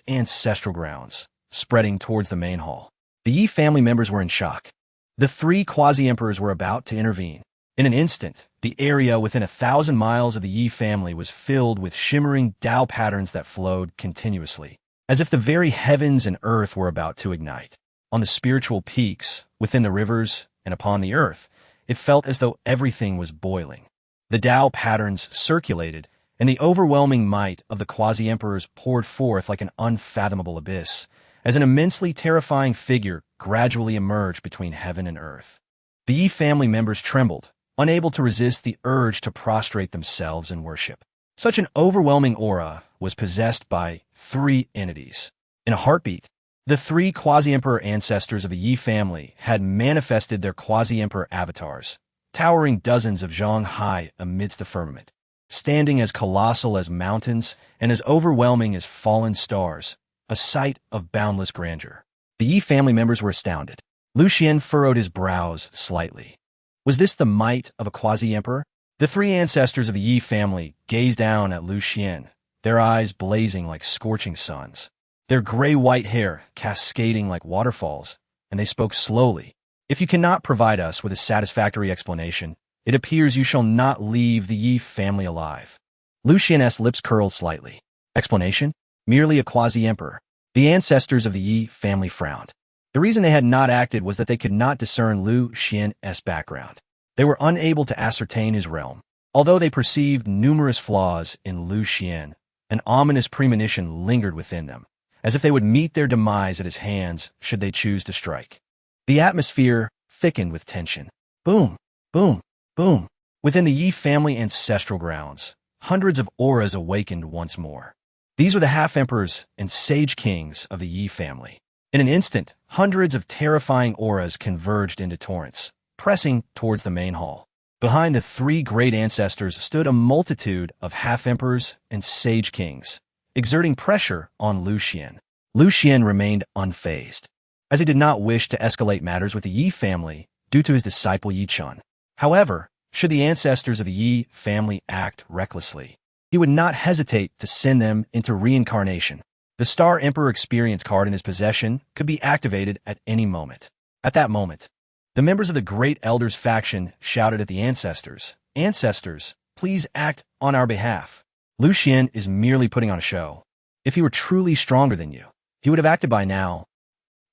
ancestral grounds, spreading towards the main hall. The Yi family members were in shock. The 3 quasi-emperors were about to intervene. In an instant, the area within 1,000 miles of the Yi family was filled with shimmering Dao patterns that flowed continuously, as if the very heavens and earth were about to ignite. On the spiritual peaks, within the rivers, and upon the earth, it felt as though everything was boiling. The Dao patterns circulated, and the overwhelming might of the quasi-emperors poured forth like an unfathomable abyss, as an immensely terrifying figure gradually emerged between heaven and earth. The Yi family members trembled, unable to resist the urge to prostrate themselves in worship. Such an overwhelming aura was possessed by 3 entities. In a heartbeat, The three quasi-emperor ancestors of the Yi family had manifested their quasi-emperor avatars, towering dozens of zhang high amidst the firmament, standing as colossal as mountains and as overwhelming as fallen stars, a sight of boundless grandeur. The Yi family members were astounded. Lu Xuan furrowed his brows slightly. Was this the might of a quasi-emperor? The three ancestors of the Yi family gazed down at Lu Xuan, their eyes blazing like scorching suns, their gray-white hair cascading like waterfalls, and they spoke slowly. If you cannot provide us with a satisfactory explanation, it appears you shall not leave the Yi family alive. Lu Xuan's lips curled slightly. Explanation? Merely a quasi-emperor. The ancestors of the Yi family frowned. The reason they had not acted was that they could not discern Lu Xuan's background. They were unable to ascertain his realm. Although they perceived numerous flaws in Lu Xuan, an ominous premonition lingered within them, as if they would meet their demise at his hands should they choose to strike. The atmosphere thickened with tension. Boom, boom, boom. Within the Yi family ancestral grounds, hundreds of auras awakened once more. These were the half-emperors and sage kings of the Yi family. In an instant, hundreds of terrifying auras converged into torrents, pressing towards the main hall. Behind the three great ancestors stood a multitude of half-emperors and sage kings, exerting pressure on Lu Xuan. Lu Xuan remained unfazed, as he did not wish to escalate matters with the Yi family due to his disciple Yi Chun. However, should the ancestors of the Yi family act recklessly, he would not hesitate to send them into reincarnation. The Star Emperor experience card in his possession could be activated at any moment. At that moment, the members of the Great Elders faction shouted at the ancestors, "Ancestors, please act on our behalf. Lu Xuan is merely putting on a show. If he were truly stronger than you, he would have acted by now.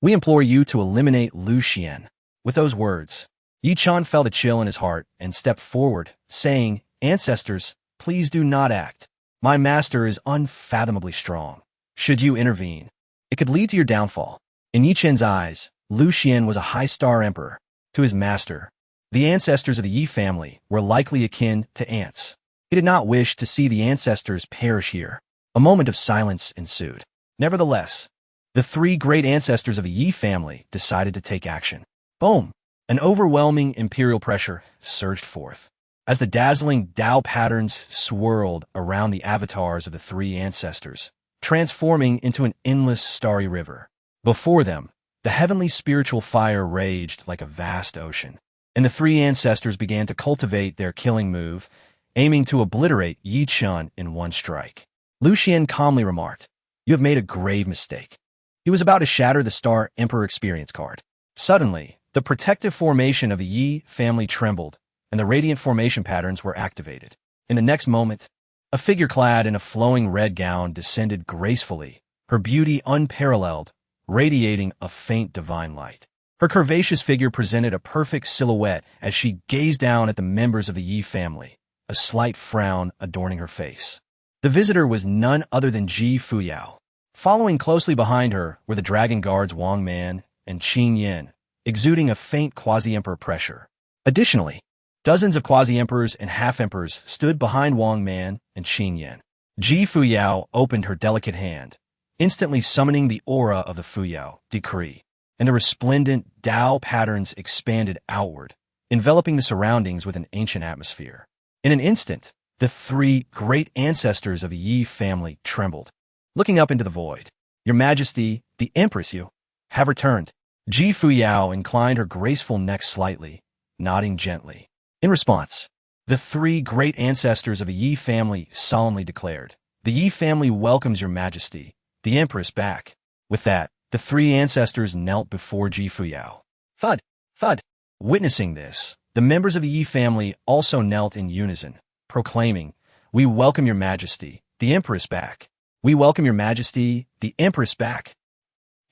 We implore you to eliminate Lu Xuan." With those words, Yi Chun felt a chill in his heart and stepped forward, saying, "Ancestors, please do not act. My master is unfathomably strong. Should you intervene, it could lead to your downfall." In Yi Chun's eyes, Lu Xuan was a high-star emperor. To his master, the ancestors of the Yi family were likely akin to ants. He did not wish to see the ancestors perish here. A moment of silence ensued. Nevertheless, the three great ancestors of the Yi family decided to take action. Boom! An overwhelming imperial pressure surged forth, as the dazzling Tao patterns swirled around the avatars of the three ancestors, transforming into an endless starry river. Before them, the heavenly spiritual fire raged like a vast ocean, and the three ancestors began to cultivate their killing move, aiming to obliterate Yi Chun in one strike. Lu Xuan calmly remarked, "You have made a grave mistake." He was about to shatter the Star Emperor experience card. Suddenly, the protective formation of the Yi family trembled, and the radiant formation patterns were activated. In the next moment, a figure clad in a flowing red gown descended gracefully, her beauty unparalleled, radiating a faint divine light. Her curvaceous figure presented a perfect silhouette as she gazed down at the members of the Yi family, a slight frown adorning her face. The visitor was none other than Fuyao. Following closely behind her were the dragon guards Wang Man and Qing Yin, exuding a faint quasi-emperor pressure. Additionally, dozens of quasi-emperors and half-emperors stood behind Wang Man and Qing Yin. Fuyao opened her delicate hand, instantly summoning the aura of the Fuyao decree, and the resplendent Tao patterns expanded outward, enveloping the surroundings with an ancient atmosphere. In an instant, the three great ancestors of the Yi family trembled, looking up into the void. "Your Majesty, the Empress, you have returned." Fuyao inclined her graceful neck slightly, nodding gently. In response, the three great ancestors of the Yi family solemnly declared, "The Yi family welcomes your Majesty, the Empress, back." With that, the three ancestors knelt before Fuyao. Thud, thud. Witnessing this, the members of the Yi family also knelt in unison, proclaiming, "We welcome your Majesty, the Empress, back. We welcome your Majesty, the Empress, back."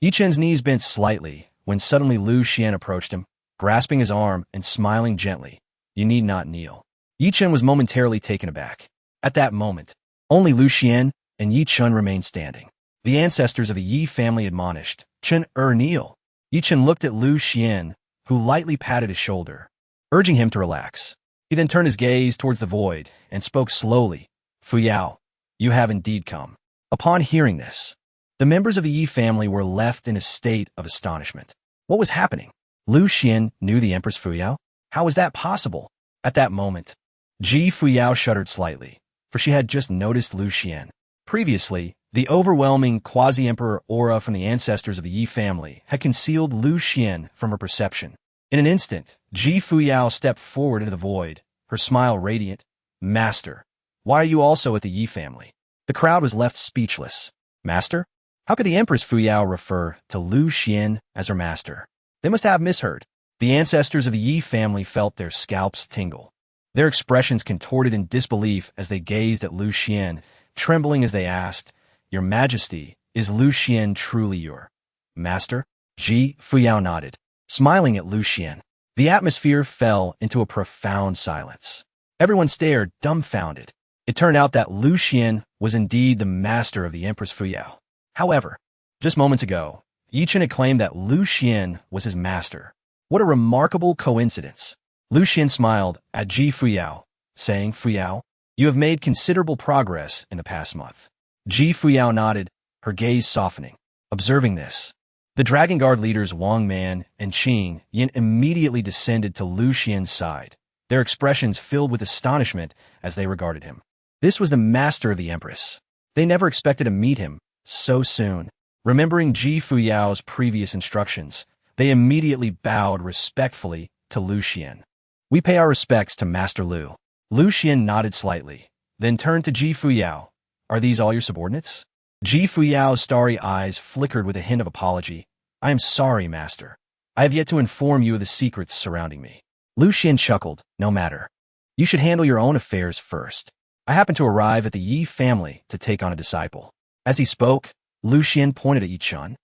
Yi Chun's knees bent slightly when suddenly Lu Xuan approached him, grasping his arm and smiling gently. "You need not kneel." Yi Chun was momentarily taken aback. At that moment, only Lu Xuan and Yi Chun remained standing. The ancestors of the Yi family admonished, "Chen kneel." Yi Chun looked at Lu Xuan, who lightly patted his shoulder, urging him to relax. He then turned his gaze towards the void and spoke slowly, "Fuyao, you have indeed come." Upon hearing this, The members of the Yi family were left in a state of astonishment. What was happening? Lu Xuan knew the Empress Fuyao? How was that possible? At that moment, Fuyao shuddered slightly, for she had just noticed Lu Xuan. Previously, the overwhelming quasi-emperor aura from the ancestors of the Yi family had concealed Lu Xuan from her perception. In an instant, Fuyao stepped forward into the void, her smile radiant. Master, why are you also at the Yi family? The crowd was left speechless. Master? How could the Empress Fuyao refer to Lu Xuan as her master? They must have misheard. The ancestors of the Yi family felt their scalps tingle. Their expressions contorted in disbelief as they gazed at Lu Xuan, trembling as they asked, Your Majesty, is Lu Xuan truly your master? Fuyao nodded, smiling at Lu Xuan. The atmosphere fell into a profound silence. Everyone stared, dumbfounded. It turned out that Lu Xuan was indeed the master of the Empress Fuyao. However, just moments ago, Chen had claimed that Lu Xuan was his master. What a remarkable coincidence. Lu Xuan smiled at Fuyao, saying, Fuyao, you have made considerable progress in the past month. Fuyao nodded, her gaze softening. Observing this, the Dragon Guard leaders Wang Man and Qing Yin immediately descended to Lu Xuan's side, their expressions filled with astonishment as they regarded him. This was the master of the Empress. They never expected to meet him so soon. Remembering Fuyao's previous instructions, they immediately bowed respectfully to Lu Xuan. We pay our respects to Master Lu. Lu Xuan nodded slightly, then turned to Fuyao. Are these all your subordinates? Fuyao's starry eyes flickered with a hint of apology. I am sorry, Master. I have yet to inform you of the secrets surrounding me. Lu Xuan chuckled. No matter. You should handle your own affairs first. I happened to arrive at the Yi family to take on a disciple. As he spoke, Lu Xuan pointed at Chen.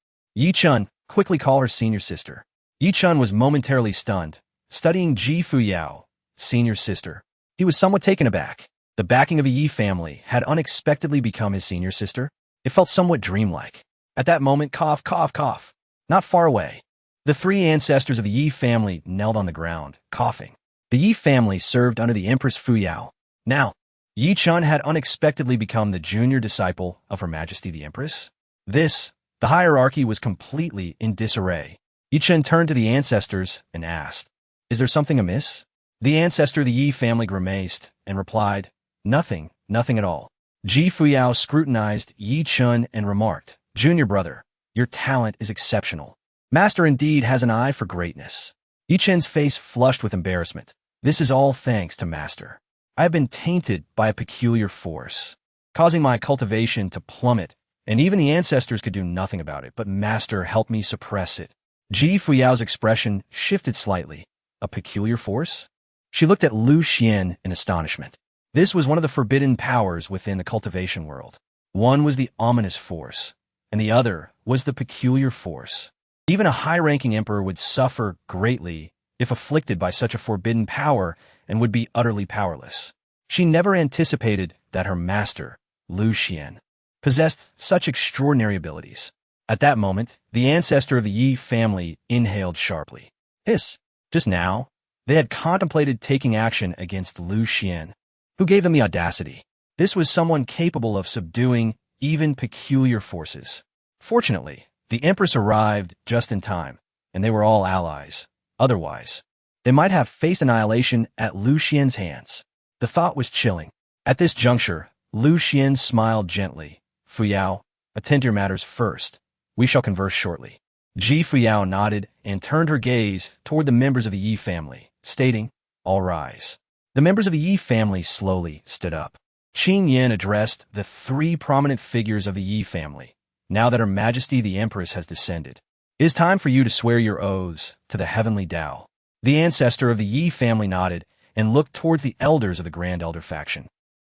Chen, quickly call her senior sister. Chen was momentarily stunned, studying Fuyao, senior sister. He was somewhat taken aback. The backing of the Yi family had unexpectedly become his senior sister. It felt somewhat dreamlike. At that moment, cough, cough, cough. Not far away, the three ancestors of the Yi family knelt on the ground, coughing. The Yi family served under the Empress Fuyao. Now, Chen had unexpectedly become the junior disciple of Her Majesty the Empress. The hierarchy was completely in disarray. Chen turned to the ancestors and asked, Is there something amiss? The ancestor of the Yi family grimaced and replied, Nothing, nothing at all. Fuyao scrutinized Chen and remarked, Junior brother, your talent is exceptional. Master indeed has an eye for greatness. Chen's face flushed with embarrassment. This is all thanks to Master. I have been tainted by a peculiar force, causing my cultivation to plummet, and even the ancestors could do nothing about it, but Master helped me suppress it. Fuyao's expression shifted slightly. A peculiar force? She looked at Lu Xuan in astonishment. This was one of the forbidden powers within the cultivation world. One was the ominous force, and the other was the peculiar force. Even a high-ranking emperor would suffer greatly if afflicted by such a forbidden power and would be utterly powerless. She never anticipated that her master, Lu Xuan, possessed such extraordinary abilities. At that moment, the ancestor of the Yi family inhaled sharply. Hiss! Just now, they had contemplated taking action against Lu Xuan. Who gave them the audacity? This was someone capable of subduing even peculiar forces. Fortunately, the Empress arrived just in time, and they were all allies. Otherwise, they might have faced annihilation at Lu Xuan's hands. The thought was chilling. At this juncture, Lu Xuan smiled gently. Fuyao, attend to your matters first. We shall converse shortly. Fuyao nodded and turned her gaze toward the members of the Yi family, stating, All rise. The members of the Yi family slowly stood up. Qing Yin addressed the three prominent figures of the Yi family. Now that Her Majesty the Empress has descended, it is time for you to swear your oaths to the heavenly Tao. The ancestor of the Yi family nodded and looked towards the elders of the Grand Elder faction.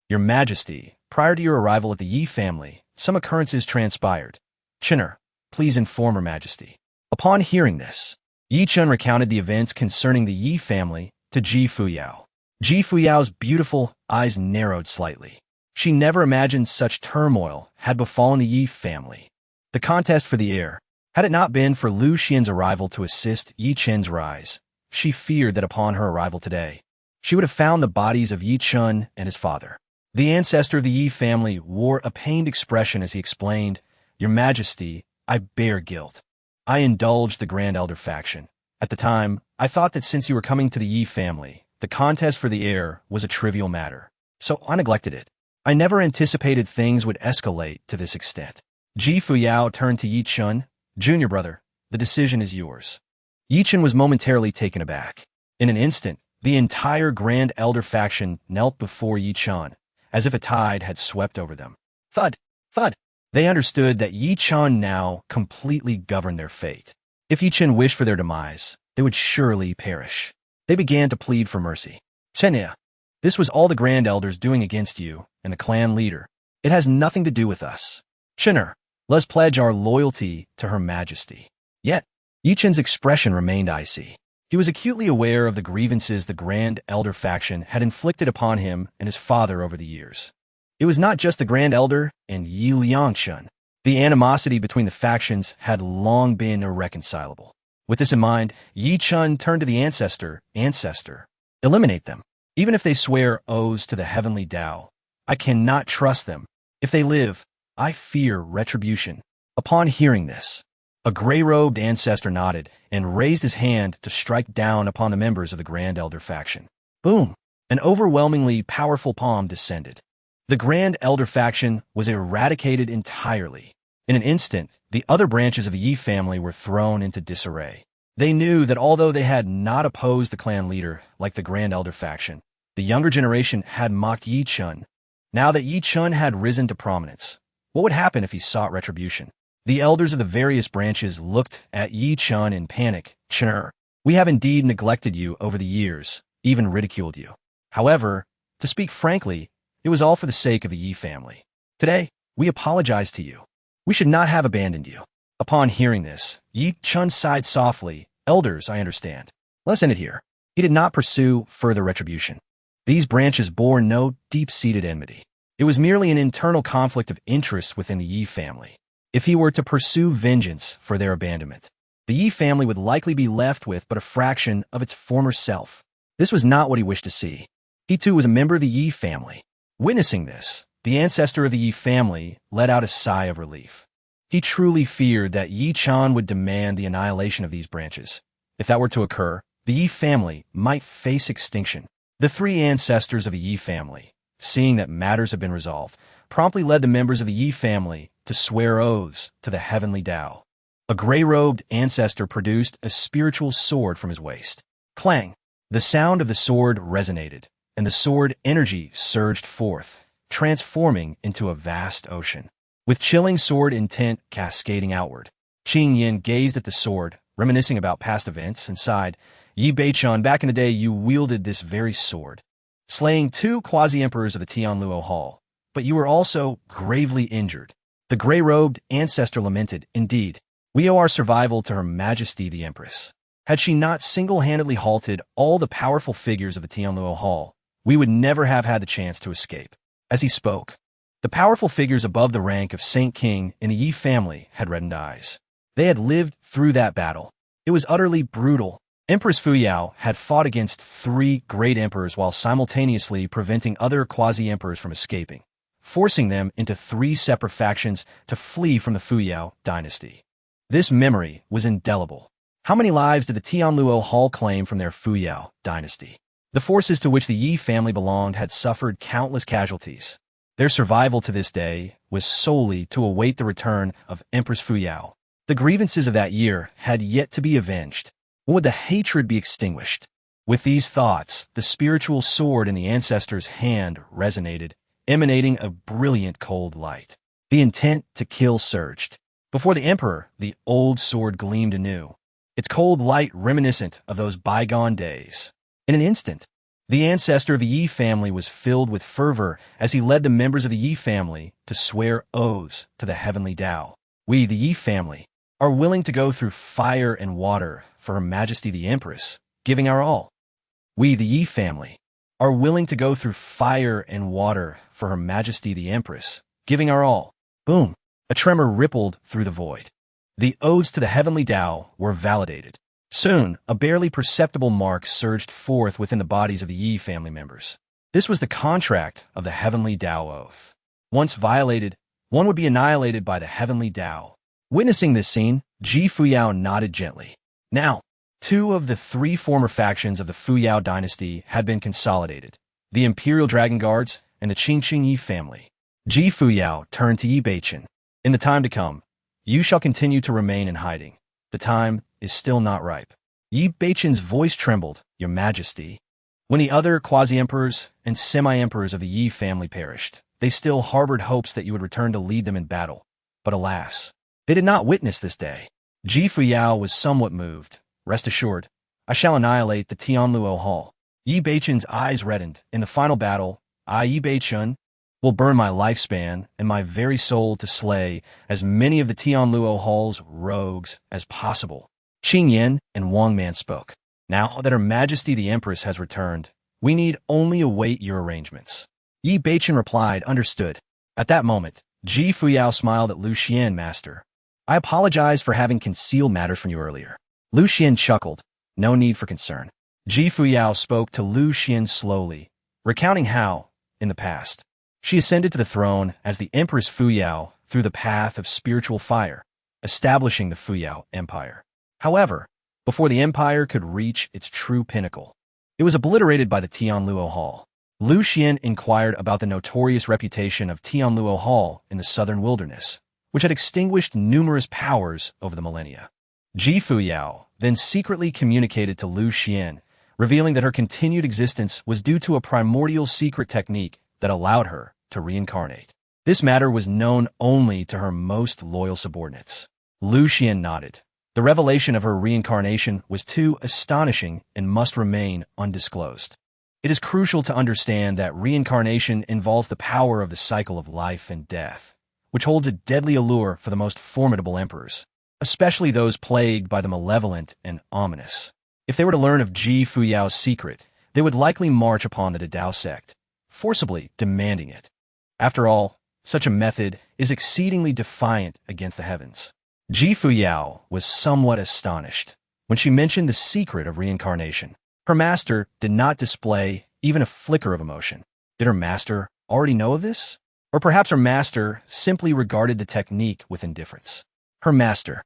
Your Majesty, prior to your arrival at the Yi family, some occurrences transpired. Chinner, please inform Her Majesty. Upon hearing this, Chen recounted the events concerning the Yi family to Fuyao. Fuyao's beautiful eyes narrowed slightly. She never imagined such turmoil had befallen the Yi family. The contest for the heir. Had it not been for Lu Xuan's arrival to assist Chen's rise, she feared that upon her arrival today, she would have found the bodies of Chen and his father. The ancestor of the Yi family wore a pained expression as he explained, Your Majesty, I bear guilt. I indulged the Grand Elder faction. At the time, I thought that since you were coming to the Yi family, the contest for the heir was a trivial matter. So I neglected it. I never anticipated things would escalate to this extent. Ji Fuyao turned to Yi Chun. Junior brother, the decision is yours. Yi Chun was momentarily taken aback. In an instant, the entire Grand Elder faction knelt before Yi Chun, as if a tide had swept over them. Thud, thud. They understood that Yi Chun now completely governed their fate. If Yi Chun wished for their demise, they would surely perish. They began to plead for mercy. Chenya, this was all the Grand Elders doing against you and the clan leader. It has nothing to do with us. Chinner, let's pledge our loyalty to Her Majesty. Yet, Yi Chun's expression remained icy. He was acutely aware of the grievances the Grand Elder faction had inflicted upon him and his father over the years. It was not just the Grand Elder and Yi Liangchun. The animosity between the factions had long been irreconcilable. With this in mind, Yi Chun turned to the Ancestor. Ancestor, eliminate them. Even if they swear oaths to the heavenly Tao, I cannot trust them. If they live, I fear retribution. Upon hearing this, a gray-robed Ancestor nodded and raised his hand to strike down upon the members of the Grand Elder faction. Boom! An overwhelmingly powerful palm descended. The Grand Elder faction was eradicated entirely. In an instant, the other branches of the Yi family were thrown into disarray. They knew that although they had not opposed the clan leader like the Grand Elder faction, the younger generation had mocked Yi Chun. Now that Yi Chun had risen to prominence, what would happen if he sought retribution? The elders of the various branches looked at Yi Chun in panic. Chinner, we have indeed neglected you over the years, even ridiculed you. However, to speak frankly, it was all for the sake of the Yi family. Today, we apologize to you. We should not have abandoned you. Upon hearing this, Yi Chun sighed softly. Elders, I understand. Let's end it here. He did not pursue further retribution. These branches bore no deep-seated enmity. It was merely an internal conflict of interests within the Yi family. If he were to pursue vengeance for their abandonment, the Yi family would likely be left with but a fraction of its former self. This was not what he wished to see. He too was a member of the Yi family. Witnessing this, the Ancestor of the Yi family let out a sigh of relief. He truly feared that Yi Chun would demand the annihilation of these branches. If that were to occur, the Yi family might face extinction. The three ancestors of the Yi family, seeing that matters had been resolved, promptly led the members of the Yi family to swear oaths to the heavenly Tao. A gray-robed ancestor produced a spiritual sword from his waist. Clang! The sound of the sword resonated, and the sword energy surged forth, transforming into a vast ocean. With chilling sword intent cascading outward, Qing Yin gazed at the sword, reminiscing about past events, and sighed. Yi Beichun, back in the day you wielded this very sword, slaying 2 quasi-emperors of the Tianluo Hall, but you were also gravely injured. The gray-robed ancestor lamented, indeed, we owe our survival to Her Majesty the Empress. Had she not single-handedly halted all the powerful figures of the Tianluo Hall, we would never have had the chance to escape. As he spoke, the powerful figures above the rank of Saint King in the Yi family had reddened eyes. They had lived through that battle. It was utterly brutal. Empress Fuyao had fought against 3 great emperors while simultaneously preventing other quasi-emperors from escaping, forcing them into 3 separate factions to flee from the Fuyao Dynasty. This memory was indelible. How many lives did the Tianluo Hall claim from their Fuyao Dynasty? The forces to which the Yi family belonged had suffered countless casualties. Their survival to this day was solely to await the return of Empress Fuyao. The grievances of that year had yet to be avenged. When would the hatred be extinguished? With these thoughts, the spiritual sword in the ancestor's hand resonated, emanating a brilliant cold light. The intent to kill surged. Before the emperor, the old sword gleamed anew, its cold light reminiscent of those bygone days. In an instant, the ancestor of the Yi family was filled with fervor as he led the members of the Yi family to swear oaths to the heavenly Tao. We, the Yi family, are willing to go through fire and water for Her Majesty the Empress, giving our all. We, the Yi family, are willing to go through fire and water for Her Majesty the Empress, giving our all. Boom! A tremor rippled through the void. The oaths to the heavenly Tao were validated. Soon, a barely perceptible mark surged forth within the bodies of the Yi family members. This was the contract of the heavenly Tao oath. Once violated, one would be annihilated by the heavenly Tao. Witnessing this scene, Ji Fuyao nodded gently. Now, two of the three former factions of the Fuyao Dynasty had been consolidated, the Imperial Dragon Guards and the Qingqing Yi family. Ji Fuyao turned to Yi Beichen. In the time to come, you shall continue to remain in hiding. The time is still not ripe. Yi Beichen's voice trembled, Your Majesty. When the other quasi-emperors and semi-emperors of the Yi family perished, they still harbored hopes that you would return to lead them in battle. But alas, they did not witness this day. Ji Fuyao was somewhat moved. Rest assured, I shall annihilate the Tianluo Hall. Yi Beichen's eyes reddened. In the final battle, I, Yi Beichen, will burn my lifespan and my very soul to slay as many of the Tianluo Hall's rogues as possible. Qing Yin and Wang Man spoke. Now that Her Majesty the Empress has returned, we need only await your arrangements. Yi Beichen replied, Understood. At that moment, Ji Fuyao smiled at Lu Xuan, Master. I apologize for having concealed matters from you earlier. Lu Xuan chuckled. No need for concern. Ji Fuyao spoke to Lu Xuan slowly, recounting how, in the past, she ascended to the throne as the Empress Fuyao through the path of spiritual fire, establishing the Fuyao Empire. However, before the empire could reach its true pinnacle, it was obliterated by the Tianluo Hall. Lu Xuan inquired about the notorious reputation of Tianluo Hall in the southern wilderness, which had extinguished numerous powers over the millennia. Ji Fuyao then secretly communicated to Lu Xuan, revealing that her continued existence was due to a primordial secret technique that allowed her to reincarnate. This matter was known only to her most loyal subordinates. Lu Xuan nodded. The revelation of her reincarnation was too astonishing and must remain undisclosed. It is crucial to understand that reincarnation involves the power of the cycle of life and death, which holds a deadly allure for the most formidable emperors, especially those plagued by the malevolent and ominous. If they were to learn of Ji Fuyao's secret, they would likely march upon the Dao sect, forcibly demanding it. After all, such a method is exceedingly defiant against the heavens. Ji Fuyao was somewhat astonished when she mentioned the secret of reincarnation. Her master did not display even a flicker of emotion. Did her master already know of this? Or perhaps her master simply regarded the technique with indifference. Her master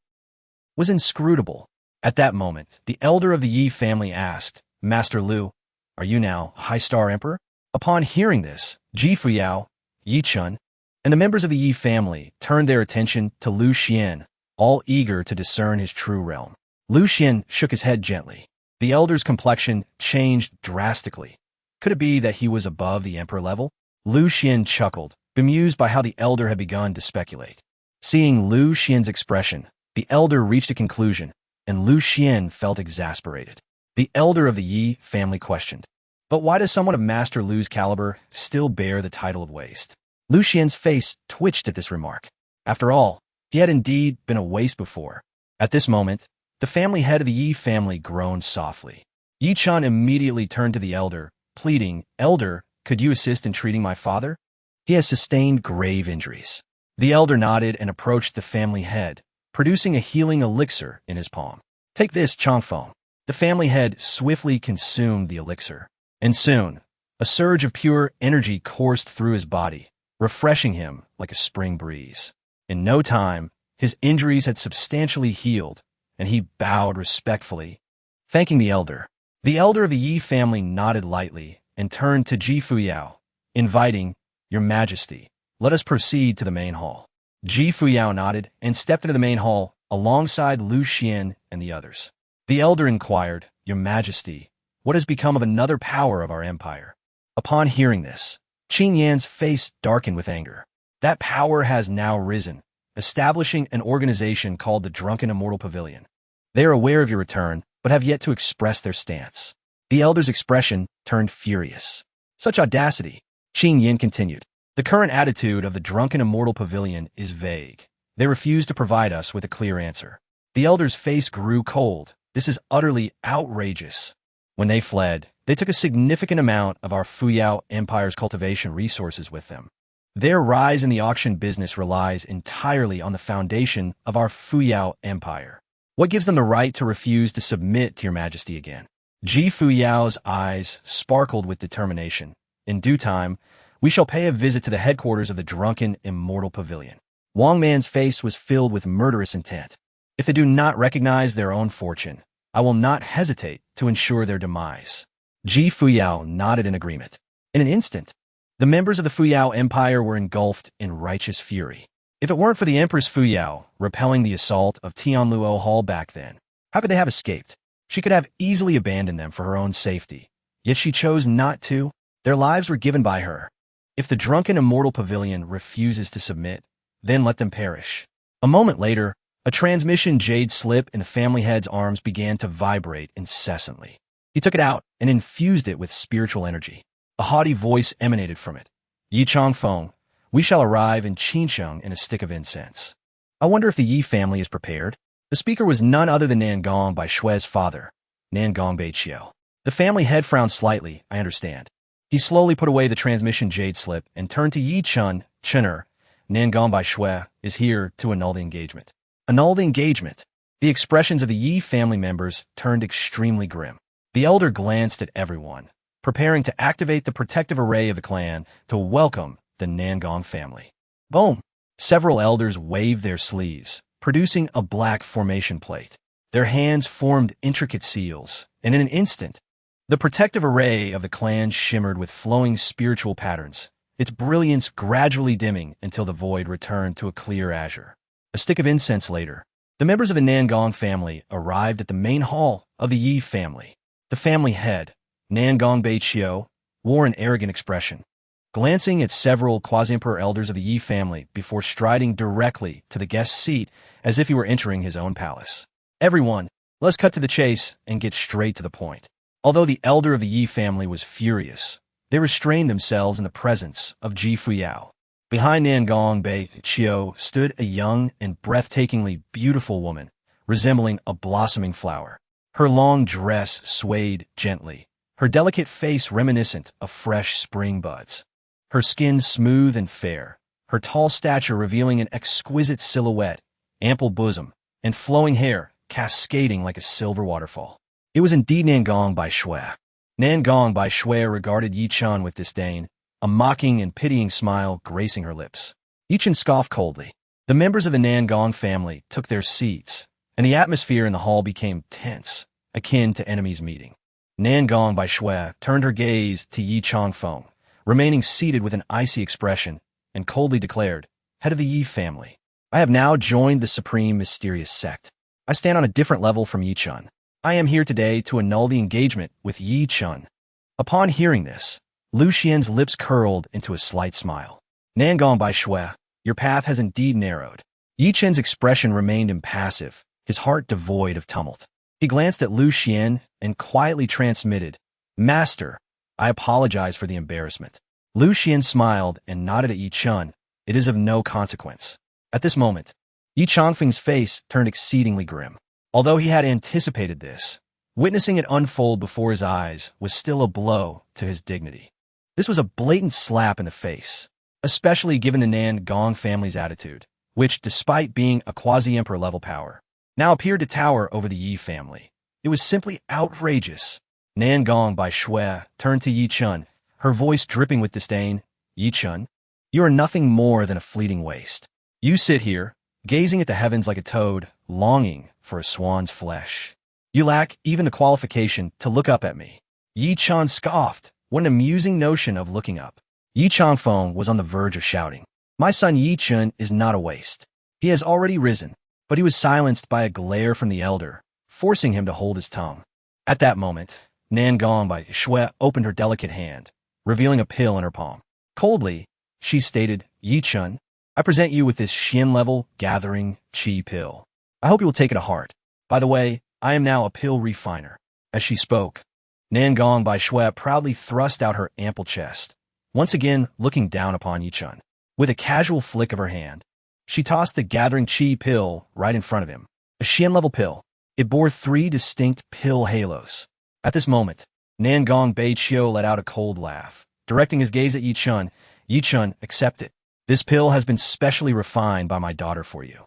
was inscrutable. At that moment, the elder of the Yi family asked, Master Lu, are you now High Star Emperor? Upon hearing this, Ji Fuyao, Yi Chun, and the members of the Yi family turned their attention to Lu Xuan, all eager to discern his true realm. Lu Xuan shook his head gently. The elder's complexion changed drastically. Could it be that he was above the emperor level? Lu Xuan chuckled, bemused by how the elder had begun to speculate. Seeing Lu Xuan's expression, the elder reached a conclusion, and Lu Xuan felt exasperated. The elder of the Yi family questioned, but why does someone of Master Lu's caliber still bear the title of waste? Lu Xuan's face twitched at this remark. After all, he had indeed been a waste before. At this moment, the family head of the Yi family groaned softly. Yi Chun immediately turned to the elder, pleading, Elder, could you assist in treating my father? He has sustained grave injuries. The elder nodded and approached the family head, producing a healing elixir in his palm. Take this, Changfeng. The family head swiftly consumed the elixir, and soon, a surge of pure energy coursed through his body, refreshing him like a spring breeze. In no time, his injuries had substantially healed, and he bowed respectfully, thanking the elder. The elder of the Yi family nodded lightly and turned to Ji Fuyao, inviting, Your Majesty, let us proceed to the main hall. Ji Fuyao nodded and stepped into the main hall alongside Lu Xuan and the others. The elder inquired, Your Majesty, what has become of another power of our empire? Upon hearing this, Qing Yan's face darkened with anger. That power has now risen, establishing an organization called the Drunken Immortal Pavilion. They are aware of your return, but have yet to express their stance. The elder's expression turned furious. Such audacity! Qing Yan continued. The current attitude of the Drunken Immortal Pavilion is vague. They refuse to provide us with a clear answer. The elder's face grew cold. This is utterly outrageous. When they fled, they took a significant amount of our Fuyao Empire's cultivation resources with them. Their rise in the auction business relies entirely on the foundation of our Fuyao Empire. What gives them the right to refuse to submit to your majesty again? Ji Fuyao's eyes sparkled with determination. In due time, We shall pay a visit to the headquarters of the drunken, immortal pavilion. Wang Man's face was filled with murderous intent. If they do not recognize their own fortune, I will not hesitate to ensure their demise. Fuyao nodded in agreement. In an instant, the members of the Fuyao Empire were engulfed in righteous fury. If it weren't for the Empress Fuyao repelling the assault of Tianluo Hall back then, how could they have escaped? She could have easily abandoned them for her own safety. Yet she chose not to. Their lives were given by her. If the drunken immortal pavilion refuses to submit, then let them perish. A moment later, a transmission jade slip in the family head's arms began to vibrate incessantly. He took it out and infused it with spiritual energy. A haughty voice emanated from it. Yi Changfeng, we shall arrive in Changsheng in a stick of incense. I wonder if the Yi family is prepared. The speaker was none other than Nangong by Shue's father, Nangong Beiqiu. The family head frowned slightly, I understand. He slowly put away the transmission jade slip and turned to Yi Chun, Chen'er. Nangong by Shui is here to annul the engagement. Annul the engagement. The expressions of the Yi family members turned extremely grim. The elder glanced at everyone, preparing to activate the protective array of the clan to welcome the Nangong family. Boom! Several elders waved their sleeves, producing a black formation plate. Their hands formed intricate seals, and in an instant, the protective array of the clan shimmered with flowing spiritual patterns, its brilliance gradually dimming until the void returned to a clear azure. A stick of incense later, the members of the Nangong family arrived at the main hall of the Yi family. The family head, Nangong Beiqiu, wore an arrogant expression, glancing at several quasi-emperor elders of the Yi family before striding directly to the guest's seat as if he were entering his own palace. Everyone, let's cut to the chase and get straight to the point. Although the elder of the Yi family was furious, they restrained themselves in the presence of Fuyao. Behind Nangong Beiqiu stood a young and breathtakingly beautiful woman, resembling a blossoming flower. Her long dress swayed gently, her delicate face reminiscent of fresh spring buds. Her skin smooth and fair, her tall stature revealing an exquisite silhouette, ample bosom, and flowing hair cascading like a silver waterfall. It was indeed Nangong by Shui. Nangong by Shui regarded Yi Chun with disdain, a mocking and pitying smile gracing her lips. Yi Chun scoffed coldly. The members of the Nangong family took their seats, and the atmosphere in the hall became tense, akin to enemies meeting. Nangong by Shui turned her gaze to Yi Changfeng, remaining seated with an icy expression, and coldly declared, "Head of the Yi family, I have now joined the supreme mysterious sect. I stand on a different level from Yi Chun. I am here today to annul the engagement with Yi Chun." Upon hearing this, Lu Xuan's lips curled into a slight smile. Nangong by Shui, your path has indeed narrowed. Yi Chun's expression remained impassive, his heart devoid of tumult. He glanced at Lu Xuan and quietly transmitted, "Master, I apologize for the embarrassment." Lu Xuan smiled and nodded at Yi Chun. "It is of no consequence." At this moment, Yi Changfeng's face turned exceedingly grim. Although he had anticipated this, witnessing it unfold before his eyes was still a blow to his dignity. This was a blatant slap in the face, especially given the Nangong family's attitude, which, despite being a quasi-emperor level power, now appeared to tower over the Yi family. It was simply outrageous. Nangong by Shui turned to Yi Chun, her voice dripping with disdain. "Yi Chun, you are nothing more than a fleeting waste. You sit here, gazing at the heavens like a toad, longing for a swan's flesh. You lack even the qualification to look up at me." Yi Chun scoffed. What an amusing notion of looking up. Yi Changfeng was on the verge of shouting. My son Yi Chun is not a waste. He has already risen, but he was silenced by a glare from the elder, forcing him to hold his tongue. At that moment, Nangong by Shui opened her delicate hand, revealing a pill in her palm. Coldly, she stated, "Yi Chun, I present you with this Xian-level gathering qi pill. I hope you will take it to heart. By the way, I am now a pill refiner." As she spoke, Nangong by Shui proudly thrust out her ample chest, once again looking down upon Yi Chun. With a casual flick of her hand, she tossed the gathering qi pill right in front of him. A Xian-level pill. It bore 3 distinct pill halos. At this moment, Nangong Beiqiu let out a cold laugh, directing his gaze at Yi Chun. "Yi Chun, accept it. This pill has been specially refined by my daughter for you.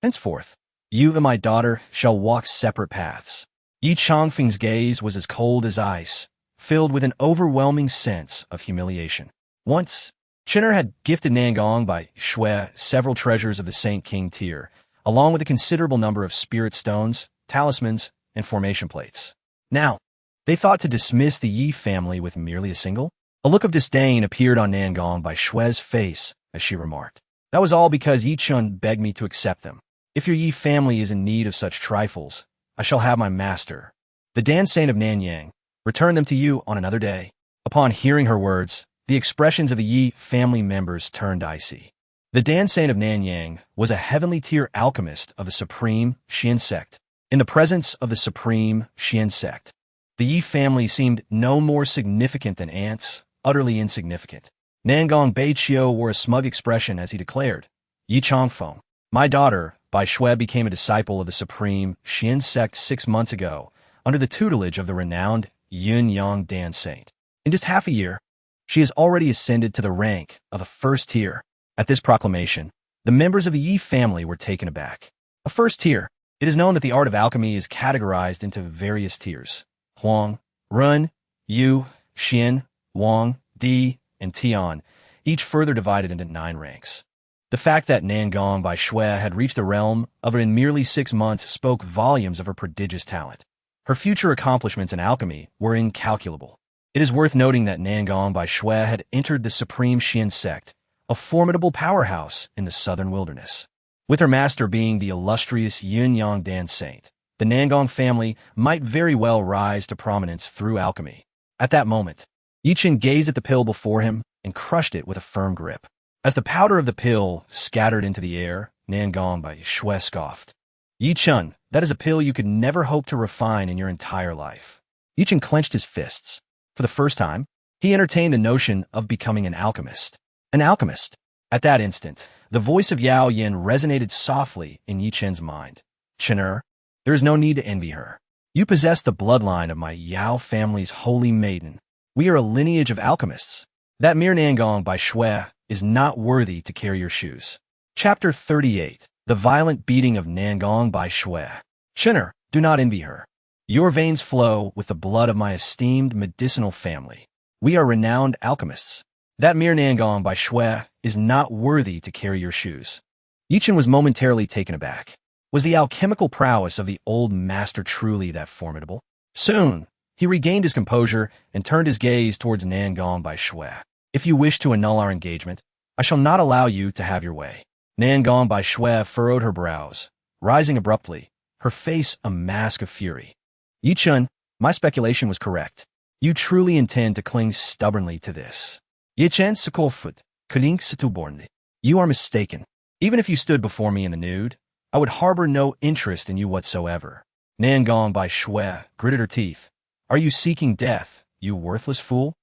Henceforth, you and my daughter shall walk separate paths." Yi Changfeng's gaze was as cold as ice, filled with an overwhelming sense of humiliation. Once, Chen'er had gifted Nangong by Shui several treasures of the Saint King tier, along with a considerable number of spirit stones, talismans, and formation plates. Now, they thought to dismiss the Yi family with merely a single? A look of disdain appeared on Nangong by Shui's face as she remarked, "That was all because Yi Chun begged me to accept them. If your Yi family is in need of such trifles, I shall have my master, the Dan Saint of Nanyang, return them to you on another day." Upon hearing her words, the expressions of the Yi family members turned icy. The Dan Saint of Nanyang was a heavenly tier alchemist of the supreme Xian sect. In the presence of the supreme Xian sect, the Yi family seemed no more significant than ants, utterly insignificant. Nangong Beiqiu wore a smug expression as he declared, "Yi Changfeng, my daughter, Bai Shui became a disciple of the supreme Xian sect 6 months ago, under the tutelage of the renowned Yun Yang Dan Saint. In just half a year, she has already ascended to the rank of a first tier." At this proclamation, the members of the Yi family were taken aback. A first tier. It is known that the art of alchemy is categorized into various tiers: Huang, Run, Yu, Xian, Wang, Di, and Tian, each further divided into 9 ranks. The fact that Nangong Bai Shui had reached the realm of it in merely 6 months spoke volumes of her prodigious talent. Her future accomplishments in alchemy were incalculable. It is worth noting that Nangong Bai Shui had entered the supreme Xian sect, a formidable powerhouse in the southern wilderness. With her master being the illustrious Yun Yang Dan Saint, the Nangong family might very well rise to prominence through alchemy. At that moment, Yi Chen gazed at the pill before him and crushed it with a firm grip. As the powder of the pill scattered into the air, Nangong Bai Shui scoffed, "Yi Chen, that is a pill you could never hope to refine in your entire life." Yi Chen clenched his fists. For the first time, he entertained the notion of becoming an alchemist. An alchemist. At that instant, the voice of Yao Yin resonated softly in Yi Chen's mind. "Chen'er, there is no need to envy her. You possess the bloodline of my Yao family's holy maiden. We are a lineage of alchemists. That mere Nangong Bai Shui is not worthy to carry your shoes." Chapter 38. The Violent Beating of Nangong Bai Shui. "Chen'er, do not envy her. Your veins flow with the blood of my esteemed medicinal family. We are renowned alchemists. That mere Nangong Bai Shui is not worthy to carry your shoes." Yi Chen was momentarily taken aback. Was the alchemical prowess of the old master truly that formidable? Soon, he regained his composure and turned his gaze towards Nangong Bai Shui. "If you wish to annul our engagement, I shall not allow you to have your way." Nangong Bai Shui furrowed her brows, rising abruptly, her face a mask of fury. "Yi Chen, my speculation was correct. You truly intend to cling stubbornly to this. Yi Chen Sikofut, Kalink Situbornli. You are mistaken. Even if you stood before me in the nude, I would harbor no interest in you whatsoever." Nangong Bai Shui gritted her teeth. "Are you seeking death, you worthless fool?"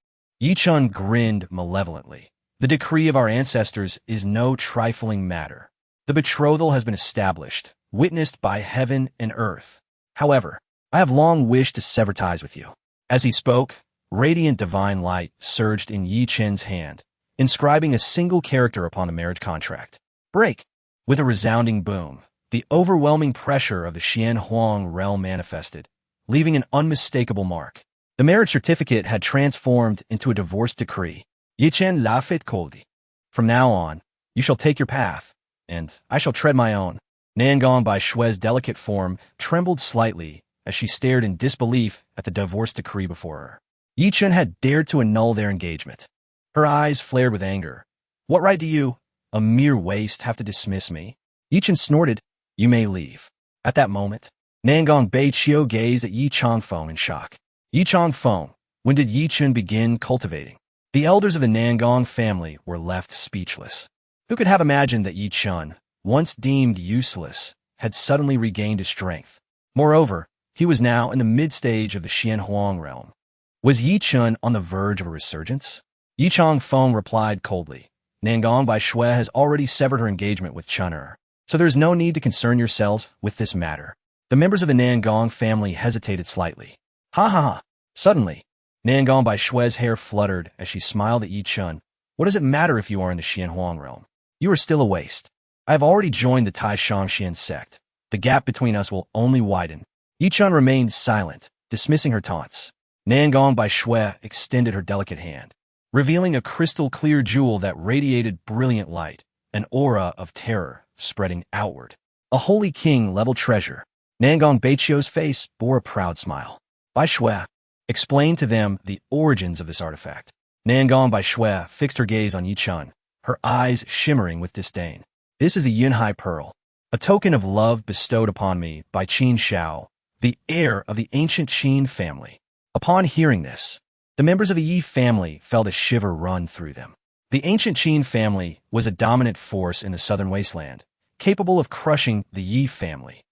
Yi Chen grinned malevolently. "The decree of our ancestors is no trifling matter. The betrothal has been established, witnessed by heaven and earth. However, I have long wished to sever ties with you." As he spoke, radiant divine light surged in Yi Chen's hand, inscribing a single character upon the marriage contract. Break! With a resounding boom, the overwhelming pressure of the Xian Huang realm manifested, leaving an unmistakable mark. The marriage certificate had transformed into a divorce decree. Yi Chen la fait koldi. "From now on, you shall take your path, and I shall tread my own." Nangong Bai Shui's delicate form trembled slightly as she stared in disbelief at the divorce decree before her. Yi Chen had dared to annul their engagement. Her eyes flared with anger. "What right do you, a mere waste, have to dismiss me?" Yi Chen snorted, "You may leave." At that moment, Nangong Beiqiu gazed at Yi Changfeng in shock. "Yi Changfeng, when did Yi Chen begin cultivating?" The elders of the Nangong family were left speechless. Who could have imagined that Yi Chen, once deemed useless, had suddenly regained his strength? Moreover, he was now in the mid-stage of the Xian Huang realm. Was Yi Chen on the verge of a resurgence? Yi Changfeng replied coldly, "Nangong Bai Shui has already severed her engagement with Chen'er, so there is no need to concern yourselves with this matter." The members of the Nangong family hesitated slightly. Ha ha ha! Suddenly, Nangong Bai Shui's hair fluttered as she smiled at Yi Chen. "What does it matter if you are in the Xian Huang realm? You are still a waste. I have already joined the Tai Shangxian sect. The gap between us will only widen." Yi Chen remained silent, dismissing her taunts. Nangong Bai Shui extended her delicate hand. revealing a crystal-clear jewel that radiated brilliant light, an aura of terror spreading outward. A holy king-level treasure. Nangong Baiqiu's face bore a proud smile. Bai Shui explained to them the origins of this artifact. Nangong Bai Shui fixed her gaze on Yi Chun, her eyes shimmering with disdain. This is the Yunhai Pearl, a token of love bestowed upon me by Qin Shao, the heir of the ancient Qin family. Upon hearing this, the members of the Yi family felt a shiver run through them. The ancient Qin family was a dominant force in the southern wasteland, capable of crushing the Yi family.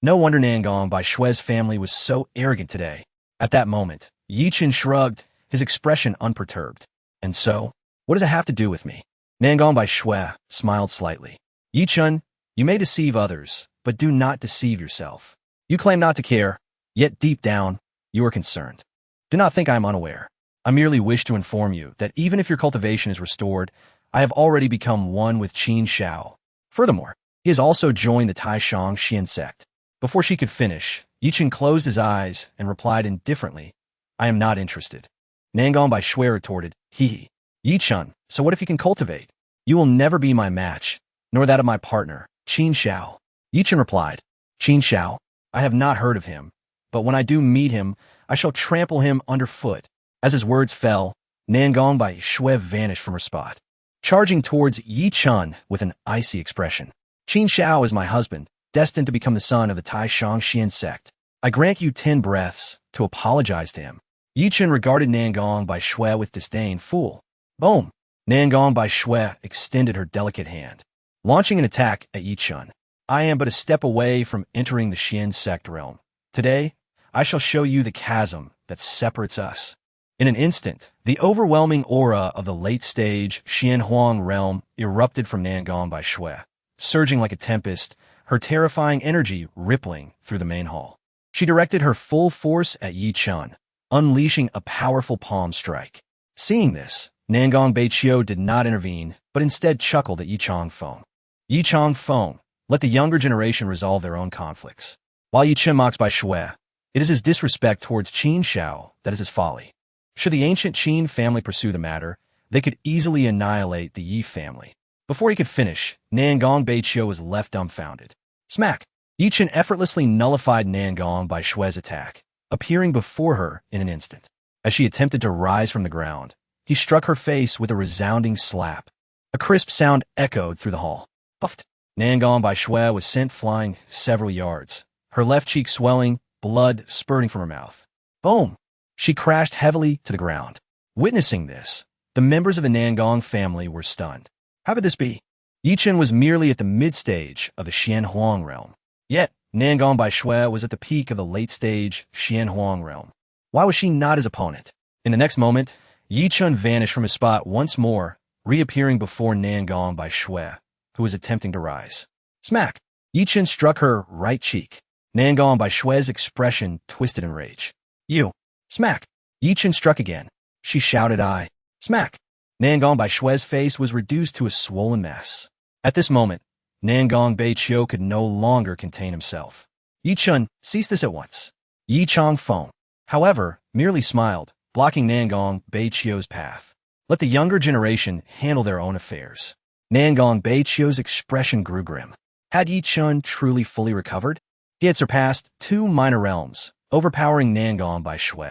No wonder Nangong Bai Shui's family was so arrogant today. At that moment, Yi Chen shrugged, his expression unperturbed. And so, what does it have to do with me? Nangong Bai Shui smiled slightly. Yi Chen, you may deceive others, but do not deceive yourself. You claim not to care, yet deep down, you are concerned. Do not think I am unaware. I merely wish to inform you that even if your cultivation is restored, I have already become one with Qin Shao. Furthermore, he has also joined the Tai Changsheng sect. Before she could finish, Yi Chen closed his eyes and replied indifferently, I am not interested. Nangong Bai Shui retorted, Hee. Yi Chen, so what if you can cultivate? You will never be my match, nor that of my partner, Qin Shao. Yi Chen replied, Qin Shao? I have not heard of him, but when I do meet him, I shall trample him underfoot. As his words fell, Nangong Bai Shui vanished from her spot, charging towards Yi Chen with an icy expression. Qin Shao is my husband, destined to become the son of the Tai Changsheng sect. I grant you 10 breaths to apologize to him. Yi Chen regarded Nangong Bai Shui with disdain. Fool. Boom. Nangong Bai Shui extended her delicate hand, launching an attack at Yi Chen. I am but a step away from entering the Xian sect realm. Today, I shall show you the chasm that separates us. In an instant, the overwhelming aura of the late-stage Xianhuang realm erupted from Nangong Bai Shui, surging like a tempest, her terrifying energy rippling through the main hall. She directed her full force at Yi Chen, unleashing a powerful palm strike. Seeing this, Nangong Baiqiu did not intervene, but instead chuckled at Yi Changfeng. Yi Changfeng, let the younger generation resolve their own conflicts. While Yi Chen mocks Bai Shui, it is his disrespect towards Qin Shao that is his folly. Should the ancient Qin family pursue the matter, they could easily annihilate the Yi family. Before he could finish, Nangong Baiqiu was left dumbfounded. Smack! Yi Chen effortlessly nullified Nangong Bai Shui's attack, appearing before her in an instant. As she attempted to rise from the ground, he struck her face with a resounding slap. A crisp sound echoed through the hall. Puffed! Nangong Bai Shui was sent flying several yards, her left cheek swelling, blood spurting from her mouth. Boom! She crashed heavily to the ground. Witnessing this, the members of the Nangong family were stunned. How could this be? Yi Chen was merely at the mid-stage of the Xianhuang realm. Yet, Nangong Bai Shui was at the peak of the late-stage Xianhuang realm. Why was she not his opponent? In the next moment, Yi Chen vanished from his spot once more, reappearing before Nangong Bai Shui, who was attempting to rise. Smack! Yi Chen struck her right cheek. Nangong Bai Shui's expression twisted in rage. You! Smack! Yi Chen struck again. She shouted, I! Smack! Nangong Bai Shui's face was reduced to a swollen mess. At this moment, Nangong Baiqiu could no longer contain himself. Yi Chen, cease this at once. Yi Changfeng, however, merely smiled, blocking Nangong Baiqiu's path. Let the younger generation handle their own affairs. Nangong Baiqiu's expression grew grim. Had Yi Chen truly fully recovered? He had surpassed 2 minor realms, overpowering Nangong Bai Shui.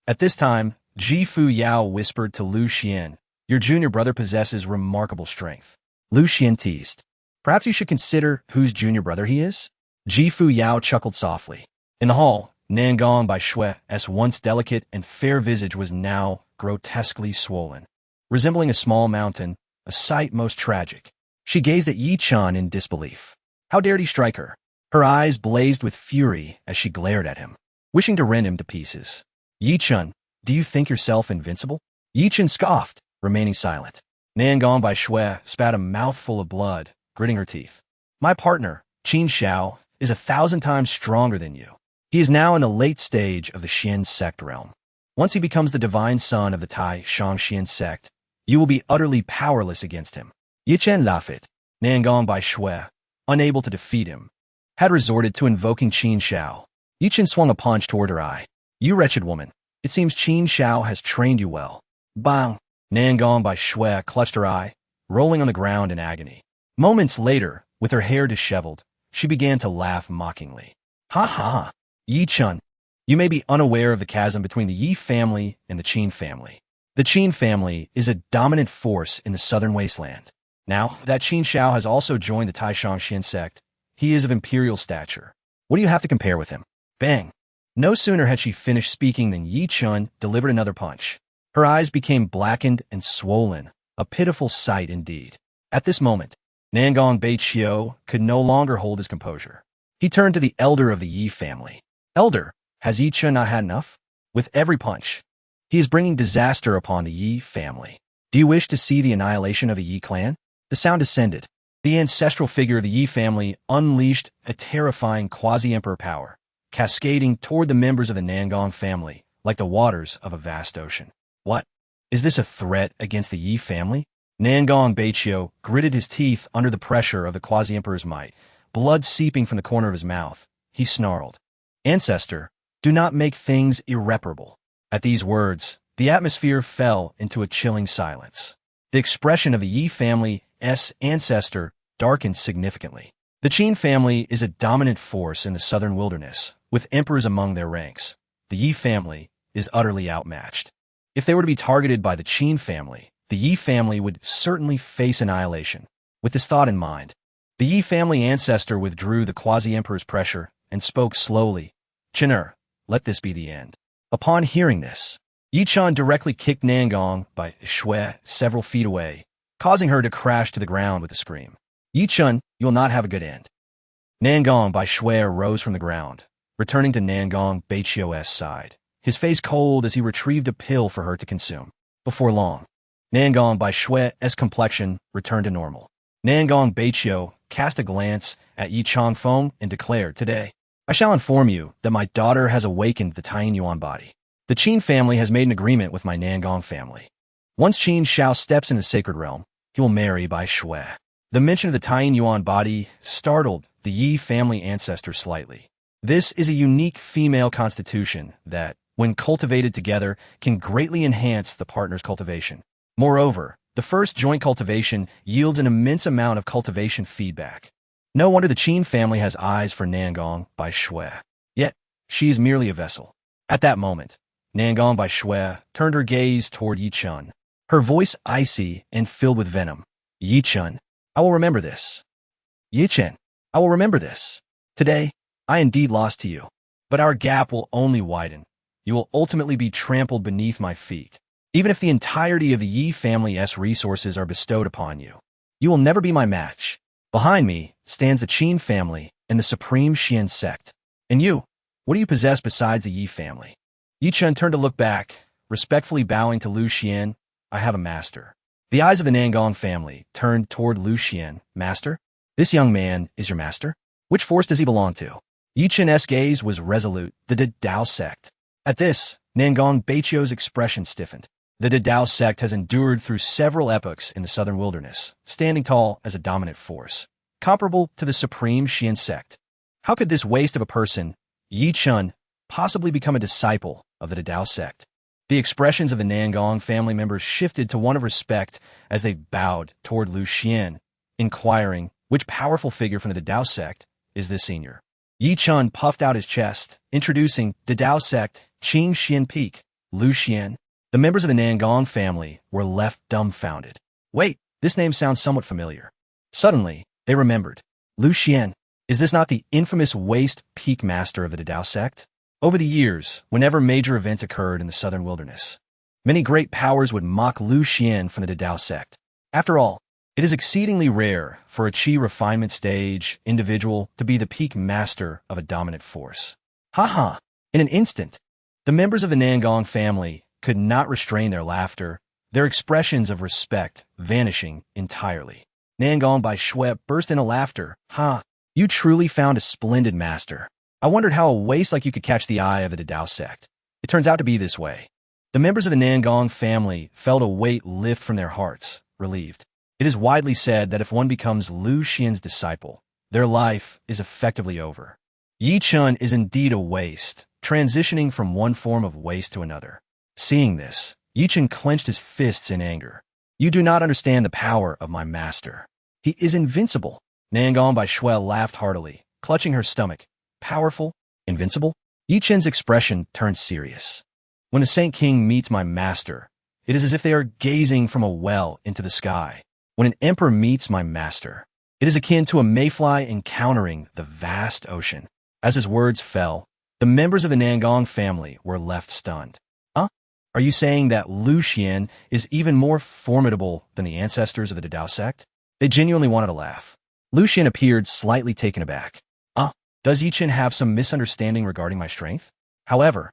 At this time, Fuyao whispered to Lu Xuan, your junior brother possesses remarkable strength. Lu Xuan teased. Perhaps you should consider whose junior brother he is? Fuyao chuckled softly. In the hall, Nangong Bai Shui's once delicate and fair visage was now grotesquely swollen. Resembling a small mountain, a sight most tragic. She gazed at Yi Chen in disbelief. How dared he strike her? Her eyes blazed with fury as she glared at him, wishing to rend him to pieces. Yi Chen, do you think yourself invincible? Yi Chen scoffed, remaining silent. Nangong Bai Shui spat a mouthful of blood, gritting her teeth. My partner, Qin Shao, is 1,000 times stronger than you. He is now in the late stage of the Xian sect realm. Once he becomes the divine son of the Tai Changsheng sect, you will be utterly powerless against him. Yi Chen laughed. Nangong Bai Shui, unable to defeat him, had resorted to invoking Qin Shao. Yi Chen swung a punch toward her eye. You wretched woman, it seems Qin Shao has trained you well. Bang! Nangong by Shui clutched her eye, rolling on the ground in agony. Moments later, with her hair disheveled, she began to laugh mockingly. Ha ha! Yi Chun, you may be unaware of the chasm between the Yi family and the Qin family. The Qin family is a dominant force in the southern wasteland. Now that Qin Shao has also joined the Tai Shangxian sect, he is of imperial stature. What do you have to compare with him? Bang! No sooner had she finished speaking than Yi Chun delivered another punch. Her eyes became blackened and swollen, a pitiful sight indeed. At this moment, Nangong Beiqiu could no longer hold his composure. He turned to the elder of the Yi family. Elder, has Yi Chun not had enough? With every punch, he is bringing disaster upon the Yi family. Do you wish to see the annihilation of the Yi clan? The sound ascended. The ancestral figure of the Yi family unleashed a terrifying quasi-emperor power, cascading toward the members of the Nangong family like the waters of a vast ocean. What? Is this a threat against the Yi family? Nangong Beiqiu gritted his teeth under the pressure of the quasi-emperor's might, blood seeping from the corner of his mouth. He snarled, Ancestor, do not make things irreparable. At these words, the atmosphere fell into a chilling silence. The expression of the Yi family's ancestor darkened significantly. The Qin family is a dominant force in the southern wilderness, with emperors among their ranks. The Yi family is utterly outmatched. If they were to be targeted by the Qin family, the Yi family would certainly face annihilation. With this thought in mind, the Yi family ancestor withdrew the quasi-emperor's pressure and spoke slowly. Qin'er, let this be the end. Upon hearing this, Yi Chun directly kicked Nangong by Shui several feet away, causing her to crash to the ground with a scream. Yi Chun, you will not have a good end. Nangong by Shui rose from the ground, returning to Nangong Beiqiu's side, his face cold as he retrieved a pill for her to consume. Before long, Nangong by Shui's complexion returned to normal. Nangong Beiqiu cast a glance at Yi Changfeng and declared, Today, I shall inform you that my daughter has awakened the Taiyin Yuan body. The Qin family has made an agreement with my Nangong family. Once Qin Shao steps in the sacred realm, he will marry by Shui. The mention of the Taiyin Yuan body startled the Yi family ancestor slightly. This is a unique female constitution that, when cultivated together, can greatly enhance the partner's cultivation. Moreover, the first joint cultivation yields an immense amount of cultivation feedback. No wonder the Qin family has eyes for Nangong by Shui. Yet, she is merely a vessel. At that moment, Nangong by Shui turned her gaze toward Yi Chun, her voice icy and filled with venom. Yi Chun, I will remember this. Yi Chun, I will remember this. Today, I indeed lost to you, but our gap will only widen. You will ultimately be trampled beneath my feet. Even if the entirety of the Yi family's resources are bestowed upon you, you will never be my match. Behind me stands the Qin family and the supreme Xian sect. And you, what do you possess besides the Yi family? Yi Chun turned to look back, respectfully bowing to Lu Xuan. I have a master. The eyes of the Nangong family turned toward Lu Xuan. Master? This young man is your master? Which force does he belong to? Yi Chun's gaze was resolute. The Dao sect. At this, Nangong Beiqiu's expression stiffened. The Dao sect has endured through several epochs in the southern wilderness, standing tall as a dominant force, comparable to the supreme Xian sect. How could this waste of a person, Yi Chun, possibly become a disciple of the Dao sect? The expressions of the Nangong family members shifted to one of respect as they bowed toward Lu Xuan, inquiring, which powerful figure from the Dao sect is this senior? Yi Chun puffed out his chest, introducing the Dao sect, Qing Xian Peak, Lu Xuan. The members of the Nangong family were left dumbfounded. Wait, this name sounds somewhat familiar. Suddenly, they remembered. Lu Xuan, is this not the infamous waste peak master of the Dao sect? Over the years, whenever major events occurred in the southern wilderness, many great powers would mock Lu Xuan from the Dao sect. After all, it is exceedingly rare for a Qi refinement stage individual to be the peak master of a dominant force. Ha! In an instant, the members of the Nangong family could not restrain their laughter, their expressions of respect vanishing entirely. Nangong by Shui burst into laughter. Ha! You truly found a splendid master. I wondered how a waste like you could catch the eye of the Dao sect. It turns out to be this way. The members of the Nangong family felt a weight lift from their hearts, relieved. It is widely said that if one becomes Lu Xuan's disciple, their life is effectively over. Yi Chun is indeed a waste, transitioning from one form of waste to another. Seeing this, Yi Chen clenched his fists in anger. You do not understand the power of my master. He is invincible. Nangong Bai Shui laughed heartily, clutching her stomach. Powerful? Invincible? Yi Chen's expression turned serious. When the Saint King meets my master, it is as if they are gazing from a well into the sky. When an emperor meets my master, it is akin to a mayfly encountering the vast ocean. As his words fell, the members of the Nangong family were left stunned. Are you saying that Lu Xuan is even more formidable than the ancestors of the Dao sect? They genuinely wanted to laugh. Lu Xuan appeared slightly taken aback. Does Yi Chen have some misunderstanding regarding my strength? However,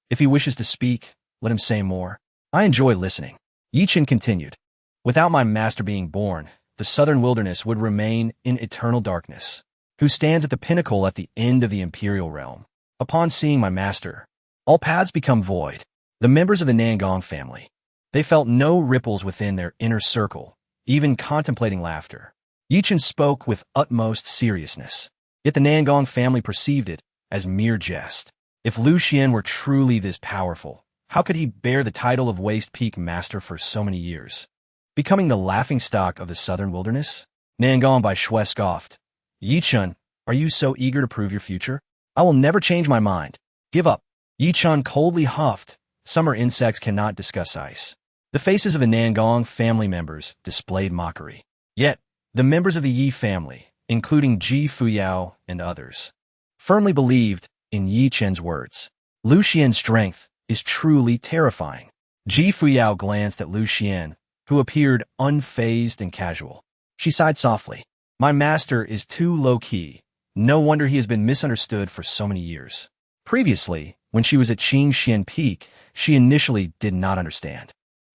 if he wishes to speak, let him say more. I enjoy listening. Yi Chen continued. Without my master being born, the southern wilderness would remain in eternal darkness. Who stands at the pinnacle at the end of the imperial realm? Upon seeing my master, all paths become void. The members of the Nangong family, they felt no ripples within their inner circle, even contemplating laughter. Yi Chen spoke with utmost seriousness. Yet the Nangong family perceived it as mere jest. If Lu Xuan were truly this powerful, how could he bear the title of Waste Peak Master for so many years? Becoming the laughingstock of the southern wilderness? Nangong Bai Shui scoffed. Yi Chen, are you so eager to prove your future? I will never change my mind. Give up. Yi Chen coldly huffed. Summer insects cannot discuss ice. The faces of the Nangong family members displayed mockery. Yet, the members of the Yi family, including Ji Fuyao and others, firmly believed in Yi Chen's words. Lu Xuan's strength is truly terrifying. Ji Fuyao glanced at Lu Xuan, who appeared unfazed and casual. She sighed softly. My master is too low-key. No wonder he has been misunderstood for so many years. Previously, when she was at Qingxian Peak, she initially did not understand.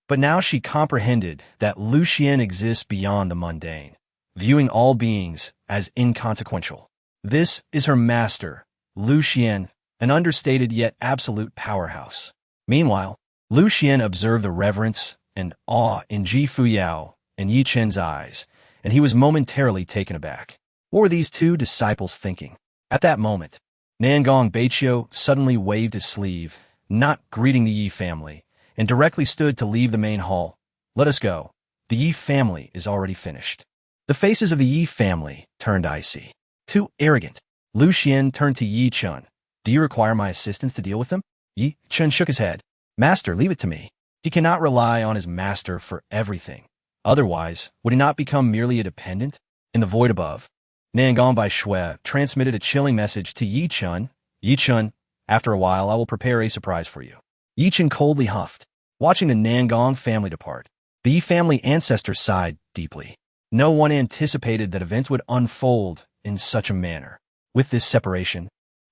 But now she comprehended that Lu Xuan exists beyond the mundane, viewing all beings as inconsequential. This is her master, Lu Xuan, an understated yet absolute powerhouse. Meanwhile, Lu Xuan observed the reverence and awe in Ji Fuyao and Yi Chen's eyes, and he was momentarily taken aback. What were these two disciples thinking? At that moment, Nangong Baiqiu suddenly waved his sleeve, not greeting the Yi family, and directly stood to leave the main hall. Let us go. The Yi family is already finished. The faces of the Yi family turned icy. Too arrogant. Lu Xuan turned to Yi Chen. Do you require my assistance to deal with them? Yi Chen shook his head. Master, leave it to me. He cannot rely on his master for everything. Otherwise, would he not become merely a dependent? In the void above, Nangong Bai Shui transmitted a chilling message to Yi Chen. Yi Chen, after a while I will prepare a surprise for you. Yi Chen coldly huffed, watching the Nangong family depart. The Yi family ancestor sighed deeply. No one anticipated that events would unfold in such a manner. With this separation,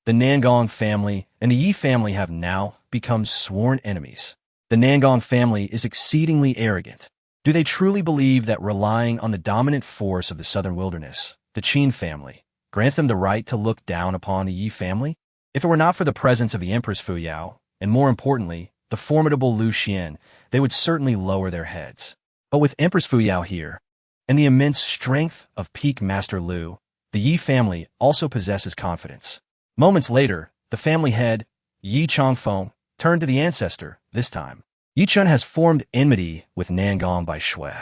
the Nangong family and the Yi family have now become sworn enemies. The Nangong family is exceedingly arrogant. Do they truly believe that relying on the dominant force of the southern wilderness, the Qin family, grants them the right to look down upon the Yi family? If it were not for the presence of the Empress Fuyao, and more importantly, the formidable Lu Xuan, they would certainly lower their heads. But with Empress Fuyao here, and the immense strength of Peak Master Lu, the Yi family also possesses confidence. Moments later, the family head, Yi Changfeng, turned to the ancestor, this time. Yi Chen has formed enmity with Nangong Bai Shui.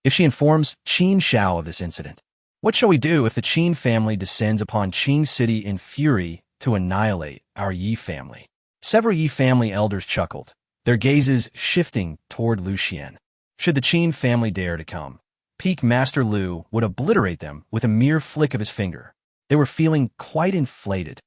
If she informs Qin Shao of this incident, what shall we do if the Qin family descends upon Qing City in fury to annihilate our Yi family? Several Yi family elders chuckled, their gazes shifting toward Lu Xuan. Should the Qin family dare to come, Peak Master Lu would obliterate them with a mere flick of his finger. They were feeling quite inflated.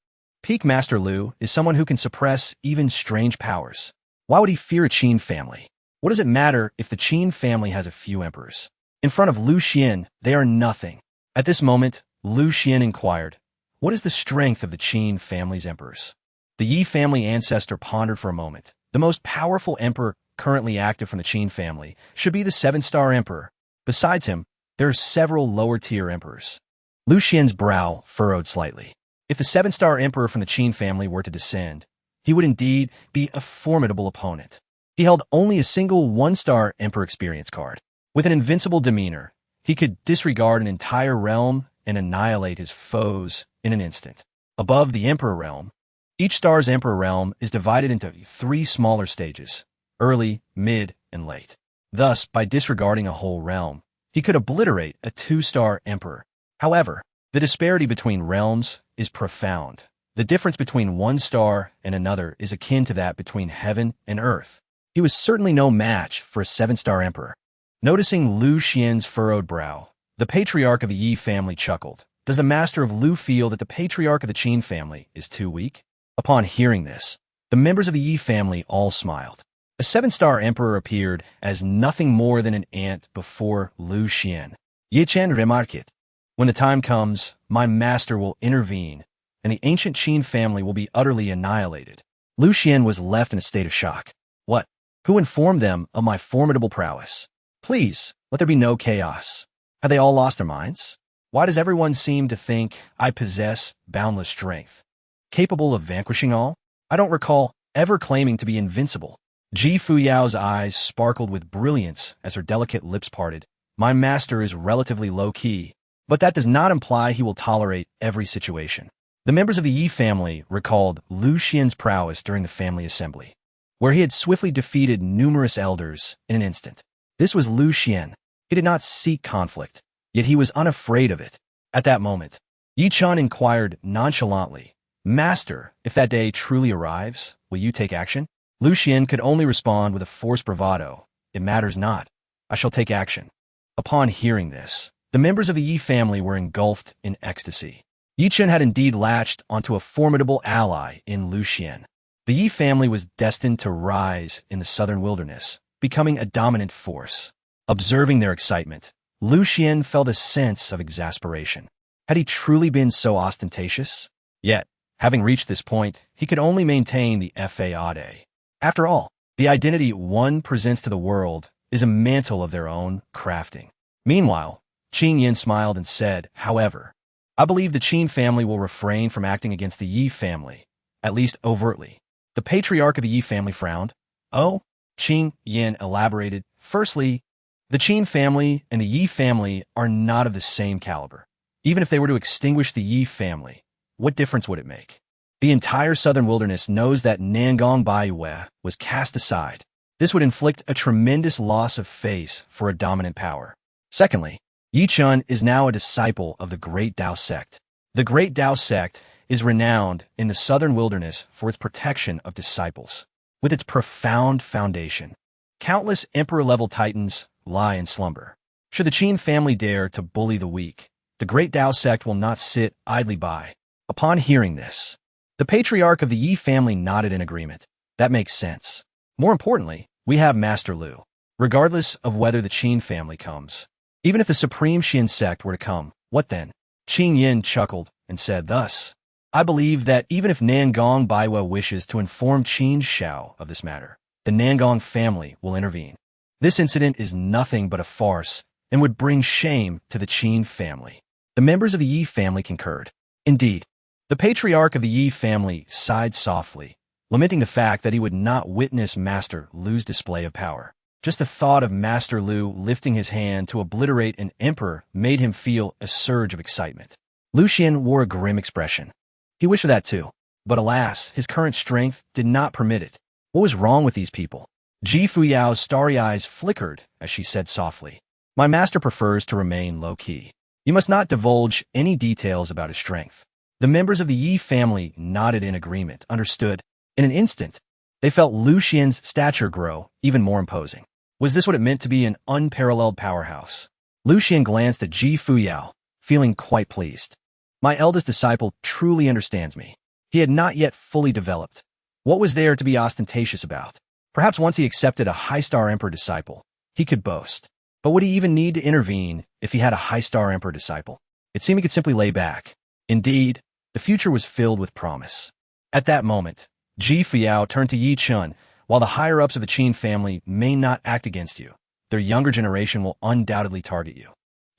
Peak Master Lu is someone who can suppress even strange powers. Why would he fear a Qin family? What does it matter if the Qin family has a few emperors? In front of Lu Xuan, they are nothing. At this moment, Lu Xuan inquired, what is the strength of the Qin family's emperors? The Yi family ancestor pondered for a moment. The most powerful emperor currently active from the Qin family should be the 7-star emperor. Besides him, there are several lower-tier emperors. Lu Xuan's brow furrowed slightly. If the 7-star emperor from the Qin family were to descend, he would indeed be a formidable opponent. He held only a single 1-star emperor experience card. With an invincible demeanor, he could disregard an entire realm and annihilate his foes in an instant. Above the emperor realm, each star's emperor realm is divided into 3 smaller stages: early, mid, and late. Thus, by disregarding a whole realm, he could obliterate a 2-star emperor. However, the disparity between realms is profound. The difference between one star and another is akin to that between heaven and earth. He was certainly no match for a 7-star emperor. Noticing Lu Xuan's furrowed brow, the patriarch of the Yi family chuckled. Does the master of Lu feel that the patriarch of the Qin family is too weak? Upon hearing this, the members of the Yi family all smiled. A 7-star emperor appeared as nothing more than an ant before Lu Xuan. Yi Chen remarked, when the time comes, my master will intervene, and the ancient Qin family will be utterly annihilated. Lu Xuan was left in a state of shock. What? Who informed them of my formidable prowess? Please, let there be no chaos. Have they all lost their minds? Why does everyone seem to think I possess boundless strength, capable of vanquishing all? I don't recall ever claiming to be invincible. Fuyao's eyes sparkled with brilliance as her delicate lips parted. My master is relatively low-key, but that does not imply he will tolerate every situation. The members of the Yi family recalled Lu Xuan's prowess during the family assembly, where he had swiftly defeated numerous elders in an instant. This was Lu Xuan. He did not seek conflict, yet he was unafraid of it. At that moment, Yi Chen inquired nonchalantly, Master, if that day truly arrives, will you take action? Lu Xuan could only respond with a forced bravado. It matters not. I shall take action. Upon hearing this, the members of the Yi family were engulfed in ecstasy. Yi Chen had indeed latched onto a formidable ally in Lu Xuan. The Yi family was destined to rise in the southern wilderness, becoming a dominant force. Observing their excitement, Lu Xuan felt a sense of exasperation. Had he truly been so ostentatious? Yet, having reached this point, he could only maintain the faade. After all, the identity one presents to the world is a mantle of their own crafting. Meanwhile, Qin Yin smiled and said, however, I believe the Qin family will refrain from acting against the Yi family, at least overtly. The patriarch of the Yi family frowned. Oh, Qin Yin elaborated. Firstly, the Qin family and the Yi family are not of the same caliber. Even if they were to extinguish the Yi family, what difference would it make? The entire southern wilderness knows that Nangong Baiwe was cast aside. This would inflict a tremendous loss of face for a dominant power. Secondly, Yi Chen is now a disciple of the Great Tao sect. The Great Tao sect is renowned in the southern wilderness for its protection of disciples. With its profound foundation, countless emperor-level titans lie in slumber. Should the Qin family dare to bully the weak, the Great Tao sect will not sit idly by. Upon hearing this, the patriarch of the Yi family nodded in agreement. That makes sense. More importantly, we have Master Lu. Regardless of whether the Qin family comes, even if the supreme Xin sect were to come, what then? Qin Yin chuckled and said thus, I believe that even if Nangong Baiwe wishes to inform Qin Shao of this matter, the Nangong family will intervene. This incident is nothing but a farce and would bring shame to the Qin family. The members of the Yi family concurred. Indeed, the patriarch of the Yi family sighed softly, lamenting the fact that he would not witness Master Lu's display of power. Just the thought of Master Lu lifting his hand to obliterate an emperor made him feel a surge of excitement. Lu Xuan wore a grim expression. He wished for that too, but alas, his current strength did not permit it. What was wrong with these people? Fuyao's starry eyes flickered as she said softly, My master prefers to remain low-key. You must not divulge any details about his strength. The members of the Yi family nodded in agreement, understood. In an instant, they felt Lu Xuan's stature grow even more imposing. Was this what it meant to be an unparalleled powerhouse? Lu Xuan glanced at Fuyao, feeling quite pleased. My eldest disciple truly understands me. He had not yet fully developed. What was there to be ostentatious about? Perhaps once he accepted a high-star emperor disciple, he could boast. But would he even need to intervene if he had a high-star emperor disciple? It seemed he could simply lay back. Indeed, the future was filled with promise. At that moment, Fuyao turned to Yi Chen. While the higher-ups of the Qin family may not act against you, their younger generation will undoubtedly target you.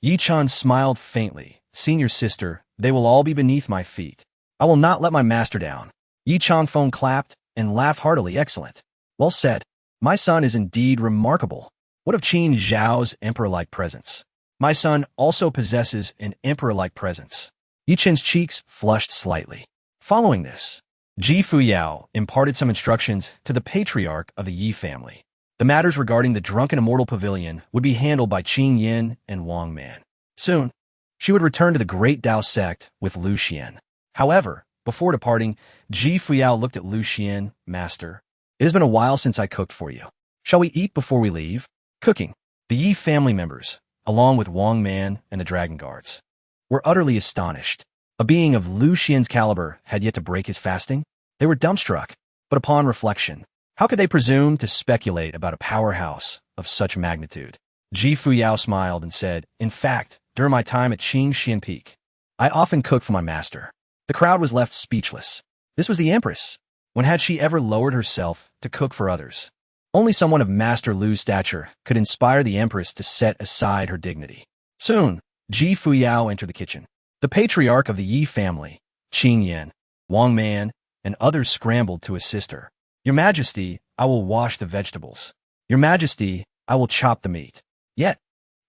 Yi Chen smiled faintly. Senior sister, they will all be beneath my feet. I will not let my master down. Yi Chen phone clapped and laughed heartily. Excellent. Well said. My son is indeed remarkable. What of Qin Zhao's emperor-like presence? My son also possesses an emperor-like presence. Yi Chen's cheeks flushed slightly. Following this, Fuyao imparted some instructions to the patriarch of the Yi family. The matters regarding the drunken immortal pavilion would be handled by Qing Yin and Wang Man. Soon, she would return to the great Dao sect with Lu Xuan. However, before departing, Ji Fuyao looked at Lu Xuan, Master. It has been a while since I cooked for you. Shall we eat before we leave? Cooking. The Yi family members, along with Wang Man and the Dragon Guards, were utterly astonished. A being of Lu Xian's caliber had yet to break his fasting? They were dumbstruck, but upon reflection, how could they presume to speculate about a powerhouse of such magnitude? Ji Fuyao smiled and said, in fact, during my time at Changsheng Peak, I often cooked for my master. The crowd was left speechless. This was the Empress. When had she ever lowered herself to cook for others? Only someone of Master Lu's stature could inspire the Empress to set aside her dignity. Soon, Ji Fuyao entered the kitchen. The patriarch of the Yi family, Qing Yin, Wang Man, and others scrambled to assist her. Your Majesty, I will wash the vegetables. Your Majesty, I will chop the meat. Yet,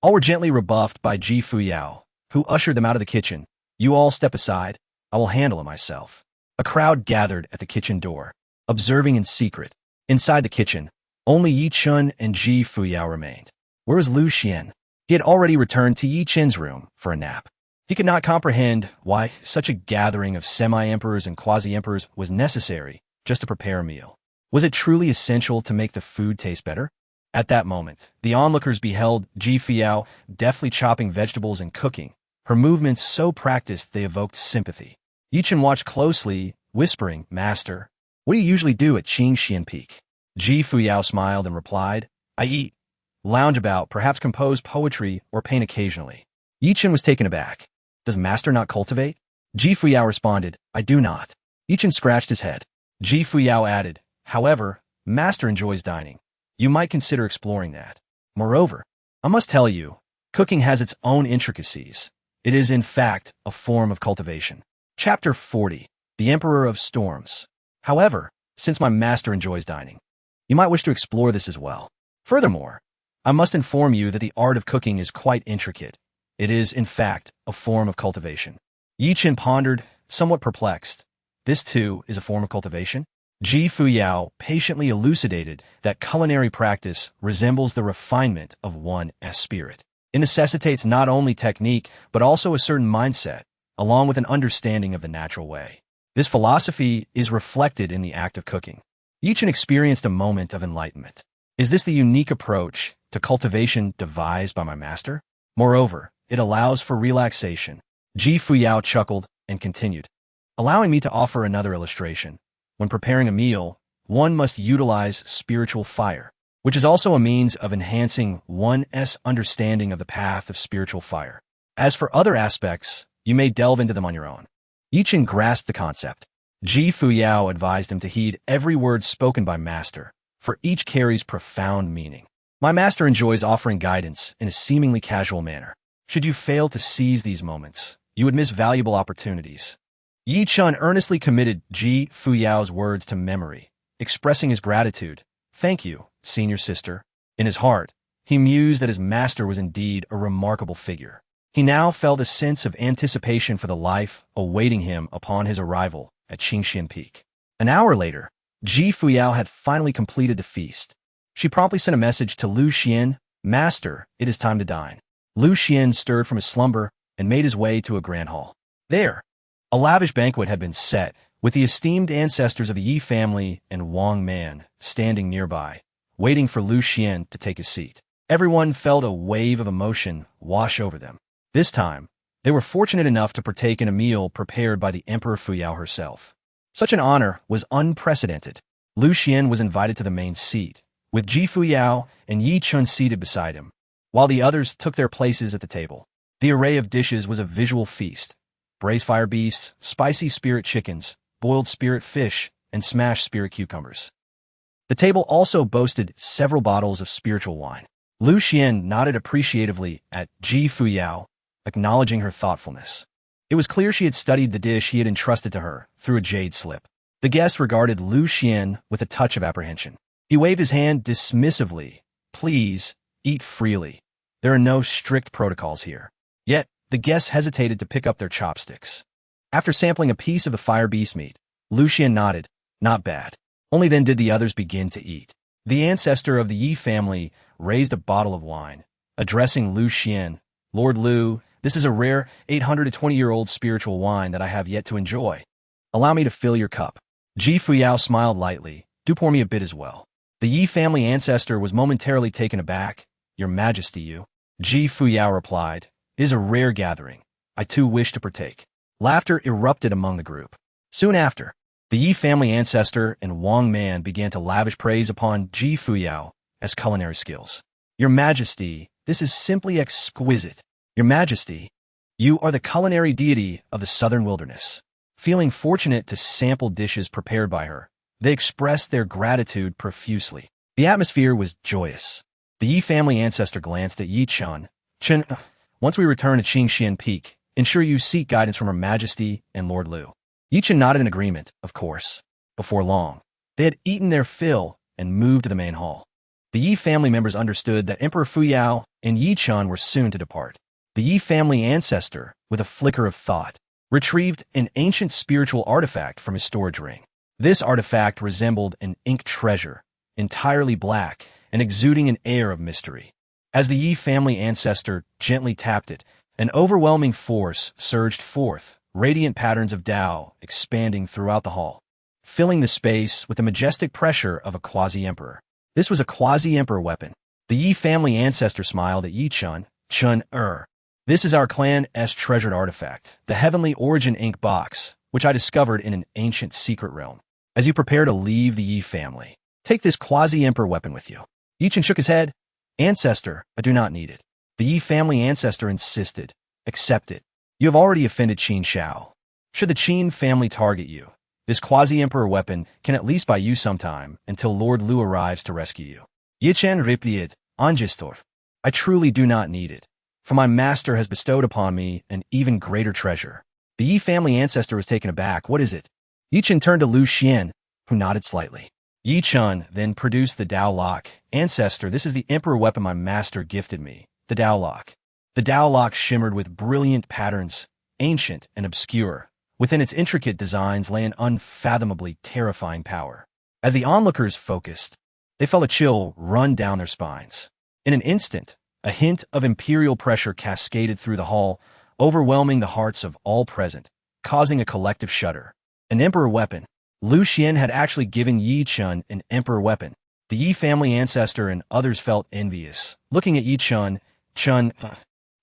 all were gently rebuffed by Ji Fuyao, who ushered them out of the kitchen. You all step aside. I will handle it myself. A crowd gathered at the kitchen door, observing in secret. Inside the kitchen, only Yi Chun and Ji Fuyao remained. Where was Lu Xuan? He had already returned to Yi Chen's room for a nap. He could not comprehend why such a gathering of semi-emperors and quasi-emperors was necessary just to prepare a meal. Was it truly essential to make the food taste better? At that moment, the onlookers beheld Ji Fuyao deftly chopping vegetables and cooking, her movements so practiced they evoked sympathy. Yi Chen watched closely, whispering, Master, what do you usually do at Changsheng Peak? Ji Fuyao smiled and replied, I eat, lounge about, perhaps compose poetry or paint occasionally. Yi Chen was taken aback. Does Master not cultivate? Ji Fuyao responded, I do not. Yi Chen scratched his head. Ji Fuyao added, however, Master enjoys dining. You might consider exploring that. Moreover, I must tell you, cooking has its own intricacies. It is, in fact, a form of cultivation. Chapter 40. The Emperor of Storms. However, since my master enjoys dining, you might wish to explore this as well. Furthermore, I must inform you that the art of cooking is quite intricate. It is, in fact, a form of cultivation. Yi Chen pondered, somewhat perplexed. This, too, is a form of cultivation? Ji Fuyao patiently elucidated that culinary practice resembles the refinement of one's spirit. It necessitates not only technique, but also a certain mindset, along with an understanding of the natural way. This philosophy is reflected in the act of cooking. Yi Chen experienced a moment of enlightenment. Is this the unique approach to cultivation devised by my master? Moreover, it allows for relaxation. Ji Fuyao chuckled and continued, allowing me to offer another illustration. When preparing a meal, one must utilize spiritual fire, which is also a means of enhancing one's understanding of the path of spiritual fire. As for other aspects, you may delve into them on your own. Yi Chen grasped the concept. Ji Fuyao advised him to heed every word spoken by Master, for each carries profound meaning. My master enjoys offering guidance in a seemingly casual manner. Should you fail to seize these moments, you would miss valuable opportunities. Yi Chun earnestly committed Ji Fuyao's words to memory, expressing his gratitude. Thank you, senior sister. In his heart, he mused that his master was indeed a remarkable figure. He now felt a sense of anticipation for the life awaiting him upon his arrival at Changsheng Peak. An hour later, Ji Fuyao had finally completed the feast. She promptly sent a message to Lu Xuan, Master, it is time to dine. Lu Xuan stirred from his slumber and made his way to a grand hall. There, a lavish banquet had been set, with the esteemed ancestors of the Yi family and Wang Man standing nearby, waiting for Lu Xuan to take his seat. Everyone felt a wave of emotion wash over them. This time, they were fortunate enough to partake in a meal prepared by the Empress Fuyao herself. Such an honor was unprecedented. Lu Xuan was invited to the main seat, with Ji Fuyao and Yi Chun seated beside him, while the others took their places at the table. The array of dishes was a visual feast. Braised fire beasts, spicy spirit chickens, boiled spirit fish, and smashed spirit cucumbers. The table also boasted several bottles of spiritual wine. Lu Xuan nodded appreciatively at Ji Fuyao, acknowledging her thoughtfulness. It was clear she had studied the dish he had entrusted to her through a jade slip. The guest regarded Lu Xuan with a touch of apprehension. He waved his hand dismissively. Please, eat freely. There are no strict protocols here. Yet, the guests hesitated to pick up their chopsticks. After sampling a piece of the fire beast meat, Lu Xuan nodded. Not bad. Only then did the others begin to eat. The ancestor of the Yi family raised a bottle of wine, addressing Lu Xuan. Lord Lu, this is a rare 820-year-old spiritual wine that I have yet to enjoy. Allow me to fill your cup. Ji Fuyao smiled lightly. Do pour me a bit as well. The Yi family ancestor was momentarily taken aback. Your Majesty, you. Ji Fuyao replied, it is a rare gathering. I too wish to partake. Laughter erupted among the group. Soon after, the Yi family ancestor and Wang Man began to lavish praise upon Ji Fuyao as culinary skills. Your Majesty, this is simply exquisite. Your Majesty, you are the culinary deity of the southern wilderness. Feeling fortunate to sample dishes prepared by her, they expressed their gratitude profusely. The atmosphere was joyous. The Yi family ancestor glanced at Yi Chen. Chen, once we return to Qingxian Peak, ensure you seek guidance from Her Majesty and Lord Lu. Yi Chen nodded in agreement, of course. Before long, they had eaten their fill and moved to the main hall. The Yi family members understood that Emperor Fuyao and Yi Chen were soon to depart. The Yi family ancestor, with a flicker of thought, retrieved an ancient spiritual artifact from his storage ring. This artifact resembled an ink treasure, entirely black and exuding an air of mystery. As the Yi family ancestor gently tapped it, an overwhelming force surged forth, radiant patterns of Tao expanding throughout the hall, filling the space with the majestic pressure of a quasi-emperor. This was a quasi-emperor weapon. The Yi family ancestor smiled at Yi Chen. This is our clan's treasured artifact, the Heavenly Origin Ink box, which I discovered in an ancient secret realm. As you prepare to leave the Yi family, take this quasi-emperor weapon with you. Yi Chen shook his head. Ancestor, I do not need it. The Yi family ancestor insisted. Accept it. You have already offended Qin Shao. Should the Qin family target you, this quasi-emperor weapon can at least buy you some time until Lord Lu arrives to rescue you. Yi Chen replied, Angistor. I truly do not need it, for my master has bestowed upon me an even greater treasure. The Yi family ancestor was taken aback. What is it? Yi Chen turned to Lu Xuan, who nodded slightly. Yi Chen then produced the Dao Lock. Ancestor, this is the emperor weapon my master gifted me, the Dao Lock. The Dao Lock shimmered with brilliant patterns, ancient and obscure. Within its intricate designs lay an unfathomably terrifying power. As the onlookers focused, they felt a chill run down their spines. In an instant, a hint of imperial pressure cascaded through the hall, overwhelming the hearts of all present, causing a collective shudder. An emperor weapon. Lu Xuan had actually given Yi Chen an emperor weapon. The Yi family ancestor and others felt envious. Looking at Yi Chen,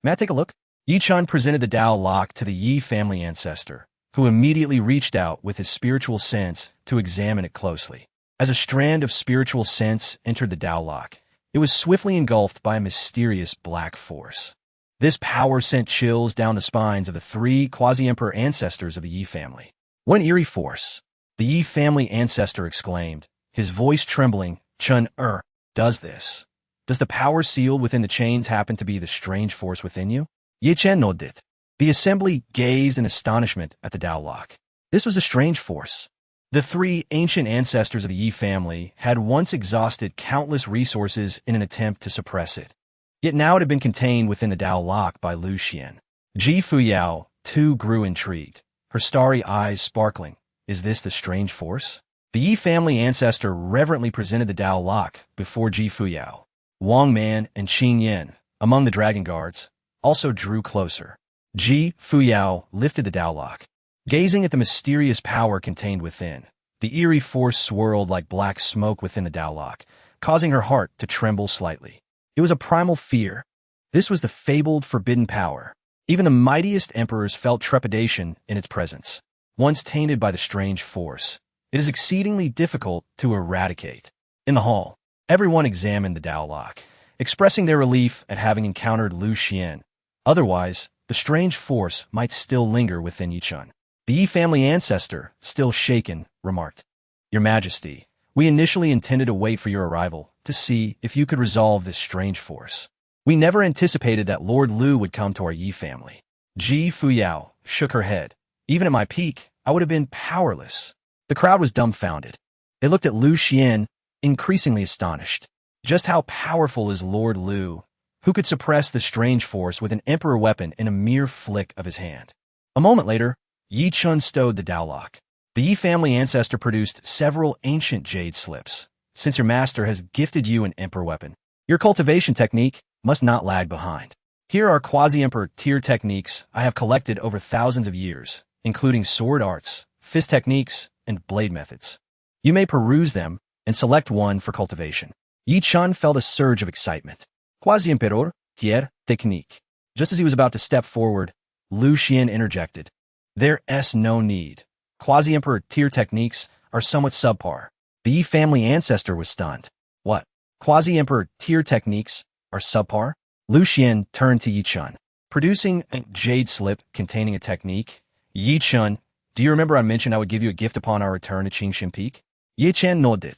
may I take a look? Yi Chen presented the Dao Lock to the Yi family ancestor, who immediately reached out with his spiritual sense to examine it closely. As a strand of spiritual sense entered the Dao Lock, it was swiftly engulfed by a mysterious black force. This power sent chills down the spines of the three quasi-emperor ancestors of the Yi family. What an eerie force! The Yi family ancestor exclaimed, his voice trembling. Does this? Does the power sealed within the chains happen to be the strange force within you? Yi Chen nodded. The assembly gazed in astonishment at the Dao Lock. This was a strange force. The three ancient ancestors of the Yi family had once exhausted countless resources in an attempt to suppress it. Yet now it had been contained within the Dao Lock by Lu Xuan. Ji Fuyao, too, grew intrigued, her starry eyes sparkling. Is this the strange force? The Yi family ancestor reverently presented the Dao Lock before Ji Fuyao. Wang Man and Qing Yan, among the dragon guards, also drew closer. Ji Fuyao lifted the Dao Lock. Gazing at the mysterious power contained within, the eerie force swirled like black smoke within the Dao Lock, causing her heart to tremble slightly. It was a primal fear. This was the fabled forbidden power. Even the mightiest emperors felt trepidation in its presence. Once tainted by the strange force, it is exceedingly difficult to eradicate. In the hall, everyone examined the Dao Lock, expressing their relief at having encountered Lu Xuan. Otherwise, the strange force might still linger within Yi Chen. The Yi family ancestor, still shaken, remarked, Your Majesty, we initially intended to wait for your arrival to see if you could resolve this strange force. We never anticipated that Lord Lu would come to our Yi family. Ji Fuyao shook her head. Even at my peak, I would have been powerless. The crowd was dumbfounded. They looked at Lu Xuan, increasingly astonished. Just how powerful is Lord Lu, who could suppress the strange force with an emperor weapon in a mere flick of his hand? A moment later, Yi Chen stowed the Dao Lock. The Yi family ancestor produced several ancient jade slips, since your master has gifted you an emperor weapon, your cultivation technique must not lag behind. Here are quasi-emperor tier techniques I have collected over thousands of years, including sword arts, fist techniques, and blade methods. You may peruse them and select one for cultivation. Yi Chun felt a surge of excitement. Quasi-emperor tier technique. Just as he was about to step forward, Lu Xuan interjected. There's no need. Quasi-emperor tier techniques are somewhat subpar. The Yi family ancestor was stunned. What? Quasi-emperor tier techniques are subpar? Lu Xuan turned to Yi Chun. Producing a jade slip containing a technique. Yi Chun, do you remember I mentioned I would give you a gift upon our return to Qingxian Peak? Yi Chun nodded,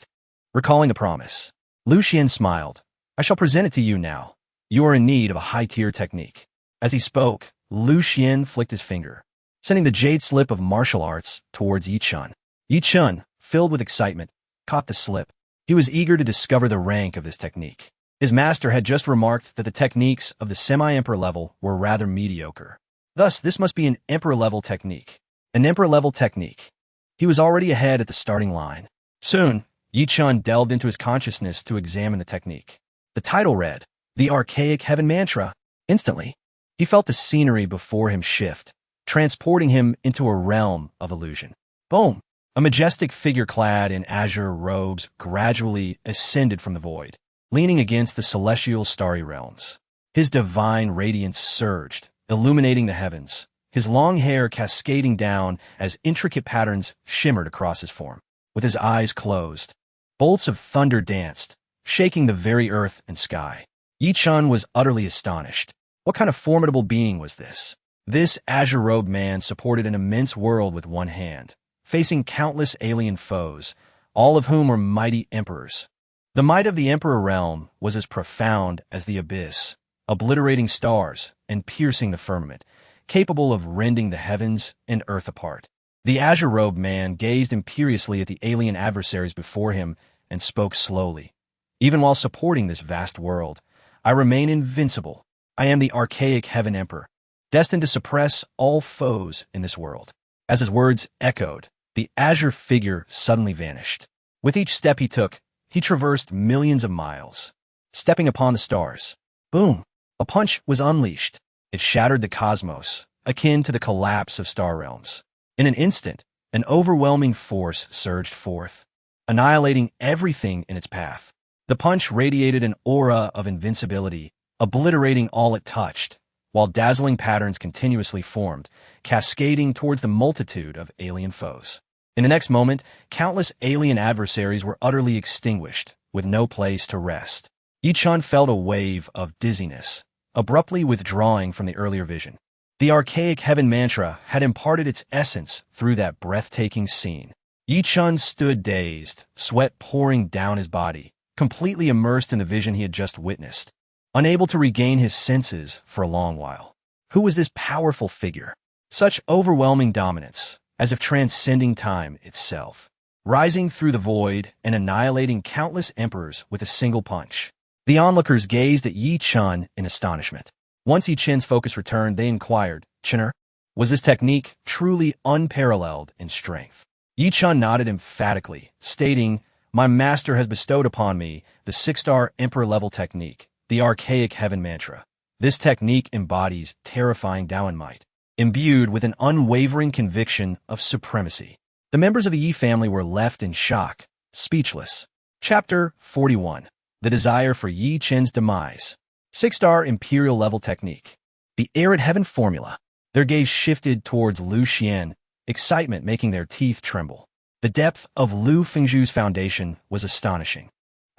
recalling a promise. Lu Xuan smiled. I shall present it to you now. You are in need of a high-tier technique. As he spoke, Lu Xuan flicked his finger, sending the jade slip of martial arts towards Yi Chun. Yi Chun, filled with excitement, caught the slip. He was eager to discover the rank of this technique. His master had just remarked that the techniques of the semi-emperor level were rather mediocre. Thus, this must be an emperor-level technique. An emperor-level technique. He was already ahead at the starting line. Soon, Yi Chun delved into his consciousness to examine the technique. The title read, The Archaic Heaven Mantra. Instantly, he felt the scenery before him shift, transporting him into a realm of illusion. Boom! A majestic figure clad in azure robes gradually ascended from the void, leaning against the celestial starry realms. His divine radiance surged, illuminating the heavens, his long hair cascading down as intricate patterns shimmered across his form. With his eyes closed, bolts of thunder danced, shaking the very earth and sky. Yi Chun was utterly astonished. What kind of formidable being was this? This azure-robed man supported an immense world with one hand, facing countless alien foes, all of whom were mighty emperors. The might of the emperor realm was as profound as the abyss, obliterating stars and piercing the firmament, capable of rending the heavens and earth apart. The azure-robed man gazed imperiously at the alien adversaries before him and spoke slowly. Even while supporting this vast world, I remain invincible. I am the archaic heaven emperor, destined to suppress all foes in this world. As his words echoed, the azure figure suddenly vanished. With each step he took, he traversed millions of miles, stepping upon the stars. Boom! A punch was unleashed. It shattered the cosmos, akin to the collapse of star realms. In an instant, an overwhelming force surged forth, annihilating everything in its path. The punch radiated an aura of invincibility, obliterating all it touched, while dazzling patterns continuously formed, cascading towards the multitude of alien foes. In the next moment, countless alien adversaries were utterly extinguished, with no place to rest. Yi Chun felt a wave of dizziness, abruptly withdrawing from the earlier vision. The archaic heaven mantra had imparted its essence through that breathtaking scene. Yi Chun stood dazed, sweat pouring down his body, completely immersed in the vision he had just witnessed, unable to regain his senses for a long while. Who was this powerful figure? Such overwhelming dominance, as if transcending time itself, rising through the void and annihilating countless emperors with a single punch. The onlookers gazed at Yi Chun in astonishment. Once Yi Chun's focus returned, they inquired, Chen'er, was this technique truly unparalleled in strength? Yi Chun nodded emphatically, stating, My master has bestowed upon me the 6-star emperor-level technique, the archaic heaven mantra. This technique embodies terrifying Taoan might, imbued with an unwavering conviction of supremacy. The members of the Yi family were left in shock, speechless. Chapter 41. The Desire for Yi Chun's Demise. 6-star imperial-level technique. The arid heaven formula. Their gaze shifted towards Lu Xuan, excitement making their teeth tremble. The depth of Lu Fengzhu's foundation was astonishing,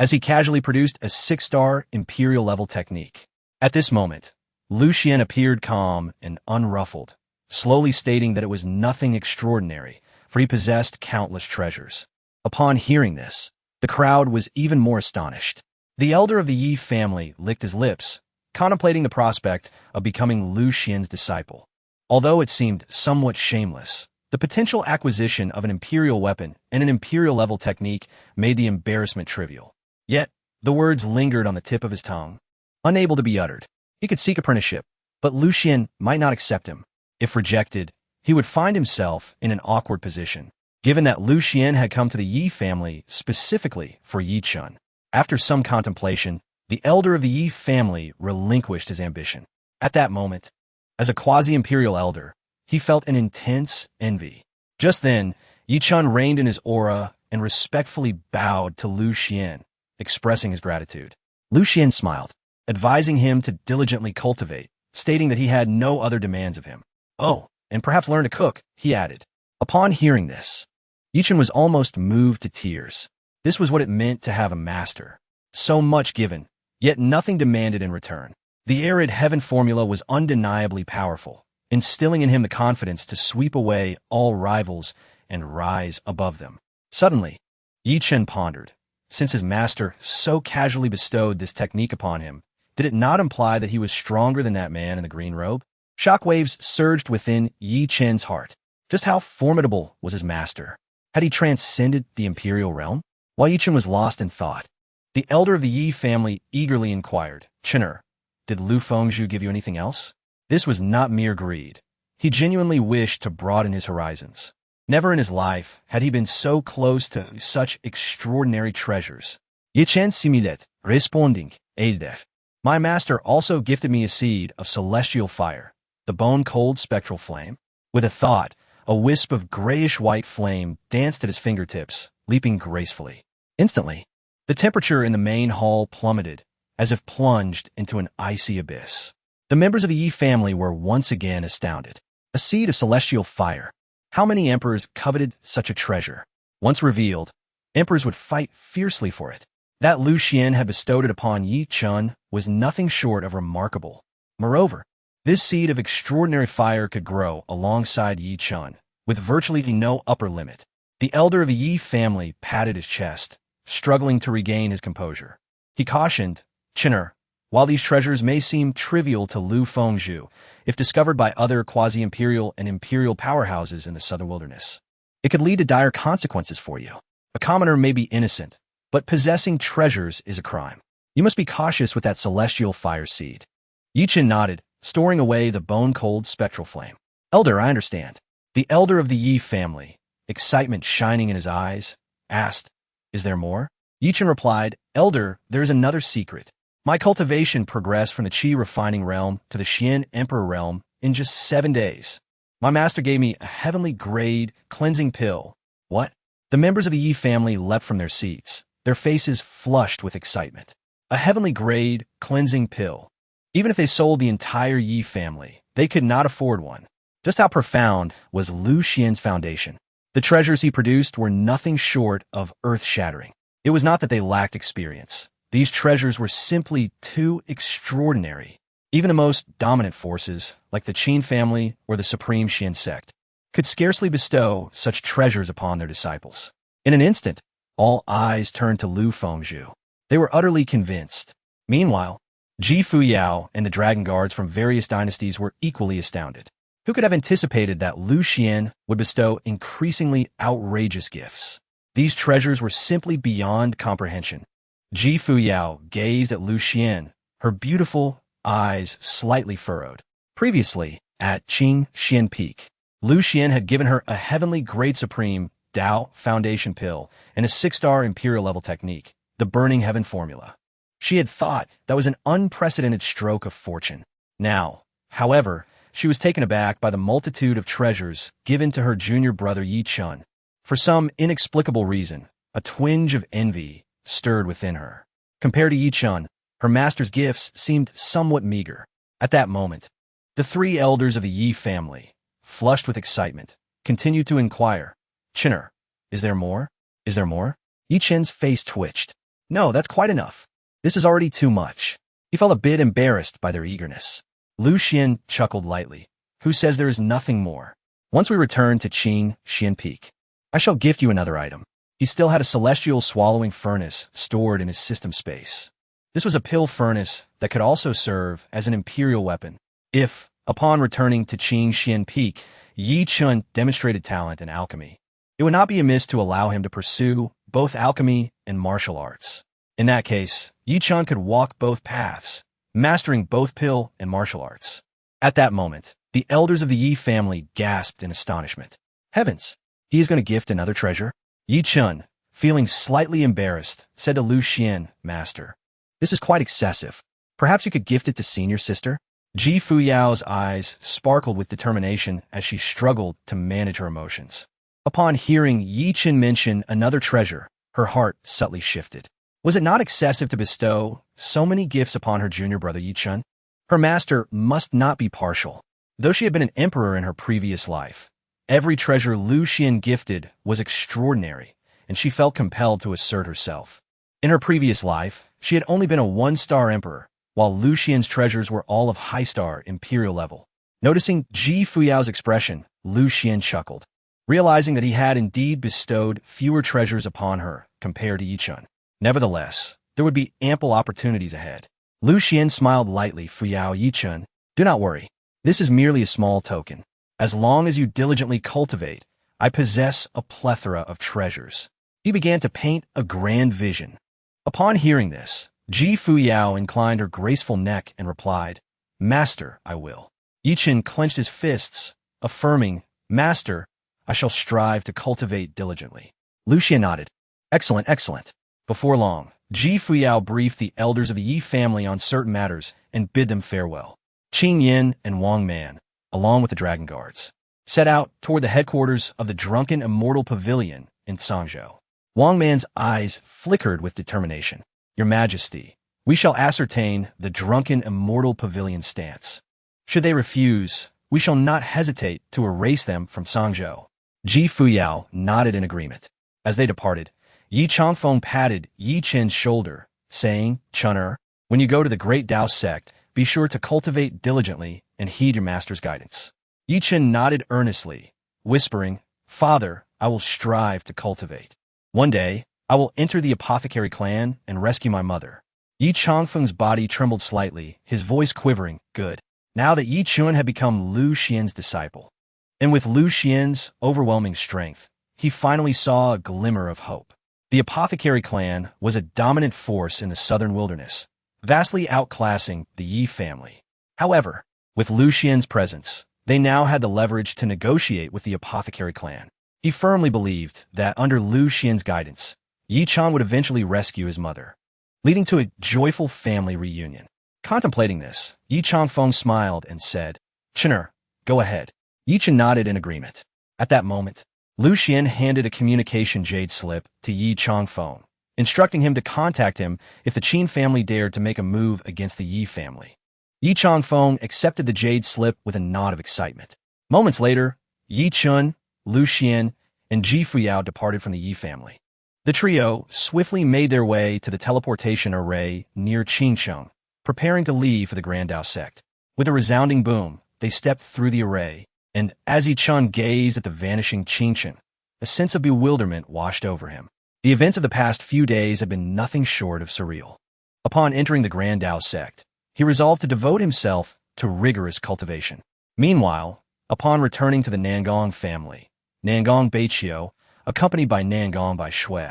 as he casually produced a 6-star imperial-level technique. At this moment, Lu Xuan appeared calm and unruffled, slowly stating that it was nothing extraordinary, for he possessed countless treasures. Upon hearing this, the crowd was even more astonished. The elder of the Yi family licked his lips, contemplating the prospect of becoming Lu Xuan's disciple. Although it seemed somewhat shameless, the potential acquisition of an imperial weapon and an imperial-level technique made the embarrassment trivial. Yet, the words lingered on the tip of his tongue, unable to be uttered. He could seek apprenticeship, but Lu Xuan might not accept him. If rejected, he would find himself in an awkward position. given that Lu Xuan had come to the Yi family specifically for Yi Chun. After some contemplation, the elder of the Yi family relinquished his ambition. At that moment, as a quasi-imperial elder, he felt an intense envy. Just then, Yi Chun reigned in his aura and respectfully bowed to Lu Xuan, expressing his gratitude. Lu Xuan smiled, advising him to diligently cultivate, stating that he had no other demands of him. Oh, and perhaps learn to cook, he added. Upon hearing this, Yi Chun was almost moved to tears. This was what it meant to have a master. So much given, yet nothing demanded in return. The arid heaven formula was undeniably powerful, instilling in him the confidence to sweep away all rivals and rise above them. Suddenly, Yi Chun pondered. Since his master so casually bestowed this technique upon him, did it not imply that he was stronger than that man in the green robe? Shockwaves surged within Yi Chun's heart. Just how formidable was his master? Had he transcended the imperial realm? While Yi Chun was lost in thought, the elder of the Yi family eagerly inquired, "Chener, did Lu Fengzhu give you anything else?" This was not mere greed. He genuinely wished to broaden his horizons. Never in his life had he been so close to such extraordinary treasures. Yi Chun similet, responding, eldest. My master also gifted me a seed of celestial fire, the bone-cold spectral flame. With a thought, a wisp of grayish-white flame danced at his fingertips, leaping gracefully. Instantly, the temperature in the main hall plummeted, as if plunged into an icy abyss. The members of the Yi family were once again astounded. A seed of celestial fire. How many emperors coveted such a treasure? Once revealed, emperors would fight fiercely for it. That Lu Xuan had bestowed it upon Yi Chun was nothing short of remarkable. Moreover, this seed of extraordinary fire could grow alongside Yi Chun, with virtually no upper limit. The elder of the Yi family patted his chest, struggling to regain his composure. He cautioned, "Chener, while these treasures may seem trivial to Lu Fengzhu, if discovered by other quasi-imperial and imperial powerhouses in the southern wilderness, it could lead to dire consequences for you. A commoner may be innocent, but possessing treasures is a crime. You must be cautious with that celestial fire seed." Yi Chun nodded, storing away the bone-cold spectral flame. "Elder, I understand." The elder of the Yi family, excitement shining in his eyes, asked, "Is there more?" Yi Chun replied, "Elder, there is another secret. My cultivation progressed from the Qi refining realm to the Xian emperor realm in just 7 days. My master gave me a heavenly grade cleansing pill." What? The members of the Yi family leapt from their seats, their faces flushed with excitement. A heavenly grade cleansing pill. Even if they sold the entire Yi family, they could not afford one. Just how profound was Lu Xuan's foundation? The treasures he produced were nothing short of earth-shattering. It was not that they lacked experience. These treasures were simply too extraordinary. Even the most dominant forces, like the Qin family or the Supreme Xian sect, could scarcely bestow such treasures upon their disciples. In an instant, all eyes turned to Lu Fengzhu. They were utterly convinced. Meanwhile, Ji Fuyao and the dragon guards from various dynasties were equally astounded. Who could have anticipated that Lu Xuan would bestow increasingly outrageous gifts? These treasures were simply beyond comprehension. Ji Fuyao gazed at Lu Xuan, her beautiful eyes slightly furrowed. Previously, at Chen Changsheng Peak, Lu Xuan had given her a heavenly grade supreme Dao foundation pill and a 6-star imperial level technique, the burning heaven formula. She had thought that was an unprecedented stroke of fortune. Now, however, she was taken aback by the multitude of treasures given to her junior brother Yi Chun. For some inexplicable reason, a twinge of envy stirred within her. Compared to Yi Chun, her master's gifts seemed somewhat meager. At that moment, the 3 elders of the Yi family, flushed with excitement, continued to inquire, "Chener, is there more? Is there more?" Yi Chun's face twitched. "No, that's quite enough. This is already too much." He felt a bit embarrassed by their eagerness. Lu Xuan chuckled lightly. "Who says there is nothing more? Once we return to Chen Changsheng Peak, I shall gift you another item." He still had a celestial swallowing furnace stored in his system space. This was a pill furnace that could also serve as an imperial weapon. If, upon returning to Chen Changsheng Peak, Yi Chun demonstrated talent in alchemy, it would not be amiss to allow him to pursue both alchemy and martial arts. In that case, Yi Chun could walk both paths, mastering both pill and martial arts. At that moment, the elders of the Yi family gasped in astonishment. Heavens! He is going to gift another treasure? Yi Chun, feeling slightly embarrassed, said to Lu Xuan, Master, this is quite excessive. Perhaps you could gift it to senior sister? Ji Fuyao's eyes sparkled with determination as she struggled to manage her emotions. Upon hearing Yi Chun mention another treasure, her heart subtly shifted. Was it not excessive to bestow so many gifts upon her junior brother Yi Chun? Her master must not be partial. Though she had been an emperor in her previous life, every treasure Lu Xuan gifted was extraordinary, and she felt compelled to assert herself. In her previous life, she had only been a one-star emperor, while Lu Xuan's treasures were all of high-star imperial level. Noticing Ji Fuyao's expression, Lu Xuan chuckled, realizing that he had indeed bestowed fewer treasures upon her compared to Yi Chun. Nevertheless, there would be ample opportunities ahead. Lu Xuan smiled lightly. Fuyao, Yi Chun, do not worry. This is merely a small token. As long as you diligently cultivate, I possess a plethora of treasures. He began to paint a grand vision. Upon hearing this, Ji Fuyao inclined her graceful neck and replied, Master, I will. Yi Chun clenched his fists, affirming, Master, I shall strive to cultivate diligently. Lu Xuan nodded. Excellent, excellent. Before long, Ji Fuyao briefed the elders of the Yi family on certain matters and bid them farewell. Qing Yin and Wang Man, along with the Dragon Guards, set out toward the headquarters of the Drunken Immortal Pavilion in Sangzhou. Wang Man's eyes flickered with determination. Your Majesty, we shall ascertain the Drunken Immortal Pavilion stance. Should they refuse, we shall not hesitate to erase them from Sangzhou. Ji Fuyao nodded in agreement. As they departed, Yi Changfeng patted Yi Chen's shoulder, saying, Chun'er, when you go to the Great Tao sect, be sure to cultivate diligently and heed your master's guidance. Yi Chen nodded earnestly, whispering, Father, I will strive to cultivate. One day, I will enter the apothecary clan and rescue my mother. Yi Changfeng's body trembled slightly, his voice quivering. Good. Now that Yi Chun had become Lu Xuan's disciple, and with Lu Xuan's overwhelming strength, he finally saw a glimmer of hope. The apothecary clan was a dominant force in the southern wilderness, vastly outclassing the Yi family. However, with Lu Xuan's presence, they now had the leverage to negotiate with the apothecary clan. He firmly believed that under Lu Xuan's guidance, Yi Chun would eventually rescue his mother, leading to a joyful family reunion. Contemplating this, Yi Changfeng smiled and said, Chun'er, go ahead. Yi Chun nodded in agreement. At that moment, Lu Xuan handed a communication jade slip to Yi Changfeng, instructing him to contact him if the Qin family dared to make a move against the Yi family. Yi Changfeng accepted the jade slip with a nod of excitement. Moments later, Yi Chun, Lu Xuan, and Ji Fuyao departed from the Yi family. The trio swiftly made their way to the teleportation array near Qingcheng, preparing to leave for the Grand Tao sect. With a resounding boom, they stepped through the array, and as Yi Chun gazed at the vanishing Qingcheng, a sense of bewilderment washed over him. The events of the past few days had been nothing short of surreal. Upon entering the Grand Tao sect, he resolved to devote himself to rigorous cultivation. Meanwhile, upon returning to the Nangong family, Nangong Beiqiu, accompanied by Nangong Bai Shui,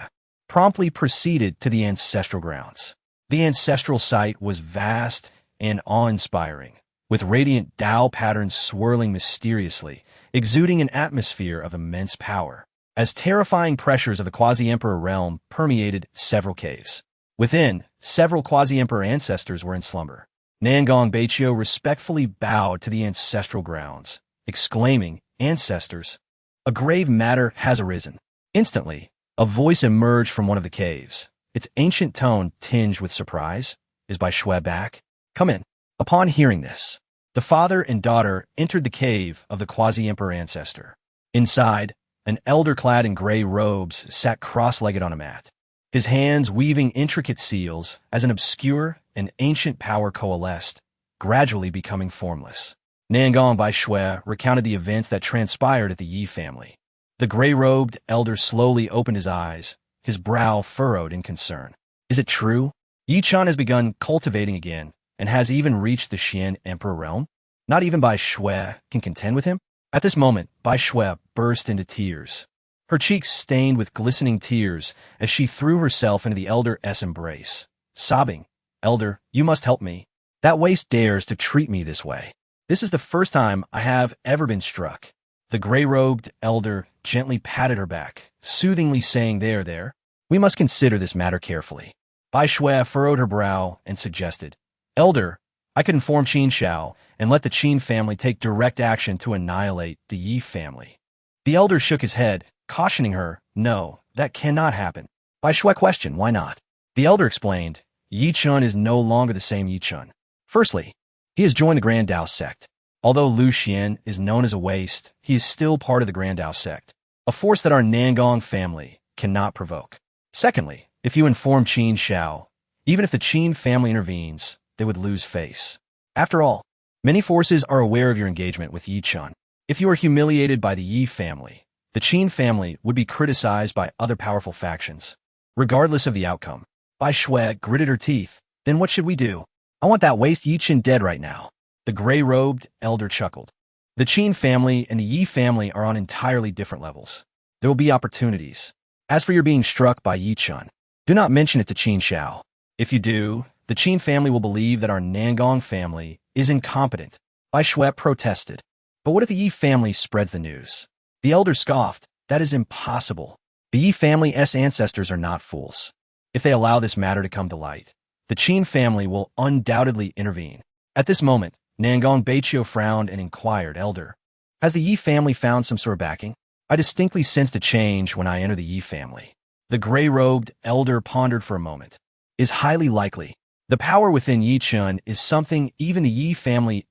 promptly proceeded to the ancestral grounds. The ancestral site was vast and awe-inspiring, with radiant Tao patterns swirling mysteriously, exuding an atmosphere of immense power, as terrifying pressures of the quasi-emperor realm permeated several caves. Within, several quasi-emperor ancestors were in slumber. Nangong Beiqiu respectfully bowed to the ancestral grounds, exclaiming, Ancestors, a grave matter has arisen. Instantly, a voice emerged from one of the caves, its ancient tone tinged with surprise. Is Bai Shui back? Come in. Upon hearing this, the father and daughter entered the cave of the quasi-emperor ancestor. Inside, an elder clad in gray robes sat cross-legged on a mat, his hands weaving intricate seals as an obscure and ancient power coalesced, gradually becoming formless. Nangong Bai Shui recounted the events that transpired at the Yi family. The gray-robed elder slowly opened his eyes, his brow furrowed in concern. Is it true? Yi Chun has begun cultivating again and has even reached the Xian emperor realm? Not even Bai Shui can contend with him? At this moment, Bai Shui burst into tears, her cheeks stained with glistening tears as she threw herself into the elder's embrace, sobbing, Elder, you must help me. That waste dares to treat me this way. This is the first time I have ever been struck. The gray-robed elder gently patted her back, soothingly saying, there. We must consider this matter carefully. Bai Shui furrowed her brow and suggested, Elder, I could inform Qin Shao and let the Qin family take direct action to annihilate the Yi family. The elder shook his head, cautioning her, no, that cannot happen. Bai Shui questioned, why not? The elder explained, Yi Chun is no longer the same Yi Chun. Firstly, he has joined the Grand Dao sect. Although Lu Xuan is known as a waste, he is still part of the Grand Dao sect, a force that our Nangong family cannot provoke. Secondly, if you inform Qin Shao, even if the Qin family intervenes, they would lose face. After all, many forces are aware of your engagement with Yi Chun. If you are humiliated by the Yi family, the Qin family would be criticized by other powerful factions. Regardless of the outcome, Bai Shui gritted her teeth. Then what should we do? I want that waste Yi Chun dead right now. The gray-robed elder chuckled. The Qin family and the Yi family are on entirely different levels. There will be opportunities. As for your being struck by Yi Chun, do not mention it to Qin Shao. If you do, the Qin family will believe that our Nangong family is incompetent. Bai Shui protested. But what if the Yi family spreads the news? The elder scoffed. That is impossible. The Yi family's ancestors are not fools. If they allow this matter to come to light, the Qin family will undoubtedly intervene. At this moment, Nangong Baiqiu frowned and inquired, Elder, has the Yi family found some sort of backing? I distinctly sensed a change when I entered the Yi family. The gray-robed elder pondered for a moment. Is highly likely. The power within Yi Chun is something even the Yi family's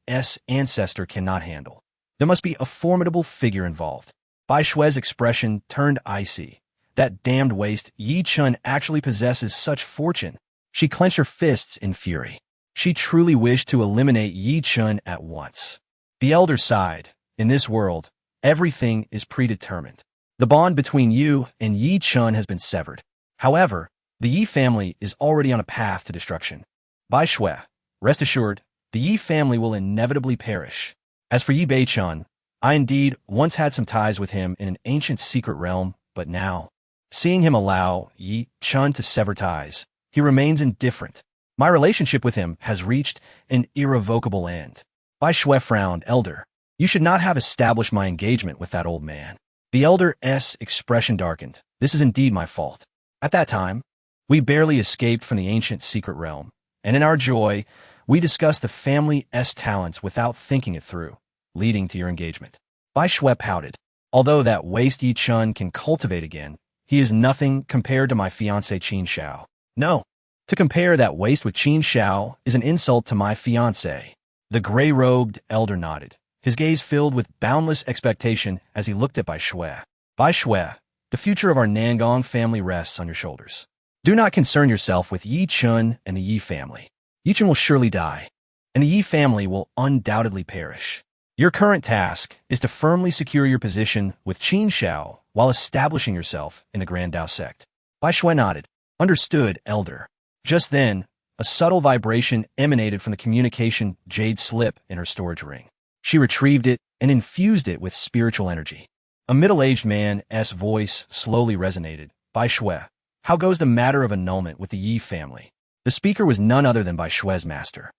ancestor cannot handle. There must be a formidable figure involved. Bai Shui's expression turned icy. That damned waste Yi Chun actually possesses such fortune. She clenched her fists in fury. She truly wished to eliminate Yi Chun at once. The elder sighed. In this world, everything is predetermined. The bond between you and Yi Chun has been severed. However, the Yi family is already on a path to destruction. Bai Shui, rest assured, the Yi family will inevitably perish. As for Yi Baichun, I indeed once had some ties with him in an ancient secret realm, but now, seeing him allow Yi Chun to sever ties, he remains indifferent. My relationship with him has reached an irrevocable end. Bai Shui frowned, Elder, you should not have established my engagement with that old man. The elder's expression darkened. This is indeed my fault. At that time, we barely escaped from the ancient secret realm, and in our joy, we discussed the family's talents without thinking it through, leading to your engagement. Bai Shui pouted. Although that waste Yi Chun can cultivate again, he is nothing compared to my fiancé Qin Shao. No. To compare that waste with Qin Shao is an insult to my fiancé. The gray-robed elder nodded, his gaze filled with boundless expectation as he looked at Bai Shui. Bai Shui, the future of our Nangong family rests on your shoulders. Do not concern yourself with Yi Chun and the Yi family. Yi Chun will surely die, and the Yi family will undoubtedly perish. Your current task is to firmly secure your position with Qin Shao while establishing yourself in the Grand Dao sect. Bai Shui nodded. Understood, Elder. Just then, a subtle vibration emanated from the communication jade slip in her storage ring. She retrieved it and infused it with spiritual energy. A middle-aged man's voice slowly resonated. Bai Shui, how goes the matter of annulment with the Yi family? The speaker was none other than Bai Shui's master,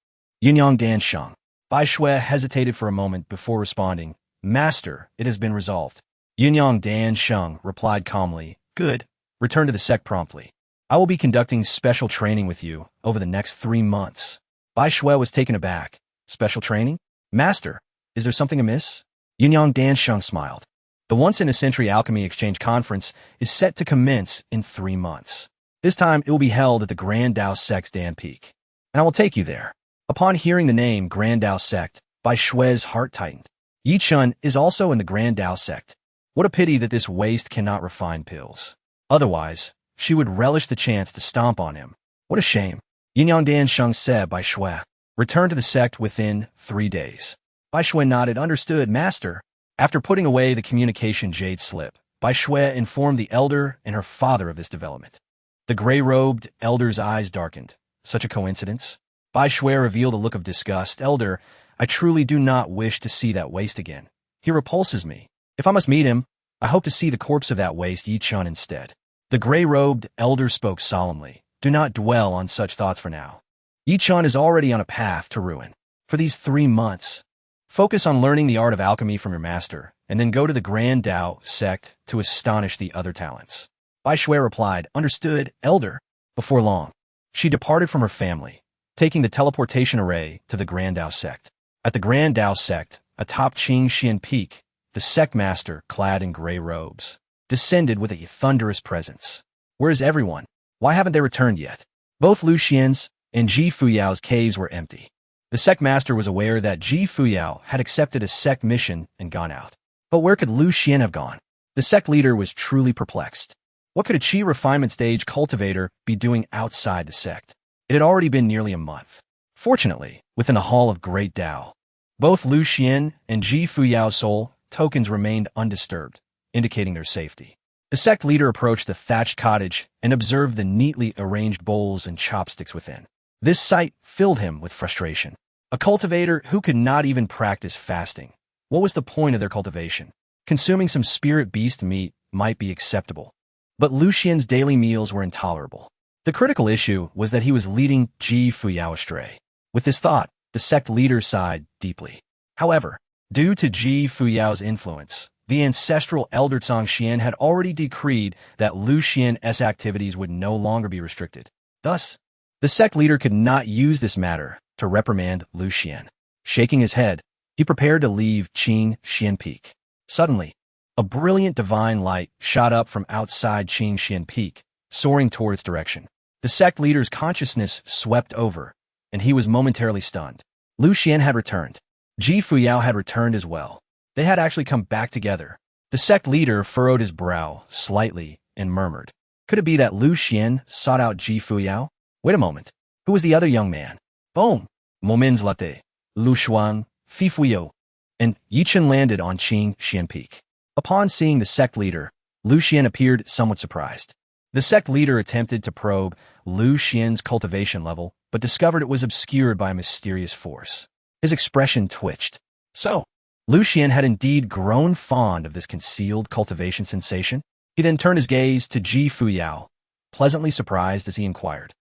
Yunnyang. Bai Shui hesitated for a moment before responding. Master, it has been resolved. Yunnyang replied calmly. Good. Return to the sect promptly. I will be conducting special training with you over the next 3 months. Bai Shui was taken aback. Special training? Master, is there something amiss? Yunnyang smiled. The once-in-a-century alchemy exchange conference is set to commence in 3 months. This time, it will be held at the Grand Dao Sect's Dan Peak, and I will take you there. Upon hearing the name Grand Dao Sect, Bai Shui's heart tightened. Yi Chun is also in the Grand Dao Sect. What a pity that this waste cannot refine pills. Otherwise, she would relish the chance to stomp on him. What a shame. Yunnyang said Bai Shui. Return to the sect within 3 days. Bai Shui nodded. Understood, Master. After putting away the communication jade slip, Bai Shui informed the elder and her father of this development. The gray-robed elder's eyes darkened. Such a coincidence? Bai Shui revealed a look of disgust. Elder, I truly do not wish to see that waste again. He repulses me. If I must meet him, I hope to see the corpse of that waste Yi Chun instead. The gray-robed elder spoke solemnly. Do not dwell on such thoughts for now. Yi Chun is already on a path to ruin. For these 3 months, focus on learning the art of alchemy from your master, and then go to the Grand Tao sect to astonish the other talents. Bai Shui replied, "Understood, elder." Before long, she departed from her family, taking the teleportation array to the Grand Tao sect. At the Grand Tao sect, atop Changsheng Peak, the sect master, clad in gray robes, descended with a thunderous presence. "Where is everyone? Why haven't they returned yet?" Both Lu Xuan's and Ji Fuyao's caves were empty. The sect master was aware that Ji Fuyao had accepted a sect mission and gone out. But where could Lu Xuan have gone? The sect leader was truly perplexed. What could a Qi refinement stage cultivator be doing outside the sect? It had already been nearly a month. Fortunately, within the Hall of Great Tao, both Lu Xuan and Ji Fuyao's soul tokens remained undisturbed, indicating their safety. The sect leader approached the thatched cottage and observed the neatly arranged bowls and chopsticks within. This sight filled him with frustration. A cultivator who could not even practice fasting. What was the point of their cultivation? Consuming some spirit beast meat might be acceptable, but Lu Xuan's daily meals were intolerable. The critical issue was that he was leading Ji Fuyao astray. With this thought, the sect leader sighed deeply. However, due to Ji Fuyao's influence, the ancestral elder Changsheng had already decreed that Lu Xuan's activities would no longer be restricted. Thus, the sect leader could not use this matter to reprimand Lu Xuan. Shaking his head, he prepared to leave Changsheng Peak. Suddenly, a brilliant divine light shot up from outside Changsheng Peak, soaring toward its direction. The sect leader's consciousness swept over, and he was momentarily stunned. Lu Xuan had returned. Ji Fuyao had returned as well. They had actually come back together. The sect leader furrowed his brow slightly and murmured, "Could it be that Lu Xuan sought out Ji Fuyao? Wait a moment. Who was the other young man?" Boom! Moments latte, Lu Xuan, Fuyao, and Yichen landed on Changsheng Peak. Upon seeing the sect leader, Lu Xuan appeared somewhat surprised. The sect leader attempted to probe Lu Xuan's cultivation level, but discovered it was obscured by a mysterious force. His expression twitched. So, Lu Xuan had indeed grown fond of this concealed cultivation sensation. He then turned his gaze to Ji Fuyao, pleasantly surprised as he inquired,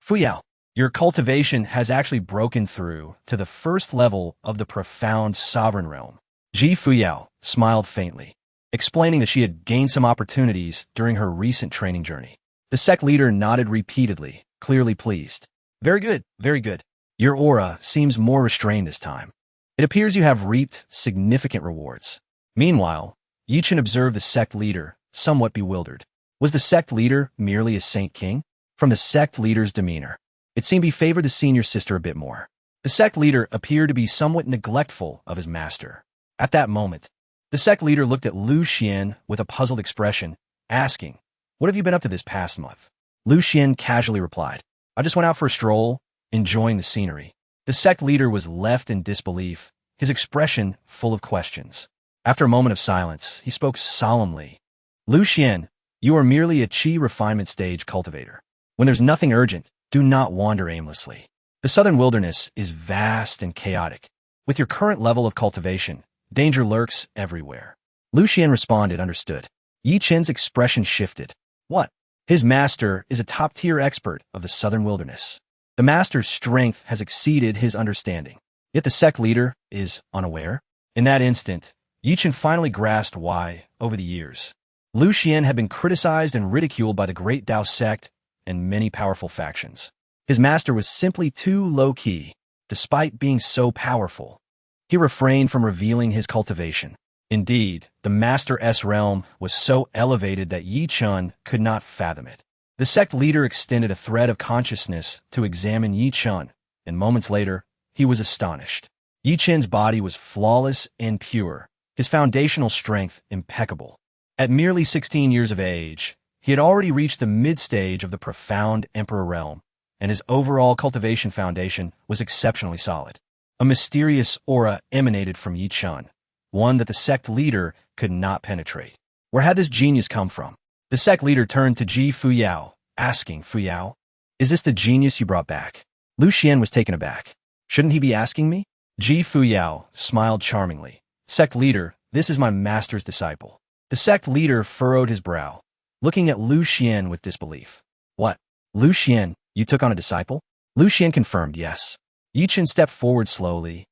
Fuyao, your cultivation has actually broken through to the first level of the profound sovereign realm." Ji Fuyao smiled faintly, explaining that she had gained some opportunities during her recent training journey. The sect leader nodded repeatedly, clearly pleased. Very good, very good. Your aura seems more restrained this time. It appears you have reaped significant rewards." Meanwhile, Yichen observed the sect leader, somewhat bewildered. Was the sect leader merely a saint king? From the sect leader's demeanor, it seemed he favored the senior sister a bit more. The sect leader appeared to be somewhat neglectful of his master. At that moment, the sect leader looked at Lu Xuan with a puzzled expression, asking, "What have you been up to this past month?" Lu Xuan casually replied, "I just went out for a stroll, enjoying the scenery." The sect leader was left in disbelief, his expression full of questions. After a moment of silence, he spoke solemnly. "Lu Xuan, you are merely a Qi refinement stage cultivator. When there's nothing urgent, do not wander aimlessly. The southern wilderness is vast and chaotic. With your current level of cultivation, danger lurks everywhere." Lu Xuan responded, "Understood." Yi Chen's expression shifted. What? His master is a top-tier expert of the southern wilderness. The master's strength has exceeded his understanding. Yet the sect leader is unaware. In that instant, Yi Chen finally grasped why, over the years, Lu Xuan had been criticized and ridiculed by the Great Tao sect and many powerful factions. His master was simply too low-key, despite being so powerful. He refrained from revealing his cultivation. Indeed, the master's realm was so elevated that Yi Chen could not fathom it. The sect leader extended a thread of consciousness to examine Yi Chen, and moments later, he was astonished. Yi Chen's body was flawless and pure, his foundational strength impeccable. At merely 16 years of age, he had already reached the mid-stage of the profound Emperor realm, and his overall cultivation foundation was exceptionally solid. A mysterious aura emanated from Yi Chen, one that the sect leader could not penetrate. Where had this genius come from? The sect leader turned to Ji Fuyao, asking, "Fuyao, is this the genius you brought back?" Lu Xuan was taken aback. "Shouldn't he be asking me?" Ji Fuyao smiled charmingly. "Sect leader, this is my master's disciple." The sect leader furrowed his brow, looking at Lu Xuan with disbelief. "What? Lu Xuan, you took on a disciple?" Lu Xuan confirmed, "Yes." Yi Chen stepped forward slowly,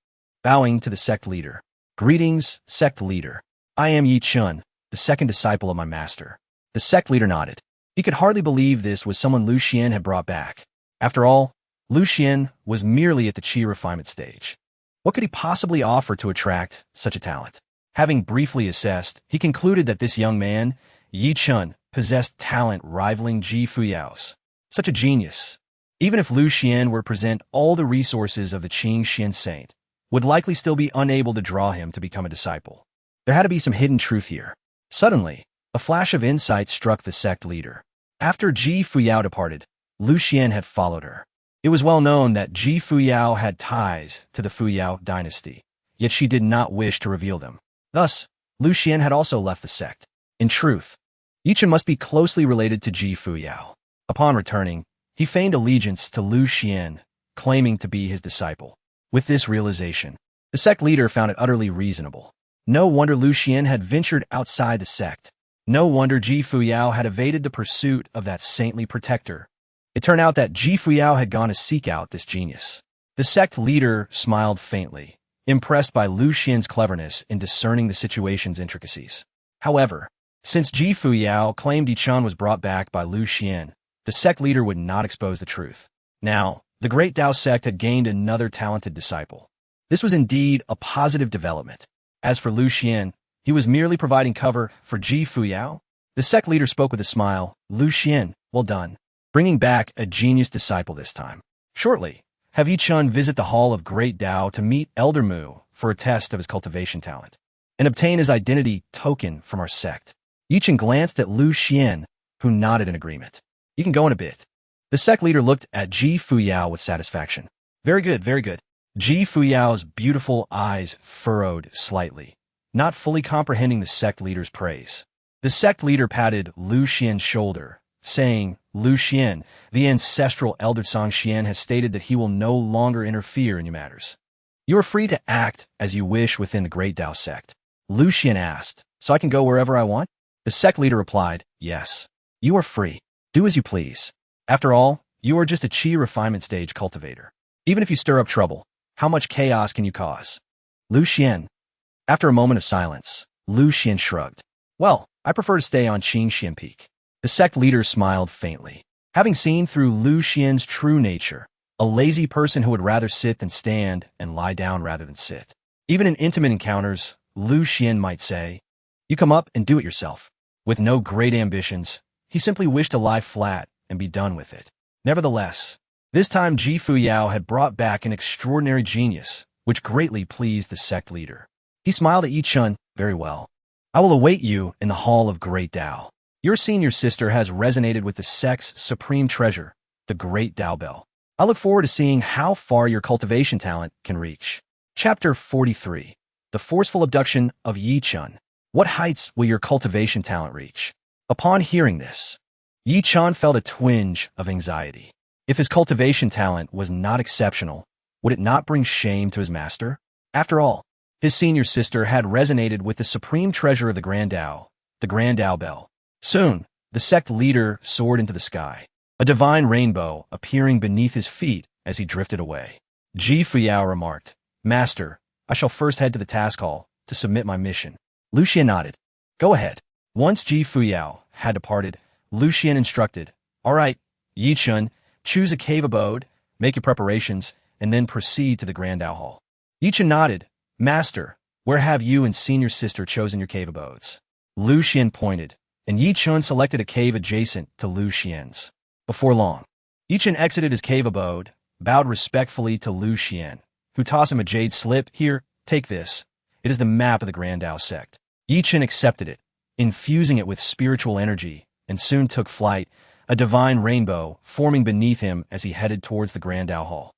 bowing to the sect leader. "Greetings, sect leader. I am Yi Chun, the second disciple of my master. The sect leader nodded. He could hardly believe this was someone Lu Xuan had brought back. After all, Lu Xuan was merely at the qi refinement stage. What could he possibly offer to attract such a talent? Having briefly assessed, he concluded that this young man, Yi Chun, possessed talent rivaling Ji Fuyao's. Such a genius, even if Lu Xuan were to present all the resources of the Changsheng saint, would likely still be unable to draw him to become a disciple. There had to be some hidden truth here. Suddenly, a flash of insight struck the sect leader. After Ji Fuyao departed, Lu Xuan had followed her. It was well known that Ji Fuyao had ties to the Fuyao Dynasty, yet she did not wish to reveal them. Thus, Lu Xuan had also left the sect. In truth, Yi Chun must be closely related to Ji Fuyao. Upon returning, he feigned allegiance to Lu Xuan, claiming to be his disciple. With this realization, the sect leader found it utterly reasonable. No wonder Lu Xuan had ventured outside the sect. No wonder Ji Fuyao had evaded the pursuit of that saintly protector. It turned out that Ji Fuyao had gone to seek out this genius. The sect leader smiled faintly, impressed by Lu Xuan's cleverness in discerning the situation's intricacies. However, since Ji Fuyao claimed Yi Chun was brought back by Lu Xuan, the sect leader would not expose the truth. Now, the Great Tao sect had gained another talented disciple. This was indeed a positive development. As for Lu Xuan, he was merely providing cover for Ji Fuyao. The sect leader spoke with a smile. Lu Xuan, well done. Bringing back a genius disciple this time. Shortly, have Yi Chun visit the Hall of Great Tao to meet Elder Mu for a test of his cultivation talent, and obtain his identity token from our sect. Yi Chun glanced at Lu Xuan, who nodded in agreement. You can go in a bit. The sect leader looked at Ji Fuyao with satisfaction. Very good, very good. Ji Fuyao's beautiful eyes furrowed slightly, not fully comprehending the sect leader's praise. The sect leader patted Lu Xuan's shoulder, saying, Lu Xuan, the ancestral elder Changsheng has stated that he will no longer interfere in your matters. You are free to act as you wish within the Great Tao sect. Lu Xuan asked, so I can go wherever I want? The sect leader replied, yes. You are free. Do as you please. After all, you are just a qi refinement stage cultivator. Even if you stir up trouble, how much chaos can you cause? Lu Xuan. After a moment of silence, Lu Xuan shrugged. Well, I prefer to stay on Changsheng Peak. The sect leader smiled faintly. Having seen through Lu Xuan's true nature, a lazy person who would rather sit than stand and lie down rather than sit. Even in intimate encounters, Lu Xuan might say, you come up and do it yourself. With no great ambitions, he simply wished to lie flat and be done with it. Nevertheless, this time Ji Fuyao had brought back an extraordinary genius, which greatly pleased the sect leader. He smiled at Yi Chun. Very well. I will await you in the Hall of Great Tao. Your senior sister has resonated with the sect's supreme treasure, the Great Tao Bell. I look forward to seeing how far your cultivation talent can reach. Chapter 43. The Forceful Abduction of Yi Chun. What heights will your cultivation talent reach? Upon hearing this, Yi Chun felt a twinge of anxiety. If his cultivation talent was not exceptional, would it not bring shame to his master? After all, his senior sister had resonated with the supreme treasure of the Grand Tao, the Grand Tao Bell. Soon, the sect leader soared into the sky, a divine rainbow appearing beneath his feet as he drifted away. Ji Fuyao remarked, Master, I shall first head to the task hall to submit my mission. Lu Xuan nodded. Go ahead. Once Ji Fuyao had departed, Lu Xuan instructed, all right, Yi Chun, choose a cave abode, make your preparations, and then proceed to the Grand Tao Hall. Yi Chun nodded. Master, where have you and senior sister chosen your cave abodes? Lu Xuan pointed, and Yi Chun selected a cave adjacent to Lu Xuan's. Before long, Yi Chun exited his cave abode, bowed respectfully to Lu Xuan, who tossed him a jade slip. Here, take this. It is the map of the Grand Tao sect. Yi Chun accepted it, infusing it with spiritual energy, and soon took flight, a divine rainbow forming beneath him as he headed towards the Grand Tao Hall.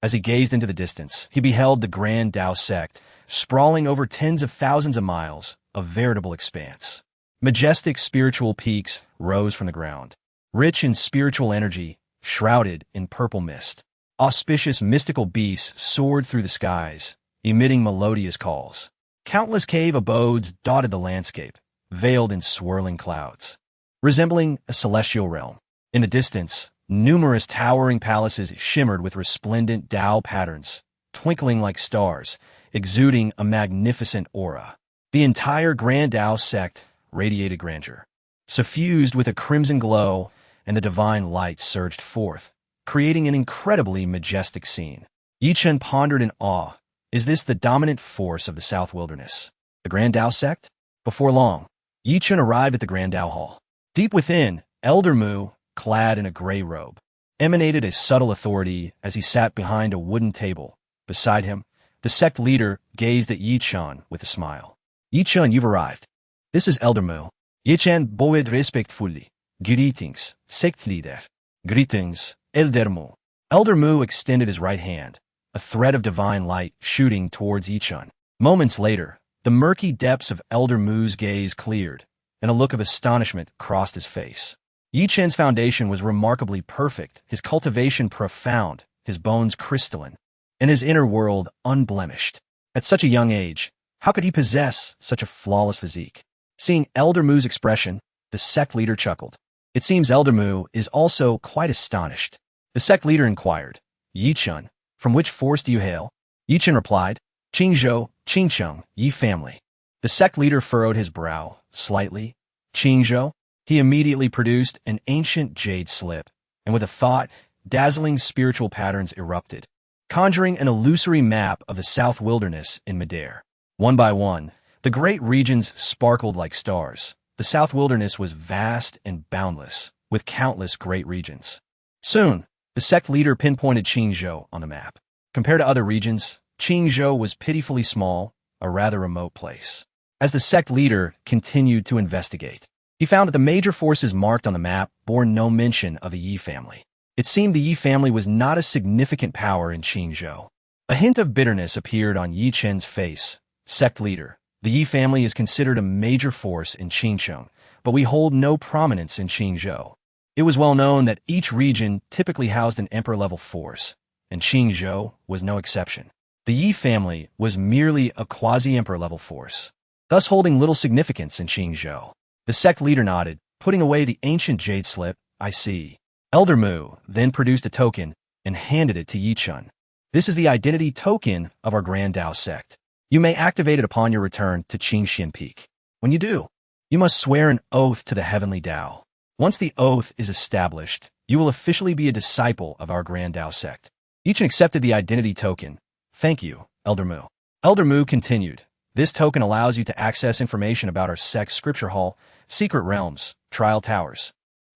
As he gazed into the distance, he beheld the Grand Tao sect, sprawling over tens of thousands of miles, a veritable expanse. Majestic spiritual peaks rose from the ground, rich in spiritual energy, shrouded in purple mist. Auspicious mystical beasts soared through the skies, emitting melodious calls. Countless cave abodes dotted the landscape, veiled in swirling clouds, resembling a celestial realm. In the distance, numerous towering palaces shimmered with resplendent Tao patterns, twinkling like stars, exuding a magnificent aura. The entire Grand Tao sect radiated grandeur. Suffused with a crimson glow, and the divine light surged forth, creating an incredibly majestic scene. Yi Chen pondered in awe. Is this the dominant force of the South Wilderness? The Grand Tao sect? Before long, Yi Chen arrived at the Grand Tao Hall. Deep within, Elder Mu, clad in a gray robe, emanated a subtle authority as he sat behind a wooden table. Beside him, the sect leader gazed at Yi Chen with a smile. Yi Chen, you've arrived. This is Elder Mu. Yi Chen bowed respectfully. Greetings, sect leader. Greetings, Elder Mu. Elder Mu extended his right hand, a thread of divine light shooting towards Yi Chen. Moments later, the murky depths of Elder Mu's gaze cleared, and a look of astonishment crossed his face. Yi Chen's foundation was remarkably perfect, his cultivation profound, his bones crystalline, and his inner world unblemished. At such a young age, how could he possess such a flawless physique? Seeing Elder Mu's expression, the sect leader chuckled. It seems Elder Mu is also quite astonished. The sect leader inquired, Yi Chen, from which force do you hail? Yi Chen replied, Qingzhou, Qingcheng, Yi family. The sect leader furrowed his brow slightly. Qingzhou? He immediately produced an ancient jade slip, and with a thought, dazzling spiritual patterns erupted, conjuring an illusory map of the South Wilderness in midair. One by one, the great regions sparkled like stars. The South Wilderness was vast and boundless, with countless great regions. Soon, the sect leader pinpointed Qingzhou on the map. Compared to other regions, Qingzhou was pitifully small, a rather remote place. As the sect leader continued to investigate, he found that the major forces marked on the map bore no mention of the Yi family. It seemed the Yi family was not a significant power in Qingzhou. A hint of bitterness appeared on Yi Chen's face. Sect leader, the Yi family is considered a major force in Qingcheng, but we hold no prominence in Qingzhou. It was well known that each region typically housed an emperor-level force, and Qingzhou was no exception. The Yi family was merely a quasi-emperor-level force, thus holding little significance in Qingzhou. The sect leader nodded, putting away the ancient jade slip. I see. Elder Mu then produced a token and handed it to Yi Chen. This is the identity token of our Grand Tao sect. You may activate it upon your return to Qingxian Peak. When you do, you must swear an oath to the heavenly Tao. Once the oath is established, you will officially be a disciple of our Grand Tao sect. Yi Chen accepted the identity token. Thank you, Elder Mu. Elder Mu continued. This token allows you to access information about our sect's scripture hall, secret realms, trial towers,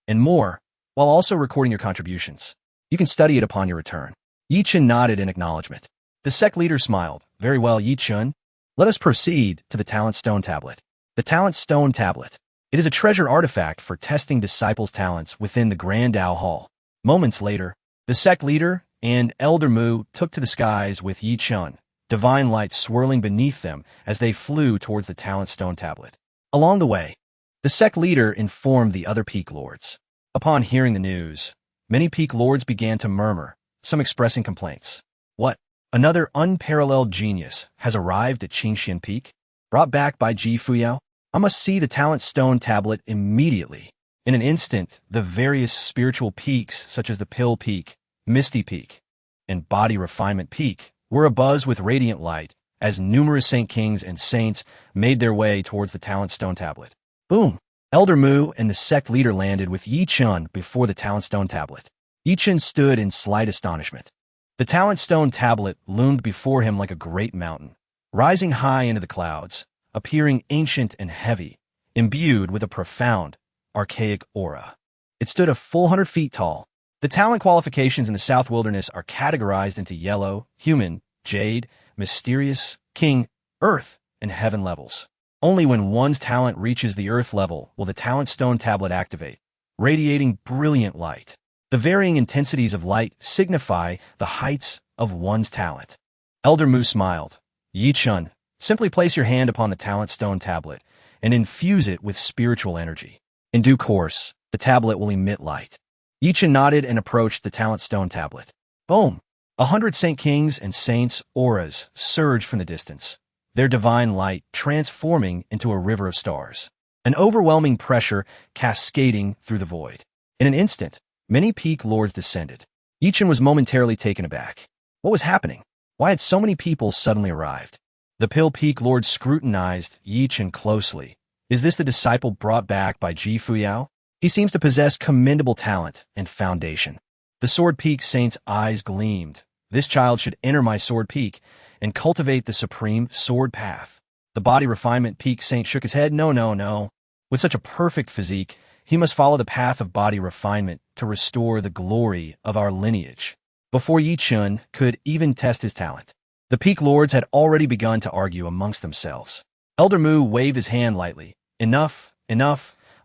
and more, while also recording your contributions. You can study it upon your return. Yi Chen nodded in acknowledgement. The sect leader smiled. Very well, Yi Chen. Let us proceed to the Talent Stone Tablet. The Talent Stone Tablet. It is a treasure artifact for testing disciples' talents within the Grand Tao Hall. Moments later, the sect leader and Elder Mu took to the skies with Yi Chen, divine light swirling beneath them as they flew towards the Talent Stone Tablet. Along the way, the sect leader informed the other peak lords. Upon hearing the news, many peak lords began to murmur, some expressing complaints. What? Another unparalleled genius has arrived at Qingxian Peak? Brought back by Ji Fuyao? I must see the Talent Stone Tablet immediately. In an instant, the various spiritual peaks, such as the Pill Peak, Misty Peak, and Body Refinement Peak, were abuzz with radiant light as numerous Saint Kings and Saints made their way towards the Talent Stone Tablet. Boom! Elder Mu and the sect leader landed with Yi Chen before the Talent Stone Tablet. Yi Chen stood in slight astonishment. The Talent Stone Tablet loomed before him like a great mountain, rising high into the clouds, appearing ancient and heavy, imbued with a profound, archaic aura. It stood a full 100 feet tall. The talent qualifications in the South Wilderness are categorized into yellow, human, jade, mysterious, king, earth, and heaven levels. Only when one's talent reaches the earth level will the Talent Stone Tablet activate, radiating brilliant light. The varying intensities of light signify the heights of one's talent. Elder Mu smiled. Yi Chen, simply place your hand upon the Talent Stone Tablet and infuse it with spiritual energy. In due course, the tablet will emit light. Yi Chen nodded and approached the Talent Stone Tablet. Boom! 100 Saint Kings and Saints' auras surged from the distance, their divine light transforming into a river of stars, an overwhelming pressure cascading through the void. In an instant, many peak lords descended. Yi Chen was momentarily taken aback. What was happening? Why had so many people suddenly arrived? The Pill Peak Lord scrutinized Yi Chen closely. Is this the disciple brought back by Ji Fuyao? He seems to possess commendable talent and foundation. The Sword Peak Saint's eyes gleamed. This child should enter my Sword Peak and cultivate the supreme sword path. The Body Refinement Peak Saint shook his head. No. With such a perfect physique, he must follow the path of body refinement to restore the glory of our lineage. Before Yi Chen could even test his talent, the Peak Lords had already begun to argue amongst themselves. Elder Mu waved his hand lightly. Enough.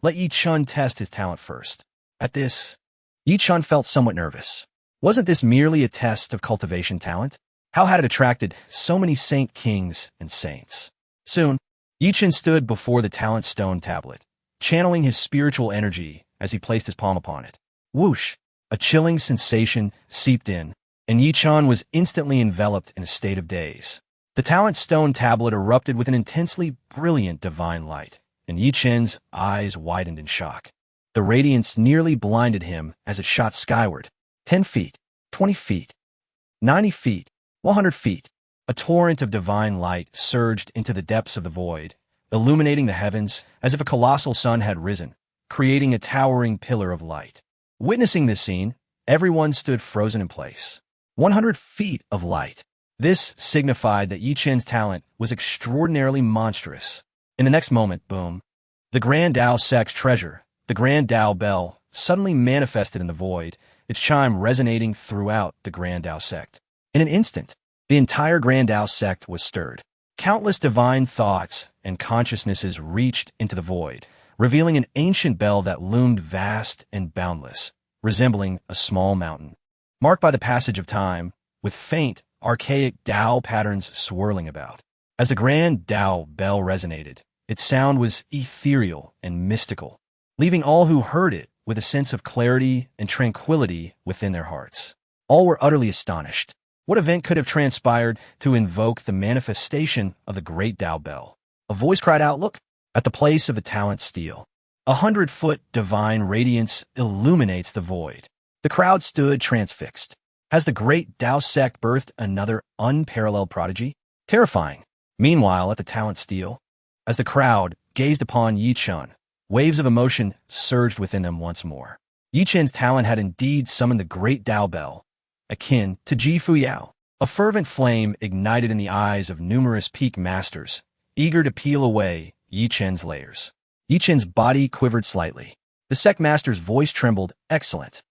Let Yi Chen test his talent first. At this, Yi Chen felt somewhat nervous. Wasn't this merely a test of cultivation talent? How had it attracted so many saint kings and saints? Soon, Yi Chen stood before the talent stone tablet, channeling his spiritual energy as he placed his palm upon it. Whoosh! A chilling sensation seeped in, and Yi Chen was instantly enveloped in a state of daze. The talent stone tablet erupted with an intensely brilliant divine light, and Yi Chen's eyes widened in shock. The radiance nearly blinded him as it shot skyward. 10 feet, 20 feet, 90 feet, 100 feet. A torrent of divine light surged into the depths of the void, illuminating the heavens as if a colossal sun had risen, creating a towering pillar of light. Witnessing this scene, everyone stood frozen in place. 100 feet of light. This signified that Yi Chen's talent was extraordinarily monstrous. In the next moment, boom, the Grand Dao sect's treasure, the Grand Dao bell, suddenly manifested in the void, its chime resonating throughout the Grand Dao sect. In an instant, the entire Grand Dao sect was stirred. Countless divine thoughts and consciousnesses reached into the void, revealing an ancient bell that loomed vast and boundless, resembling a small mountain. Marked by the passage of time, with faint, archaic Dao patterns swirling about. As the Grand Dao bell resonated, its sound was ethereal and mystical, leaving all who heard it with a sense of clarity and tranquility within their hearts. All were utterly astonished. What event could have transpired to invoke the manifestation of the great Dao bell? A voice cried out, "Look!" At the place of the talent steel. 100-foot divine radiance illuminates the void. The crowd stood transfixed. Has the great Dao sect birthed another unparalleled prodigy? Terrifying. Meanwhile, at the talent steel, as the crowd gazed upon Yi Chen, waves of emotion surged within them once more. Yi Chen's talent had indeed summoned the great Dao bell, akin to Ji Fuyao. A fervent flame ignited in the eyes of numerous peak masters, eager to peel away Yi Chen's layers. Yi Chen's body quivered slightly. The sect master's voice trembled. Excellent.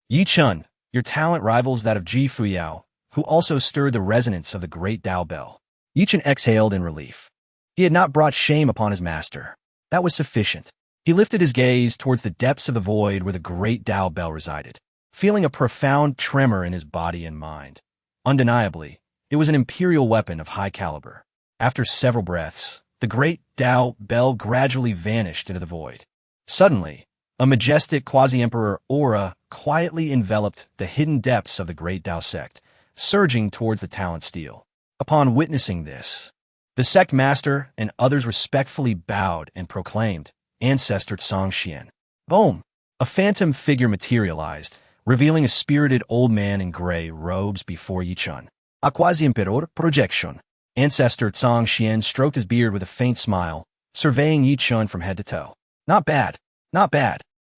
Yi Chen, your talent rivals that of Ji Fuyao, who also stirred the resonance of the great Dao bell. Yi Chen exhaled in relief. He had not brought shame upon his master. That was sufficient. He lifted his gaze towards the depths of the void where the great Dao bell resided, feeling a profound tremor in his body and mind. Undeniably, it was an imperial weapon of high caliber. After several breaths, the great Dao bell gradually vanished into the void. Suddenly, a majestic quasi-emperor aura quietly enveloped the hidden depths of the great Dao sect, surging towards the talent steel. Upon witnessing this, the sect master and others respectfully bowed and proclaimed, "Ancestor Changsheng." Boom! A phantom figure materialized, revealing a spirited old man in gray robes before Yi Chen. A quasi-emperor projection. Ancestor Changsheng stroked his beard with a faint smile, surveying Yi Chen from head to toe. Not bad.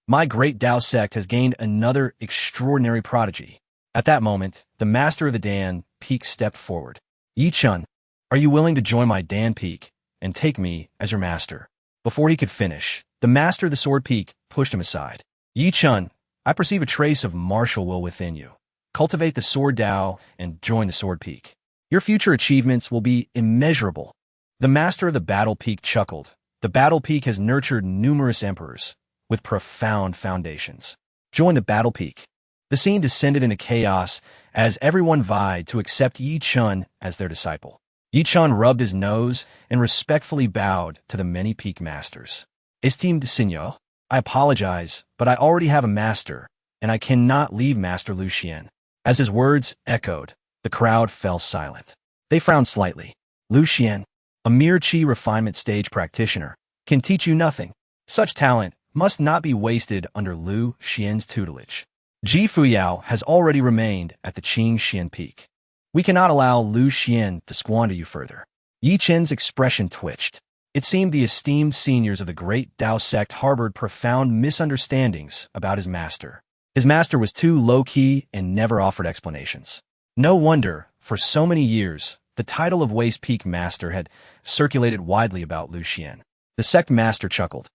My great Dao sect has gained another extraordinary prodigy. At that moment, the master of the Dan Peak stepped forward. Yi Chen, are you willing to join my Dan Peak and take me as your master? Before he could finish, the master of the Sword Peak pushed him aside. Yi Chen, I perceive a trace of martial will within you. Cultivate the Sword Dao and join the Sword Peak. Your future achievements will be immeasurable. The master of the Battle Peak chuckled. The Battle Peak has nurtured numerous emperors with profound foundations. Join the Battle Peak. The scene descended into chaos as everyone vied to accept Yi Chen as their disciple. Yi Chen rubbed his nose and respectfully bowed to the many peak masters. Esteemed Seigneur, I apologize, but I already have a master, and I cannot leave Master Lu Xuan. As his words echoed, the crowd fell silent. They frowned slightly. Lu Xuan, a mere chi refinement stage practitioner, can teach you nothing. Such talent must not be wasted under Lu Xuan's tutelage. Ji Fuyao has already remained at the Changsheng Peak. We cannot allow Lu Xuan to squander you further. Yi Chen's expression twitched. It seemed the esteemed seniors of the great Dao sect harbored profound misunderstandings about his master. His master was too low-key and never offered explanations. No wonder, for so many years, the title of Waste Peak Master had circulated widely about Lu Xuan. The sect master chuckled,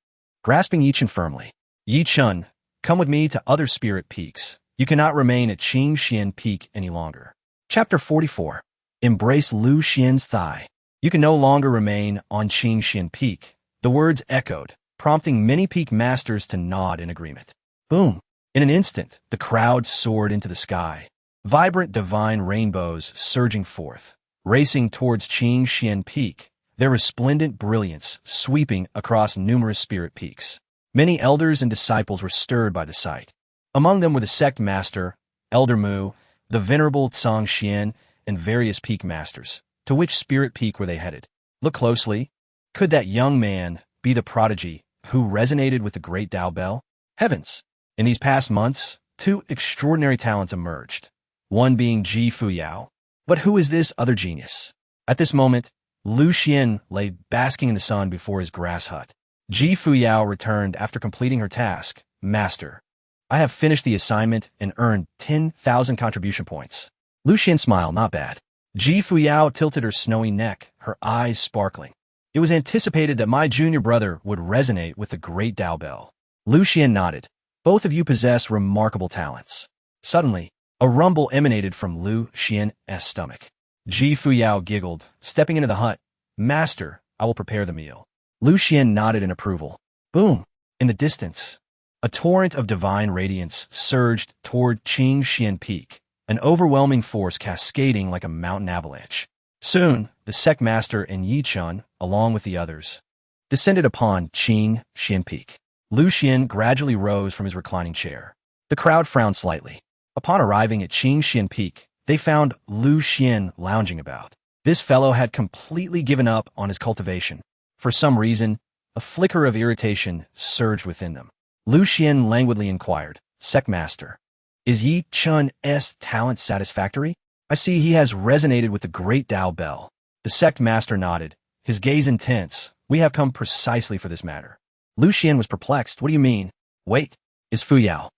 grasping Yi Chen firmly. Yi Chen, come with me to other spirit peaks. You cannot remain at Changsheng Peak any longer. Chapter 44. Embrace Lu Xuan's thigh. You can no longer remain on Changsheng Peak. The words echoed, prompting many peak masters to nod in agreement. Boom! In an instant, the crowd soared into the sky. Vibrant divine rainbows surging forth, racing towards Changsheng Peak, their resplendent brilliance sweeping across numerous spirit peaks. Many elders and disciples were stirred by the sight. Among them were the sect master, Elder Mu, the venerable Changsheng, and various peak masters. To which spirit peak were they headed? Look closely. Could that young man be the prodigy who resonated with the great Dao Bell? Heavens! In these past months, two extraordinary talents emerged, one being Ji Fuyao. But who is this other genius? At this moment, Lu Xuan lay basking in the sun before his grass hut. Ji Fuyao returned after completing her task. Master, I have finished the assignment and earned 10,000 contribution points. Lu Xuan smiled, not bad. Ji Fuyao tilted her snowy neck, her eyes sparkling. It was anticipated that my junior brother would resonate with the great Dao Bell. Lu Xuan nodded. Both of you possess remarkable talents. Suddenly, a rumble emanated from Lu Xuan's stomach. Ji Fuyao giggled, stepping into the hut. Master, I will prepare the meal. Lu Xuan nodded in approval. Boom! In the distance, a torrent of divine radiance surged toward Changsheng Peak, an overwhelming force cascading like a mountain avalanche. Soon, the sect master and Yi Chen, along with the others, descended upon Changsheng Peak. Lu Xuan gradually rose from his reclining chair. The crowd frowned slightly. Upon arriving at Changsheng Peak, they found Lu Xuan lounging about. This fellow had completely given up on his cultivation. For some reason, a flicker of irritation surged within them. Lu Xuan languidly inquired, Sect Master, is Yi Chen's talent satisfactory? I see he has resonated with the great Dao Bell. The sect master nodded, his gaze intense. We have come precisely for this matter. Lu Xuan was perplexed. What do you mean? Wait, is Fuyao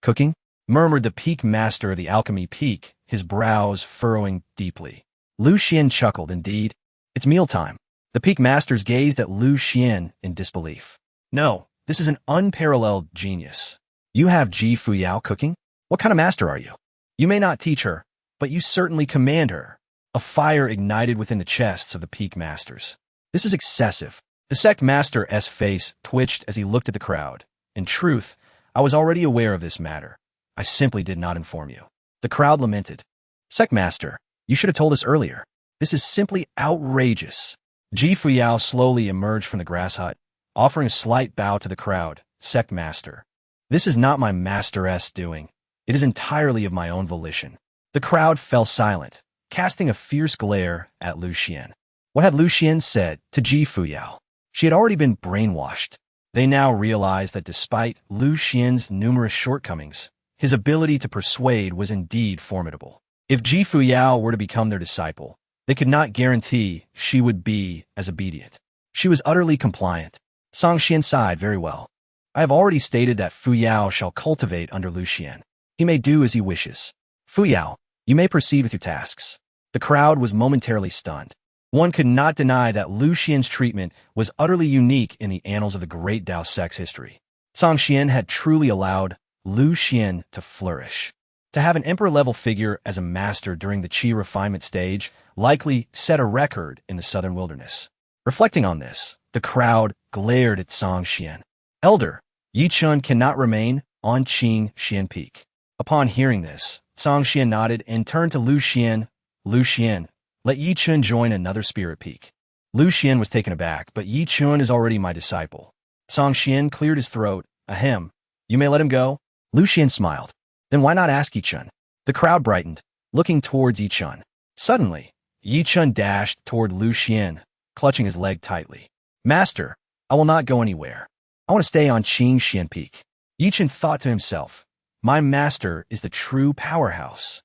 cooking? Murmured the peak master of the alchemy peak, his brows furrowing deeply. Lu Xuan chuckled. Indeed, it's mealtime. The peak masters gazed at Lu Xuan in disbelief. No, this is an unparalleled genius. You have Ji Fuyao cooking? What kind of master are you? You may not teach her, but you certainly command her. A fire ignited within the chests of the peak masters. This is excessive. The sect master's face twitched as he looked at the crowd. In truth, I was already aware of this matter. I simply did not inform you. The crowd lamented. Sect master, you should have told us earlier. This is simply outrageous. Ji Fuyao slowly emerged from the grass hut, offering a slight bow to the crowd. Sect master, this is not my master's doing. It is entirely of my own volition. The crowd fell silent, casting a fierce glare at Lu Xuan. What had Lu Xuan said to Ji Fuyao? She had already been brainwashed. They now realized that despite Lu Xuan's numerous shortcomings, his ability to persuade was indeed formidable. If Ji Fuyao were to become their disciple, they could not guarantee she would be as obedient. She was utterly compliant. Changsheng sighed. Very well. I have already stated that Fuyao shall cultivate under Lu Xuan. He may do as he wishes. Fuyao, you may proceed with your tasks. The crowd was momentarily stunned. One could not deny that Lu Xuan's treatment was utterly unique in the annals of the great Dao sect's history. Changsheng had truly allowed Lu Xuan to flourish. To have an emperor-level figure as a master during the Qi refinement stage likely set a record in the southern wilderness. Reflecting on this, the crowd glared at Changsheng. Elder, Yi Chen cannot remain on Changsheng Peak. Upon hearing this, Changsheng nodded and turned to Lu Xuan. Lu Xuan, let Yi Chen join another spirit peak. Lu Xuan was taken aback, but Yi Chen is already my disciple. Changsheng cleared his throat. Ahem. You may let him go? Lu Xuan smiled. Then why not ask Yi Chen? The crowd brightened, looking towards Yi Chen. Suddenly, Yi Chen dashed toward Lu Xuan, clutching his leg tightly. Master, I will not go anywhere. I want to stay on Changsheng Peak. Yi Chen thought to himself, my master is the true powerhouse.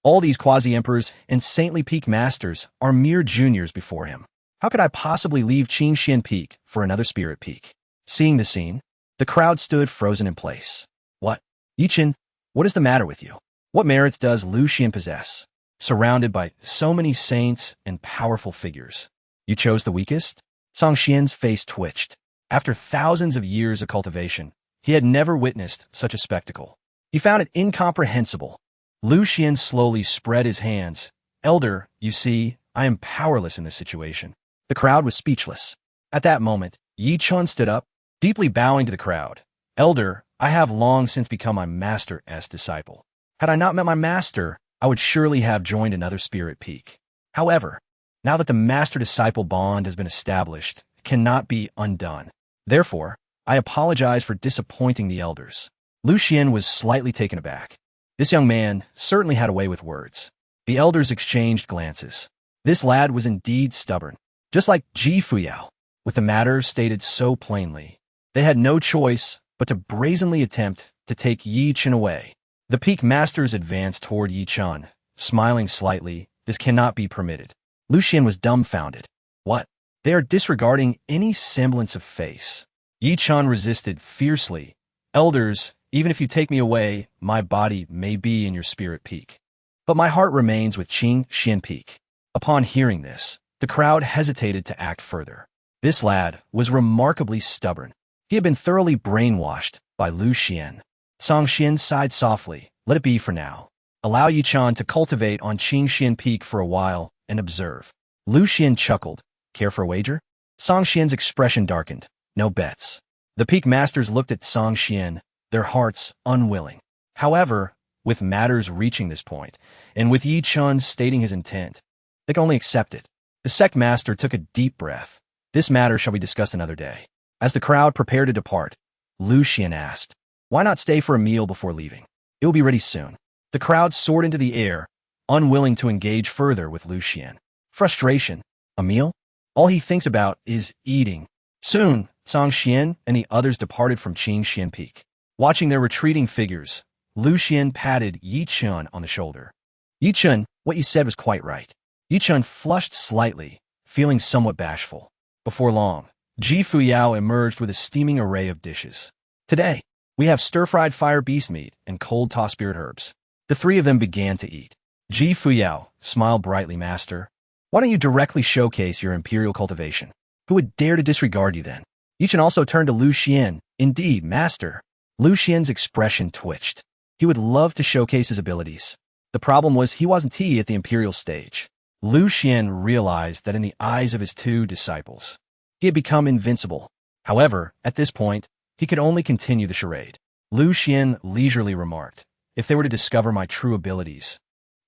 All these quasi-emperors and saintly peak masters are mere juniors before him. How could I possibly leave Changsheng Peak for another spirit peak? Seeing the scene, the crowd stood frozen in place. What? Yichen, what is the matter with you? What merits does Lu Xuan possess? Surrounded by so many saints and powerful figures, you chose the weakest? Changsheng's face twitched. After thousands of years of cultivation, he had never witnessed such a spectacle. He found it incomprehensible. Lu Xuan slowly spread his hands. Elder, you see, I am powerless in this situation. The crowd was speechless. At that moment, Yi Chun stood up, deeply bowing to the crowd. Elder, I have long since become my master's disciple. Had I not met my master, I would surely have joined another spirit peak. However, now that the master-disciple bond has been established, it cannot be undone. Therefore, I apologize for disappointing the elders. Lu Xuan was slightly taken aback. This young man certainly had a way with words. The elders exchanged glances. This lad was indeed stubborn. Just like Fuyao, with the matter stated so plainly, they had no choice but to brazenly attempt to take Yi Chen away. The peak masters advanced toward Yi Chen, smiling slightly. This cannot be permitted. Lu Xuan was dumbfounded. What? They are disregarding any semblance of face. Yi Chen resisted fiercely. Elders, even if you take me away, my body may be in your spirit peak, but my heart remains with Changsheng Peak. Upon hearing this, the crowd hesitated to act further. This lad was remarkably stubborn. He had been thoroughly brainwashed by Lu Xuan. Changsheng sighed softly. Let it be for now. Allow Yi Chen to cultivate on Changsheng Peak for a while and observe. Lu Xuan chuckled. Care for a wager? Changshen's expression darkened. No bets. The peak masters looked at Changsheng, their hearts unwilling. However, with matters reaching this point, and with Yi Chen stating his intent, they could only accept it. The sect master took a deep breath. This matter shall be discussed another day. As the crowd prepared to depart, Lu Xuan asked, why not stay for a meal before leaving? It will be ready soon. The crowd soared into the air, unwilling to engage further with Lu Xuan. Frustration. A meal? All he thinks about is eating. Soon, Changsheng and the others departed from Changsheng Peak. Watching their retreating figures, Lu Xuan patted Yi Chen on the shoulder. Yi Chen, what you said was quite right. Yi Chen flushed slightly, feeling somewhat bashful. Before long, Fuyao emerged with a steaming array of dishes. Today, we have stir-fried fire beast meat and cold-tossed spirit herbs. The three of them began to eat. Fuyao smiled brightly, Master. Why don't you directly showcase your imperial cultivation? Who would dare to disregard you then? Yi Chen also turned to Lu Xuan. Indeed, Master. Lu Xian's expression twitched. He would love to showcase his abilities. The problem was he wasn't at the imperial stage. Lu Xuan realized that in the eyes of his two disciples, he had become invincible. However, at this point, he could only continue the charade. Lu Xuan leisurely remarked, if they were to discover my true abilities,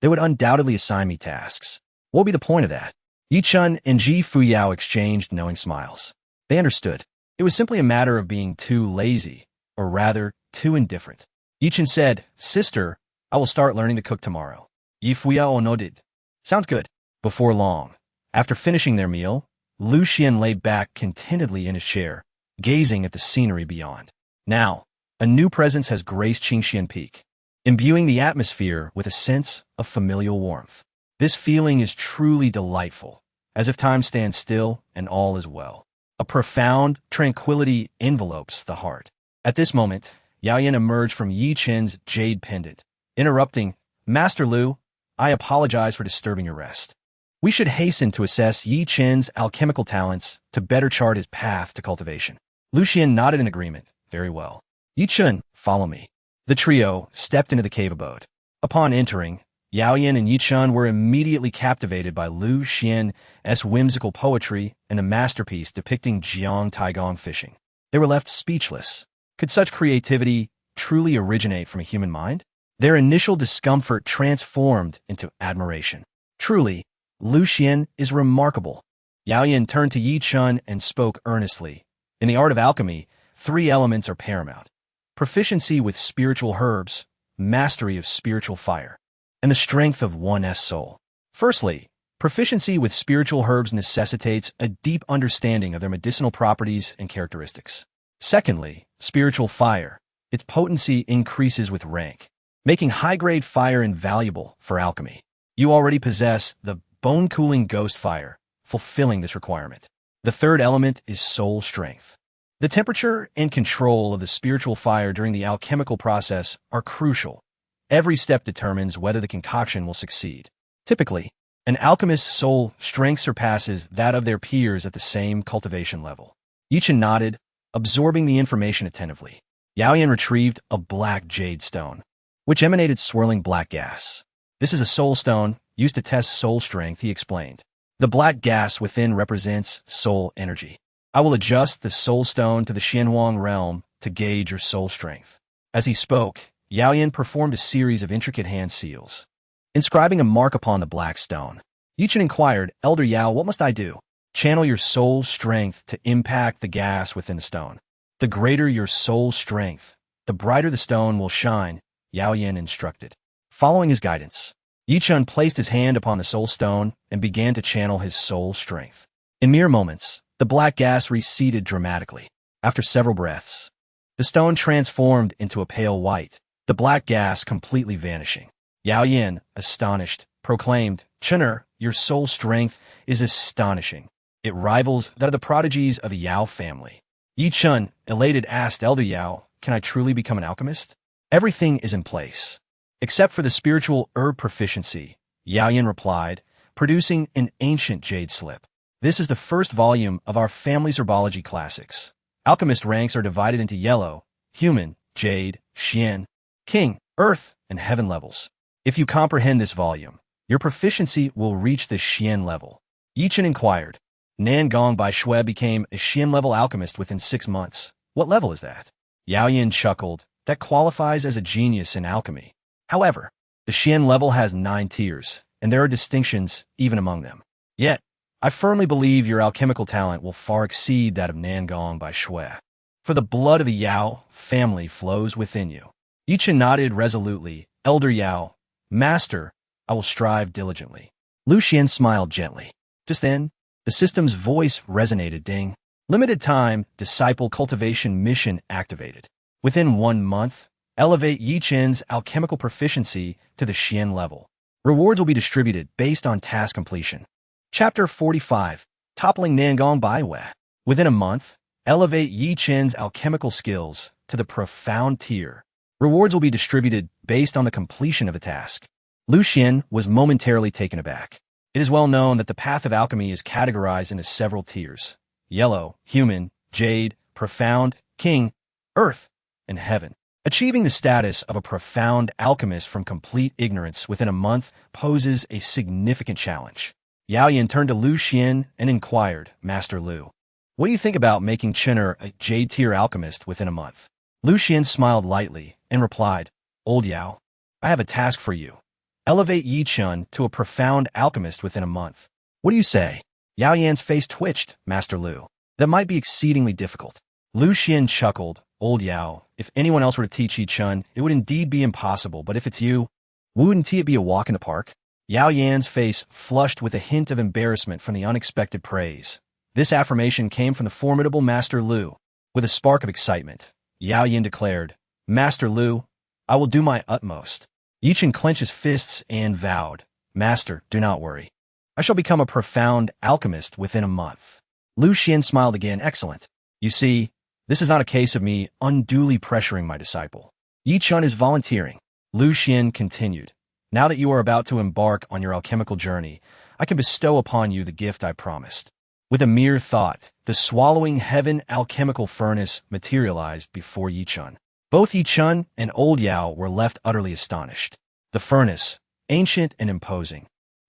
they would undoubtedly assign me tasks. What would be the point of that? Yi Chen and Fuyao exchanged knowing smiles. They understood. It was simply a matter of being too lazy, or rather, too indifferent. Yi Chen said, Sister, I will start learning to cook tomorrow. Fuyao nodded. Sounds good. Before long, after finishing their meal, Lu Xuan lay back contentedly in his chair, gazing at the scenery beyond. Now, a new presence has graced Changsheng Peak, imbuing the atmosphere with a sense of familial warmth. This feeling is truly delightful, as if time stands still and all is well. A profound tranquility envelopes the heart. At this moment, Yao Yan emerged from Yi Chen's jade pendant, interrupting, Master Lu, I apologize for disturbing your rest. We should hasten to assess Yi Chen's alchemical talents to better chart his path to cultivation. Lu Xuan nodded in agreement. Very well. Yi Chen, follow me. The trio stepped into the cave abode. Upon entering, Yao Yan and Yi Chen were immediately captivated by Lu Xuan's whimsical poetry and the masterpiece depicting Jiang Taigong fishing. They were left speechless. Could such creativity truly originate from a human mind? Their initial discomfort transformed into admiration. Truly, Lu Xuan is remarkable. Yao Yan turned to Yi Chen and spoke earnestly. In the art of alchemy, 3 elements are paramount: proficiency with spiritual herbs, mastery of spiritual fire, and the strength of one's soul. Firstly, proficiency with spiritual herbs necessitates a deep understanding of their medicinal properties and characteristics. Secondly, spiritual fire. Its potency increases with rank. making high-grade fire invaluable for alchemy. You already possess the bone-cooling ghost fire, fulfilling this requirement. The third element is soul strength. The temperature and control of the spiritual fire during the alchemical process are crucial. Every step determines whether the concoction will succeed. Typically, an alchemist's soul strength surpasses that of their peers at the same cultivation level. Yichen nodded, absorbing the information attentively. Yaoyan retrieved a black jade stone, which emanated swirling black gas. This is a soul stone, used to test soul strength, he explained. The black gas within represents soul energy. I will adjust the soul stone to the Xianhuang realm to gauge your soul strength. As he spoke, Yaoyan performed a series of intricate hand seals, inscribing a mark upon the black stone. Yichen inquired, Elder Yao, what must I do? Channel your soul strength to impact the gas within the stone. The greater your soul strength, the brighter the stone will shine, Yaoyan instructed. Following his guidance, Yichen placed his hand upon the soul stone and began to channel his soul strength. In mere moments, the black gas receded dramatically. After several breaths, the stone transformed into a pale white, the black gas completely vanishing. Yaoyan, astonished, proclaimed, Chener, your soul strength is astonishing. It rivals that of the prodigies of the Yao family. Yichen, elated, asked, Elder Yao, can I truly become an alchemist? Everything is in place, except for the spiritual herb proficiency, Yaoyan replied, producing an ancient jade slip. This is the first volume of our family's herbology classics. Alchemist ranks are divided into yellow, human, jade, xian, king, earth, and heaven levels. If you comprehend this volume, your proficiency will reach the xian level. Yichen inquired. Nan Gong Bai Shui became a xian-level alchemist within 6 months. What level is that? Yaoyan chuckled. That qualifies as a genius in alchemy. However, the xian level has 9 tiers, and there are distinctions even among them. Yet, I firmly believe your alchemical talent will far exceed that of Nan Gong Bai Shui. For the blood of the Yao family flows within you. Yichen nodded resolutely. Elder Yao, Master, I will strive diligently. Lu Xuan smiled gently. Just then, the system's voice resonated. Ding. Limited time, disciple cultivation mission activated. Within 1 month, elevate Yichen's alchemical proficiency to the xian level. Rewards will be distributed based on task completion. Chapter 45, Toppling Nangong Baiwei. Within a month, elevate Yichen's alchemical skills to the profound tier. Rewards will be distributed based on the completion of a task. Lu Xuan was momentarily taken aback. It is well known that the path of alchemy is categorized into several tiers: yellow, human, jade, profound, king, earth, and heaven. Achieving the status of a profound alchemist from complete ignorance within a month poses a significant challenge. Yaoyan turned to Lu Xuan and inquired, Master Lu, what do you think about making Chener a jade-tier alchemist within a month? Lu Xuan smiled lightly and replied, Old Yao, I have a task for you. Elevate Yichen to a profound alchemist within a month. What do you say? Yaoyan's face twitched, Master Lu. That might be exceedingly difficult. Lu Xuan chuckled, Old Yao, if anyone else were to teach Yichen, it would indeed be impossible, but if it's you, wouldn't it be a walk in the park? Yaoyan's face flushed with a hint of embarrassment from the unexpected praise. This affirmation came from the formidable Master Lu. With a spark of excitement, Yaoyan declared, Master Lu, I will do my utmost. Yichen clenched his fists and vowed, Master, do not worry. I shall become a profound alchemist within a month. Lu Xuan smiled again. Excellent. You see, this is not a case of me unduly pressuring my disciple. Yichen is volunteering. Lu Xuan continued. Now that you are about to embark on your alchemical journey, I can bestow upon you the gift I promised. With a mere thought, the swallowing heaven alchemical furnace materialized before Yichen. Both Yichen and Old Yao were left utterly astonished. The furnace, ancient and imposing,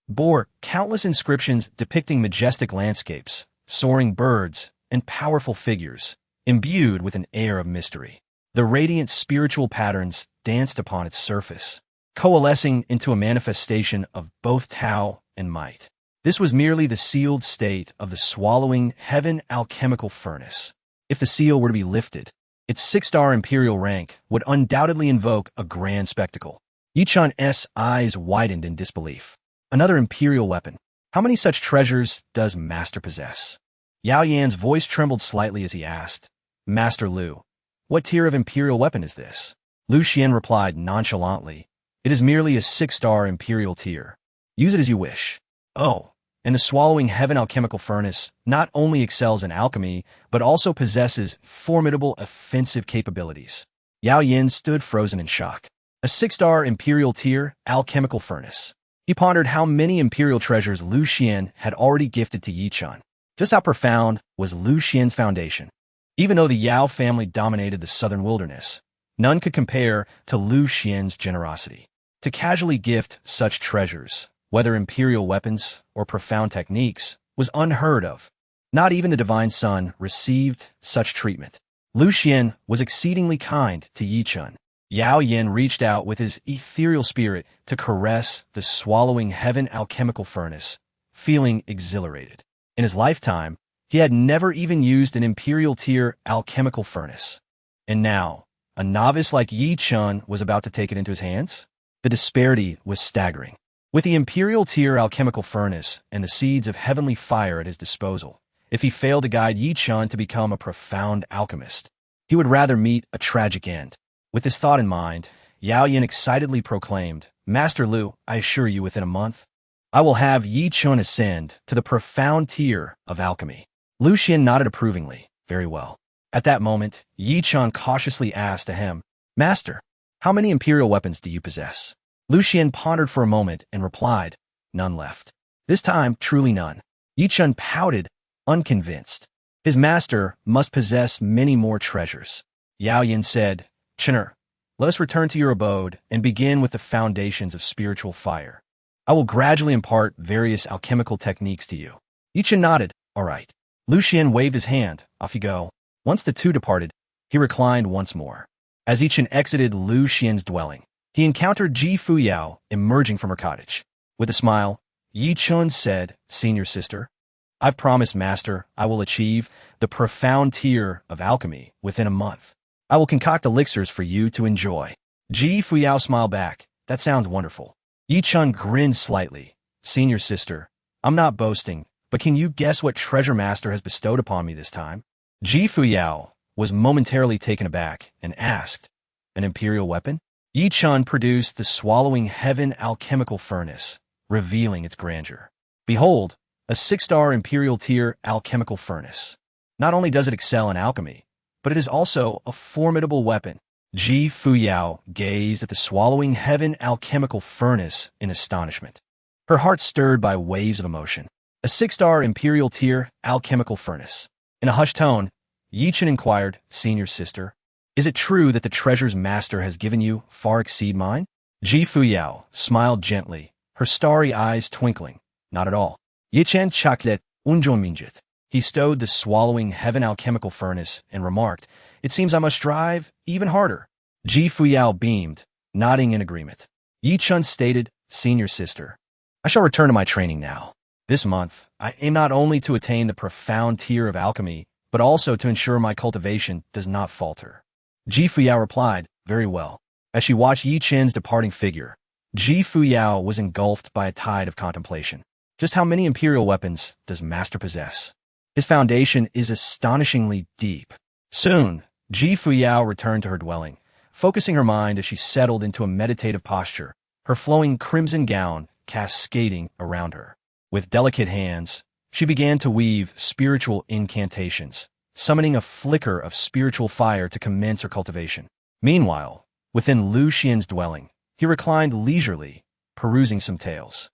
bore countless inscriptions depicting majestic landscapes, soaring birds, and powerful figures, imbued with an air of mystery. The radiant spiritual patterns danced upon its surface, coalescing into a manifestation of both Tao and might. This was merely the sealed state of the swallowing heaven alchemical furnace. If the seal were to be lifted, its 6-star imperial rank would undoubtedly invoke a grand spectacle. Yichen's eyes widened in disbelief. Another imperial weapon. How many such treasures does Master possess? Yaoyan's voice trembled slightly as he asked, Master Lu, what tier of imperial weapon is this? Lu Xuan replied nonchalantly, "It is merely a 6-star imperial tier. Use it as you wish." Oh, and the swallowing heaven alchemical furnace not only excels in alchemy, but also possesses formidable offensive capabilities. Yao Yin stood frozen in shock. A 6-star imperial tier alchemical furnace. He pondered how many imperial treasures Lu Xuan had already gifted to Yi Chun. Just how profound was Lu Xian's foundation? Even though the Yao family dominated the southern wilderness, none could compare to Lu Xian's generosity. To casually gift such treasures, whether imperial weapons or profound techniques, was unheard of. Not even the divine son received such treatment. Lu Xuan was exceedingly kind to Yi Chun. Yao Yin reached out with his ethereal spirit to caress the swallowing heaven alchemical furnace, feeling exhilarated. In his lifetime, he had never even used an imperial tier alchemical furnace. And now, a novice like Yi Chun was about to take it into his hands? The disparity was staggering. With the imperial tier alchemical furnace and the seeds of heavenly fire at his disposal, if he failed to guide Yi Chun to become a profound alchemist, he would rather meet a tragic end. With this thought in mind, Yao Yin excitedly proclaimed, "Master Lu, I assure you within a month, I will have Yi Chun ascend to the profound tier of alchemy." Lu Xuan nodded approvingly. Very well. At that moment, Yi Chun cautiously asked him, "Master, how many imperial weapons do you possess?" Lu Xuan pondered for a moment and replied, "None left." This time, truly none. Yi Chun pouted, unconvinced. His master must possess many more treasures. Yao Yin said, "Chener, let us return to your abode and begin with the foundations of spiritual fire. I will gradually impart various alchemical techniques to you." Yi Chun nodded, "All right." Lu Xuan waved his hand, "Off you go." Once the two departed, he reclined once more. As Yi Chun exited Lu Xian's dwelling, he encountered Ji Fuyao emerging from her cottage. With a smile, Yi Chun said, "Senior sister, I've promised Master I will achieve the profound tier of alchemy within a month. I will concoct elixirs for you to enjoy." Ji Fuyao smiled back, "That sounds wonderful." Yi Chun grinned slightly. "Senior sister, I'm not boasting, but can you guess what treasure Master has bestowed upon me this time?" Ji Fuyao was momentarily taken aback and asked, "An imperial weapon?" Yi Chun produced the swallowing heaven alchemical furnace, revealing its grandeur. Behold, a 6-star imperial tier alchemical furnace. Not only does it excel in alchemy, but it is also a formidable weapon. Ji Fuyao gazed at the swallowing heaven alchemical furnace in astonishment. Her heart stirred by waves of emotion. A 6-star imperial tier alchemical furnace. In a hushed tone, Yi Chun inquired, "Senior sister, is it true that the treasures Master has given you far exceed mine?" Ji Fuyao smiled gently, her starry eyes twinkling. "Not at all. Yi Chen Changsheng unjon minjit." He stowed the swallowing heaven alchemical furnace and remarked, "It seems I must strive even harder." Ji Fuyao beamed, nodding in agreement. Yi Chun stated, "Senior sister, I shall return to my training now. This month, I aim not only to attain the profound tier of alchemy, but also to ensure my cultivation does not falter." Ji Fuyao replied, "Very well." As she watched Yi Chen's departing figure, Ji Fuyao was engulfed by a tide of contemplation. Just how many imperial weapons does Master possess? His foundation is astonishingly deep. Soon, Ji Fuyao returned to her dwelling, focusing her mind as she settled into a meditative posture, her flowing crimson gown cascading around her. With delicate hands, she began to weave spiritual incantations, summoning a flicker of spiritual fire to commence her cultivation. Meanwhile, within Lu Xian's dwelling, he reclined leisurely, perusing some tales.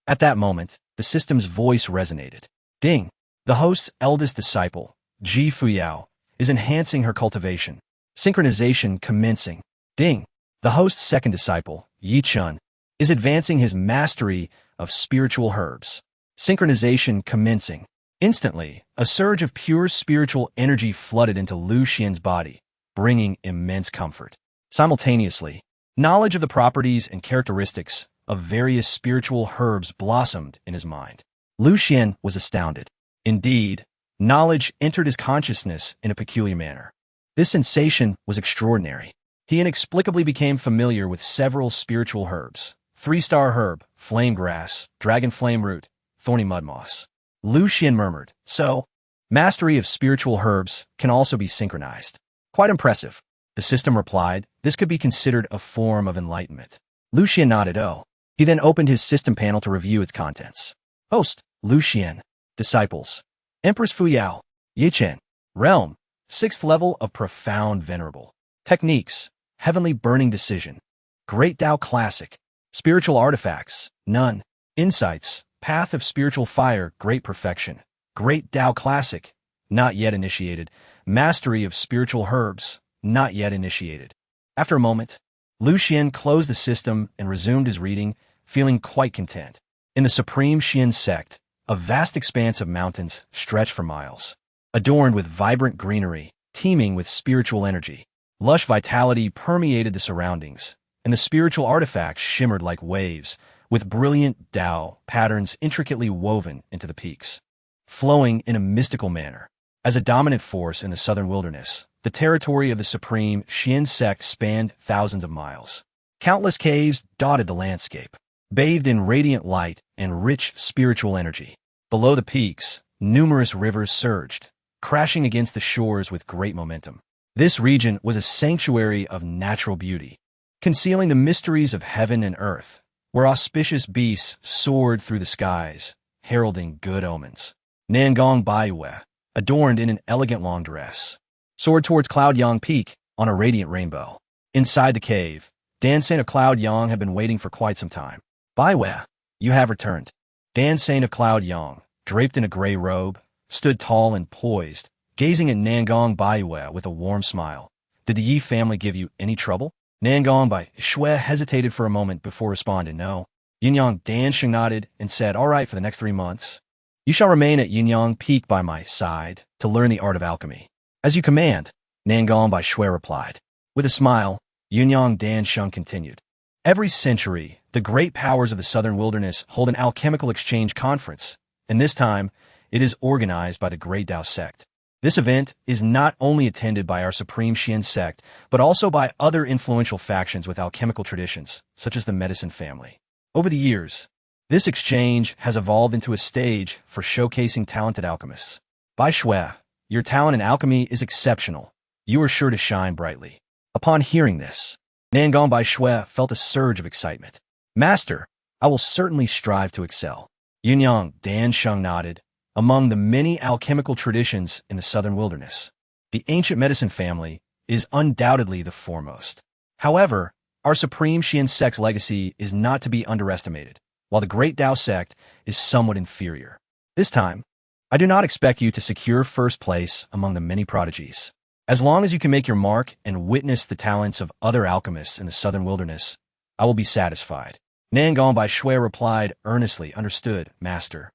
At that moment, the system's voice resonated. Ding! The host's eldest disciple, Ji Fuyao, is enhancing her cultivation. Synchronization commencing. Ding! The host's second disciple, Yi Chun, is advancing his mastery of spiritual herbs. Synchronization commencing. Instantly, a surge of pure spiritual energy flooded into Lu Xian's body, bringing immense comfort. Simultaneously, knowledge of the properties and characteristics of various spiritual herbs blossomed in his mind. Lu Xian was astounded. Indeed, knowledge entered his consciousness in a peculiar manner. This sensation was extraordinary. He inexplicably became familiar with several spiritual herbs: 3-star herb, flame grass, dragon flame root, thorny mud moss. Lu Xian murmured, "So, mastery of spiritual herbs can also be synchronized. Quite impressive." The system replied, this could be considered a form of enlightenment. Lu Xuan nodded. Oh. He then opened his system panel to review its contents. Host, Lu Xuan. Disciples, Empress Fuyao, Yichen. Realm, 6th level of profound venerable. Techniques, heavenly burning decision. Great Tao classic. Spiritual artifacts, none. Insights, path of spiritual fire, great perfection. Great Tao classic, not yet initiated. Mastery of spiritual herbs, not yet initiated. After a moment, Lu Xuan closed the system and resumed his reading, feeling quite content. In the Supreme Xian sect, a vast expanse of mountains stretched for miles, adorned with vibrant greenery, teeming with spiritual energy. Lush vitality permeated the surroundings, and the spiritual artifacts shimmered like waves, with brilliant Tao patterns intricately woven into the peaks, flowing in a mystical manner. As a dominant force in the southern wilderness, the territory of the Supreme Xian sect spanned thousands of miles. Countless caves dotted the landscape, bathed in radiant light and rich spiritual energy. Below the peaks, numerous rivers surged, crashing against the shores with great momentum. This region was a sanctuary of natural beauty, concealing the mysteries of heaven and earth, where auspicious beasts soared through the skies, heralding good omens. Nangong Baiwe, adorned in an elegant long dress, soared towards Cloud Yang Peak on a radiant rainbow. Inside the cave, Dansane of Cloud Yang had been waiting for quite some time. Baiwe, you have returned. Dansane of Cloud Yang, draped in a gray robe, stood tall and poised, gazing at Nangong Baiwe with a warm smile. Did the Yi family give you any trouble? Nangong Bai Shui hesitated for a moment before responding, no. Yunyang Dansheng nodded and said, all right, for the next 3 months. You shall remain at Yunyang Peak by my side to learn the art of alchemy. As you command, Nangong Bai Shui replied. With a smile, Yunyang Dansheng continued. Every century, the great powers of the southern wilderness hold an alchemical exchange conference, and this time, it is organized by the Great Tao sect. This event is not only attended by our Supreme Xian sect, but also by other influential factions with alchemical traditions, such as the medicine family. Over the years, this exchange has evolved into a stage for showcasing talented alchemists. Bai Shui, your talent in alchemy is exceptional. You are sure to shine brightly. Upon hearing this, Nangong Bai Shui felt a surge of excitement. Master, I will certainly strive to excel. Yunyang Dansheng nodded. Among the many alchemical traditions in the southern wilderness, the ancient medicine family is undoubtedly the foremost. However, our Supreme Xian sect's legacy is not to be underestimated, while the Great Tao sect is somewhat inferior. This time, I do not expect you to secure first place among the many prodigies. As long as you can make your mark and witness the talents of other alchemists in the southern wilderness, I will be satisfied. Nangong Bai Shui replied earnestly, understood, Master.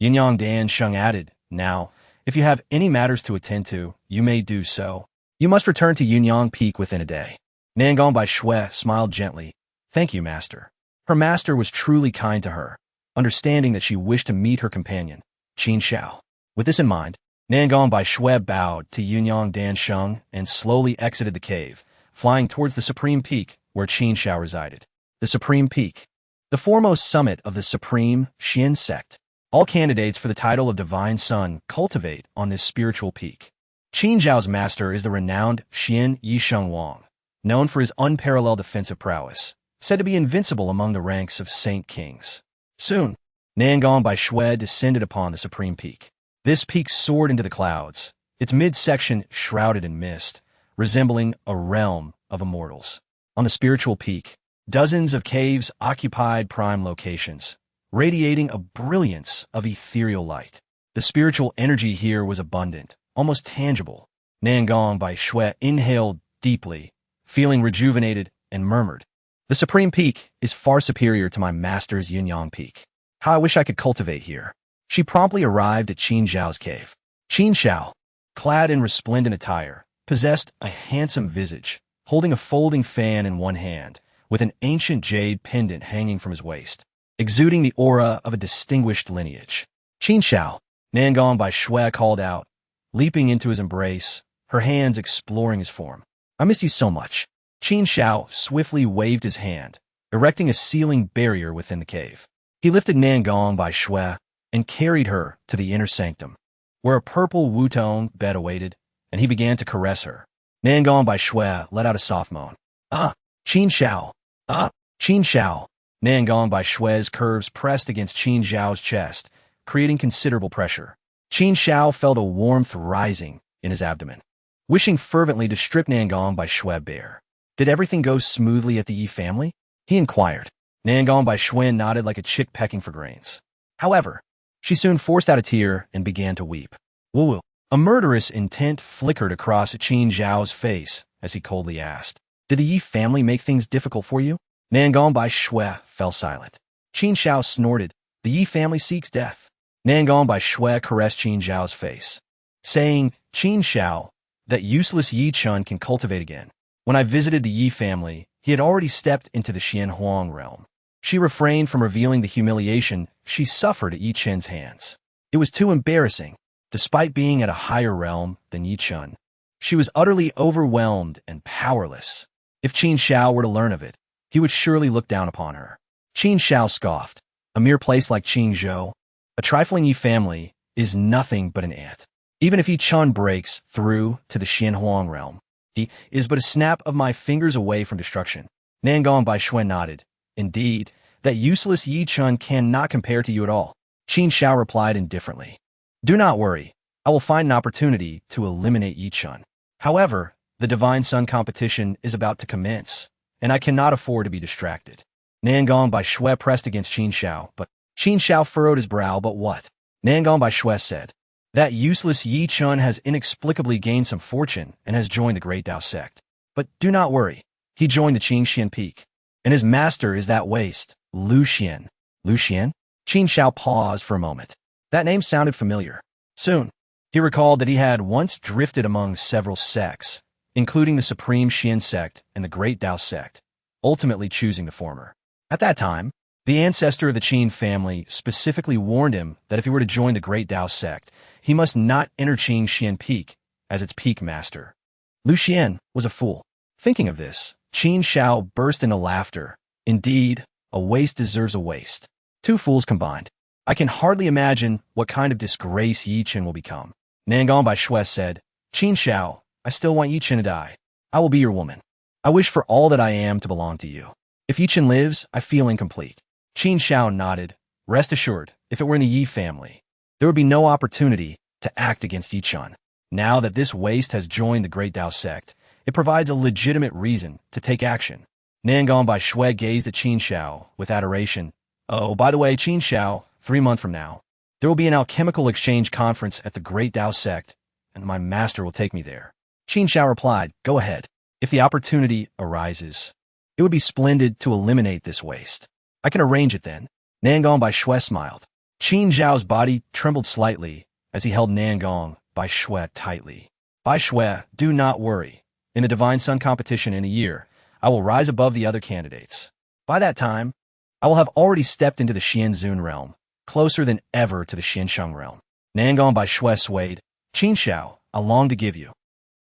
Yunyang Dansheng added, now, if you have any matters to attend to, you may do so. You must return to Yunyang Peak within a day. Nangong Bai Shui smiled gently. Thank you, Master. Her master was truly kind to her, understanding that she wished to meet her companion, Qin Xiao. With this in mind, Nangong Bai Shui bowed to Yunyang Dansheng and slowly exited the cave, flying towards the Supreme Peak where Qin Xiao resided. The Supreme Peak, the foremost summit of the Supreme Xian sect. All candidates for the title of Divine Son cultivate on this spiritual peak. Qin Zhao's master is the renowned Xian Yisheng Wang, known for his unparalleled defensive prowess, said to be invincible among the ranks of Saint Kings. Soon, Nangong Bai Shui descended upon the Supreme Peak. This peak soared into the clouds, its midsection shrouded in mist, resembling a realm of immortals. On the spiritual peak, dozens of caves occupied prime locations, radiating a brilliance of ethereal light. The spiritual energy here was abundant, almost tangible. Nangong Bai Shui inhaled deeply, feeling rejuvenated, and murmured, the Supreme Peak is far superior to my master's Yunyang Peak. How I wish I could cultivate here. She promptly arrived at Qin Zhao's cave. Qin Xiao, clad in resplendent attire, possessed a handsome visage, holding a folding fan in one hand, with an ancient jade pendant hanging from his waist, exuding the aura of a distinguished lineage. Qin Xiao, Nangong Bai Shui called out, leaping into his embrace, her hands exploring his form. I missed you so much. Qin Xiao swiftly waved his hand, erecting a sealing barrier within the cave. He lifted Nangong Bai Shui and carried her to the inner sanctum, where a purple wuton bed awaited, and he began to caress her. Nangong by Shui let out a soft moan. Ah, Qin Xiao. Ah, Qin Xiao. Nangong by Shui's curves pressed against Qin Xiao's chest, creating considerable pressure. Qin Xiao felt a warmth rising in his abdomen, wishing fervently to strip Nangong by Shui bare. Did everything go smoothly at the Yi family? He inquired. Nangong by Shui nodded like a chick pecking for grains. However, she soon forced out a tear and began to weep. Woo-woo. A murderous intent flickered across Qin Zhao's face as he coldly asked, "Did the Yi family make things difficult for you?" Nangong by Shui fell silent. Qin Xiao snorted. "The Yi family seeks death." Nangong by Shui caressed Qin Zhao's face, saying, "Qin Xiao, that useless Yi Chun can cultivate again. When I visited the Yi family, he had already stepped into the Xian Huang realm." She refrained from revealing the humiliation she suffered at Yi Chen's hands. It was too embarrassing. Despite being at a higher realm than Yi Chun, she was utterly overwhelmed and powerless. If Qin Xiao were to learn of it, he would surely look down upon her. Qin Xiao scoffed. A mere place like Qingzhou, a trifling Yi family, is nothing but an ant. Even if Yi Chun breaks through to the Xian Huang realm, he is but a snap of my fingers away from destruction. Nangong by Shui nodded. Indeed, that useless Yi Chun cannot compare to you at all. Qin Xiao replied indifferently. Do not worry. I will find an opportunity to eliminate Yi Chun. However, the Divine Sun competition is about to commence, and I cannot afford to be distracted. Nangong by Shui pressed against Qin Xiao, but Qin Xiao furrowed his brow. But what? Nangong by Shui said. That useless Yi Chun has inexplicably gained some fortune and has joined the Great Dao sect. But do not worry. He joined the Qingxian Peak, and his master is that waste, Lu Xuan. Lu Xuan? Qin Xiao paused for a moment. That name sounded familiar. Soon, he recalled that he had once drifted among several sects, including the Supreme Xian sect and the Great Dao sect, ultimately choosing the former. At that time, the ancestor of the Qin family specifically warned him that if he were to join the Great Dao sect, he must not enter Qingxian Peak as its peak master. Lu Xuan was a fool. Thinking of this, Qin Xiao burst into laughter. Indeed, a waste deserves a waste. Two fools combined. I can hardly imagine what kind of disgrace Yi Chen will become. Nangong by Shui said, Qin Xiao, I still want Yi Chen to die. I will be your woman. I wish for all that I am to belong to you. If Yi Chen lives, I feel incomplete. Qin Xiao nodded. Rest assured, if it were in the Yi family, there would be no opportunity to act against Yi Chen. Now that this waste has joined the Great Dao sect, it provides a legitimate reason to take action. Nangong by Shui gazed at Qin Xiao with adoration. Oh, by the way, Qin Xiao, 3 months from now, there will be an alchemical exchange conference at the Great Dao sect, and my master will take me there. Qin Xiao replied, Go ahead. If the opportunity arises, it would be splendid to eliminate this waste. I can arrange it then. Nangong by Shui smiled. Qin Xiao's body trembled slightly as he held Nangong by Shui tightly. By Shui, do not worry. In the Divine Sun competition in a year, I will rise above the other candidates. By that time, I will have already stepped into the Xianzun realm, closer than ever to the Xiansheng realm. Nangong by Shui swayed. Qin Xiao, I long to give you.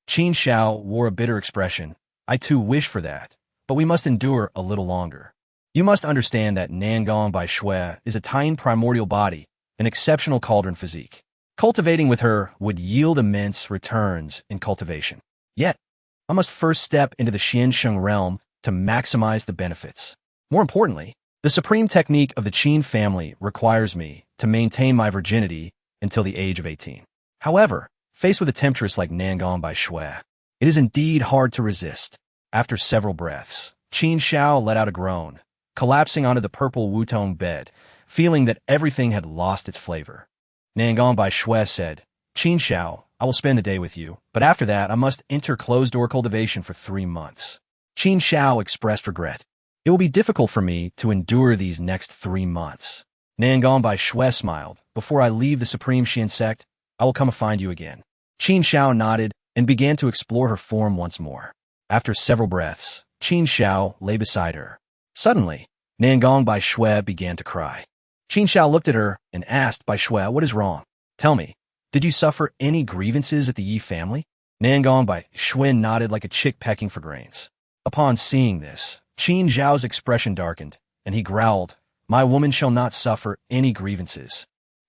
Qin Xiao wore a bitter expression. I too wish for that, but we must endure a little longer. You must understand that Nangong by Shui is a tiny primordial body, an exceptional cauldron physique. Cultivating with her would yield immense returns in cultivation. Yet, I must first step into the Xiansheng realm to maximize the benefits. More importantly, the supreme technique of the Qin family requires me to maintain my virginity until the age of 18. However, faced with a temptress like Nangong by Shui, it is indeed hard to resist. After several breaths, Qin Xiao let out a groan, collapsing onto the purple wutong bed, feeling that everything had lost its flavor. Nangong by Shui said, Qin Xiao, I will spend the day with you, but after that I must enter closed-door cultivation for 3 months. Qin Xiao expressed regret. It will be difficult for me to endure these next 3 months. Nangong by Shui smiled. Before I leave the Supreme Xian sect, I will come and find you again. Qin Xiao nodded and began to explore her form once more. After several breaths, Qin Xiao lay beside her. Suddenly, Nangong by Shui began to cry. Qin Xiao looked at her and asked by Shui, What is wrong? Tell me, did you suffer any grievances at the Yi family? Nangong by Shui nodded like a chick pecking for grains. Upon seeing this, Qin Xiao's expression darkened, and he growled, My woman shall not suffer any grievances.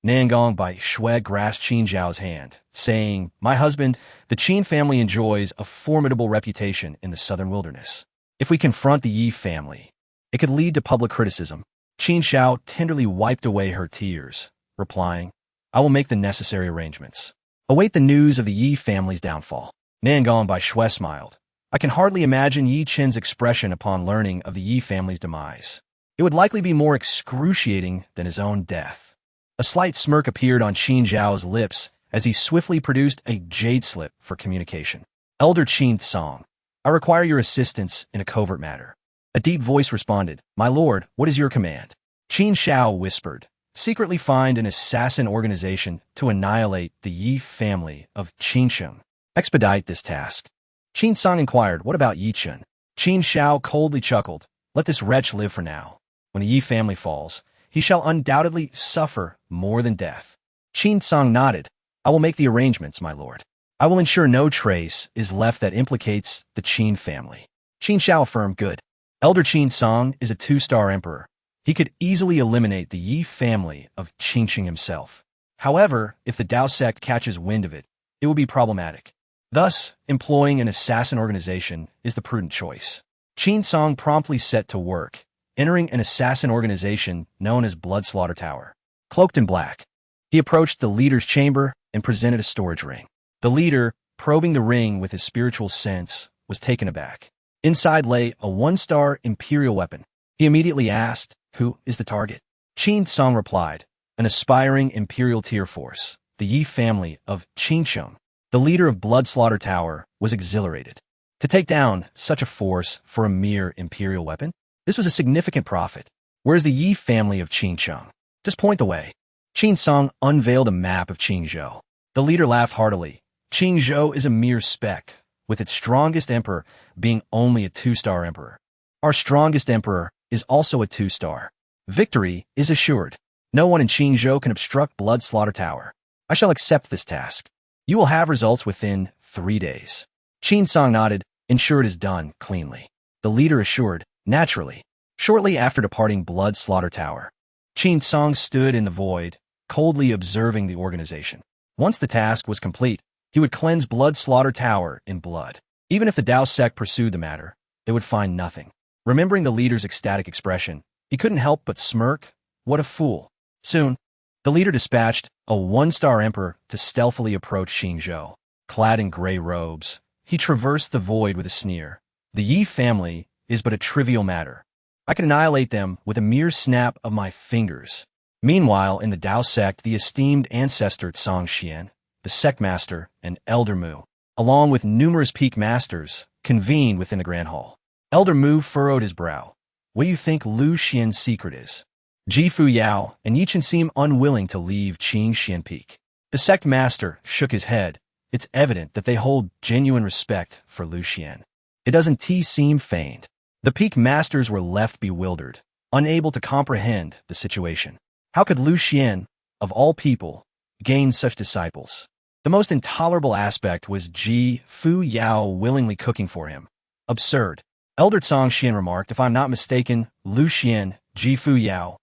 Nangong by Shui grasped Qin Zhao's hand, saying, "My husband, the Qin family enjoys a formidable reputation in the southern wilderness. If we confront the Yi family, it could lead to public criticism." Qin Zhao tenderly wiped away her tears, replying, "I will make the necessary arrangements. Await the news of the Yi family's downfall." Nangong by Shui smiled. "I can hardly imagine Yi Qin's expression upon learning of the Yi family's demise. It would likely be more excruciating than his own death." A slight smirk appeared on Qin Zhao's lips as he swiftly produced a jade slip for communication. "Elder Qin Song, I require your assistance in a covert matter." A deep voice responded, "My lord, what is your command?" Qin Zhao whispered, "Secretly find an assassin organization to annihilate the Yi family of Changsheng. Expedite this task." Qin Song inquired, "What about Yi Chen?" Qin Zhao coldly chuckled, "Let this wretch live for now. When the Yi family falls, he shall undoubtedly suffer more than death." Qin Song nodded. "I will make the arrangements, my lord. I will ensure no trace is left that implicates the Qin family." Qin Zhao affirmed, "Good. Elder Qin Song is a 2-star emperor. He could easily eliminate the Yi family of Changsheng himself. However, if the Dao sect catches wind of it, it will be problematic. Thus, employing an assassin organization is the prudent choice." Qin Song promptly set to work, entering an assassin organization known as Blood Slaughter Tower. Cloaked in black, he approached the leader's chamber and presented a storage ring. The leader, probing the ring with his spiritual sense, was taken aback. Inside lay a 1-star imperial weapon. He immediately asked, "Who is the target?" Qin Song replied, "An aspiring imperial tier force, the Yi family of Changsheng." The leader of Blood Slaughter Tower was exhilarated. To take down such a force for a mere imperial weapon? This was a significant profit. "Where's the Yi family of Changsheng? Just point the way." Qin Song unveiled a map of Qingzhou. The leader laughed heartily. "Qingzhou is a mere speck, with its strongest emperor being only a 2-star emperor. Our strongest emperor is also a 2-star. Victory is assured. No one in Qingzhou can obstruct Blood Slaughter Tower. I shall accept this task. You will have results within 3 days." Qin Song nodded, "Ensure it is done cleanly." The leader assured, "Naturally." Shortly after departing Blood Slaughter Tower, Qin Song stood in the void, coldly observing the organization. Once the task was complete, he would cleanse Blood Slaughter Tower in blood. Even if the Dao sect pursued the matter, they would find nothing. Remembering the leader's ecstatic expression, he couldn't help but smirk. What a fool. Soon, the leader dispatched a 1-star emperor to stealthily approach Qingzhou. Clad in gray robes, he traversed the void with a sneer. "The Yi family is but a trivial matter. I can annihilate them with a mere snap of my fingers." Meanwhile, in the Dao sect, the esteemed ancestor Song Xian, the sect master, and Elder Mu, along with numerous peak masters, convened within the Grand Hall. Elder Mu furrowed his brow. "What do you think Lu Xuan's secret is?" Ji Fuyao and Yi Chen seemed unwilling to leave Qing Xian Peak. The sect master shook his head. "It's evident that they hold genuine respect for Lu Xuan. It doesn't seem feigned." The peak masters were left bewildered, unable to comprehend the situation. How could Lu Xuan, of all people, gain such disciples? The most intolerable aspect was Ji Fuyao willingly cooking for him. Absurd. Elder Changsheng remarked, "If I'm not mistaken, Lu Xuan, Ji Fuyao,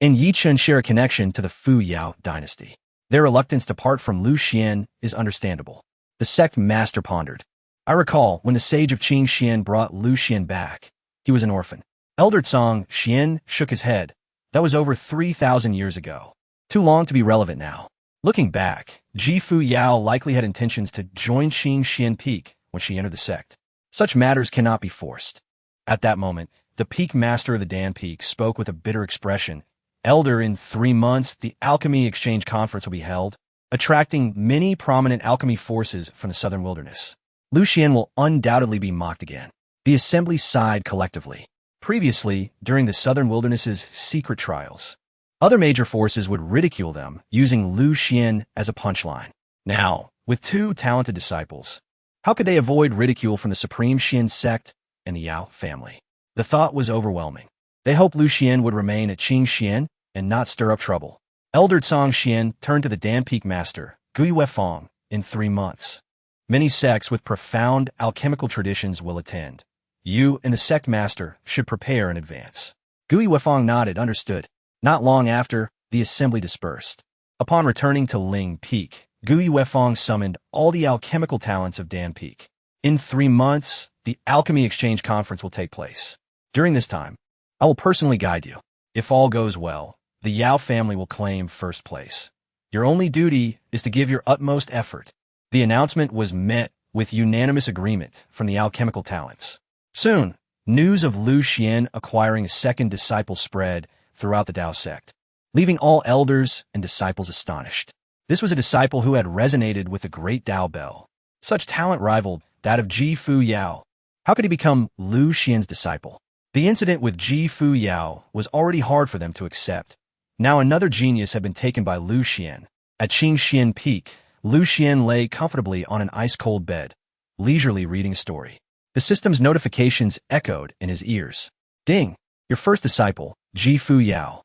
and Yi Chen share a connection to the Fuyao Dynasty. Their reluctance to part from Lu Xuan is understandable." The sect master pondered. "I recall when the sage of Changsheng brought Lu Xuan back. He was an orphan." Elder Changsheng shook his head. "That was over 3,000 years ago. Too long to be relevant now." Looking back, Ji Fuyao likely had intentions to join Qing Xian Peak when she entered the sect. Such matters cannot be forced. At that moment, the peak master of the Dan Peak spoke with a bitter expression. "Elder, in 3 months, the Alchemy Exchange Conference will be held, attracting many prominent alchemy forces from the southern wilderness. Lu Xuan will undoubtedly be mocked again." The assembly sighed collectively. Previously, during the southern wilderness's secret trials, other major forces would ridicule them, using Lu Xuan as a punchline. Now, with 2 talented disciples, how could they avoid ridicule from the Supreme Xian sect and the Yao family? The thought was overwhelming. They hoped Lu Xuan would remain at Qing Xian and not stir up trouble. Elder Changsheng turned to the Dan Peak master, Gui Weifang, in 3 months. Many sects with profound alchemical traditions will attend. You and the sect master should prepare in advance." Gui Weifang nodded, understood. Not long after, the assembly dispersed. Upon returning to Ling Peak, Gui Weifang summoned all the alchemical talents of Dan Peak. In 3 months, the Alchemy Exchange Conference will take place. During this time, I will personally guide you. If all goes well, the Yao family will claim first place. Your only duty is to give your utmost effort. The announcement was met with unanimous agreement from the alchemical talents. Soon, news of Lu Xuan acquiring a second disciple spread throughout the Dao sect, leaving all elders and disciples astonished. This was a disciple who had resonated with the great Dao bell. Such talent rivaled that of Ji Fuyao. How could he become Lu Xuan's disciple? The incident with Ji Fuyao was already hard for them to accept. Now another genius had been taken by Lu Xuan. At Qingxian Peak, Lu Xuan lay comfortably on an ice-cold bed, leisurely reading a story. The system's notifications echoed in his ears. Ding! Your first disciple, Ji Fuyao,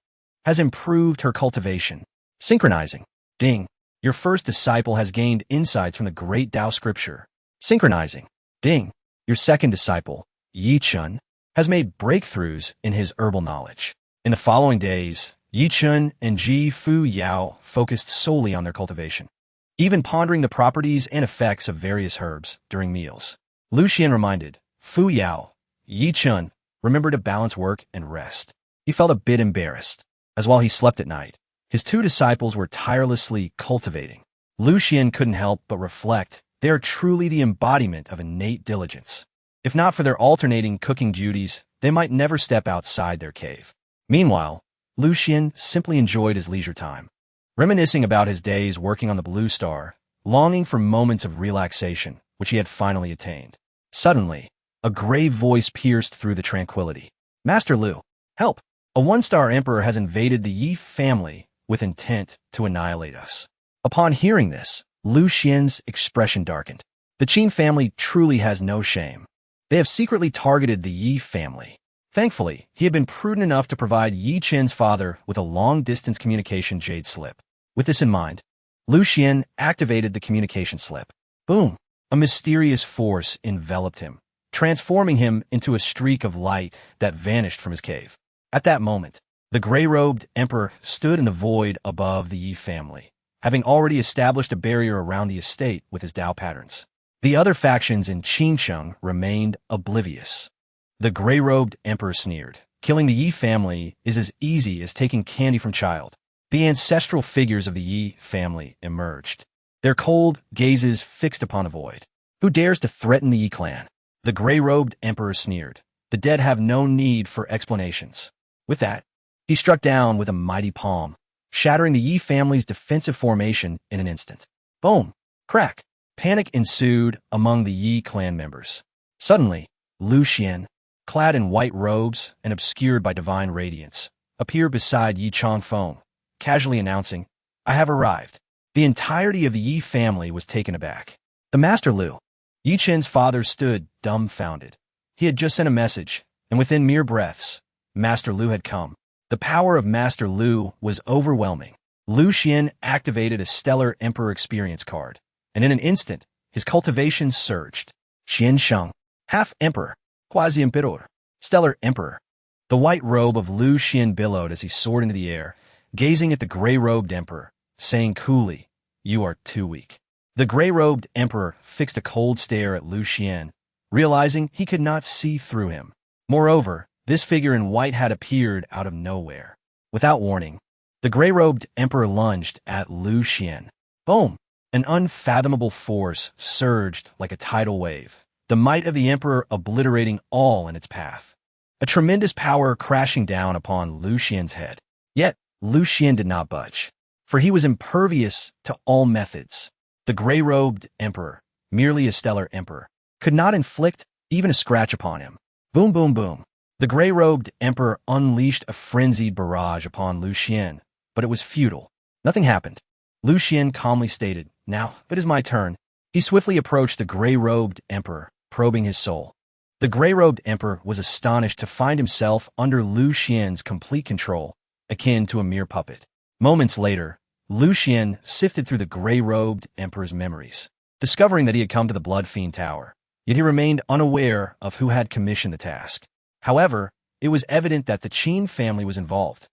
has improved her cultivation. Synchronizing. Ding! Your first disciple has gained insights from the great Dao scripture. Synchronizing. Ding! Your second disciple, Yi Chun, has made breakthroughs in his herbal knowledge. In the following days, Yi Chun and Ji Fuyao focused solely on their cultivation, even pondering the properties and effects of various herbs during meals. Lu Xuan reminded Fuyao, Yi Chun, remember to balance work and rest. He felt a bit embarrassed, as while he slept at night, his 2 disciples were tirelessly cultivating. Lu Xuan couldn't help but reflect, they are truly the embodiment of innate diligence. If not for their alternating cooking duties, they might never step outside their cave. Meanwhile, Lu Xuan simply enjoyed his leisure time, reminiscing about his days working on the Blue Star, longing for moments of relaxation, which he had finally attained. Suddenly, a grave voice pierced through the tranquility. Master Lu, help! A 1-star emperor has invaded the Yi family with intent to annihilate us. Upon hearing this, Lu Xuan's expression darkened. The Qin family truly has no shame. They have secretly targeted the Yi family. Thankfully, he had been prudent enough to provide Yi Chen's father with a long-distance communication jade slip. With this in mind, Lu Xuan activated the communication slip. Boom! A mysterious force enveloped him, transforming him into a streak of light that vanished from his cave. At that moment, the gray-robed emperor stood in the void above the Yi family, having already established a barrier around the estate with his Dao patterns. The other factions in Qingsheng remained oblivious. The gray-robed emperor sneered. Killing the Yi family is as easy as taking candy from child. The ancestral figures of the Yi family emerged, their cold gazes fixed upon a void. Who dares to threaten the Yi clan? The gray-robed emperor sneered. The dead have no need for explanations. With that, he struck down with a mighty palm, shattering the Yi family's defensive formation in an instant. Boom! Crack! Panic ensued among the Yi clan members. Suddenly, Lu Xuan, clad in white robes and obscured by divine radiance, appeared beside Yi Changfeng, casually announcing, I have arrived. The entirety of the Yi family was taken aback. The Master Lu, Yi Chen's father, stood dumbfounded. He had just sent a message, and within mere breaths, Master Lu had come. The power of Master Lu was overwhelming. Lu Xuan activated a Stellar Emperor experience card, and in an instant, his cultivation surged. Xiansheng, half-emperor, quasi-emperor, Stellar Emperor. The white robe of Lu Xuan billowed as he soared into the air, gazing at the gray-robed emperor, saying coolly, You are too weak. The gray-robed emperor fixed a cold stare at Lu Xuan, realizing he could not see through him. Moreover, this figure in white had appeared out of nowhere. Without warning, the gray-robed emperor lunged at Lu Xuan. Boom! An unfathomable force surged like a tidal wave, the might of the emperor obliterating all in its path. A tremendous power crashing down upon Lu Xuan's head. Yet, Lu Xuan did not budge, for he was impervious to all methods. The gray-robed emperor, merely a stellar emperor, could not inflict even a scratch upon him. Boom, boom, boom. The gray-robed emperor unleashed a frenzied barrage upon Lu Xuan, but it was futile. Nothing happened. Lu Xuan calmly stated, Now, it is my turn. He swiftly approached the gray-robed emperor, probing his soul. The gray-robed emperor was astonished to find himself under Lu Xuan's complete control, akin to a mere puppet. Moments later, Lu Xuan sifted through the gray-robed emperor's memories, discovering that he had come to the Blood Fiend Tower, yet he remained unaware of who had commissioned the task. However, it was evident that the Qin family was involved.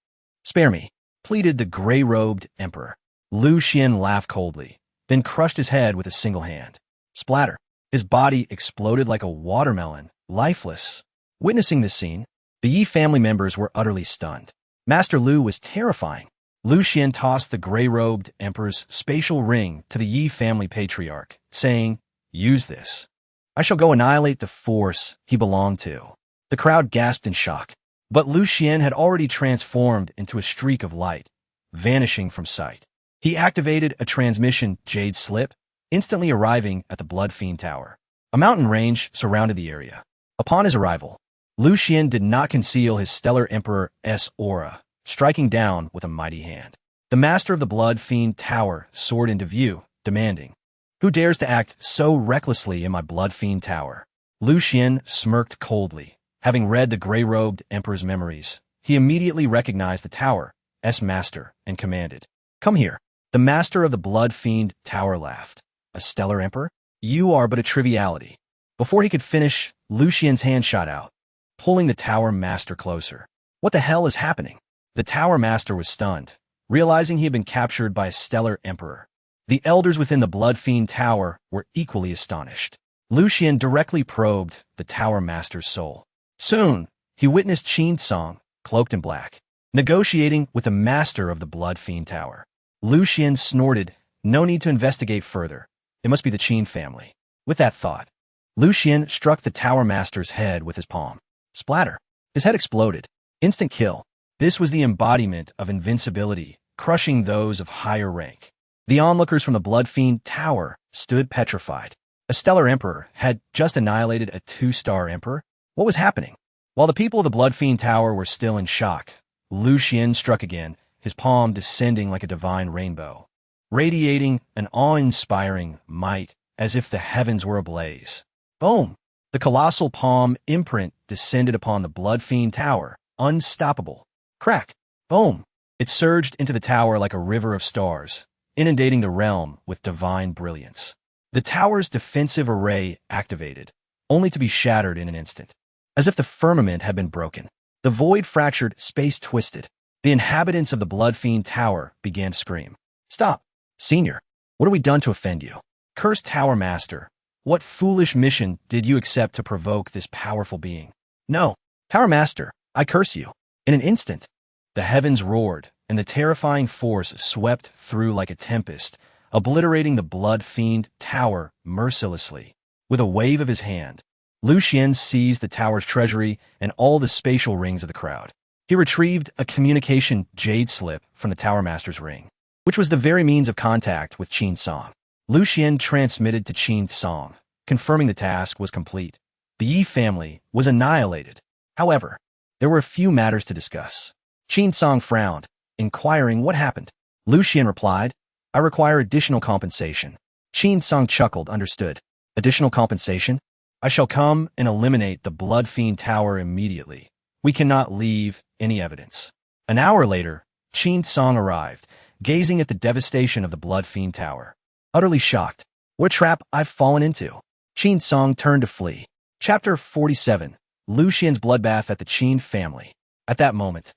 Spare me, pleaded the gray-robed emperor. Lu Xuan laughed coldly, then crushed his head with a single hand. Splatter. His body exploded like a watermelon, lifeless. Witnessing this scene, the Yi family members were utterly stunned. Master Lu was terrifying. Lu Xuan tossed the gray-robed emperor's spatial ring to the Yi family patriarch, saying, "Use this. I shall go annihilate the force he belonged to." The crowd gasped in shock, but Lu Xuan had already transformed into a streak of light, vanishing from sight. He activated a transmission jade slip, instantly arriving at the Blood Fiend Tower. A mountain range surrounded the area. Upon his arrival, Lu Xuan did not conceal his stellar emperor's aura, striking down with a mighty hand. The master of the Blood Fiend Tower soared into view, demanding, "Who dares to act so recklessly in my Blood Fiend Tower?" Lu Xuan smirked coldly. Having read the gray-robed emperor's memories, he immediately recognized the tower's master and commanded, "Come here." The master of the Blood Fiend Tower laughed. "A stellar emperor? You are but a triviality." Before he could finish, Lu Xuan's hand shot out, pulling the tower master closer. What the hell is happening? The tower master was stunned, realizing he had been captured by a stellar emperor. The elders within the Blood Fiend Tower were equally astonished. Lu Xuan directly probed the tower master's soul. Soon, he witnessed Chen Changsheng, cloaked in black, negotiating with the master of the Blood Fiend Tower. Lu Xuan snorted, "No need to investigate further. It must be the Chen family." With that thought, Lu Xuan struck the tower master's head with his palm. Splatter. His head exploded. Instant kill. This was the embodiment of invincibility, crushing those of higher rank. The onlookers from the Blood Fiend Tower stood petrified. A stellar emperor had just annihilated a 2-star emperor? What was happening? While the people of the Blood Fiend Tower were still in shock, Lu Xuan struck again, his palm descending like a divine rainbow, radiating an awe-inspiring might as if the heavens were ablaze. Boom! The colossal palm imprint descended upon the Blood Fiend Tower, unstoppable. Crack! Boom! It surged into the tower like a river of stars, inundating the realm with divine brilliance. The tower's defensive array activated, only to be shattered in an instant. As if the firmament had been broken, the void fractured, space twisted. The inhabitants of the Blood Fiend Tower began to scream. "Stop! Senior, what have we done to offend you? Cursed Tower Master, what foolish mission did you accept to provoke this powerful being? No, Tower Master, I curse you." In an instant, the heavens roared, and the terrifying force swept through like a tempest, obliterating the Blood Fiend Tower mercilessly. With a wave of his hand, Lu Xuan seized the tower's treasury and all the spatial rings of the crowd. He retrieved a communication jade slip from the Tower Master's ring, which was the very means of contact with Chen Changsheng. Lu Xuan transmitted to Chen Changsheng, confirming the task was complete. The Yi family was annihilated. However, there were a few matters to discuss. Chen Changsheng frowned, inquiring what happened. Lu Xuan replied, "I require additional compensation." Chen Changsheng chuckled, "Understood. Additional compensation? I shall come and eliminate the Blood Fiend Tower immediately. We cannot leave any evidence." An hour later, Chen Changsheng arrived, gazing at the devastation of the Blood Fiend Tower. Utterly shocked. "What a trap I've fallen into." Chen Changsheng turned to flee. Chapter 47. Lu Xuan's Bloodbath at the Chen family. At that moment,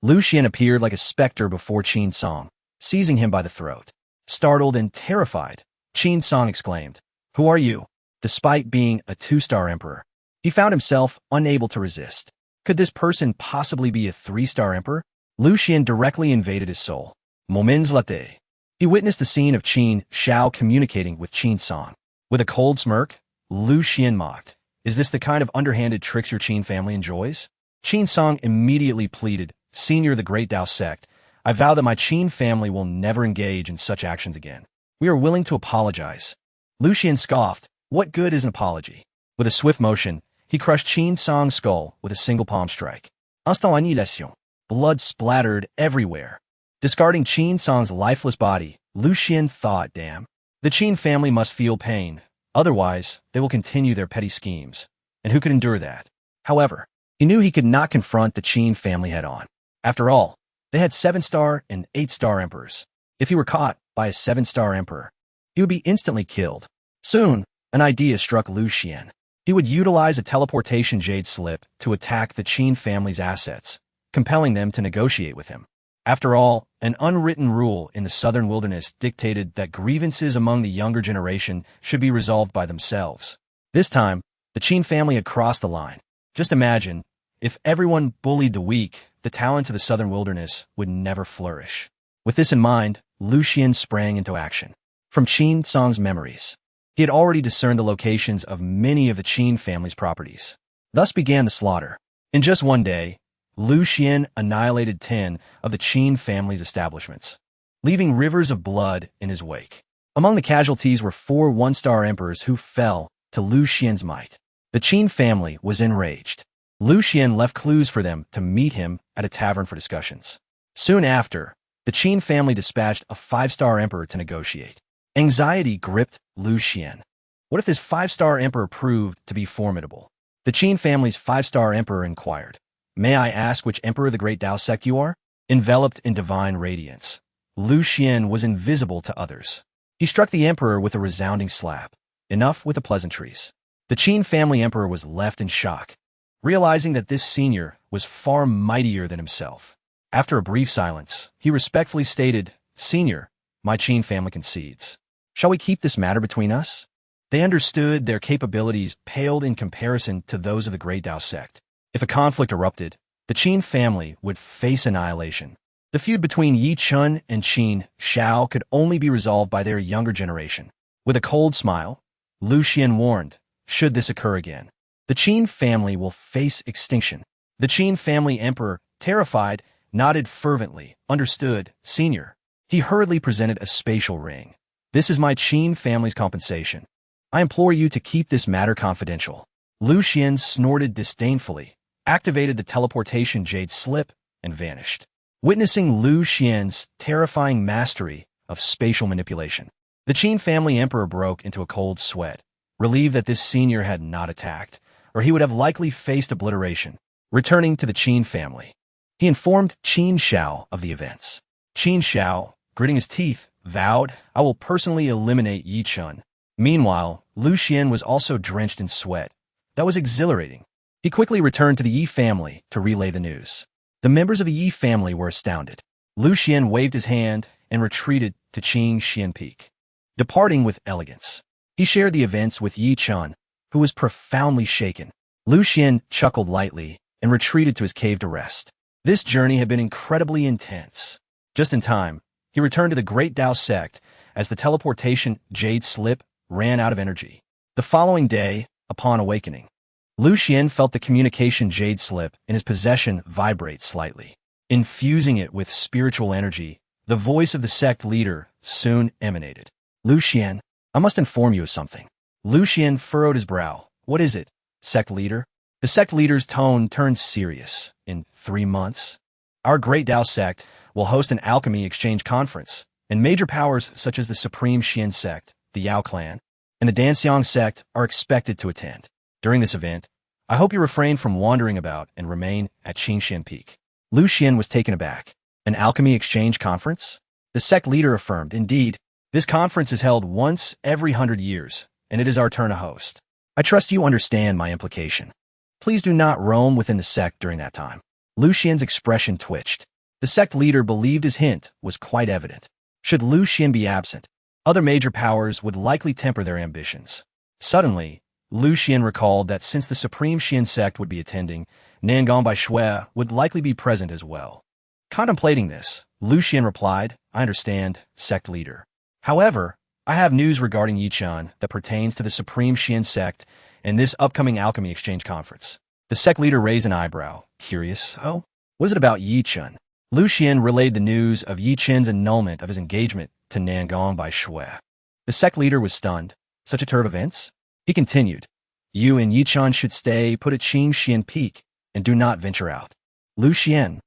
Lu Xuan appeared like a specter before Chen Changsheng, seizing him by the throat. Startled and terrified, Chen Changsheng exclaimed, "Who are you?" Despite being a 2-star emperor, he found himself unable to resist. Could this person possibly be a 3-star emperor? Lu Xuan directly invaded his soul. Moments later, he witnessed the scene of Chen Xiao communicating with Chen Changsheng. With a cold smirk, Lu Xuan mocked, "Is this the kind of underhanded tricks your Chen family enjoys?" Chen Changsheng immediately pleaded, "Senior of the Great Dao sect, I vow that my Chen family will never engage in such actions again. We are willing to apologize." Lu Xuan scoffed, "What good is an apology?" With a swift motion, he crushed Chen Changsheng's skull with a single palm strike. Instant annihilation. Blood splattered everywhere. Discarding Chen Changsheng's lifeless body, Lu Xuan thought, "Damn. The Chen family must feel pain. Otherwise, they will continue their petty schemes. And who could endure that?" However, he knew he could not confront the Chen family head-on. After all, they had 7-star and 8-star emperors. If he were caught by a 7-star emperor, he would be instantly killed. Soon, an idea struck Lu Xuan. He would utilize a teleportation jade slip to attack the Chen family's assets, compelling them to negotiate with him. After all, an unwritten rule in the southern wilderness dictated that grievances among the younger generation should be resolved by themselves. This time, the Qin family had crossed the line. Just imagine, if everyone bullied the weak, the talents of the southern wilderness would never flourish. With this in mind, Lu Xuan sprang into action. From Qin Song's memories, he had already discerned the locations of many of the Qin family's properties. Thus began the slaughter. In just one day, Lu Xuan annihilated 10 of the Qin family's establishments, leaving rivers of blood in his wake. Among the casualties were 4 one-star emperors who fell to Lu Xuan's might. The Qin family was enraged. Lu Xuan left clues for them to meet him at a tavern for discussions. Soon after, the Qin family dispatched a 5-star emperor to negotiate. Anxiety gripped Lu Xuan. What if this 5-star emperor proved to be formidable? The Qin family's 5-star emperor inquired, "May I ask which emperor of the great Tao sect you are?" Enveloped in divine radiance, Lu Xuan was invisible to others. He struck the emperor with a resounding slap. Enough with the pleasantries. The Qin family emperor was left in shock, realizing that this senior was far mightier than himself. After a brief silence, he respectfully stated, "Senior, my Qin family concedes. Shall we keep this matter between us?" They understood their capabilities paled in comparison to those of the great Tao sect. If a conflict erupted, the Qin family would face annihilation. The feud between Yi Chun and Chen Changsheng could only be resolved by their younger generation. With a cold smile, Lu Xuan warned, "Should this occur again, the Qin family will face extinction." The Qin family emperor, terrified, nodded fervently. "Understood, senior." He hurriedly presented a spatial ring. "This is my Qin family's compensation. I implore you to keep this matter confidential." Lu Xuan snorted disdainfully, activated the teleportation jade slip, and vanished. Witnessing Lu Xuan's terrifying mastery of spatial manipulation, the Qin family emperor broke into a cold sweat, relieved that this senior had not attacked, or he would have likely faced obliteration. Returning to the Qin family, he informed Chen Changsheng of the events. Chen Changsheng, gritting his teeth, vowed, "I will personally eliminate Yi Chun." Meanwhile, Lu Xuan was also drenched in sweat. That was exhilarating. He quickly returned to the Yi family to relay the news. The members of the Yi family were astounded. Lu Xuan waved his hand and retreated to Changsheng Peak. Departing with elegance, he shared the events with Yi Chun, who was profoundly shaken. Lu Xuan chuckled lightly and retreated to his cave to rest. This journey had been incredibly intense. Just in time, he returned to the Great Tao sect as the teleportation jade slip ran out of energy. The following day, upon awakening, Lu Xuan felt the communication jade slip in his possession vibrate slightly. Infusing it with spiritual energy, the voice of the sect leader soon emanated. "Lu Xuan, I must inform you of something." Lu Xuan furrowed his brow. "What is it, sect leader?" The sect leader's tone turned serious. "In 3 months, our Great Tao sect will host an alchemy exchange conference, and major powers such as the Supreme Xian sect, the Yao clan, and the Danxiang sect are expected to attend. During this event, I hope you refrain from wandering about and remain at Changsheng Peak." Lu Xuan was taken aback. "An alchemy exchange conference?" The sect leader affirmed, "Indeed, this conference is held once every 100 years, and it is our turn to host. I trust you understand my implication. Please do not roam within the sect during that time." Lu Xuan's expression twitched. The sect leader believed his hint was quite evident. Should Lu Xuan be absent, other major powers would likely temper their ambitions. Suddenly, Lu Xuan recalled that since the Supreme Xian sect would be attending, Nangong by Shui would likely be present as well. Contemplating this, Lu Xuan replied, "I understand, sect leader. However, I have news regarding Yi Chun that pertains to the Supreme Xian sect and this upcoming alchemy exchange conference." The sect leader raised an eyebrow. "Curious, oh? What is it about Yi Chun?" Lu Xuan relayed the news of Yi Chun's annulment of his engagement to Nangong by Shui. The sect leader was stunned. Such a turn of events? He continued, "You and Yi Chun should stay put at Changsheng Peak and do not venture out." Lu Xuan.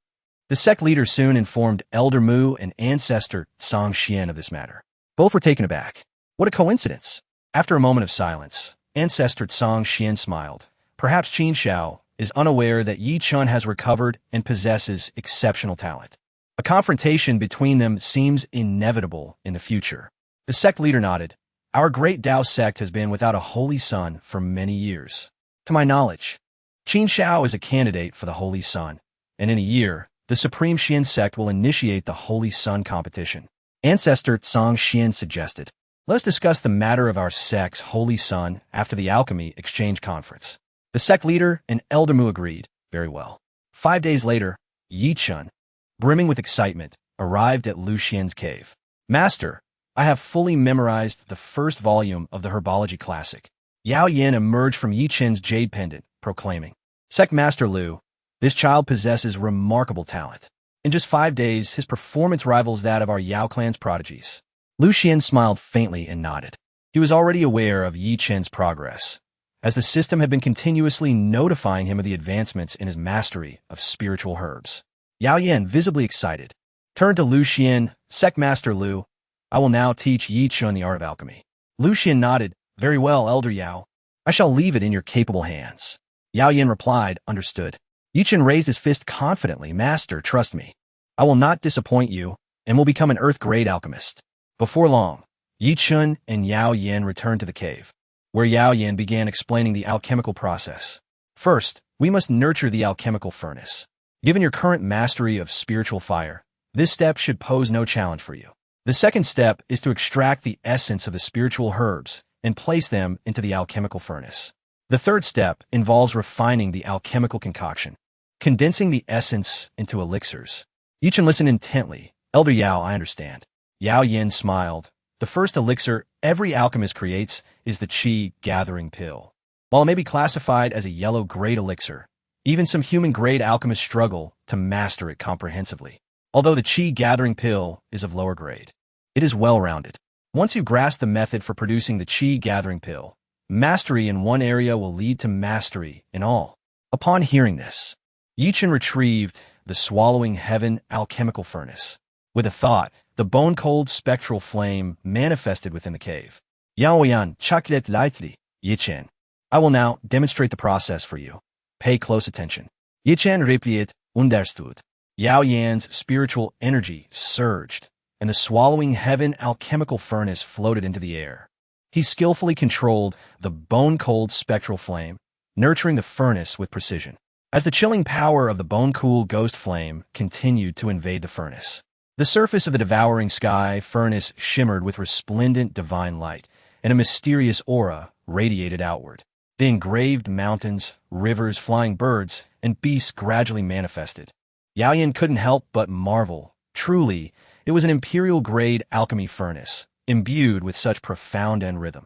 The sect leader soon informed Elder Mu and Ancestor Song Xian of this matter. Both were taken aback. What a coincidence. After a moment of silence, Ancestor Song Xian smiled. "Perhaps Qin Shao is unaware that Yi Chun has recovered and possesses exceptional talent. A confrontation between them seems inevitable in the future." The sect leader nodded. "Our great Tao sect has been without a holy son for many years. To my knowledge, Qin Shao is a candidate for the holy son, and in a year, the Supreme Xian sect will initiate the Holy Sun competition. Ancestor Tsang Xian suggested, "Let us discuss the matter of our sect's Holy Sun after the Alchemy Exchange Conference." The sect leader and Elder Mu agreed, "Very well." 5 days later, Yi Chun, brimming with excitement, arrived at Lu Xuan's cave. "Master, I have fully memorized the first volume of the herbology classic." Yao Yin emerged from Yi Chun's jade pendant, proclaiming, "Sect Master Lu, this child possesses remarkable talent. In just 5 days, his performance rivals that of our Yao clan's prodigies." Lu Xuan smiled faintly and nodded. He was already aware of Yi Chun's progress, as the system had been continuously notifying him of the advancements in his mastery of spiritual herbs. Yao Yin, visibly excited, turned to Lu Xuan. "Sect Master Lu, I will now teach Yi Chun the art of alchemy." Lu Xuan nodded. "Very well, Elder Yao. I shall leave it in your capable hands." Yao Yin replied, "Understood." Yi Chun raised his fist confidently. "Master, trust me. I will not disappoint you, and will become an earth-grade alchemist." Before long, Yi Chun and Yao Yin returned to the cave, where Yao Yin began explaining the alchemical process. "First, we must nurture the alchemical furnace. Given your current mastery of spiritual fire, this step should pose no challenge for you. The second step is to extract the essence of the spiritual herbs and place them into the alchemical furnace. The third step involves refining the alchemical concoction, condensing the essence into elixirs." Yi Chun listened intently. "Elder Yao, I understand." Yao Yin smiled. "The first elixir every alchemist creates is the Qi gathering pill. While it may be classified as a yellow-grade elixir, even some human-grade alchemists struggle to master it comprehensively. Although the Qi gathering pill is of lower grade, it is well-rounded. Once you grasp the method for producing the Qi gathering pill, mastery in one area will lead to mastery in all." Upon hearing this, Yi Chun retrieved the swallowing heaven alchemical furnace. With a thought, the bone-cold spectral flame manifested within the cave. "Yao Yan, chaklet lightly, Yi Chun. I will now demonstrate the process for you. Pay close attention." Yi Chun replied, "Understood." Yao Yan's spiritual energy surged, and the swallowing heaven alchemical furnace floated into the air. He skillfully controlled the bone-cold spectral flame, nurturing the furnace with precision. As the chilling power of the bone-cool ghost flame continued to invade the furnace, the surface of the devouring sky furnace shimmered with resplendent divine light, and a mysterious aura radiated outward. The engraved mountains, rivers, flying birds, and beasts gradually manifested. Yao Yin couldn't help but marvel. Truly, it was an imperial-grade alchemy furnace, imbued with such profound end rhythm.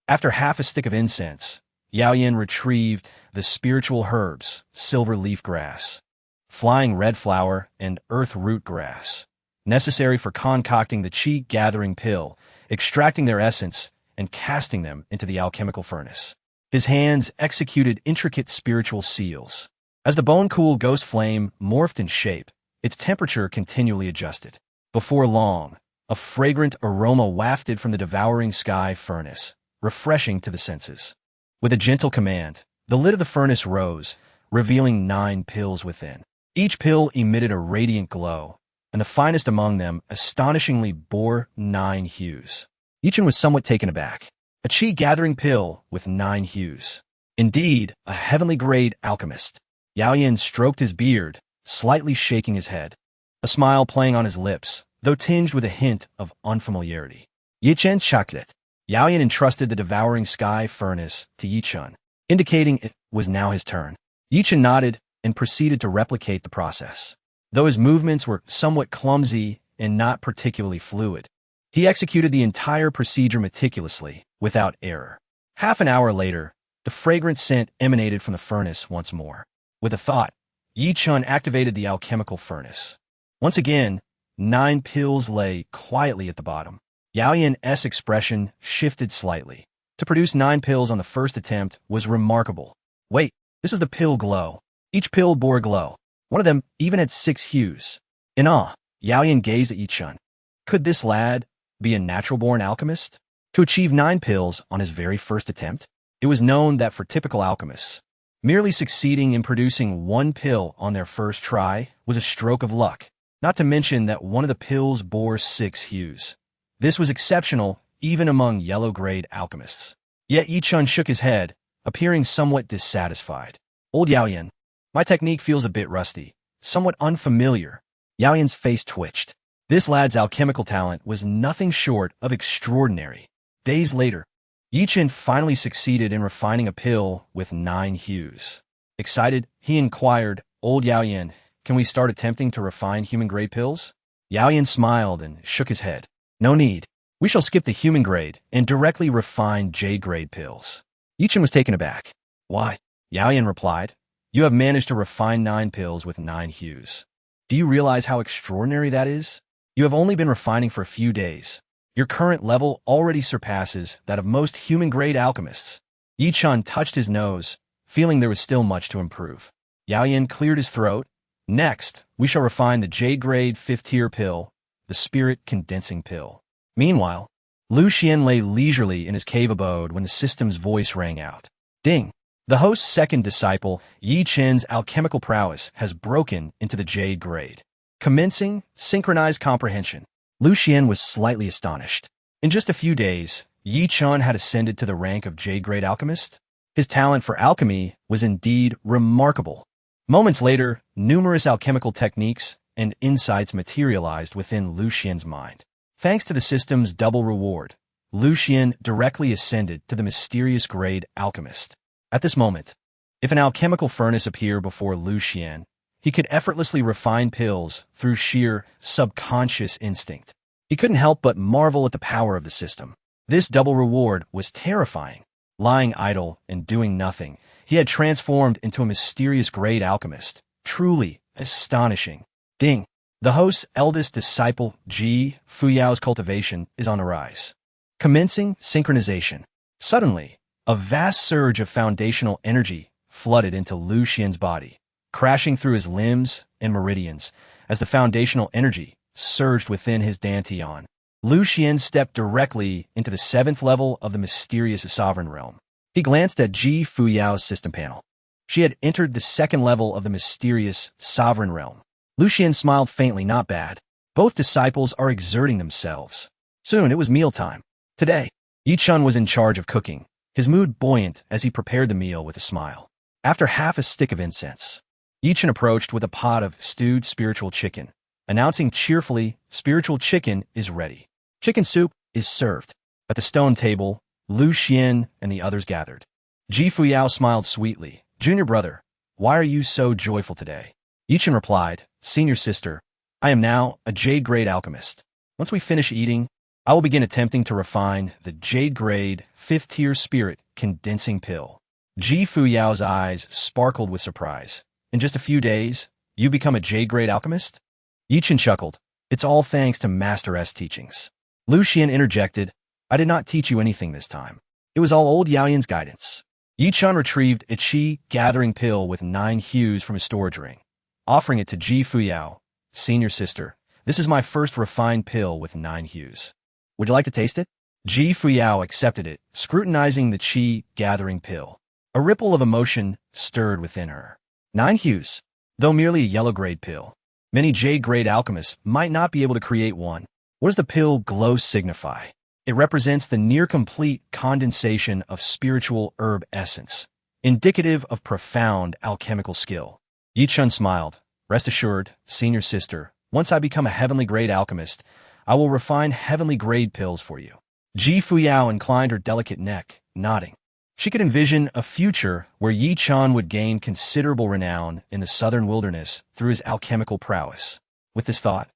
After half a stick of incense, Yao Yin retrieved the spiritual herbs, silver leaf grass, flying red flower, and earth root grass, necessary for concocting the Qi gathering pill, extracting their essence, and casting them into the alchemical furnace. His hands executed intricate spiritual seals. As the bone-cool ghost flame morphed in shape, its temperature continually adjusted. Before long, a fragrant aroma wafted from the devouring sky furnace, refreshing to the senses. With a gentle command, the lid of the furnace rose, revealing 9 pills within. Each pill emitted a radiant glow, and the finest among them astonishingly bore 9 hues. Yi Chun was somewhat taken aback. A Qi gathering pill with 9 hues. Indeed, a heavenly-grade alchemist. Yao Yin stroked his beard, slightly shaking his head, a smile playing on his lips, though tinged with a hint of unfamiliarity. "Yi Chun chocolate." Yao Yin entrusted the devouring sky furnace to Yi Chun, indicating it was now his turn. Yi Chun nodded and proceeded to replicate the process. Though his movements were somewhat clumsy and not particularly fluid, he executed the entire procedure meticulously, without error. Half an hour later, the fragrant scent emanated from the furnace once more. With a thought, Yi Chun activated the alchemical furnace. Once again, 9 pills lay quietly at the bottom. Yao Yin's expression shifted slightly. To produce 9 pills on the first attempt was remarkable. Wait, this was the pill glow. Each pill bore a glow. One of them even had 6 hues. In awe, Yao Yin gazed at Yi Chun. Could this lad be a natural-born alchemist? To achieve 9 pills on his very first attempt? It was known that for typical alchemists, merely succeeding in producing 1 pill on their first try was a stroke of luck, not to mention that one of the pills bore 6 hues. This was exceptional even among yellow-grade alchemists. Yet Yi Chun shook his head, appearing somewhat dissatisfied. "Old Yao Yin, my technique feels a bit rusty. somewhat unfamiliar. Yao Yan's face twitched. This lad's alchemical talent was nothing short of extraordinary. Days later, Yi Chen finally succeeded in refining a pill with 9 hues. Excited, he inquired, "Old Yao Yan, can we start attempting to refine human-grade pills?" Yao Yan smiled and shook his head. "No need. We shall skip the human grade and directly refine jade-grade pills." Yi Chen was taken aback. "Why?" Yao Yan replied, "You have managed to refine 9 pills with 9 hues. Do you realize how extraordinary that is? You have only been refining for a few days. Your current level already surpasses that of most human-grade alchemists." Yi Chen touched his nose, feeling there was still much to improve. Yao Yan cleared his throat. "Next, we shall refine the jade-grade 5th-tier pill, the spirit condensing pill." Meanwhile, Lu Xuan lay leisurely in his cave abode when the system's voice rang out. Ding! The host's second disciple, Yi Chen's alchemical prowess, has broken into the jade grade. Commencing synchronized comprehension. Lu Xuan was slightly astonished. In just a few days, Yi Chen had ascended to the rank of jade-grade alchemist. His talent for alchemy was indeed remarkable. Moments later, numerous alchemical techniques and insights materialized within Lu Xuan's mind. Thanks to the system's double reward, Lu Xuan directly ascended to the mysterious grade alchemist. At this moment, if an alchemical furnace appeared before Lu Xuan, he could effortlessly refine pills through sheer subconscious instinct. He couldn't help but marvel at the power of the system. This double reward was terrifying. Lying idle and doing nothing, he had transformed into a mysterious grade alchemist. Truly astonishing. Ding! The host's eldest disciple, Fuyao's cultivation, is on the rise. Commencing synchronization. Suddenly, a vast surge of foundational energy flooded into Lu Xuan's body, crashing through his limbs and meridians. As the foundational energy surged within his dantian, Lu Xuan stepped directly into the 7th level of the mysterious sovereign realm. He glanced at Fuyao's system panel. She had entered the 2nd level of the mysterious sovereign realm. Lu Xuan smiled faintly. Not bad. Both disciples are exerting themselves. Soon it was mealtime. Today, Yi Chen was in charge of cooking, his mood buoyant as he prepared the meal with a smile. After half a stick of incense, Yi Chen approached with a pot of stewed spiritual chicken, announcing cheerfully, "Spiritual chicken is ready." Chicken soup is served. At the stone table, Lu Xuan and the others gathered. Fuyao smiled sweetly. "Junior brother, why are you so joyful today?" Yi Chen replied, "Senior sister, I am now a jade-grade alchemist. Once we finish eating, I will begin attempting to refine the jade-grade 5th-tier spirit condensing pill." Fuyao's eyes sparkled with surprise. "In just a few days, you become a jade-grade alchemist?" Yi Chen chuckled. "It's all thanks to Master S teachings." Lu Xuan interjected, "I did not teach you anything this time. It was all old Yao Yan's guidance." Yi Chen retrieved a qi gathering pill with 9 hues from his storage ring, offering it to Fuyao. "Senior sister, this is my first refined pill with 9 hues. Would you like to taste it?" Fuyao accepted it, scrutinizing the qi gathering pill. A ripple of emotion stirred within her. 9 hues. Though merely a yellow-grade pill, many jade-grade alchemists might not be able to create one. What does the pill glow signify? It represents the near-complete condensation of spiritual herb essence, indicative of profound alchemical skill. Yi Chen smiled. "Rest assured, senior sister, once I become a heavenly-grade alchemist, I will refine heavenly-grade pills for you." Fuyao inclined her delicate neck, nodding. She could envision a future where Yi Chen would gain considerable renown in the southern wilderness through his alchemical prowess. With this thought,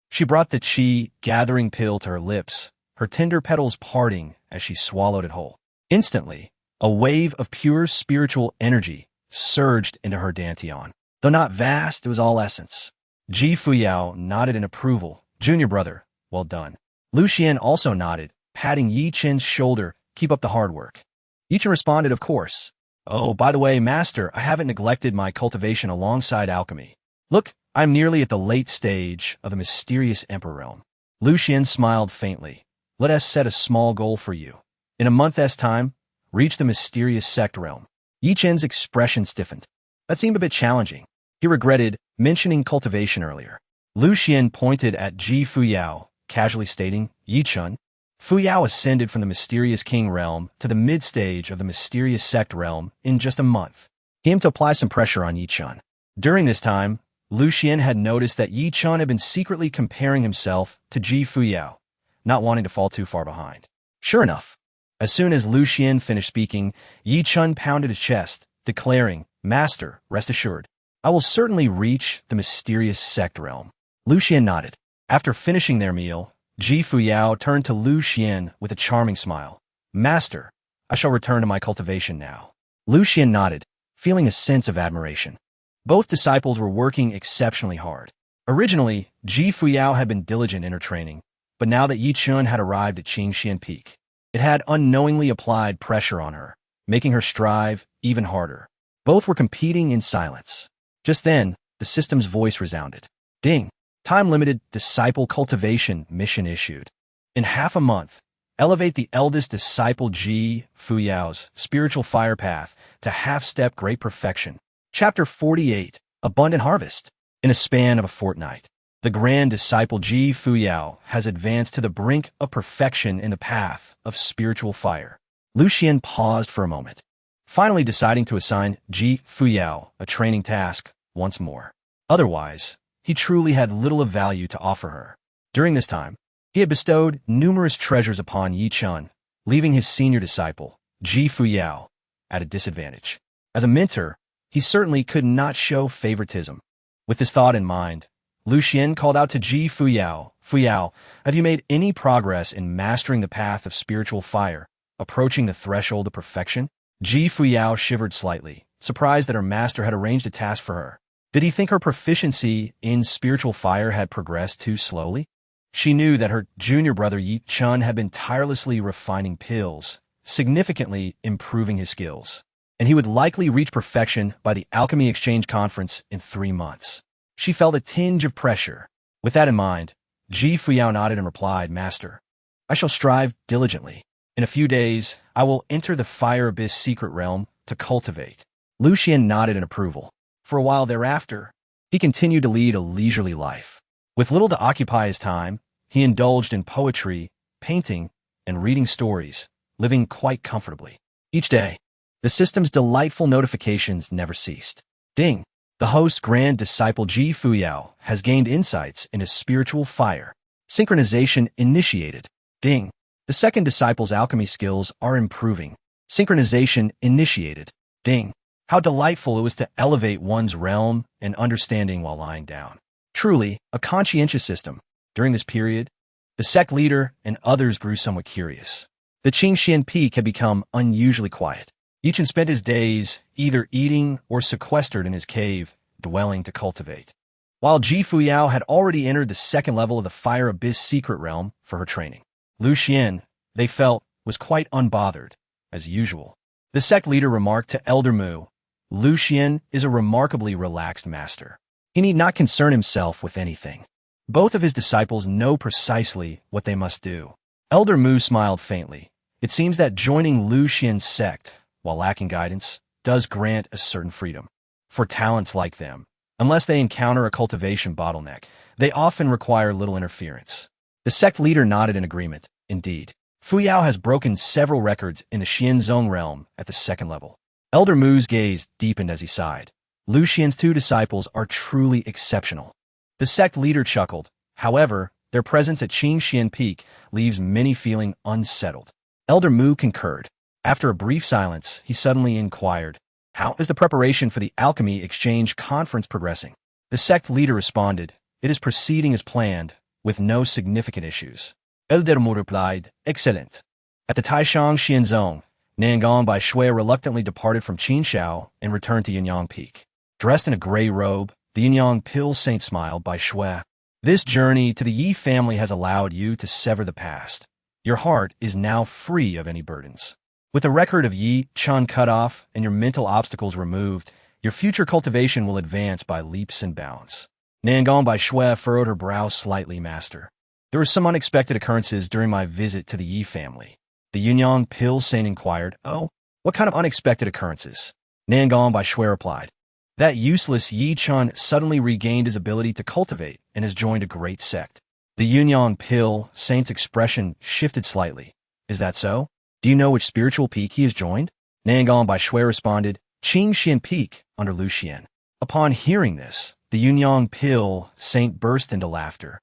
she brought the qi gathering pill to her lips, her tender petals parting as she swallowed it whole. Instantly, a wave of pure spiritual energy surged into her dantian. Though not vast, it was all essence. Fuyao nodded in approval. "Junior brother, well done." Lu Xuan also nodded, patting Yi Chen's shoulder. "Keep up the hard work." Yi Chen responded, "Of course. Oh, by the way, master, I haven't neglected my cultivation alongside alchemy. Look, I'm nearly at the late stage of the mysterious emperor realm." Lu Xuan smiled faintly. "Let us set a small goal for you. In a month's time, reach the mysterious sect realm." Yi Chen's expression stiffened. That seemed a bit challenging. He regretted mentioning cultivation earlier. Lu Xuan pointed at Fuyao, casually stating, "Yi Chen." Fuyao ascended from the mysterious king realm to the mid-stage of the mysterious sect realm in just a month. He aimed to apply some pressure on Yi Chen. During this time, Lu Xuan had noticed that Yi Chun had been secretly comparing himself to Ji Fuyao, not wanting to fall too far behind. Sure enough, as soon as Lu Xuan finished speaking, Yi Chun pounded his chest, declaring, "Master, rest assured, I will certainly reach the mysterious sect realm." Lu Xuan nodded. After finishing their meal, Ji Fuyao turned to Lu Xuan with a charming smile. "Master, I shall return to my cultivation now." Lu Xuan nodded, feeling a sense of admiration. Both disciples were working exceptionally hard. Originally, Ji Fuyao had been diligent in her training, but now that Yi Chun had arrived at Changsheng Peak, it had unknowingly applied pressure on her, making her strive even harder. Both were competing in silence. Just then, the system's voice resounded. Ding! Time-limited disciple cultivation mission issued. In half a month, elevate the eldest disciple Ji Fuyao's spiritual fire path to half-step great perfection. Chapter 48, Abundant Harvest. In a span of a fortnight, the grand disciple Ji Fuyao has advanced to the brink of perfection in the path of spiritual fire. Lu Xuan paused for a moment, finally deciding to assign Ji Fuyao a training task once more. Otherwise, he truly had little of value to offer her. During this time, he had bestowed numerous treasures upon Yi Chun, leaving his senior disciple, Ji Fuyao, at a disadvantage. As a mentor, he certainly could not show favoritism. With this thought in mind, Lu Xuan called out to Ji Fuyao, "Fuyao, have you made any progress in mastering the path of spiritual fire, approaching the threshold of perfection?" Ji Fuyao shivered slightly, surprised that her master had arranged a task for her. Did he think her proficiency in spiritual fire had progressed too slowly? She knew that her junior brother Yi Chun had been tirelessly refining pills, significantly improving his skills, and he would likely reach perfection by the Alchemy Exchange Conference in 3 months. She felt a tinge of pressure. With that in mind, Ji Fuyao nodded and replied, "Master, I shall strive diligently. In a few days, I will enter the Fire Abyss secret realm to cultivate." Lu Xuan nodded in approval. For a while thereafter, he continued to lead a leisurely life. With little to occupy his time, he indulged in poetry, painting, and reading stories, living quite comfortably. Each day, the system's delightful notifications never ceased. Ding! The host's grand disciple Ji Fuyao has gained insights into spiritual fire. Synchronization initiated. Ding! The second disciple's alchemy skills are improving. Synchronization initiated. Ding! How delightful it was to elevate one's realm and understanding while lying down. Truly, a conscientious system. During this period, the sect leader and others grew somewhat curious. The Changsheng Peak had become unusually quiet. Yi Chun spent his days either eating or sequestered in his cave, dwelling to cultivate. While Ji Fuyao had already entered the second level of the Fire Abyss secret realm for her training. Lu Xuan, they felt, was quite unbothered, as usual. The sect leader remarked to Elder Mu, "Lu Xuan is a remarkably relaxed master. He need not concern himself with anything. Both of his disciples know precisely what they must do." Elder Mu smiled faintly. It seems that joining Lu Xuan's sect, while lacking guidance, does grant a certain freedom. For talents like them, unless they encounter a cultivation bottleneck, they often require little interference. The sect leader nodded in agreement. Indeed, Fuyao has broken several records in the Xianzong realm at the second level. Elder Mu's gaze deepened as he sighed. Lu Xuan's 2 disciples are truly exceptional. The sect leader chuckled. However, their presence at Changsheng Peak leaves many feeling unsettled. Elder Mu concurred. After a brief silence, he suddenly inquired, "How is the preparation for the Alchemy Exchange Conference progressing?" The sect leader responded, "It is proceeding as planned, with no significant issues." Elder Mu replied, "Excellent." At the Taishang Xianzong, Nangong by Shui reluctantly departed from Qinshao and returned to Yunyang Peak. Dressed in a gray robe, the Yunyang Pill Saint smiled by Shui. "This journey to the Yi family has allowed you to sever the past. Your heart is now free of any burdens. With the record of Yi Chun cut off and your mental obstacles removed, your future cultivation will advance by leaps and bounds." Nangong by Shui furrowed her brow slightly, "Master. There were some unexpected occurrences during my visit to the Yi family." The Yunyang Pill Saint inquired, "Oh, what kind of unexpected occurrences?" Nangong by Shui replied, "That useless Yi Chun suddenly regained his ability to cultivate and has joined a great sect." The Yunyang Pill Saint's expression shifted slightly. "Is that so? Do you know which spiritual peak he has joined?" Nangong by Shui responded, "Changsheng Peak under Lu Xuan." Upon hearing this, The unyielding saint burst into laughter.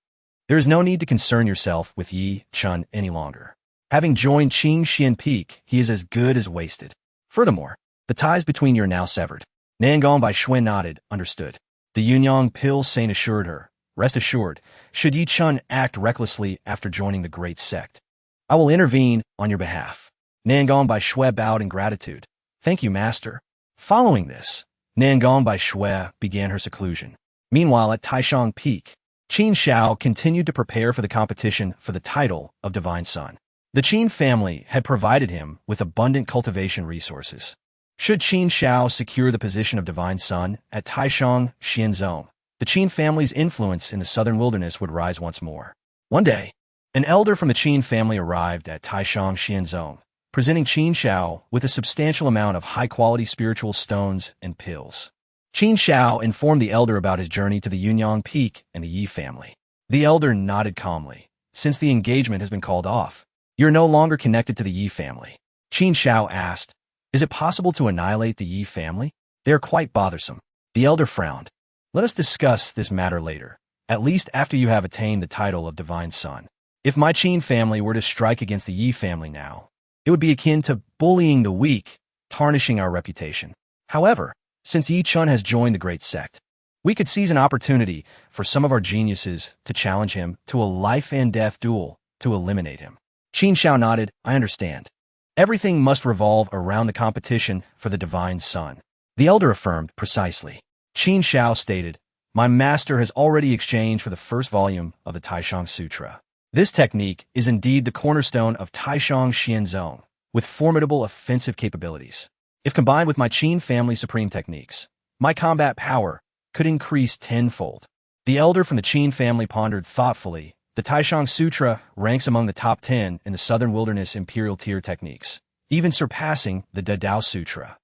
There is no need to concern yourself with Yi Chun any longer. Having joined Changsheng Peak, he is as good as wasted. Furthermore, the ties between you are now severed. Nangong Bai Xuan nodded, understood. The unyielding saint assured her, rest assured, should Yi Chun act recklessly after joining the great sect, I will intervene on your behalf. Nangong Bai Xue bowed in gratitude. Thank you, master. Following this, Nangong Bai Xue began her seclusion. Meanwhile, at Taishang Peak, Qin Shao continued to prepare for the competition for the title of Divine Son. The Qin family had provided him with abundant cultivation resources. Should Qin Shao secure the position of Divine Son at Taishang Xianzong, the Qin family's influence in the southern wilderness would rise once more. One day, an elder from the Qin family arrived at Taishang Xianzong, presenting Qin Shao with a substantial amount of high-quality spiritual stones and pills. Qin Shao informed the elder about his journey to the Yunyang Peak and the Yi family. The elder nodded calmly. Since the engagement has been called off, you're no longer connected to the Yi family. Qin Shao asked, is it possible to annihilate the Yi family? They are quite bothersome. The elder frowned. Let us discuss this matter later, at least after you have attained the title of Divine Son. If my Qin family were to strike against the Yi family now, it would be akin to bullying the weak, tarnishing our reputation. However, since Yi Chun has joined the great sect, we could seize an opportunity for some of our geniuses to challenge him to a life-and-death duel to eliminate him. Qin Shao nodded, I understand. Everything must revolve around the competition for the Divine Son. The elder affirmed, precisely. Qin Shao stated, my master has already exchanged for the first volume of the Taishang Sutra. This technique is indeed the cornerstone of Taishang Xianzong, with formidable offensive capabilities. If combined with my Qin family supreme techniques, my combat power could increase tenfold. The elder from the Qin family pondered thoughtfully. The Taishang Sutra ranks among the top 10 in the Southern Wilderness Imperial Tier techniques, even surpassing the Dao Sutra.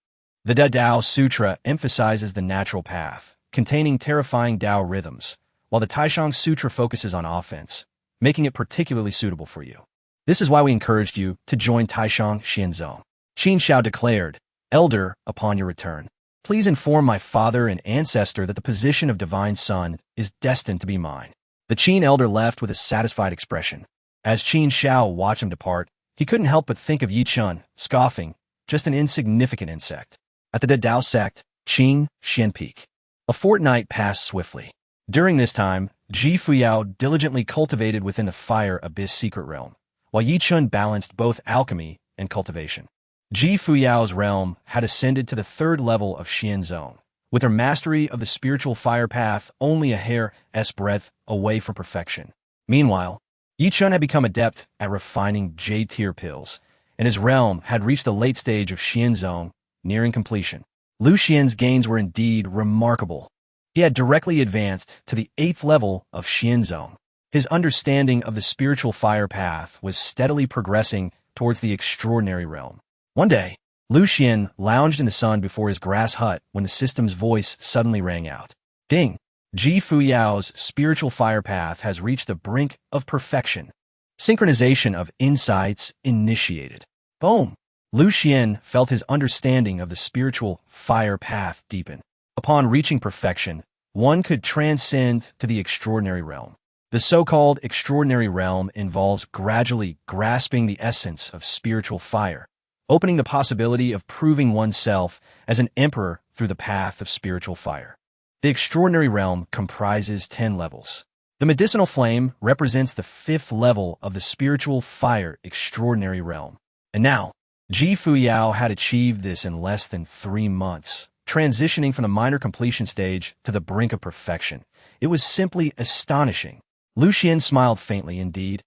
The Dao Sutra emphasizes the natural path, containing terrifying Dao rhythms, while the Taishang Sutra focuses on offense, making it particularly suitable for you. This is why we encouraged you to join Taishang Xianzong. Qin Shao declared, Elder, upon your return, please inform my father and ancestor that the position of Divine Son is destined to be mine. The Qin elder left with a satisfied expression. As Qin Shao watched him depart, he couldn't help but think of Yi Chun, scoffing, just an insignificant insect. At the Dao sect, Changsheng Peak. A fortnight passed swiftly. During this time, Ji Fuyao diligently cultivated within the Fire Abyss secret realm, while Yi Chun balanced both alchemy and cultivation. Ji Fuyao's realm had ascended to the third level of Xianzong, with her mastery of the spiritual fire path only a hair's breadth away from perfection. Meanwhile, Yi Chun had become adept at refining J-tier pills, and his realm had reached the late stage of Xianzong, nearing completion. Lu Xuan's gains were indeed remarkable. He had directly advanced to the 8th level of Xianzong. His understanding of the spiritual fire path was steadily progressing towards the extraordinary realm. One day, Lu Xuan lounged in the sun before his grass hut when the system's voice suddenly rang out. Ding! Ji Fuyao's spiritual fire path has reached the brink of perfection. Synchronization of insights initiated. Boom! Lu Xuan felt his understanding of the spiritual fire path deepen. Upon reaching perfection, one could transcend to the extraordinary realm. The so-called extraordinary realm involves gradually grasping the essence of spiritual fire, opening the possibility of proving oneself as an emperor through the path of spiritual fire. The extraordinary realm comprises 10 levels. The medicinal flame represents the 5th level of the spiritual fire extraordinary realm. And now, Ji Fuyao had achieved this in less than 3 months, transitioning from the minor completion stage to the brink of perfection. It was simply astonishing. Lu Xuan smiled faintly indeed.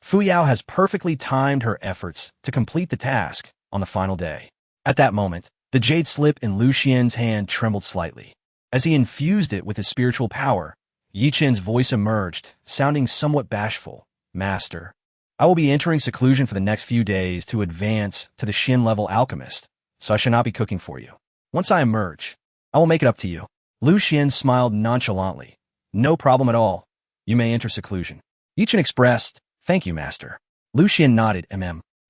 Fuyao has perfectly timed her efforts to complete the task on the final day. At that moment, the jade slip in Lu Xuan's hand trembled slightly. As he infused it with his spiritual power, Yi Chen's voice emerged, sounding somewhat bashful. Master, I will be entering seclusion for the next few days to advance to the Xin-level alchemist, so I shall not be cooking for you. Once I emerge, I will make it up to you. Lu Xuan smiled nonchalantly. No problem at all. You may enter seclusion. Yi Chen expressed, thank you, master. Lu Xuan nodded,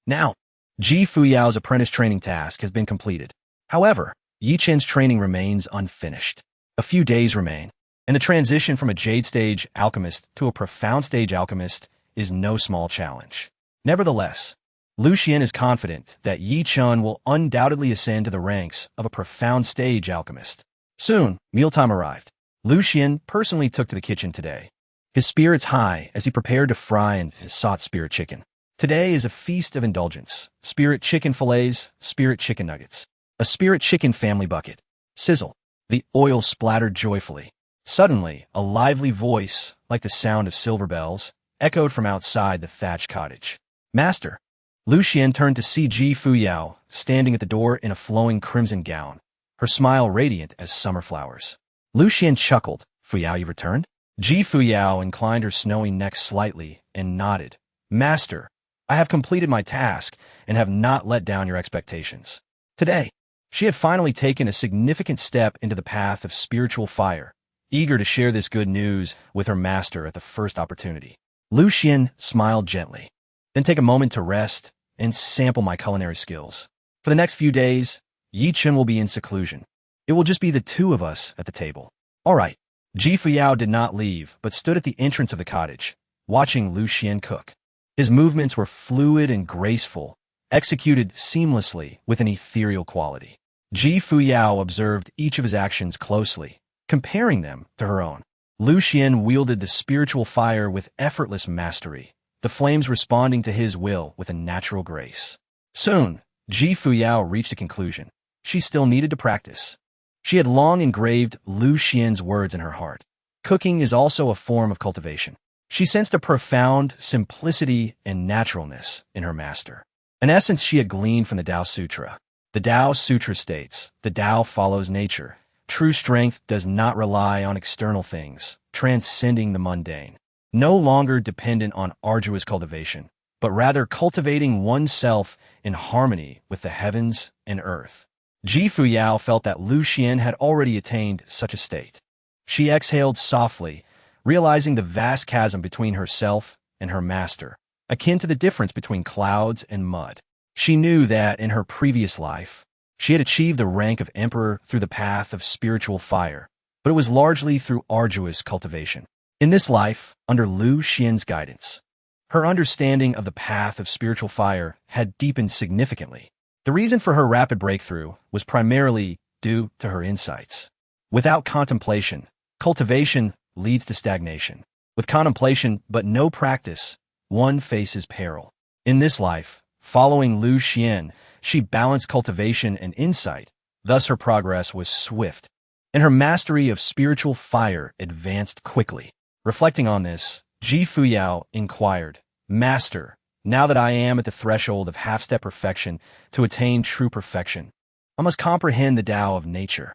Now, Ji Fuyao's apprentice training task has been completed. However, Yi Chen's training remains unfinished. A few days remain. And the transition from a jade stage alchemist to a profound stage alchemist is no small challenge. Nevertheless, Lu Xuan is confident that Yi Chun will undoubtedly ascend to the ranks of a profound stage alchemist. Soon, mealtime arrived. Lu Xuan personally took to the kitchen today, his spirits high as he prepared to fry and sought spirit chicken. Today is a feast of indulgence. Spirit chicken fillets, spirit chicken nuggets. A spirit chicken family bucket. Sizzle. The oil splattered joyfully. Suddenly, a lively voice, like the sound of silver bells, echoed from outside the thatched cottage. Master. Lu Xuan turned to see Ji Fuyao, standing at the door in a flowing crimson gown, her smile radiant as summer flowers. Lu Xuan chuckled. Fuyao, you returned? Ji Fuyao inclined her snowy neck slightly and nodded. Master, I have completed my task and have not let down your expectations. Today, she had finally taken a significant step into the path of spiritual fire, eager to share this good news with her master at the first opportunity. Lu Xuan smiled gently. Then take a moment to rest and sample my culinary skills. For the next few days, Yi Chun will be in seclusion. It will just be the two of us at the table. All right. Ji Fuyao did not leave, but stood at the entrance of the cottage, watching Lu Xuan cook. His movements were fluid and graceful, executed seamlessly with an ethereal quality. Ji Fuyao observed each of his actions closely, comparing them to her own. Lu Xuan wielded the spiritual fire with effortless mastery, the flames responding to his will with a natural grace. Soon, Ji Fuyao reached a conclusion. She still needed to practice. She had long engraved Lu Xuan's words in her heart. Cooking is also a form of cultivation. She sensed a profound simplicity and naturalness in her master, an essence she had gleaned from the Tao Sutra. The Tao Sutra states, the Tao follows nature. True strength does not rely on external things, transcending the mundane. No longer dependent on arduous cultivation, but rather cultivating oneself in harmony with the heavens and earth. Ji Fuyao felt that Lu Xuan had already attained such a state. She exhaled softly, realizing the vast chasm between herself and her master, akin to the difference between clouds and mud. She knew that in her previous life, she had achieved the rank of emperor through the path of spiritual fire, but it was largely through arduous cultivation. In this life, under Lu Xuan's guidance, her understanding of the path of spiritual fire had deepened significantly. The reason for her rapid breakthrough was primarily due to her insights. Without contemplation, cultivation leads to stagnation. With contemplation but no practice, one faces peril. In this life, following Lu Xuan, she balanced cultivation and insight, thus her progress was swift, and her mastery of spiritual fire advanced quickly. Reflecting on this, Ji Fuyao inquired, Master, now that I am at the threshold of half-step perfection to attain true perfection, I must comprehend the Tao of nature.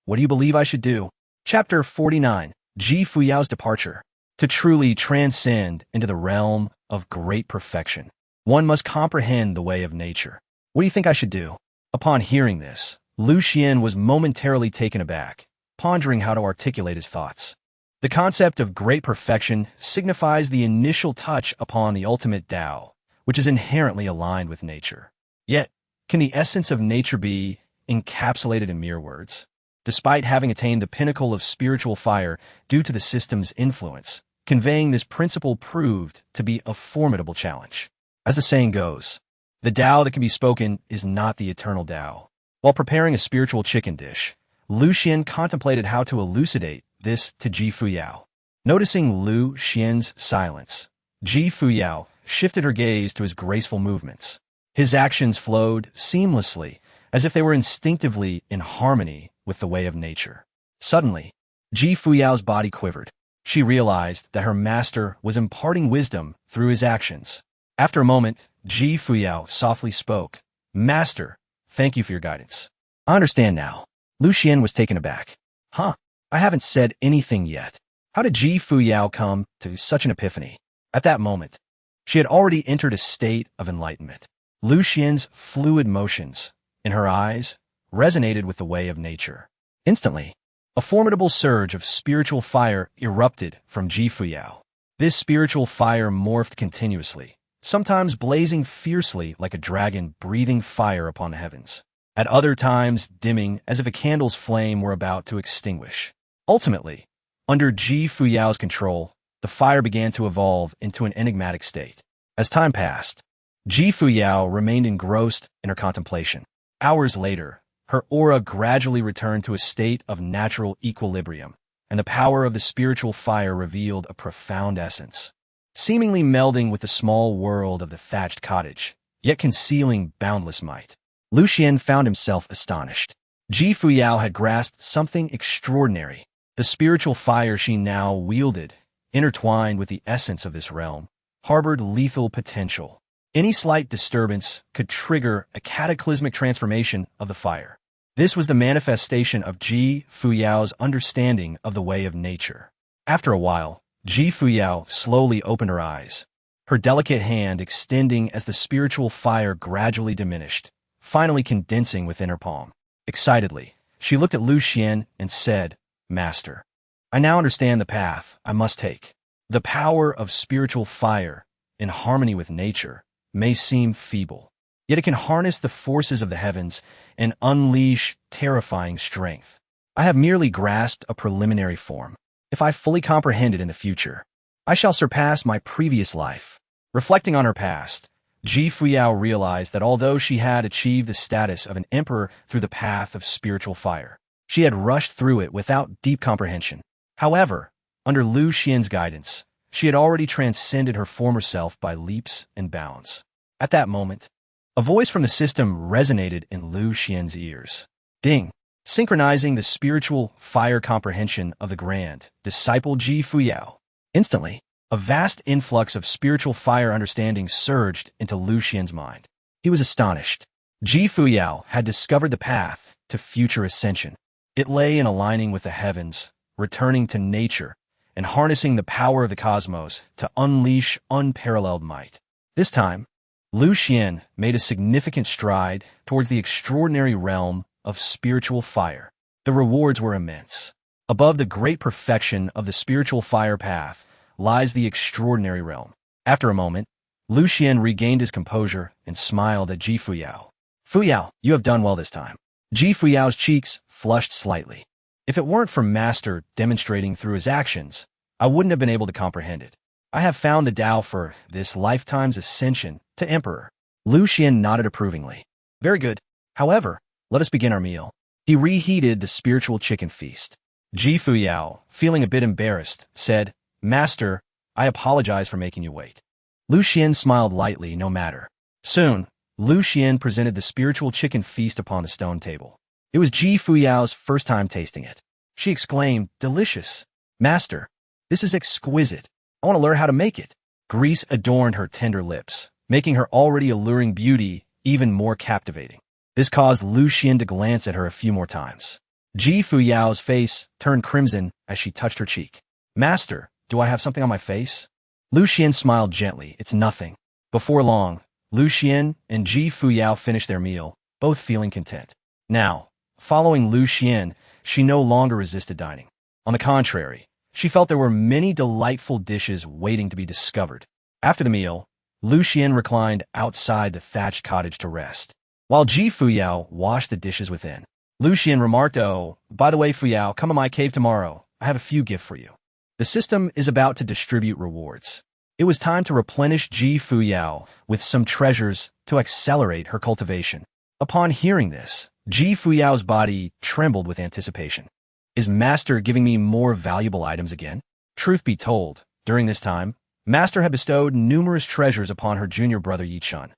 What do you believe I should do? Chapter 49, Ji Fuyao's Departure. To truly transcend into the realm of great perfection, one must comprehend the way of nature. What do you think I should do? Upon hearing this, Lu Xuan was momentarily taken aback, pondering how to articulate his thoughts. The concept of great perfection signifies the initial touch upon the ultimate Tao, which is inherently aligned with nature. Yet, can the essence of nature be encapsulated in mere words? Despite having attained the pinnacle of spiritual fire due to the system's influence, conveying this principle proved to be a formidable challenge. As the saying goes, the Tao that can be spoken is not the eternal Tao. While preparing a spiritual chicken dish, Lu Xuan contemplated how to elucidate this to Ji Fuyao. Noticing Lu Xuan's silence, Ji Fuyao shifted her gaze to his graceful movements. His actions flowed seamlessly, as if they were instinctively in harmony with the way of nature. Suddenly, Ji Fuyao's body quivered. She realized that her master was imparting wisdom through his actions. After a moment, Ji Fuyao softly spoke, Master, thank you for your guidance. I understand now. Lu Xuan was taken aback. Huh? I haven't said anything yet. How did Ji Fuyao come to such an epiphany? At that moment, she had already entered a state of enlightenment. Lu Xuan's fluid motions, in her eyes, resonated with the way of nature. Instantly, a formidable surge of spiritual fire erupted from Ji Fuyao. This spiritual fire morphed continuously, sometimes blazing fiercely like a dragon breathing fire upon the heavens, at other times dimming as if a candle's flame were about to extinguish. Ultimately, Under Ji Fuyao's control, the fire began to evolve into an enigmatic state. As time passed, Ji Fuyao remained engrossed in her contemplation. Hours later, her aura gradually returned to a state of natural equilibrium, and the power of the spiritual fire revealed a profound essence, seemingly melding with the small world of the thatched cottage, yet concealing boundless might. Lu Xuan found himself astonished. Ji Fuyao had grasped something extraordinary. The spiritual fire she now wielded, intertwined with the essence of this realm, harbored lethal potential. Any slight disturbance could trigger a cataclysmic transformation of the fire. This was the manifestation of Ji Fuyao's understanding of the way of nature. After a while, Ji Fuyao slowly opened her eyes, her delicate hand extending as the spiritual fire gradually diminished, finally condensing within her palm. Excitedly, she looked at Lu Xuan and said, "Master, I now understand the path I must take. The power of spiritual fire, in harmony with nature, may seem feeble, yet it can harness the forces of the heavens and unleash terrifying strength. I have merely grasped a preliminary form. If I fully comprehend it in the future, I shall surpass my previous life." Reflecting on her past, Ji Fuyao realized that although she had achieved the status of an emperor through the path of spiritual fire, she had rushed through it without deep comprehension. However, under Lu Xuan's guidance, she had already transcended her former self by leaps and bounds. At that moment, a voice from the system resonated in Lu Xuan's ears. Ding! Synchronizing the spiritual fire comprehension of the grand disciple Ji Fuyao. Instantly, a vast influx of spiritual fire understanding surged into Lu Xuan's mind. He was astonished. Ji Fuyao had discovered the path to future ascension. It lay in aligning with the heavens, returning to nature, and harnessing the power of the cosmos to unleash unparalleled might. This time, Lu Xuan made a significant stride towards the extraordinary realm of spiritual fire. The rewards were immense. Above the great perfection of the spiritual fire path lies the extraordinary realm. After a moment, Lu Xuan regained his composure and smiled at Ji Fuyao. "Fuyao, you have done well this time." Ji Fuyao's cheeks flushed slightly. "If it weren't for Master demonstrating through his actions, I wouldn't have been able to comprehend it. I have found the Tao for this lifetime's ascension to Emperor." Lu Xuan nodded approvingly. "Very good. However, let us begin our meal." He reheated the spiritual chicken feast. Ji Fuyao, feeling a bit embarrassed, said, "Master, I apologize for making you wait." Lu Xuan smiled lightly, no matter. Soon, Lu Xuan presented the spiritual chicken feast upon the stone table. It was Ji Fuyao's first time tasting it. She exclaimed, "Delicious! Master, this is exquisite. I want to learn how to make it." Grease adorned her tender lips, making her already alluring beauty even more captivating. This caused Lu Xuan to glance at her a few more times. Ji Fuyao's face turned crimson as she touched her cheek. "Master, do I have something on my face?" Lu Xuan smiled gently. "It's nothing." Before long, Lu Xuan and Ji Fuyao finished their meal, both feeling content. Now, following Lu Xuan, she no longer resisted dining. On the contrary, she felt there were many delightful dishes waiting to be discovered. After the meal, Lu Xuan reclined outside the thatched cottage to rest, while Ji Fuyao washed the dishes within. Lu Xuan remarked, "Oh, by the way, Fuyao, come to my cave tomorrow. I have a few gifts for you." The system is about to distribute rewards. It was time to replenish Ji Fuyao with some treasures to accelerate her cultivation. Upon hearing this, Ji Fuyao's body trembled with anticipation. Is Master giving me more valuable items again? Truth be told, during this time, Master had bestowed numerous treasures upon her junior brother Yichun,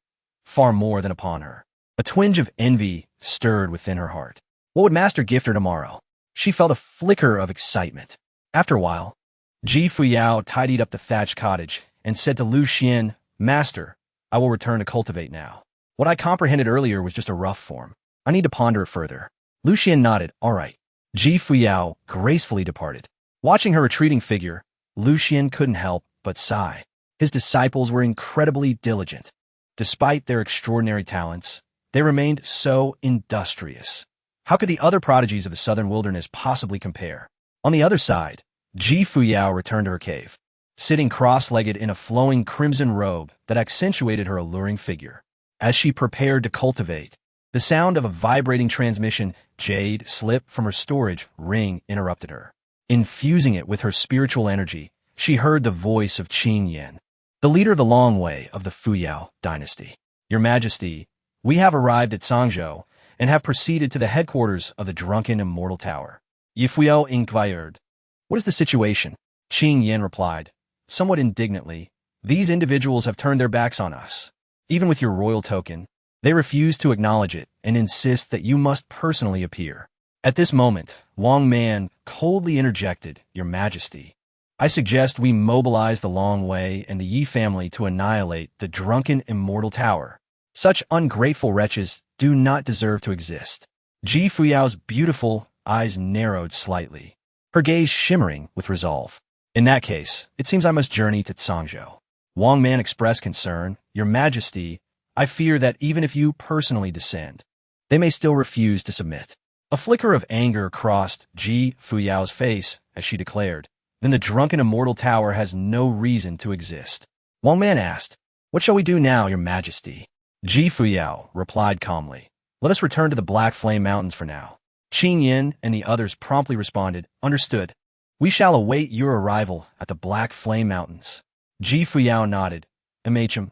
far more than upon her. A twinge of envy stirred within her heart. What would Master gift her tomorrow? She felt a flicker of excitement. After a while, Ji Fuyao tidied up the thatched cottage and said to Lu Xuan, "Master, I will return to cultivate now. What I comprehended earlier was just a rough form. I need to ponder it further." Lu Xuan nodded. "All right." Ji Fuyao gracefully departed. Watching her retreating figure, Lu Xuan couldn't help but sigh. His disciples were incredibly diligent. Despite their extraordinary talents, they remained so industrious. How could the other prodigies of the southern wilderness possibly compare? On the other side, Ji Fuyao returned to her cave, sitting cross-legged in a flowing crimson robe that accentuated her alluring figure. As she prepared to cultivate, the sound of a vibrating transmission jade slip from her storage ring interrupted her. Infusing it with her spiritual energy, she heard the voice of Qin Yan, the leader of the Long Way of the Fuyao Dynasty. Your Majesty, we have arrived at Sangzhou and have proceeded to the headquarters of the drunken immortal tower. Yi Fuyao inquired, "What is the situation?" Qin Yan replied, somewhat indignantly, "These individuals have turned their backs on us. Even with your royal token, they refuse to acknowledge it and insist that you must personally appear." At this moment, Wang Man coldly interjected, "Your Majesty, I suggest we mobilize the Long Way and the Yi family to annihilate the drunken immortal tower. Such ungrateful wretches do not deserve to exist." Ji Fuyao's beautiful eyes narrowed slightly, her gaze shimmering with resolve. "In that case, it seems I must journey to Sangzhou." Wang Man expressed concern, "Your Majesty, I fear that even if you personally descend, they may still refuse to submit." A flicker of anger crossed Ji Fuyao's face as she declared, "Then the drunken immortal tower has no reason to exist." Wang Man asked, "What shall we do now, Your Majesty?" Ji Fuyao replied calmly, "Let us return to the Black Flame Mountains for now." Qin Yin and the others promptly responded, "Understood. We shall await your arrival at the Black Flame Mountains." Ji Fuyao nodded. MHM.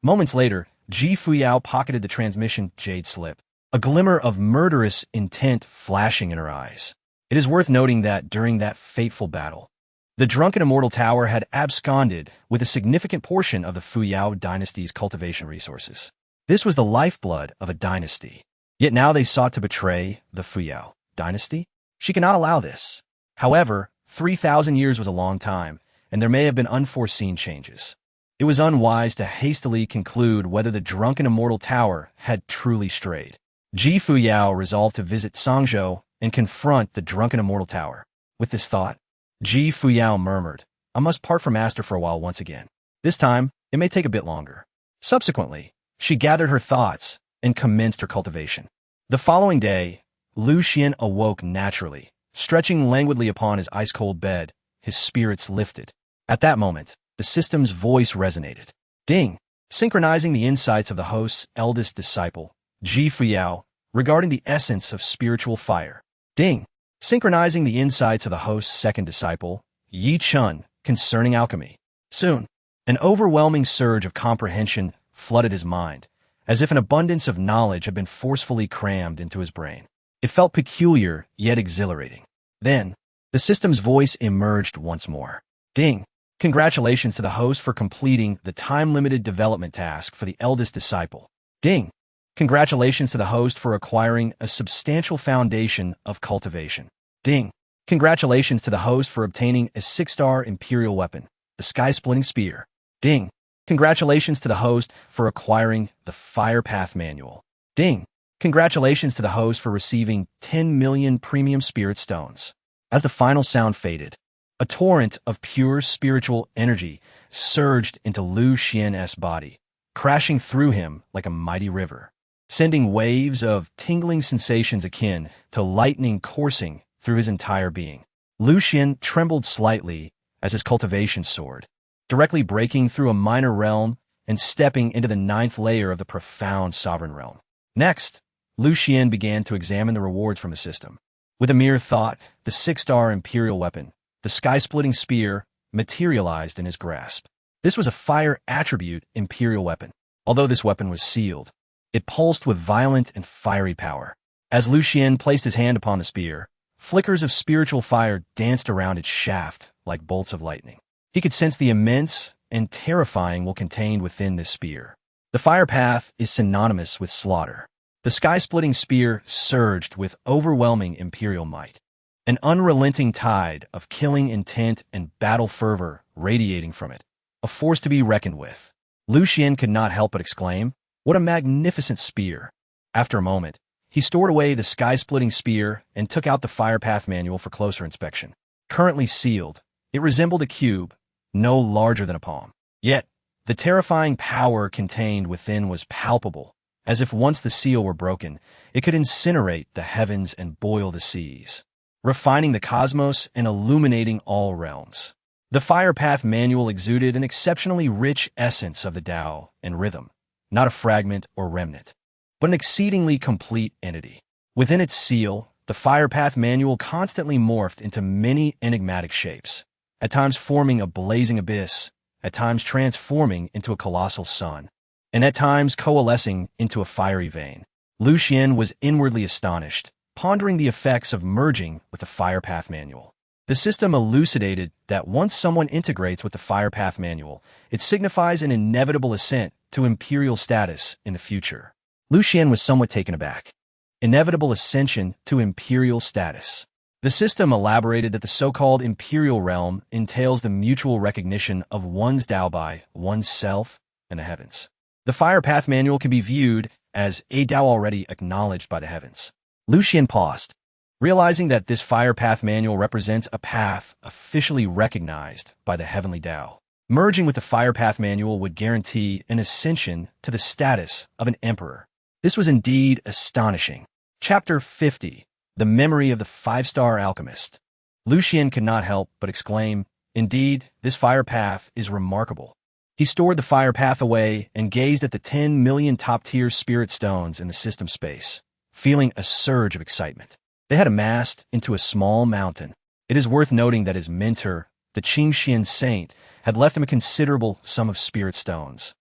Moments later, Ji Fuyao pocketed the transmission jade slip, a glimmer of murderous intent flashing in her eyes. It is worth noting that during that fateful battle, the drunken immortal tower had absconded with a significant portion of the Fuyao dynasty's cultivation resources. This was the lifeblood of a dynasty. Yet now they sought to betray the Fuyao dynasty? She cannot allow this. However, 3,000 years was a long time, and there may have been unforeseen changes. It was unwise to hastily conclude whether the drunken immortal tower had truly strayed. Ji Fuyao resolved to visit Sangzhou and confront the drunken immortal tower. With this thought, Ji Fuyao murmured, "I must part from Master for a while once again. This time, it may take a bit longer." Subsequently, she gathered her thoughts and commenced her cultivation. The following day, Lu Xuan awoke naturally, stretching languidly upon his ice-cold bed, his spirits lifted. At that moment, the system's voice resonated. Ding! Synchronizing the insights of the host's eldest disciple, Ji Fuyao, regarding the essence of spiritual fire. Ding! Synchronizing the insights of the host's second disciple, Yi Chun, concerning alchemy. Soon, an overwhelming surge of comprehension flooded his mind, as if an abundance of knowledge had been forcefully crammed into his brain. It felt peculiar, yet exhilarating. Then, the system's voice emerged once more. Ding! Congratulations to the host for completing the time-limited development task for the eldest disciple. Ding! Congratulations to the host for acquiring a substantial foundation of cultivation. Ding! Congratulations to the host for obtaining a 6-star imperial weapon, the sky-splitting spear. Ding! Congratulations to the host for acquiring the Fire Path Manual. Ding! Congratulations to the host for receiving 10 million premium spirit stones. As the final sound faded, a torrent of pure spiritual energy surged into Lu Xuan's body, crashing through him like a mighty river, sending waves of tingling sensations akin to lightning coursing through his entire being. Lu Xuan trembled slightly as his cultivation soared, directly breaking through a minor realm and stepping into the 9th layer of the profound sovereign realm. Next, Lu Xuan began to examine the rewards from the system. With a mere thought, the 6-star imperial weapon, the sky-splitting spear, materialized in his grasp. This was a fire attribute imperial weapon. Although this weapon was sealed, it pulsed with violent and fiery power. As Lu Xuan placed his hand upon the spear, flickers of spiritual fire danced around its shaft like bolts of lightning. He could sense the immense and terrifying will contained within this spear. The fire path is synonymous with slaughter. The sky-splitting spear surged with overwhelming imperial might, an unrelenting tide of killing intent and battle fervor radiating from it, a force to be reckoned with. Lu Xuan could not help but exclaim, "What a magnificent spear!" After a moment, he stored away the sky-splitting spear and took out the Fire Path Manual for closer inspection. Currently sealed, it resembled a cube, no larger than a palm. Yet, the terrifying power contained within was palpable, as if once the seal were broken, it could incinerate the heavens and boil the seas, refining the cosmos and illuminating all realms. The Fire Path Manual exuded an exceptionally rich essence of the Tao and rhythm, not a fragment or remnant, but an exceedingly complete entity. Within its seal, the Fire Path manual constantly morphed into many enigmatic shapes, at times forming a blazing abyss, at times transforming into a colossal sun, and at times coalescing into a fiery vein. Lu Xuan was inwardly astonished, pondering the effects of merging with the Fire Path manual. The system elucidated that once someone integrates with the Fire Path manual, it signifies an inevitable ascent to imperial status in the future. Lu Xuan was somewhat taken aback. Inevitable ascension to imperial status. The system elaborated that the so-called imperial realm entails the mutual recognition of one's Tao by one's self and the heavens. The Fire Path manual can be viewed as a Tao already acknowledged by the heavens. Lu Xuan paused, realizing that this Fire Path manual represents a path officially recognized by the heavenly Tao. Merging with the Fire Path manual would guarantee an ascension to the status of an emperor. This was indeed astonishing. Chapter 50. The Memory of the Five-Star Alchemist. Lu Xuan could not help but exclaim, "Indeed, this Fire Path is remarkable." He stored the Fire Path away and gazed at the 10 million top-tier spirit stones in the system space, feeling a surge of excitement. They had amassed into a small mountain. It is worth noting that his mentor, the Changsheng saint, had left him a considerable sum of spirit stones,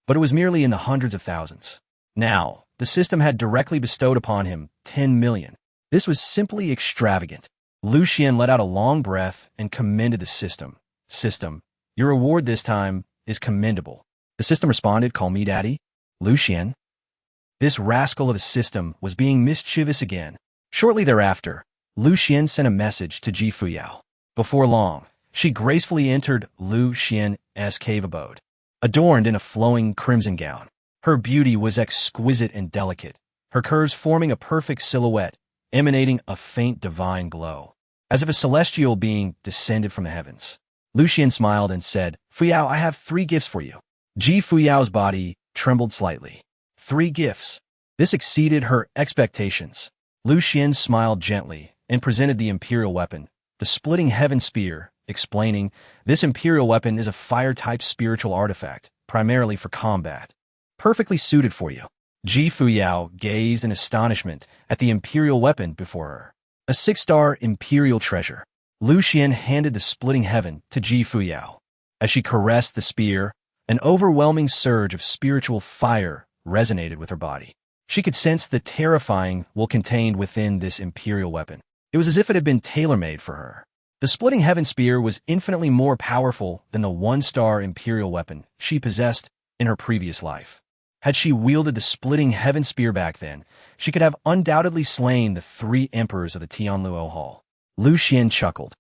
but it was merely in the hundreds of thousands. Now, the system had directly bestowed upon him 10 million. This was simply extravagant. Lu Xuan let out a long breath and commended the system. "System, your reward this time is commendable." The system responded, "Call me daddy, Lu Xuan." This rascal of a system was being mischievous again. Shortly thereafter, Lu Xuan sent a message to Fuyao. Before long, she gracefully entered Lu Xian's cave abode, adorned in a flowing crimson gown. Her beauty was exquisite and delicate, her curves forming a perfect silhouette, emanating a faint divine glow, as if a celestial being descended from the heavens. Lu Xuan smiled and said, "Fuyao, I have 3 gifts for you." Fuyao's body trembled slightly. 3 gifts. This exceeded her expectations. Lu Xuan smiled gently and presented the imperial weapon, the Splitting Heaven Spear, explaining, "This imperial weapon is a fire-type spiritual artifact, primarily for combat. Perfectly suited for you." Fuyao gazed in astonishment at the imperial weapon before her. A 6-star imperial treasure. Lu Xuan handed the Splitting Heaven to Fuyao. As she caressed the spear, an overwhelming surge of spiritual fire resonated with her body. She could sense the terrifying will contained within this imperial weapon. It was as if it had been tailor-made for her. The Splitting Heaven Spear was infinitely more powerful than the 1-star imperial weapon she possessed in her previous life. Had she wielded the Splitting Heaven Spear back then, she could have undoubtedly slain the 3 emperors of the Tianluo Hall. Lu Xuan chuckled,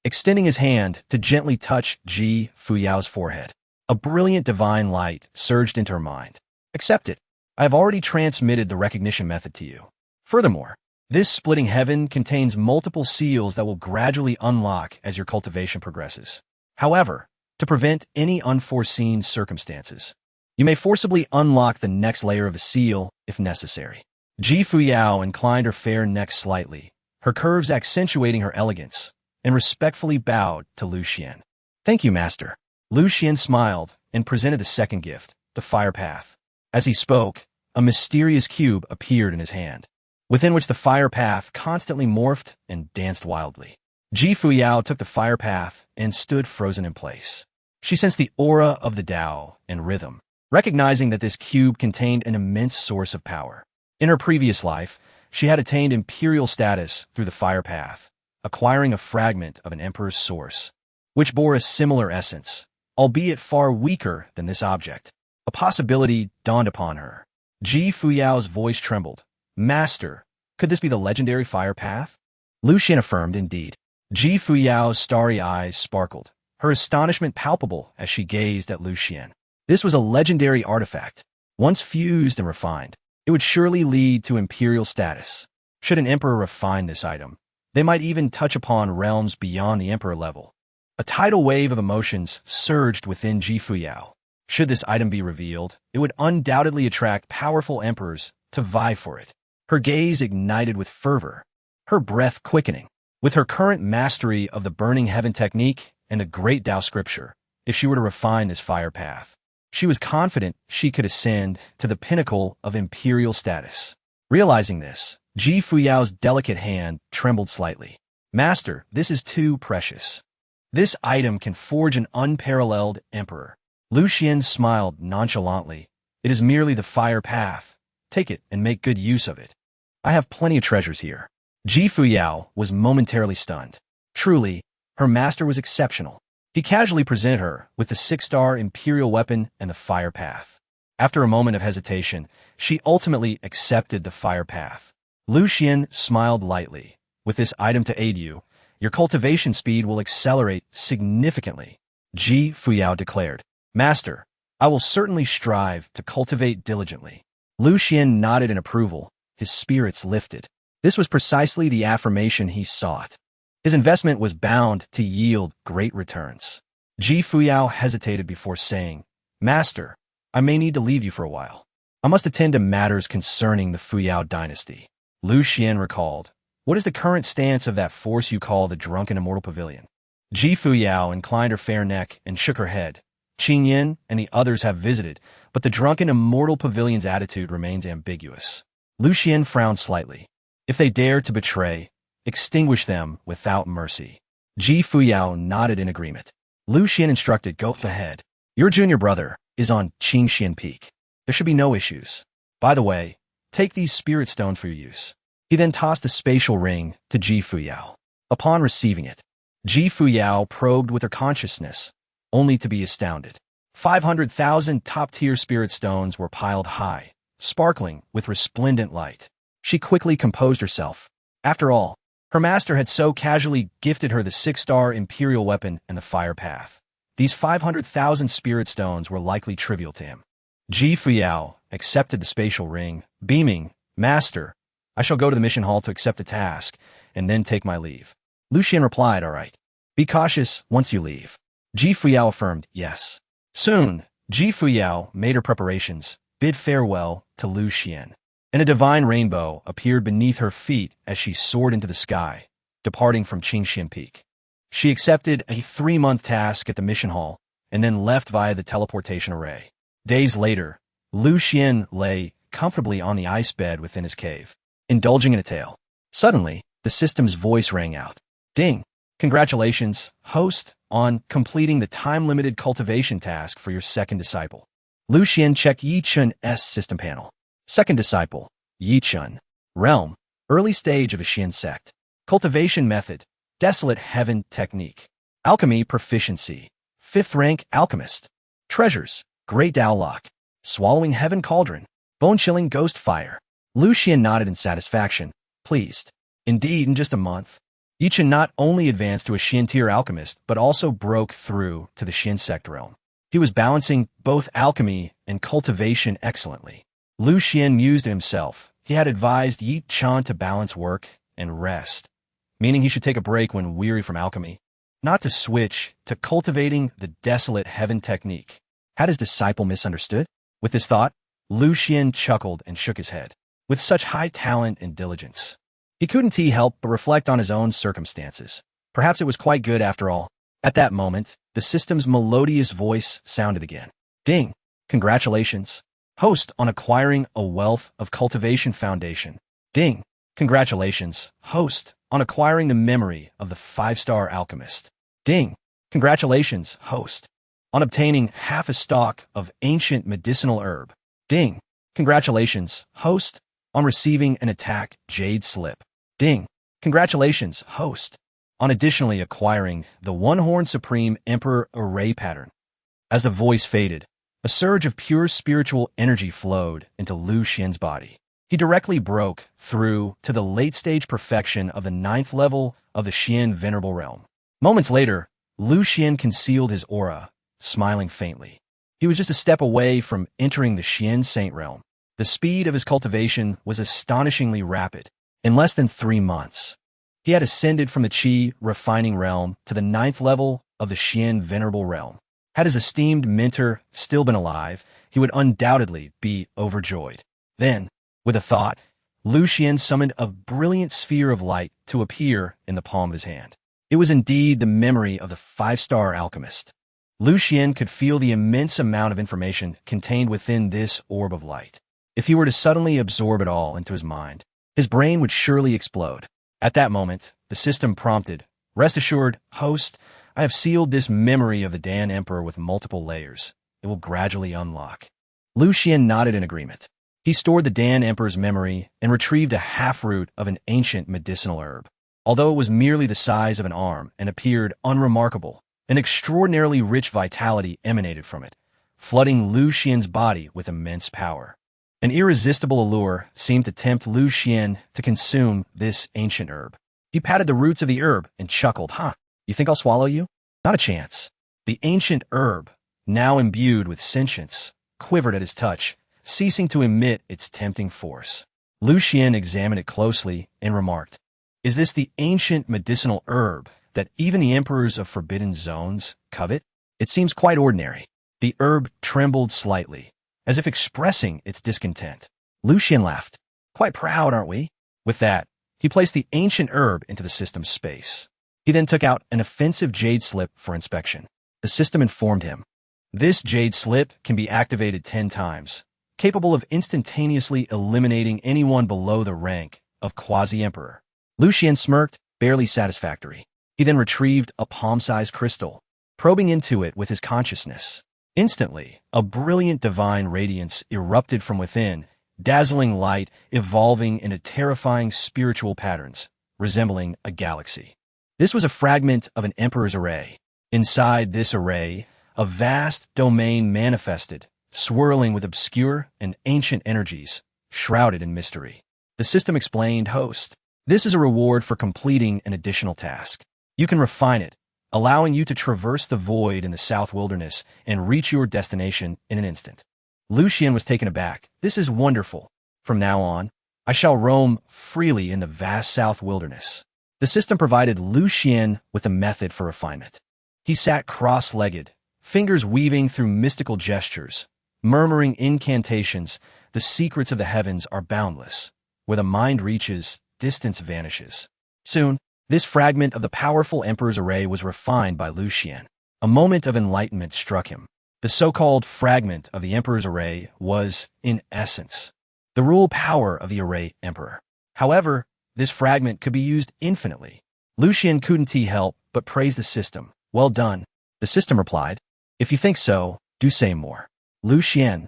extending his hand to gently touch Fuyao's forehead. A brilliant divine light surged into her mind. "Accept it. I have already transmitted the recognition method to you. Furthermore, this Splitting Heaven contains multiple seals that will gradually unlock as your cultivation progresses. However, to prevent any unforeseen circumstances, you may forcibly unlock the next layer of the seal if necessary." Fuyao inclined her fair neck slightly, her curves accentuating her elegance, and respectfully bowed to Lu Xuan. "Thank you, master." Lu Xuan smiled and presented the second gift, the Fire Path. As he spoke, a mysterious cube appeared in his hand, within which the Fire Path constantly morphed and danced wildly. Fuyao took the Fire Path and stood frozen in place. She sensed the aura of the Tao and rhythm, recognizing that this cube contained an immense source of power. In her previous life, she had attained imperial status through the Fire Path, acquiring a fragment of an emperor's source, which bore a similar essence, albeit far weaker than this object. A possibility dawned upon her. Fuyao's voice trembled. "Master, could this be the legendary Fire Path?" Lu Xuan affirmed, "Indeed." Fuyao's starry eyes sparkled, her astonishment palpable as she gazed at Lu Xuan. This was a legendary artifact. Once fused and refined, it would surely lead to imperial status. Should an emperor refine this item, they might even touch upon realms beyond the emperor level. A tidal wave of emotions surged within Fuyao. Should this item be revealed, it would undoubtedly attract powerful emperors to vie for it. Her gaze ignited with fervor, her breath quickening. With her current mastery of the Burning Heaven technique and the Great Tao Scripture, if she were to refine this Fire Path, she was confident she could ascend to the pinnacle of imperial status. Realizing this, Ji Fuyao's delicate hand trembled slightly. Master, this is too precious. This item can forge an unparalleled emperor. Lu Xuan smiled nonchalantly. It is merely the fire path. Take it and make good use of it. I have plenty of treasures here. Ji Fuyao was momentarily stunned. Truly, her master was exceptional. He casually presented her with the 6-star imperial weapon and the fire path. After a moment of hesitation, she ultimately accepted the fire path. Lu Xuan smiled lightly. With this item to aid you, your cultivation speed will accelerate significantly. Ji Fuyao declared. Master, I will certainly strive to cultivate diligently. Lu Xuan nodded in approval. His spirits lifted. This was precisely the affirmation he sought. His investment was bound to yield great returns. Ji Fuyao hesitated before saying, Master, I may need to leave you for a while. I must attend to matters concerning the Fuyao Dynasty. Lu Xuan recalled, What is the current stance of that force you call the Drunken Immortal Pavilion? Ji Fuyao inclined her fair neck and shook her head. Qing Yin and the others have visited, but the Drunken Immortal Pavilion's attitude remains ambiguous. Lu Xuan frowned slightly. If they dare to betray, extinguish them without mercy. Ji Fuyao nodded in agreement. Lu Xuan instructed, Go ahead. Your junior brother is on Qingxian Peak. There should be no issues. By the way, take these spirit stones for your use. He then tossed a spatial ring to Ji Fuyao. Upon receiving it, Ji Fuyao probed with her consciousness, only to be astounded. 500,000 top-tier spirit stones were piled high, sparkling with resplendent light. She quickly composed herself. After all, her master had so casually gifted her the 6-star imperial weapon and the fire path. These 500,000 spirit stones were likely trivial to him. Ji Fuyao accepted the spatial ring, beaming, Master, I shall go to the mission hall to accept the task, and then take my leave. Lu Xuan replied, All right. Be cautious once you leave. Ji Fuyao affirmed, Yes. Soon, Ji Fuyao made her preparations, bid farewell to Lu Xuan. And a divine rainbow appeared beneath her feet as she soared into the sky, departing from Qingxian Peak. She accepted a 3-month task at the mission hall, and then left via the teleportation array. Days later, Lu Xuan lay comfortably on the ice bed within his cave, indulging in a tale. Suddenly, the system's voice rang out. Ding! Congratulations, host, on completing the time-limited cultivation task for your second disciple. Lu Xuan checked Yi Chun's system panel. Second disciple, Yi Chun. Realm, early stage of a Xian sect. Cultivation method, desolate heaven technique. Alchemy proficiency, 5th rank alchemist. Treasures, great Dao lock. Swallowing heaven cauldron, bone-chilling ghost fire. Lu Xuan nodded in satisfaction, pleased. Indeed, in just a month, Yi Chun not only advanced to a Xian tier alchemist, but also broke through to the Xian sect realm. He was balancing both alchemy and cultivation excellently. Lu Xuan mused to himself. He had advised Yi Chun to balance work and rest, meaning he should take a break when weary from alchemy, not to switch to cultivating the desolate heaven technique. Had his disciple misunderstood? With this thought, Lu Xuan chuckled and shook his head. With such high talent and diligence, he couldn't help but reflect on his own circumstances. Perhaps it was quite good after all. At that moment, the system's melodious voice sounded again. Ding! Congratulations, host, on acquiring a wealth of cultivation foundation. Ding! Congratulations, host, on acquiring the memory of the 5-star alchemist. Ding! Congratulations, host, on obtaining half a stalk of ancient medicinal herb. Ding! Congratulations, host, on receiving an attack jade slip. Ding! Congratulations, host, on additionally acquiring the One-Horn Supreme Emperor array pattern. As the voice faded, a surge of pure spiritual energy flowed into Lu Xuan's body. He directly broke through to the late-stage perfection of the 9th level of the Xian Venerable Realm. Moments later, Lu Xuan concealed his aura, smiling faintly. He was just a step away from entering the Xian Saint Realm. The speed of his cultivation was astonishingly rapid. In less than 3 months, he had ascended from the Qi Refining Realm to the 9th level of the Xian Venerable Realm. Had his esteemed mentor still been alive, he would undoubtedly be overjoyed. Then, with a thought, Lu Xuan summoned a brilliant sphere of light to appear in the palm of his hand. It was indeed the memory of the 5-star alchemist. Lu Xuan could feel the immense amount of information contained within this orb of light. If he were to suddenly absorb it all into his mind, His brain would surely explode. At that moment, the system prompted, "Rest assured, host, I have sealed this memory of the Dan Emperor with multiple layers. It will gradually unlock." Lu Xuan nodded in agreement. He stored the Dan Emperor's memory and retrieved a half-root of an ancient medicinal herb. Although it was merely the size of an arm and appeared unremarkable, an extraordinarily rich vitality emanated from it, flooding Lu Xuan's body with immense power. An irresistible allure seemed to tempt Lu Xuan to consume this ancient herb. He patted the roots of the herb and chuckled, "Huh, you think I'll swallow you? Not a chance." The ancient herb, now imbued with sentience, quivered at his touch, ceasing to emit its tempting force. Lu Xuan examined it closely and remarked, "Is this the ancient medicinal herb that even the emperors of forbidden zones covet? It seems quite ordinary." The herb trembled slightly, as if expressing its discontent. Lu Xuan laughed. "Quite proud, aren't we?" With that, he placed the ancient herb into the system's space. He then took out an offensive jade slip for inspection. The system informed him, "This jade slip can be activated 10 times, capable of instantaneously eliminating anyone below the rank of quasi-emperor." Lu Xuan smirked, barely satisfactory. He then retrieved a palm-sized crystal, probing into it with his consciousness. Instantly, a brilliant divine radiance erupted from within, dazzling light evolving into terrifying spiritual patterns, resembling a galaxy. This was a fragment of an emperor's array. Inside this array, a vast domain manifested, swirling with obscure and ancient energies, shrouded in mystery. The system explained, "Host, this is a reward for completing an additional task. You can refine it, allowing you to traverse the void in the South Wilderness and reach your destination in an instant." Lu Xuan was taken aback. "This is wonderful. From now on, I shall roam freely in the vast South Wilderness." The system provided Lu Xuan with a method for refinement. He sat cross-legged, fingers weaving through mystical gestures, murmuring incantations. The secrets of the heavens are boundless. Where the mind reaches, distance vanishes. Soon, this fragment of the powerful emperor's array was refined by Lu Xuan. A moment of enlightenment struck him. The so-called fragment of the emperor's array was, in essence, the rule power of the array emperor. However, this fragment could be used infinitely. Lu Xuan couldn't help but praise the system. "Well done." The system replied, "If you think so, do say more." Lu Xuan.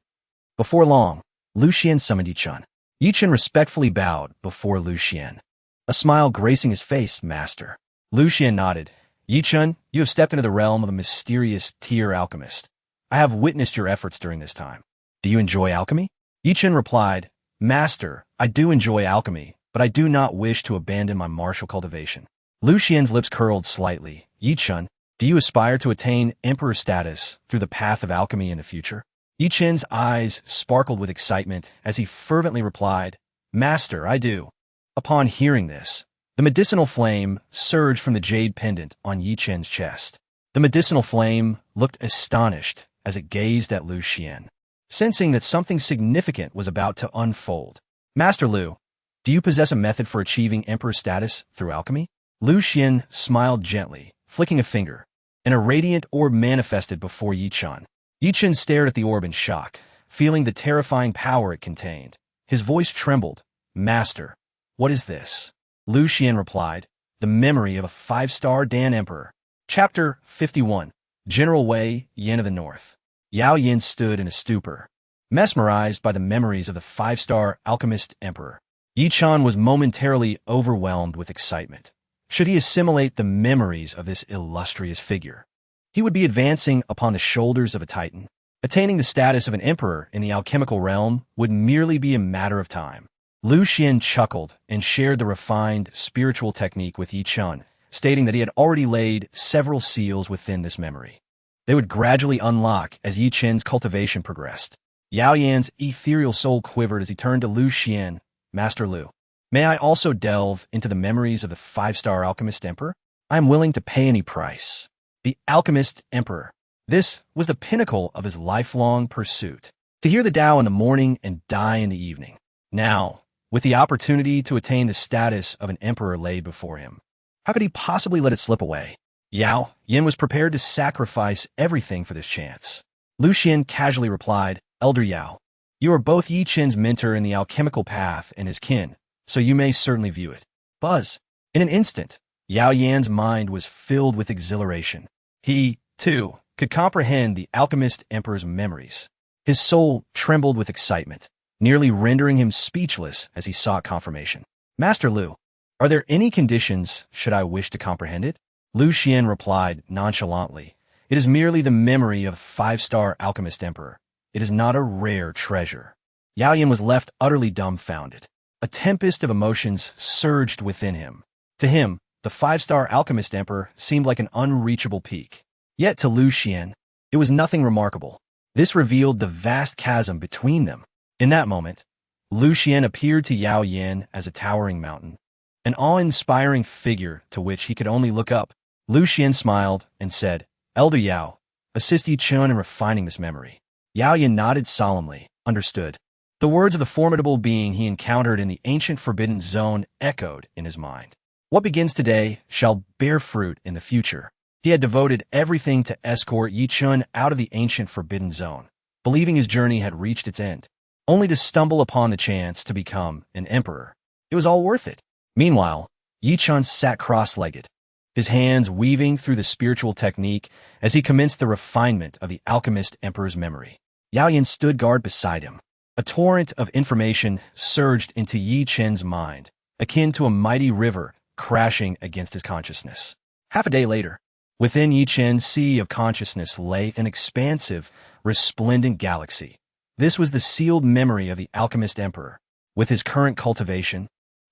Before long, Lu Xuan summoned Yichun. Yichun respectfully bowed before Lu Xuan. A smile gracing his face, "Master." Lu Xuan nodded. "Yichun, you have stepped into the realm of the mysterious tier alchemist. I have witnessed your efforts during this time. Do you enjoy alchemy?" Yichun replied, "Master, I do enjoy alchemy, but I do not wish to abandon my martial cultivation." Lu Xuan's lips curled slightly. "Yichun, do you aspire to attain emperor status through the path of alchemy in the future?" Yichun's eyes sparkled with excitement as he fervently replied, "Master, I do." Upon hearing this, the medicinal flame surged from the jade pendant on Yichun's chest. The medicinal flame looked astonished as it gazed at Lu Xuan, sensing that something significant was about to unfold. "Master Lu, do you possess a method for achieving emperor status through alchemy?" Lu Xuan smiled gently, flicking a finger, and a radiant orb manifested before Yichun. Yichun stared at the orb in shock, feeling the terrifying power it contained. His voice trembled. "Master, what is this?" Lu Xuan replied, "The memory of a 5-star Dan Emperor." Chapter 51. General Wei, Yin of the North. Yao Yin stood in a stupor, mesmerized by the memories of the 5-star alchemist emperor. Yichun was momentarily overwhelmed with excitement. Should he assimilate the memories of this illustrious figure, he would be advancing upon the shoulders of a titan. Attaining the status of an emperor in the alchemical realm would merely be a matter of time. Lu Xuan chuckled and shared the refined spiritual technique with Yichun, stating that he had already laid several seals within this memory. They would gradually unlock as Yichun's cultivation progressed. Yao Yan's ethereal soul quivered as he turned to Lu Xuan. "Master Lu, may I also delve into the memories of the 5-star alchemist emperor? I am willing to pay any price." The alchemist emperor. This was the pinnacle of his lifelong pursuit. To hear the Tao in the morning and die in the evening. Now, with the opportunity to attain the status of an emperor laid before him, how could he possibly let it slip away? Yao Yin was prepared to sacrifice everything for this chance. Lu Xuan casually replied, "Elder Yao, you are both Yichun's mentor in the alchemical path and his kin. so you may certainly view it. Buzz. In an instant, Yao Yan's mind was filled with exhilaration. He, too, could comprehend the alchemist emperor's memories. His soul trembled with excitement, nearly rendering him speechless as he sought confirmation. Master Lu, are there any conditions should I wish to comprehend it? Lu Xuan replied nonchalantly. It is merely the memory of a five-star alchemist emperor. It is not a rare treasure. Yao Yan was left utterly dumbfounded. A tempest of emotions surged within him. To him, the five-star alchemist emperor seemed like an unreachable peak. Yet to Lu Xuan, it was nothing remarkable. This revealed the vast chasm between them. In that moment, Lu Xuan appeared to Yao Yan as a towering mountain, an awe-inspiring figure to which he could only look up. Lu Xuan smiled and said, Elder Yao, assist Yi Chun in refining this memory. Yao Yan nodded solemnly, understood. The words of the formidable being he encountered in the ancient forbidden zone echoed in his mind. What begins today shall bear fruit in the future. He had devoted everything to escort Yi Chun out of the ancient forbidden zone, believing his journey had reached its end, only to stumble upon the chance to become an emperor. It was all worth it. Meanwhile, Yi Chun sat cross-legged, his hands weaving through the spiritual technique as he commenced the refinement of the alchemist emperor's memory. Yao Yan stood guard beside him. A torrent of information surged into Yi Chun's mind, akin to a mighty river crashing against his consciousness. Half a day later, within Yi Chun's sea of consciousness lay an expansive, resplendent galaxy. This was the sealed memory of the alchemist emperor. With his current cultivation,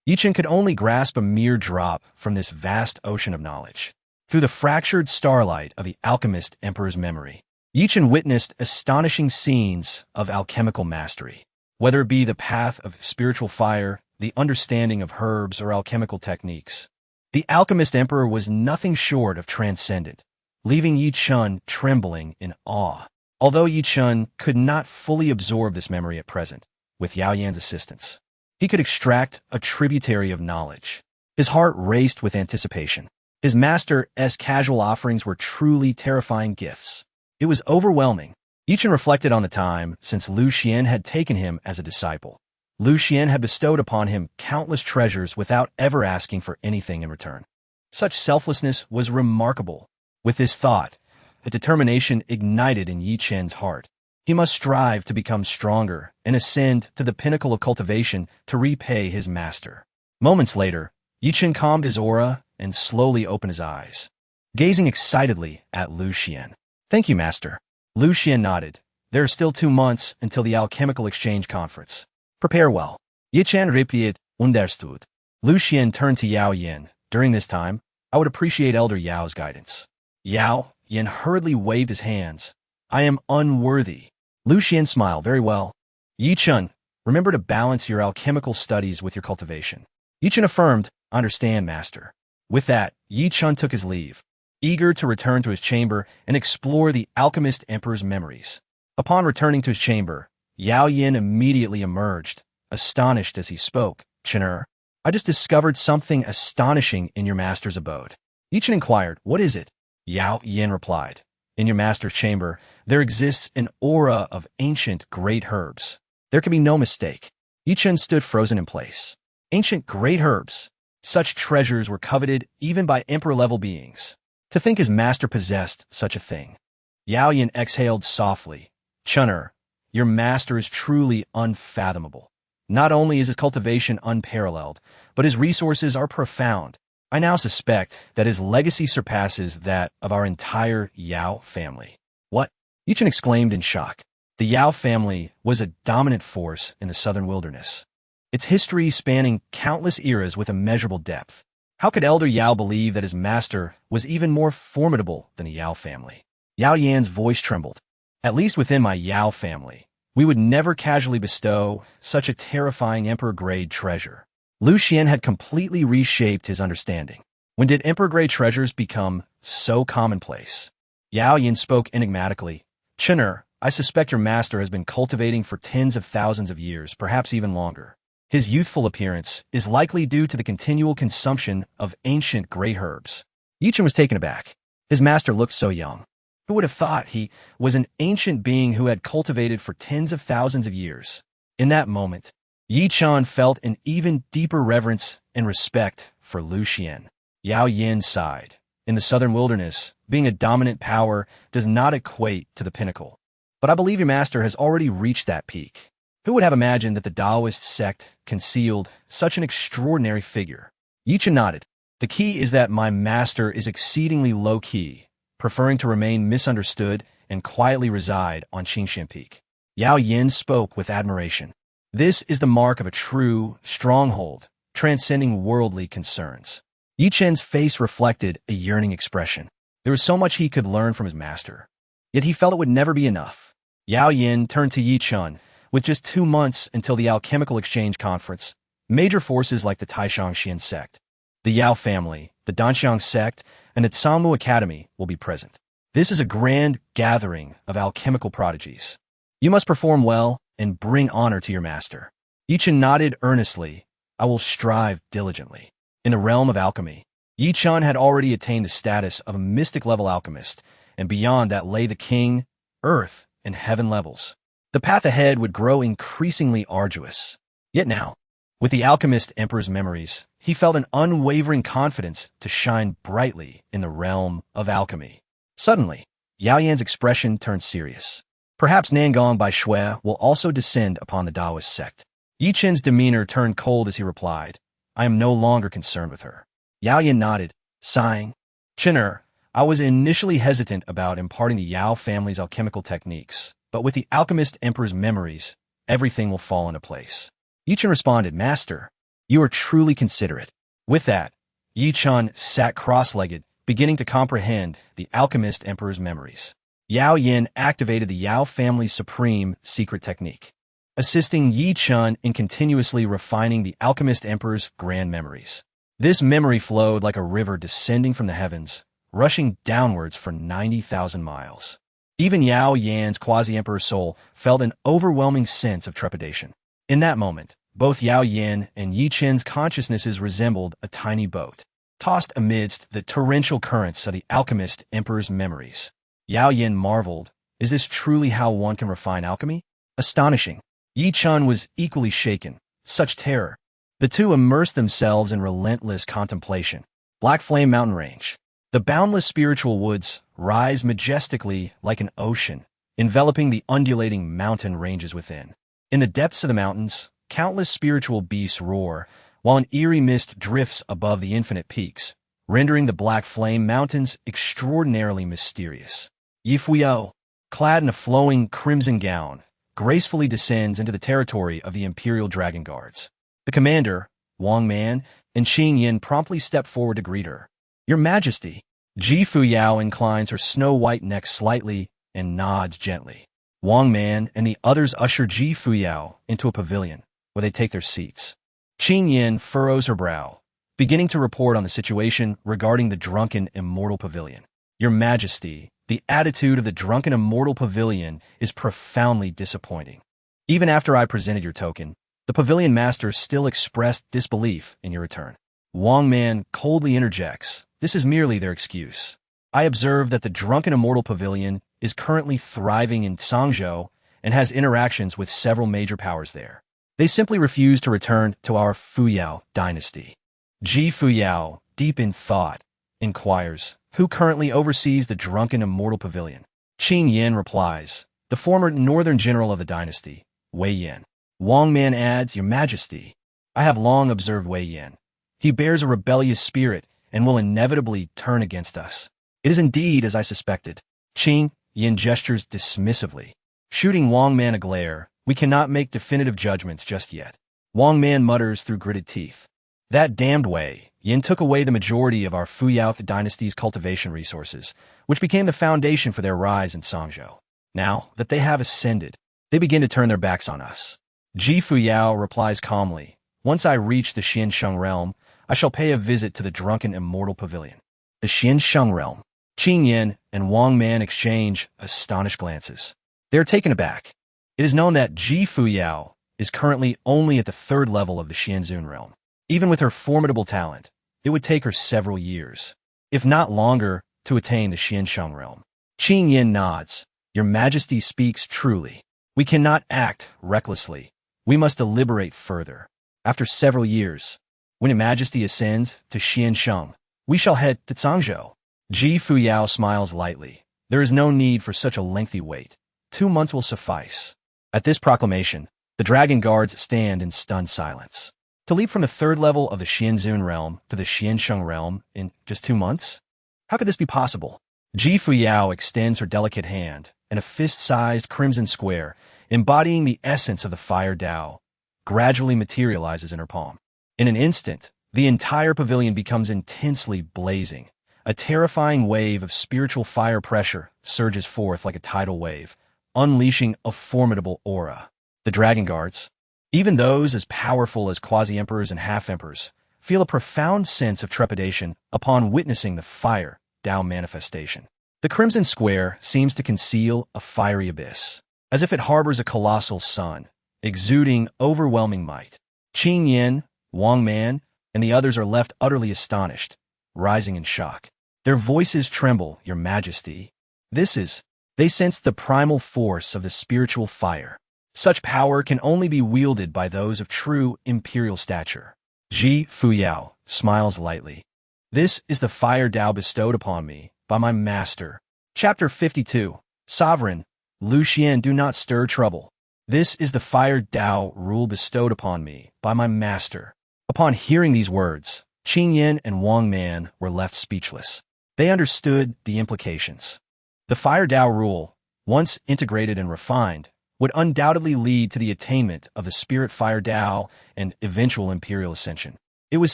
Yi Chun could only grasp a mere drop from this vast ocean of knowledge. Through the fractured starlight of the alchemist emperor's memory, Yi Chun witnessed astonishing scenes of alchemical mastery. Whether it be the path of spiritual fire, the understanding of herbs, or alchemical techniques, the alchemist emperor was nothing short of transcendent, leaving Yi Chun trembling in awe. Although Yi Chun could not fully absorb this memory at present, with Yao Yan's assistance, he could extract a tributary of knowledge. His heart raced with anticipation. His master's casual offerings were truly terrifying gifts. It was overwhelming. Yi Chun reflected on the time since Lu Xuan had taken him as a disciple. Lu Xuan had bestowed upon him countless treasures without ever asking for anything in return. Such selflessness was remarkable. With this thought, a determination ignited in Yi Chun's heart. He must strive to become stronger and ascend to the pinnacle of cultivation to repay his master. Moments later, Yi Chun calmed his aura and slowly opened his eyes, gazing excitedly at Lu Xuan. Thank you, Master. Lu Xuan nodded. There are still 2 months until the Alchemical Exchange Conference. Prepare well. Yi Chun repeated, understood. Lu Xuan turned to Yao Yan. During this time, I would appreciate Elder Yao's guidance. Yao Yan hurriedly waved his hands. I am unworthy. Lu Xuan smiled. Very well. Yi Chun, remember to balance your alchemical studies with your cultivation. Yi Chun affirmed, understand, Master. With that, Yi Chun took his leave, eager to return to his chamber and explore the alchemist emperor's memories. Upon returning to his chamber, Yao Yan immediately emerged, astonished as he spoke. Chener, I just discovered something astonishing in your master's abode. Yi Chun inquired, what is it? Yao Yan replied, in your master's chamber, there exists an aura of ancient great herbs. There can be no mistake. Yi Chun stood frozen in place. Ancient great herbs. Such treasures were coveted even by emperor-level beings. To think his master possessed such a thing. Yao Yan exhaled softly. Chunner, your master is truly unfathomable. Not only is his cultivation unparalleled, but his resources are profound. I now suspect that his legacy surpasses that of our entire Yao family. What? Yi Chun exclaimed in shock. The Yao family was a dominant force in the southern wilderness, its history spanning countless eras with immeasurable depth. How could Elder Yao believe that his master was even more formidable than the Yao family? Yao Yan's voice trembled. At least within my Yao family, we would never casually bestow such a terrifying emperor-grade treasure. Lu Xuan had completely reshaped his understanding. When did emperor-grade treasures become so commonplace? Yao Yan spoke enigmatically. Chener, I suspect your master has been cultivating for tens of thousands of years, perhaps even longer. His youthful appearance is likely due to the continual consumption of ancient great herbs. Yi Chun was taken aback. His master looked so young. Who would have thought he was an ancient being who had cultivated for tens of thousands of years? In that moment, Yi Chan felt an even deeper reverence and respect for Lu Xuan. Yao Yin sighed. In the southern wilderness, being a dominant power does not equate to the pinnacle. But I believe your master has already reached that peak. Who would have imagined that the Taoist sect concealed such an extraordinary figure? Yi Chan nodded. The key is that my master is exceedingly low-key, preferring to remain misunderstood and quietly reside on Changsheng Peak. Yao Yin spoke with admiration. This is the mark of a true stronghold, transcending worldly concerns. Yi Chen's face reflected a yearning expression. There was so much he could learn from his master, yet he felt it would never be enough. Yao Yin turned to Yi Chen. With just 2 months until the Alchemical Exchange Conference, major forces like the Taishanxian sect, the Yao family, the Danxiang sect, and the Tsanmu Academy will be present. This is a grand gathering of alchemical prodigies. You must perform well and bring honor to your master. Yi Chen nodded earnestly. I will strive diligently. In the realm of alchemy, Yi Chen had already attained the status of a mystic-level alchemist, and beyond that lay the king, earth, and heaven levels. The path ahead would grow increasingly arduous. Yet now, with the alchemist emperor's memories, he felt an unwavering confidence to shine brightly in the realm of alchemy. Suddenly, Yao Yan's expression turned serious. Perhaps Nangong by Shui will also descend upon the Taoist sect. Yi Chen's demeanor turned cold as he replied, I am no longer concerned with her. Yao Yan nodded, sighing. Chener, I was initially hesitant about imparting the Yao family's alchemical techniques, but with the alchemist emperor's memories, everything will fall into place. Yi Chen responded, Master, you are truly considerate. With that, Yi Chen sat cross-legged, beginning to comprehend the alchemist emperor's memories. Yao Yin activated the Yao family's supreme secret technique, assisting Yi Chen in continuously refining the alchemist emperor's grand memories. This memory flowed like a river descending from the heavens, rushing downwards for 90,000 miles. Even Yao Yan's quasi-emperor's soul felt an overwhelming sense of trepidation. In that moment, both Yao Yan and Yi Chen's consciousnesses resembled a tiny boat, tossed amidst the torrential currents of the alchemist emperor's memories. Yao Yan marveled, is this truly how one can refine alchemy? Astonishing. Yi Chen was equally shaken. Such terror. The two immersed themselves in relentless contemplation. Black Flame Mountain Range. The boundless spiritual woods rise majestically like an ocean, enveloping the undulating mountain ranges within. In the depths of the mountains, countless spiritual beasts roar, while an eerie mist drifts above the infinite peaks, rendering the Black Flame Mountains extraordinarily mysterious. Yi Fuyao, clad in a flowing crimson gown, gracefully descends into the territory of the Imperial Dragon Guards. The commander, Wang Man, and Qing Yin promptly step forward to greet her. Your Majesty. Ji Fuyao inclines her snow-white neck slightly and nods gently. Wang Man and the others usher Ji Fuyao into a pavilion, where they take their seats. Qing Yin furrows her brow, beginning to report on the situation regarding the drunken immortal pavilion. Your Majesty, the attitude of the drunken immortal pavilion is profoundly disappointing. Even after I presented your token, the pavilion master still expressed disbelief in your return. Wang Man coldly interjects, this is merely their excuse. I observe that the drunken immortal pavilion is currently thriving in Sangzhou and has interactions with several major powers there. They simply refuse to return to our Fuyao Dynasty. Ji Fuyao, deep in thought, inquires, who currently oversees the drunken immortal pavilion? Qing Yin replies, the former northern general of the dynasty, Wei Yan. Wang Man adds, Your Majesty, I have long observed Wei Yan. He bears a rebellious spirit and will inevitably turn against us. It is indeed as I suspected. Qing Yin gestures dismissively, shooting Wang Man a glare. We cannot make definitive judgments just yet. Wang Man mutters through gritted teeth. That damned Wei Yin took away the majority of our Fuyao Dynasty's cultivation resources, which became the foundation for their rise in Sangzhou. Now that they have ascended, they begin to turn their backs on us. Ji Fuyao replies calmly, once I reach the Xiansheng realm, I shall pay a visit to the drunken immortal pavilion. The Xiansheng realm. Qing Yin and Wang Man exchange astonished glances. They are taken aback. It is known that Ji Fuyao is currently only at the 3rd level of the Xianzun realm. Even with her formidable talent, it would take her several years, if not longer, to attain the Xiansheng realm. Qing Yin nods. Your Majesty speaks truly. We cannot act recklessly. We must deliberate further. After several years, when Your Majesty ascends to Xiansheng, we shall head to Zhangzhou. Ji Fuyao smiles lightly. There is no need for such a lengthy wait. 2 months will suffice. At this proclamation, the dragon guards stand in stunned silence. To leap from the 3rd level of the Xianzun realm to the Xiansheng realm in just 2 months? How could this be possible? Ji Fuyao extends her delicate hand, and a fist-sized crimson square, embodying the essence of the fire Tao, gradually materializes in her palm. In an instant, the entire pavilion becomes intensely blazing. A terrifying wave of spiritual fire pressure surges forth like a tidal wave, unleashing a formidable aura. The dragon guards, even those as powerful as quasi-emperors and half-emperors, feel a profound sense of trepidation upon witnessing the fire Tao manifestation. The crimson square seems to conceal a fiery abyss, as if it harbors a colossal sun, exuding overwhelming might. Qing Yin, Wang Man, and the others are left utterly astonished, rising in shock. Their voices tremble, Your Majesty. They sense the primal force of the spiritual fire. Such power can only be wielded by those of true imperial stature. Ji Fuyao smiles lightly. This is the fire Tao bestowed upon me by my master. Chapter 52. Sovereign, Lu Xuan, do not stir trouble. This is the fire Tao rule bestowed upon me by my master. Upon hearing these words, Qing Yin and Wang Man were left speechless. They understood the implications. The fire Tao rule, once integrated and refined, would undoubtedly lead to the attainment of the spirit fire Tao and eventual imperial ascension. It was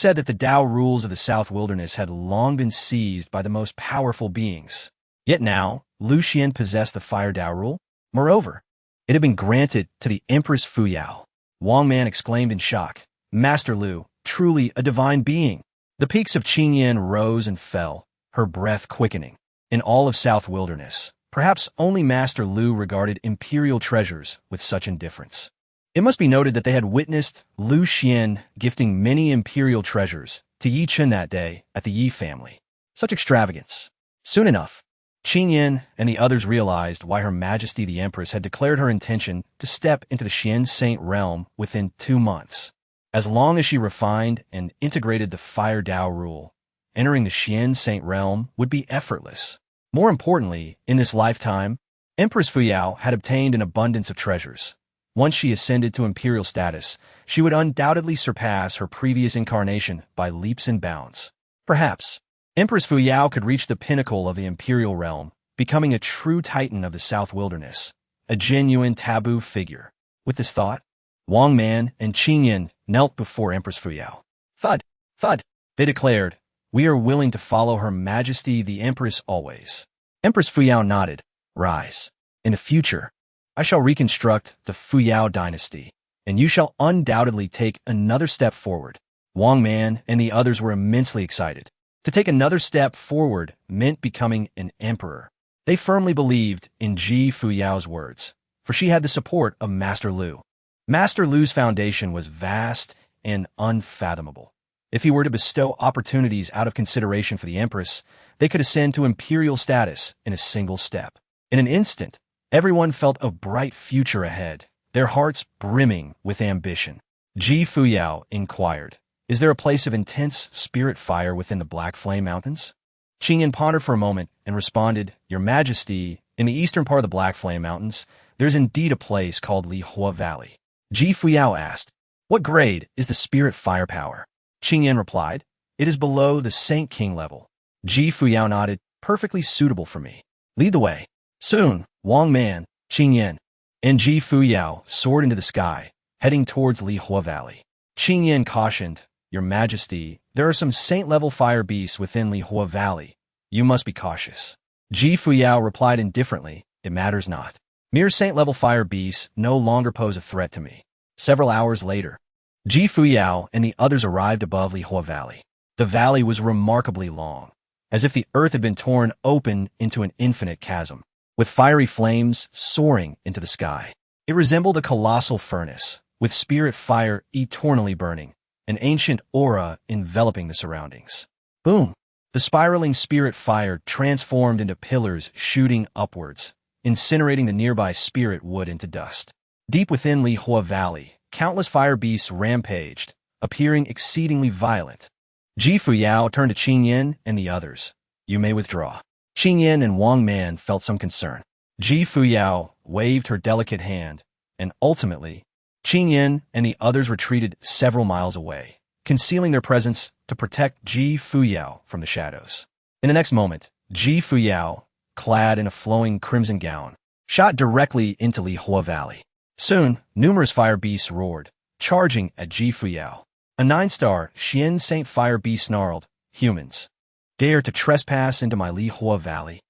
said that the Tao rules of the South Wilderness had long been seized by the most powerful beings. Yet now, Lu Xuan possessed the fire Tao rule. Moreover, it had been granted to the Empress Fuyao. Wang Man exclaimed in shock, Master Lu, truly a divine being. The peaks of Qing Yin rose and fell, her breath quickening. In all of South Wilderness, perhaps only Master Lu regarded imperial treasures with such indifference. It must be noted that they had witnessed Lu Xuan gifting many imperial treasures to Yi Chen that day at the Yi family. Such extravagance. Soon enough, Qing Yin and the others realized why Her Majesty the Empress had declared her intention to step into the Xian Saint realm within 2 months. As long as she refined and integrated the fire Tao rule, entering the Xian Saint realm would be effortless. More importantly, in this lifetime, Empress Fuyao had obtained an abundance of treasures. Once she ascended to imperial status, she would undoubtedly surpass her previous incarnation by leaps and bounds. Perhaps, Empress Fuyao could reach the pinnacle of the imperial realm, becoming a true titan of the South Wilderness, a genuine taboo figure. With this thought, Wang Man and Qing Yin knelt before Empress Fuyao. Thud, thud, they declared, we are willing to follow Her Majesty the Empress always. Empress Fuyao nodded. Rise. In the future, I shall reconstruct the Fuyao Dynasty, and you shall undoubtedly take another step forward. Wang Man and the others were immensely excited. To take another step forward meant becoming an emperor. They firmly believed in Ji Fuyao's words, for she had the support of Master Lu. Master Lu's foundation was vast and unfathomable. If he were to bestow opportunities out of consideration for the Empress, they could ascend to imperial status in a single step. In an instant, everyone felt a bright future ahead, their hearts brimming with ambition. Ji Fuyao inquired, is there a place of intense spirit fire within the Black Flame Mountains? Qing Yin pondered for a moment and responded, Your Majesty, in the eastern part of the Black Flame Mountains, there is indeed a place called Li Hua Valley. Ji Fuyao asked, what grade is the spirit firepower? Qing Yin replied, it is below the Saint King level. Ji Fuyao nodded, perfectly suitable for me. Lead the way. Soon, Wang Man, Qing Yin, and Ji Fuyao soared into the sky, heading towards Li Hua Valley. Qing Yin cautioned, Your Majesty, there are some saint-level fire beasts within Li Hua Valley. You must be cautious. Ji Fuyao replied indifferently, it matters not. Mere saint-level fire beasts no longer pose a threat to me. Several hours later, Ji Fuyao and the others arrived above Li Hua Valley. The valley was remarkably long, as if the earth had been torn open into an infinite chasm, with fiery flames soaring into the sky. It resembled a colossal furnace, with spirit fire eternally burning, an ancient aura enveloping the surroundings. Boom! The spiraling spirit fire transformed into pillars shooting upwards, incinerating the nearby spirit wood into dust. Deep within Li Hua Valley, countless fire beasts rampaged, appearing exceedingly violent. Fuyao turned to Qingyan and the others. "You may withdraw." Qingyan and Wang Man felt some concern. Fuyao waved her delicate hand, and ultimately, Qingyan and the others retreated several miles away, concealing their presence to protect Fuyao from the shadows. In the next moment, Fuyao, clad in a flowing crimson gown, shot directly into Li Hua Valley. Soon, numerous fire beasts roared, charging at Fuyao. A 9-star Xian Saint fire beast snarled, "Humans, dare to trespass into my Li Hua Valley."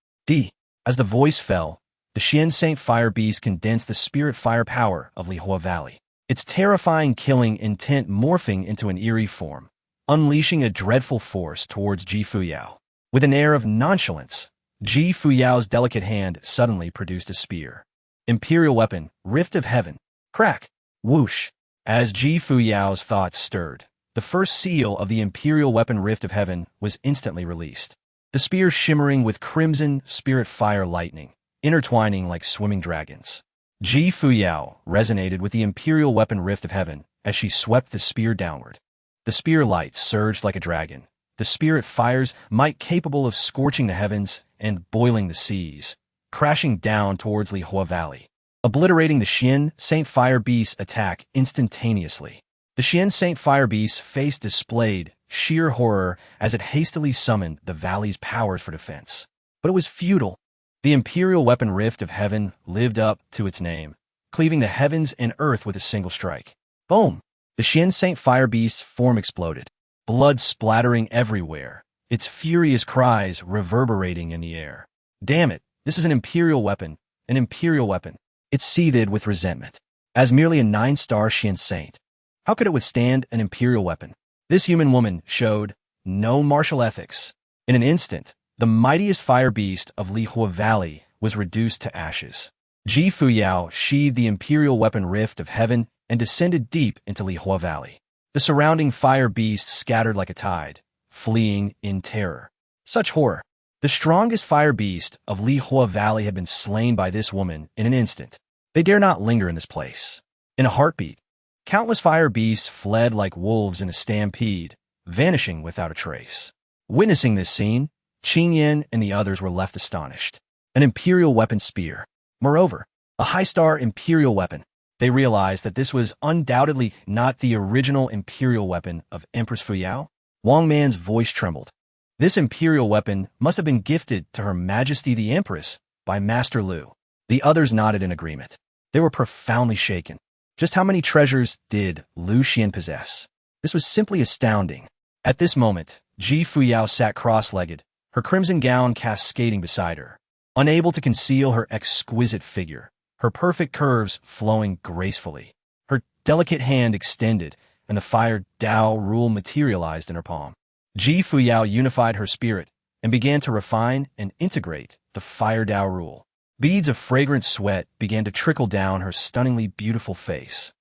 As the voice fell, the Xian Saint fire beast condensed the spirit fire power of Li Hua Valley, its terrifying killing intent morphing into an eerie form, unleashing a dreadful force towards Fuyao. With an air of nonchalance, Fuyao's delicate hand suddenly produced a spear. Imperial weapon, Rift of Heaven. Crack! Whoosh! As Fuyao's thoughts stirred, the first seal of the Imperial weapon Rift of Heaven was instantly released. The spear shimmering with crimson spirit fire lightning, intertwining like swimming dragons. Fuyao resonated with the Imperial weapon Rift of Heaven as she swept the spear downward. The spear light surged like a dragon, the spirit fires might capable of scorching the heavens and boiling the seas, crashing down towards Li Hua Valley, obliterating the Xian Saint Fire Beast's attack instantaneously. The Xian Saint Fire Beast's face displayed sheer horror as it hastily summoned the valley's powers for defense. But it was futile. The Imperial weapon Rift of Heaven lived up to its name, cleaving the heavens and earth with a single strike. Boom! The Xian Saint Fire Beast's form exploded, blood splattering everywhere, its furious cries reverberating in the air. "Damn it, this is an Imperial weapon, an Imperial weapon." It seethed with resentment. As merely a 9-star Xian Saint, how could it withstand an Imperial weapon? This human woman showed no martial ethics. In an instant, the mightiest fire beast of Li Hua Valley was reduced to ashes. Fuyao sheathed the Imperial weapon Rift of Heaven and descended deep into Li Hua Valley. The surrounding fire beasts scattered like a tide, fleeing in terror. Such horror! The strongest fire beast of Li Hua Valley had been slain by this woman in an instant. They dare not linger in this place. In a heartbeat, countless fire beasts fled like wolves in a stampede, vanishing without a trace. Witnessing this scene, Qingyan and the others were left astonished. An Imperial weapon spear. Moreover, a high-star Imperial weapon. They realized that this was undoubtedly not the original Imperial weapon of Empress Fuyao. Wang Man's voice trembled. This Imperial weapon must have been gifted to Her Majesty the Empress by Master Lu. The others nodded in agreement. They were profoundly shaken. Just how many treasures did Lu Xuan possess? This was simply astounding. At this moment, Fuyao sat cross-legged, her crimson gown cascading beside her, unable to conceal her exquisite figure, her perfect curves flowing gracefully. Her delicate hand extended, and the fire Dao rule materialized in her palm. Fuyao unified her spirit and began to refine and integrate the fire Dao rule. Beads of fragrant sweat began to trickle down her stunningly beautiful face,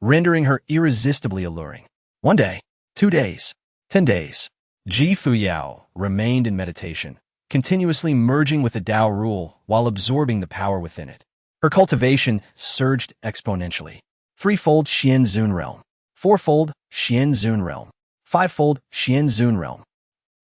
rendering her irresistibly alluring. 1 day, 2 days, 10 days. Fuyao remained in meditation, continuously merging with the Dao rule while absorbing the power within it. Her cultivation surged exponentially. 3-fold Xian Zun realm, 4-fold Xian Zun realm, 5-fold Xian Zun realm.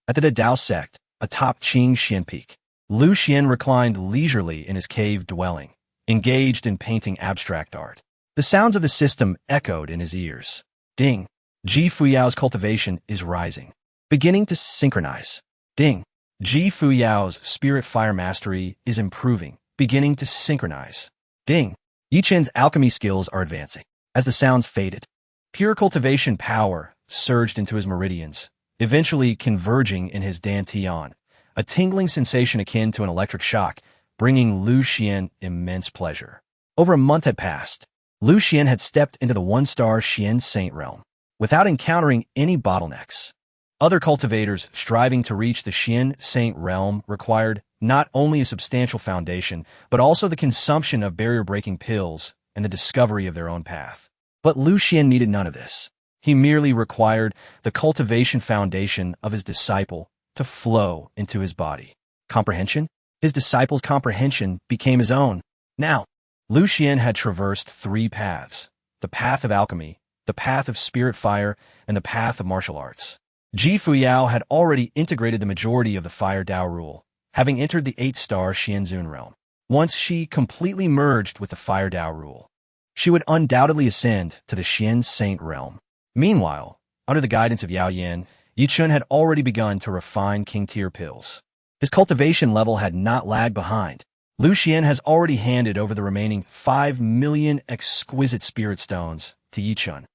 At the Dao sect, atop Qing Xian Peak, Lu Xuan reclined leisurely in his cave dwelling, engaged in painting abstract art. The sounds of the system echoed in his ears. Ding! Fuyao's cultivation is rising, beginning to synchronize. Ding! Fuyao's spirit fire mastery is improving, beginning to synchronize. Ding! Yichen's alchemy skills are advancing. As the sounds faded, pure cultivation power surged into his meridians, eventually converging in his dantian, a tingling sensation akin to an electric shock, bringing Lu Xuan immense pleasure. Over a month had passed. Lu Xuan had stepped into the 1-star Xian Saint realm, without encountering any bottlenecks. Other cultivators striving to reach the Xian Saint realm required not only a substantial foundation, but also the consumption of barrier-breaking pills and the discovery of their own path. But Lu Xuan needed none of this. He merely required the cultivation foundation of his disciple to flow into his body. Comprehension? His disciple's comprehension became his own. Now, Lu Xuan had traversed 3 paths: the path of alchemy, the path of spirit fire, and the path of martial arts. Fuyao had already integrated the majority of the Fire Dao rule, having entered the 8-star Xianzun realm. Once she completely merged with the Fire Dao rule, she would undoubtedly ascend to the Xian Saint realm. Meanwhile, under the guidance of Yao Yan, Lu Xuan had already begun to refine king-tier pills. His cultivation level had not lagged behind. Lu Xuan has already handed over the remaining 5 million exquisite spirit stones to Lu Xuan,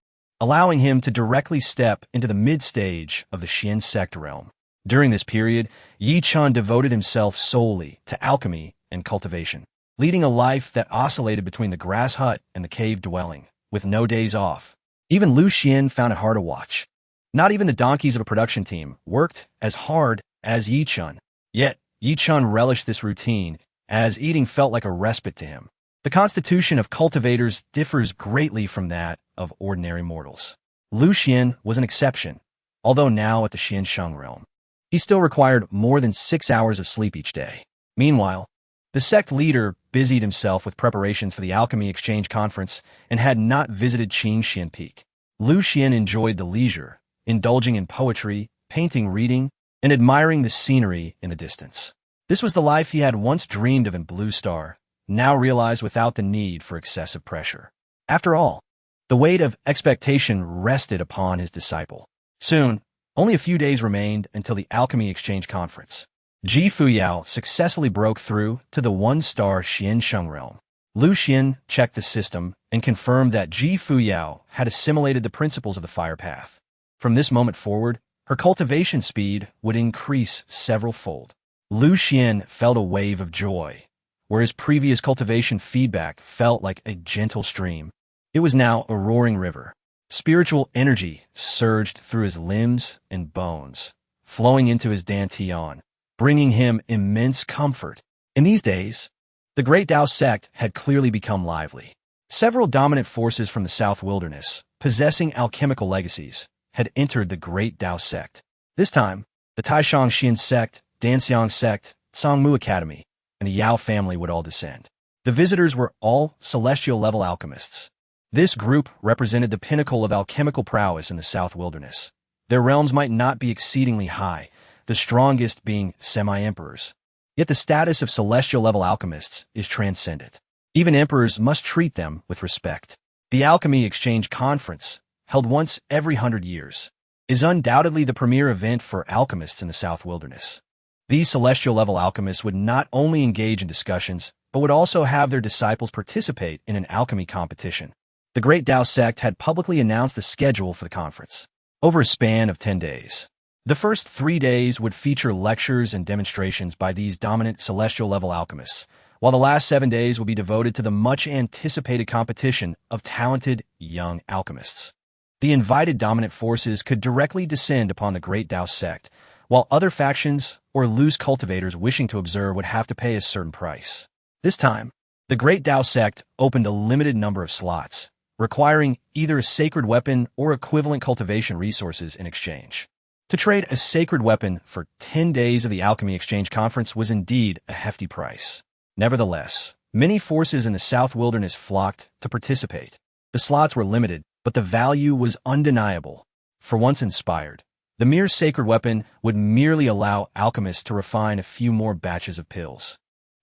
allowing him to directly step into the mid-stage of the Xian sect realm. During this period, Lu Xuan devoted himself solely to alchemy and cultivation, leading a life that oscillated between the grass hut and the cave dwelling, with no days off. Even Lu Xuan found it hard to watch. Not even the donkeys of a production team worked as hard as Lu Xuan. Yet, Lu Xuan relished this routine, as eating felt like a respite to him. The constitution of cultivators differs greatly from that of ordinary mortals. Lu Xuan was an exception, although now at the Xiansheng realm. He still required more than 6 hours of sleep each day. Meanwhile, the sect leader busied himself with preparations for the Alchemy Exchange Conference and had not visited Changsheng Peak. Lu Xuan enjoyed the leisure, indulging in poetry, painting, reading, and admiring the scenery in the distance. This was the life he had once dreamed of in Blue Star, now realized without the need for excessive pressure. After all, the weight of expectation rested upon his disciple. Soon, only a few days remained until the Alchemy Exchange Conference. Fuyao successfully broke through to the 1-star Xiansheng realm. Lu Xuan checked the system and confirmed that Fuyao had assimilated the principles of the fire path. From this moment forward, her cultivation speed would increase several-fold. Lu Xuan felt a wave of joy, where his previous cultivation feedback felt like a gentle stream. It was now a roaring river. Spiritual energy surged through his limbs and bones, flowing into his dantian, bringing him immense comfort. In these days, the Great Dao sect had clearly become lively. Several dominant forces from the South Wilderness, possessing alchemical legacies, had entered the Great Dao sect. This time, the Taishang Xian sect, Danxiang sect, Songmu Academy, and the Yao family would all descend. The visitors were all celestial-level alchemists. This group represented the pinnacle of alchemical prowess in the South Wilderness. Their realms might not be exceedingly high, the strongest being semi-emperors. Yet the status of celestial-level alchemists is transcendent. Even emperors must treat them with respect. The Alchemy Exchange Conference, held once every 100 years, is undoubtedly the premier event for alchemists in the South Wilderness. These celestial-level alchemists would not only engage in discussions, but would also have their disciples participate in an alchemy competition. The Great Dao sect had publicly announced the schedule for the conference, over a span of 10 days. The first 3 days would feature lectures and demonstrations by these dominant celestial-level alchemists, while the last 7 days would be devoted to the much-anticipated competition of talented young alchemists. The invited dominant forces could directly descend upon the Great Dao sect, while other factions or loose cultivators wishing to observe would have to pay a certain price. This time, the Great Dao sect opened a limited number of slots, requiring either a sacred weapon or equivalent cultivation resources in exchange. To trade a sacred weapon for 10 days of the Alchemy Exchange Conference was indeed a hefty price. Nevertheless, many forces in the South Wilderness flocked to participate. The slots were limited, but the value was undeniable. For once inspired, the mere sacred weapon would merely allow alchemists to refine a few more batches of pills.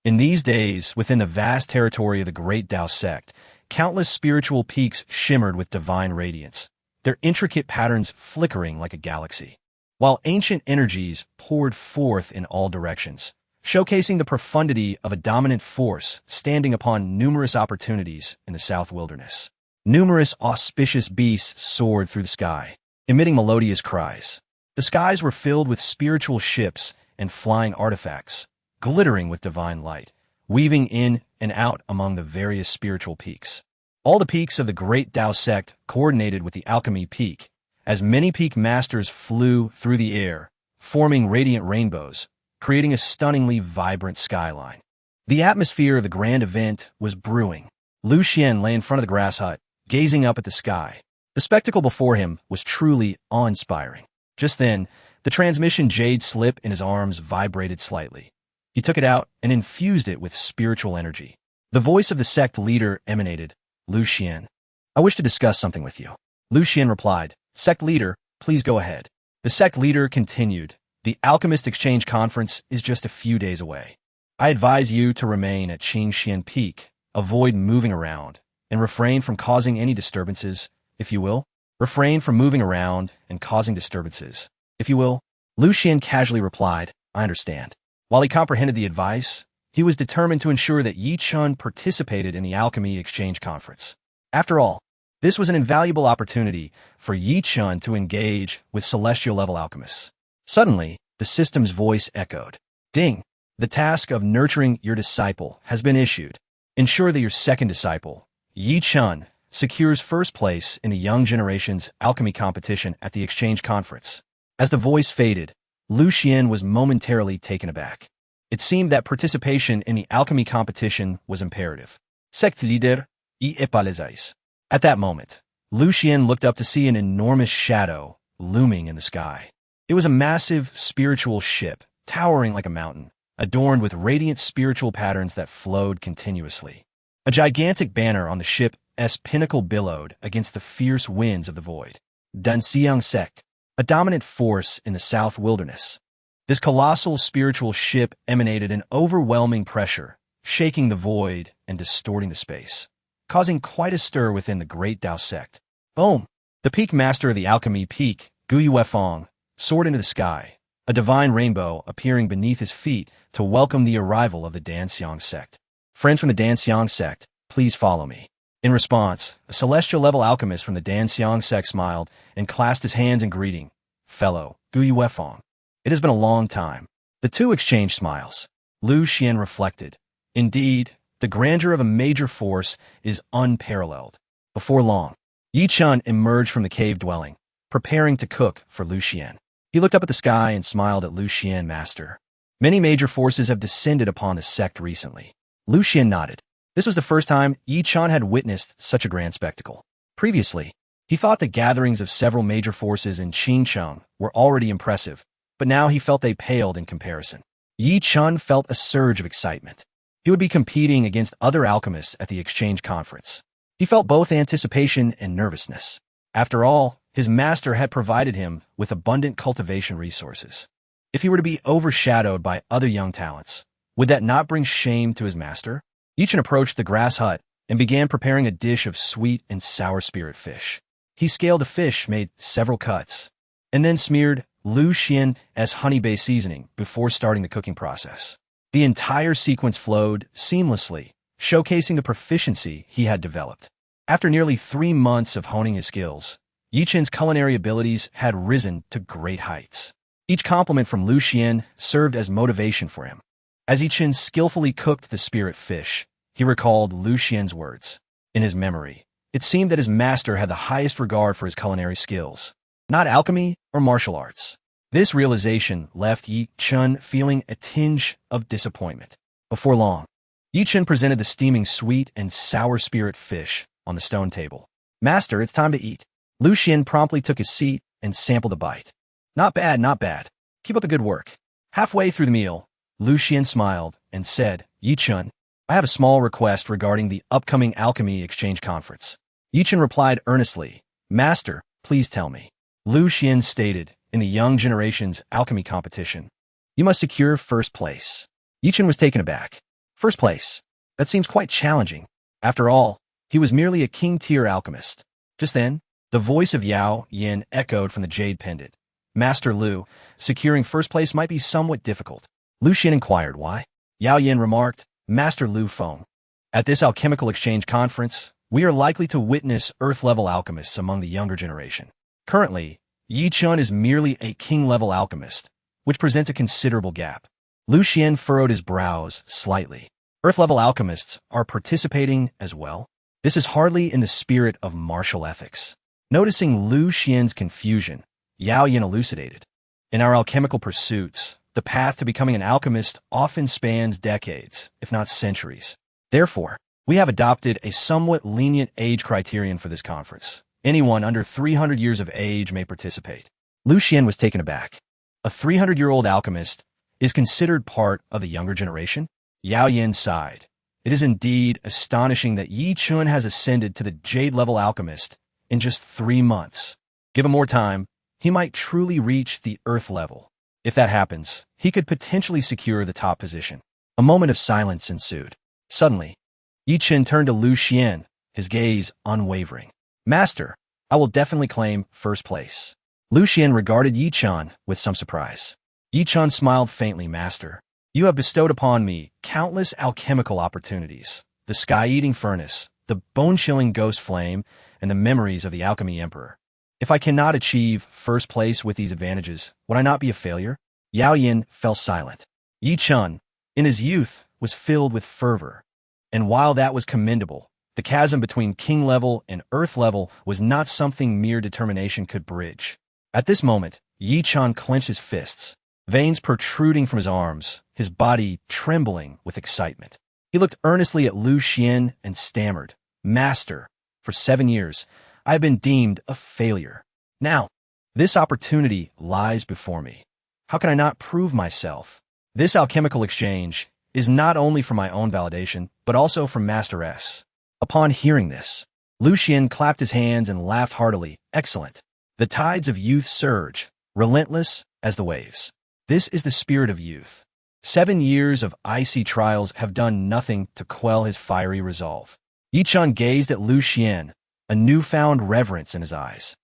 In these days, within the vast territory of the Great Dao sect, countless spiritual peaks shimmered with divine radiance, their intricate patterns flickering like a galaxy, while ancient energies poured forth in all directions, showcasing the profundity of a dominant force standing upon numerous opportunities in the South Wilderness. Numerous auspicious beasts soared through the sky, emitting melodious cries. The skies were filled with spiritual ships and flying artifacts, glittering with divine light, weaving in and out among the various spiritual peaks. All the peaks of the Great Dao sect coordinated with the Alchemy Peak, as many peak masters flew through the air, forming radiant rainbows, creating a stunningly vibrant skyline. The atmosphere of the grand event was brewing. Lu Xuan lay in front of the grass hut, gazing up at the sky. The spectacle before him was truly awe-inspiring. Just then, the transmission jade slip in his arms vibrated slightly. He took it out and infused it with spiritual energy. The voice of the sect leader emanated, "Lu Xuan, I wish to discuss something with you. Lu Xuan replied. Sect leader, please go ahead. The sect leader continued. The Alchemist Exchange Conference is just a few days away. I advise you to remain at Changsheng Peak, avoid moving around, and refrain from causing any disturbances, if you will. Refrain from moving around and causing disturbances, if you will. Lu Xuan casually replied, I understand. While he comprehended the advice, he was determined to ensure that Yi Chun participated in the Alchemy Exchange Conference. After all, this was an invaluable opportunity for Yi Chun to engage with celestial-level alchemists. Suddenly, the system's voice echoed. Ding! The task of nurturing your disciple has been issued. Ensure that your second disciple, Yi Chun, secures first place in the young generation's alchemy competition at the Exchange Conference. As the voice faded, Lu Xuan was momentarily taken aback. It seemed that participation in the alchemy competition was imperative. Sect leader, y épales. At that moment, Lu Xuan looked up to see an enormous shadow looming in the sky. It was a massive spiritual ship, towering like a mountain, adorned with radiant spiritual patterns that flowed continuously. A gigantic banner on the ship's pinnacle billowed against the fierce winds of the void. Danxiang Sek, a dominant force in the South Wilderness. This colossal spiritual ship emanated an overwhelming pressure, shaking the void and distorting the space, causing quite a stir within the great Dao sect. Boom! The peak master of the alchemy peak, Gu Yuefeng, soared into the sky, a divine rainbow appearing beneath his feet to welcome the arrival of the Danxiang sect. Friends from the Danxiang sect, please follow me. In response, a celestial-level alchemist from the Danxiang sect smiled and clasped his hands in greeting. Fellow, Gu Yuefeng. It has been a long time. The two exchanged smiles. Lu Xuan reflected. Indeed, the grandeur of a major force is unparalleled. Before long, Yi Chun emerged from the cave dwelling, preparing to cook for Lu Xuan. He looked up at the sky and smiled at Lu Xuan, master. Many major forces have descended upon the sect recently. Lu Xuan nodded. This was the first time Yi Chun had witnessed such a grand spectacle. Previously, he thought the gatherings of several major forces in Qingcheng were already impressive, but now he felt they paled in comparison. Yi Chun felt a surge of excitement. He would be competing against other alchemists at the exchange conference. He felt both anticipation and nervousness. After all, his master had provided him with abundant cultivation resources. If he were to be overshadowed by other young talents, would that not bring shame to his master? Yi Chun approached the grass hut and began preparing a dish of sweet and sour spirit fish. He scaled the fish, made several cuts, and then smeared Lu Xuan's honey-based seasoning before starting the cooking process. The entire sequence flowed seamlessly, showcasing the proficiency he had developed. After nearly 3 months of honing his skills, Yi Chun's culinary abilities had risen to great heights. Each compliment from Lu Xuan served as motivation for him. As Yi Chun skillfully cooked the spirit fish, he recalled Lu Xuan's words. In his memory, it seemed that his master had the highest regard for his culinary skills, not alchemy or martial arts. This realization left Yi Chun feeling a tinge of disappointment. Before long, Yi Chun presented the steaming sweet and sour spirit fish on the stone table. Master, it's time to eat. Lu Xuan promptly took his seat and sampled a bite. Not bad, not bad. Keep up the good work. Halfway through the meal, Lu Xuan smiled and said, Yi Chun, I have a small request regarding the upcoming Alchemy Exchange Conference. Yi Chun replied earnestly, Master, please tell me. Lu Xuan stated, in the young generation's alchemy competition, you must secure first place. Yi Chun was taken aback. First place? That seems quite challenging. After all, he was merely a king-tier alchemist. Just then, the voice of Yao Yin echoed from the jade pendant. Master Lu, securing first place might be somewhat difficult. Lu Xuan inquired why. Yao Yin remarked, Master Lu Feng. At this alchemical exchange conference, we are likely to witness earth-level alchemists among the younger generation. Currently, Yi Chun is merely a king-level alchemist, which presents a considerable gap. Lu Xuan furrowed his brows slightly. Earth-level alchemists are participating as well. This is hardly in the spirit of martial ethics. Noticing Lu Xuan's confusion, Yao Yin elucidated. In our alchemical pursuits, the path to becoming an alchemist often spans decades, if not centuries. Therefore, we have adopted a somewhat lenient age criterion for this conference. Anyone under 300 years of age may participate. Lu Xuan was taken aback. A 300-year-old alchemist is considered part of the younger generation? Yao Yin sighed. It is indeed astonishing that Yi Chun has ascended to the Jade-level alchemist in just 3 months. Give him more time, he might truly reach the Earth level. If that happens, he could potentially secure the top position. A moment of silence ensued. Suddenly, Yi Chun turned to Lu Xuan, his gaze unwavering. Master, I will definitely claim first place. Lu Xuan regarded Yi Chun with some surprise. Yi Chun smiled faintly. Master, you have bestowed upon me countless alchemical opportunities, the sky-eating furnace, the bone-chilling ghost flame, and the memories of the Alchemy Emperor. If I cannot achieve first place with these advantages, would I not be a failure? Yao Yin fell silent. Yi Chun, in his youth, was filled with fervor. And while that was commendable, the chasm between king level and earth level was not something mere determination could bridge. At this moment, Yi Chun clenched his fists, veins protruding from his arms, his body trembling with excitement. He looked earnestly at Lu Xuan and stammered, Master, for 7 years, I have been deemed a failure. Now, this opportunity lies before me. How can I not prove myself? This alchemical exchange is not only for my own validation, but also for Master S. Upon hearing this, Lu Xuan clapped his hands and laughed heartily. Excellent. The tides of youth surge, relentless as the waves. This is the spirit of youth. 7 years of icy trials have done nothing to quell his fiery resolve. Yi Chun gazed at Lu Xuan, a newfound reverence in his eyes.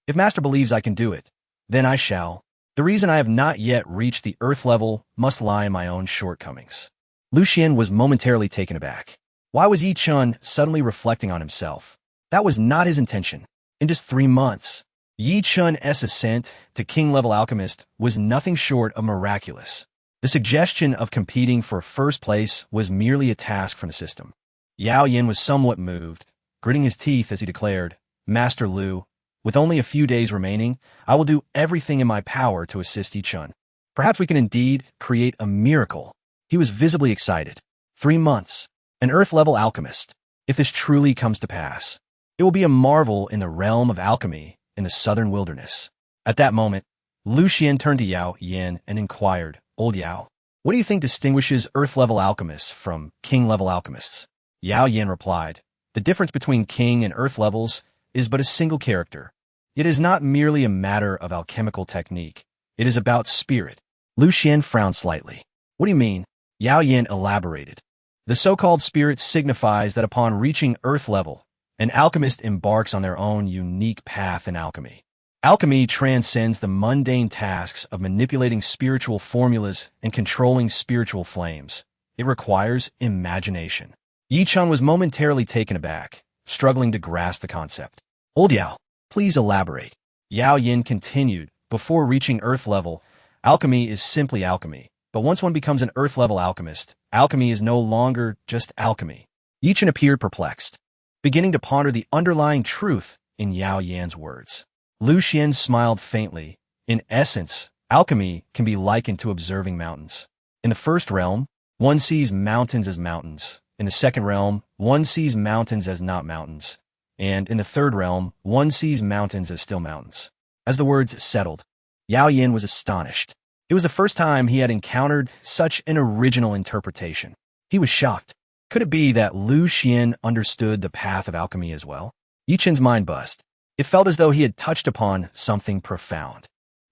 If Master believes I can do it, then I shall. The reason I have not yet reached the earth level must lie in my own shortcomings. Lu Xuan was momentarily taken aback. Why was Yi Chun suddenly reflecting on himself? That was not his intention. In just 3 months, Yi Chun's ascent to king-level alchemist was nothing short of miraculous. The suggestion of competing for first place was merely a task from the system. Yao Yin was somewhat moved, gritting his teeth as he declared, Master Lu, with only a few days remaining, I will do everything in my power to assist Yi Chun. Perhaps we can indeed create a miracle. He was visibly excited. 3 months. An earth-level alchemist. If this truly comes to pass, it will be a marvel in the realm of alchemy in the southern wilderness. At that moment, Lu Xuan turned to Yao Yin and inquired, Old Yao, what do you think distinguishes earth-level alchemists from king-level alchemists? Yao Yin replied, the difference between king and earth levels is but a single character. It is not merely a matter of alchemical technique. It is about spirit. Lu Xuan frowned slightly. What do you mean? Yao Yin elaborated. The so-called spirit signifies that upon reaching earth level, an alchemist embarks on their own unique path in alchemy. Alchemy transcends the mundane tasks of manipulating spiritual formulas and controlling spiritual flames. It requires imagination. Yi Chun was momentarily taken aback, struggling to grasp the concept. Old Yao, please elaborate. Yao Yin continued, before reaching earth level, alchemy is simply alchemy. But once one becomes an earth-level alchemist, alchemy is no longer just alchemy. Yi Chun appeared perplexed, beginning to ponder the underlying truth in Yao Yan's words. Lu Xuan smiled faintly. In essence, alchemy can be likened to observing mountains. In the first realm, one sees mountains as mountains. In the second realm, one sees mountains as not mountains. And in the third realm, one sees mountains as still mountains. As the words settled, Yao Yin was astonished. It was the first time he had encountered such an original interpretation. He was shocked. Could it be that Lu Xuan understood the path of alchemy as well? Yi Chun's mind buzzed. It felt as though he had touched upon something profound.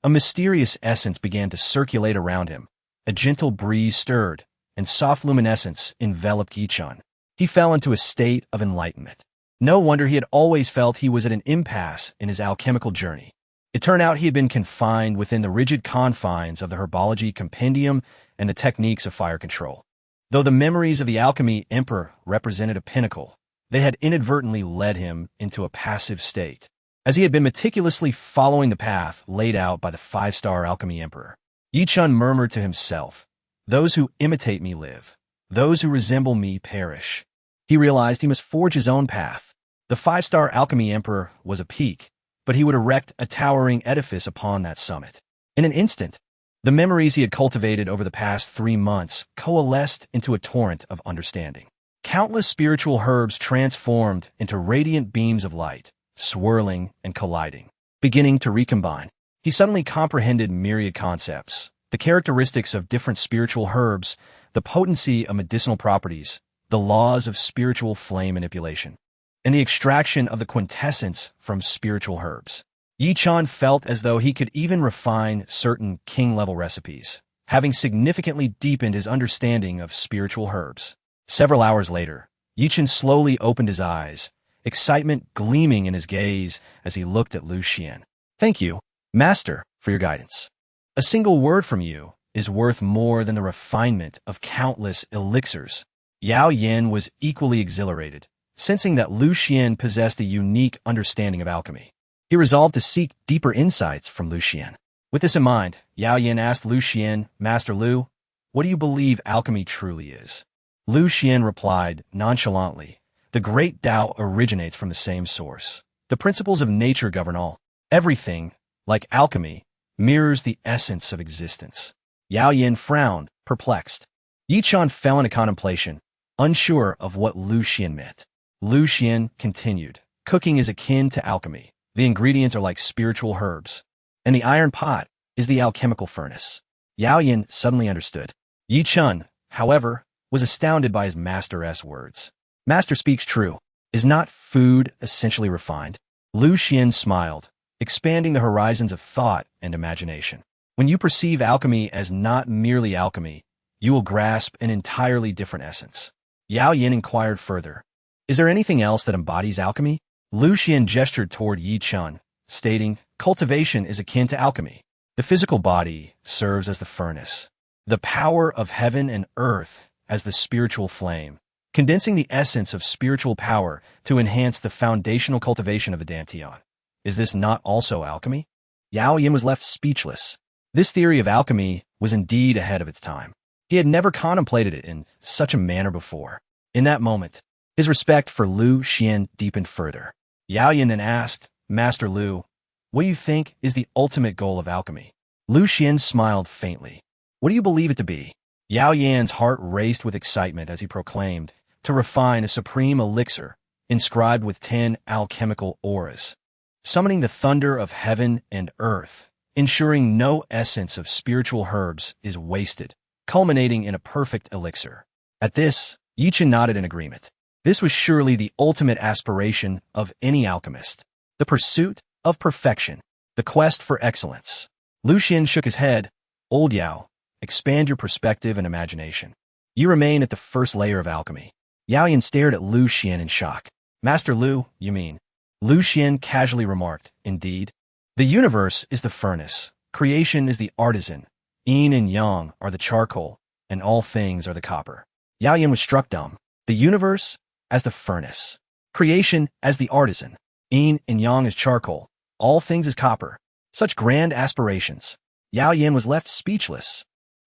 A mysterious essence began to circulate around him. A gentle breeze stirred, and soft luminescence enveloped Yi Chun. He fell into a state of enlightenment. No wonder he had always felt he was at an impasse in his alchemical journey. It turned out he had been confined within the rigid confines of the herbology compendium and the techniques of fire control. Though the memories of the Alchemy Emperor represented a pinnacle, they had inadvertently led him into a passive state, as he had been meticulously following the path laid out by the 5-star Alchemy Emperor. Yi Chun murmured to himself, those who imitate me live, those who resemble me perish. He realized he must forge his own path. The 5-star Alchemy Emperor was a peak, but he would erect a towering edifice upon that summit. In an instant, the memories he had cultivated over the past 3 months coalesced into a torrent of understanding. Countless spiritual herbs transformed into radiant beams of light, swirling and colliding, beginning to recombine. He suddenly comprehended myriad concepts, the characteristics of different spiritual herbs, the potency of medicinal properties, the laws of spiritual flame manipulation, and the extraction of the quintessence from spiritual herbs. Yi Chen felt as though he could even refine certain king-level recipes, having significantly deepened his understanding of spiritual herbs. Several hours later, Yi Chen slowly opened his eyes, excitement gleaming in his gaze as he looked at Lu Xuan. "Thank you, Master, for your guidance. A single word from you is worth more than the refinement of countless elixirs." Yao Yin was equally exhilarated, sensing that Lu Xuan possessed a unique understanding of alchemy. He resolved to seek deeper insights from Lu Xuan. With this in mind, Yao Yin asked Lu Xuan, "Master Lu, what do you believe alchemy truly is?" Lu Xuan replied nonchalantly, "The great Tao originates from the same source. The principles of nature govern all. Everything, like alchemy, mirrors the essence of existence." Yao Yin frowned, perplexed. Yi Chen fell into contemplation, unsure of what Lu Xuan meant. Lu Xuan continued, "Cooking is akin to alchemy. The ingredients are like spiritual herbs, and the iron pot is the alchemical furnace." Yao Yin suddenly understood. Yi Chen, however, was astounded by his master's words. "Master speaks true. Is not food essentially refined?" Lu Xuan smiled, expanding the horizons of thought and imagination. "When you perceive alchemy as not merely alchemy, you will grasp an entirely different essence." Yao Yin inquired further, "Is there anything else that embodies alchemy?" Lu Xuan gestured toward Yi Chen, stating, "Cultivation is akin to alchemy. The physical body serves as the furnace, the power of heaven and earth as the spiritual flame, condensing the essence of spiritual power to enhance the foundational cultivation of the Dantian. Is this not also alchemy?" Yao Yin was left speechless. This theory of alchemy was indeed ahead of its time. He had never contemplated it in such a manner before. In that moment, his respect for Lu Xuan deepened further. Yao Yin then asked, "Master Lu, what do you think is the ultimate goal of alchemy?" Lu Xuan smiled faintly. "What do you believe it to be?" Yao Yan's heart raced with excitement as he proclaimed, "To refine a supreme elixir inscribed with 10 alchemical auras, summoning the thunder of heaven and earth, ensuring no essence of spiritual herbs is wasted, culminating in a perfect elixir." At this, Yi Chen nodded in agreement. This was surely the ultimate aspiration of any alchemist, the pursuit of perfection, the quest for excellence. Lu Xuan shook his head. "Old Yao, expand your perspective and imagination. You remain at the first layer of alchemy." Yao Yin stared at Lu Xuan in shock. "Master Lu, you mean?" Lu Xuan casually remarked, "Indeed. The universe is the furnace, creation is the artisan, yin and yang are the charcoal, and all things are the copper." Yao Yin was struck dumb. The universe as the furnace, creation as the artisan, yin and yang as charcoal, all things as copper. Such grand aspirations. Yao Yin was left speechless.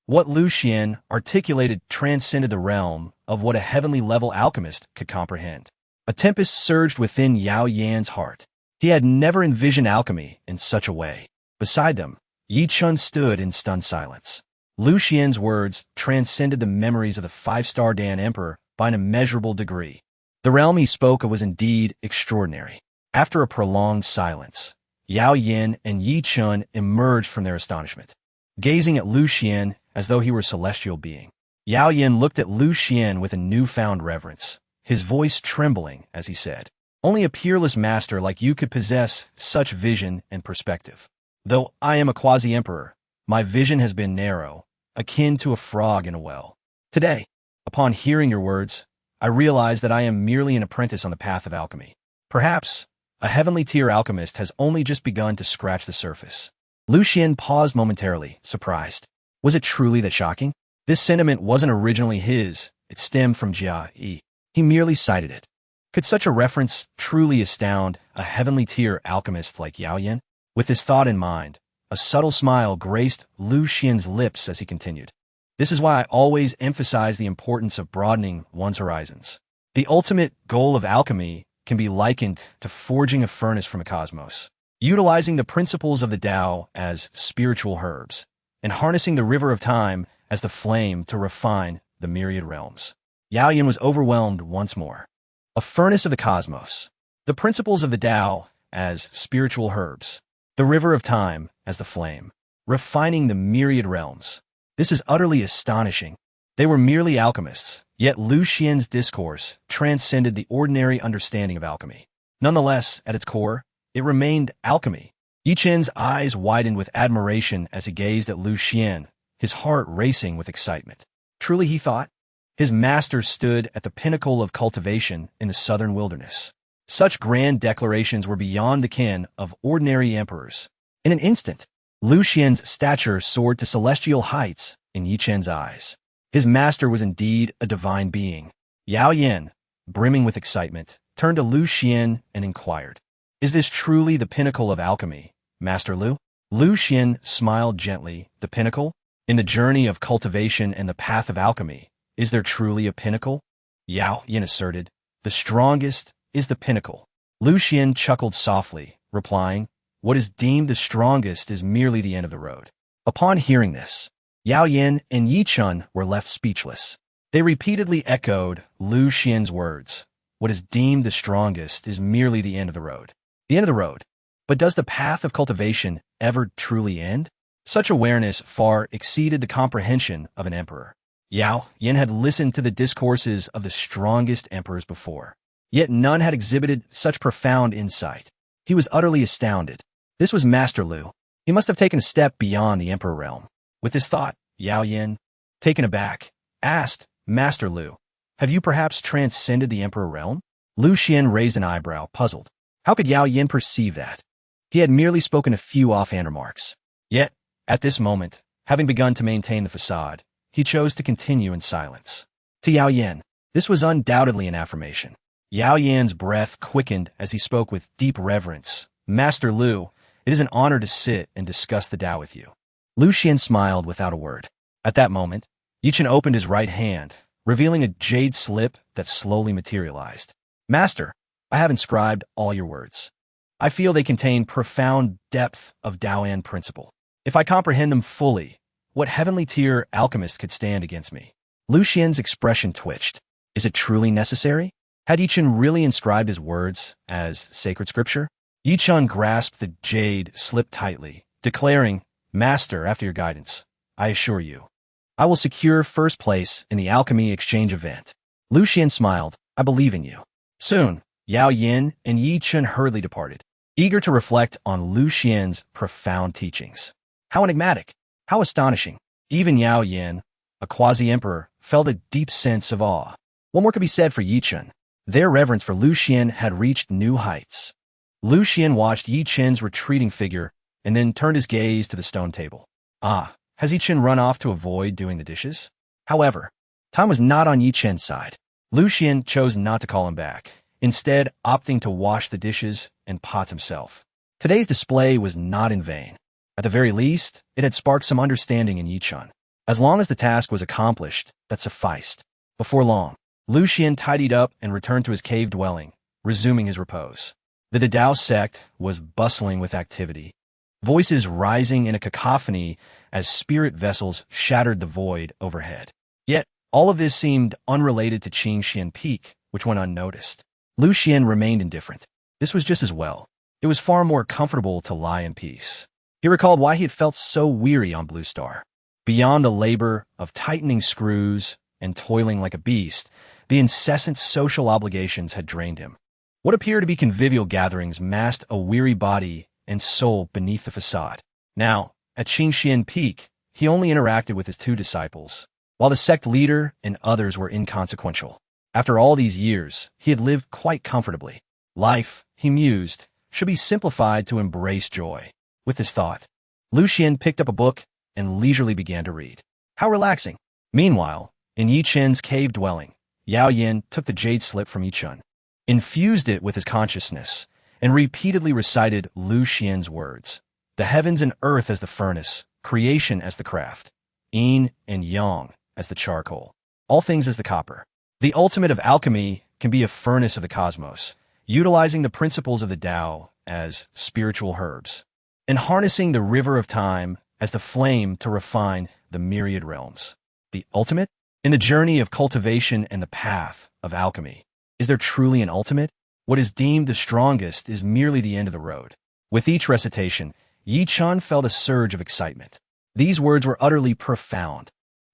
What Lu Xuan articulated transcended the realm of what a heavenly level alchemist could comprehend. A tempest surged within Yao Yan's heart. He had never envisioned alchemy in such a way. Beside them, Yi Chen stood in stunned silence. Lu Xuan's words transcended the memories of the five-star Dan Emperor by an immeasurable degree. The realm he spoke of was indeed extraordinary. After a prolonged silence, Yao Yin and Yi Chen emerged from their astonishment, gazing at Lu Xuan as though he were a celestial being. Yao Yin looked at Lu Xuan with a newfound reverence, his voice trembling as he said, "Only a peerless master like you could possess such vision and perspective. Though I am a quasi-emperor, my vision has been narrow, akin to a frog in a well. Today, upon hearing your words, I realize that I am merely an apprentice on the path of alchemy. Perhaps a heavenly tier alchemist has only just begun to scratch the surface." Lu Xuan paused momentarily, surprised. Was it truly that shocking? This sentiment wasn't originally his, it stemmed from Jia Yi. He merely cited it. Could such a reference truly astound a heavenly tier alchemist like Yao Yin? With this thought in mind, a subtle smile graced Lu Xuan's lips as he continued. "This is why I always emphasize the importance of broadening one's horizons. The ultimate goal of alchemy can be likened to forging a furnace from a cosmos, utilizing the principles of the Tao as spiritual herbs, and harnessing the river of time as the flame to refine the myriad realms." Yao Yin was overwhelmed once more. A furnace of the cosmos, the principles of the Tao as spiritual herbs, the river of time as the flame, refining the myriad realms. This is utterly astonishing. They were merely alchemists, yet Lu Xuan's discourse transcended the ordinary understanding of alchemy. Nonetheless, at its core, it remained alchemy. Yi Chen's eyes widened with admiration as he gazed at Lu Xuan, his heart racing with excitement. Truly, he thought, his master stood at the pinnacle of cultivation in the southern wilderness. Such grand declarations were beyond the ken of ordinary emperors. In an instant, Lu Xuan's stature soared to celestial heights in Yi Chen's eyes. His master was indeed a divine being. Yao Yan, brimming with excitement, turned to Lu Xuan and inquired, "Is this truly the pinnacle of alchemy, Master Lu?" Lu Xuan smiled gently. "The pinnacle? In the journey of cultivation and the path of alchemy, is there truly a pinnacle?" Yao Yan asserted, "The strongest is the pinnacle." Lu Xuan chuckled softly, replying, "What is deemed the strongest is merely the end of the road." Upon hearing this, Yao Yan and Yi Chun were left speechless. They repeatedly echoed Lu Xuan's words. What is deemed the strongest is merely the end of the road. The end of the road. But does the path of cultivation ever truly end? Such awareness far exceeded the comprehension of an emperor. Yao Yan had listened to the discourses of the strongest emperors before, yet none had exhibited such profound insight. He was utterly astounded. This was Master Lu. He must have taken a step beyond the emperor realm. With this thought, Yao Yan, taken aback, asked, "Master Lu, have you perhaps transcended the emperor realm?" Lu Xuan raised an eyebrow, puzzled. How could Yao Yan perceive that? He had merely spoken a few offhand remarks. Yet, at this moment, having begun to maintain the facade, he chose to continue in silence. To Yao Yan, this was undoubtedly an affirmation. Yao Yan's breath quickened as he spoke with deep reverence. "Master Lu, it is an honor to sit and discuss the Tao with you." Lu Xuan smiled without a word. At that moment, Yi Chen opened his right hand, revealing a jade slip that slowly materialized. "Master, I have inscribed all your words. I feel they contain profound depth of Taoan principle. If I comprehend them fully, what heavenly tier alchemist could stand against me?" Lu Xuan's expression twitched. Is it truly necessary? Had Yi Chen really inscribed his words as sacred scripture? Yi Chen grasped the jade slip tightly, declaring, "Master, after your guidance, I assure you, I will secure first place in the alchemy exchange event." Lu Xuan smiled. "I believe in you." Soon, Yao Yan and Yi Chen hurriedly departed, eager to reflect on Lu Xuan's profound teachings. How enigmatic! How astonishing! Even Yao Yan, a quasi-emperor, felt a deep sense of awe. What more could be said for Yi Chen? Their reverence for Lu Xuan had reached new heights. Lu Xuan watched Yi Chen's retreating figure and then turned his gaze to the stone table. Ah, has Yi Chen run off to avoid doing the dishes? However, time was not on Yi Chen's side. Lu Xuan chose not to call him back, instead opting to wash the dishes and pots himself. Today's display was not in vain. At the very least, it had sparked some understanding in Yi Chen. As long as the task was accomplished, that sufficed. Before long, Lu Xuan tidied up and returned to his cave dwelling, resuming his repose. The Dao sect was bustling with activity, voices rising in a cacophony as spirit vessels shattered the void overhead. Yet, all of this seemed unrelated to Changsheng Peak, which went unnoticed. Lu Xuan remained indifferent. This was just as well. It was far more comfortable to lie in peace. He recalled why he had felt so weary on Blue Star. Beyond the labor of tightening screws and toiling like a beast, the incessant social obligations had drained him. What appeared to be convivial gatherings masked a weary body and soul beneath the facade. Now, at Changsheng Peak, he only interacted with his two disciples, while the sect leader and others were inconsequential. After all these years, he had lived quite comfortably. Life, he mused, should be simplified to embrace joy. With this thought, Lu Xuan picked up a book and leisurely began to read. How relaxing! Meanwhile, in Yi Chen's cave dwelling, Yao Yan took the jade slip from Yi Chen, infused it with his consciousness, and repeatedly recited Lu Xuan's words. The heavens and earth as the furnace, creation as the craft, yin and yang as the charcoal, all things as the copper. The ultimate of alchemy can be a furnace of the cosmos, utilizing the principles of the Tao as spiritual herbs, and harnessing the river of time as the flame to refine the myriad realms. The ultimate? In the journey of cultivation and the path of alchemy, is there truly an ultimate? What is deemed the strongest is merely the end of the road. With each recitation, Yi Chen felt a surge of excitement. These words were utterly profound.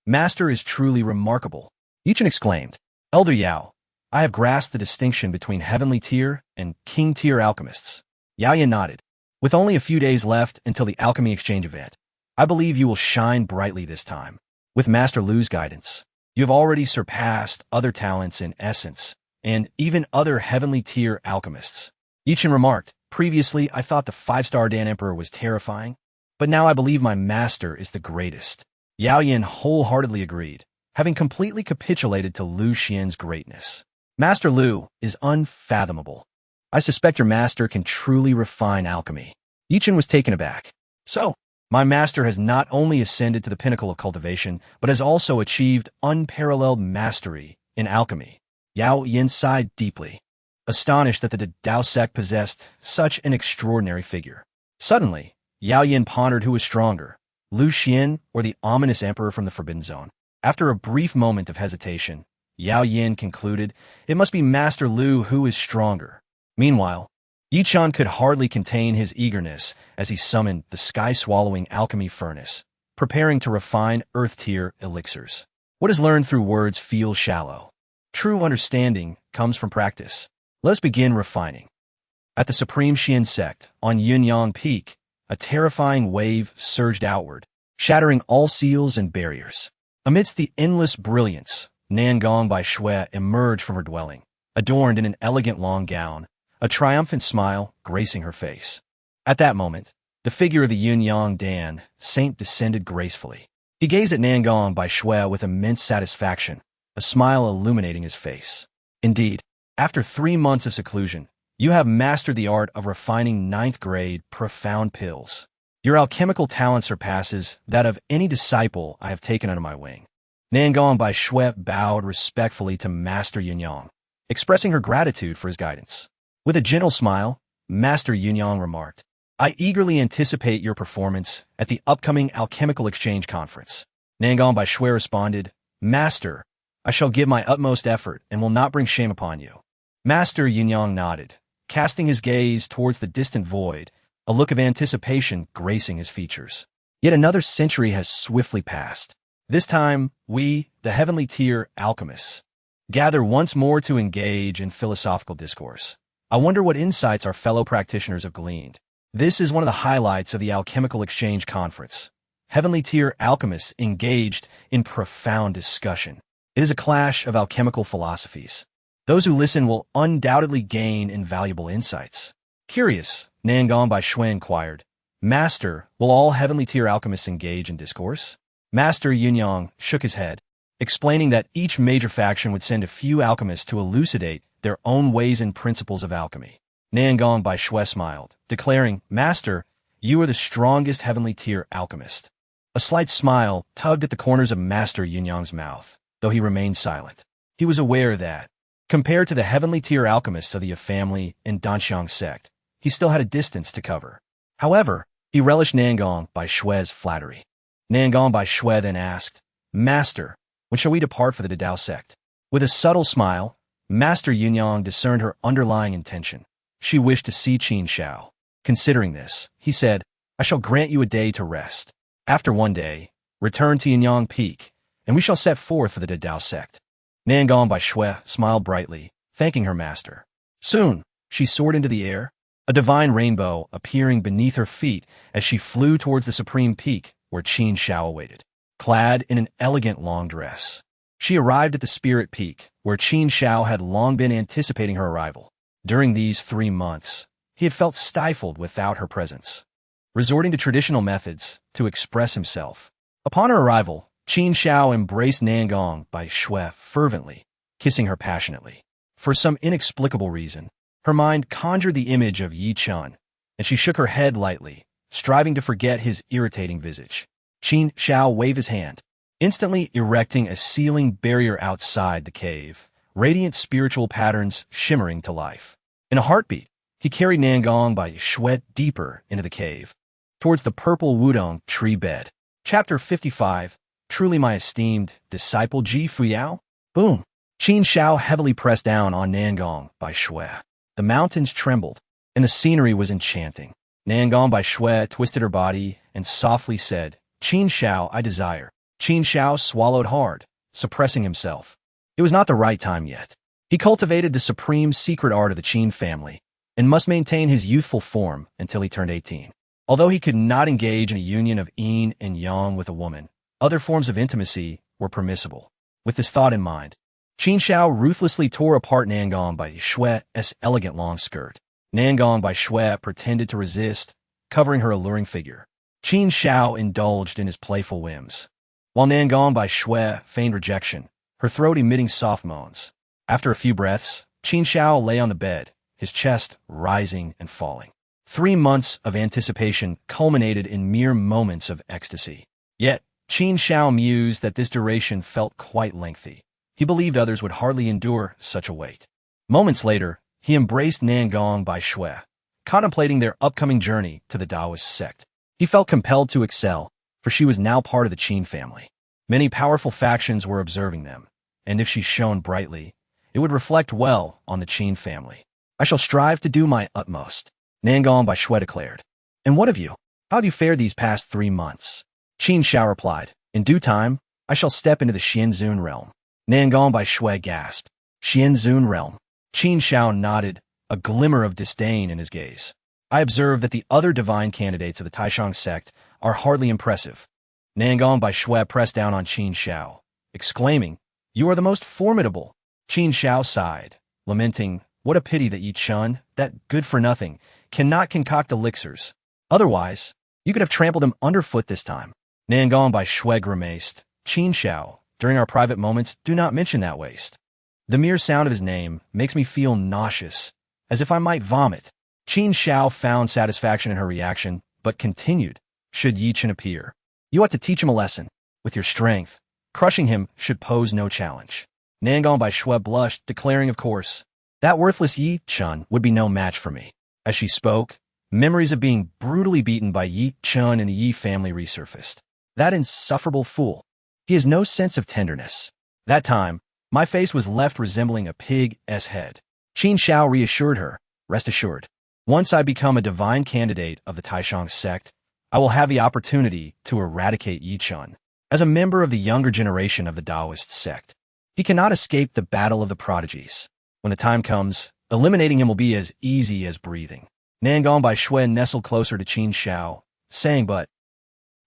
Master is truly remarkable. Yichen exclaimed. Elder Yao, I have grasped the distinction between heavenly tier and king tier alchemists. Yao Yan nodded. With only a few days left until the alchemy exchange event, I believe you will shine brightly this time. With Master Lu's guidance, you have already surpassed other talents in essence, and even other heavenly tier alchemists. Yichen remarked, previously I thought the 5-star Dan Emperor was terrifying, but now I believe my master is the greatest. Yao Yan wholeheartedly agreed, having completely capitulated to Lu Xuan's greatness. Master Lu is unfathomable. I suspect your master can truly refine alchemy. Yichen was taken aback. So, my master has not only ascended to the pinnacle of cultivation, but has also achieved unparalleled mastery in alchemy. Yao Yan sighed deeply, astonished that the Dao sect possessed such an extraordinary figure. Suddenly, Yao Yan pondered who was stronger, Lu Xuan or the ominous emperor from the Forbidden Zone. After a brief moment of hesitation, Yao Yan concluded it must be Master Lu who is stronger. Meanwhile, Yichen could hardly contain his eagerness as he summoned the sky-swallowing alchemy furnace, preparing to refine earth-tier elixirs. What is learned through words feels shallow. True understanding comes from practice. Let's begin refining. At the Supreme Xian sect, on Yunyang Peak, a terrifying wave surged outward, shattering all seals and barriers. Amidst the endless brilliance, Nangong by Shui emerged from her dwelling, adorned in an elegant long gown, a triumphant smile gracing her face. At that moment, the figure of the Yunyang Dan saint descended gracefully. He gazed at Nangong by Shui with immense satisfaction, a smile illuminating his face. Indeed, after 3 months of seclusion, you have mastered the art of refining 9th-grade profound pills. Your alchemical talent surpasses that of any disciple I have taken under my wing. Nangong by Shui bowed respectfully to Master Yunyang, expressing her gratitude for his guidance. With a gentle smile, Master Yunyang remarked, I eagerly anticipate your performance at the upcoming Alchemical Exchange Conference. Nangong by Shui responded, Master, I shall give my utmost effort and will not bring shame upon you. Master Yunyang nodded, casting his gaze towards the distant void, a look of anticipation gracing his features. Yet another century has swiftly passed. This time, we, the heavenly tier alchemists, gather once more to engage in philosophical discourse. I wonder what insights our fellow practitioners have gleaned. This is one of the highlights of the Alchemical Exchange Conference. Heavenly tier alchemists engaged in profound discussion. It is a clash of alchemical philosophies. Those who listen will undoubtedly gain invaluable insights. Curious, Nangong by Shui inquired, Master, will all heavenly tier alchemists engage in discourse? Master Yunyang shook his head, explaining that each major faction would send a few alchemists to elucidate their own ways and principles of alchemy. Nangong by Shui smiled, declaring, Master, you are the strongest heavenly tier alchemist. A slight smile tugged at the corners of Master Yunyang's mouth, though he remained silent. He was aware that, compared to the heavenly tier alchemists of the family and Danxiang sect, he still had a distance to cover. However, he relished Nangong by Shui's flattery. Nangong by Shui then asked, Master, when shall we depart for the Dao sect? With a subtle smile, Master Yunyang discerned her underlying intention. She wished to see Qin Shao. Considering this, he said, I shall grant you a day to rest. After 1 day, return to Yunyang Peak, and we shall set forth for the Dao sect. Nangong by Shui smiled brightly, thanking her master. Soon, she soared into the air, a divine rainbow appearing beneath her feet as she flew towards the supreme peak where Qin Shao awaited. Clad in an elegant long dress, she arrived at the spirit peak where Qin Shao had long been anticipating her arrival. During these 3 months, he had felt stifled without her presence, resorting to traditional methods to express himself. Upon her arrival, Qin Shao embraced Nangong by Shui fervently, kissing her passionately. For some inexplicable reason, her mind conjured the image of Yi Chun, and she shook her head lightly, striving to forget his irritating visage. Qin Shao waved his hand, instantly erecting a sealing barrier outside the cave, radiant spiritual patterns shimmering to life. In a heartbeat, he carried Nangong by Shui deeper into the cave, towards the purple wudong tree bed. Chapter 55, Truly My Esteemed Disciple Ji Fuyao? Boom! Qin Shao heavily pressed down on Nangong by Shui. The mountains trembled, and the scenery was enchanting. Nangong by Shui twisted her body and softly said, Qin Shao, I desire Qin Shao swallowed hard, suppressing himself. It was not the right time yet. He cultivated the supreme secret art of the Qin family and must maintain his youthful form until he turned 18. Although he could not engage in a union of yin and yang with a woman, other forms of intimacy were permissible. With this thought in mind, Qin Shao ruthlessly tore apart Nangong by Xue's elegant long skirt. Nangong by Xue pretended to resist, covering her alluring figure. Qin Shao indulged in his playful whims, while Nangong by Xue feigned rejection, her throat emitting soft moans. After a few breaths, Qin Shao lay on the bed, his chest rising and falling. 3 months of anticipation culminated in mere moments of ecstasy. Yet, Qin Shao mused that this duration felt quite lengthy. He believed others would hardly endure such a wait. Moments later, he embraced Nangong by Xue, contemplating their upcoming journey to the Taoist sect. He felt compelled to excel, for she was now part of the Qin family. Many powerful factions were observing them, and if she shone brightly, it would reflect well on the Qin family. I shall strive to do my utmost, Nangong by Xue declared. And what of you? How have you fared these past 3 months? Qin Shao replied, in due time, I shall step into the Xianzun realm. Nangong by Xue gasped. Xianzun realm. Qin Shao nodded, a glimmer of disdain in his gaze. I observe that the other divine candidates of the Taishang sect are hardly impressive. Nangong by Xue pressed down on Qin Shao, exclaiming, you are the most formidable. Qin Shao sighed, lamenting, what a pity that Yi Chun, that good-for-nothing, cannot concoct elixirs. Otherwise, you could have trampled him underfoot this time. Nangong by Xue grimaced, Qin Shao, during our private moments, do not mention that waste. The mere sound of his name makes me feel nauseous, as if I might vomit. Qin Shao found satisfaction in her reaction, but continued, should Yi Chen appear, you ought to teach him a lesson. With your strength, crushing him should pose no challenge. Nangong by Xue blushed, declaring, of course, that worthless Yi Chen would be no match for me. As she spoke, memories of being brutally beaten by Yi Chen and the Yi family resurfaced. That insufferable fool. He has no sense of tenderness. That time, my face was left resembling a pig's head. Qin Shao reassured her, rest assured. Once I become a divine candidate of the Taishang sect, I will have the opportunity to eradicate Yi Chen. As a member of the younger generation of the Taoist sect, he cannot escape the battle of the prodigies. When the time comes, eliminating him will be as easy as breathing. Nangong by Xue nestled closer to Qin Shao, saying, but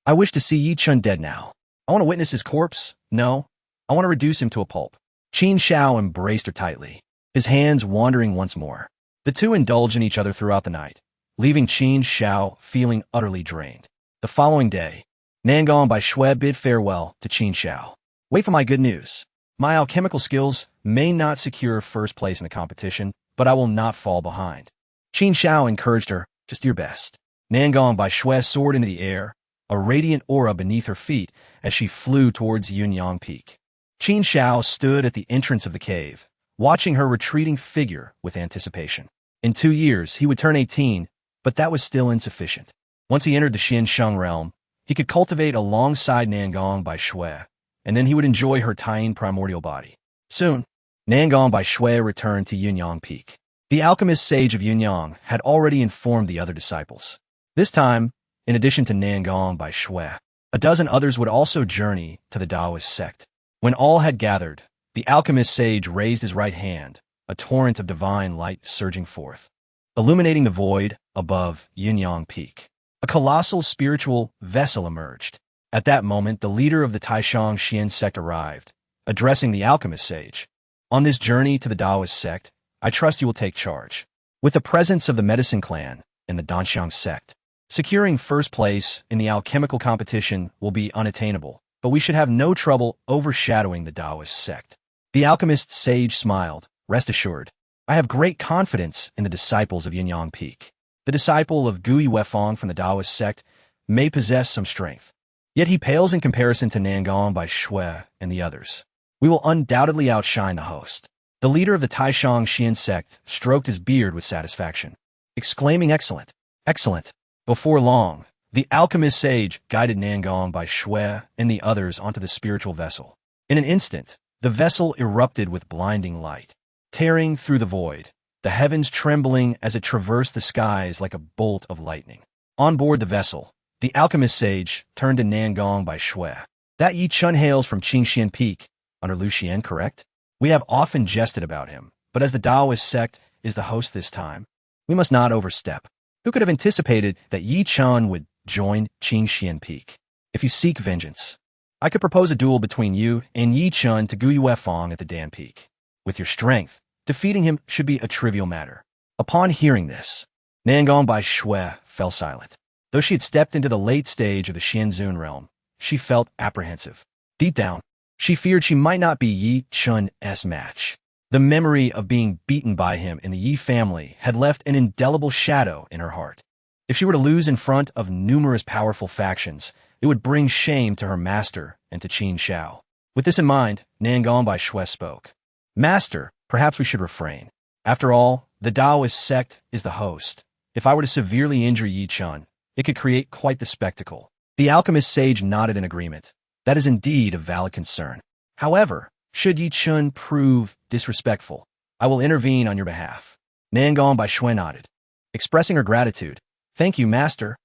I wish to see Yi Chen dead now. I want to witness his corpse. No, I want to reduce him to a pulp. Qin Shao embraced her tightly, his hands wandering once more. The two indulged in each other throughout the night, leaving Qin Shao feeling utterly drained. The following day, Nangong by Xue bid farewell to Qin Shao. Wait for my good news. My alchemical skills may not secure first place in the competition, but I will not fall behind. Qin Shao encouraged her, just do your best. Nangong by Xue soared into the air, a radiant aura beneath her feet as she flew towards Yunyang Peak. Qin Shao stood at the entrance of the cave, watching her retreating figure with anticipation. In 2 years, he would turn 18, but that was still insufficient. Once he entered the Xiansheng realm, he could cultivate alongside Nangong by Xue, and then he would enjoy her tiny primordial body. Soon, Nangong by Xue returned to Yunyang Peak. The alchemist sage of Yunyang had already informed the other disciples. This time, in addition to Nangong by Xue, a dozen others would also journey to the Taoist sect. When all had gathered, the alchemist sage raised his right hand, a torrent of divine light surging forth, illuminating the void above Yunyang Peak. A colossal spiritual vessel emerged. At that moment, the leader of the Taishang Xian sect arrived, addressing the alchemist sage. On this journey to the Taoist sect, I trust you will take charge. With the presence of the medicine clan and the Danxiang sect, securing first place in the alchemical competition will be unattainable, but we should have no trouble overshadowing the Taoist sect. The alchemist sage smiled, rest assured. I have great confidence in the disciples of Yunyang Peak. The disciple of Gui Weifang from the Taoist sect may possess some strength, yet he pales in comparison to Nangong by Xue and the others. We will undoubtedly outshine the host. The leader of the Taishang Xian sect stroked his beard with satisfaction, exclaiming, excellent, excellent. Before long, the alchemist sage guided Nangong by Xue and the others onto the spiritual vessel. In an instant, the vessel erupted with blinding light, tearing through the void, the heavens trembling as it traversed the skies like a bolt of lightning. On board the vessel, the alchemist sage turned to Nangong by Xue. That Yi Chun hails from Qingxian Peak, under Lu Xuan, correct? We have often jested about him, but as the Taoist sect is the host this time, we must not overstep. Who could have anticipated that Yi Chun would join Qingxian Peak? If you seek vengeance, I could propose a duel between you and Yi Chun to Gu Yuefang at the Dan Peak. With your strength, defeating him should be a trivial matter. Upon hearing this, Nangong Bai Shui fell silent. Though she had stepped into the late stage of the Xianzun realm, she felt apprehensive. Deep down, she feared she might not be Yi Chun's match. The memory of being beaten by him in the Yi family had left an indelible shadow in her heart. If she were to lose in front of numerous powerful factions, it would bring shame to her master and to Qin Shao. With this in mind, Nangong Bai Shui spoke. Master, perhaps we should refrain. After all, the Taoist sect is the host. If I were to severely injure Yi Chun, it could create quite the spectacle. The alchemist sage nodded in agreement. That is indeed a valid concern. However, should Yi Chun prove disrespectful, I will intervene on your behalf. Nangong Bai Shui nodded, expressing her gratitude. Thank you, master.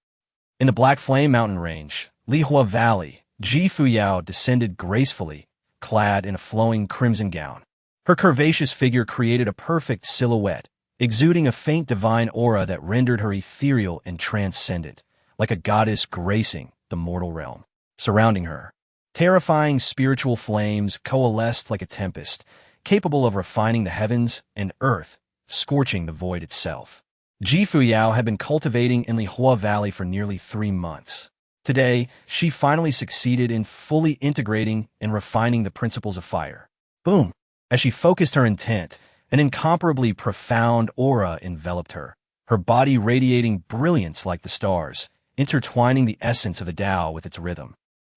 In the Black Flame Mountain Range, Lihua Valley, Ji Fuyao descended gracefully, clad in a flowing crimson gown. Her curvaceous figure created a perfect silhouette, exuding a faint divine aura that rendered her ethereal and transcendent, like a goddess gracing the mortal realm. Surrounding her, terrifying spiritual flames coalesced like a tempest, capable of refining the heavens and earth, scorching the void itself. Ji Fuyao had been cultivating in Lihua Valley for nearly 3 months. Today, she finally succeeded in fully integrating and refining the principles of fire. Boom! As she focused her intent, an incomparably profound aura enveloped her, her body radiating brilliance like the stars, intertwining the essence of the Tao with its rhythm.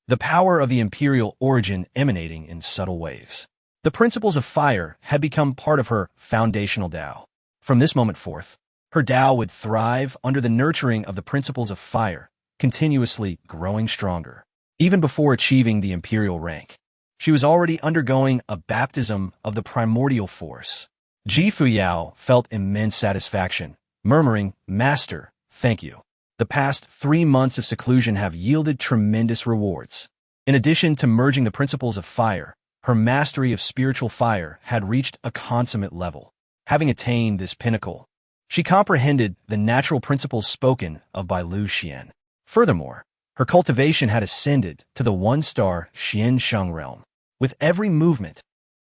The power of the imperial origin emanating in subtle waves. The principles of fire had become part of her foundational Tao. From this moment forth, her Tao would thrive under the nurturing of the principles of fire, continuously growing stronger. Even before achieving the imperial rank, she was already undergoing a baptism of the primordial force. Ji Fuyao felt immense satisfaction, murmuring, Master, thank you. The past 3 months of seclusion have yielded tremendous rewards. In addition to merging the principles of fire, her mastery of spiritual fire had reached a consummate level. Having attained this pinnacle, she comprehended the natural principles spoken of by Lu Xuan. Furthermore, her cultivation had ascended to the 1-star Xiansheng realm. With every movement,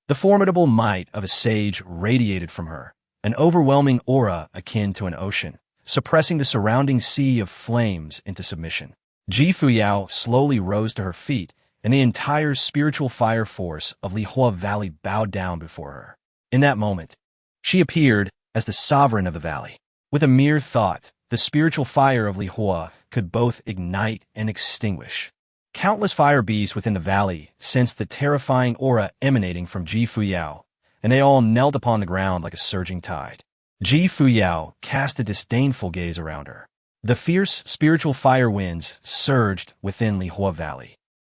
the formidable might of a sage radiated from her, an overwhelming aura akin to an ocean, suppressing the surrounding sea of flames into submission. Ji Fuyao slowly rose to her feet, and the entire spiritual fire force of Lihua Valley bowed down before her. In that moment, she appeared as the sovereign of the valley. With a mere thought, the spiritual fire of Lihua could both ignite and extinguish. Countless fire beasts within the valley sensed the terrifying aura emanating from Ji Fuyao, and they all knelt upon the ground like a surging tide. Ji Fuyao cast a disdainful gaze around her. The fierce spiritual fire winds surged within Lihua Valley.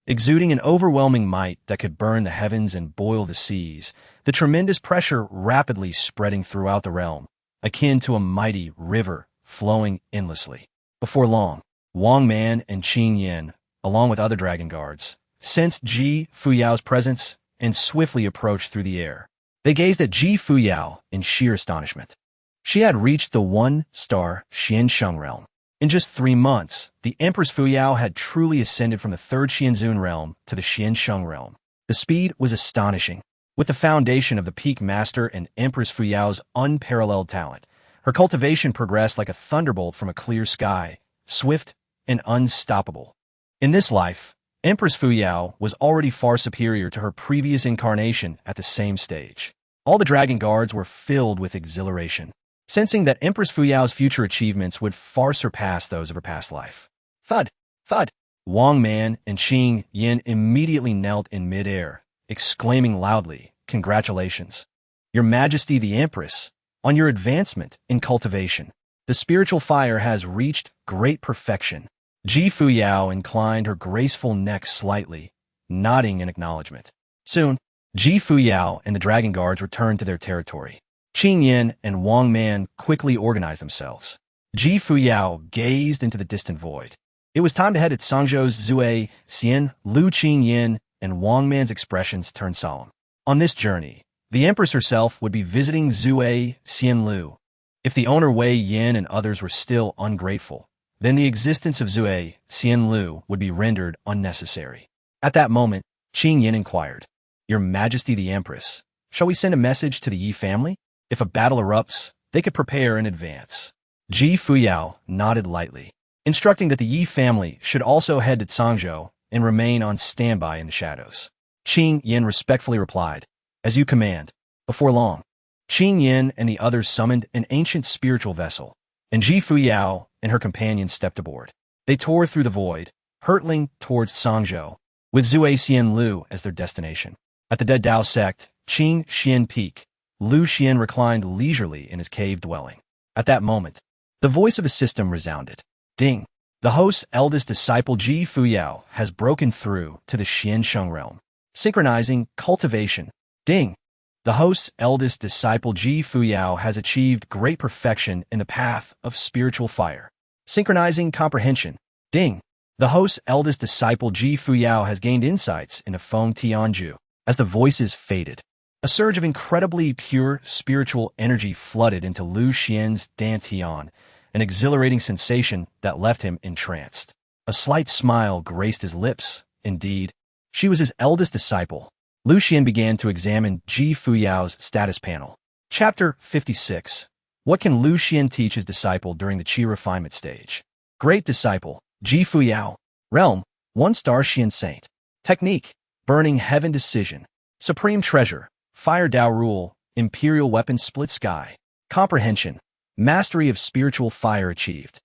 Exuding an overwhelming might that could burn the heavens and boil the seas, the tremendous pressure rapidly spreading throughout the realm, akin to a mighty river flowing endlessly. Before long, Wang Man and Qing Yin, along with other dragon guards, sensed Ji Fuyao's presence and swiftly approached through the air. They gazed at Ji Fuyao in sheer astonishment. She had reached the 1-star Xiansheng realm. In just 3 months, the Empress Fuyao had truly ascended from the 3rd Xianzun realm to the Xiansheng realm. The speed was astonishing. With the foundation of the Peak Master and Empress Fuyao's unparalleled talent, her cultivation progressed like a thunderbolt from a clear sky, swift and unstoppable. In this life, Empress Fuyao was already far superior to her previous incarnation at the same stage. All the dragon guards were filled with exhilaration, sensing that Empress Fuyao's future achievements would far surpass those of her past life. Thud! Thud! Wang Man and Qing Yin immediately knelt in midair, exclaiming loudly, Congratulations, Your Majesty the Empress, on your advancement in cultivation. The spiritual fire has reached great perfection. Ji Fuyao inclined her graceful neck slightly, nodding in acknowledgement. Soon, Ji Fuyao and the dragon guards returned to their territory. Qing Yin and Wang Man quickly organized themselves. Ji Fuyao gazed into the distant void. It was time to head at Sangzhou's Zui, Xian, Lu Qingyin, and Wang Man's expressions turned solemn. On this journey, the Empress herself would be visiting Zui, Xian Lu. If the owner Wei Yin and others were still ungrateful, then the existence of Zui, Xian Lu would be rendered unnecessary. At that moment, Qing Yin inquired, "Your Majesty the Empress, shall we send a message to the Yi family? If a battle erupts, they could prepare in advance." Ji Fuyao nodded lightly, instructing that the Yi family should also head to Cangzhou and remain on standby in the shadows. Qing Yin respectfully replied, "As you command." Before long, Qing Yin and the others summoned an ancient spiritual vessel, and Ji Fuyao and her companions stepped aboard. They tore through the void, hurtling towards Cangzhou, with Zui Xian Lu as their destination. At the Dead Dao sect, Qing Xian Peak, Lu Xuan reclined leisurely in his cave dwelling. At that moment, the voice of the system resounded. Ding! The host's eldest disciple Ji Fuyao has broken through to the Xiansheng realm, synchronizing cultivation. Ding! The host's eldest disciple Ji Fuyao has achieved great perfection in the path of spiritual fire, synchronizing comprehension. Ding! The host's eldest disciple Ji Fuyao has gained insights into Feng Tianju. As the voices faded, a surge of incredibly pure spiritual energy flooded into Lu Xian's dantian, an exhilarating sensation that left him entranced. A slight smile graced his lips. Indeed, she was his eldest disciple. Lu Xian began to examine Ji Fuyao's status panel. Chapter 56. What can Lu Xian teach his disciple during the Qi refinement stage? Great disciple, Ji Fuyao. Realm, 1-star Xian Saint. Technique, Burning Heaven Decision. Supreme Treasure, Fire Dao Rule, Imperial Weapon Split Sky. Comprehension, Mastery of Spiritual Fire achieved.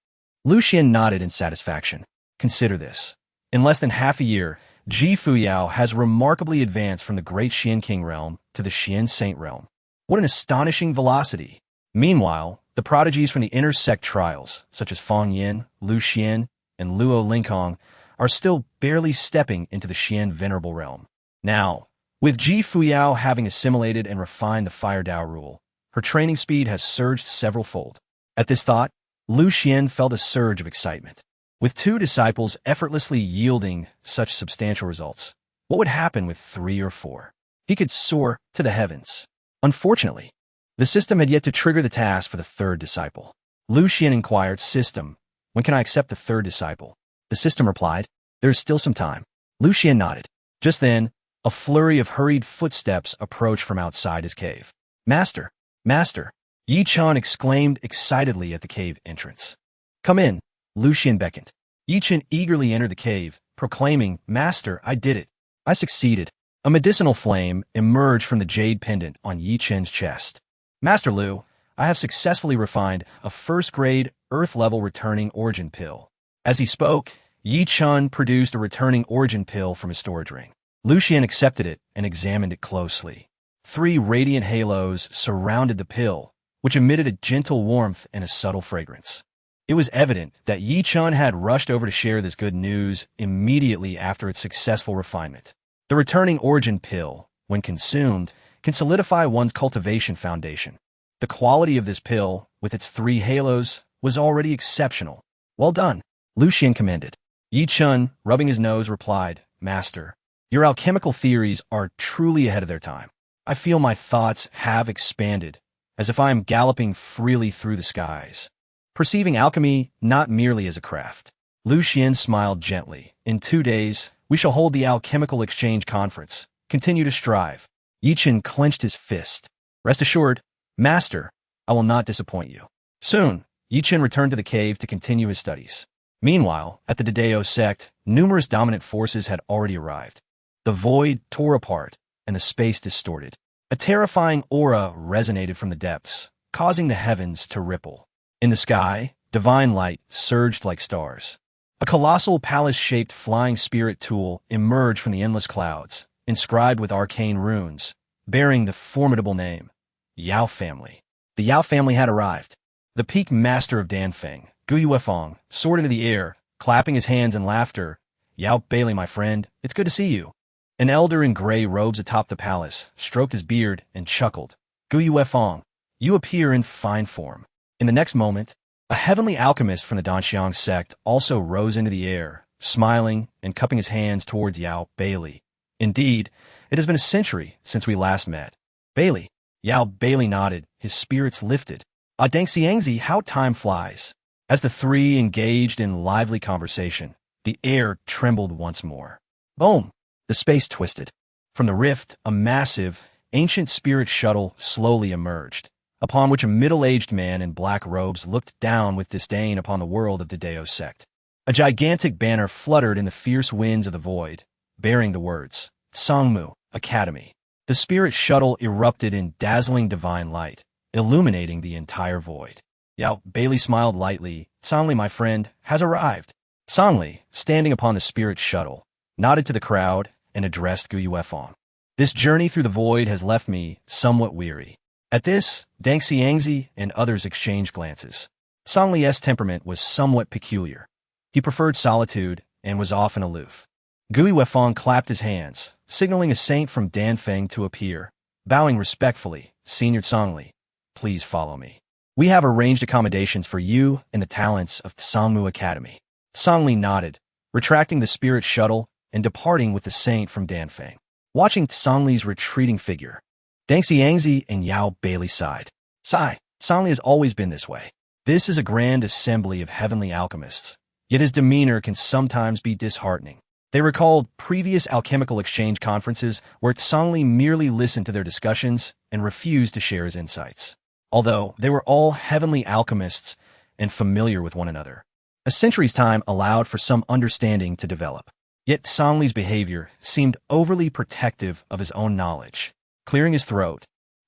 Lu Xian nodded in satisfaction. Consider this. In less than half a year, Ji Fuyao has remarkably advanced from the Great Xian King realm to the Xian Saint realm. What an astonishing velocity! Meanwhile, the prodigies from the inner sect trials, such as Fang Yin, Lu Xian, and Luo Lingkong, are still barely stepping into the Xian Venerable realm. Now, with Ji Fuyao having assimilated and refined the Fire Dao rule, her training speed has surged several-fold. At this thought, Lu Xian felt a surge of excitement. With 2 disciples effortlessly yielding such substantial results, what would happen with 3 or 4? He could soar to the heavens. Unfortunately, the system had yet to trigger the task for the 3rd disciple. Lu Xian inquired, "System, when can I accept the 3rd disciple?" The system replied, "There is still some time." Lu Xian nodded. Just then, a flurry of hurried footsteps approached from outside his cave. "Master! Master!" Yi Chen exclaimed excitedly at the cave entrance. "Come in," Lu Xian beckoned. Yi Chen eagerly entered the cave, proclaiming, "Master, I did it. I succeeded." A medicinal flame emerged from the jade pendant on Yi Chen's chest. "Master Lu, I have successfully refined a 1st-grade, Earth-level returning origin pill." As he spoke, Yi Chen produced a returning origin pill from his storage ring. Lu Xian accepted it and examined it closely. 3 radiant halos surrounded the pill, which emitted a gentle warmth and a subtle fragrance. It was evident that Yi Chen had rushed over to share this good news immediately after its successful refinement. The returning origin pill, when consumed, can solidify one's cultivation foundation. The quality of this pill, with its 3 halos, was already exceptional. "Well done," Lu Xian commended. Yi Chen, rubbing his nose, replied, "Master, your alchemical theories are truly ahead of their time. I feel my thoughts have expanded, as if I am galloping freely through the skies, perceiving alchemy not merely as a craft." Lu Xian smiled gently. "In 2 days, we shall hold the Alchemical Exchange Conference. Continue to strive." Yi Chen clenched his fist. "Rest assured, Master, I will not disappoint you." Soon, Yi Chen returned to the cave to continue his studies. Meanwhile, at the Dao sect, numerous dominant forces had already arrived. The void tore apart, and the space distorted. A terrifying aura resonated from the depths, causing the heavens to ripple. In the sky, divine light surged like stars. A colossal palace-shaped flying spirit tool emerged from the endless clouds, inscribed with arcane runes, bearing the formidable name, Yao family. The Yao family had arrived. The peak master of Danfeng, Gu Yuefeng, soared into the air, clapping his hands in laughter. "Yao Bailey, my friend, it's good to see you." An elder in gray robes atop the palace stroked his beard and chuckled. "Gu Yuefeng, you appear in fine form." In the next moment, A heavenly alchemist from the Danxiang sect also rose into the air, smiling and cupping his hands towards Yao Bailey. Indeed, it has been a century since we last met. Bailey. Yao Bailey nodded, his spirits lifted. Ah, Dangxiangzi, how time flies. As the three engaged in lively conversation, the air trembled once more. Boom! The space twisted. From the rift, a massive, ancient spirit shuttle slowly emerged, upon which a middle-aged man in black robes looked down with disdain upon the world of the Dao sect. A gigantic banner fluttered in the fierce winds of the void, bearing the words, Sangmu, Academy. The spirit shuttle erupted in dazzling divine light, illuminating the entire void. Yao Bailey smiled lightly. Sangli, my friend, has arrived. Sangli, standing upon the spirit shuttle, nodded to the crowd and addressed Gu Yuefeng. This journey through the void has left me somewhat weary. At this, Deng Xiangzi and others exchanged glances. Sangli's temperament was somewhat peculiar. He preferred solitude and was often aloof. Gu Yuefeng clapped his hands, signaling a saint from Danfeng to appear. Bowing respectfully, Senior Sangli, please follow me. We have arranged accommodations for you and the talents of Sangmu Academy. Sangli nodded, retracting the spirit shuttle and departing with the saint from Danfeng. Watching Sangli's retreating figure, Deng Xiangzi and Yao Bailey sighed. Sigh, Sangli has always been this way. This is a grand assembly of heavenly alchemists, yet his demeanor can sometimes be disheartening. They recalled previous alchemical exchange conferences where Sangli merely listened to their discussions and refused to share his insights. Although they were all heavenly alchemists and familiar with one another, a century's time allowed for some understanding to develop. Yet Sangli's behavior seemed overly protective of his own knowledge. Clearing his throat,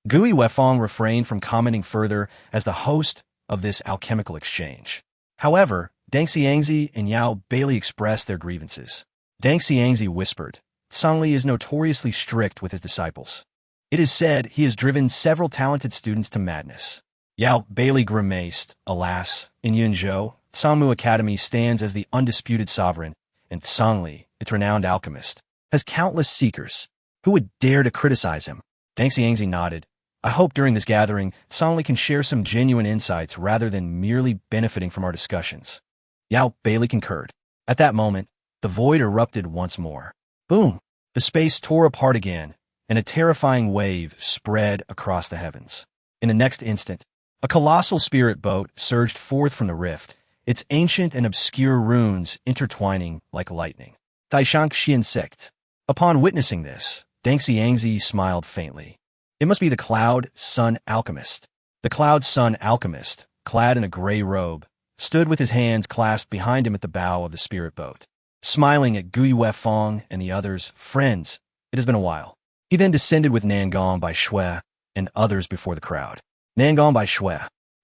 Gu Yuefeng refrained from commenting further as the host of this alchemical exchange. However, Deng Xiangzi and Yao Bailey expressed their grievances. Deng Xiangzi whispered, Sangli is notoriously strict with his disciples. It is said he has driven several talented students to madness. Yao Bailey grimaced. Alas, in Yunzhou, Sangmu Academy stands as the undisputed sovereign, and Sangli, its renowned alchemist, has countless seekers. Who would dare to criticize him? Deng Xiangzi nodded. I hope during this gathering, Sangli can share some genuine insights rather than merely benefiting from our discussions. Yao Bailey concurred. At that moment, the void erupted once more. Boom! The space tore apart again, and a terrifying wave spread across the heavens. In the next instant, a colossal spirit boat surged forth from the rift, its ancient and obscure runes intertwining like lightning. Taishanxian sect. Upon witnessing this, Deng Xiangzi smiled faintly. It must be the Cloud Sun Alchemist. The Cloud Sun Alchemist, clad in a gray robe, stood with his hands clasped behind him at the bow of the spirit boat. Smiling at Gu Yuefeng and the others, friends, it has been a while. He then descended with Nangong by Shui and others before the crowd. Nangong by Shui,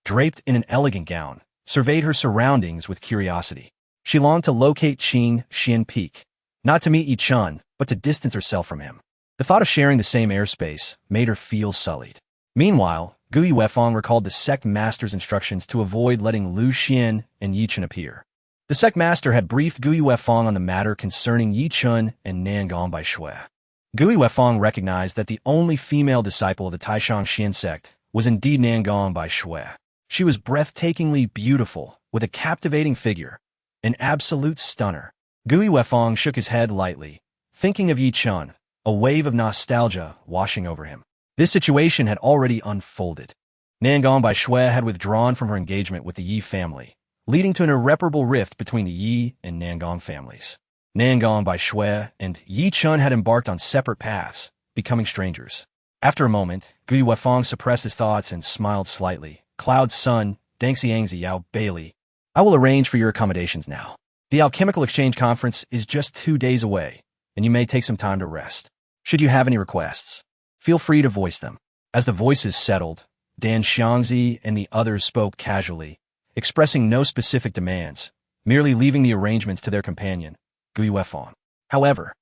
draped in an elegant gown, surveyed her surroundings with curiosity. She longed to locate Qin Xian Peak, not to meet Yi Chun, but to distance herself from him. The thought of sharing the same airspace made her feel sullied. Meanwhile, Gu Yuefeng recalled the sect master's instructions to avoid letting Lu Xuan and Yi Chun appear. The sect master had briefed Gu Yuefeng on the matter concerning Yi Chun and Nangong by Shui. Gu Yuefeng recognized that the only female disciple of the Taishanxian sect was indeed Nangong by Shui. She was breathtakingly beautiful, with a captivating figure, an absolute stunner. Gu Yuefeng shook his head lightly, thinking of Yi Chun, a wave of nostalgia washing over him. This situation had already unfolded. Nangong by Shui had withdrawn from her engagement with the Yi family, leading to an irreparable rift between the Yi and Nangong families. Nangong by Shui and Yi Chun had embarked on separate paths, becoming strangers. After a moment, Gu Yuefeng suppressed his thoughts and smiled slightly. Cloud Sun, Deng Xiangzi, Yao Bailey. I will arrange for your accommodations now. The Alchemical Exchange Conference is just 2 days away, and you may take some time to rest. Should you have any requests, feel free to voice them. As the voices settled, Dan Xiangzi and the others spoke casually, expressing no specific demands, merely leaving the arrangements to their companion, Gu Yuefeng. However,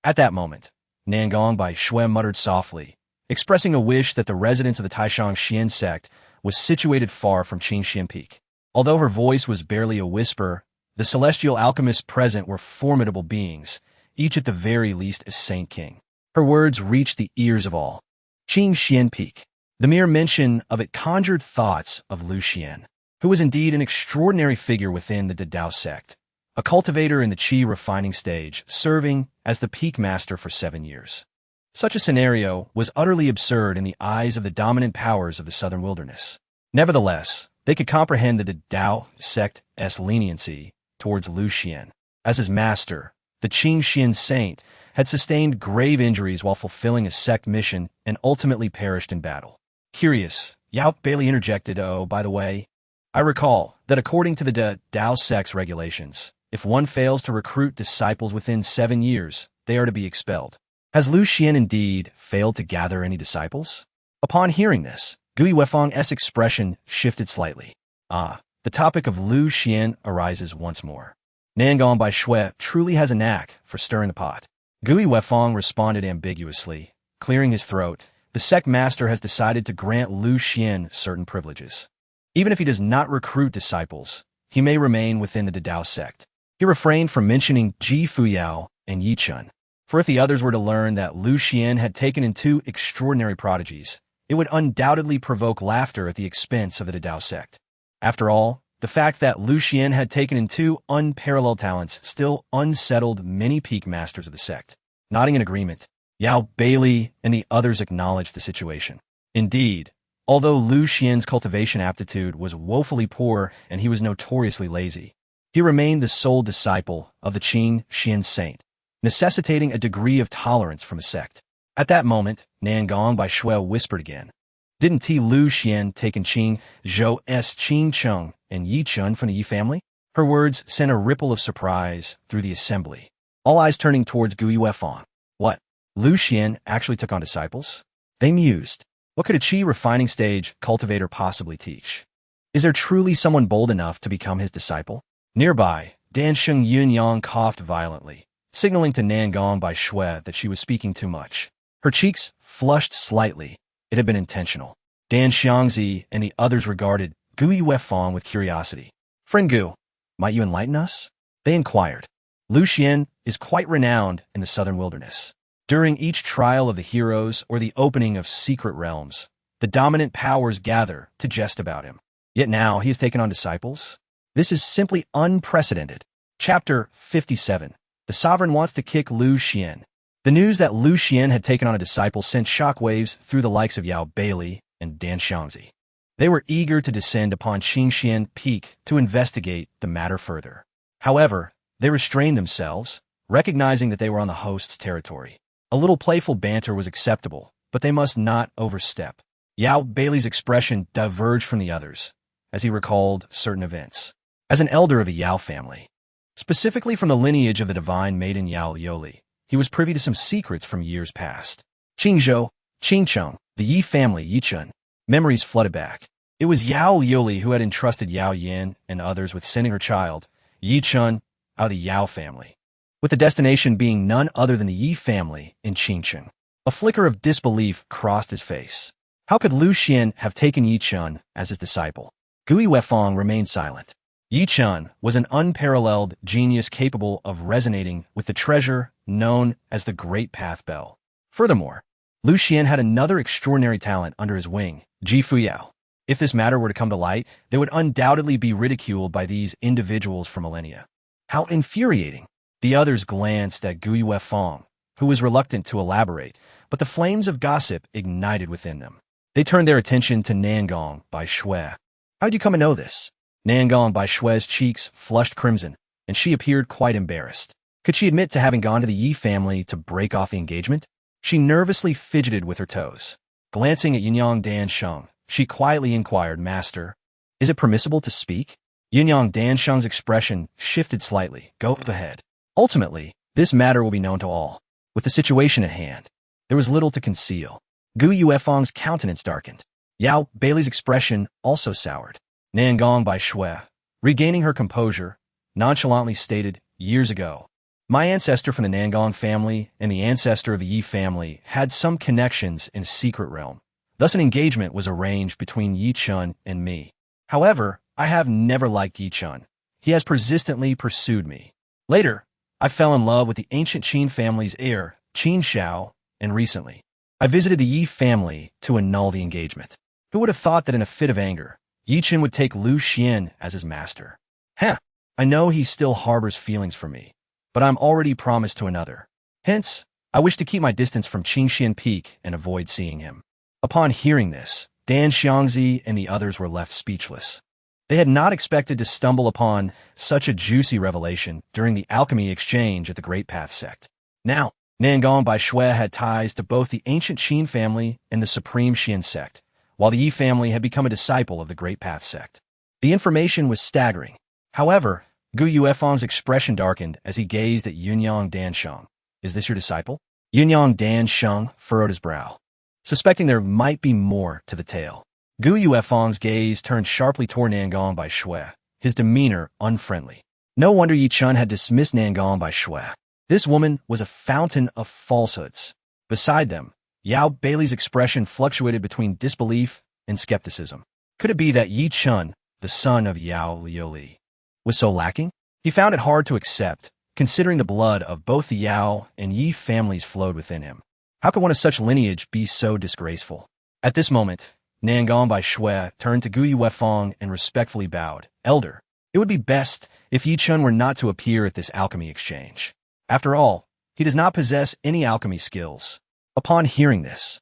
at that moment, Nangong by Shui muttered softly, expressing a wish that the residence of the Taishanxian sect was situated far from Qingxian Peak. Although her voice was barely a whisper, the celestial alchemists present were formidable beings, each at the very least a saint king. Her words reached the ears of all. Qingxian Peak. The mere mention of it conjured thoughts of Lu Xuan. who was indeed an extraordinary figure within the Dao sect, a cultivator in the Qi refining stage, serving as the peak master for 7 years. Such a scenario was utterly absurd in the eyes of the dominant powers of the southern wilderness. Nevertheless, they could comprehend the Dao sect's leniency towards Lu Xuan. As his master, the Qingxian saint had sustained grave injuries while fulfilling a sect mission and ultimately perished in battle. Curious, Yao Bailey interjected, "Oh, by the way, I recall that according to the Dao sect's regulations, if one fails to recruit disciples within 7 years, they are to be expelled. Has Lu Xuan indeed failed to gather any disciples?" Upon hearing this, Gui Weifang's expression shifted slightly. The topic of Lu Xuan arises once more. Nangong Bai Shui truly has a knack for stirring the pot. Gui Weifang responded ambiguously, clearing his throat. The sect master has decided to grant Lu Xuan certain privileges. Even if he does not recruit disciples, he may remain within the Dao sect. He refrained from mentioning Ji Fuyao and Yi Chun, for if the others were to learn that Lu Xuan had taken in 2 extraordinary prodigies, it would undoubtedly provoke laughter at the expense of the Dao sect. After all, the fact that Lu Xuan had taken in 2 unparalleled talents still unsettled many peak masters of the sect. Nodding in agreement, Yao Bailey and the others acknowledged the situation. Indeed, although Lu Xuan's cultivation aptitude was woefully poor and he was notoriously lazy, he remained the sole disciple of the Qingxian saint, necessitating a degree of tolerance from the sect. At that moment, Nangong Bai Shui whispered again, "Didn't Lu Xuan take in Zhou's Cheng and Yi Chun from the Yi family?" Her words sent a ripple of surprise through the assembly, all eyes turning towards Gui Weifang. What? Lu Xuan actually took on disciples? They mused. What could a Qi refining stage cultivator possibly teach? Is there truly someone bold enough to become his disciple? Nearby, Dansheng Yunyang coughed violently, signaling to Nangong Bai Shui that she was speaking too much. Her cheeks flushed slightly. It had been intentional. Dan Xiangzi and the others regarded Gui Weifang with curiosity. "Friend Gu, might you enlighten us?" they inquired. Lu Xuan is quite renowned in the southern wilderness. During each trial of the heroes or the opening of secret realms, the dominant powers gather to jest about him. Yet now he has taken on disciples? This is simply unprecedented. Chapter 57. The sovereign wants to kick Lu Xuan. The news that Lu Xuan had taken on a disciple sent shockwaves through the likes of Yao Bailey and Dan Xiangzi. They were eager to descend upon Qingxian Peak to investigate the matter further. However, they restrained themselves, recognizing that they were on the host's territory. A little playful banter was acceptable, but they must not overstep. Yao Bailey's expression diverged from the others, as he recalled certain events. As an elder of the Yao family, specifically from the lineage of the divine maiden Yao Yoli, he was privy to some secrets from years past. Qingzhou, Qingcheng, the Yi family, Yi Chun. Memories flooded back. It was Yao Yoli who had entrusted Yao Yin and others with sending her child, Yi Chun, out of the Yao family, with the destination being none other than the Yi family in Qingcheng. A flicker of disbelief crossed his face. How could Lu Xuan have taken Yi Chun as his disciple? Gui Weifang remained silent. Yi Chun was an unparalleled genius capable of resonating with the treasure known as the Great Path Bell. Furthermore, Lu Xuan had another extraordinary talent under his wing, Ji Fuyao. If this matter were to come to light, they would undoubtedly be ridiculed by these individuals for millennia. How infuriating! The others glanced at Gui Weifang, who was reluctant to elaborate, but the flames of gossip ignited within them. They turned their attention to Nangong Bai Shui. "How'd you come to know this?" Nangong Bai Shui's cheeks flushed crimson, and she appeared quite embarrassed. Could she admit to having gone to the Yi family to break off the engagement? She nervously fidgeted with her toes. Glancing at Yunyang Dansheng, she quietly inquired, "Master, is it permissible to speak?" Yunyang Dansheng's expression shifted slightly. "Go ahead. Ultimately, this matter will be known to all." With the situation at hand, there was little to conceal. Gui Weifang's countenance darkened. Yao Bailey's expression also soured. Nangong Bai Shui, regaining her composure, nonchalantly stated, "Years ago, my ancestor from the Nangong family and the ancestor of the Yi family had some connections in a secret realm. Thus an engagement was arranged between Yi Chun and me. However, I have never liked Yi Chun. He has persistently pursued me. Later, I fell in love with the ancient Qin family's heir, Qin Shao, and recently, I visited the Yi family to annul the engagement. Who would have thought that in a fit of anger, Yi Chen would take Lu Xuan as his master. Heh, I know he still harbors feelings for me, but I'm already promised to another. Hence, I wish to keep my distance from Qingxian Peak and avoid seeing him. Upon hearing this, Dan Xiangzi and the others were left speechless. They had not expected to stumble upon such a juicy revelation during the alchemy exchange at the Great Path sect. Now, Nangong Bai Shui had ties to both the ancient Qin family and the Supreme Xian sect, while the Yi family had become a disciple of the Great Path sect. The information was staggering. However, Gu Yuefeng's expression darkened as he gazed at Yunyang Dansheng. Is this your disciple? Yunyang Dansheng furrowed his brow, suspecting there might be more to the tale. Gu Yuefeng's gaze turned sharply toward Nangong Bai Shui, his demeanor unfriendly. No wonder Yi Chen had dismissed Nangong Bai Shui. This woman was a fountain of falsehoods. Beside them, Yao Bailey's expression fluctuated between disbelief and skepticism. Could it be that Yi Chen, the son of Yao Liuli, was so lacking? He found it hard to accept, considering the blood of both the Yao and Yi families flowed within him. How could one of such lineage be so disgraceful? At this moment, Nangong Bai Shui turned to Gu Yuefeng and respectfully bowed. Elder, it would be best if Yi Chen were not to appear at this alchemy exchange. After all, he does not possess any alchemy skills. Upon hearing this,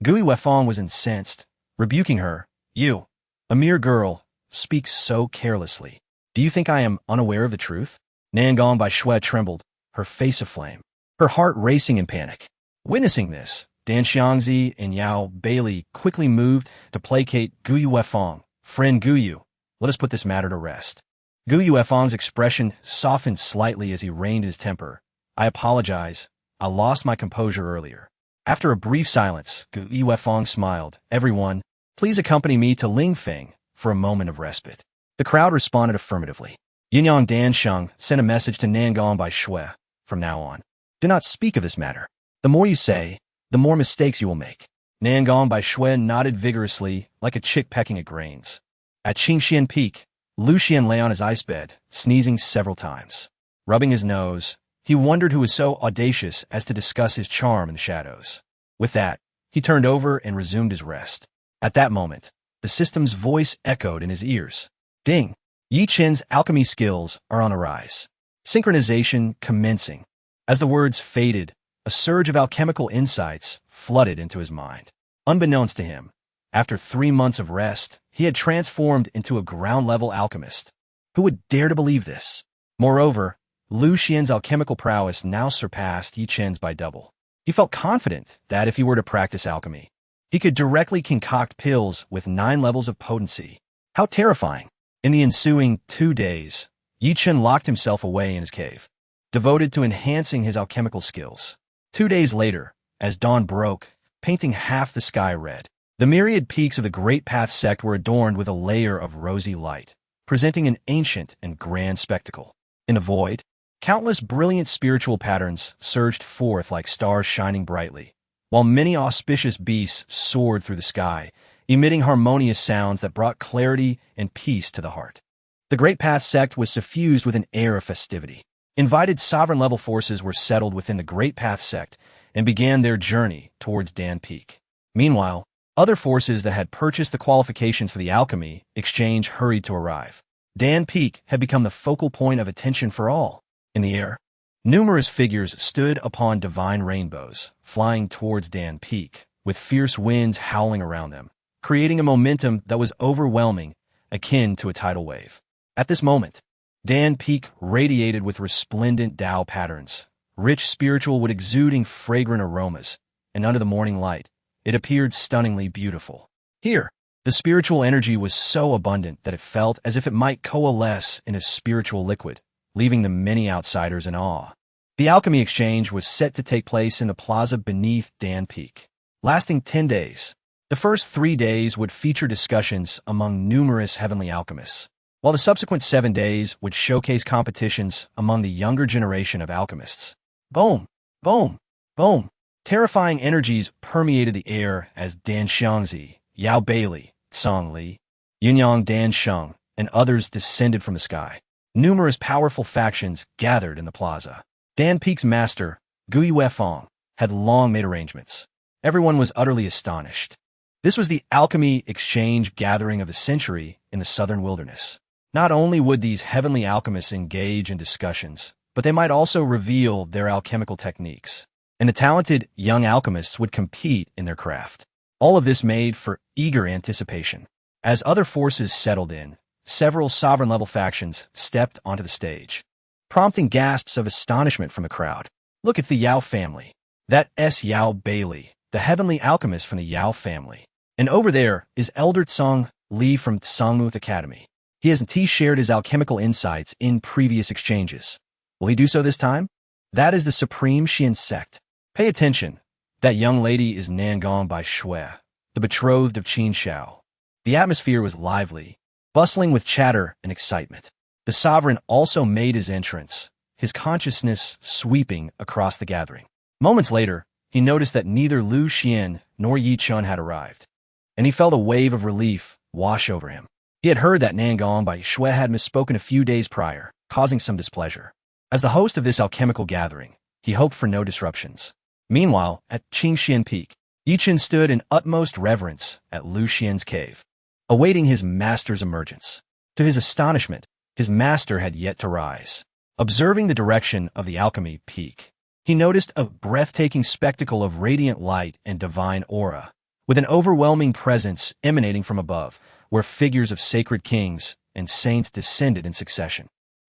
Gu Yuefeng was incensed, rebuking her. You, a mere girl, speak so carelessly. Do you think I am unaware of the truth? Nangong Bai Shui trembled, her face aflame, her heart racing in panic. Witnessing this, Dan Xiangzi and Yao Bailey quickly moved to placate Gu Yuefeng. Friend Gu Yu, let us put this matter to rest. Gu Yuefeng's expression softened slightly as he reined his temper. I apologize. I lost my composure earlier. After a brief silence, Gu Yuefeng smiled. Everyone, please accompany me to Lingfeng for a moment of respite. The crowd responded affirmatively. Yunyang Dansheng sent a message to Nangong Bai Shui. From now on, do not speak of this matter. The more you say, the more mistakes you will make. Nangong Bai Shui nodded vigorously, like a chick pecking at grains. At Qingxian Peak, Lu Xuan lay on his ice bed, sneezing several times. Rubbing his nose, he wondered who was so audacious as to discuss his charm in the shadows. With that, he turned over and resumed his rest. At that moment, the system's voice echoed in his ears. Ding! Yi Chen's alchemy skills are on a rise. Synchronization commencing. As the words faded, a surge of alchemical insights flooded into his mind. Unbeknownst to him, after 3 months of rest, he had transformed into a ground-level alchemist. Who would dare to believe this? Moreover, Lu Xian's alchemical prowess now surpassed Yi Chen's by double. He felt confident that if he were to practice alchemy, he could directly concoct pills with 9 levels of potency. How terrifying! In the ensuing 2 days, Yi Chen locked himself away in his cave, devoted to enhancing his alchemical skills. 2 days later, as dawn broke, painting half the sky red, the myriad peaks of the Great Path sect were adorned with a layer of rosy light, presenting an ancient and grand spectacle. In the void, countless brilliant spiritual patterns surged forth like stars shining brightly, while many auspicious beasts soared through the sky, emitting harmonious sounds that brought clarity and peace to the heart. The Great Path sect was suffused with an air of festivity. Invited sovereign-level forces were settled within the Great Path sect and began their journey towards Dan Peak. Meanwhile, other forces that had purchased the qualifications for the alchemy exchange hurried to arrive. Dan Peak had become the focal point of attention for all. In the air, numerous figures stood upon divine rainbows, flying towards Dan Peak, with fierce winds howling around them, creating a momentum that was overwhelming, akin to a tidal wave. At this moment, Dan Peak radiated with resplendent Tao patterns, rich spiritual wood exuding fragrant aromas, and under the morning light, it appeared stunningly beautiful. Here, the spiritual energy was so abundant that it felt as if it might coalesce in a spiritual liquid, leaving the many outsiders in awe. The alchemy exchange was set to take place in the plaza beneath Dan Peak, lasting 10 days. The first 3 days would feature discussions among numerous heavenly alchemists, while the subsequent 7 days would showcase competitions among the younger generation of alchemists. Boom! Boom! Boom! Terrifying energies permeated the air as Dan Xiangzi, Yao Bailey, Song Li, Yunyang Dansheng, and others descended from the sky. Numerous powerful factions gathered in the plaza. Dan Peak's master, Gu Yuefeng, had long made arrangements. Everyone was utterly astonished. This was the alchemy exchange gathering of the century in the southern wilderness. Not only would these heavenly alchemists engage in discussions, but they might also reveal their alchemical techniques. And the talented young alchemists would compete in their craft. All of this made for eager anticipation. As other forces settled in, several sovereign-level factions stepped onto the stage, prompting gasps of astonishment from the crowd. Look at the Yao family. That S. Yao Bailey, the heavenly alchemist from the Yao family. And over there is Elder Tsang Li from Tsangmu Academy. He hasn't shared his alchemical insights in previous exchanges. Will he do so this time? That is the Supreme Xian sect. Pay attention. That young lady is Nangong by Shui, the betrothed of Qin Shao. The atmosphere was lively, bustling with chatter and excitement. The sovereign also made his entrance, his consciousness sweeping across the gathering. Moments later, he noticed that neither Lu Xuan nor Yi Chun had arrived, and he felt a wave of relief wash over him. He had heard that Nangong by Shui had misspoken a few days prior, causing some displeasure. As the host of this alchemical gathering, he hoped for no disruptions. Meanwhile, at Qingxian Peak, Yi Chun stood in utmost reverence at Lu Xian's cave, awaiting his master's emergence. To his astonishment, his master had yet to rise. Observing the direction of the alchemy peak, he noticed a breathtaking spectacle of radiant light and divine aura, with an overwhelming presence emanating from above, where figures of sacred kings and saints descended in succession.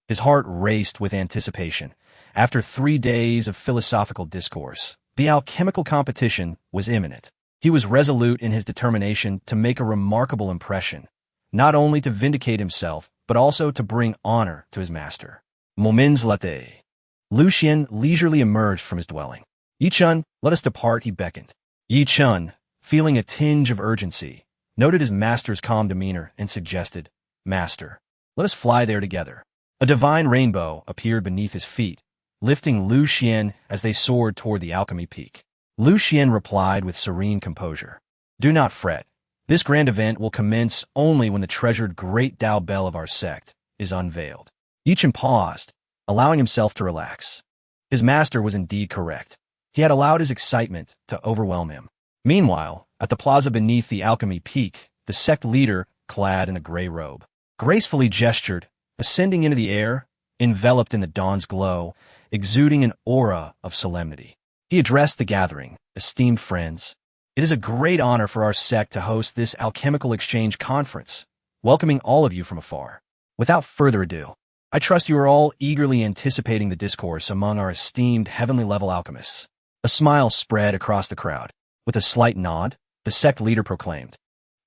His heart raced with anticipation. After 3 days of philosophical discourse, the alchemical competition was imminent. He was resolute in his determination to make a remarkable impression, not only to vindicate himself, but also to bring honor to his master. Moments later, Lu Xuan leisurely emerged from his dwelling. Yi Chun, let us depart, he beckoned. Yi Chun, feeling a tinge of urgency, noted his master's calm demeanor and suggested, Master, let us fly there together. A divine rainbow appeared beneath his feet, lifting Lu Xuan as they soared toward the alchemy peak. Lu Xuan replied with serene composure, Do not fret. This grand event will commence only when the treasured great Tao bell of our sect is unveiled. Yi Chun paused, allowing himself to relax. His master was indeed correct. He had allowed his excitement to overwhelm him. Meanwhile, at the plaza beneath the alchemy peak, the sect leader, clad in a gray robe, gracefully gestured, ascending into the air, enveloped in the dawn's glow, exuding an aura of solemnity. He addressed the gathering, Esteemed friends, it is a great honor for our sect to host this alchemical exchange conference, welcoming all of you from afar. Without further ado, I trust you are all eagerly anticipating the discourse among our esteemed heavenly-level alchemists. A smile spread across the crowd. With a slight nod, the sect leader proclaimed,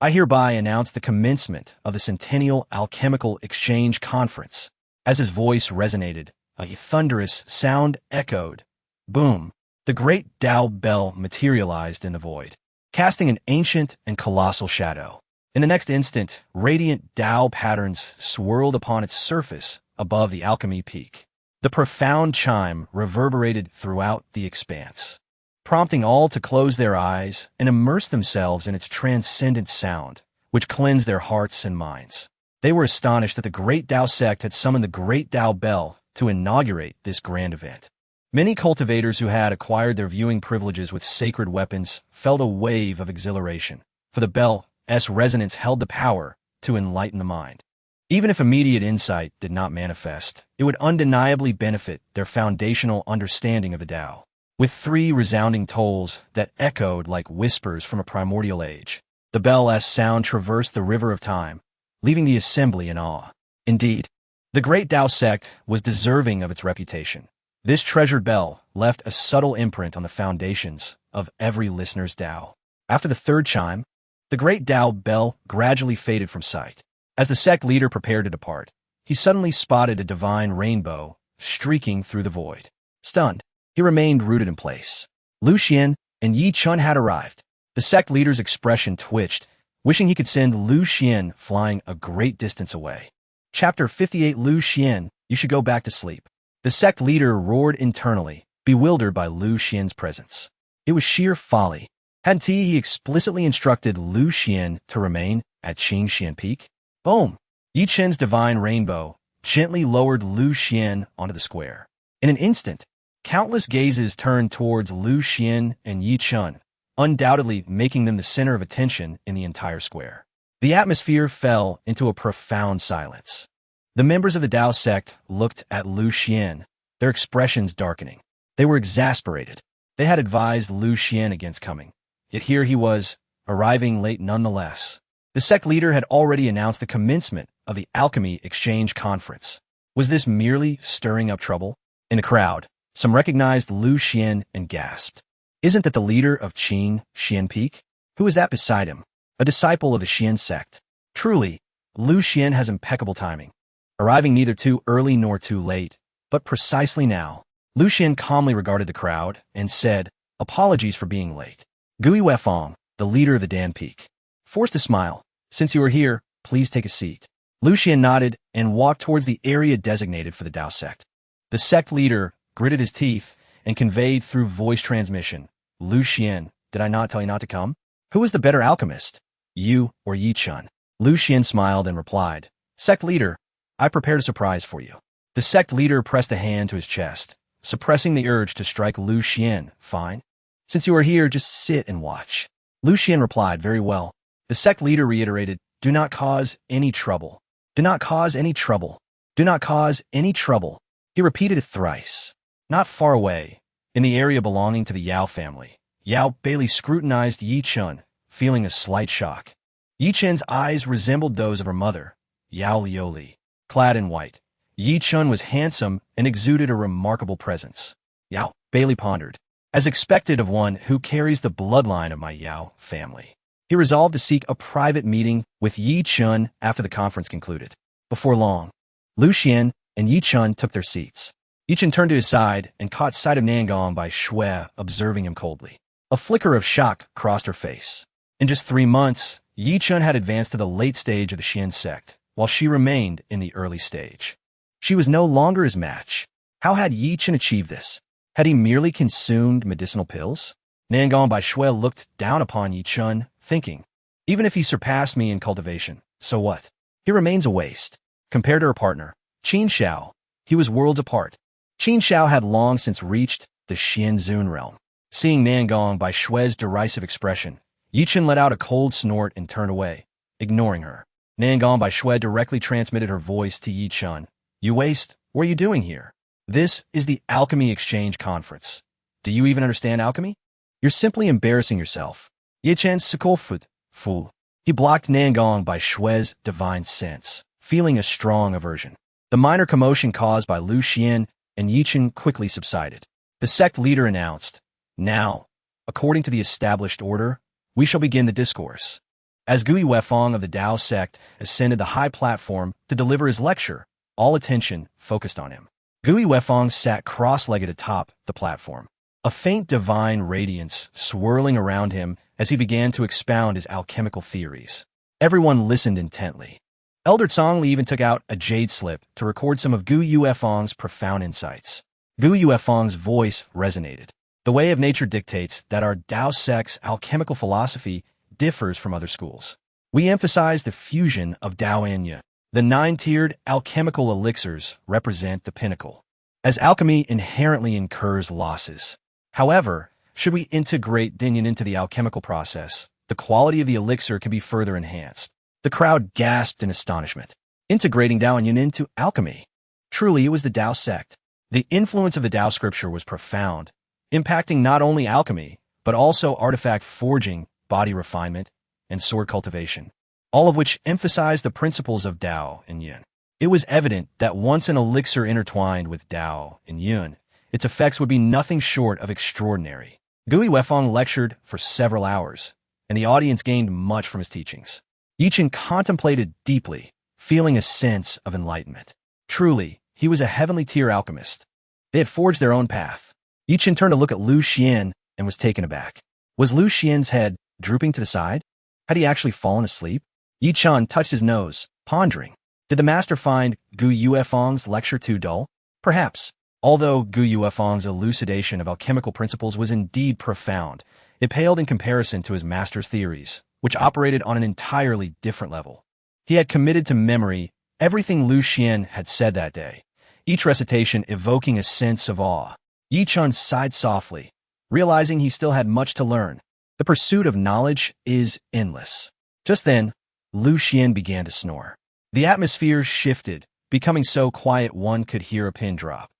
I hereby announce the commencement of the Centennial Alchemical Exchange Conference. As his voice resonated, a thunderous sound echoed. Boom! The great Tao bell materialized in the void, casting an ancient and colossal shadow. In the next instant, radiant Tao patterns swirled upon its surface above the alchemy peak. The profound chime reverberated throughout the expanse, prompting all to close their eyes and immerse themselves in its transcendent sound, which cleansed their hearts and minds. They were astonished that the great Tao sect had summoned the great Tao bell to inaugurate this grand event. Many cultivators who had acquired their viewing privileges with sacred weapons felt a wave of exhilaration, for the bell's resonance held the power to enlighten the mind. Even if immediate insight did not manifest, it would undeniably benefit their foundational understanding of the Tao. With 3 resounding tolls that echoed like whispers from a primordial age, the bell's sound traversed the river of time, leaving the assembly in awe. Indeed, the great Tao sect was deserving of its reputation. This treasured bell left a subtle imprint on the foundations of every listener's Tao. After the 3rd chime, the great Tao bell gradually faded from sight. As the sect leader prepared to depart, he suddenly spotted a divine rainbow streaking through the void. Stunned, he remained rooted in place. Lu Xuan and Yi Chun had arrived. The sect leader's expression twitched, wishing he could send Lu Xuan flying a great distance away. Chapter 58 Lu Xuan, you should go back to sleep. The sect leader roared internally, bewildered by Lu Xuan's presence. It was sheer folly. Hadn't he explicitly instructed Lu Xuan to remain at Qingxian Peak? Boom! Yi Chun's divine rainbow gently lowered Lu Xuan onto the square. In an instant, countless gazes turned towards Lu Xuan and Yi Chun, undoubtedly making them the center of attention in the entire square. The atmosphere fell into a profound silence. The members of the Tao sect looked at Lu Xuan, their expressions darkening. They were exasperated. They had advised Lu Xuan against coming, yet here he was, arriving late nonetheless. The sect leader had already announced the commencement of the Alchemy Exchange Conference. Was this merely stirring up trouble? In the crowd, some recognized Lu Xuan and gasped. Isn't that the leader of Chen Changsheng? Who is that beside him? A disciple of the Xian sect. Truly, Lu Xuan has impeccable timing, arriving neither too early nor too late, but precisely now. Lu Xuan calmly regarded the crowd and said, "Apologies for being late." Gui Weifang, the leader of the Dan Peak, forced a smile. "Since you are here, please take a seat." Lu Xuan nodded and walked towards the area designated for the Tao sect. The sect leader gritted his teeth and conveyed through voice transmission, "Lu Xuan, did I not tell you not to come? Who is the better alchemist, you or Yi Chun?" Lu Xuan smiled and replied, "Sect leader, I prepared a surprise for you." The sect leader pressed a hand to his chest, suppressing the urge to strike Lu Xuan. "Fine. Since you are here, just sit and watch." Lu Xuan replied, "Very well." The sect leader reiterated, "Do not cause any trouble. Do not cause any trouble. Do not cause any trouble." He repeated it thrice. Not far away, in the area belonging to the Yao family, Yao Bailey scrutinized Yi Chun, feeling a slight shock. Yi Chun's eyes resembled those of her mother, Yao Lioli. Clad in white, Yi Chun was handsome and exuded a remarkable presence. Yao Bailey pondered. As expected of one who carries the bloodline of my Yao family, he resolved to seek a private meeting with Yi Chun after the conference concluded. Before long, Lu Xuan and Yi Chun took their seats. Yi Chun turned to his side and caught sight of Nangong by Shui observing him coldly. A flicker of shock crossed her face. In just 3 months, Yi Chun had advanced to the late stage of the Xian sect, while she remained in the early stage. She was no longer his match. How had Yi Chun achieved this? Had he merely consumed medicinal pills? Nangong by Shui looked down upon Yi Chun, thinking, even if he surpassed me in cultivation, so what? He remains a waste. Compared to her partner, Qin Xiao, he was worlds apart. Qin Xiao had long since reached the Xianzun realm. Seeing Nangong by Shui's derisive expression, Yi Chun let out a cold snort and turned away, ignoring her. Nangong by Shui directly transmitted her voice to Yi Chun. "You waste, what are you doing here? This is the Alchemy Exchange Conference. Do you even understand alchemy? You're simply embarrassing yourself." Yi Chun sikofut, fool. He blocked Nangong by Shui's divine sense, feeling a strong aversion. The minor commotion caused by Lu Xuan and Yi Chun quickly subsided. The sect leader announced, "Now, according to the established order, we shall begin the discourse." As Gui Weifang of the Tao sect ascended the high platform to deliver his lecture, all attention focused on him. Gui Weifang sat cross-legged atop the platform, a faint divine radiance swirling around him as he began to expound his alchemical theories. Everyone listened intently. Elder Zhongli even took out a jade slip to record some of Gui Weifang's profound insights. Gui Weifang's voice resonated. The way of nature dictates that our Tao sect's alchemical philosophy differs from other schools. We emphasize the fusion of Tao and Yin. The 9-tiered alchemical elixirs represent the pinnacle, as alchemy inherently incurs losses. However, should we integrate Dinyan into the alchemical process, the quality of the elixir can be further enhanced. The crowd gasped in astonishment. Integrating Tao and Yin into alchemy. Truly, it was the Tao sect. The influence of the Tao scripture was profound, impacting not only alchemy, but also artifact forging, body refinement, and sword cultivation, all of which emphasized the principles of Tao and Yin. It was evident that once an elixir intertwined with Tao and Yin, its effects would be nothing short of extraordinary. Gui Weifang lectured for several hours, and the audience gained much from his teachings. Yi Chun contemplated deeply, feeling a sense of enlightenment. Truly, he was a heavenly tier alchemist. They had forged their own path. Yi Chun turned to look at Lu Xuan and was taken aback. Was Lu Xuan's head drooping to the side? Had he actually fallen asleep? Yi Chun touched his nose, pondering. Did the master find Gui Weifang's lecture too dull? Perhaps. Although Gui Weifang's elucidation of alchemical principles was indeed profound, it paled in comparison to his master's theories, which operated on an entirely different level. He had committed to memory everything Lu Xuan had said that day, each recitation evoking a sense of awe. Yi Chun sighed softly, realizing he still had much to learn. The pursuit of knowledge is endless. Just then, Lu Xuan began to snore. The atmosphere shifted, becoming so quiet one could hear a pin drop.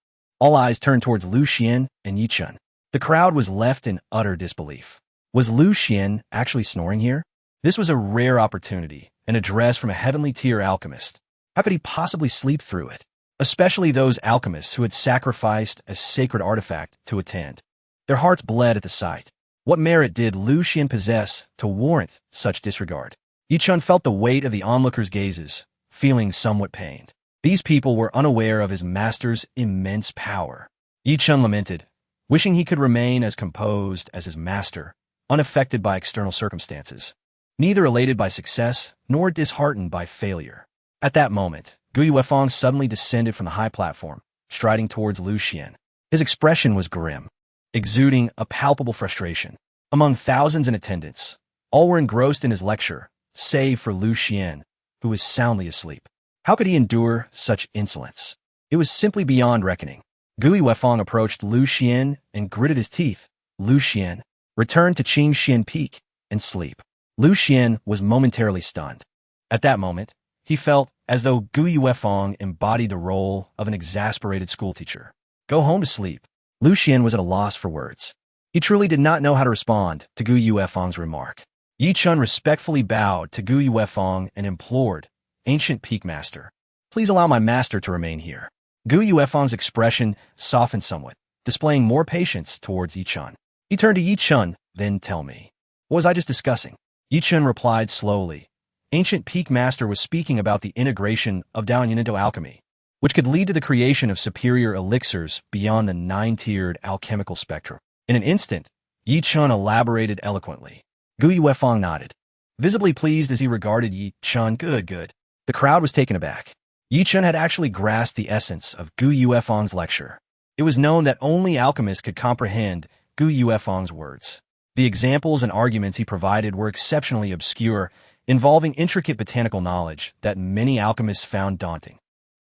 All eyes turned towards Lu Xuan and Yi Chun. The crowd was left in utter disbelief. Was Lu Xuan actually snoring here? This was a rare opportunity, an address from a heavenly tier alchemist. How could he possibly sleep through it? Especially those alchemists who had sacrificed a sacred artifact to attend. Their hearts bled at the sight. What merit did Lu Xuan possess to warrant such disregard? Yi Chun felt the weight of the onlookers' gazes, feeling somewhat pained. These people were unaware of his master's immense power. Yi Chun lamented, wishing he could remain as composed as his master, unaffected by external circumstances, neither elated by success nor disheartened by failure. At that moment, Gu Yuefang suddenly descended from the high platform, striding towards Lu Xuan. His expression was grim, exuding a palpable frustration. Among thousands in attendance, all were engrossed in his lecture, save for Lu Xuan, who was soundly asleep. How could he endure such insolence? It was simply beyond reckoning. Gu Yuefang approached Lu Xuan and gritted his teeth. Lu Xuan, return to Changsheng Peak and sleep. Lu Xuan was momentarily stunned. At that moment, he felt as though Gu Yuefang embodied the role of an exasperated schoolteacher. Go home to sleep. Lu Xuan was at a loss for words. He truly did not know how to respond to Gu Yuefang's remark. Yi Chun respectfully bowed to Gu Yuefang and implored, Ancient Peak Master, please allow my master to remain here. Gu Yuefang's expression softened somewhat, displaying more patience towards Yi Chun. He turned to Yi Chun, then tell me. What was I just discussing? Yi Chun replied slowly. Ancient Peak Master was speaking about the integration of Daoyan into alchemy, which could lead to the creation of superior elixirs beyond the 9-tiered alchemical spectrum. In an instant, Yi Chun elaborated eloquently. Gu Yuefang nodded, visibly pleased as he regarded Yi Chun. Good. The crowd was taken aback. Yi Chun had actually grasped the essence of Gu Yuefang's lecture. It was known that only alchemists could comprehend Gu Yuefang's words. The examples and arguments he provided were exceptionally obscure, involving intricate botanical knowledge that many alchemists found daunting.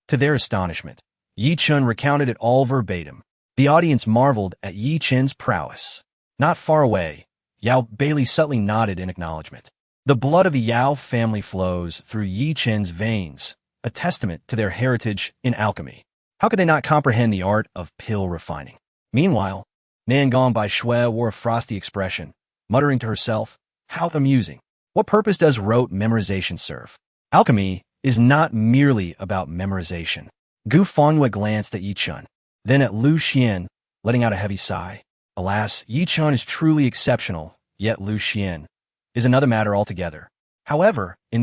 To their astonishment, Yi Chun recounted it all verbatim. The audience marveled at Yi Chun's prowess. Not far away, Yao Bailey subtly nodded in acknowledgement. The blood of the Yao family flows through Yi Chun's veins, a testament to their heritage in alchemy. How could they not comprehend the art of pill refining? Meanwhile, Nangong Bai Shui wore a frosty expression, muttering to herself, how amusing. What purpose does rote memorization serve? Alchemy is not merely about memorization. Gu Fangyue glanced at Yi Chun, then at Lu Xuan, letting out a heavy sigh. Alas, Yi Chun is truly exceptional, yet Lu Xuan is another matter altogether. However, in